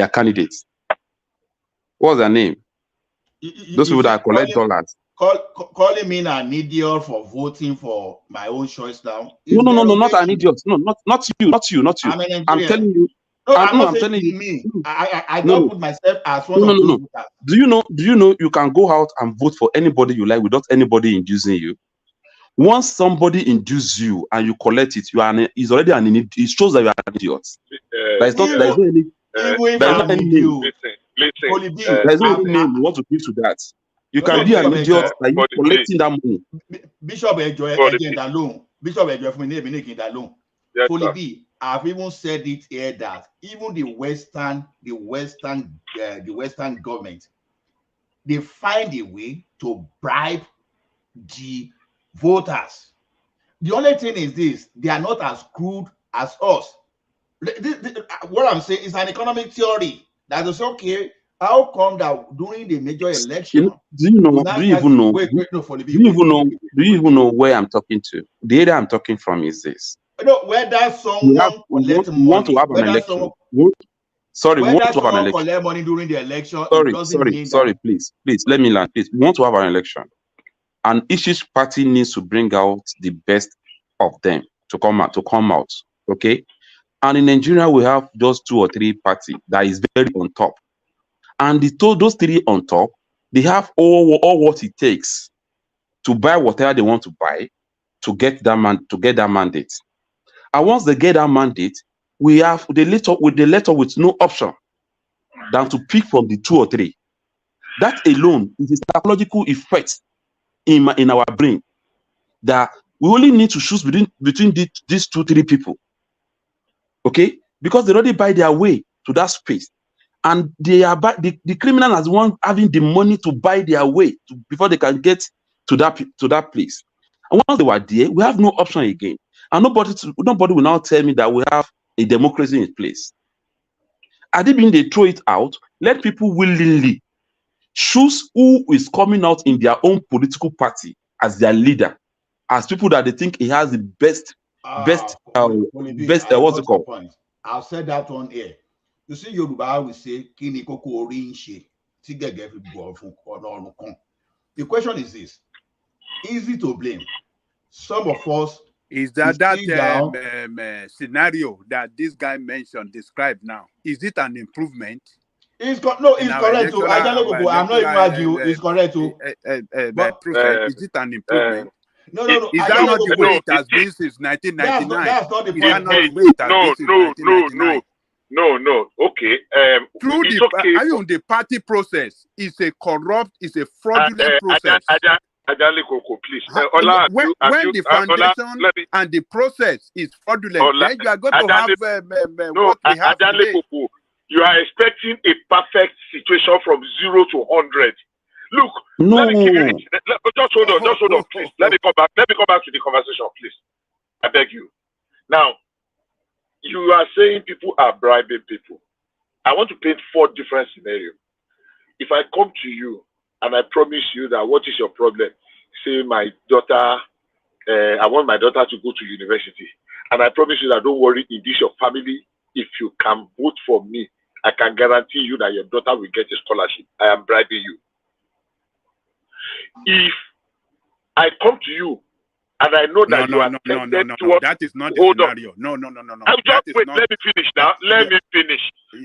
candidates. What's their name? Those people that collect dollars. Calling me an idiot for voting for my own choice now. No, not an idiot. No, not you. I'm telling you. I'm telling you. Me. I don't put myself as one of those voters. Do you know you can go out and vote for anybody you like without anybody inducing you? Once somebody induces you and you collect it, it's already an idiot. It shows that you are an idiot. There's no any name. There's no name you want to give to that. You can be an idiot by you collecting that money. Bishop Enjoy alone. Bishop Enjoy from the alone. I've even said it here that even the Western government, they find a way to bribe the voters. The only thing is this: they are not as crude as us. What I'm saying is an economic theory that is okay. How come that during the major election? Do you even know where I'm talking to? The area I'm talking from is this. Whether someone want to have an election. Sorry, we want to have an election. Collect money during the election. Sorry, please, let me land. Please, we want to have an election, and each party needs to bring out the best of them to come out. Okay, and in Nigeria we have just 2 or 3 parties that is very on top, and those 3 on top, they have all what it takes to buy whatever they want to buy to get that mandate. And once they get that mandate, we have the letter with no option than to pick from the 2 or 3. That alone is a psychological effect in our brain that we only need to choose between these 2, 3 people. Okay, because they already buy their way to that space, and they are the criminal as one having the money to buy their way before they can get to that place. And once they were there, we have no option again. And nobody will now tell me that we have a democracy in place. Had it been they throw it out, let people willingly choose who is coming out in their own political party as their leader, as people that they think he has the best, what's it called? I've said that on air. You see, Yoruba will say, Kini koko ori nse, ti gege fi bo fun Olorun kan. The question is this: easy to blame. Some of us is that scenario that this guy described now. Is it an improvement? It's correct. I'm not even arguing. It's correct. Is it an improvement? No. Is that not the way it has been since 1999? That's not the point. Is that not the way it has been since 1999? No. Okay. Through the party process, it's a corrupt, it's a fraudulent process. Adali Koko, please. When the foundation and the process is fraudulent, then you are going to have what we have Adali today. Koko, you are expecting a perfect situation from 0 to 100. Look, let me give you just hold on, please. Let me come back to the conversation, please. I beg you. Now, you are saying people are bribing people. I want to paint 4 different scenarios. If I come to you and I promise you that what is your problem? Say my daughter, I want my daughter to go to university. And I promise you that don't worry, in this your family, if you can vote for me, I can guarantee you that your daughter will get a scholarship. I am bribing you. If I come to you and I know that you are no. That is not the scenario. No. Just wait. Let me finish now. Let me finish.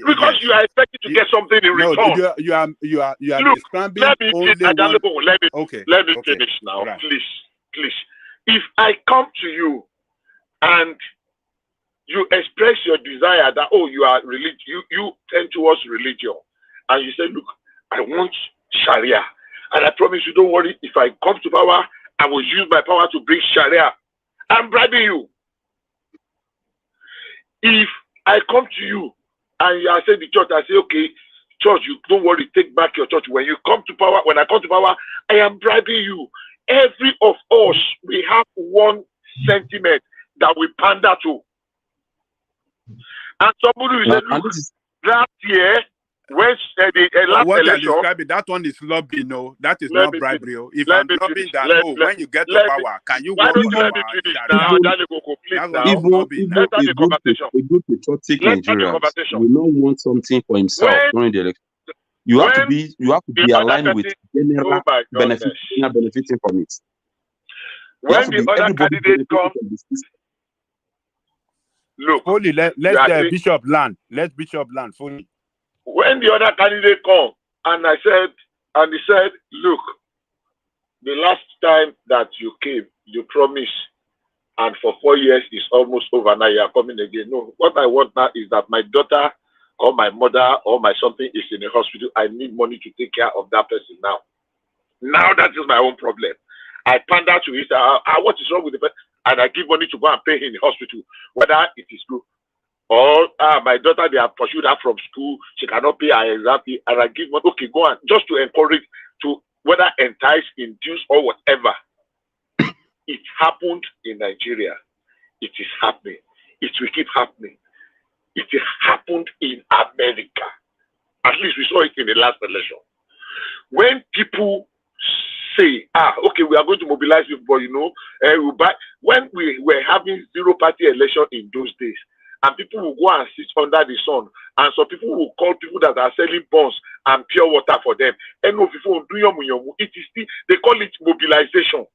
Because you are expecting to get something in return. You are Look, describing let me only one. Let me finish now, right. Please. If I come to you and you express your desire that you are religious, you tend towards religion, and you say, look, I want Sharia, and I promise you, don't worry. If I come to power, I will use my power to bring Sharia. I'm bribing you. If I come to you and I say the church, I say, okay, church, you don't worry, take back your church. When I come to power, I am bribing you. Every of us, we have one sentiment that we pander to. And somebody will say, look, last year, when the last what election, you're describing, that one is lobbying, no, that is not bribery. If I'm lobbying that, when you get to power, can you work on our a good patriotic Nigerian will not want something for himself during the election. You have to be aligned with general benefiting from it. When the other candidate comes, look, fully let Bishop land. Let Bishop land fully. When the other candidate come and he said, look, the last time that you came, you promised, and for 4 years it's almost over. Now you are coming again. No, what I want now is that my daughter or my mother or my something is in a hospital. I need money to take care of that person now. Now that is my own problem. I pander to it. What is wrong with the person? And I give money to go and pay him in the hospital, whether it is good. Or my daughter, they have pursued her from school. She cannot pay her exam fee, and I give money. Okay, go on, just to encourage, to whether entice, induce, or whatever. It happened in Nigeria. It is happening. It will keep happening. It happened in America. At least we saw it in the last election. When people say, okay, we are going to mobilize people, but we'll buy. When we were having zero-party election in those days, and people will go and sit under the sun, and some people will call people that are selling bonds and pure water for them. And no people do it is still, they call it mobilization.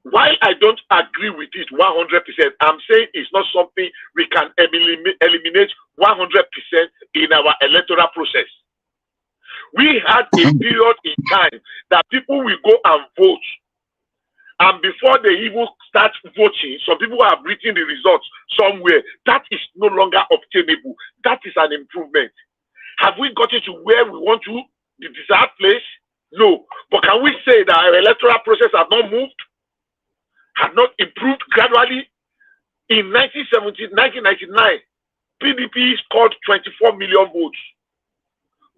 While I don't agree with it 100%, I'm saying it's not something we can eliminate 100% in our electoral process. We had a period in time that people will go and vote. And before they even start voting, some people have written the results somewhere. That is no longer obtainable. That is an improvement. Have we gotten to where we want to, the desired place? No. But can we say that our electoral process has not moved? Has not improved gradually? In 1999, PDP scored 24 million votes.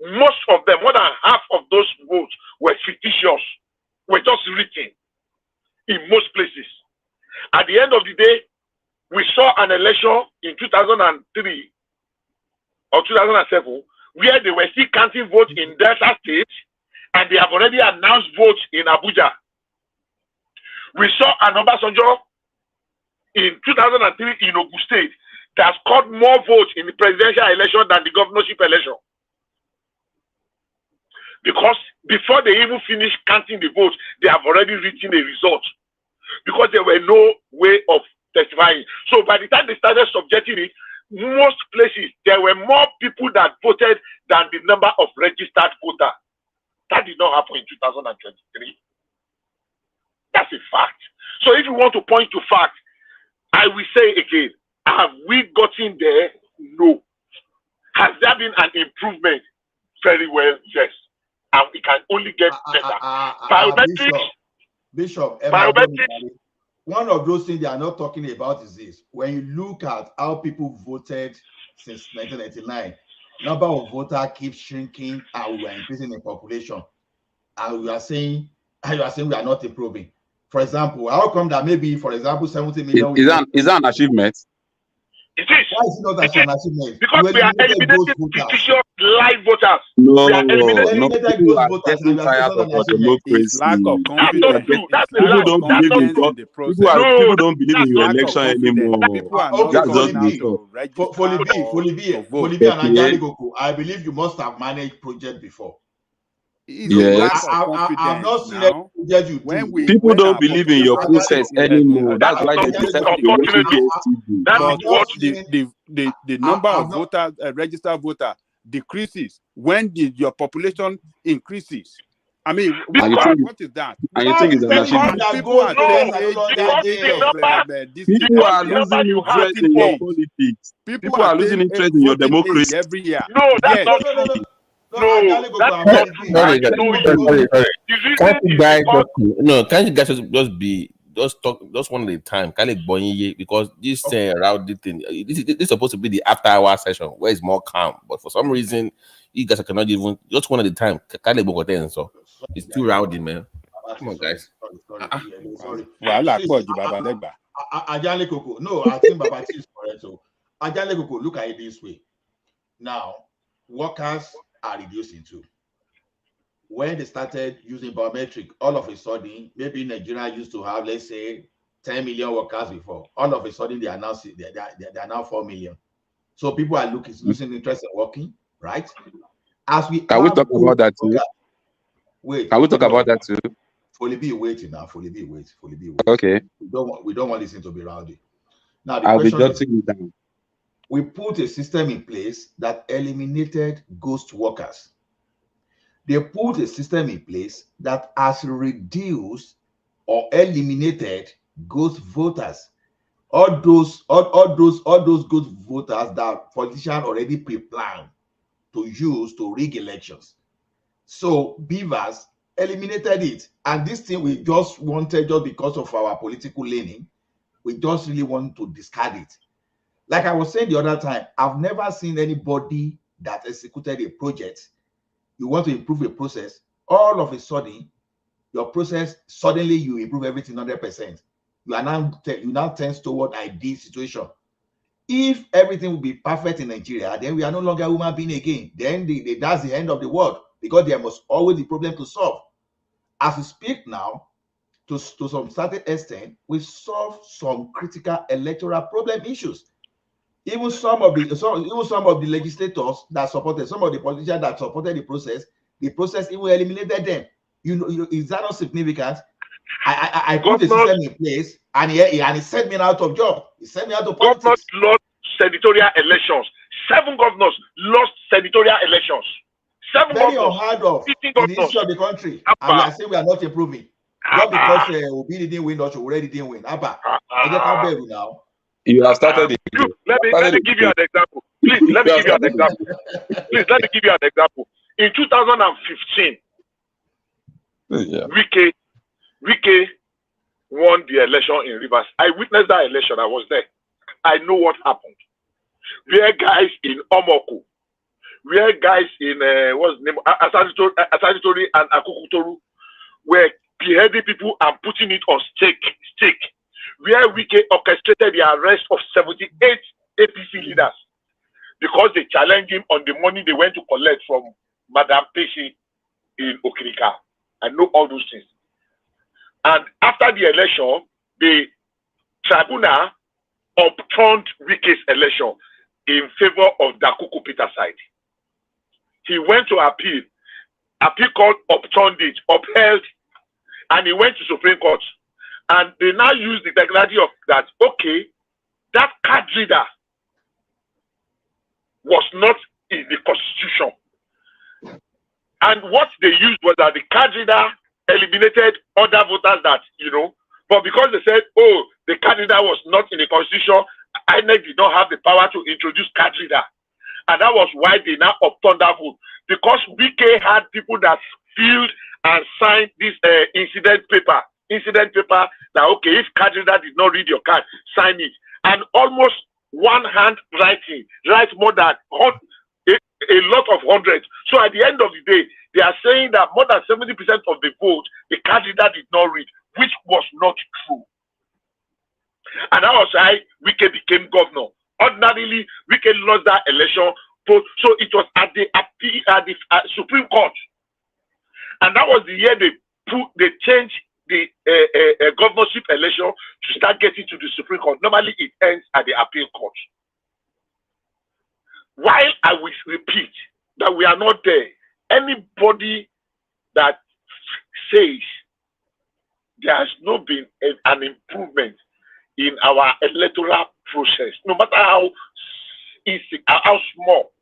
Most of them, more than half of those votes, were fictitious, were just written in most places. At the end of the day, we saw an election in 2003 or 2007 where they were still counting votes in Delta State, and they have already announced votes in Abuja. We saw an Obasanjo in 2003 in Ogun State that scored more votes in the presidential election than the governorship election. Because before they even finish counting the votes, they have already written a result. Because there were no way of testifying. So by the time they started subjecting it, most places, there were more people that voted than the number of registered voters. That did not happen in 2023. That's a fact. So if you want to point to fact, I will say again, have we gotten there? No. Has there been an improvement? Very well, yes. and we can only get better. Biometrics. Bishop, biometrics. One of those things they are not talking about is this. When you look at how people voted since 1999, number of voters keeps shrinking and we are increasing in population. And you are saying we are not improving. For example, how come that maybe, for example, 70 million... Is that an achievement? It is. Why is it not an achievement? Because we are eliminating fictitious live voters. No, we are eliminating people are getting tired of our democracy. Lack of confidence. People don't believe in people don't believe in your election anymore. People are not going out to register to vote. I believe you must have managed project before. Yes. I've not seen any project you do. People don't believe in your process anymore. That's why they decided to watch DSTV. But the number of voters, registered voters, decreases when your population increases. I mean, what is that? And you think it's an achievement? People are people are losing interest in your politics. People are losing interest in your democracy every year. No, that's not true. Sorry. Can't you guys just talk just one at a time? Can't it bonye? Because this rowdy thing, this is supposed to be the after hour session where it's more calm, but for some reason you guys cannot even just one at a time. So it's too rowdy, man. Come on, guys. No, I think Baba T is correct. So Ajale Koko, look at it this way. Now, workers are reducing too. When they started using biometric, all of a sudden, maybe Nigeria used to have, let's say, 10 million workers before. All of a sudden, they are now 4 million. So people are losing interest in working, right? Can we talk about that too? Wait. Can we talk about that too? Fully be waiting now. Fully be wait. Okay. We don't want this thing to be rowdy. Now I'll be jotting it down. We put a system in place that eliminated ghost workers. They put a system in place that has reduced or eliminated ghost voters. All those ghost voters that politicians already pre-planned to use to rig elections. So Beavers eliminated it. And this thing we just wanted, just because of our political leaning, we just really want to discard it. Like I was saying the other time, I've never seen anybody that executed a project. You want to improve a process, all of a sudden, your process, suddenly you improve everything 100%. You now tend toward ideal situation. If everything will be perfect in Nigeria, then we are no longer human being again. Then that's the end of the world, because there must always be a problem to solve. As we speak now, to some certain extent, we solve some critical electoral problem issues. Even some of the legislators that supported, some of the politicians that supported the process even eliminated them. Is that not significant? I put a system in place, and he sent me out of job. He sent me out of politics. Governors lost senatorial elections. 7 governors lost senatorial elections. 7 Very governors. unheard of in the history of the country. And we are saying we are not improving. Not because Obi didn't win or already didn't win. Now. You have started it. Let me give you an example. Please, let me give you an example. In 2015, Wike won the election in Rivers. I witnessed that election. I was there. I know what happened. We had guys in Omoko. We had guys in what's the name? Asaditori and Akukutoru were beheading people and putting it on stake. Where Wike orchestrated the arrest of 78 APC leaders because they challenged him on the money they went to collect from Madam Peshi in Okirika. I know all those things. And after the election, the tribunal upturned Wike's election in favor of Dakuku Peter side. He went to appeal. Appeal court upturned it, upheld, and he went to Supreme Court. And they now use the technology of that, okay, that card reader was not in the constitution. And what they used was that the card reader eliminated other voters that, but because they said, oh, the card reader was not in the constitution, INEC did not have the power to introduce card reader. And that was why they now upturned that vote. Because Wike had people that filled and signed this incident paper. That okay, if card reader did not read your card, sign it. And almost one hand writing, write more than a lot of hundreds. So at the end of the day, they are saying that more than 70% of the vote, the card reader did not read, which was not true. And that was why Wike became governor. Ordinarily, Wike lost that election, so it was at the Supreme Court, and that was the year they changed the governorship election to start getting to the Supreme Court. Normally, it ends at the appeal court. While I will repeat that we are not there, anybody that says there has not been an improvement in our electoral process, no matter how easy, how small,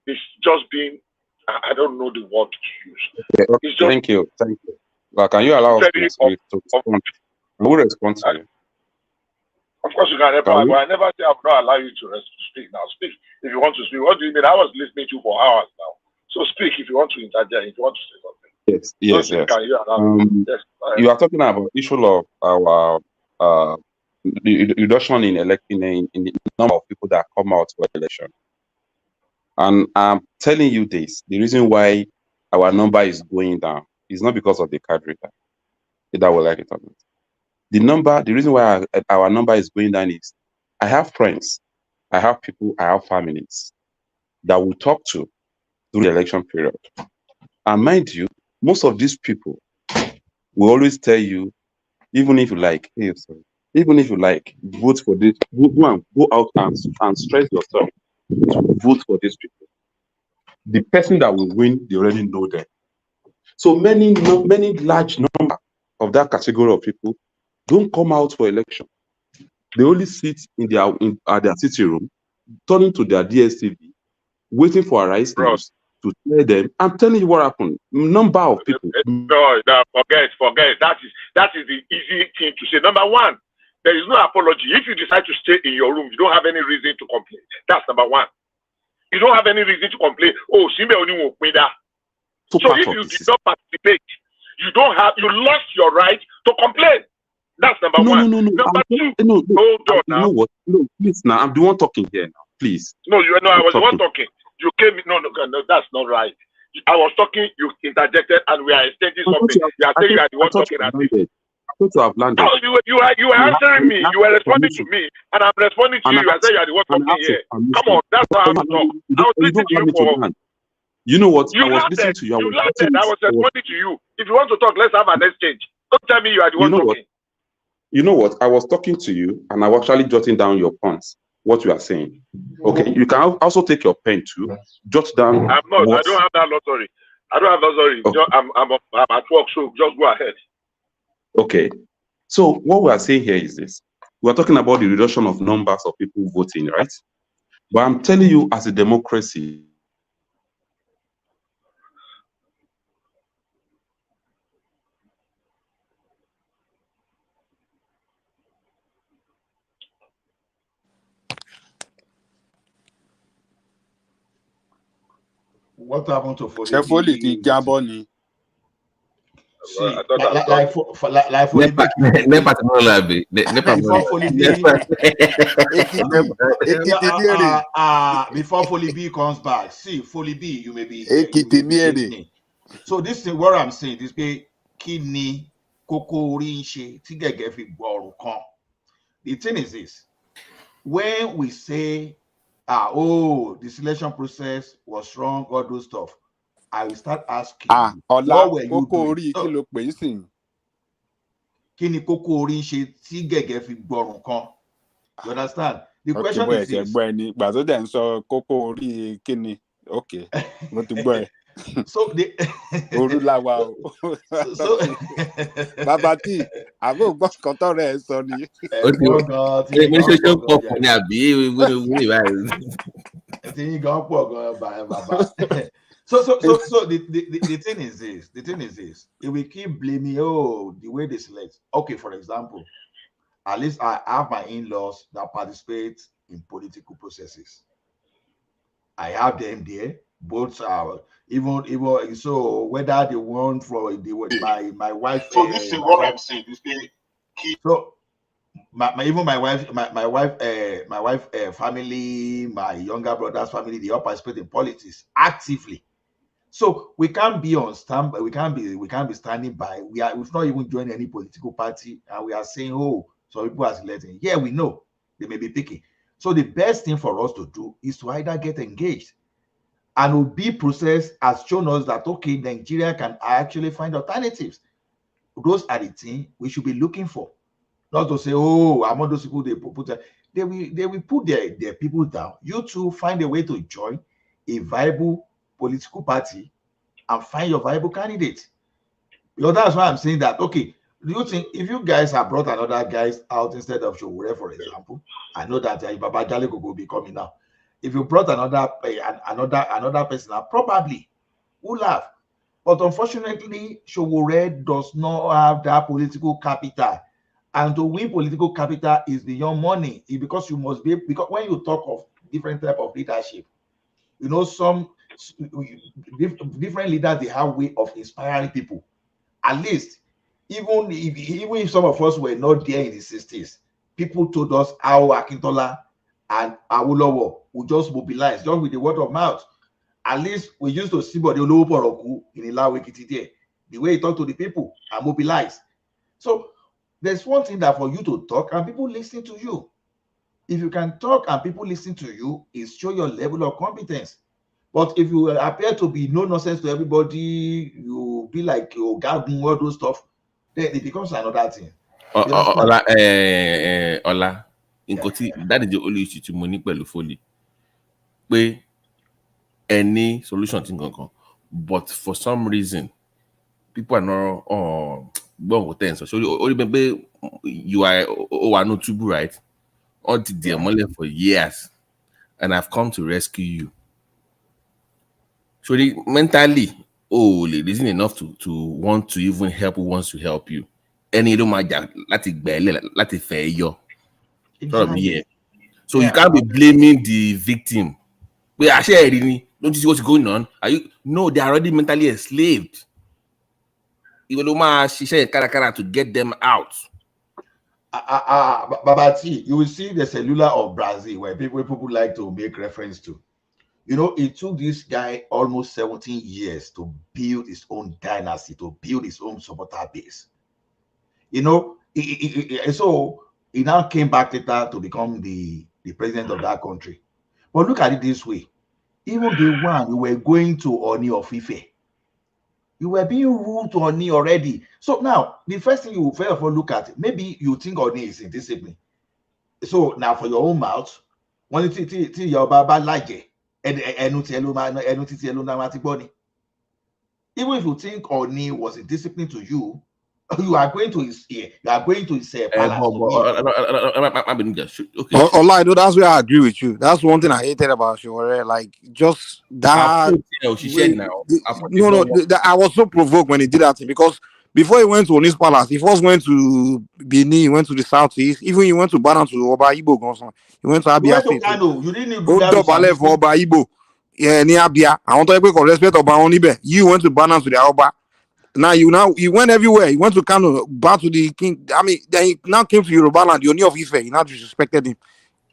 it's just been, I don't know the word to use. Okay, It's just thank you. Well, can you allow us to respond? I will respond to you. Of course, you can. I never say I will not allow you to speak now. Speak if you want to speak. What do you mean? I was listening to you for hours now. So speak if you want to interject, if you want to say something. Yes. Can you allow me? Yes. You are talking about issue of our the reduction in in the number of people that come out for election. And I'm telling you this: the reason why our number is going down is not because of the card reader. That will like it or not. The reason why our number is going down is I have friends, I have people, I have families that we talk to during the election period. And mind you, most of these people will always tell you, even if you like, vote for this, go out and stress yourself to vote for these people. The person that will win, they already know them. So many large number of that category of people don't come out for election. They only sit in their sitting room, turning to their DSTV, waiting for a rice news to tell them. I'm telling you what happened. Number of people. No, forget. That is the easy thing to say. Number one, there is no apology. If you decide to stay in your room, you don't have any reason to complain. That's number one. You don't have any reason to complain. Oh, Simbe only won't pay that. So if you did not participate, you lost your right to complain. That's number one. No. Number two, hold on now. You know what? No, please now. I'm the one talking here now. Please. No, I was the one talking. You came. No, that's not right. I was talking. You interjected, and we are exchanging something. You are saying you are the one talking at me. I thought you have landed. No, you were answering me. You were responding to me, and I'm responding to you. You are saying you are the one talking here. Come on, that's not how to talk. I was listening to you for. You know what? I was listening to you. You landed. I was responding to you. If you want to talk, let's have an exchange. Don't tell me you are the one talking. You know what? I was talking to you, and I was actually jotting down your points, what you are saying. Okay, you can also take your pen too, jot down. I don't have that luxury. Okay. I'm at work, so just go ahead. Okay. So what we are saying here is this: we are talking about the reduction of numbers of people voting, right? But I'm telling you, as a democracy, what happened to Foley? Like for before Foley B comes back. See, Foley B, you may be here. So this is what I'm saying. This be kidney koko orishe tigege boru kan. The thing is this: when we say, the selection process was wrong, all those stuff, I will start asking, what were you doing? Kini koko orishe tigege fi boru kan. You understand? The question is this. Okay. So the Babati, I go boss control Sonny. So the thing is this. The thing is this. If we keep blaming the way they select. Okay, for example, at least I have my in-laws that participate in political processes. I have them there. both are even so whether they want for my wife. So this is what I'm saying. So even my wife family, my younger brother's family, they all participate in politics actively. So we can't be on standby. We can't be standing by. We've not even joined any political party, and we are saying, oh, so people are selecting. Yeah, we know they may be picking. So the best thing for us to do is to either get engaged, and Obi process has shown us that okay, Nigeria can actually find alternatives. Those are the things we should be looking for. Not to say, oh, among those people they will put their people down. You two find a way to join a viable political party and find your viable candidate. Because that's why I'm saying that. Okay, do you think if you guys have brought another guys out instead of Showore, for example, I know that Baba Jaliko will be coming now. If you brought another person out, probably will have. But unfortunately, Showore does not have that political capital. And to win political capital is beyond money. Because you must be, because when you talk of different type of leadership, you know, some different leaders, they have way of inspiring people. At least, even if some of us were not there in the 60s, people told us how Akintola and Awolowo would just mobilize, just with the word of mouth. At least we used to see Bode Olowo Poroku in Ilawe Kititi, the way he talked to the people and mobilize. So there's one thing that for you to talk and people listen to you. If you can talk and people listen to you, it shows your level of competence. But if you appear to be no nonsense to everybody, you be like you gabbing all those stuff, then it becomes another thing. Ola, that is the only issue to money pẹ̀lú Foley. Pé any solution thing can come, but for some reason, people are not going with things. So you are not too right. All the money for years, and I've come to rescue you. So mentally, it isn't enough to want to even help who wants to help you. Any don't matter, let it fair you. So you can't be blaming the victim. But actually, don't you see what's going on? Are you? No, they are already mentally enslaved. Even though to get them out. Babati, you will see the cellular of Brazil where people like to make reference to. You know, it took this guy almost 17 years to build his own dynasty, to build his own supporter base. You know, so he now came back later to become the president of that country. But look at it this way. Even the one you were going to Oni of Ife, you were being ruled to Oni already. So now, the first thing you will first of all look at, maybe you think Oni is indisciplined. So now for your own mouth, when you see your Baba like it, even if you think Oni was a discipline to you, you are going to his ear. You are going to his palace. Okay. I know that's where I agree with you. That's one thing I hated about Showore. Like just that. She said now. I was so provoked when he did that thing because before he went to Oni's palace, he first went to Benin, he went to the southeast, even he went to Banan to Oba Ibo. He went to Abia State. You didn't do that. For Oba Ibo. Yeah, near Abia. I want to respect Oba Onibe. You went to Banan to the Oba. Now you went everywhere. He went to Kano, back to the king. I mean, then he now came to Yoruba land, the Oni of Ife. He now disrespected him.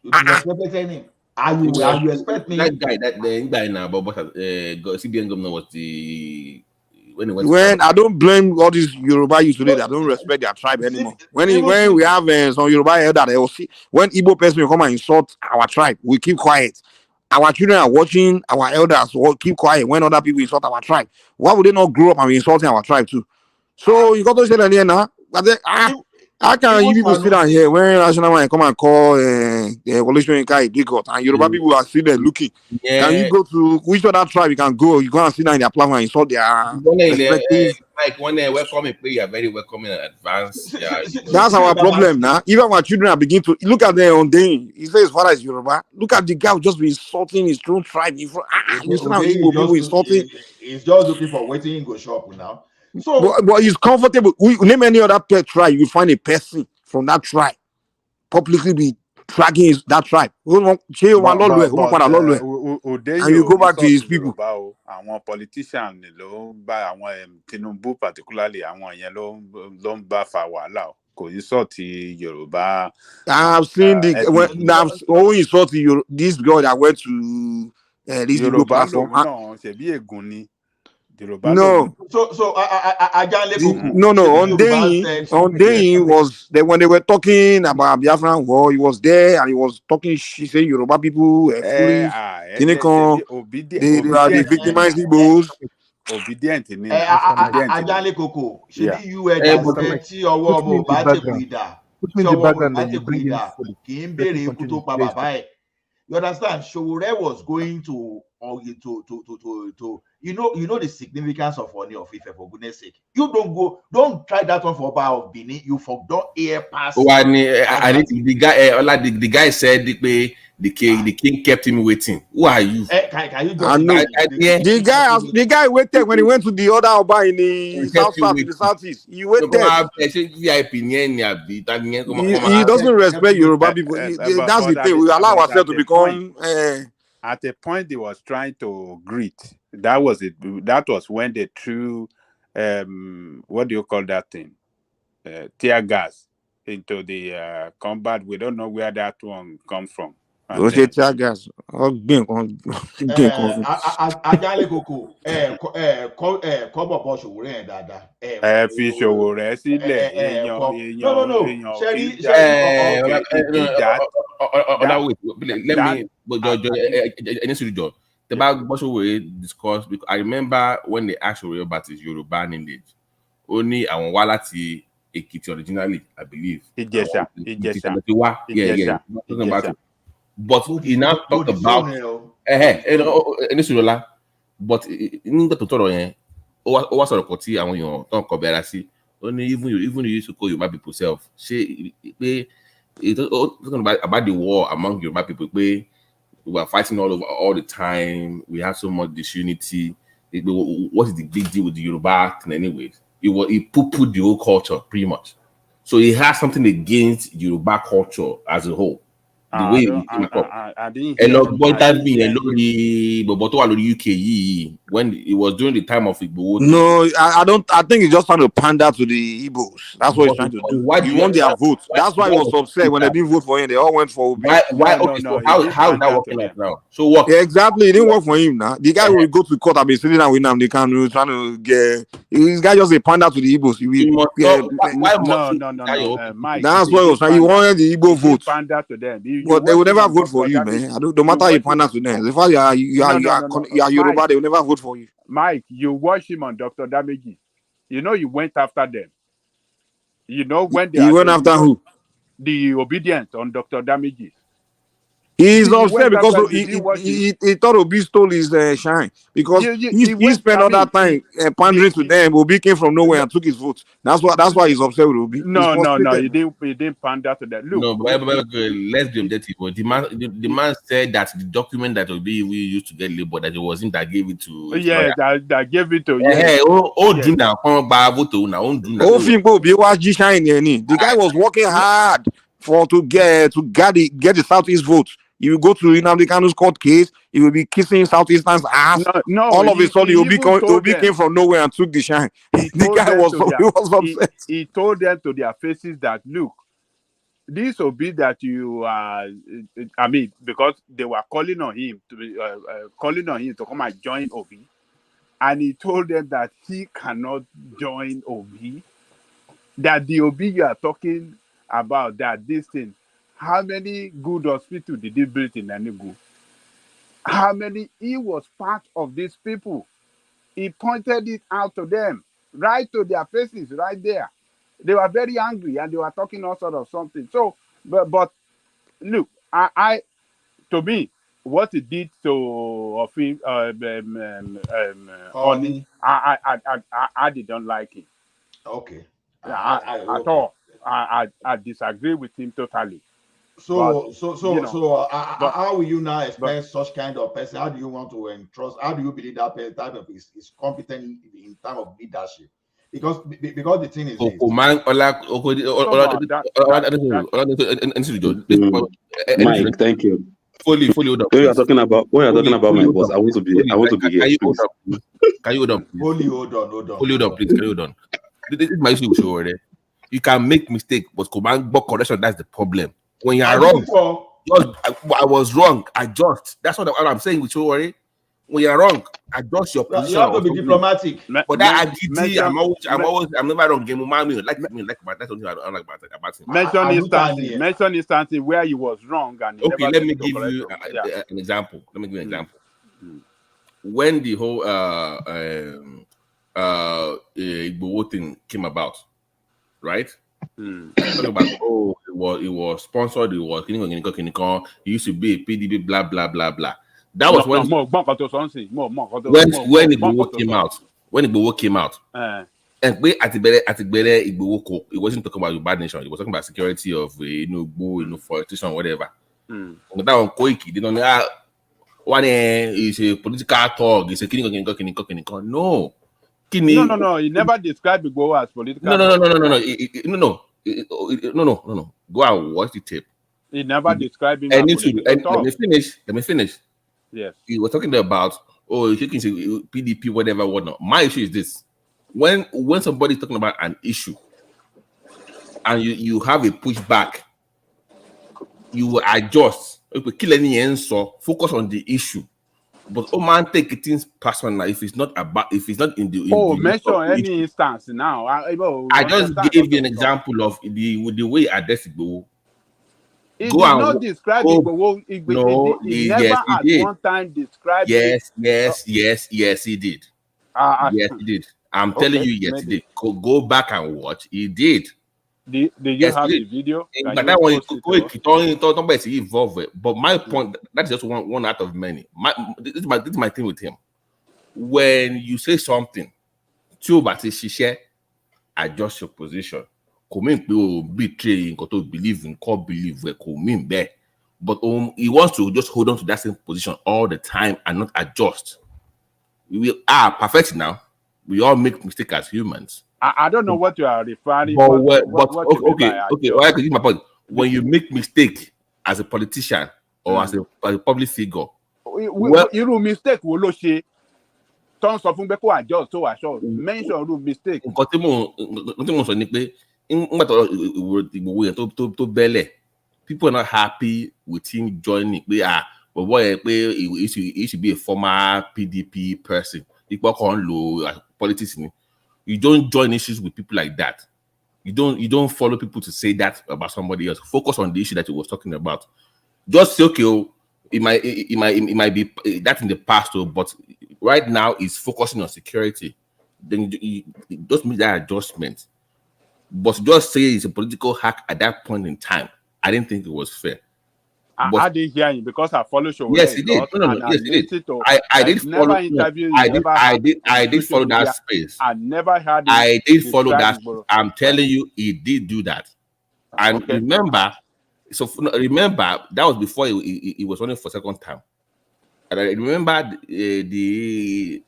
You disrespected him. Are you expecting that guy? The guy now, but CBN governor was the when I don't blame all these Yoruba youth today. I don't respect their tribe anymore. When we have some Yoruba elder, they will see when Igbo person come and insult our tribe, we keep quiet. Our children are watching our elders keep quiet when other people insult our tribe. Why would they not grow up and be insulting our tribe too? So you got to say that here now. But how can you people sit down here when National Man come and call the evolution in Kai Bigot and Yoruba people are sitting there looking? Yeah. Can you go to which other tribe you can go? You go and sit down in their platform and insult their perspective. Like when they welcome and play, you are very welcome in advance. Yeah. That's our problem now. Even our children are beginning to look at their own day. He says his father is Yoruba. Look at the guy who just be insulting his own tribe. You see how people insulting. He's just looking for waiting in go shop now. So, but he's comfortable. We name any other tribe, you find a person from that tribe publicly be dragging that tribe. Odeyo you go back to his people. Àwọn politician ló ń bá àwọn Tinubu particularly àwọn yẹn ló ń bá fa wàhálà o. Kò yí sọ ti Yorùbá. I've seen this girl that went to this Igbo platform. No, ṣebí ègún ni. No. So Ajale Koko. No. On day was there when they were talking about Biafran war. He was there and he was talking. She said Yoruba people foolish. They are the victimized Igbos. Obedient in Ajale Koko. Should you expect your war bate kuida? Put me in the background and you bring in. You understand? Showore was going to you know the significance of Oni of Ife, for goodness sake. You don't try that one for Bar of Benin. You don't air pass. I think the guy said the king kept him waiting. Who are you? Can you I know. The guy waited when he went to the other Oba in the southeast. He waited. He doesn't respect Yoruba people. That's the thing. We allow ourselves to become. At a point, he was trying to greet. That was it. That was when they threw, what do you call that thing? Tear gas into the combat. We don't know where that one comes from. Tear gas. Ajale Koko. Kobo Showore dada. Fi Showore sílẹ̀. No. Sherry, The bag discussed because I remember when they asked Showore about his Yoruba lineage. Only and Walati Ekiti originally, I believe. Ijesha. But he now talked about but in the tutorial, what sort of koti and when you don't cover only even you used to call Yoruba people self. Talking about the war among Yoruba people. We were fighting all over all the time. We have so much disunity. What is the big deal with the Yoruba thing anyways? He poo-pooed the whole culture pretty much. So he has something against Yoruba culture as a whole. The way he came up. UK when it was during the time of Igbo. No, I don't. I think he's just trying to pander to the Igbos. That's what he's trying to do. Why do you want their vote? That's why he was upset when they didn't vote for him. They all went for Obi. How is that working out now? So what? Yeah, exactly. It didn't work for him now. The guy will go to court and be sitting down with them. They can trying to get. This guy just a pander to the Igbos. Mike, that's what he was trying. He wanted the Igbo vote. Pander to them. But they will never vote for you, man. No matter how you pander to them. If you are Yoruba, they will never vote for you. Mike, you watch him on Dr. Damage. You know you went after them. You know when they went after who? The obedient on Dr. Damage. He's upset because he thought Obi stole his shine because he spent all that time pandering to them. Obi came from nowhere and took his vote. That's why he's upset with Obi. No, he didn't pander to that. Look, let's be objective. The man said that the document that Obi we used to get labeled that it wasn't that gave it to. Yeah, that gave it to. Do now. The guy was working hard to get the Southeast vote. You go to Nnamdi Kanu's court case, he will be kissing Southeastern's ass. All of a sudden, Obi came from nowhere and took the shine. The guy was upset. He told them to their faces that, look, this Obi that you because they were calling on him to come and join Obi, and he told them that he cannot join Obi. That the Obi you are talking about, that this thing. How many good hospitals did he build in Enugu? How many? He was part of these people. He pointed it out to them, right to their faces, right there. They were very angry and they were talking all sort of something. So, but look, to me, what he did to Oni, I didn't like it. Okay. At all. I disagree with him totally. How will you now expect such kind of person? How do you want to entrust? How do you believe that person is competent in terms of leadership? Because the thing is Mike, thank you. Fully hold up. When you're talking about my boss, I want to be here. Can you hold Please. up, please? Can you hold on, please? Fully hold on. Fully hold on, please. Can you hold on? This is my issue with you already. You can make mistake, but command correction. That's the problem. When you are wrong, I was wrong. Adjust. That's what I'm saying with you already. When you are wrong, adjust your position. You have to be diplomatic. But that agility, I'm never wrong. Game like that's something I don't like about him. Mention instances where you was wrong and okay. Let me give you an example. Let me give you an example. When the whole Igbo thing came about, right? Talking about it was sponsored. It was it used to be a PDB, blah blah blah blah. That was when Igbo came out. When Igbo came out, and at the it wasn't talking about the bad nation. It was talking about security of forestation, whatever. But that one Koiki, they don't know one is a political talk. It's a no. No. He never described Igbo as political. No. Go and watch the tape. He never described him. Let me finish. Yes. He was talking about you can say PDP, whatever, whatnot. My issue is this: when somebody's talking about an issue and you have a pushback, you will adjust. If we kill any answer, focus on the issue. But man, take things personal if it's not in the mention any instance now. I just gave you an example of the way I address Igbo. He did not describe Igbo. He never at one time described yes, he did. Yes, he did. I'm telling you, yes, he did. Go back and watch. He did. Did you have the video? But that one, don't involve it. But my point, that's just one out of many. This is my thing with him. When you say something, adjust your position. Betray believe in core believe where but he wants to just hold on to that same position all the time and not adjust. We are perfect now. We all make mistakes as humans. I don't know what you are referring. Okay. I can give my point. When you make mistake as a politician or as a public figure, you mistake will she. Tons of adjust so assure. Mention mistake. People are not happy with him joining. But he should be a former PDP person. Politics. You don't join issues with people like that. You don't follow people to say that about somebody else. Focus on the issue that you was talking about. Just say, okay, it might be that in the past, but right now it's focusing on security. Then you just make that adjustment. But just say it's a political hack at that point in time. I didn't think it was fair. I didn't hear you because I follow show. Yes, he did. Yes, he did. I did follow. I did follow that space. I never had. I did follow that. I'm telling you, he did do that. And remember, that was before he was running for second term. And I remember the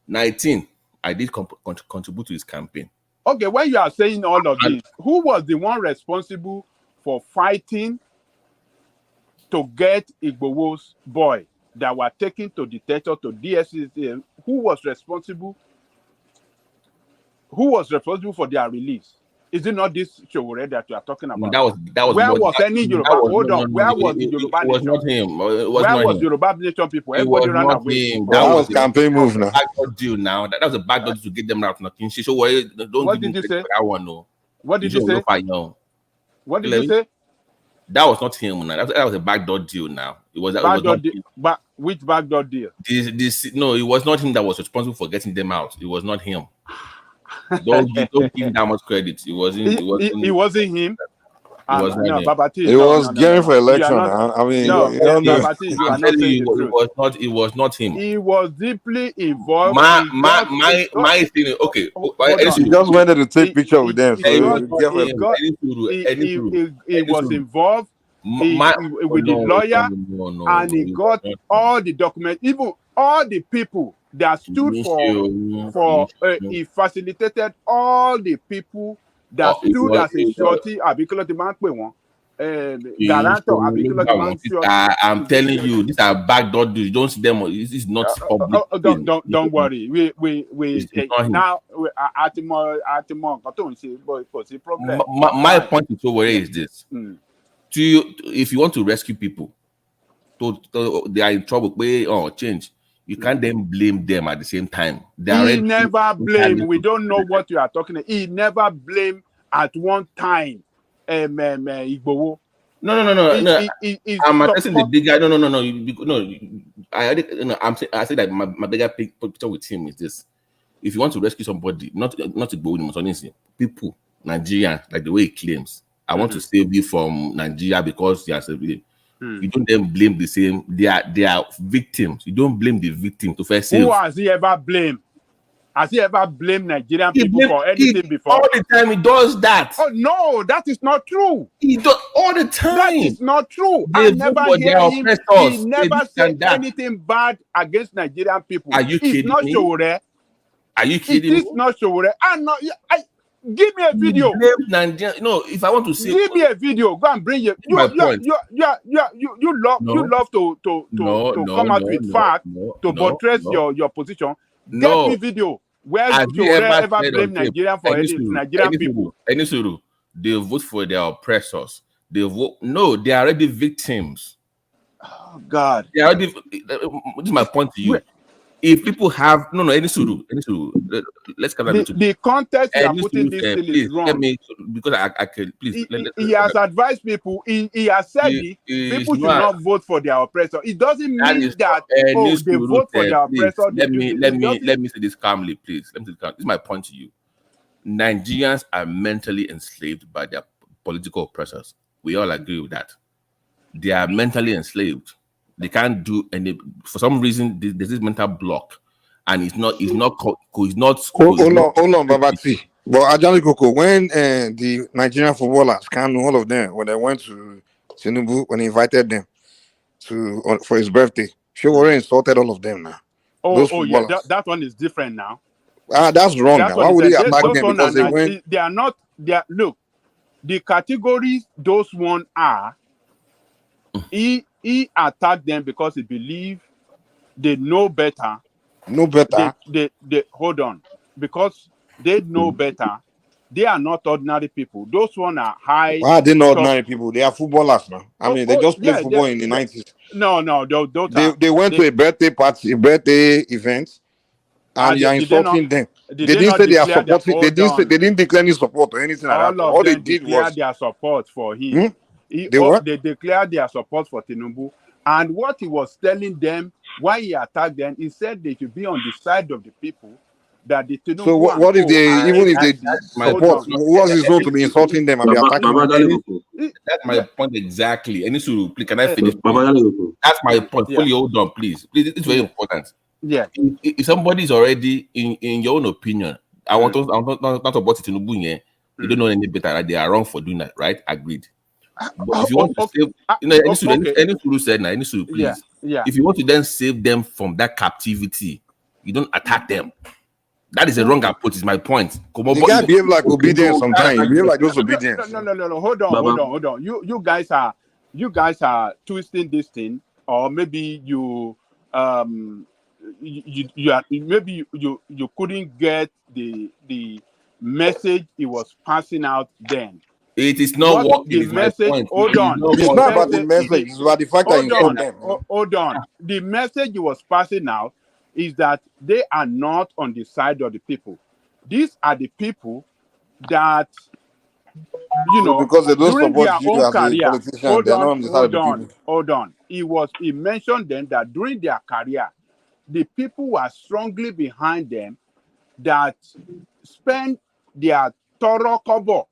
19. I did contribute to his campaign. Okay, when you are saying all of this, who was the one responsible for fighting to get Igbo's boy that were taken to detention to DSC? Who was responsible? Who was responsible for their release? Is it not this Showore that you are talking about? That was where was any Yoruba? Hold on. Where was the Yoruba nation? It was not him. Where was Yoruba nation people? Everybody ran away. That was campaign move now. Backdoor deal now. That was a backdoor to get them out. What did you say? That one, no. What did you say? What did you say? That was not him. That was a backdoor deal. Now it was. But which backdoor deal? No, it was not him that was responsible for getting them out. It was not him. Don't give him that much credit. It wasn't him. It was gearing for election. It was not him. He was deeply involved. My thing. Okay, he just wanted to take picture with them. He was involved with the lawyer, and he got all the documents, even all the people that stood for he facilitated all the people that stood as a shorty. guarantor. I'm telling you, these are backdoor dudes. You don't see them. This is not public. Don't worry. We now Atimo but problem. My point is over here is this: if you want to rescue people, they are in trouble. Change. You can't then blame them at the same time. He never blame. We don't know what you are talking about. He never blame at one time. Igbowo. No. I'm addressing the bigger. No. I said that my bigger picture with him is this: if you want to rescue somebody, not Igbowo, people, Nigerians, like the way he claims, I want to save you from Nigeria because you are saving. You don't then blame the same. They are victims. You don't blame the victim to first save. Who has he ever blamed? Has he ever blamed Nigerian people for anything before? All the time he does that. Oh no, that is not true. He does all the time. That is not true. I never hear him. He never said anything bad against Nigerian people. Are you kidding me? Sure. Are you kidding me? It is not sure. Give me a video. No, if I want to see, give me a video. Go and bring it. You love to come out with facts to buttress your position. Get me video. Where have you ever blame Nigerian for Nigerian people? They vote for their oppressors. They vote. No, they are already victims. Oh God. They are already. This is my point to you. If people have let's come the context you are putting this thing is wrong. Let me, because I can please. He has advised people. He has said people should not vote for their oppressor. It doesn't mean that they vote for their oppressor. Let me say this calmly, please. Let me say this calmly. This is my point to you. Nigerians are mentally enslaved by their political oppressors. We all agree with that. They are mentally enslaved. They can't do any. For some reason, there's this mental block, and it's not. Hold on, Babati. But Ajani Koko, when the Nigerian footballers, all of them, when they went to Tinubu, when he invited them for his birthday, Showore insulted all of them now. Yeah, that one is different now. That's wrong. Now. Why would he attack them? Because they went. They are not. They are, look, the categories those one are. He attacked them because he believed they know better. No better. They hold on, because they know better. They are not ordinary people. Those one are high. Why are they not ordinary people? They are footballers now. I mean, they just played football in the 90s. No, they went to a birthday party, a birthday event, and you are insulting them. They didn't say they are supporting. They didn't declare any support or anything like that. All they did was their support for him. They declared their support for Tinubu, and what he was telling them, why he attacked them, he said they should be on the side of the people. That the Tinubu. So what if they, even if they support, what is going to be insulting them and be attacking them? That's my point exactly. And can I finish? That's my point. Fully hold on, please. It's very important. Yeah. If somebody is already in your own opinion, I'm not about Tinubu here. You don't know any better. Right? They are wrong for doing that, right? Agreed. But if you want to save, please. Yeah. If you want to then save them from that captivity, you don't attack them. That is a wrong approach. Is my point. You can't behave like obedience sometimes. You behave like those obedience. No. Hold on. You guys are twisting this thing, or maybe you couldn't get the message he was passing out then. It is not working. The message. Hold on. It's not about the message. It's about the fact that you told them. Hold on. The message he was passing out is that they are not on the side of the people. These are the people that, because they don't during support their you own as career. a politician, they're not on the side of the people. Hold on. He mentioned then that during their career, the people were strongly behind them, that spend their thorough cover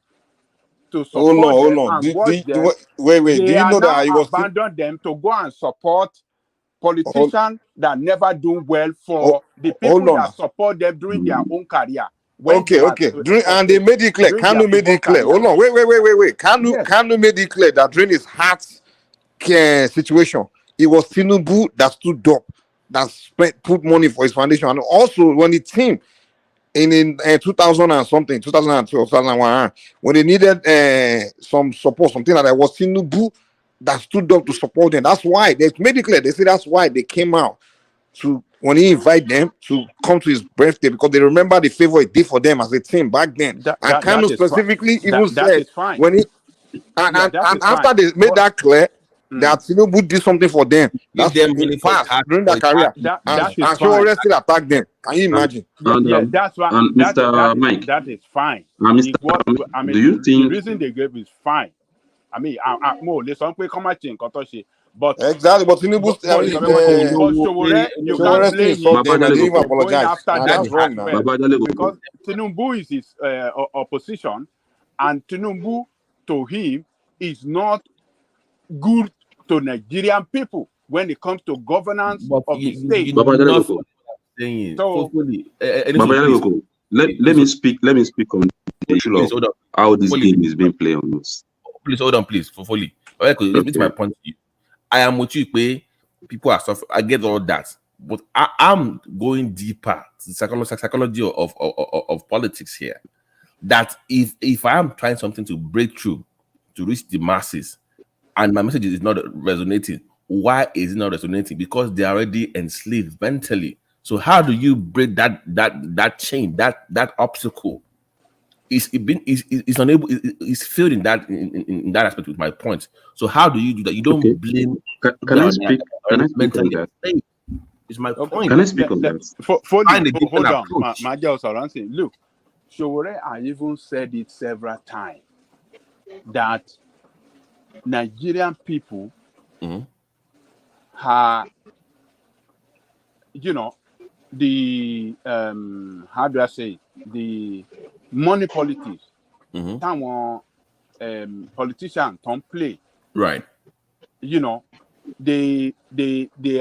to support them. Hold on. Wait. Do you know that he was abandoned them to go and support politicians that never do well for the people that support them during their own career? Okay. And they made it clear. Kanu made it clear. Hold on. Wait. Kanu made it clear that during his heart care situation, it was Tinubu that stood up, that put money for his foundation. And also when the team in 2000 and something, 2012, 2001, when they needed some support, something like that, was Tinubu that stood up to support them. That's why they made it clear. They say that's why they came out to when he invited them to come to his birthday, because they remember the favor he did for them as a team back then. And Kanu specifically even said when he and after they made that clear that Tinubu did something for them, that's them in really for past hard during their career, and so still attack them. Can you imagine? That's why. And Mr. Mike, that is fine. Mr. I mean, do you the think reason they gave is fine. I mean, more let's come but exactly, but Tinubu, Sowore, you can't blame him them and they didn't even for going apologize. after them That's wrong as now. well. Because Tinubu is his opposition, and Tinubu to him is not good to Nigerian people when it comes to governance of the state. Let me speak on the issue of how this game is being played on us. Please hold on, please, Foley. This is my point to you. I am with you, people are suffering. I get all that, but I'm going deeper to the psychology of politics here. That if I am trying something to break through, to reach the masses, and my message is not resonating, why is it not resonating? Because they are already enslaved mentally. So how do you break that chain, that obstacle? Is unable, is failed in that aspect with my point. So how do you do that? You don't blame. Can I speak? Can I speak on that? It's my point. Can I speak on that? Hold on, my look, Sowore, I even said it several times that Nigerian people are, the how do I say it? The money politics. Politicians don't play. Right. They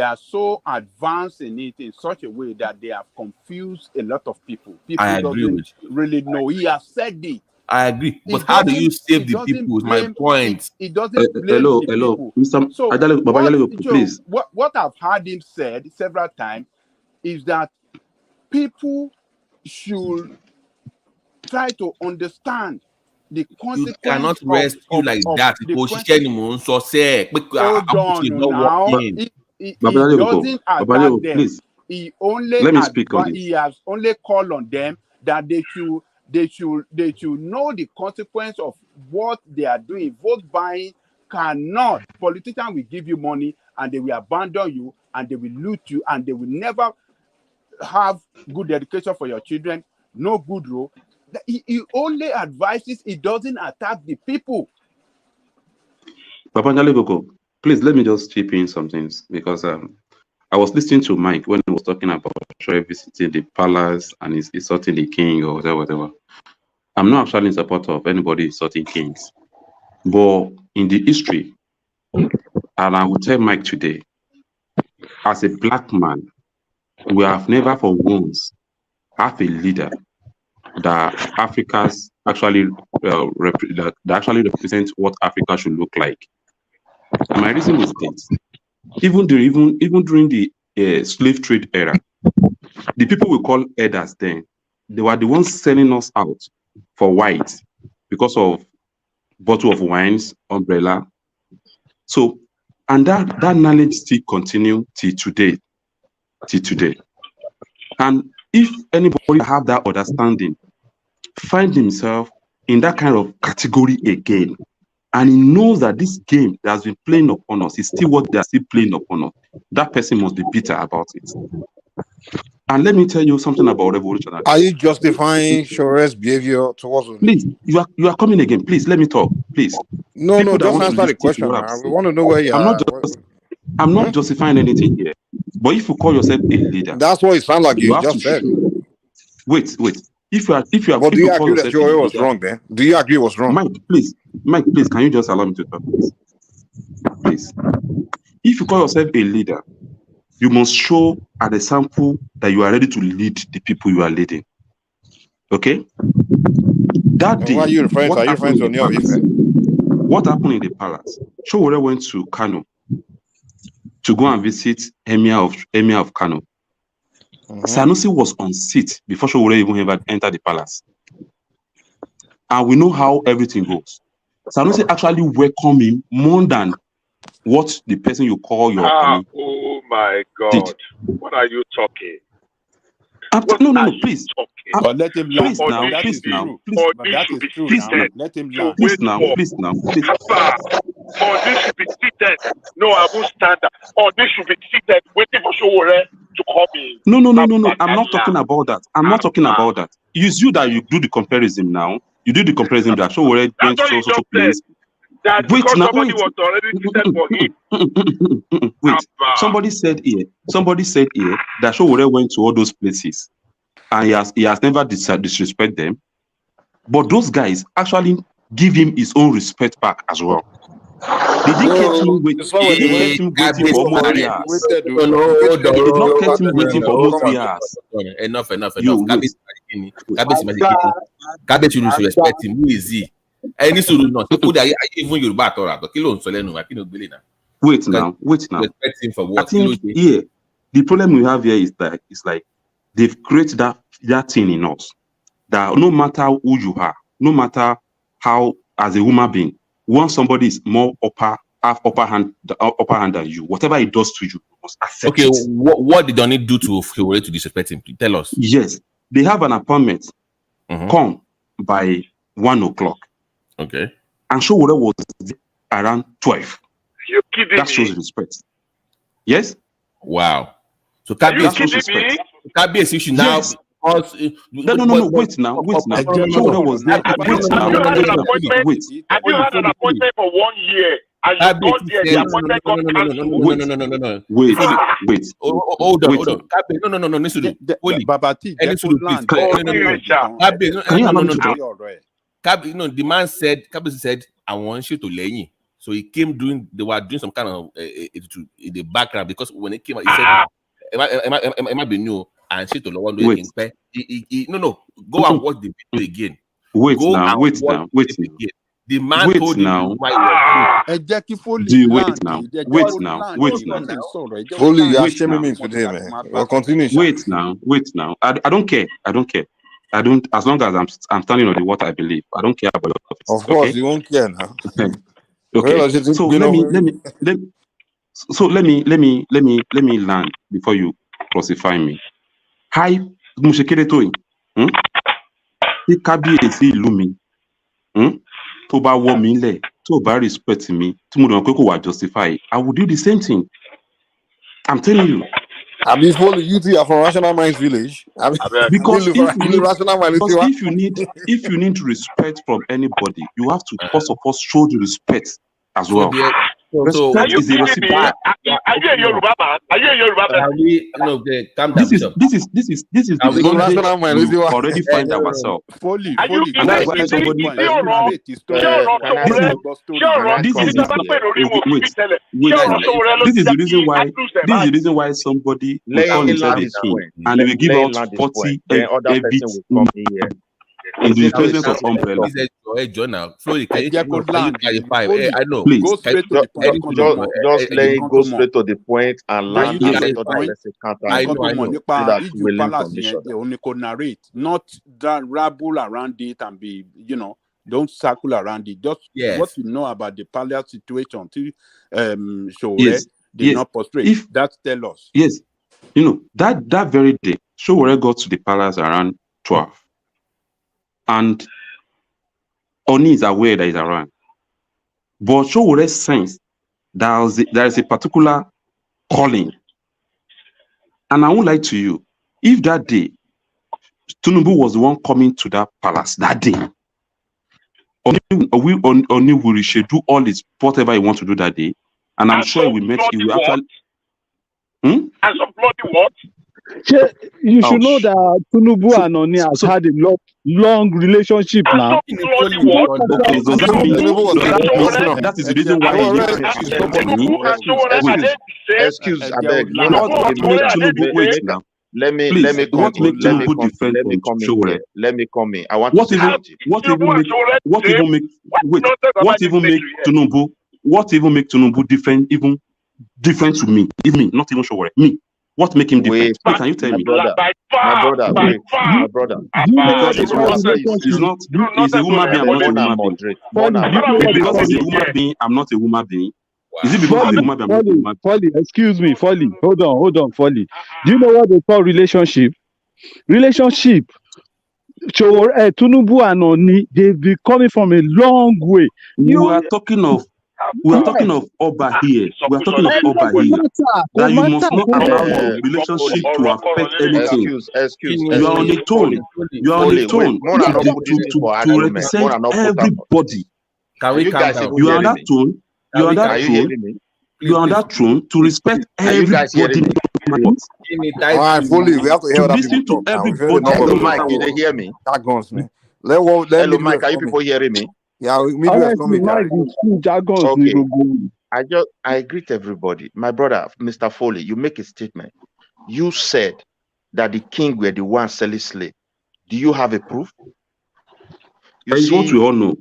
are so advanced in it in such a way that they have confused a lot of people. People I agree with you. Really know. He has said it. I agree. But how do you save the people? Is my point. It doesn't blame the people. Mr. So please. What I've heard him said several times is that people should try to understand the consequences. You cannot rescue like that. He doesn't attack them. Please. He only Let me speak on he has only called on them that they should know the consequence of what they are doing. Vote buying cannot. Politicians will give you money and they will abandon you and they will loot you and they will never have good education for your children, no good role. He only advises, he doesn't attack the people. Papa Njaleboko, please let me just chip in some things, because I was listening to Mike when he was talking about visiting the palace and he's insulting the king or whatever. I'm not actually in support of anybody insulting kings, but in the history, and I will tell Mike today, as a black man, we have never for once have a leader that Africa's actually that actually represents what Africa should look like. And my reason is this: even during the slave trade era, the people we call elders then, they were the ones selling us out for white because of bottle of wines, umbrella. So, and that knowledge still continue till today. And if anybody have that understanding, find himself in that kind of category again, and he knows that this game that has been playing upon us is still what they are still playing upon us, that person must be bitter about it. And let me tell you something about revolution. Are you justifying Sowore's behavior towards us? Please, you are coming again. Please let me talk. Please. No, just answer the question. We want to know where you are. I'm not justifying anything here. But if you call yourself a leader, that's what it sounds like you just said. Wait. If you are, but do you agree that Joey was wrong then? Do you agree was wrong? Mike, please, can you just allow me to talk, please? If you call yourself a leader, you must show an example that you are ready to lead the people you are leading. Okay? That day, are you referring to? Are you referring to New Ife? What happened in the palace? Sowore went to Kano to go and visit Emir of Kano. Sanusi was on seat before Showore even ever entered the palace. And we know how everything goes. Sanusi actually welcomed him more than what the person you call your Oni Oh my God! did. What are you talking? No, please. But let him Please land. now, That please is now, true. please, But that is true please now. now, Let him land. please now, please now, please. Or this should be seated. No, I won't stand up. Or this should be seated, waiting for Showore to come in. No. I'm not talking about that. I'm not talking about that. It's you that you do the comparison now. You do the comparison that Showore went to so place. That Wait because now, somebody wait. was already seated for him. Wait. Somebody said here that Showore went to all those places and he has never disrespect them. But those guys actually give him his own respect back as well. They didn't kept him waiting. They kept him waiting for almost 3 hours. They did not kept him waiting for almost 3 hours. Enough. You wait. Cabbage, you need to respect him. Who is he? Any sort not. Even Yoruba at all. Wait now. Respect him for what? I think here the problem we have here is that it's like they've created that thing in us that no matter who you are, no matter how as a human being, once somebody is more upper hand than you, whatever he does to you, you must accept it. What did Oni do to Showore to disrespect him? Tell us. Yes, they have an appointment. Come by 1 o'clock. Okay. And Showore was there around 12. You're kidding that shows respect. Yes. Wow. So that shows respect. You should now. Yes. No. Wait now. Showore was there. Wait. Have you had an appointment for 1 year? And you got there, the appointment got cancelled. No. Wait. Hold on. No. Babati, no. The man said, I want you to learn. So he came they were doing some kind of in the background because when he came out, he said, Am I be new? And she told one no. Go and watch the video again. Wait now. The man told now. Wait now. Fully, you are shaming me today, man. We'll continue. Wait now. I don't care. As long as I'm standing on the what I believe. I don't care about your office. Of course, you won't care now. Okay. So let me land before you crucify me. Hi, Mushekere Toy. Kábíyèsí ìlú mi. Tó bá wọ́ mi lẹ̀, tó bá respect me, tí mo dàn pé kò wá justify, I will do the same thing. I'm telling you. I mean, fully, you two are from Rational Minds Village. I mean, because if you need respect from anybody, you have to first of all show the respect as well. Respect is a reciprocal. Are you a Yoruba man? This is the Rational Mind we already find ourselves. This is the reason why somebody will call himself a king and will give out 40 every in the presence of umbrella. I know. Please. Just let it go straight to the point and land and let other person counter. I know. So that we will They only could narrate, not rabble around it and be, don't circle around it. Just what you know about the palace situation. Showore did not prostrate. That tell us. Yes. That very day, Showore got to the palace around 12. And Oni is aware that he's around. But Showore sense there is a particular calling. And I won't lie to you, if that day, Tinubu was the one coming to that palace that day, Oni will reschedule all his whatever he wants to do that day. And I'm sure he will actually. And some bloody what? You should know that Tinubu and Oni has had a long relationship now. Okay, does that mean that is the reason why Let me come in. I want what even make Tinubu different to me? Even not even Showore, me. What make him different? Wait, can you tell me? My brother, wait. Because he's a human being, I'm not a human being. Because he's a human being, I'm not a human being. Is it because he's a human being, I'm not a human being? Folly, excuse me, Folly. Hold on, Folly. Do you know what they call relationship? Tinubu and Oni, they've been coming from a long way. We are talking of Oba here. We are talking of Oba here. That you must not allow your relationship to affect anything. You are on a tone. You are on a tone to represent everybody. You are on that tone. You are on that tone. You are on that throne to respect everybody. All right, Fully, we have to hear other people talk. Hello, Mike, you dey hear me? That guns, man. Hello, Mike, are you people hearing me? Yeah, Midwest coming. Okay. I greet everybody. My brother, Mr. Foley, you make a statement. You said that the king were the one selling slave. Do you have a proof? That is what we all know.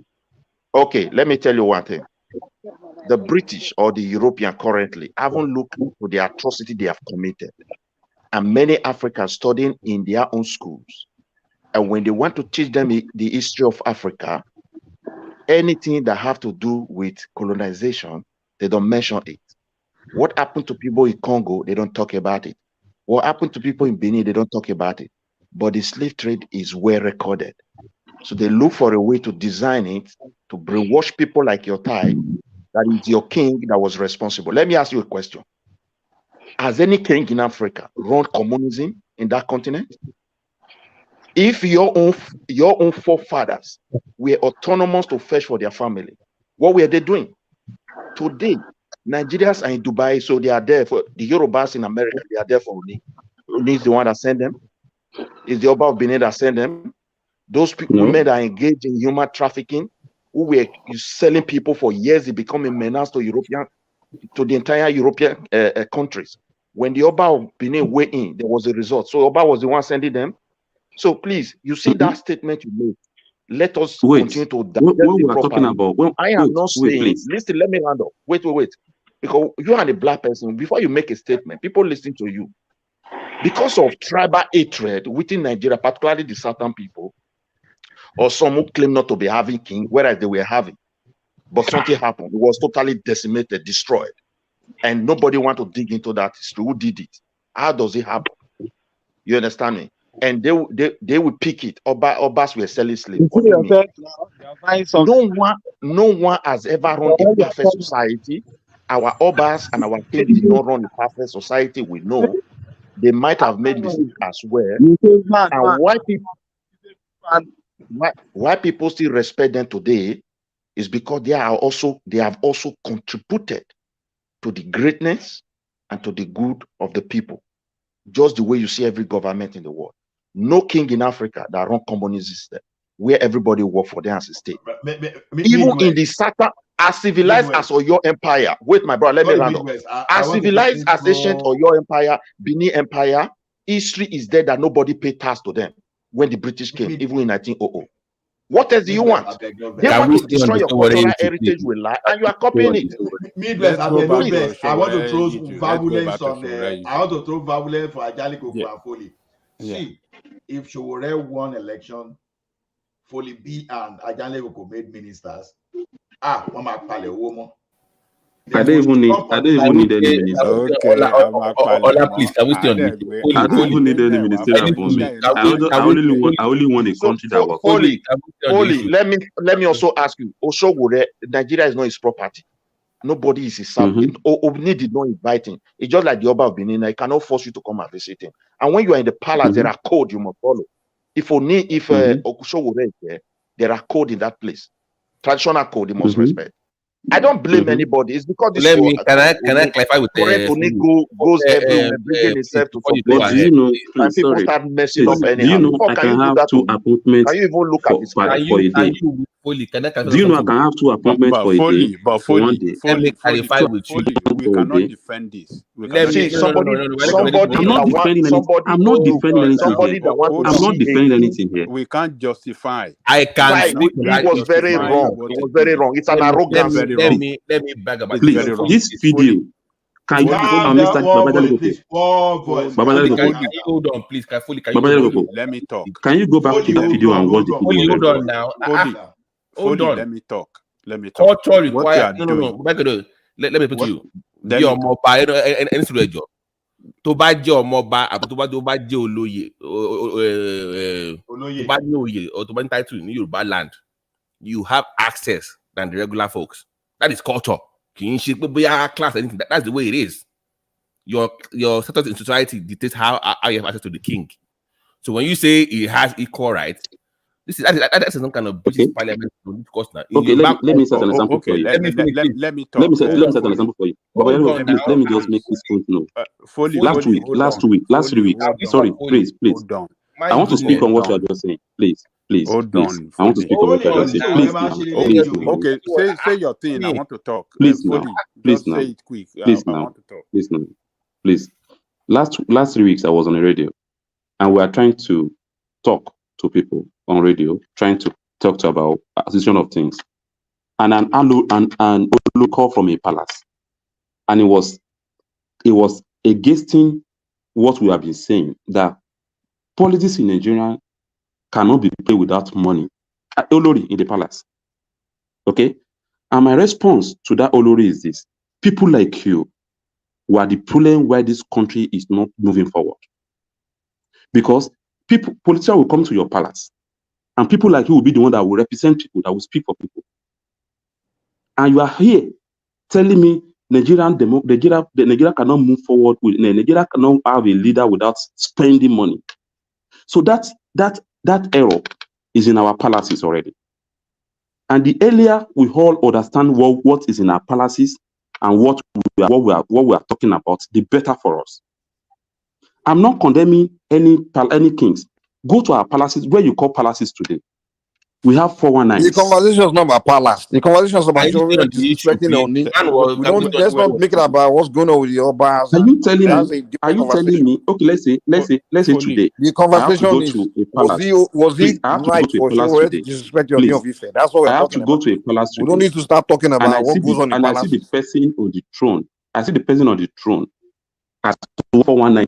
Okay, let me tell you one thing. The British or the European currently haven't looked into the atrocity they have committed. And many Africans studying in their own schools. And when they want to teach them the history of Africa, anything that have to do with colonization, they don't mention it. What happened to people in Congo, they don't talk about it. What happened to people in Benin, they don't talk about it. But the slave trade is well recorded. So they look for a way to design it, to brainwash people like your type, that is your king that was responsible. Let me ask you a question. Has any king in Africa run communism in that continent? If your own forefathers were autonomous to fetch for their family, what were they doing? Today, Nigerians are in Dubai, so they are there for the Yorubas in America. They are there for Oni. Oni is the one that sent them. It's the Oba of Benin that sent them. Those women that are engaged in human trafficking, who were selling people for years, they become a menace to the entire European countries. When the Oba of Benin went in, there was a result. So Oba was the one sending them. So please, you see that statement you made. Let us continue to digest what we it are talking properly. about. I am not saying, listen, let me hand up. Wait. Because you are a black person, before you make a statement, people listen to you. Because of tribal hatred within Nigeria, particularly the southern people, or some who claim not to be having king, whereas they were having. But something happened. It was totally decimated, destroyed. And nobody want to dig into that history. Who did it? How does it happen? You understand me? And they will pick it. Obas were selling slaves. What do you mean? No one has ever run a perfect society. Our Obas and our king did not run a perfect society. We know they might have made mistakes as well. And why people still respect them today is because they have also contributed to the greatness and to the good of the people. Just the way you see every government in the world. No king in Africa that run communist system where everybody work for them as a state. Even in the Southern, as civilized as Oyo Empire. Wait, my brother, let me round up. As civilized as ancient Oyo Empire, Benin Empire, history is there that nobody paid tax to them when the British came, even in 1900. What else do you want? They want to destroy your cultural heritage with lie, and you are copying it. Midwest, I want to throw violence on. I want to throw violence for Ajali and Foley. See, if Showore won election, Foley B and Ajali made ministers. Mama Pale woman. I don't even need any minister. Okay, Ola, please, can we stay on it? I don't even need any ministerial appointment. I only want a country that works. Foley, let me also ask you. Oshogure, Nigeria is not his property. Nobody is his son. Obini did not invite him. It's just like the Oba of Benin. I cannot force you to come and visit him. And when you are in the palace, there are codes you must follow. If Oshogure is there are codes in that place. Traditional code you must respect. I don't blame anybody. It's because this can I clarify with goes everywhere, bringing himself to some places, and people start messing up anyhow. Do you know I can have 2 appointments? Can you even look at this for a day? Do you know I can have 2 appointments for a day? For 1 day. Let me clarify with you. We cannot defend this. I'm not defending anything here. We can't justify. I can. It was very wrong. It was very wrong. It's an arrogance. Let me beg about please. This video Can you Mr. Babajale Please, Hold on, please. Can let me talk. Can you go back to that video and watch the video? Hold on now. Hold on. Let me talk. Let me talk. Culture required. No. Let me put to you. Bí ọmọ ọba ẹni sọ̀rọ̀ ẹjọ́ tó bá jẹ́ ọmọ ọba àbí tó bá jẹ́ olóyè tó bá ní oyè or tó bá ní title ní Yorùbá land, you have access than the regular folks. That is culture. Kì í ṣe pé bóyá class anything. That's the way it is. Your status in society dictates how you have access to the king. So when you say he has equal rights, that's some kind of British parliament discourse now. Okay, let me set an example for you. Let me talk. Let me set an example for you. Let me just make this point known. Last 3 weeks. Sorry, please. I want to speak on what you are just saying. Please. Hold on. I want to speak on what you are just saying. Please. Okay, say your thing. I want to talk. Please now. Say it quick. I want to talk. Please. Last 3 weeks I was on the radio, and we are trying to talk to people on radio, trying to talk about a decision of things, and an call from a palace, and it was against what we have been saying, that politics in Nigeria cannot be played without money. Olori in the palace, okay. And my response to that Olori is this: people like you who are the problem why this country is not moving forward, because politicians will come to your palace, and people like you will be the one that will represent people, that will speak for people. And you are here telling me Nigeria cannot move forward with Nigeria cannot have a leader without spending money. So that error is in our palaces already. And the earlier we all understand what is in our palaces and what we are talking about, the better for us. I'm not condemning any kings. Go to our palaces, where you call palaces today. We have 419. The conversation is not about palace. The conversation is about disrespecting Oni. Let's not make it about what's going on with the Obas. Are you telling me? Okay, let's say today. The conversation is was he right for sure to disrespect your of Ife? That's what we're talking about. I have to go to a palace today. We don't need to start talking about what goes on in the palace. I see the person on the throne. I see the person on the throne. At 419.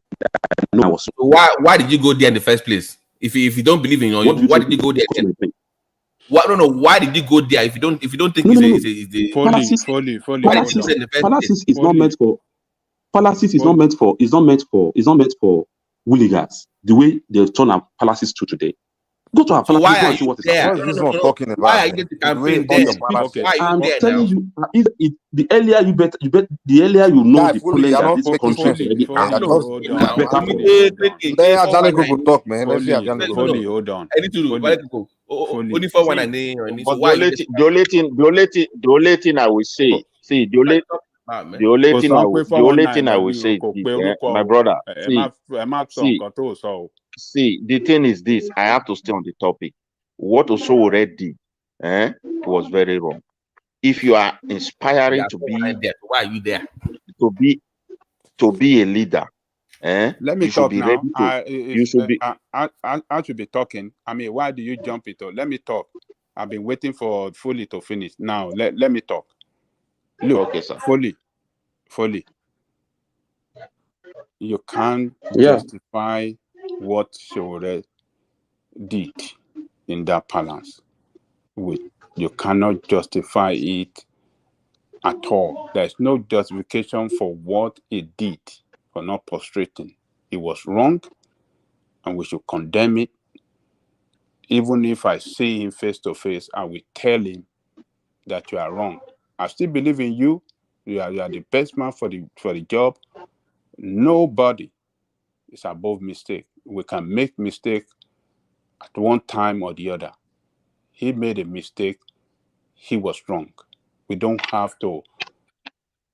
Why did you go there in the first place? If you don't believe in your, why did you go there? I don't know. Why did you go there if you don't think it's the palaces is not meant for palaces is not meant for hooligans the way they turn our palaces to today. Go to our palaces. Why are you there? Why are you going to campaign there? I'm telling you, the earlier the earlier you know the problem that this country already hold on. I need to only for one the only thing I will say, see, the only thing I will say, my brother, see, the thing is this, I have to stay on the topic. What also already was very wrong. If you are inspiring to be, why are you there? To be a leader, let me talk now. You should be. I should be talking. I mean, why do you jump it? Let me talk. I've been waiting for Foley to finish. Now let me talk. Look, okay, sir. Foley. You can't justify what Shore did in that palace. You cannot justify it at all. There's no justification for what he did for not prostrating. It was wrong, and we should condemn it. Even if I see him face to face, I will tell him that you are wrong. I still believe in you. You are the best man for the job. Nobody is above mistake. We can make mistake at one time or the other. He made a mistake. He was wrong. We don't have to,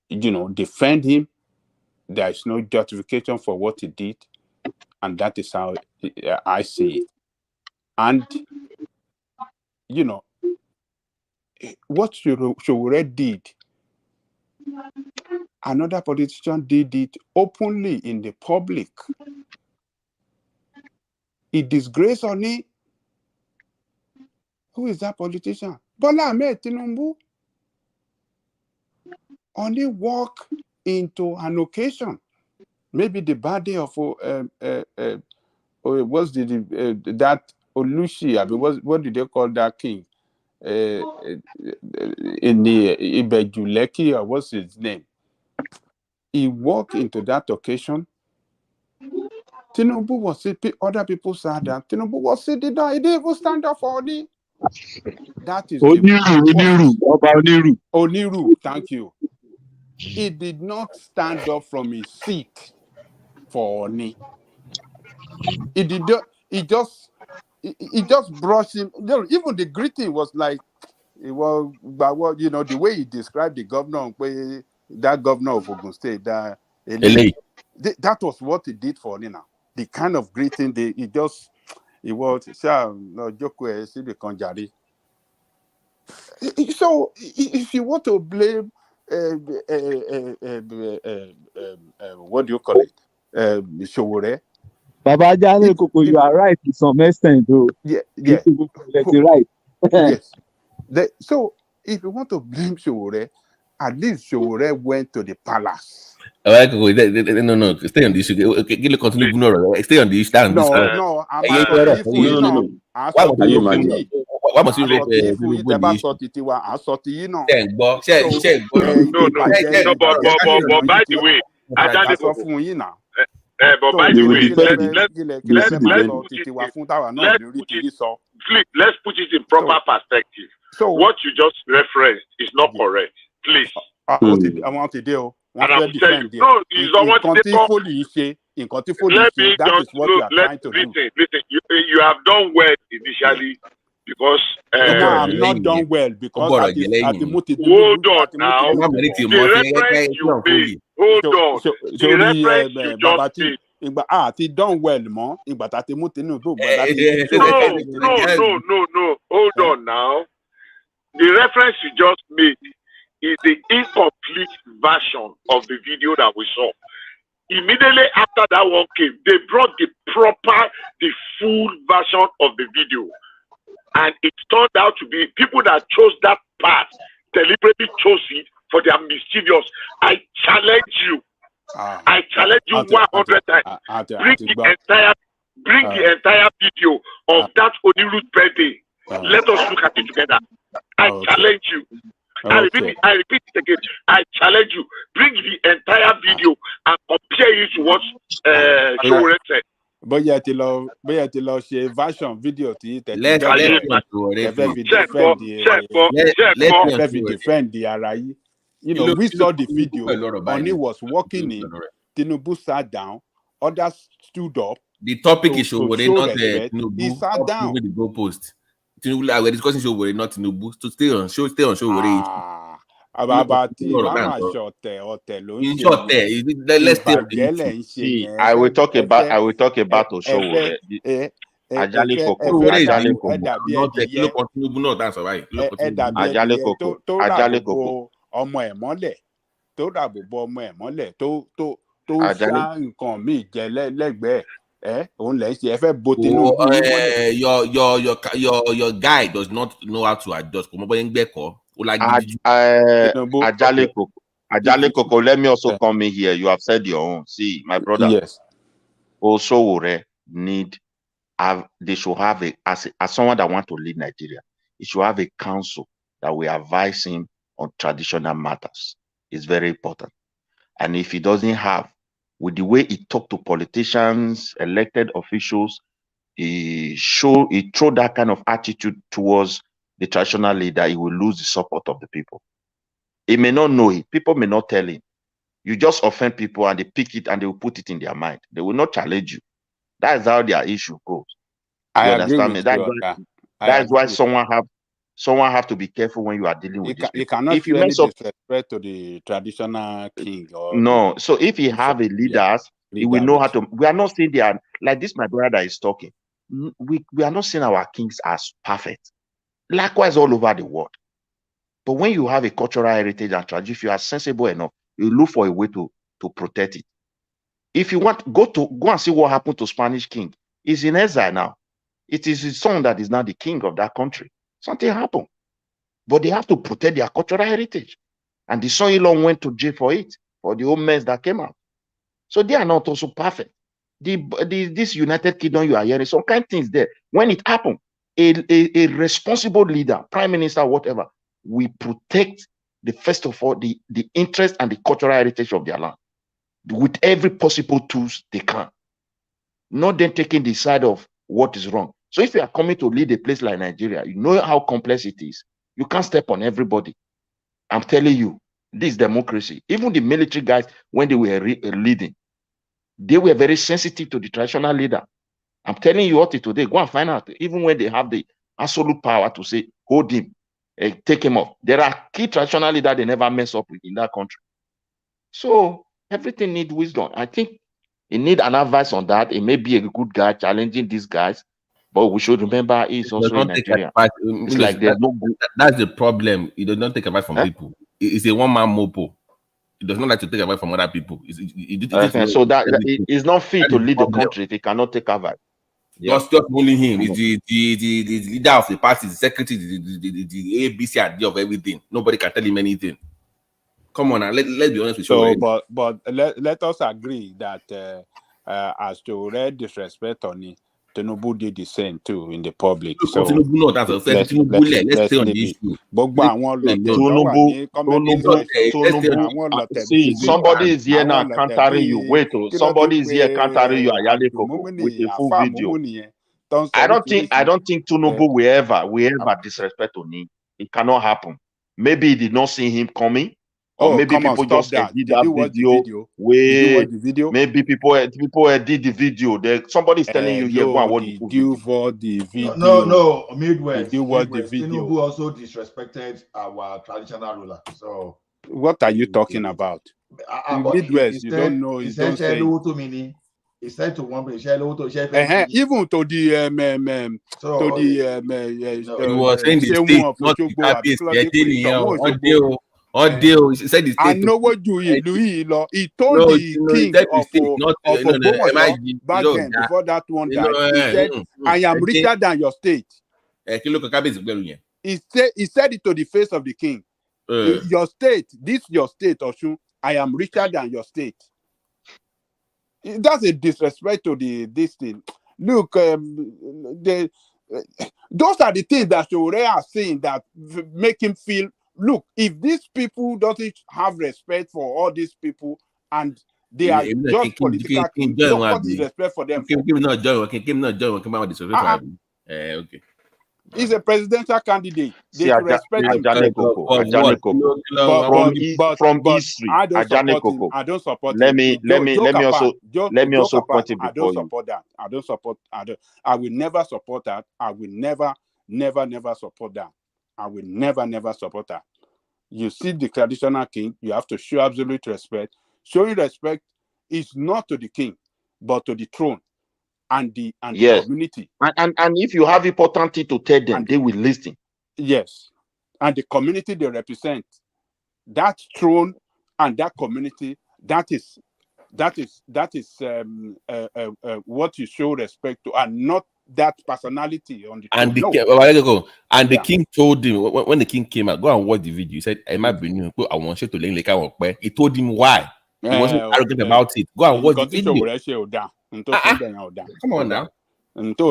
defend him. There is no justification for what he did, and that is how I see it. And what Showore did, another politician did it openly in the public. He disgraced Oni. Who is that politician? Bola Ahmed Tinubu. Oni walk into an occasion. Maybe the birthday of what's that Olushi? I mean, what did they call that king? In the Ibejuleki, or what's his name? He walked into that occasion. Tinubu was sitting, other people sat down. Tinubu was sitting down. He didn't even stand up for Oni. That is Oniru, thank you. He did not stand up from his seat for Oni. He did not, he just brushed him. Even the greeting was like, it was, but what, you know, the way he described the governor, that governor of Ogun State, that was what he did for Oni now. The kind of greeting it was no joke. So if you want to blame what do you call it, Showore, Baba Jane Koko, you are right to some extent, though. Yeah. Right. Yes. So if you want to blame Showore, at least Showore went to the palace. No, stay on the issue. Okay, continue. Stay on the issue. No, I'm why must you rape but by the way, let's put it in proper perspective. So what you just referenced is not correct. Please. I want to deal. And I'm saying, no, you don't want to that is what you are trying to do. Listen, you have done well initially because I'm not done well because hold on now. The reference you made, hold on. The reference you just made. Done well, no. Hold on now. The reference you just made is the incomplete version of the video that we saw. Immediately after that one came, they brought the full version of the video. And it turned out to be people that chose that part deliberately chose it for their mischievous. I challenge you. I challenge you 100 times. Bring the entire video of that Oniru's birthday. Let us look at it together. I challenge you. I repeat it again. I challenge you. Bring the entire video and compare it to what Showore said. But yet, she version video to it. Let defend the Arai. You know, we saw the video. Oni was walking in. Tinubu sat down. Others stood up. The topic is Showore, not Tinubu. He sat down. The goalpost. Tinubu, we're discussing Showore, not Tinubu. So stay on Showore. Let's stay on the see, I will talk about Showore. Your guy does not know how to adjust. Ajale Koko, let me also come in here. You have said your own. See, my brother. Yes. Also, they should have as someone that want to lead Nigeria, he should have a council that will advise him on traditional matters. It's very important. And if he doesn't have, with the way he talk to politicians, elected officials, he throw that kind of attitude towards the traditional leader, he will lose the support of the people. He may not know it. People may not tell him. You just offend people and they pick it and they will put it in their mind. They will not challenge you. That's how their issue goes. You understand me? That's why someone have to be careful when you are dealing with this. You cannot if you mess up disrespect to the traditional king. No. So if he have a leader, he will know how to. We are not saying they are like this. My brother is talking. We are not seeing our kings as perfect. Likewise, all over the world. But when you have a cultural heritage and tradition, if you are sensible enough, you look for a way to protect it. If you want, go and see what happened to Spanish king. He's in exile now. It is his son that is now the king of that country. Something happened. But they have to protect their cultural heritage. And the son-in-law went to jail for it. for the whole mess that came out. So they are not also perfect. This United Kingdom you are hearing, some kind of things there. When it happened, a responsible leader, prime minister, whatever, we protect first of all the interest and the cultural heritage of their land with every possible tools they can. Not then taking the side of what is wrong. So if you are coming to lead a place like Nigeria, you know how complex it is. You can't step on everybody. I'm telling you, this democracy. Even the military guys, when they were leading, they were very sensitive to the traditional leader. I'm telling you what today. Go and find out. Even when they have the absolute power to say, hold him, take him off. There are key traditional leaders they never mess up with in that country. So everything needs wisdom. I think he need an advice on that. He may be a good guy challenging these guys, but we should remember he's also in Nigeria. It's like there's no good. That's the problem. He does not take advice from people. It's a one-man mopo. He does not like to take advice from other people. So that it's not fit to lead the country if he cannot take advice. Just only him. He's the leader of the party, the secretary, the ABC and D of everything. Nobody can tell him anything. Come on now, let's be honest with you. So, but let us agree that as to red disrespect on it, Tinubu did the same too in the public. So let's stay on the issue. See, somebody is here now countering you. Wait, somebody is here countering you. With a full video. I don't think Tinubu will ever disrespect Oni. It cannot happen. Maybe he did not see him coming. Or maybe people just did that video. Maybe people did the video. Somebody is telling you here, go and watch the video. No, Midwest. Tinubu also disrespected our traditional ruler. So what are you talking about? Midwest, you don't know. He said to me. He said to one place, even to the he was saying the state, not he said the state. I know what Louis he told the king of back then before that one died. He said, I am richer than your state. He said it to the face of the king. Your state, your state, Oshun, I am richer than your state. That's a disrespect to this thing. Look, those are the things that Shore are saying that make him feel. Look, if these people don't have respect for all these people and they are just political, what is respect for them? Okay. He's a presidential candidate. They respect him. From history, I don't support him. Let me also point it before you. I will never support that. I will never support that. I will never support that. You see the traditional king, you have to show absolute respect. Showing respect is not to the king, but to the throne and the community. And if you have important thing to tell them, they will listen. Yes. And the community they represent, that throne and that community, that is what you show respect to, and not that personality on the throne. The king told him when the king came out, go and watch the video. He said, I want you to he told him why. He wasn't arrogant about it. Go and watch the video. Come on now. Mr.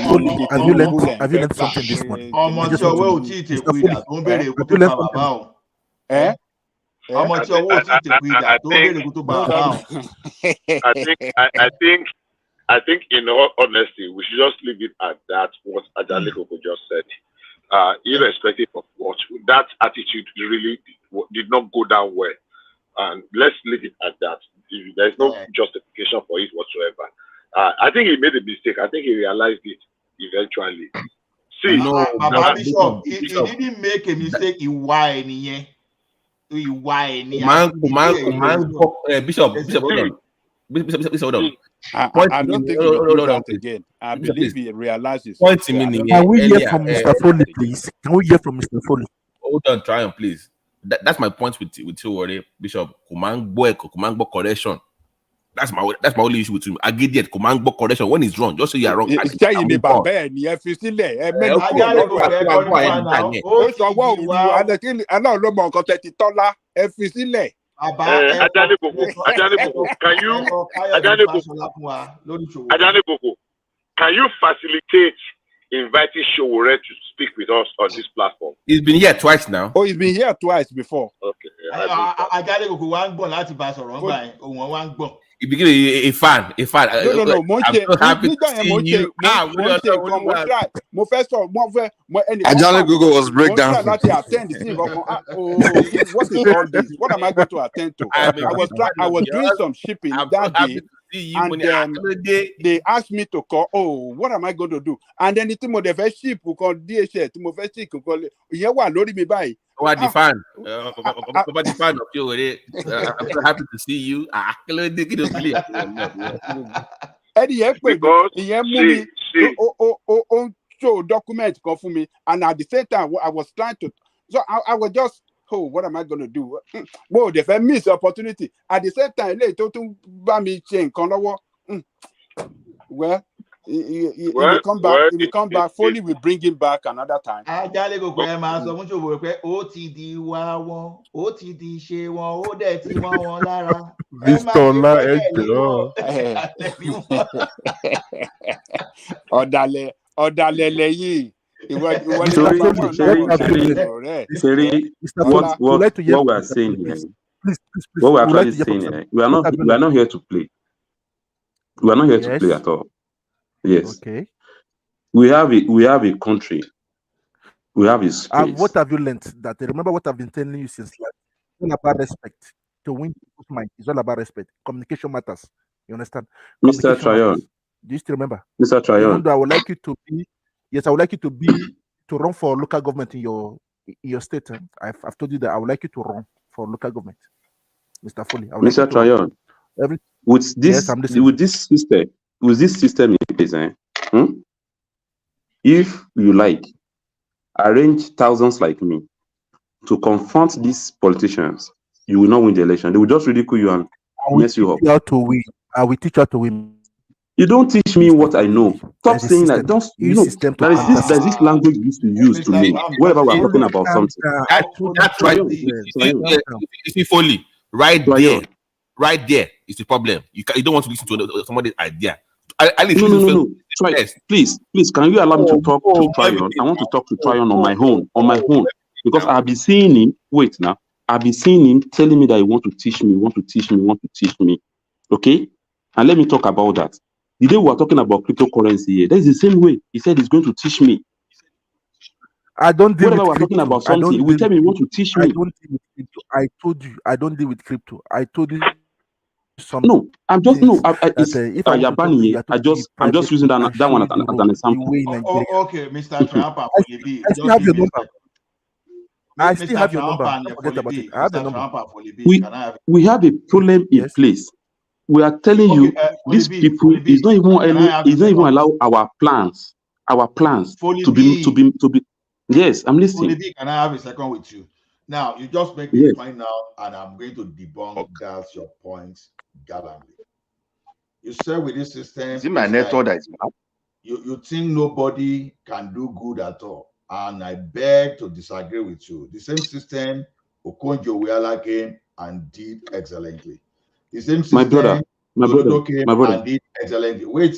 Foley, have you learned something this morning? I think in all honesty, we should just leave it at that, what Ajale Koko just said. Irrespective of what, that attitude really did not go down well. And let's leave it at that. There's no justification for it whatsoever. I think he made a mistake. I think he realized it eventually. See, Bishop, he didn't make a mistake. Bishop, hold on. I don't think he will do that again. I believe he realizes. Can we hear from Mr. Foley, please? Can we hear from Mr. Foley? Hold on, try on, please. That's my point with you, Bishop. Kumangbo correction. That's my only issue with him. I get that command book correction when it's wrong. Just say you are wrong. Sẹ́yìn ni bàbá ẹ̀ ní ẹ fi sílẹ̀ ẹ mẹ́nu kúrò lọ́rùn ẹ̀. Ó sọ wọ́ òru aná ló mọ nǹkan tẹ̀ ti tọ́lá ẹ fi sílẹ̀. Adaneboko, can you facilitate inviting Showore to speak with us on this platform? He's been here twice now. Oh, he's been here twice before. Okay. He became a fan. A fan. No. I'm so happy to see you. Ajale Google was breakdown. What is all this? What am I going to attend to? I was doing some shipping that day. And they asked me to call. Oh, what am I going to do? And then the first ship will call DHL. The first ship will call. Yeah, what? Lori me by. What the fan? What the fan of you? I'm so happy to see you. Show document come for me, and at the same time, I was trying to. So I was just. Oh, what am I going to do? Whoa, if I miss the opportunity. At the same time, later to buy me chain. Well, he will come back. He will come back. Foley will bring him back another time. What we are saying here, what we are actually saying here, we are not here to play. We are not here to play at all. Yes. Okay. We have a country. We have a space. And what have you learned? That remember what I've been telling you since last. It's all about respect. To win people's mind, it's all about respect. Communication matters. You understand? Mr. Tryon. Do you still remember? Mr. Tryon. Even though I would like you to be. Yes, I would like you to run for local government in your state. I've told you that I would like you to run for local government, Mr. Foley. Mr. Tryon, with this system in place, if you like, arrange thousands like me to confront these politicians, you will not win the election. They will just ridicule you and mess you up. I will teach you how to win. You don't teach me what I know. Stop saying that. Don't there's this language you used to use to me whenever we're talking about something. That's right. It's Foley. Right there is the problem. You don't want to listen to somebody's idea. No. Please, can you allow me to talk to Tryon? I want to talk to Tryon on my own. Because I've been seeing him. Wait now. I've been seeing him telling me that he want to teach me. Okay? And let me talk about that. The day we were talking about cryptocurrency here, that's the same way. He said he's going to teach me. I don't deal Whenever with we're talking about something, he will tell me he wants to teach me. I don't deal with crypto. I told you I don't deal with crypto. I told you something. No, I'm just I'm just using that one as an example. Okay, Mr. Trump, I still have your number. Forget about it. I have the number. We have a problem in place. We are telling you these people is not even allow our plans to be. Yes, I'm listening. Can I have a second with you? Now you just make me point now, and I'm going to debunk that's your points gallantly. You said with this system, is it my network that is bad? You think nobody can do good at all, and I beg to disagree with you. The same system Okonjo-Iweala came and did excellently. The same system, my brother, and did excellently. We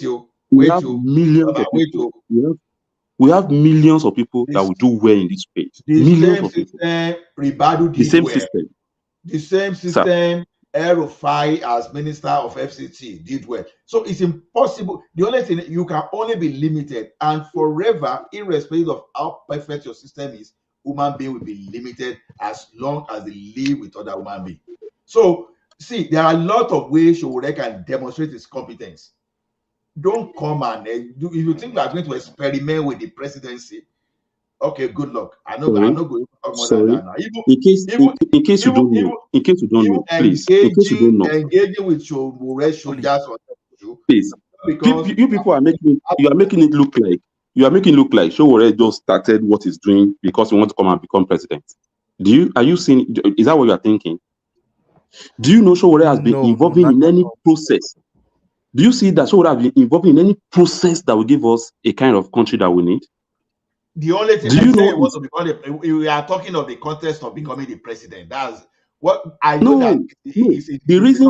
have millions of people that will do well in this space. Millions of people. The same system, El-Rufai as Minister of FCT did well. So it's impossible. The only thing, you can only be limited, and forever, irrespective of how perfect your system is, human being will be limited as long as they live with other human beings. So see, there are a lot of ways Showore can demonstrate his competence. Don't come and if you think we are going to experiment with the presidency, okay, good luck. I'm not going to talk more than that now. In case you don't know, please, in case you don't know, engaging with Showore soldiers, please, because you people are making it look like Showore just started what he's doing because he wants to come and become president. Are you seeing? Is that what you are thinking? Do you know Showore has been involving in any process? Do you see that Showore has been involving in any process that will give us a kind of country that we need? The only thing Do you know want to become we are talking of the contest of becoming the president. That's what I know. That the reason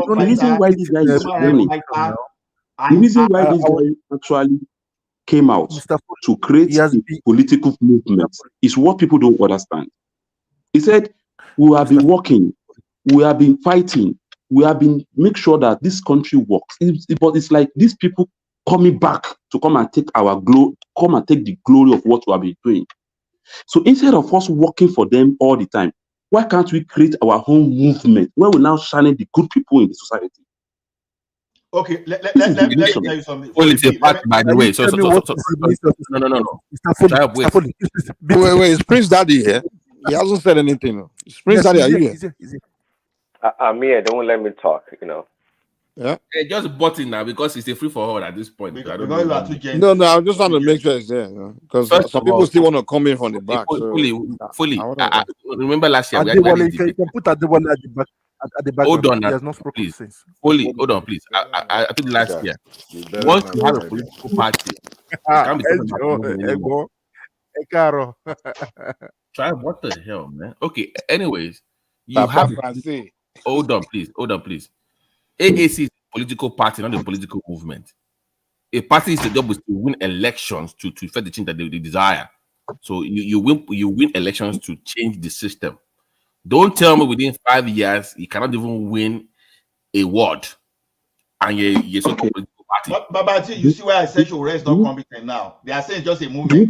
why this guy is running, the reason why this guy actually came out to create a political movement is what people don't understand. He said, we have been working, we have been fighting, we have been make sure that this country works. But it's like these people coming back to come and take our glory, come and take the glory of what we have been doing. So instead of us working for them all the time, why can't we create our own movement where we now shining the good people in the society? Okay, let me tell you something. By the way, no. Wait, is Prince Daddy here? He hasn't said anything. Is Prince Daddy, are you here? I'm here. Don't let me talk, Yeah. Hey, just button now because it's a free for all at this point. I don't know. No, I'm just trying to make sure it's there, because some people still want to come in from the back. Fully. I remember last year we had this debate. You can put Adewale at the back. Hold on, he has not spoken please. since. Fully, hold on, please. I think last year, once you have a political party, you can't be talking about anymore. Try what the hell, man? Okay. Anyways, you have. Hold on, please. AAC is a political party, not a political movement. A party is the job is to win elections to effect the change that they desire. So you win elections to change the system. Don't tell me within 5 years you cannot even win a ward, and you're so political party. But you see why I said Showore is not competent now. They are saying just a movement.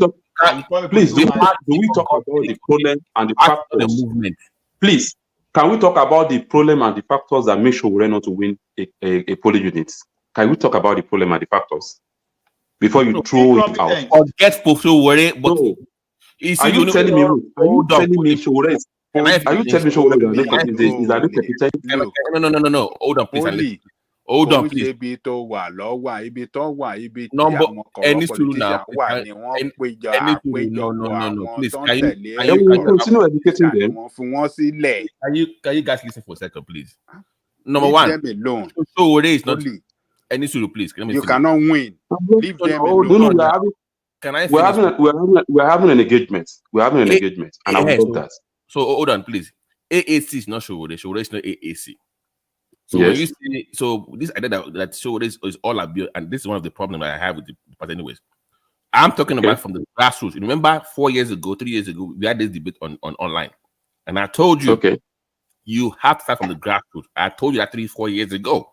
Please, do we talk about the problem and the factors? Movement. Please, can we talk about the problem and the factors that make Showore not to win a polling unit? Can we talk about the problem and the factors before you throw it out? Forget Showore, but are you telling me? Showore is? Are you telling me Showore is that no? Hold on, please. Hold on, please. Number any student now. No. Please, can you continue educating them? Can you guys listen for a second, please? Number one, Showore is not any student, please. You cannot win. Leave them alone. We're having an engagement. And I will love that. So hold on, please. AAC is not Showore. Showore is not AAC. So when you say this idea that Showore is all Abure, and this is one of the problems I have with the party, anyways. I'm talking about from the grassroots. You remember 3 years ago, we had this debate on online, and I told you, you have to start from the grassroots. I told you that 3-4 years ago.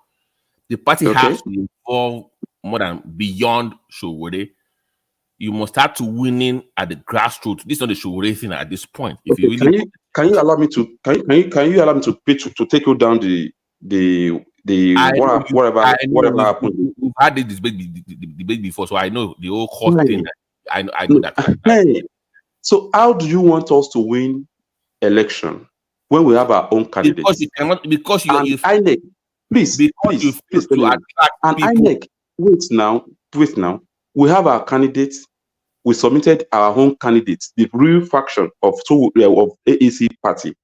The party has to involve more than beyond Showore. You must start to winning at the grassroots. This is not the Showore thing at this point. If you really can you allow me to take you down whatever happened. We've had this debate before, so I know the whole court thing. I know that. Hey, so how do you want us to win election when we have our own candidates? Because you cannot. Because you INEC, please. And INEC, wait now. We have our candidates. We submitted our own candidates, the real faction of AAC party.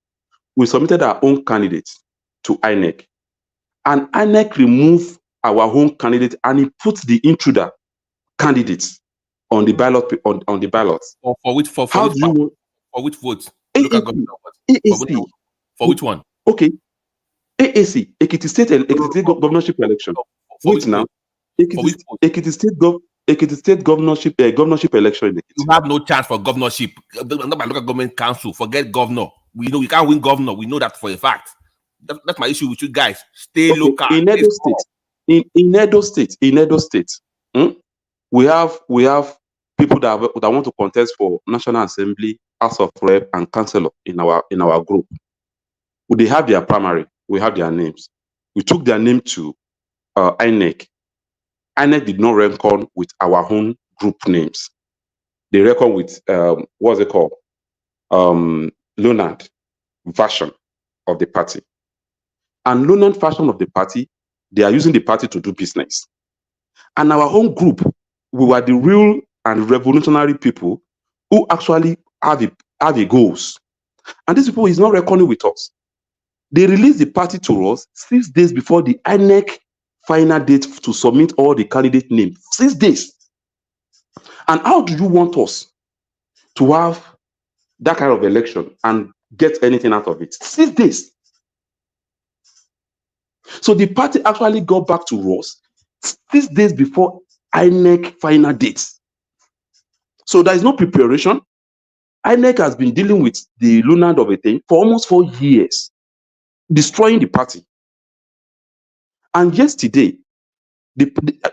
We submitted our own candidates to INEC, and INEC removed our own candidate and he put the intruder candidates on the ballot on the ballots. For which votes? AAC. For which one? Okay. AAC, Ekiti State governorship election. Wait now. Ekiti State governorship election. You have no chance for governorship. Not by local government council. Forget governor. We know we can't win governor. We know that for a fact. That's my issue with you guys. Stay local. In Edo State, in Edo State, we have people that want to contest for National Assembly, House of Rep, and Councillor in our group. They have their primary. We have their names. We took their name to INEC. INEC did not reckon with our own group names. They reckon with what's it called? Lunad version of the party. And Lunad version of the party, they are using the party to do business. And our own group, we were the real and revolutionary people who actually have a goals. And these people is not reckoning with us. They released the party to us 6 days before the INEC final date to submit all the candidate names. 6 days. And how do you want us to have that kind of election and get anything out of it? 6 days. So the party actually got back to us 6 days before INEC final dates. So there is no preparation. INEC has been dealing with the lunar of a thing for almost 4 years, destroying the party. And yesterday, are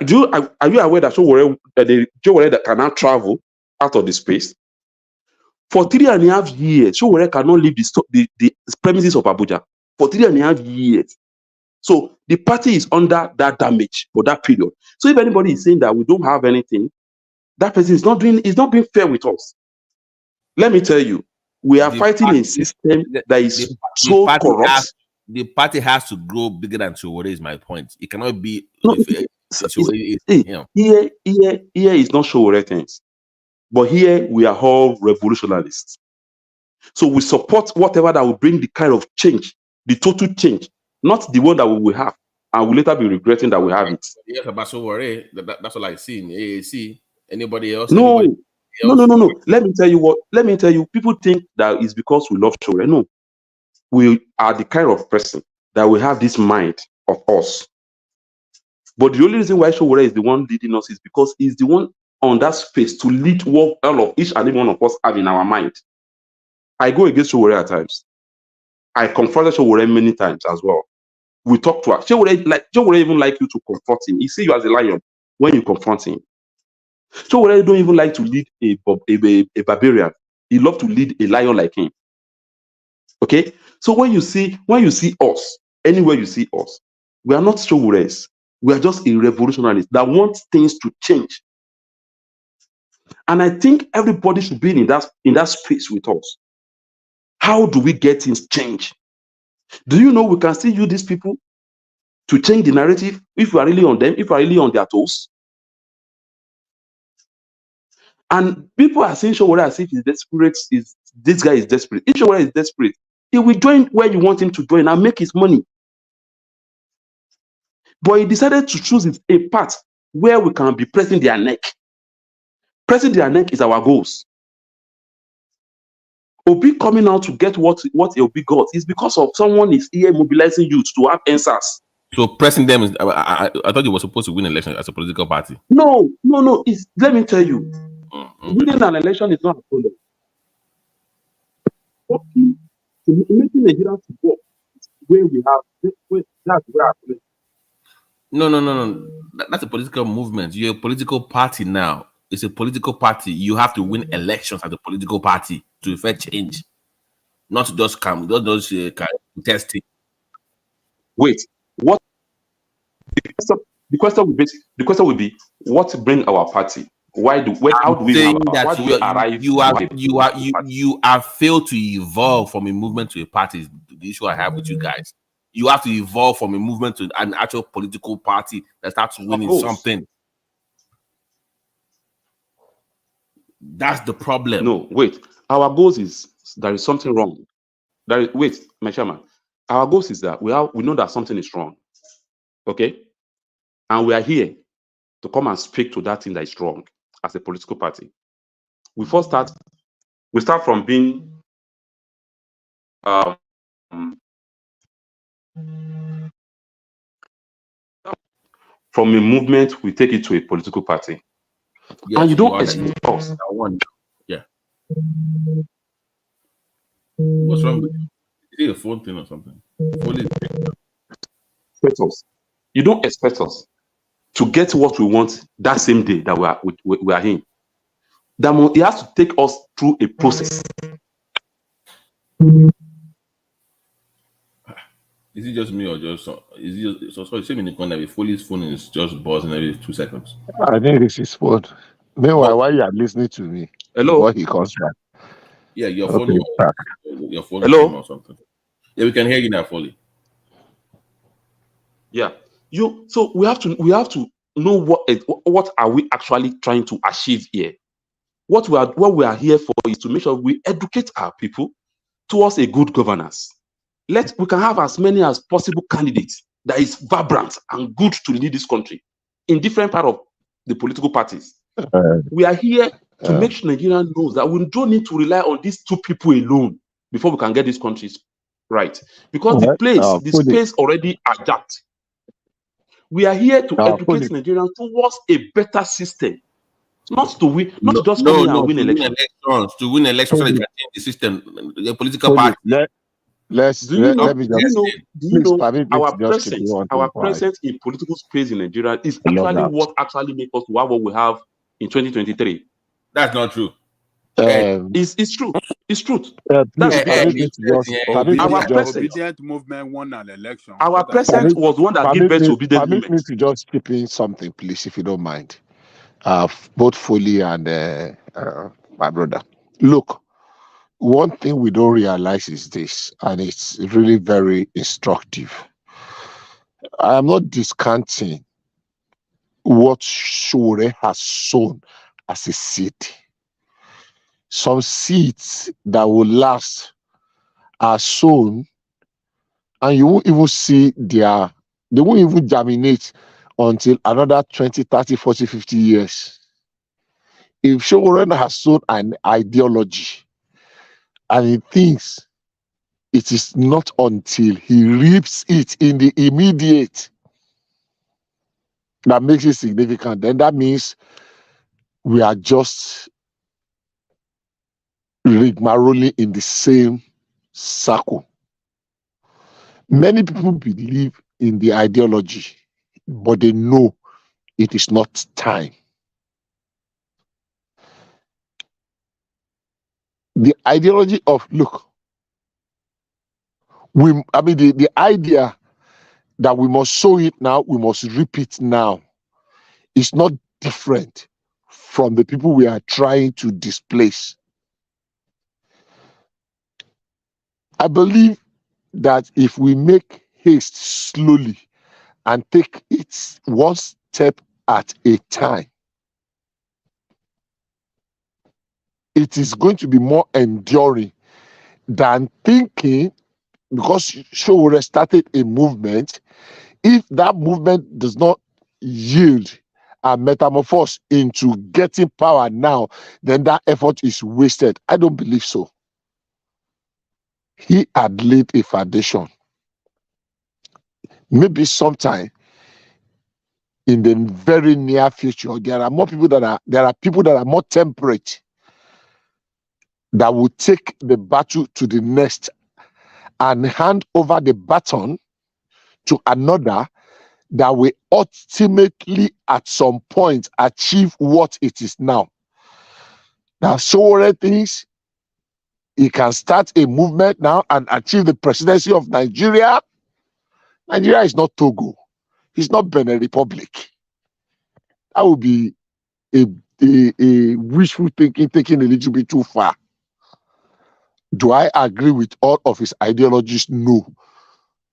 you aware that Showore that cannot travel out of the space? For 3.5 years, Showore cannot leave the premises of Abuja for 3.5 years. So the party is under that damage for that period. So if anybody is saying that we don't have anything, that person is not being fair with us. Let me tell you, we are fighting a system that is so corrupt. The party has to grow bigger than Showore, is my point. It cannot be. No, here is not Showore things, but here we are all revolutionaries. So we support whatever that will bring the kind of change, the total change, not the one that we will have and will later be regretting that we have it. Yes, about Showore, that's what I see in AAC. Anybody else? No. Let me tell you, people think that it's because we love Showore. No. We are the kind of person that we have this mind of us. But the only reason why Showore is the one leading us is because he's the one on that space to lead what all of each and every one of us have in our mind. I go against Showore at times. I confronted Showore many times as well. We talk to her. Showore even like you to confront him. He see you as a lion when you confront him. Showore don't even like to lead a barbarian. He love to lead a lion like him. Okay, so when you see us, anywhere you see us, we are not Showores. We are just a revolutionaries that want things to change. And I think everybody should be in that space with us. How do we get things changed? Do you know we can still use these people to change the narrative if we are really on them, if we are really on their toes? And people are saying Showore as if he's desperate. This guy is desperate. If Showore is desperate, he will join where you want him to join and make his money. But he decided to choose a path where we can be pressing their neck. Pressing their neck is our goals. Obi coming out to get what Obi got is because of someone is here mobilizing youth to have answers. So pressing them is, I thought you were supposed to win an election as a political party. No. Let me tell you, winning an election is not a problem. Making Nigeria to work where we have that's where I play. No. That's a political movement. You're a political party now. It's a political party. You have to win elections as a political party to effect change, not to just come, not just testing. Wait, what? The question will be, what bring our party? How do we arrive? You have failed to evolve from a movement to a party. The issue I have with you guys. You have to evolve from a movement to an actual political party that starts winning something. That's the problem. No, wait. Our goals is there is something wrong. Wait, my chairman. Our goals is that we know that something is wrong. Okay? And we are here to come and speak to that thing that is wrong as a political party. We start from being from a movement, we take it to a political party. Yes, and you don't expect us. Yeah. What's wrong with you? Is it a phone thing or something? You don't expect us to get what we want that same day that we are in. That it has to take us through a process. Is it just me or just is it just so sorry? Same in the corner. Foley's phone is just buzzing every 2 seconds. I think it's his phone. Meanwhile, while you are listening to me, before he comes back. Yeah, your phone. Your phone. Hello. Or something. Yeah, we can hear you now, Foley. Yeah. So we have to know what are we actually trying to achieve here. What we are here for is to make sure we educate our people towards a good governance. we can have as many as possible candidates that is vibrant and good to lead this country in different part of the political parties. We are here to make sure Nigeria knows that we don't need to rely on these two people alone before we can get these countries right. Because the space already adapt. We are here to educate Nigerians towards a better system. Not to win, not just come here and win elections. To win elections, so they can change the system, the political party. Do you know our presence in political space in Nigeria is actually what actually makes us to have what we have in 2023. That's not true. It's true. It's truth. Our obedient movement won an election. Our president was one that gave birth to obedient movement. Permit me to just chip in something, please, if you don't mind. Both Foley and my brother. Look, one thing we don't realize is this, and it's really very instructive. I am not discounting what Shure has sown as a seed. Some seeds that will last are sown, and you won't even see they won't even germinate until another 20, 30, 40, 50 years. If Shure has sown an ideology, and he thinks it is not until he reaps it in the immediate that makes it significant, then that means we are just rigmaroling in the same circle. Many people believe in the ideology, but they know it is not time. The ideology of the idea that we must sow it now, we must reap it now, is not different from the people we are trying to displace. I believe that if we make haste slowly and take it one step at a time, it is going to be more enduring than thinking, because Shure started a movement, if that movement does not yield and metamorphose into getting power now, then that effort is wasted. I don't believe so. He had laid a foundation. Maybe sometime in the very near future, there are people that are more temperate, that will take the battle to the next and hand over the baton to another that will ultimately at some point achieve what it is now. Now, Shure thinks he can start a movement now and achieve the presidency of Nigeria. Nigeria is not Togo. It's not Benin Republic. That would be a wishful thinking, taking a little bit too far. Do I agree with all of his ideologies? No.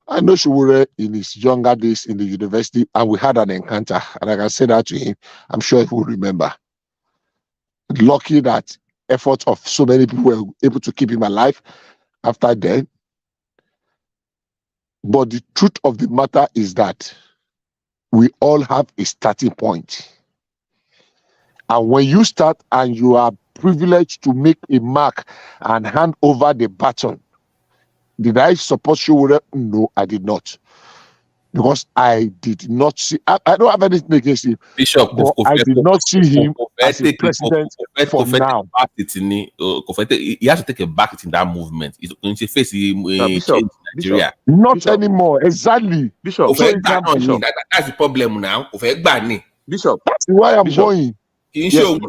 I know Shure in his younger days in the university, and we had an encounter, and I can say that to him. I'm sure he will remember. Lucky that efforts of so many people were able to keep him alive after then. But the truth of the matter is that we all have a starting point. And when you start and you are privileged to make a mark and hand over the baton, did I support Shure? No, I did not. Because I did not see, I don't have anything against him, Bishop, but I did not see him as a president for now. He has to take a back in that movement. He's going to face Nigeria. Not anymore, exactly. Bishop, that's the problem now. Bishop, that's why I'm going. Sorry,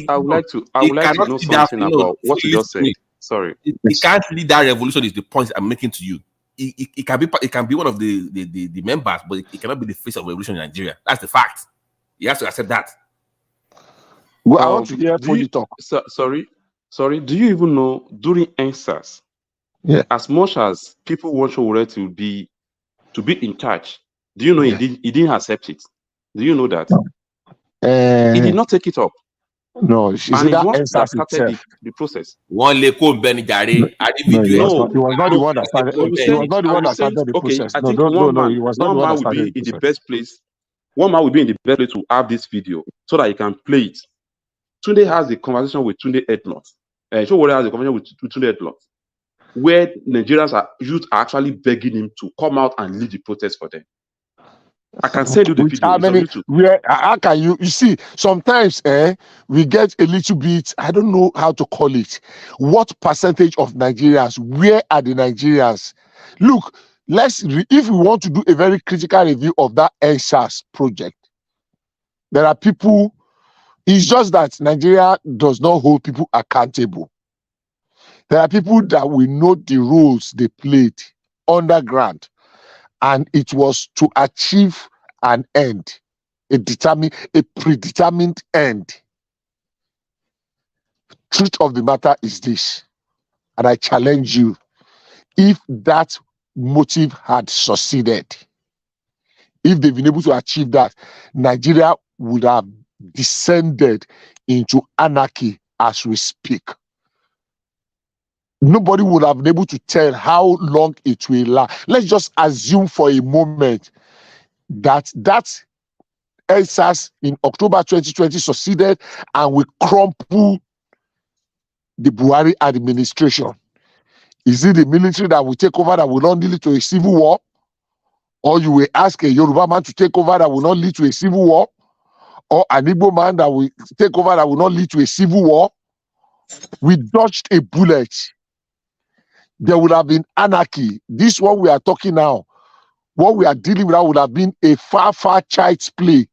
I would like to know something about what you just said. Sorry. He can't lead that revolution, is the point I'm making to you. It can be one of the members, but it cannot be the face of revolution in Nigeria. That's the fact. You have to accept that. Well, I want to hear Foley talk. Sorry. Do you even know during NSAS, as much as people want Shure to be in charge, do you know he didn't accept it? Do you know that? He did not take it up. No, she And said he's that one that answers started itself. the process. One leko Benny Jare. I did No, video. No, he was not the one that started. I will He say was it. not the I one will that say it. started the Okay, process. I No, think no. He was not the one that will be started the in the process. best place. One man will be in the best place to have this video so that he can play it. Tunde has a conversation with Tunde Edlot. Showore has a conversation with Tunde Edlot, where youth are actually begging him to come out and lead the protest for them. I can send you the Which video. how It's on many? YouTube. Where? How can you? You see, sometimes, we get a little bit. I don't know how to call it. What percentage of Nigerians? Where are the Nigerians? Look, if we want to do a very critical review of that NSAS project, there are people. It's just that Nigeria does not hold people accountable. There are people that we know the roles they played underground, and it was to achieve an end, a predetermined end. Truth of the matter is this, and I challenge you: if that motive had succeeded, if they've been able to achieve that, Nigeria would have descended into anarchy as we speak. Nobody would have been able to tell how long it will last. Let's just assume for a moment that ELSAS in October 2020 succeeded and we crumple the Buhari administration. Is it the military that will take over that will not lead to a civil war? Or you will ask a Yoruba man to take over that will not lead to a civil war? Or an Igbo man that will take over that will not lead to a civil war? We dodged a bullet. There would have been anarchy. This one we are talking now, what we are dealing with, that would have been a far child's play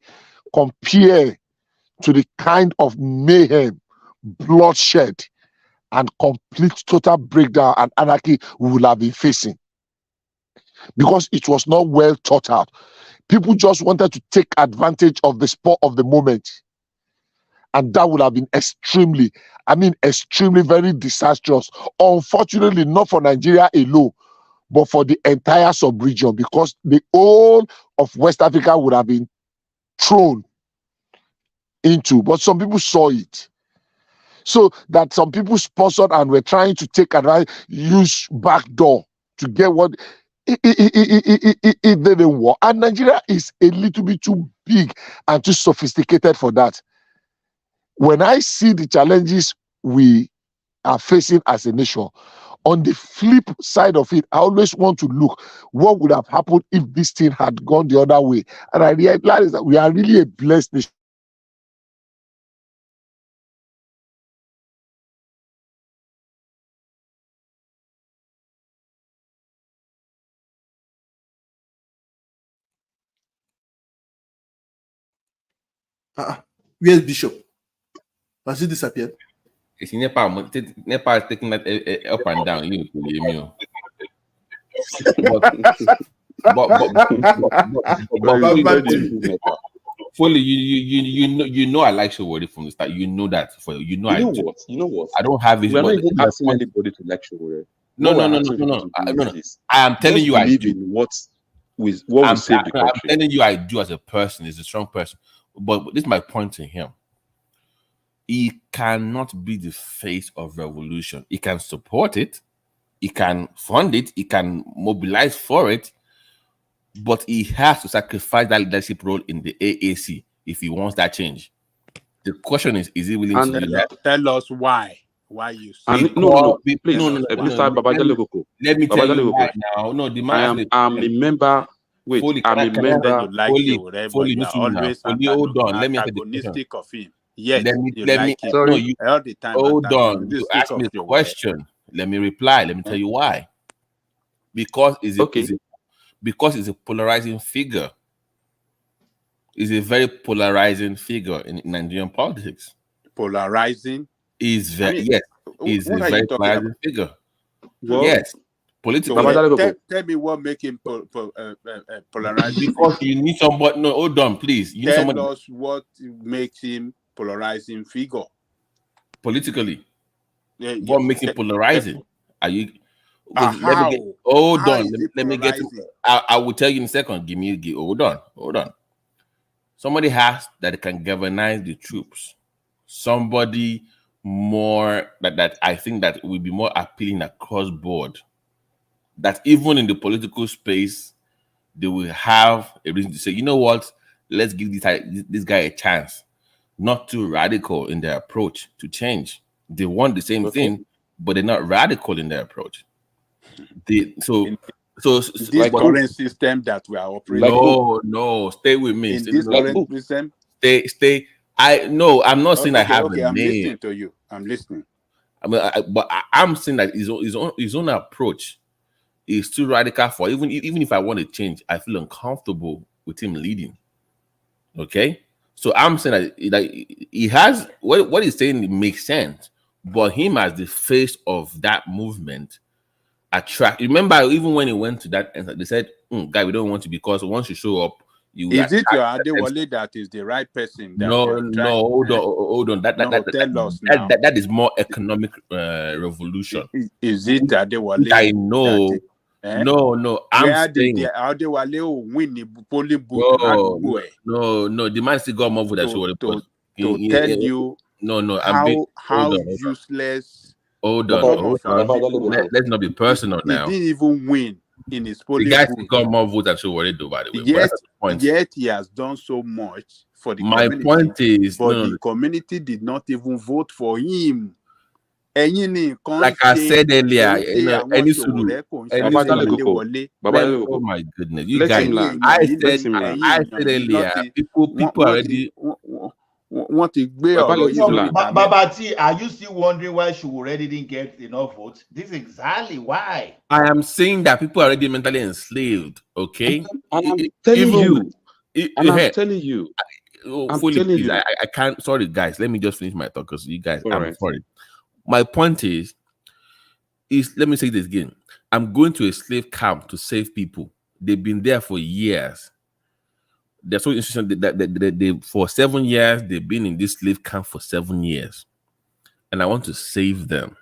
compared to the kind of mayhem, bloodshed, and complete total breakdown and anarchy we would have been facing. Because it was not well thought out. People just wanted to take advantage of the spur of the moment. And that would have been extremely very disastrous. Unfortunately, not for Nigeria alone, but for the entire sub-region, because the whole of West Africa would have been thrown into. But some people saw it. So that some people sponsored and were trying to take advantage, use backdoor to get what it didn't work. And Nigeria is a little bit too big and too sophisticated for that. When I see the challenges we are facing as a nation, on the flip side of it, I always want to look what would have happened if this thing had gone the other way. And I realize that we are really a blessed nation. Where's Bishop? Has he disappeared? It's Nepal is taking that up and down. Fully, you know I like Showore from the start. You know that. You know what? I don't have it. We are not even asking anybody to like Showore. No. I am telling you, I do. In what we save the country. I'm telling you, I do as a person. He's a strong person. But this is my point to him. He cannot be the face of revolution. He can support it. He can fund it. He can mobilize for it. But he has to sacrifice that leadership role in the AAC if he wants that change. The question is he willing to do that? Tell us why. Why you say please, Mr. Babajale Koko. Let me tell you right now. No, the man I'm a member. Wait, Foley, I'm a member. Foley, always hold on. Let me answer the antagonistic of him. Yes, let me sorry. All the time. Hold on. You ask me a question. Let me reply. Let me tell you why. Because it's a polarizing figure. Is a very polarizing figure in Nigerian politics. Polarizing? Is very is a very polarizing figure. Well, yes. Political. So tell me what makes him polarizing. Because you need somebody. No, hold on, please. You tell need somebody. us what makes him polarizing figure. Politically. What makes him polarizing? Are you? How? Hold on. Let me get. I will tell you in a second. Hold on. Somebody has that can galvanize the troops. somebody more that I think that will be more appealing across board. That even in the political space, they will have a reason to say, you know what, let's give this guy a chance. Not too radical in their approach to change. They want the same thing, but they're not radical in their approach. This current system that we are operating. No, stay with me. In this current system. Stay. I'm not saying I have a name. I'm listening to you. I'm listening. I'm saying that his own approach is too radical for even if I want to change, I feel uncomfortable with him leading. Okay, so I'm saying that he has what he's saying makes sense, but him as the face of that movement attract. Remember, even when he went to that, they said, "Guy, we don't want you because once you show up, you." Is it your Adewale that is the right person? No, hold on. That is more economic revolution. Is it Adewale? I know. No. I'm saying Adewale will win the polling booth. No. The man still got more votes than to tell you. No. How useless. Hold on. Let's not be personal now. He didn't even win in his polling booth. The guy guy got more votes than Showore do, by the way. Yet he has done so much for the community. My point is, the community did not even vote for him. Like I said earlier, oh my goodness, you guys! I said earlier, people already. Babati, are you still wondering why Showore didn't get enough votes? This is exactly why. I am saying that people are already mentally enslaved. Okay, I'm telling you. I'm telling you. I can't. Sorry, guys. Let me just finish my talk because you guys. I'm sorry. My point is let me say this again. I'm going to a slave camp to save people. They've been there for years. They're so interesting that they for 7 years, they've been in this slave camp for 7 years. And I want to save them.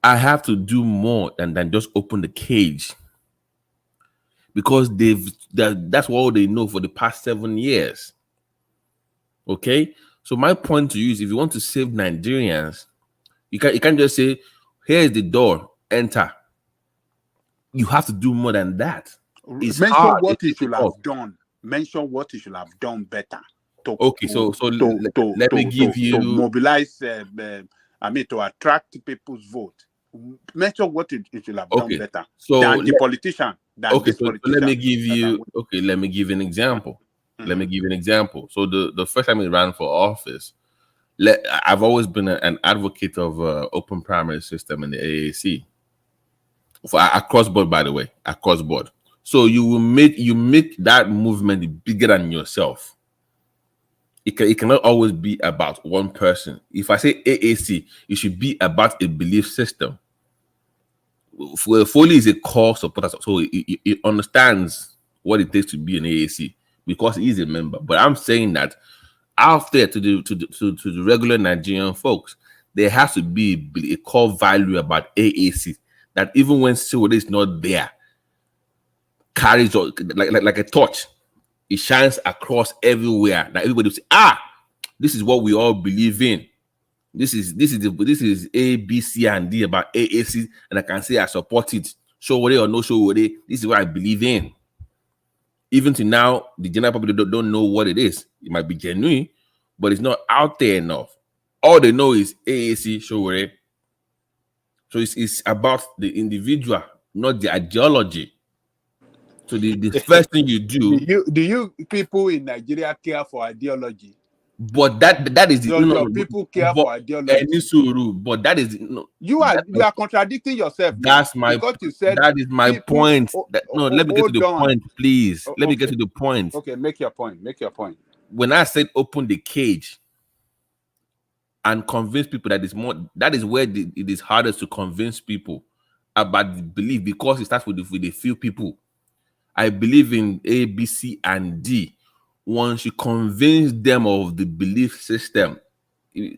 I have to do more than just open the cage. Because that's all they know for the past 7 years. Okay? So my point to you is if you want to save Nigerians, you can't just say, here's the door, enter. You have to do more than that. Mention what he should have done. Mention what he should have done better. Let me give you to mobilize. To attract people's vote. Mention what he should have done better than the politician. Let me give you an example. Let me give you an example. So the first time he ran for office, I've always been an advocate of open primary system in the AAC. Across board, by the way, across board. So you make that movement bigger than yourself. It cannot always be about one person. If I say AAC, it should be about a belief system. Foley is a core supporter, so he understands what it takes to be an AAC because he is a member. But I'm saying that out there to the regular Nigerian folks, there has to be a core value about AAC that even when Showore is not there, carries like a torch. It shines across everywhere. That everybody will say, this is what we all believe in. This is A, B, C, and D about AAC, and I can say I support it. Showore or no Showore, this is what I believe in. Even to now, the general public don't know what it is. It might be genuine, but it's not out there enough. All they know is AAC, Showore. So it's about the individual, not the ideology. So the first thing you do you people in Nigeria care for ideology? But that is the people care for ideology. But that is you are contradicting yourself. That's my you said that is my point. Let me get to the point, please. Let me get to the point. Okay, make your point. When I said open the cage and convince people that is where it is hardest to convince people about the belief because it starts with a few people. I believe in A, B, C, and D. Once you convince them of the belief system,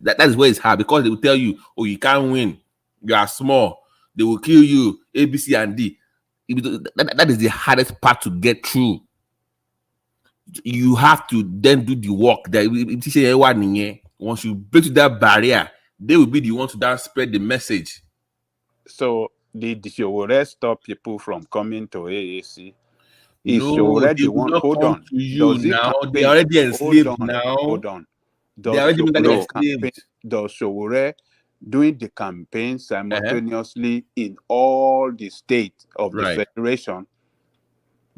that is where it's hard because they will tell you, you can't win. You are small. They will kill you. A, B, C, and D. That is the hardest part to get through. you have to then do the work. That once you break through that barrier, they will be the ones to then spread the message. So did Showore stop people from coming to AAC? Is No, Showore they the will one? not Hold come on. to you Does he now. campaign? They are already enslaved Hold on. now. Hold on. They Does are already Showore campaign? enslaved. Does Showore doing the campaign simultaneously in all the states of the federation?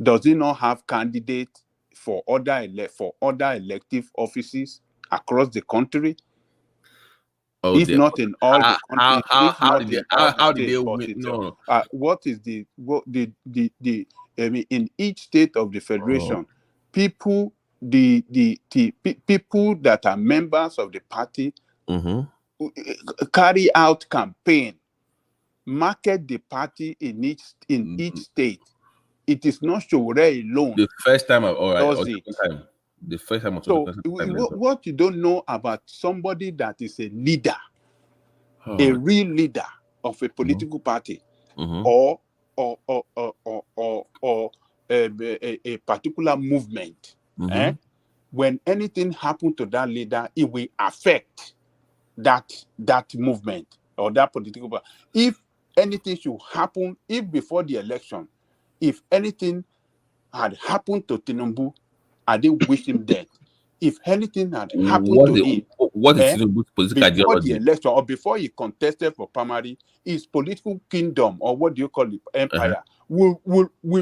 Does he not have candidates for other elective offices across the country? Oh, If not in all the countries, how did they win? No. What is I mean, in each state of the federation, people people that are members of the party carry out campaign, market the party in each state. It is not Showore alone. The first time, all right, does or it. time. The first time. So what you don't know about somebody that is a leader, a real leader of a political party, or a particular movement, when anything happens to that leader, it will affect that movement or that political party. If anything should happen, if before the election, if anything had happened to Tinubu, I didn't wish him dead. If anything had happened to him, what is Tinubu's political before ideology? the election or before he contested for primary, his political kingdom, or what do you call it, empire, will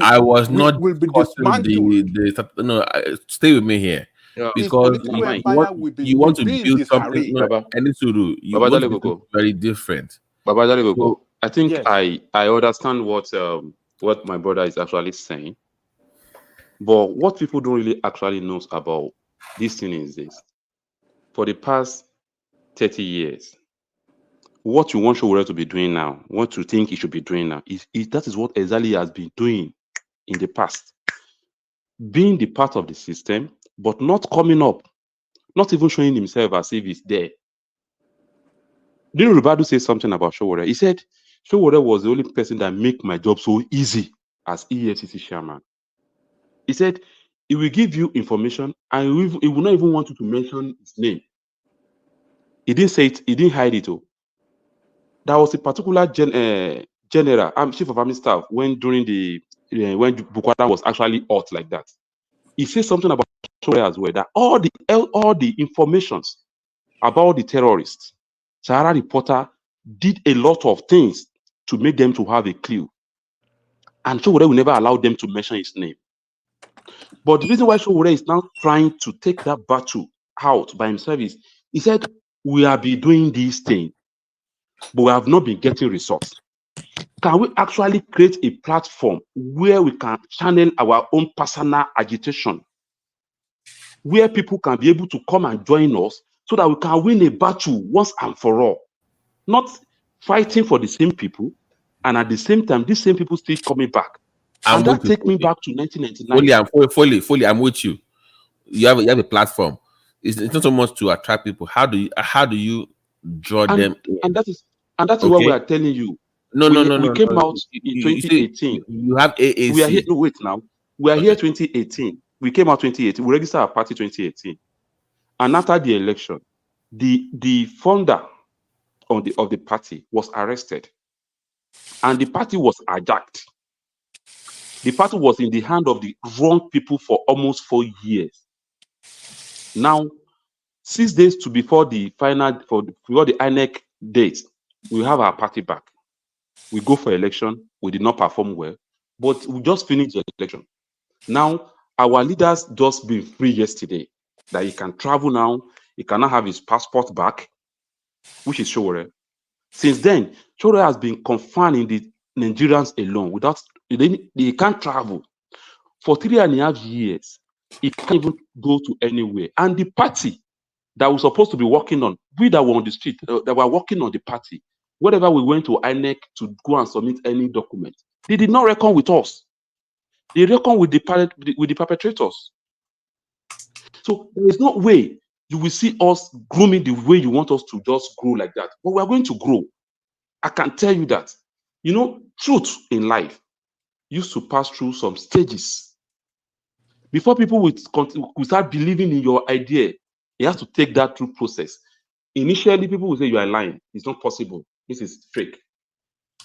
I was not will be discussing dismantled. no, stay with me here. Because political empire will be, you want to be in build disarray. something, and it's you want to do something very different. So, I think yes. I understand what my brother is actually saying. But what people don't really actually know about this thing is this. For the past 30 years, what you want Showore to be doing now, what you think he should be doing now, that is what exactly he has been doing in the past. Being the part of the system, but not coming up, not even showing himself as if he's there. Didn't Rubadu say something about Showore? He said, Showore was the only person that make my job so easy as EFCC chairman. He said, he will give you information and he will not even want you to mention his name. He didn't say it, he didn't hide it. There was a particular general, chief of army staff, when during when Bukwara was actually hot like that. He said something about Showore as well, that all the informations about the terrorists, Sahara Reporter did a lot of things to make them to have a clue. And Showore will never allow them to mention his name. But the reason why Showore is now trying to take that battle out by himself is, he said, we have been doing these things, but we have not been getting results. Can we actually create a platform where we can channel our own personal agitation, where people can be able to come and join us so that we can win a battle once and for all? Not fighting for the same people, and at the same time, these same people still coming back. And that takes me back to 1999. Fully, I'm with you. You have a platform. It's not so much to attract people. How do you draw them in? And that is what we are telling you. No. We came out in 2018. You have AAC. We are here. No, wait now. We are here 2018. We came out 2018. We registered our party 2018. And after the election, the founder of the party was arrested. And the party was hijacked. The party was in the hand of the wrong people for almost 4 years. Now, 6 days before the INEC date, we have our party back. We go for election. We did not perform well, but we just finished the election. Now, our leaders just been free yesterday that he can travel now. He cannot have his passport back, which is Showore. Since then, Showore has been confined in the Nigerians alone. He can't travel. For 3.5 years, he can't even go to anywhere. And the party that we're supposed to be working on, we that were on the street, that were working on the party, whenever we went to INEC to go and submit any document, they did not reckon with us. They reckon with the perpetrators. So there is no way you will see us grooming the way you want us to just grow like that. But we are going to grow. I can tell you that. Truth in life used to pass through some stages. Before people will start believing in your idea, it has to take that through process. Initially, people will say you are lying. It's not possible. This is fake.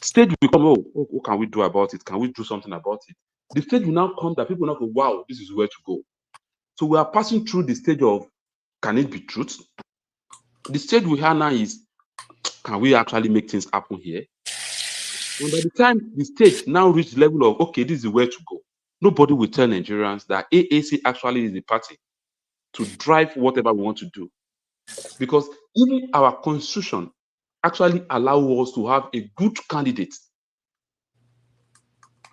Stage will come, what can we do about it? Can we do something about it? The stage will now come that people will now go, wow, this is where to go. So we are passing through the stage of, can it be truth? The stage we have now is, can we actually make things happen here? And by the time the stage now reach the level of, okay, this is where to go, nobody will tell Nigerians that AAC actually is the party to drive whatever we want to do. Because even our constitution actually allows us to have a good candidate.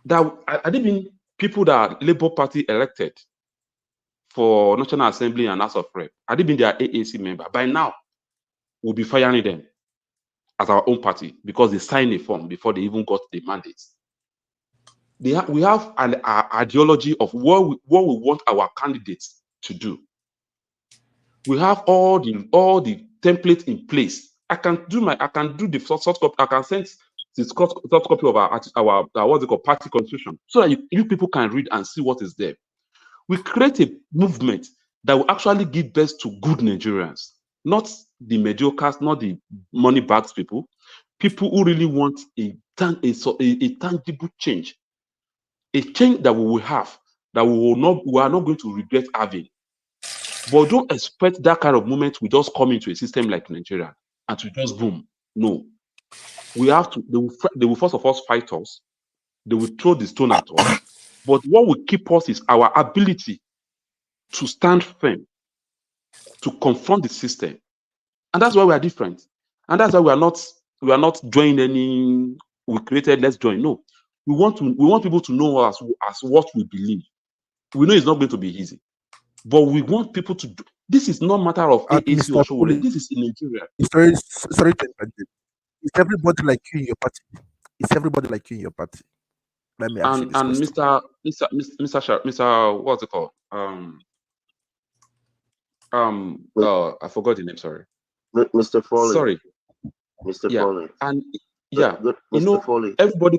That I didn't mean people that are Labour Party elected for National Assembly and House of Rep. I didn't mean they are AAC member. By now, we'll be firing them as our own party because they signed a form before they even got the mandate. We have an ideology of what we want our candidates to do. We have all the templates in place. I can do the soft copy. I can send the soft copy of our what's it called, party constitution, so that you people can read and see what is there. We create a movement that will actually give birth to good Nigerians, not the mediocres, not the money bags people who really want a tangible change, a change that we will have, that we are not going to regret having. But don't expect that kind of moment we just come into a system like Nigeria and to just boom. No. We have to, they will first of all fight us. They will throw the stone at us. But what will keep us is our ability to stand firm, to confront the system. And that's why we are different. And that's why we are not joining any, we created, let's join. No. We want people to know us as what we believe. We know it's not going to be easy. But we want people to do. This is not a matter of AAC or Showore. This is in Nigeria. Sorry to interrupt. Is everybody like you in your party? Is everybody like you in your party? Let me ask you this question. Mr. What's it called? I forgot the name. Sorry. Mr. Foley. Sorry. Mr. Yeah. Foley. And Good, you Mr. know, Foley. everybody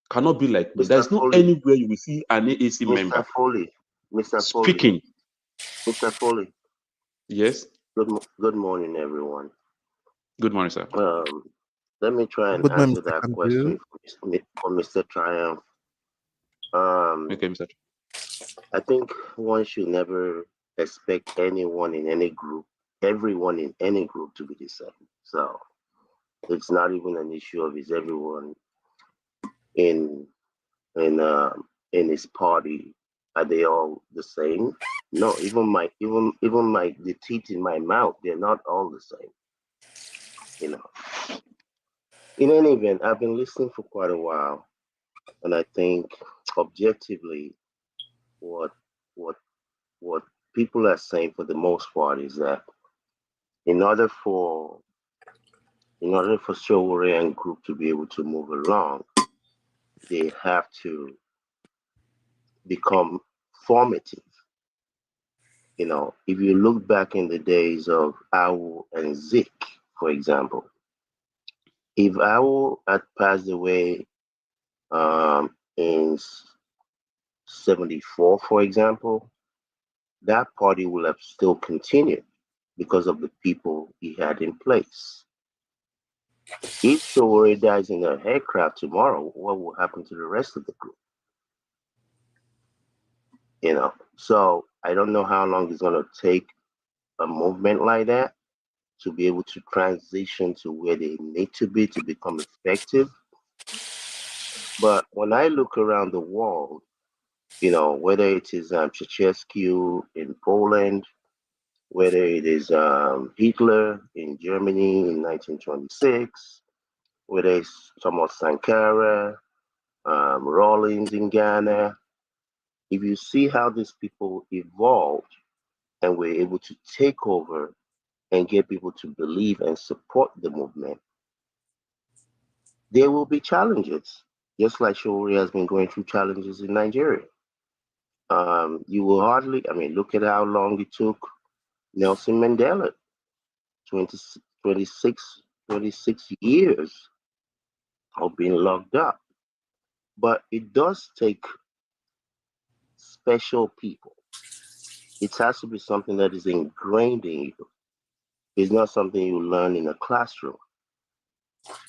cannot be like me. Mr. There's no Foley. anywhere you will see an AAC member Mr. speaking. Mr. Foley. Yes. Good morning, everyone. Good morning, sir. Let me try and Good morning, answer Mr. that question for Mr. Triumph. Okay, Mr. I think one should never expect everyone in any group to be the same. So it's not even an issue of is everyone in his party, are they all the same? No, even the teeth in my mouth, they're not all the same. You know. In any event, I've been listening for quite a while, and I think objectively, what people are saying for the most part is that in order for Showore and group to be able to move along, they have to become formative. You know, if you look back in the days of Awu and Zik, for example, if Awu had passed away in 74, for example, that party will have still continued because of the people he had in place. If Showore dies in an aircraft tomorrow, what will happen to the rest of the group? You know, so I don't know how long it's going to take a movement like that to be able to transition to where they need to be to become effective. But when I look around the world, you know, whether it is Ceausescu in Poland, whether it is Hitler in Germany in 1926, whether it's Thomas Sankara, Rawlings in Ghana, if you see how these people evolved and were able to take over and get people to believe and support the movement, there will be challenges, just like Showore has been going through challenges in Nigeria. You will hardly, look at how long it took Nelson Mandela, 26 years of being locked up. But it does take special people. It has to be something that is ingrained in you. It's not something you learn in a classroom.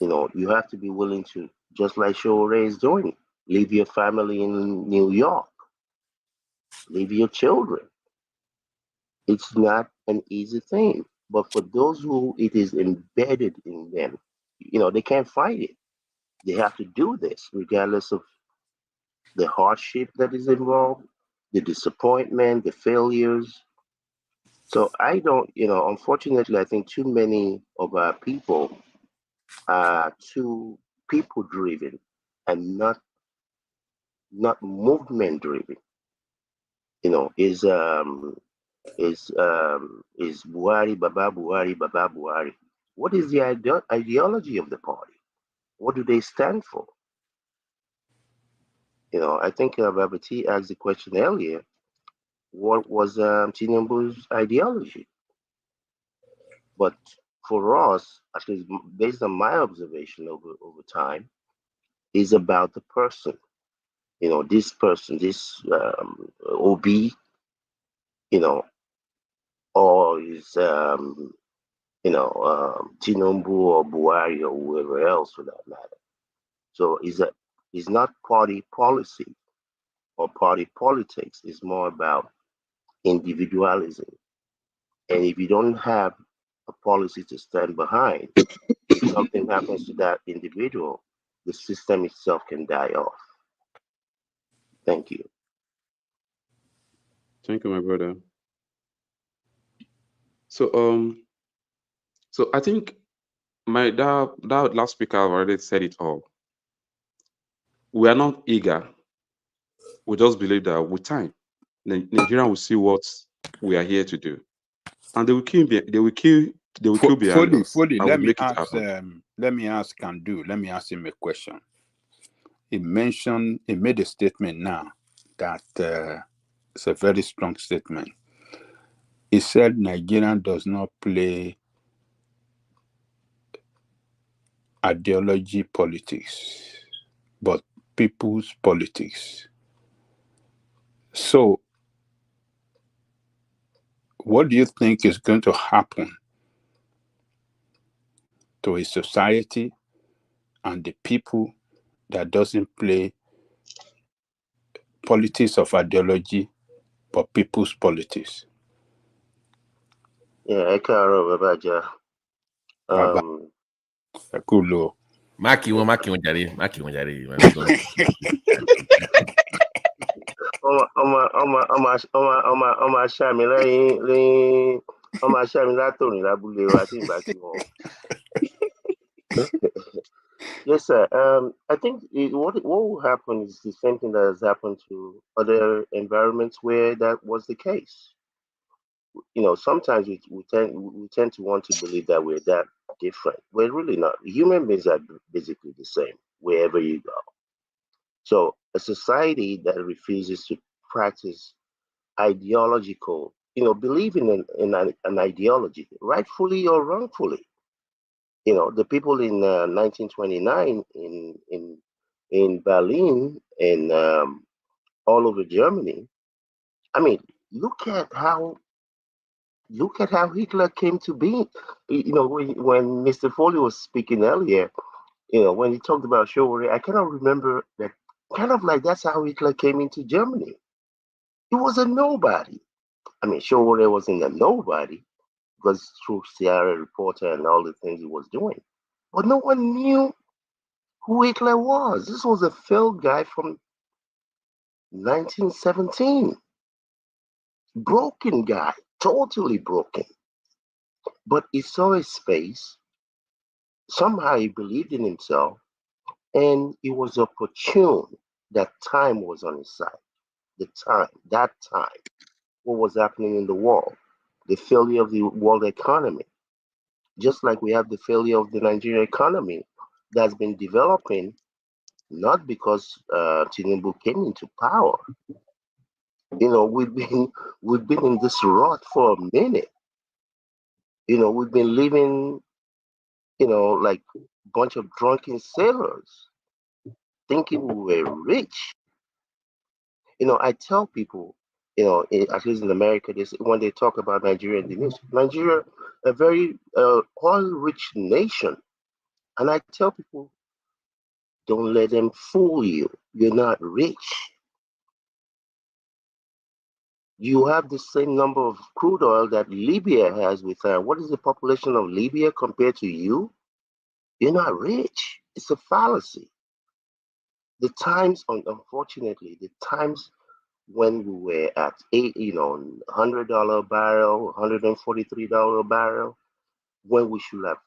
You have to be willing to, just like Shore is doing, leave your family in New York, leave your children. It's not an easy thing. But for those who it is embedded in them, they can't fight it. They have to do this regardless of the hardship that is involved, the disappointment, the failures. So I don't, unfortunately, I think too many of our people are too people driven and not movement driven. Is Buhari Baba Buhari Baba Buhari? What is the ideology of the party? What do they stand for? I think Babati asked the question earlier. What was Tinubu's ideology? But for us, at least based on my observation over time, is about the person. This person, this OB, or is Tinubu or Buhari or whoever else for that matter. So it's not party policy or party politics. It's more about individualism. And if you don't have a policy to stand behind, if something happens to that individual, the system itself can die off. Thank you. Thank you, my brother. So I think that last speaker already said it all. We are not eager. We just believe that with time, Nigeria will see what we are here to do, and they will kill behind us. Fully, I will make it happen. let me ask him a question. He made a statement now that it's a very strong statement. He said Nigeria does not play ideology politics, but people's politics. So, what do you think is going to happen to a society and the people that doesn't play politics of ideology, but people's politics? Yeah, Babaja. Cool. Maki won jare. ọmọ aṣáàmì lẹ́yìn ọmọ aṣáàmì látòrìn lábúlé wa tí ìgbà tí wọn. Yes, sir. I think what will happen is the same thing that has happened to other environments where that was the case. Sometimes we tend to want to believe that we're that different. We're really not. Human beings are basically the same wherever you go. So a society that refuses to practice ideological, believing in an ideology, rightfully or wrongfully. The people in 1929 in Berlin and all over Germany. I mean, look at how Hitler came to be. When Mr. Foley was speaking earlier, when he talked about chivalry, I cannot remember that. Kind of like that's how Hitler came into Germany. He was a nobody. I mean, chivalry wasn't a nobody because through Sierra Reporter and all the things he was doing. But no one knew who Hitler was. This was a failed guy from 1917. Broken guy, totally broken. But he saw a space. Somehow he believed in himself, and it was opportune that time was on his side. That time, what was happening in the world, the failure of the world economy. Just like we have the failure of the Nigerian economy that's been developing, not because Tinubu came into power. We've been in this rut for a minute. We've been living, like a bunch of drunken sailors, thinking we were rich. I tell people, at least in America, when they talk about Nigeria in the news, Nigeria, a very oil-rich nation, and I tell people, don't let them fool you. You're not rich. You have the same number of crude oil that Libya has with what is the population of Libya compared to you? You're not rich. It's a fallacy. The times, unfortunately, the times when we were at $100 a barrel, $143 a barrel, when we should have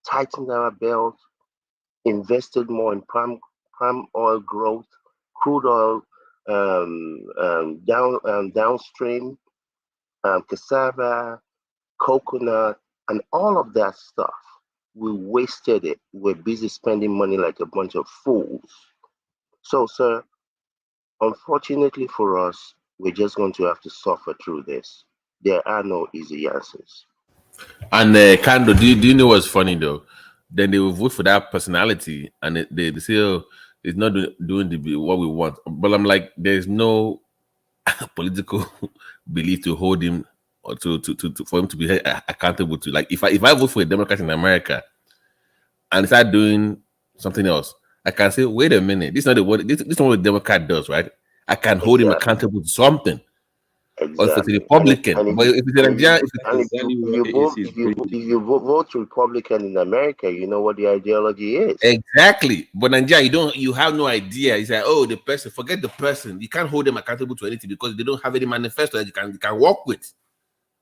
tightened our belt, invested more in palm oil growth, crude oil downstream, cassava, coconut, and all of that stuff. We wasted it. We're busy spending money like a bunch of fools. So, sir, unfortunately for us, we're just going to have to suffer through this. There are no easy answers. And Kando, do you know what's funny though? Then they will vote for that personality, and they say, "Oh, it's not doing what we want." But I'm like, there's no political belief to hold him or to for him to be accountable to. Like, if I vote for a Democrat in America and start doing something else, I can say, "Wait a minute, this is not what this is not what a Democrat does, right?" I can hold him accountable to something. Or if it's a Republican, but if it's a Nigerian, if you vote Republican in America, you know what the ideology is. Exactly. But Nigeria, you have no idea. It's like, oh, the person, forget the person. You can't hold them accountable to anything because they don't have any manifesto that you can work with.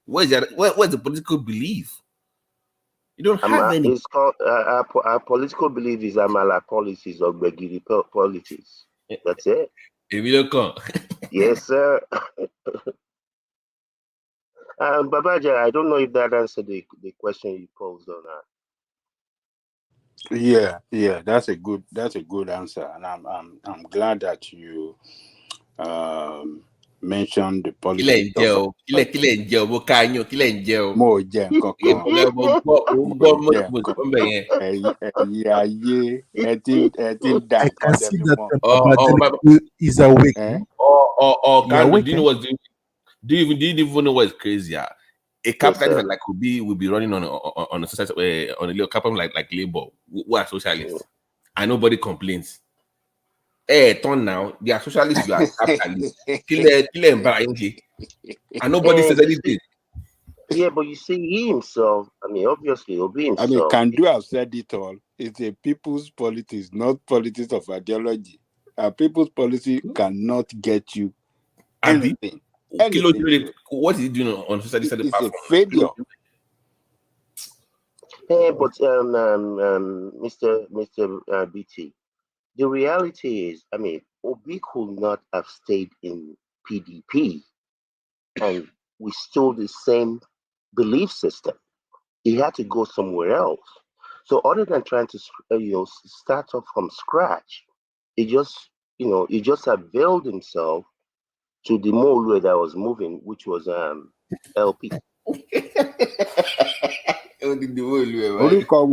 Where's the political belief? You don't have any. It's called our political belief is Amala policies or Begiri policies. That's it. If you don't come. Yes, sir. Babaja, I don't know if that answered the question you posed or not. Yeah, that's a good answer, and I'm glad that you mentioned the politics of I can see that is awake. Do you know what? Do you even know what's crazy? A capitalist like will be running on a society on a little capital like Labour, who are socialists, and nobody complains. Turn now, they are socialists, you are capitalists. And nobody says anything. Yeah, but you see, he himself, obviously, he'll be himself. Kandu have said it all. It's a people's politics, not politics of ideology. A people's policy cannot get you anything. What is he doing on society? It's a failure. Hey, but Mr. BT, the reality is, Obi could not have stayed in PDP, and we still the same belief system. He had to go somewhere else. So other than trying to start off from scratch, he just availed himself to the mole that was moving, which was LP. Anywhere you go,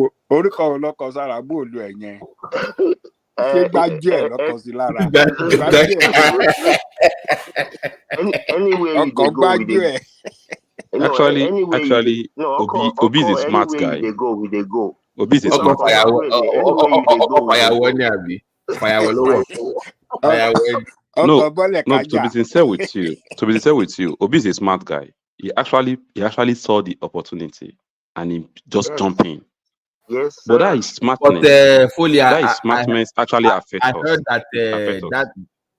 Actually, Obi is a smart guy. They go. Obi is a smart guy. No, to be sincere with you, Obi is a smart guy. He actually saw the opportunity and he just jumped in. Yes, but that is smartness. But Foley, smartness actually affects us.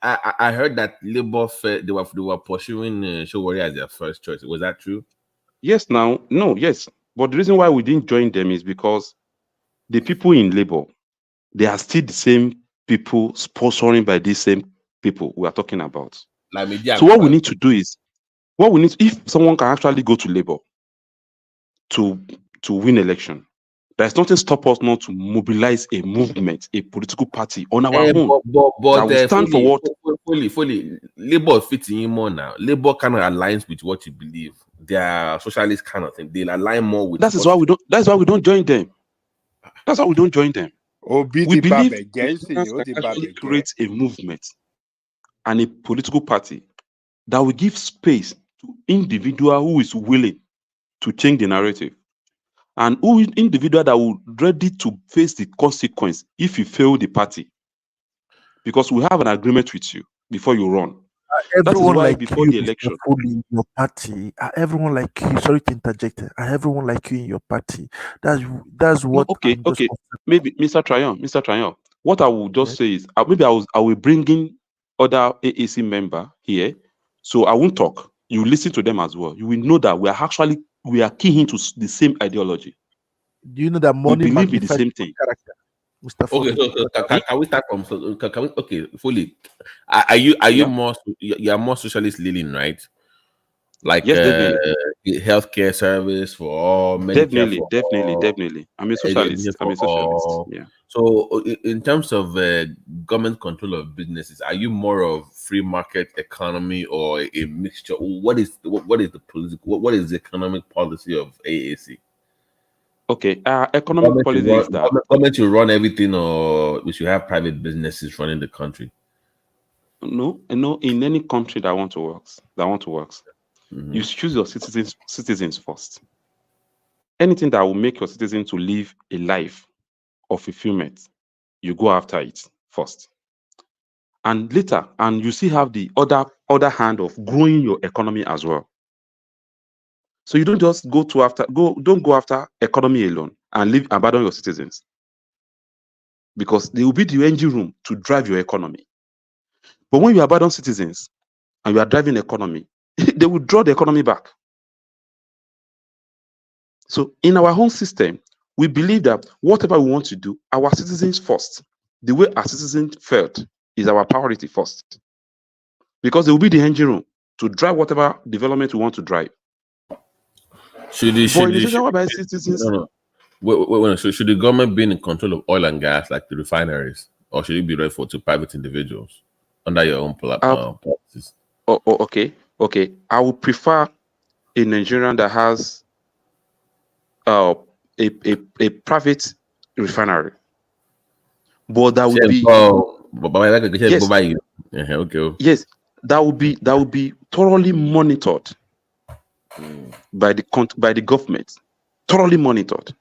I heard that Labour they were pursuing Showore as their first choice. Was that true? Yes. Yes. But the reason why we didn't join them is because the people in Labour, they are still the same people sponsoring by these same people we are talking about. So what we need to do is, if someone can actually go to Labour to win election, there's nothing stop us not to mobilize a movement, a political party on our own. But we stand for what? Fully, Labour fits in more now. Labour kind of aligns with what you believe. They are socialist kind of thing. They align more with. That's why we don't join them. That's why we don't join them. We believe actually create a movement. and a political party that will give space to individual who is willing to change the narrative, and who individual that will ready to face the consequence if you fail the party, because we have an agreement with you before you run. That is Everyone why like before you, the Mr. election, Foley, in your party. Everyone like you. Sorry to interject. Everyone like you in your party. That's no, what okay, I'm just. okay, maybe Mr. Tryon, what I will just Yes. say is maybe I will bring in other AAC member here, so I won't talk. You listen to them as well. You will know that we are keying to the same ideology. Do you know that We money believe in the magnifies same thing. character, Mr. Foley? Okay, so can we start from? Can we? Okay, Fully. Are you more? You are more socialist leaning, right? Like Yes, definitely. healthcare service for all, Medicare for all, Definitely. I'm a education socialist. for all. Yeah. So, in terms of government control of businesses, are you more of free market economy or a mixture? What is the political? What is the economic policy of AAC? Okay. Economic policy is that government will run everything, or we should have private businesses running the country. no, in any country that want to work, you choose your citizens first. Anything that will make your citizens to live a life of fulfillment, you go after it first. And later, and you still have the other hand of growing your economy as well. So you don't just don't go after economy alone and abandon your citizens, because they will be the engine room to drive your economy. But when you abandon citizens and you are driving the economy, they will draw the economy back. So in our home system, we believe that whatever we want to do, our citizens first. The way our citizens felt is our priority first, because they will be the engine room to drive whatever development we want to drive. Should the government be in control of oil and gas like the refineries, or should it be referred to private individuals under your own policies? Okay. I would prefer a Nigerian that has a private refinery, but that would be yes, that would be thoroughly monitored by the government, thoroughly monitored,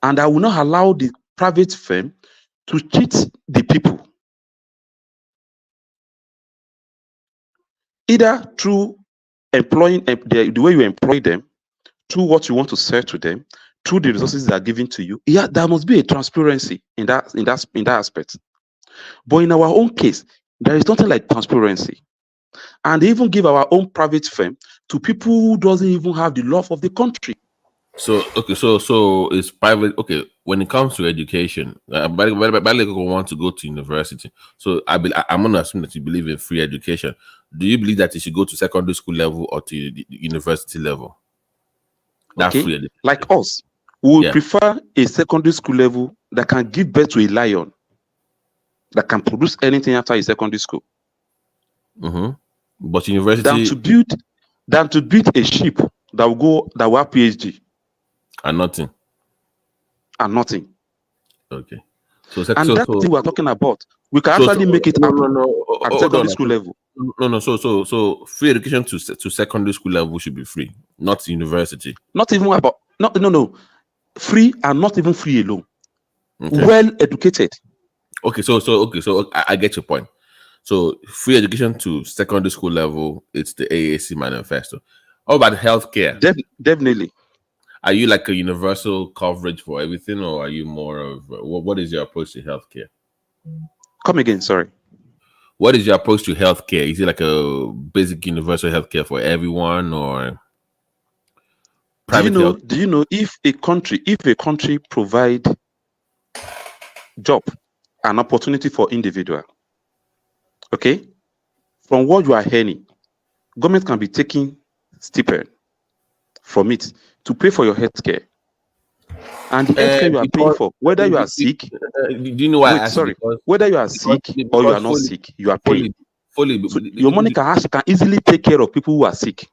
and I will not allow the private firm to cheat the people, either through employing the way you employ them, through what you want to sell to them, through the resources that are given to you. Yeah, there must be a transparency in that aspect. But in our own case, there is nothing like transparency. And they even give our own private firm to people who doesn't even have the love of the country. So it's private. Okay, when it comes to education, Baleko want to go to university. So I'm gonna assume that you believe in free education. Do you believe that you should go to secondary school level or to the university level? That's free education. Like us, we would prefer a secondary school level that can give birth to a lion, that can produce anything after a secondary school. But university than to build a ship that will have PhD and nothing. Okay. That's the thing we're talking about. We can actually make it happen at secondary school level. No. So free education to secondary school level should be free, not university. Not even about no. Free and not even free alone. Okay. Well educated. Okay, so I get your point. So free education to secondary school level, it's the AAC manifesto. How about healthcare? Definitely. Are you like a universal coverage for everything, or are you more of what is your approach to healthcare? Come again, sorry. What is your approach to healthcare? Is it like a basic universal healthcare for everyone, or private health? Do you know if a country provide job and opportunity for individual, okay, from what you are earning, government can be taking stipend from it to pay for your healthcare, and the healthcare you are paying for, whether you are sick. Do you know why? Whether you are sick or you are not sick, you are paying. So your money can easily take care of people who are sick.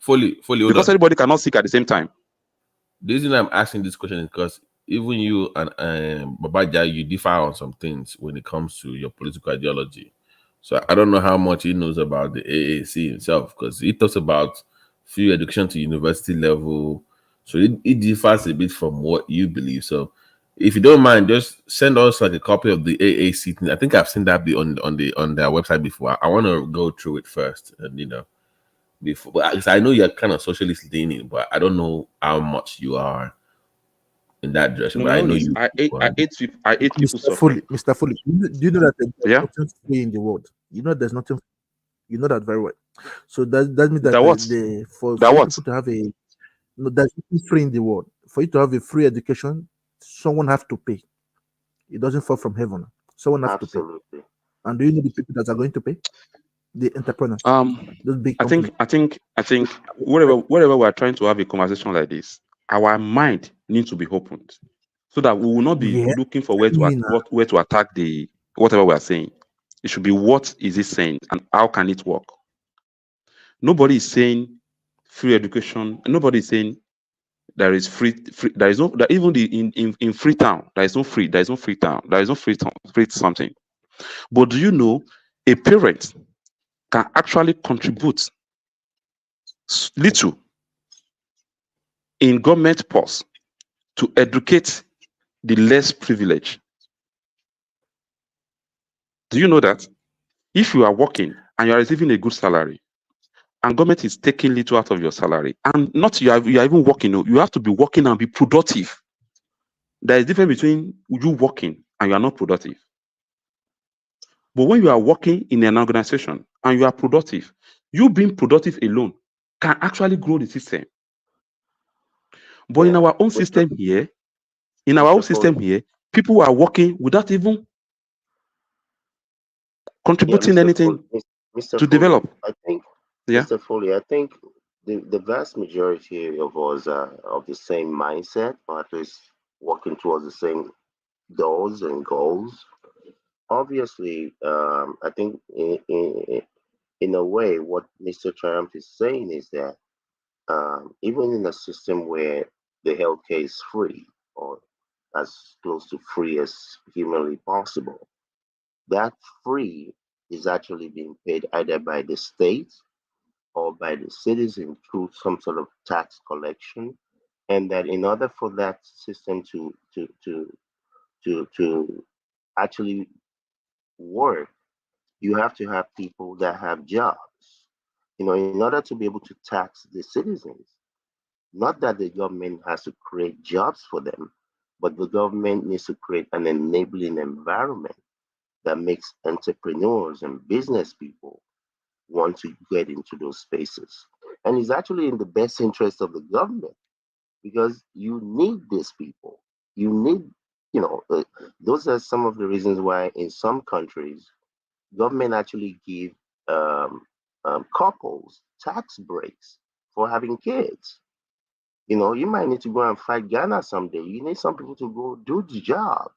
Because everybody cannot sick at the same time. The reason I'm asking this question is because even you and Babaja, you differ on some things when it comes to your political ideology. So I don't know how much he knows about the AAC himself, because he talks about free education to university level. So it differs a bit from what you believe. So if you don't mind, just send us like a copy of the AAC thing. I think I've seen that be on their website before. I want to go through it first, and before. But I know you're kind of socialist leaning, but I don't know how much you are in that direction. No, But my I own know is you. I hate people suffering. Mr. Foley, do you know that there's Yeah. nothing free in the world? You know there's nothing. You know that very well. So that means that That what? for That you what? people to have a no, there's nothing free in the world. For you to have a free education, someone have to pay. It doesn't fall from heaven. Someone have to pay. Absolutely. And do you know the people that are going to pay? The entrepreneurs. Those big I companies. think wherever we are trying to have a conversation like this, our mind needs to be opened so that we will not be Yeah. looking for where to attack the whatever we are saying. It should be what is it saying and how can it work. Nobody is saying free education. Nobody is saying there is free. There is no that even in Freetown there is no free. There is no Freetown. There is no Freetown. Free something. But do you know a parent can actually contribute little in government purse to educate the less privileged? Do you know that if you are working and you are receiving a good salary and government is taking little out of your salary and not you are even working, you have to be working and be productive. There is difference between you working and you are not productive. But when you are working in an organization and you are productive, you being productive alone can actually grow the system. But in our own system here, people are working without even contributing anything Mr. to Foley, develop. I think, Yeah. Mr. Foley, I think the vast majority of us are of the same mindset, or at least working towards the same goals and goals. Obviously, I think in a way, what Mr. Triumph is saying is that even in a system where the healthcare is free or as close to free as humanly possible, that free is actually being paid either by the state or by the citizen through some sort of tax collection, and that in order for that system to actually work, you have to have people that have jobs. In order to be able to tax the citizens, not that the government has to create jobs for them, but the government needs to create an enabling environment that makes entrepreneurs and business people want to get into those spaces. And it's actually in the best interest of the government because you need these people. You need, those are some of the reasons why in some countries, government actually give couples tax breaks for having kids. You might need to go and fight Ghana someday. You need some people to go do the job.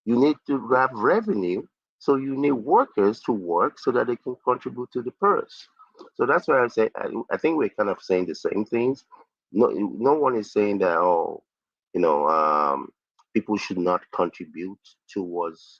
You need to have revenue, so you need workers to work so that they can contribute to the purse. So that's why I think we're kind of saying the same things. No one is saying that people should not contribute towards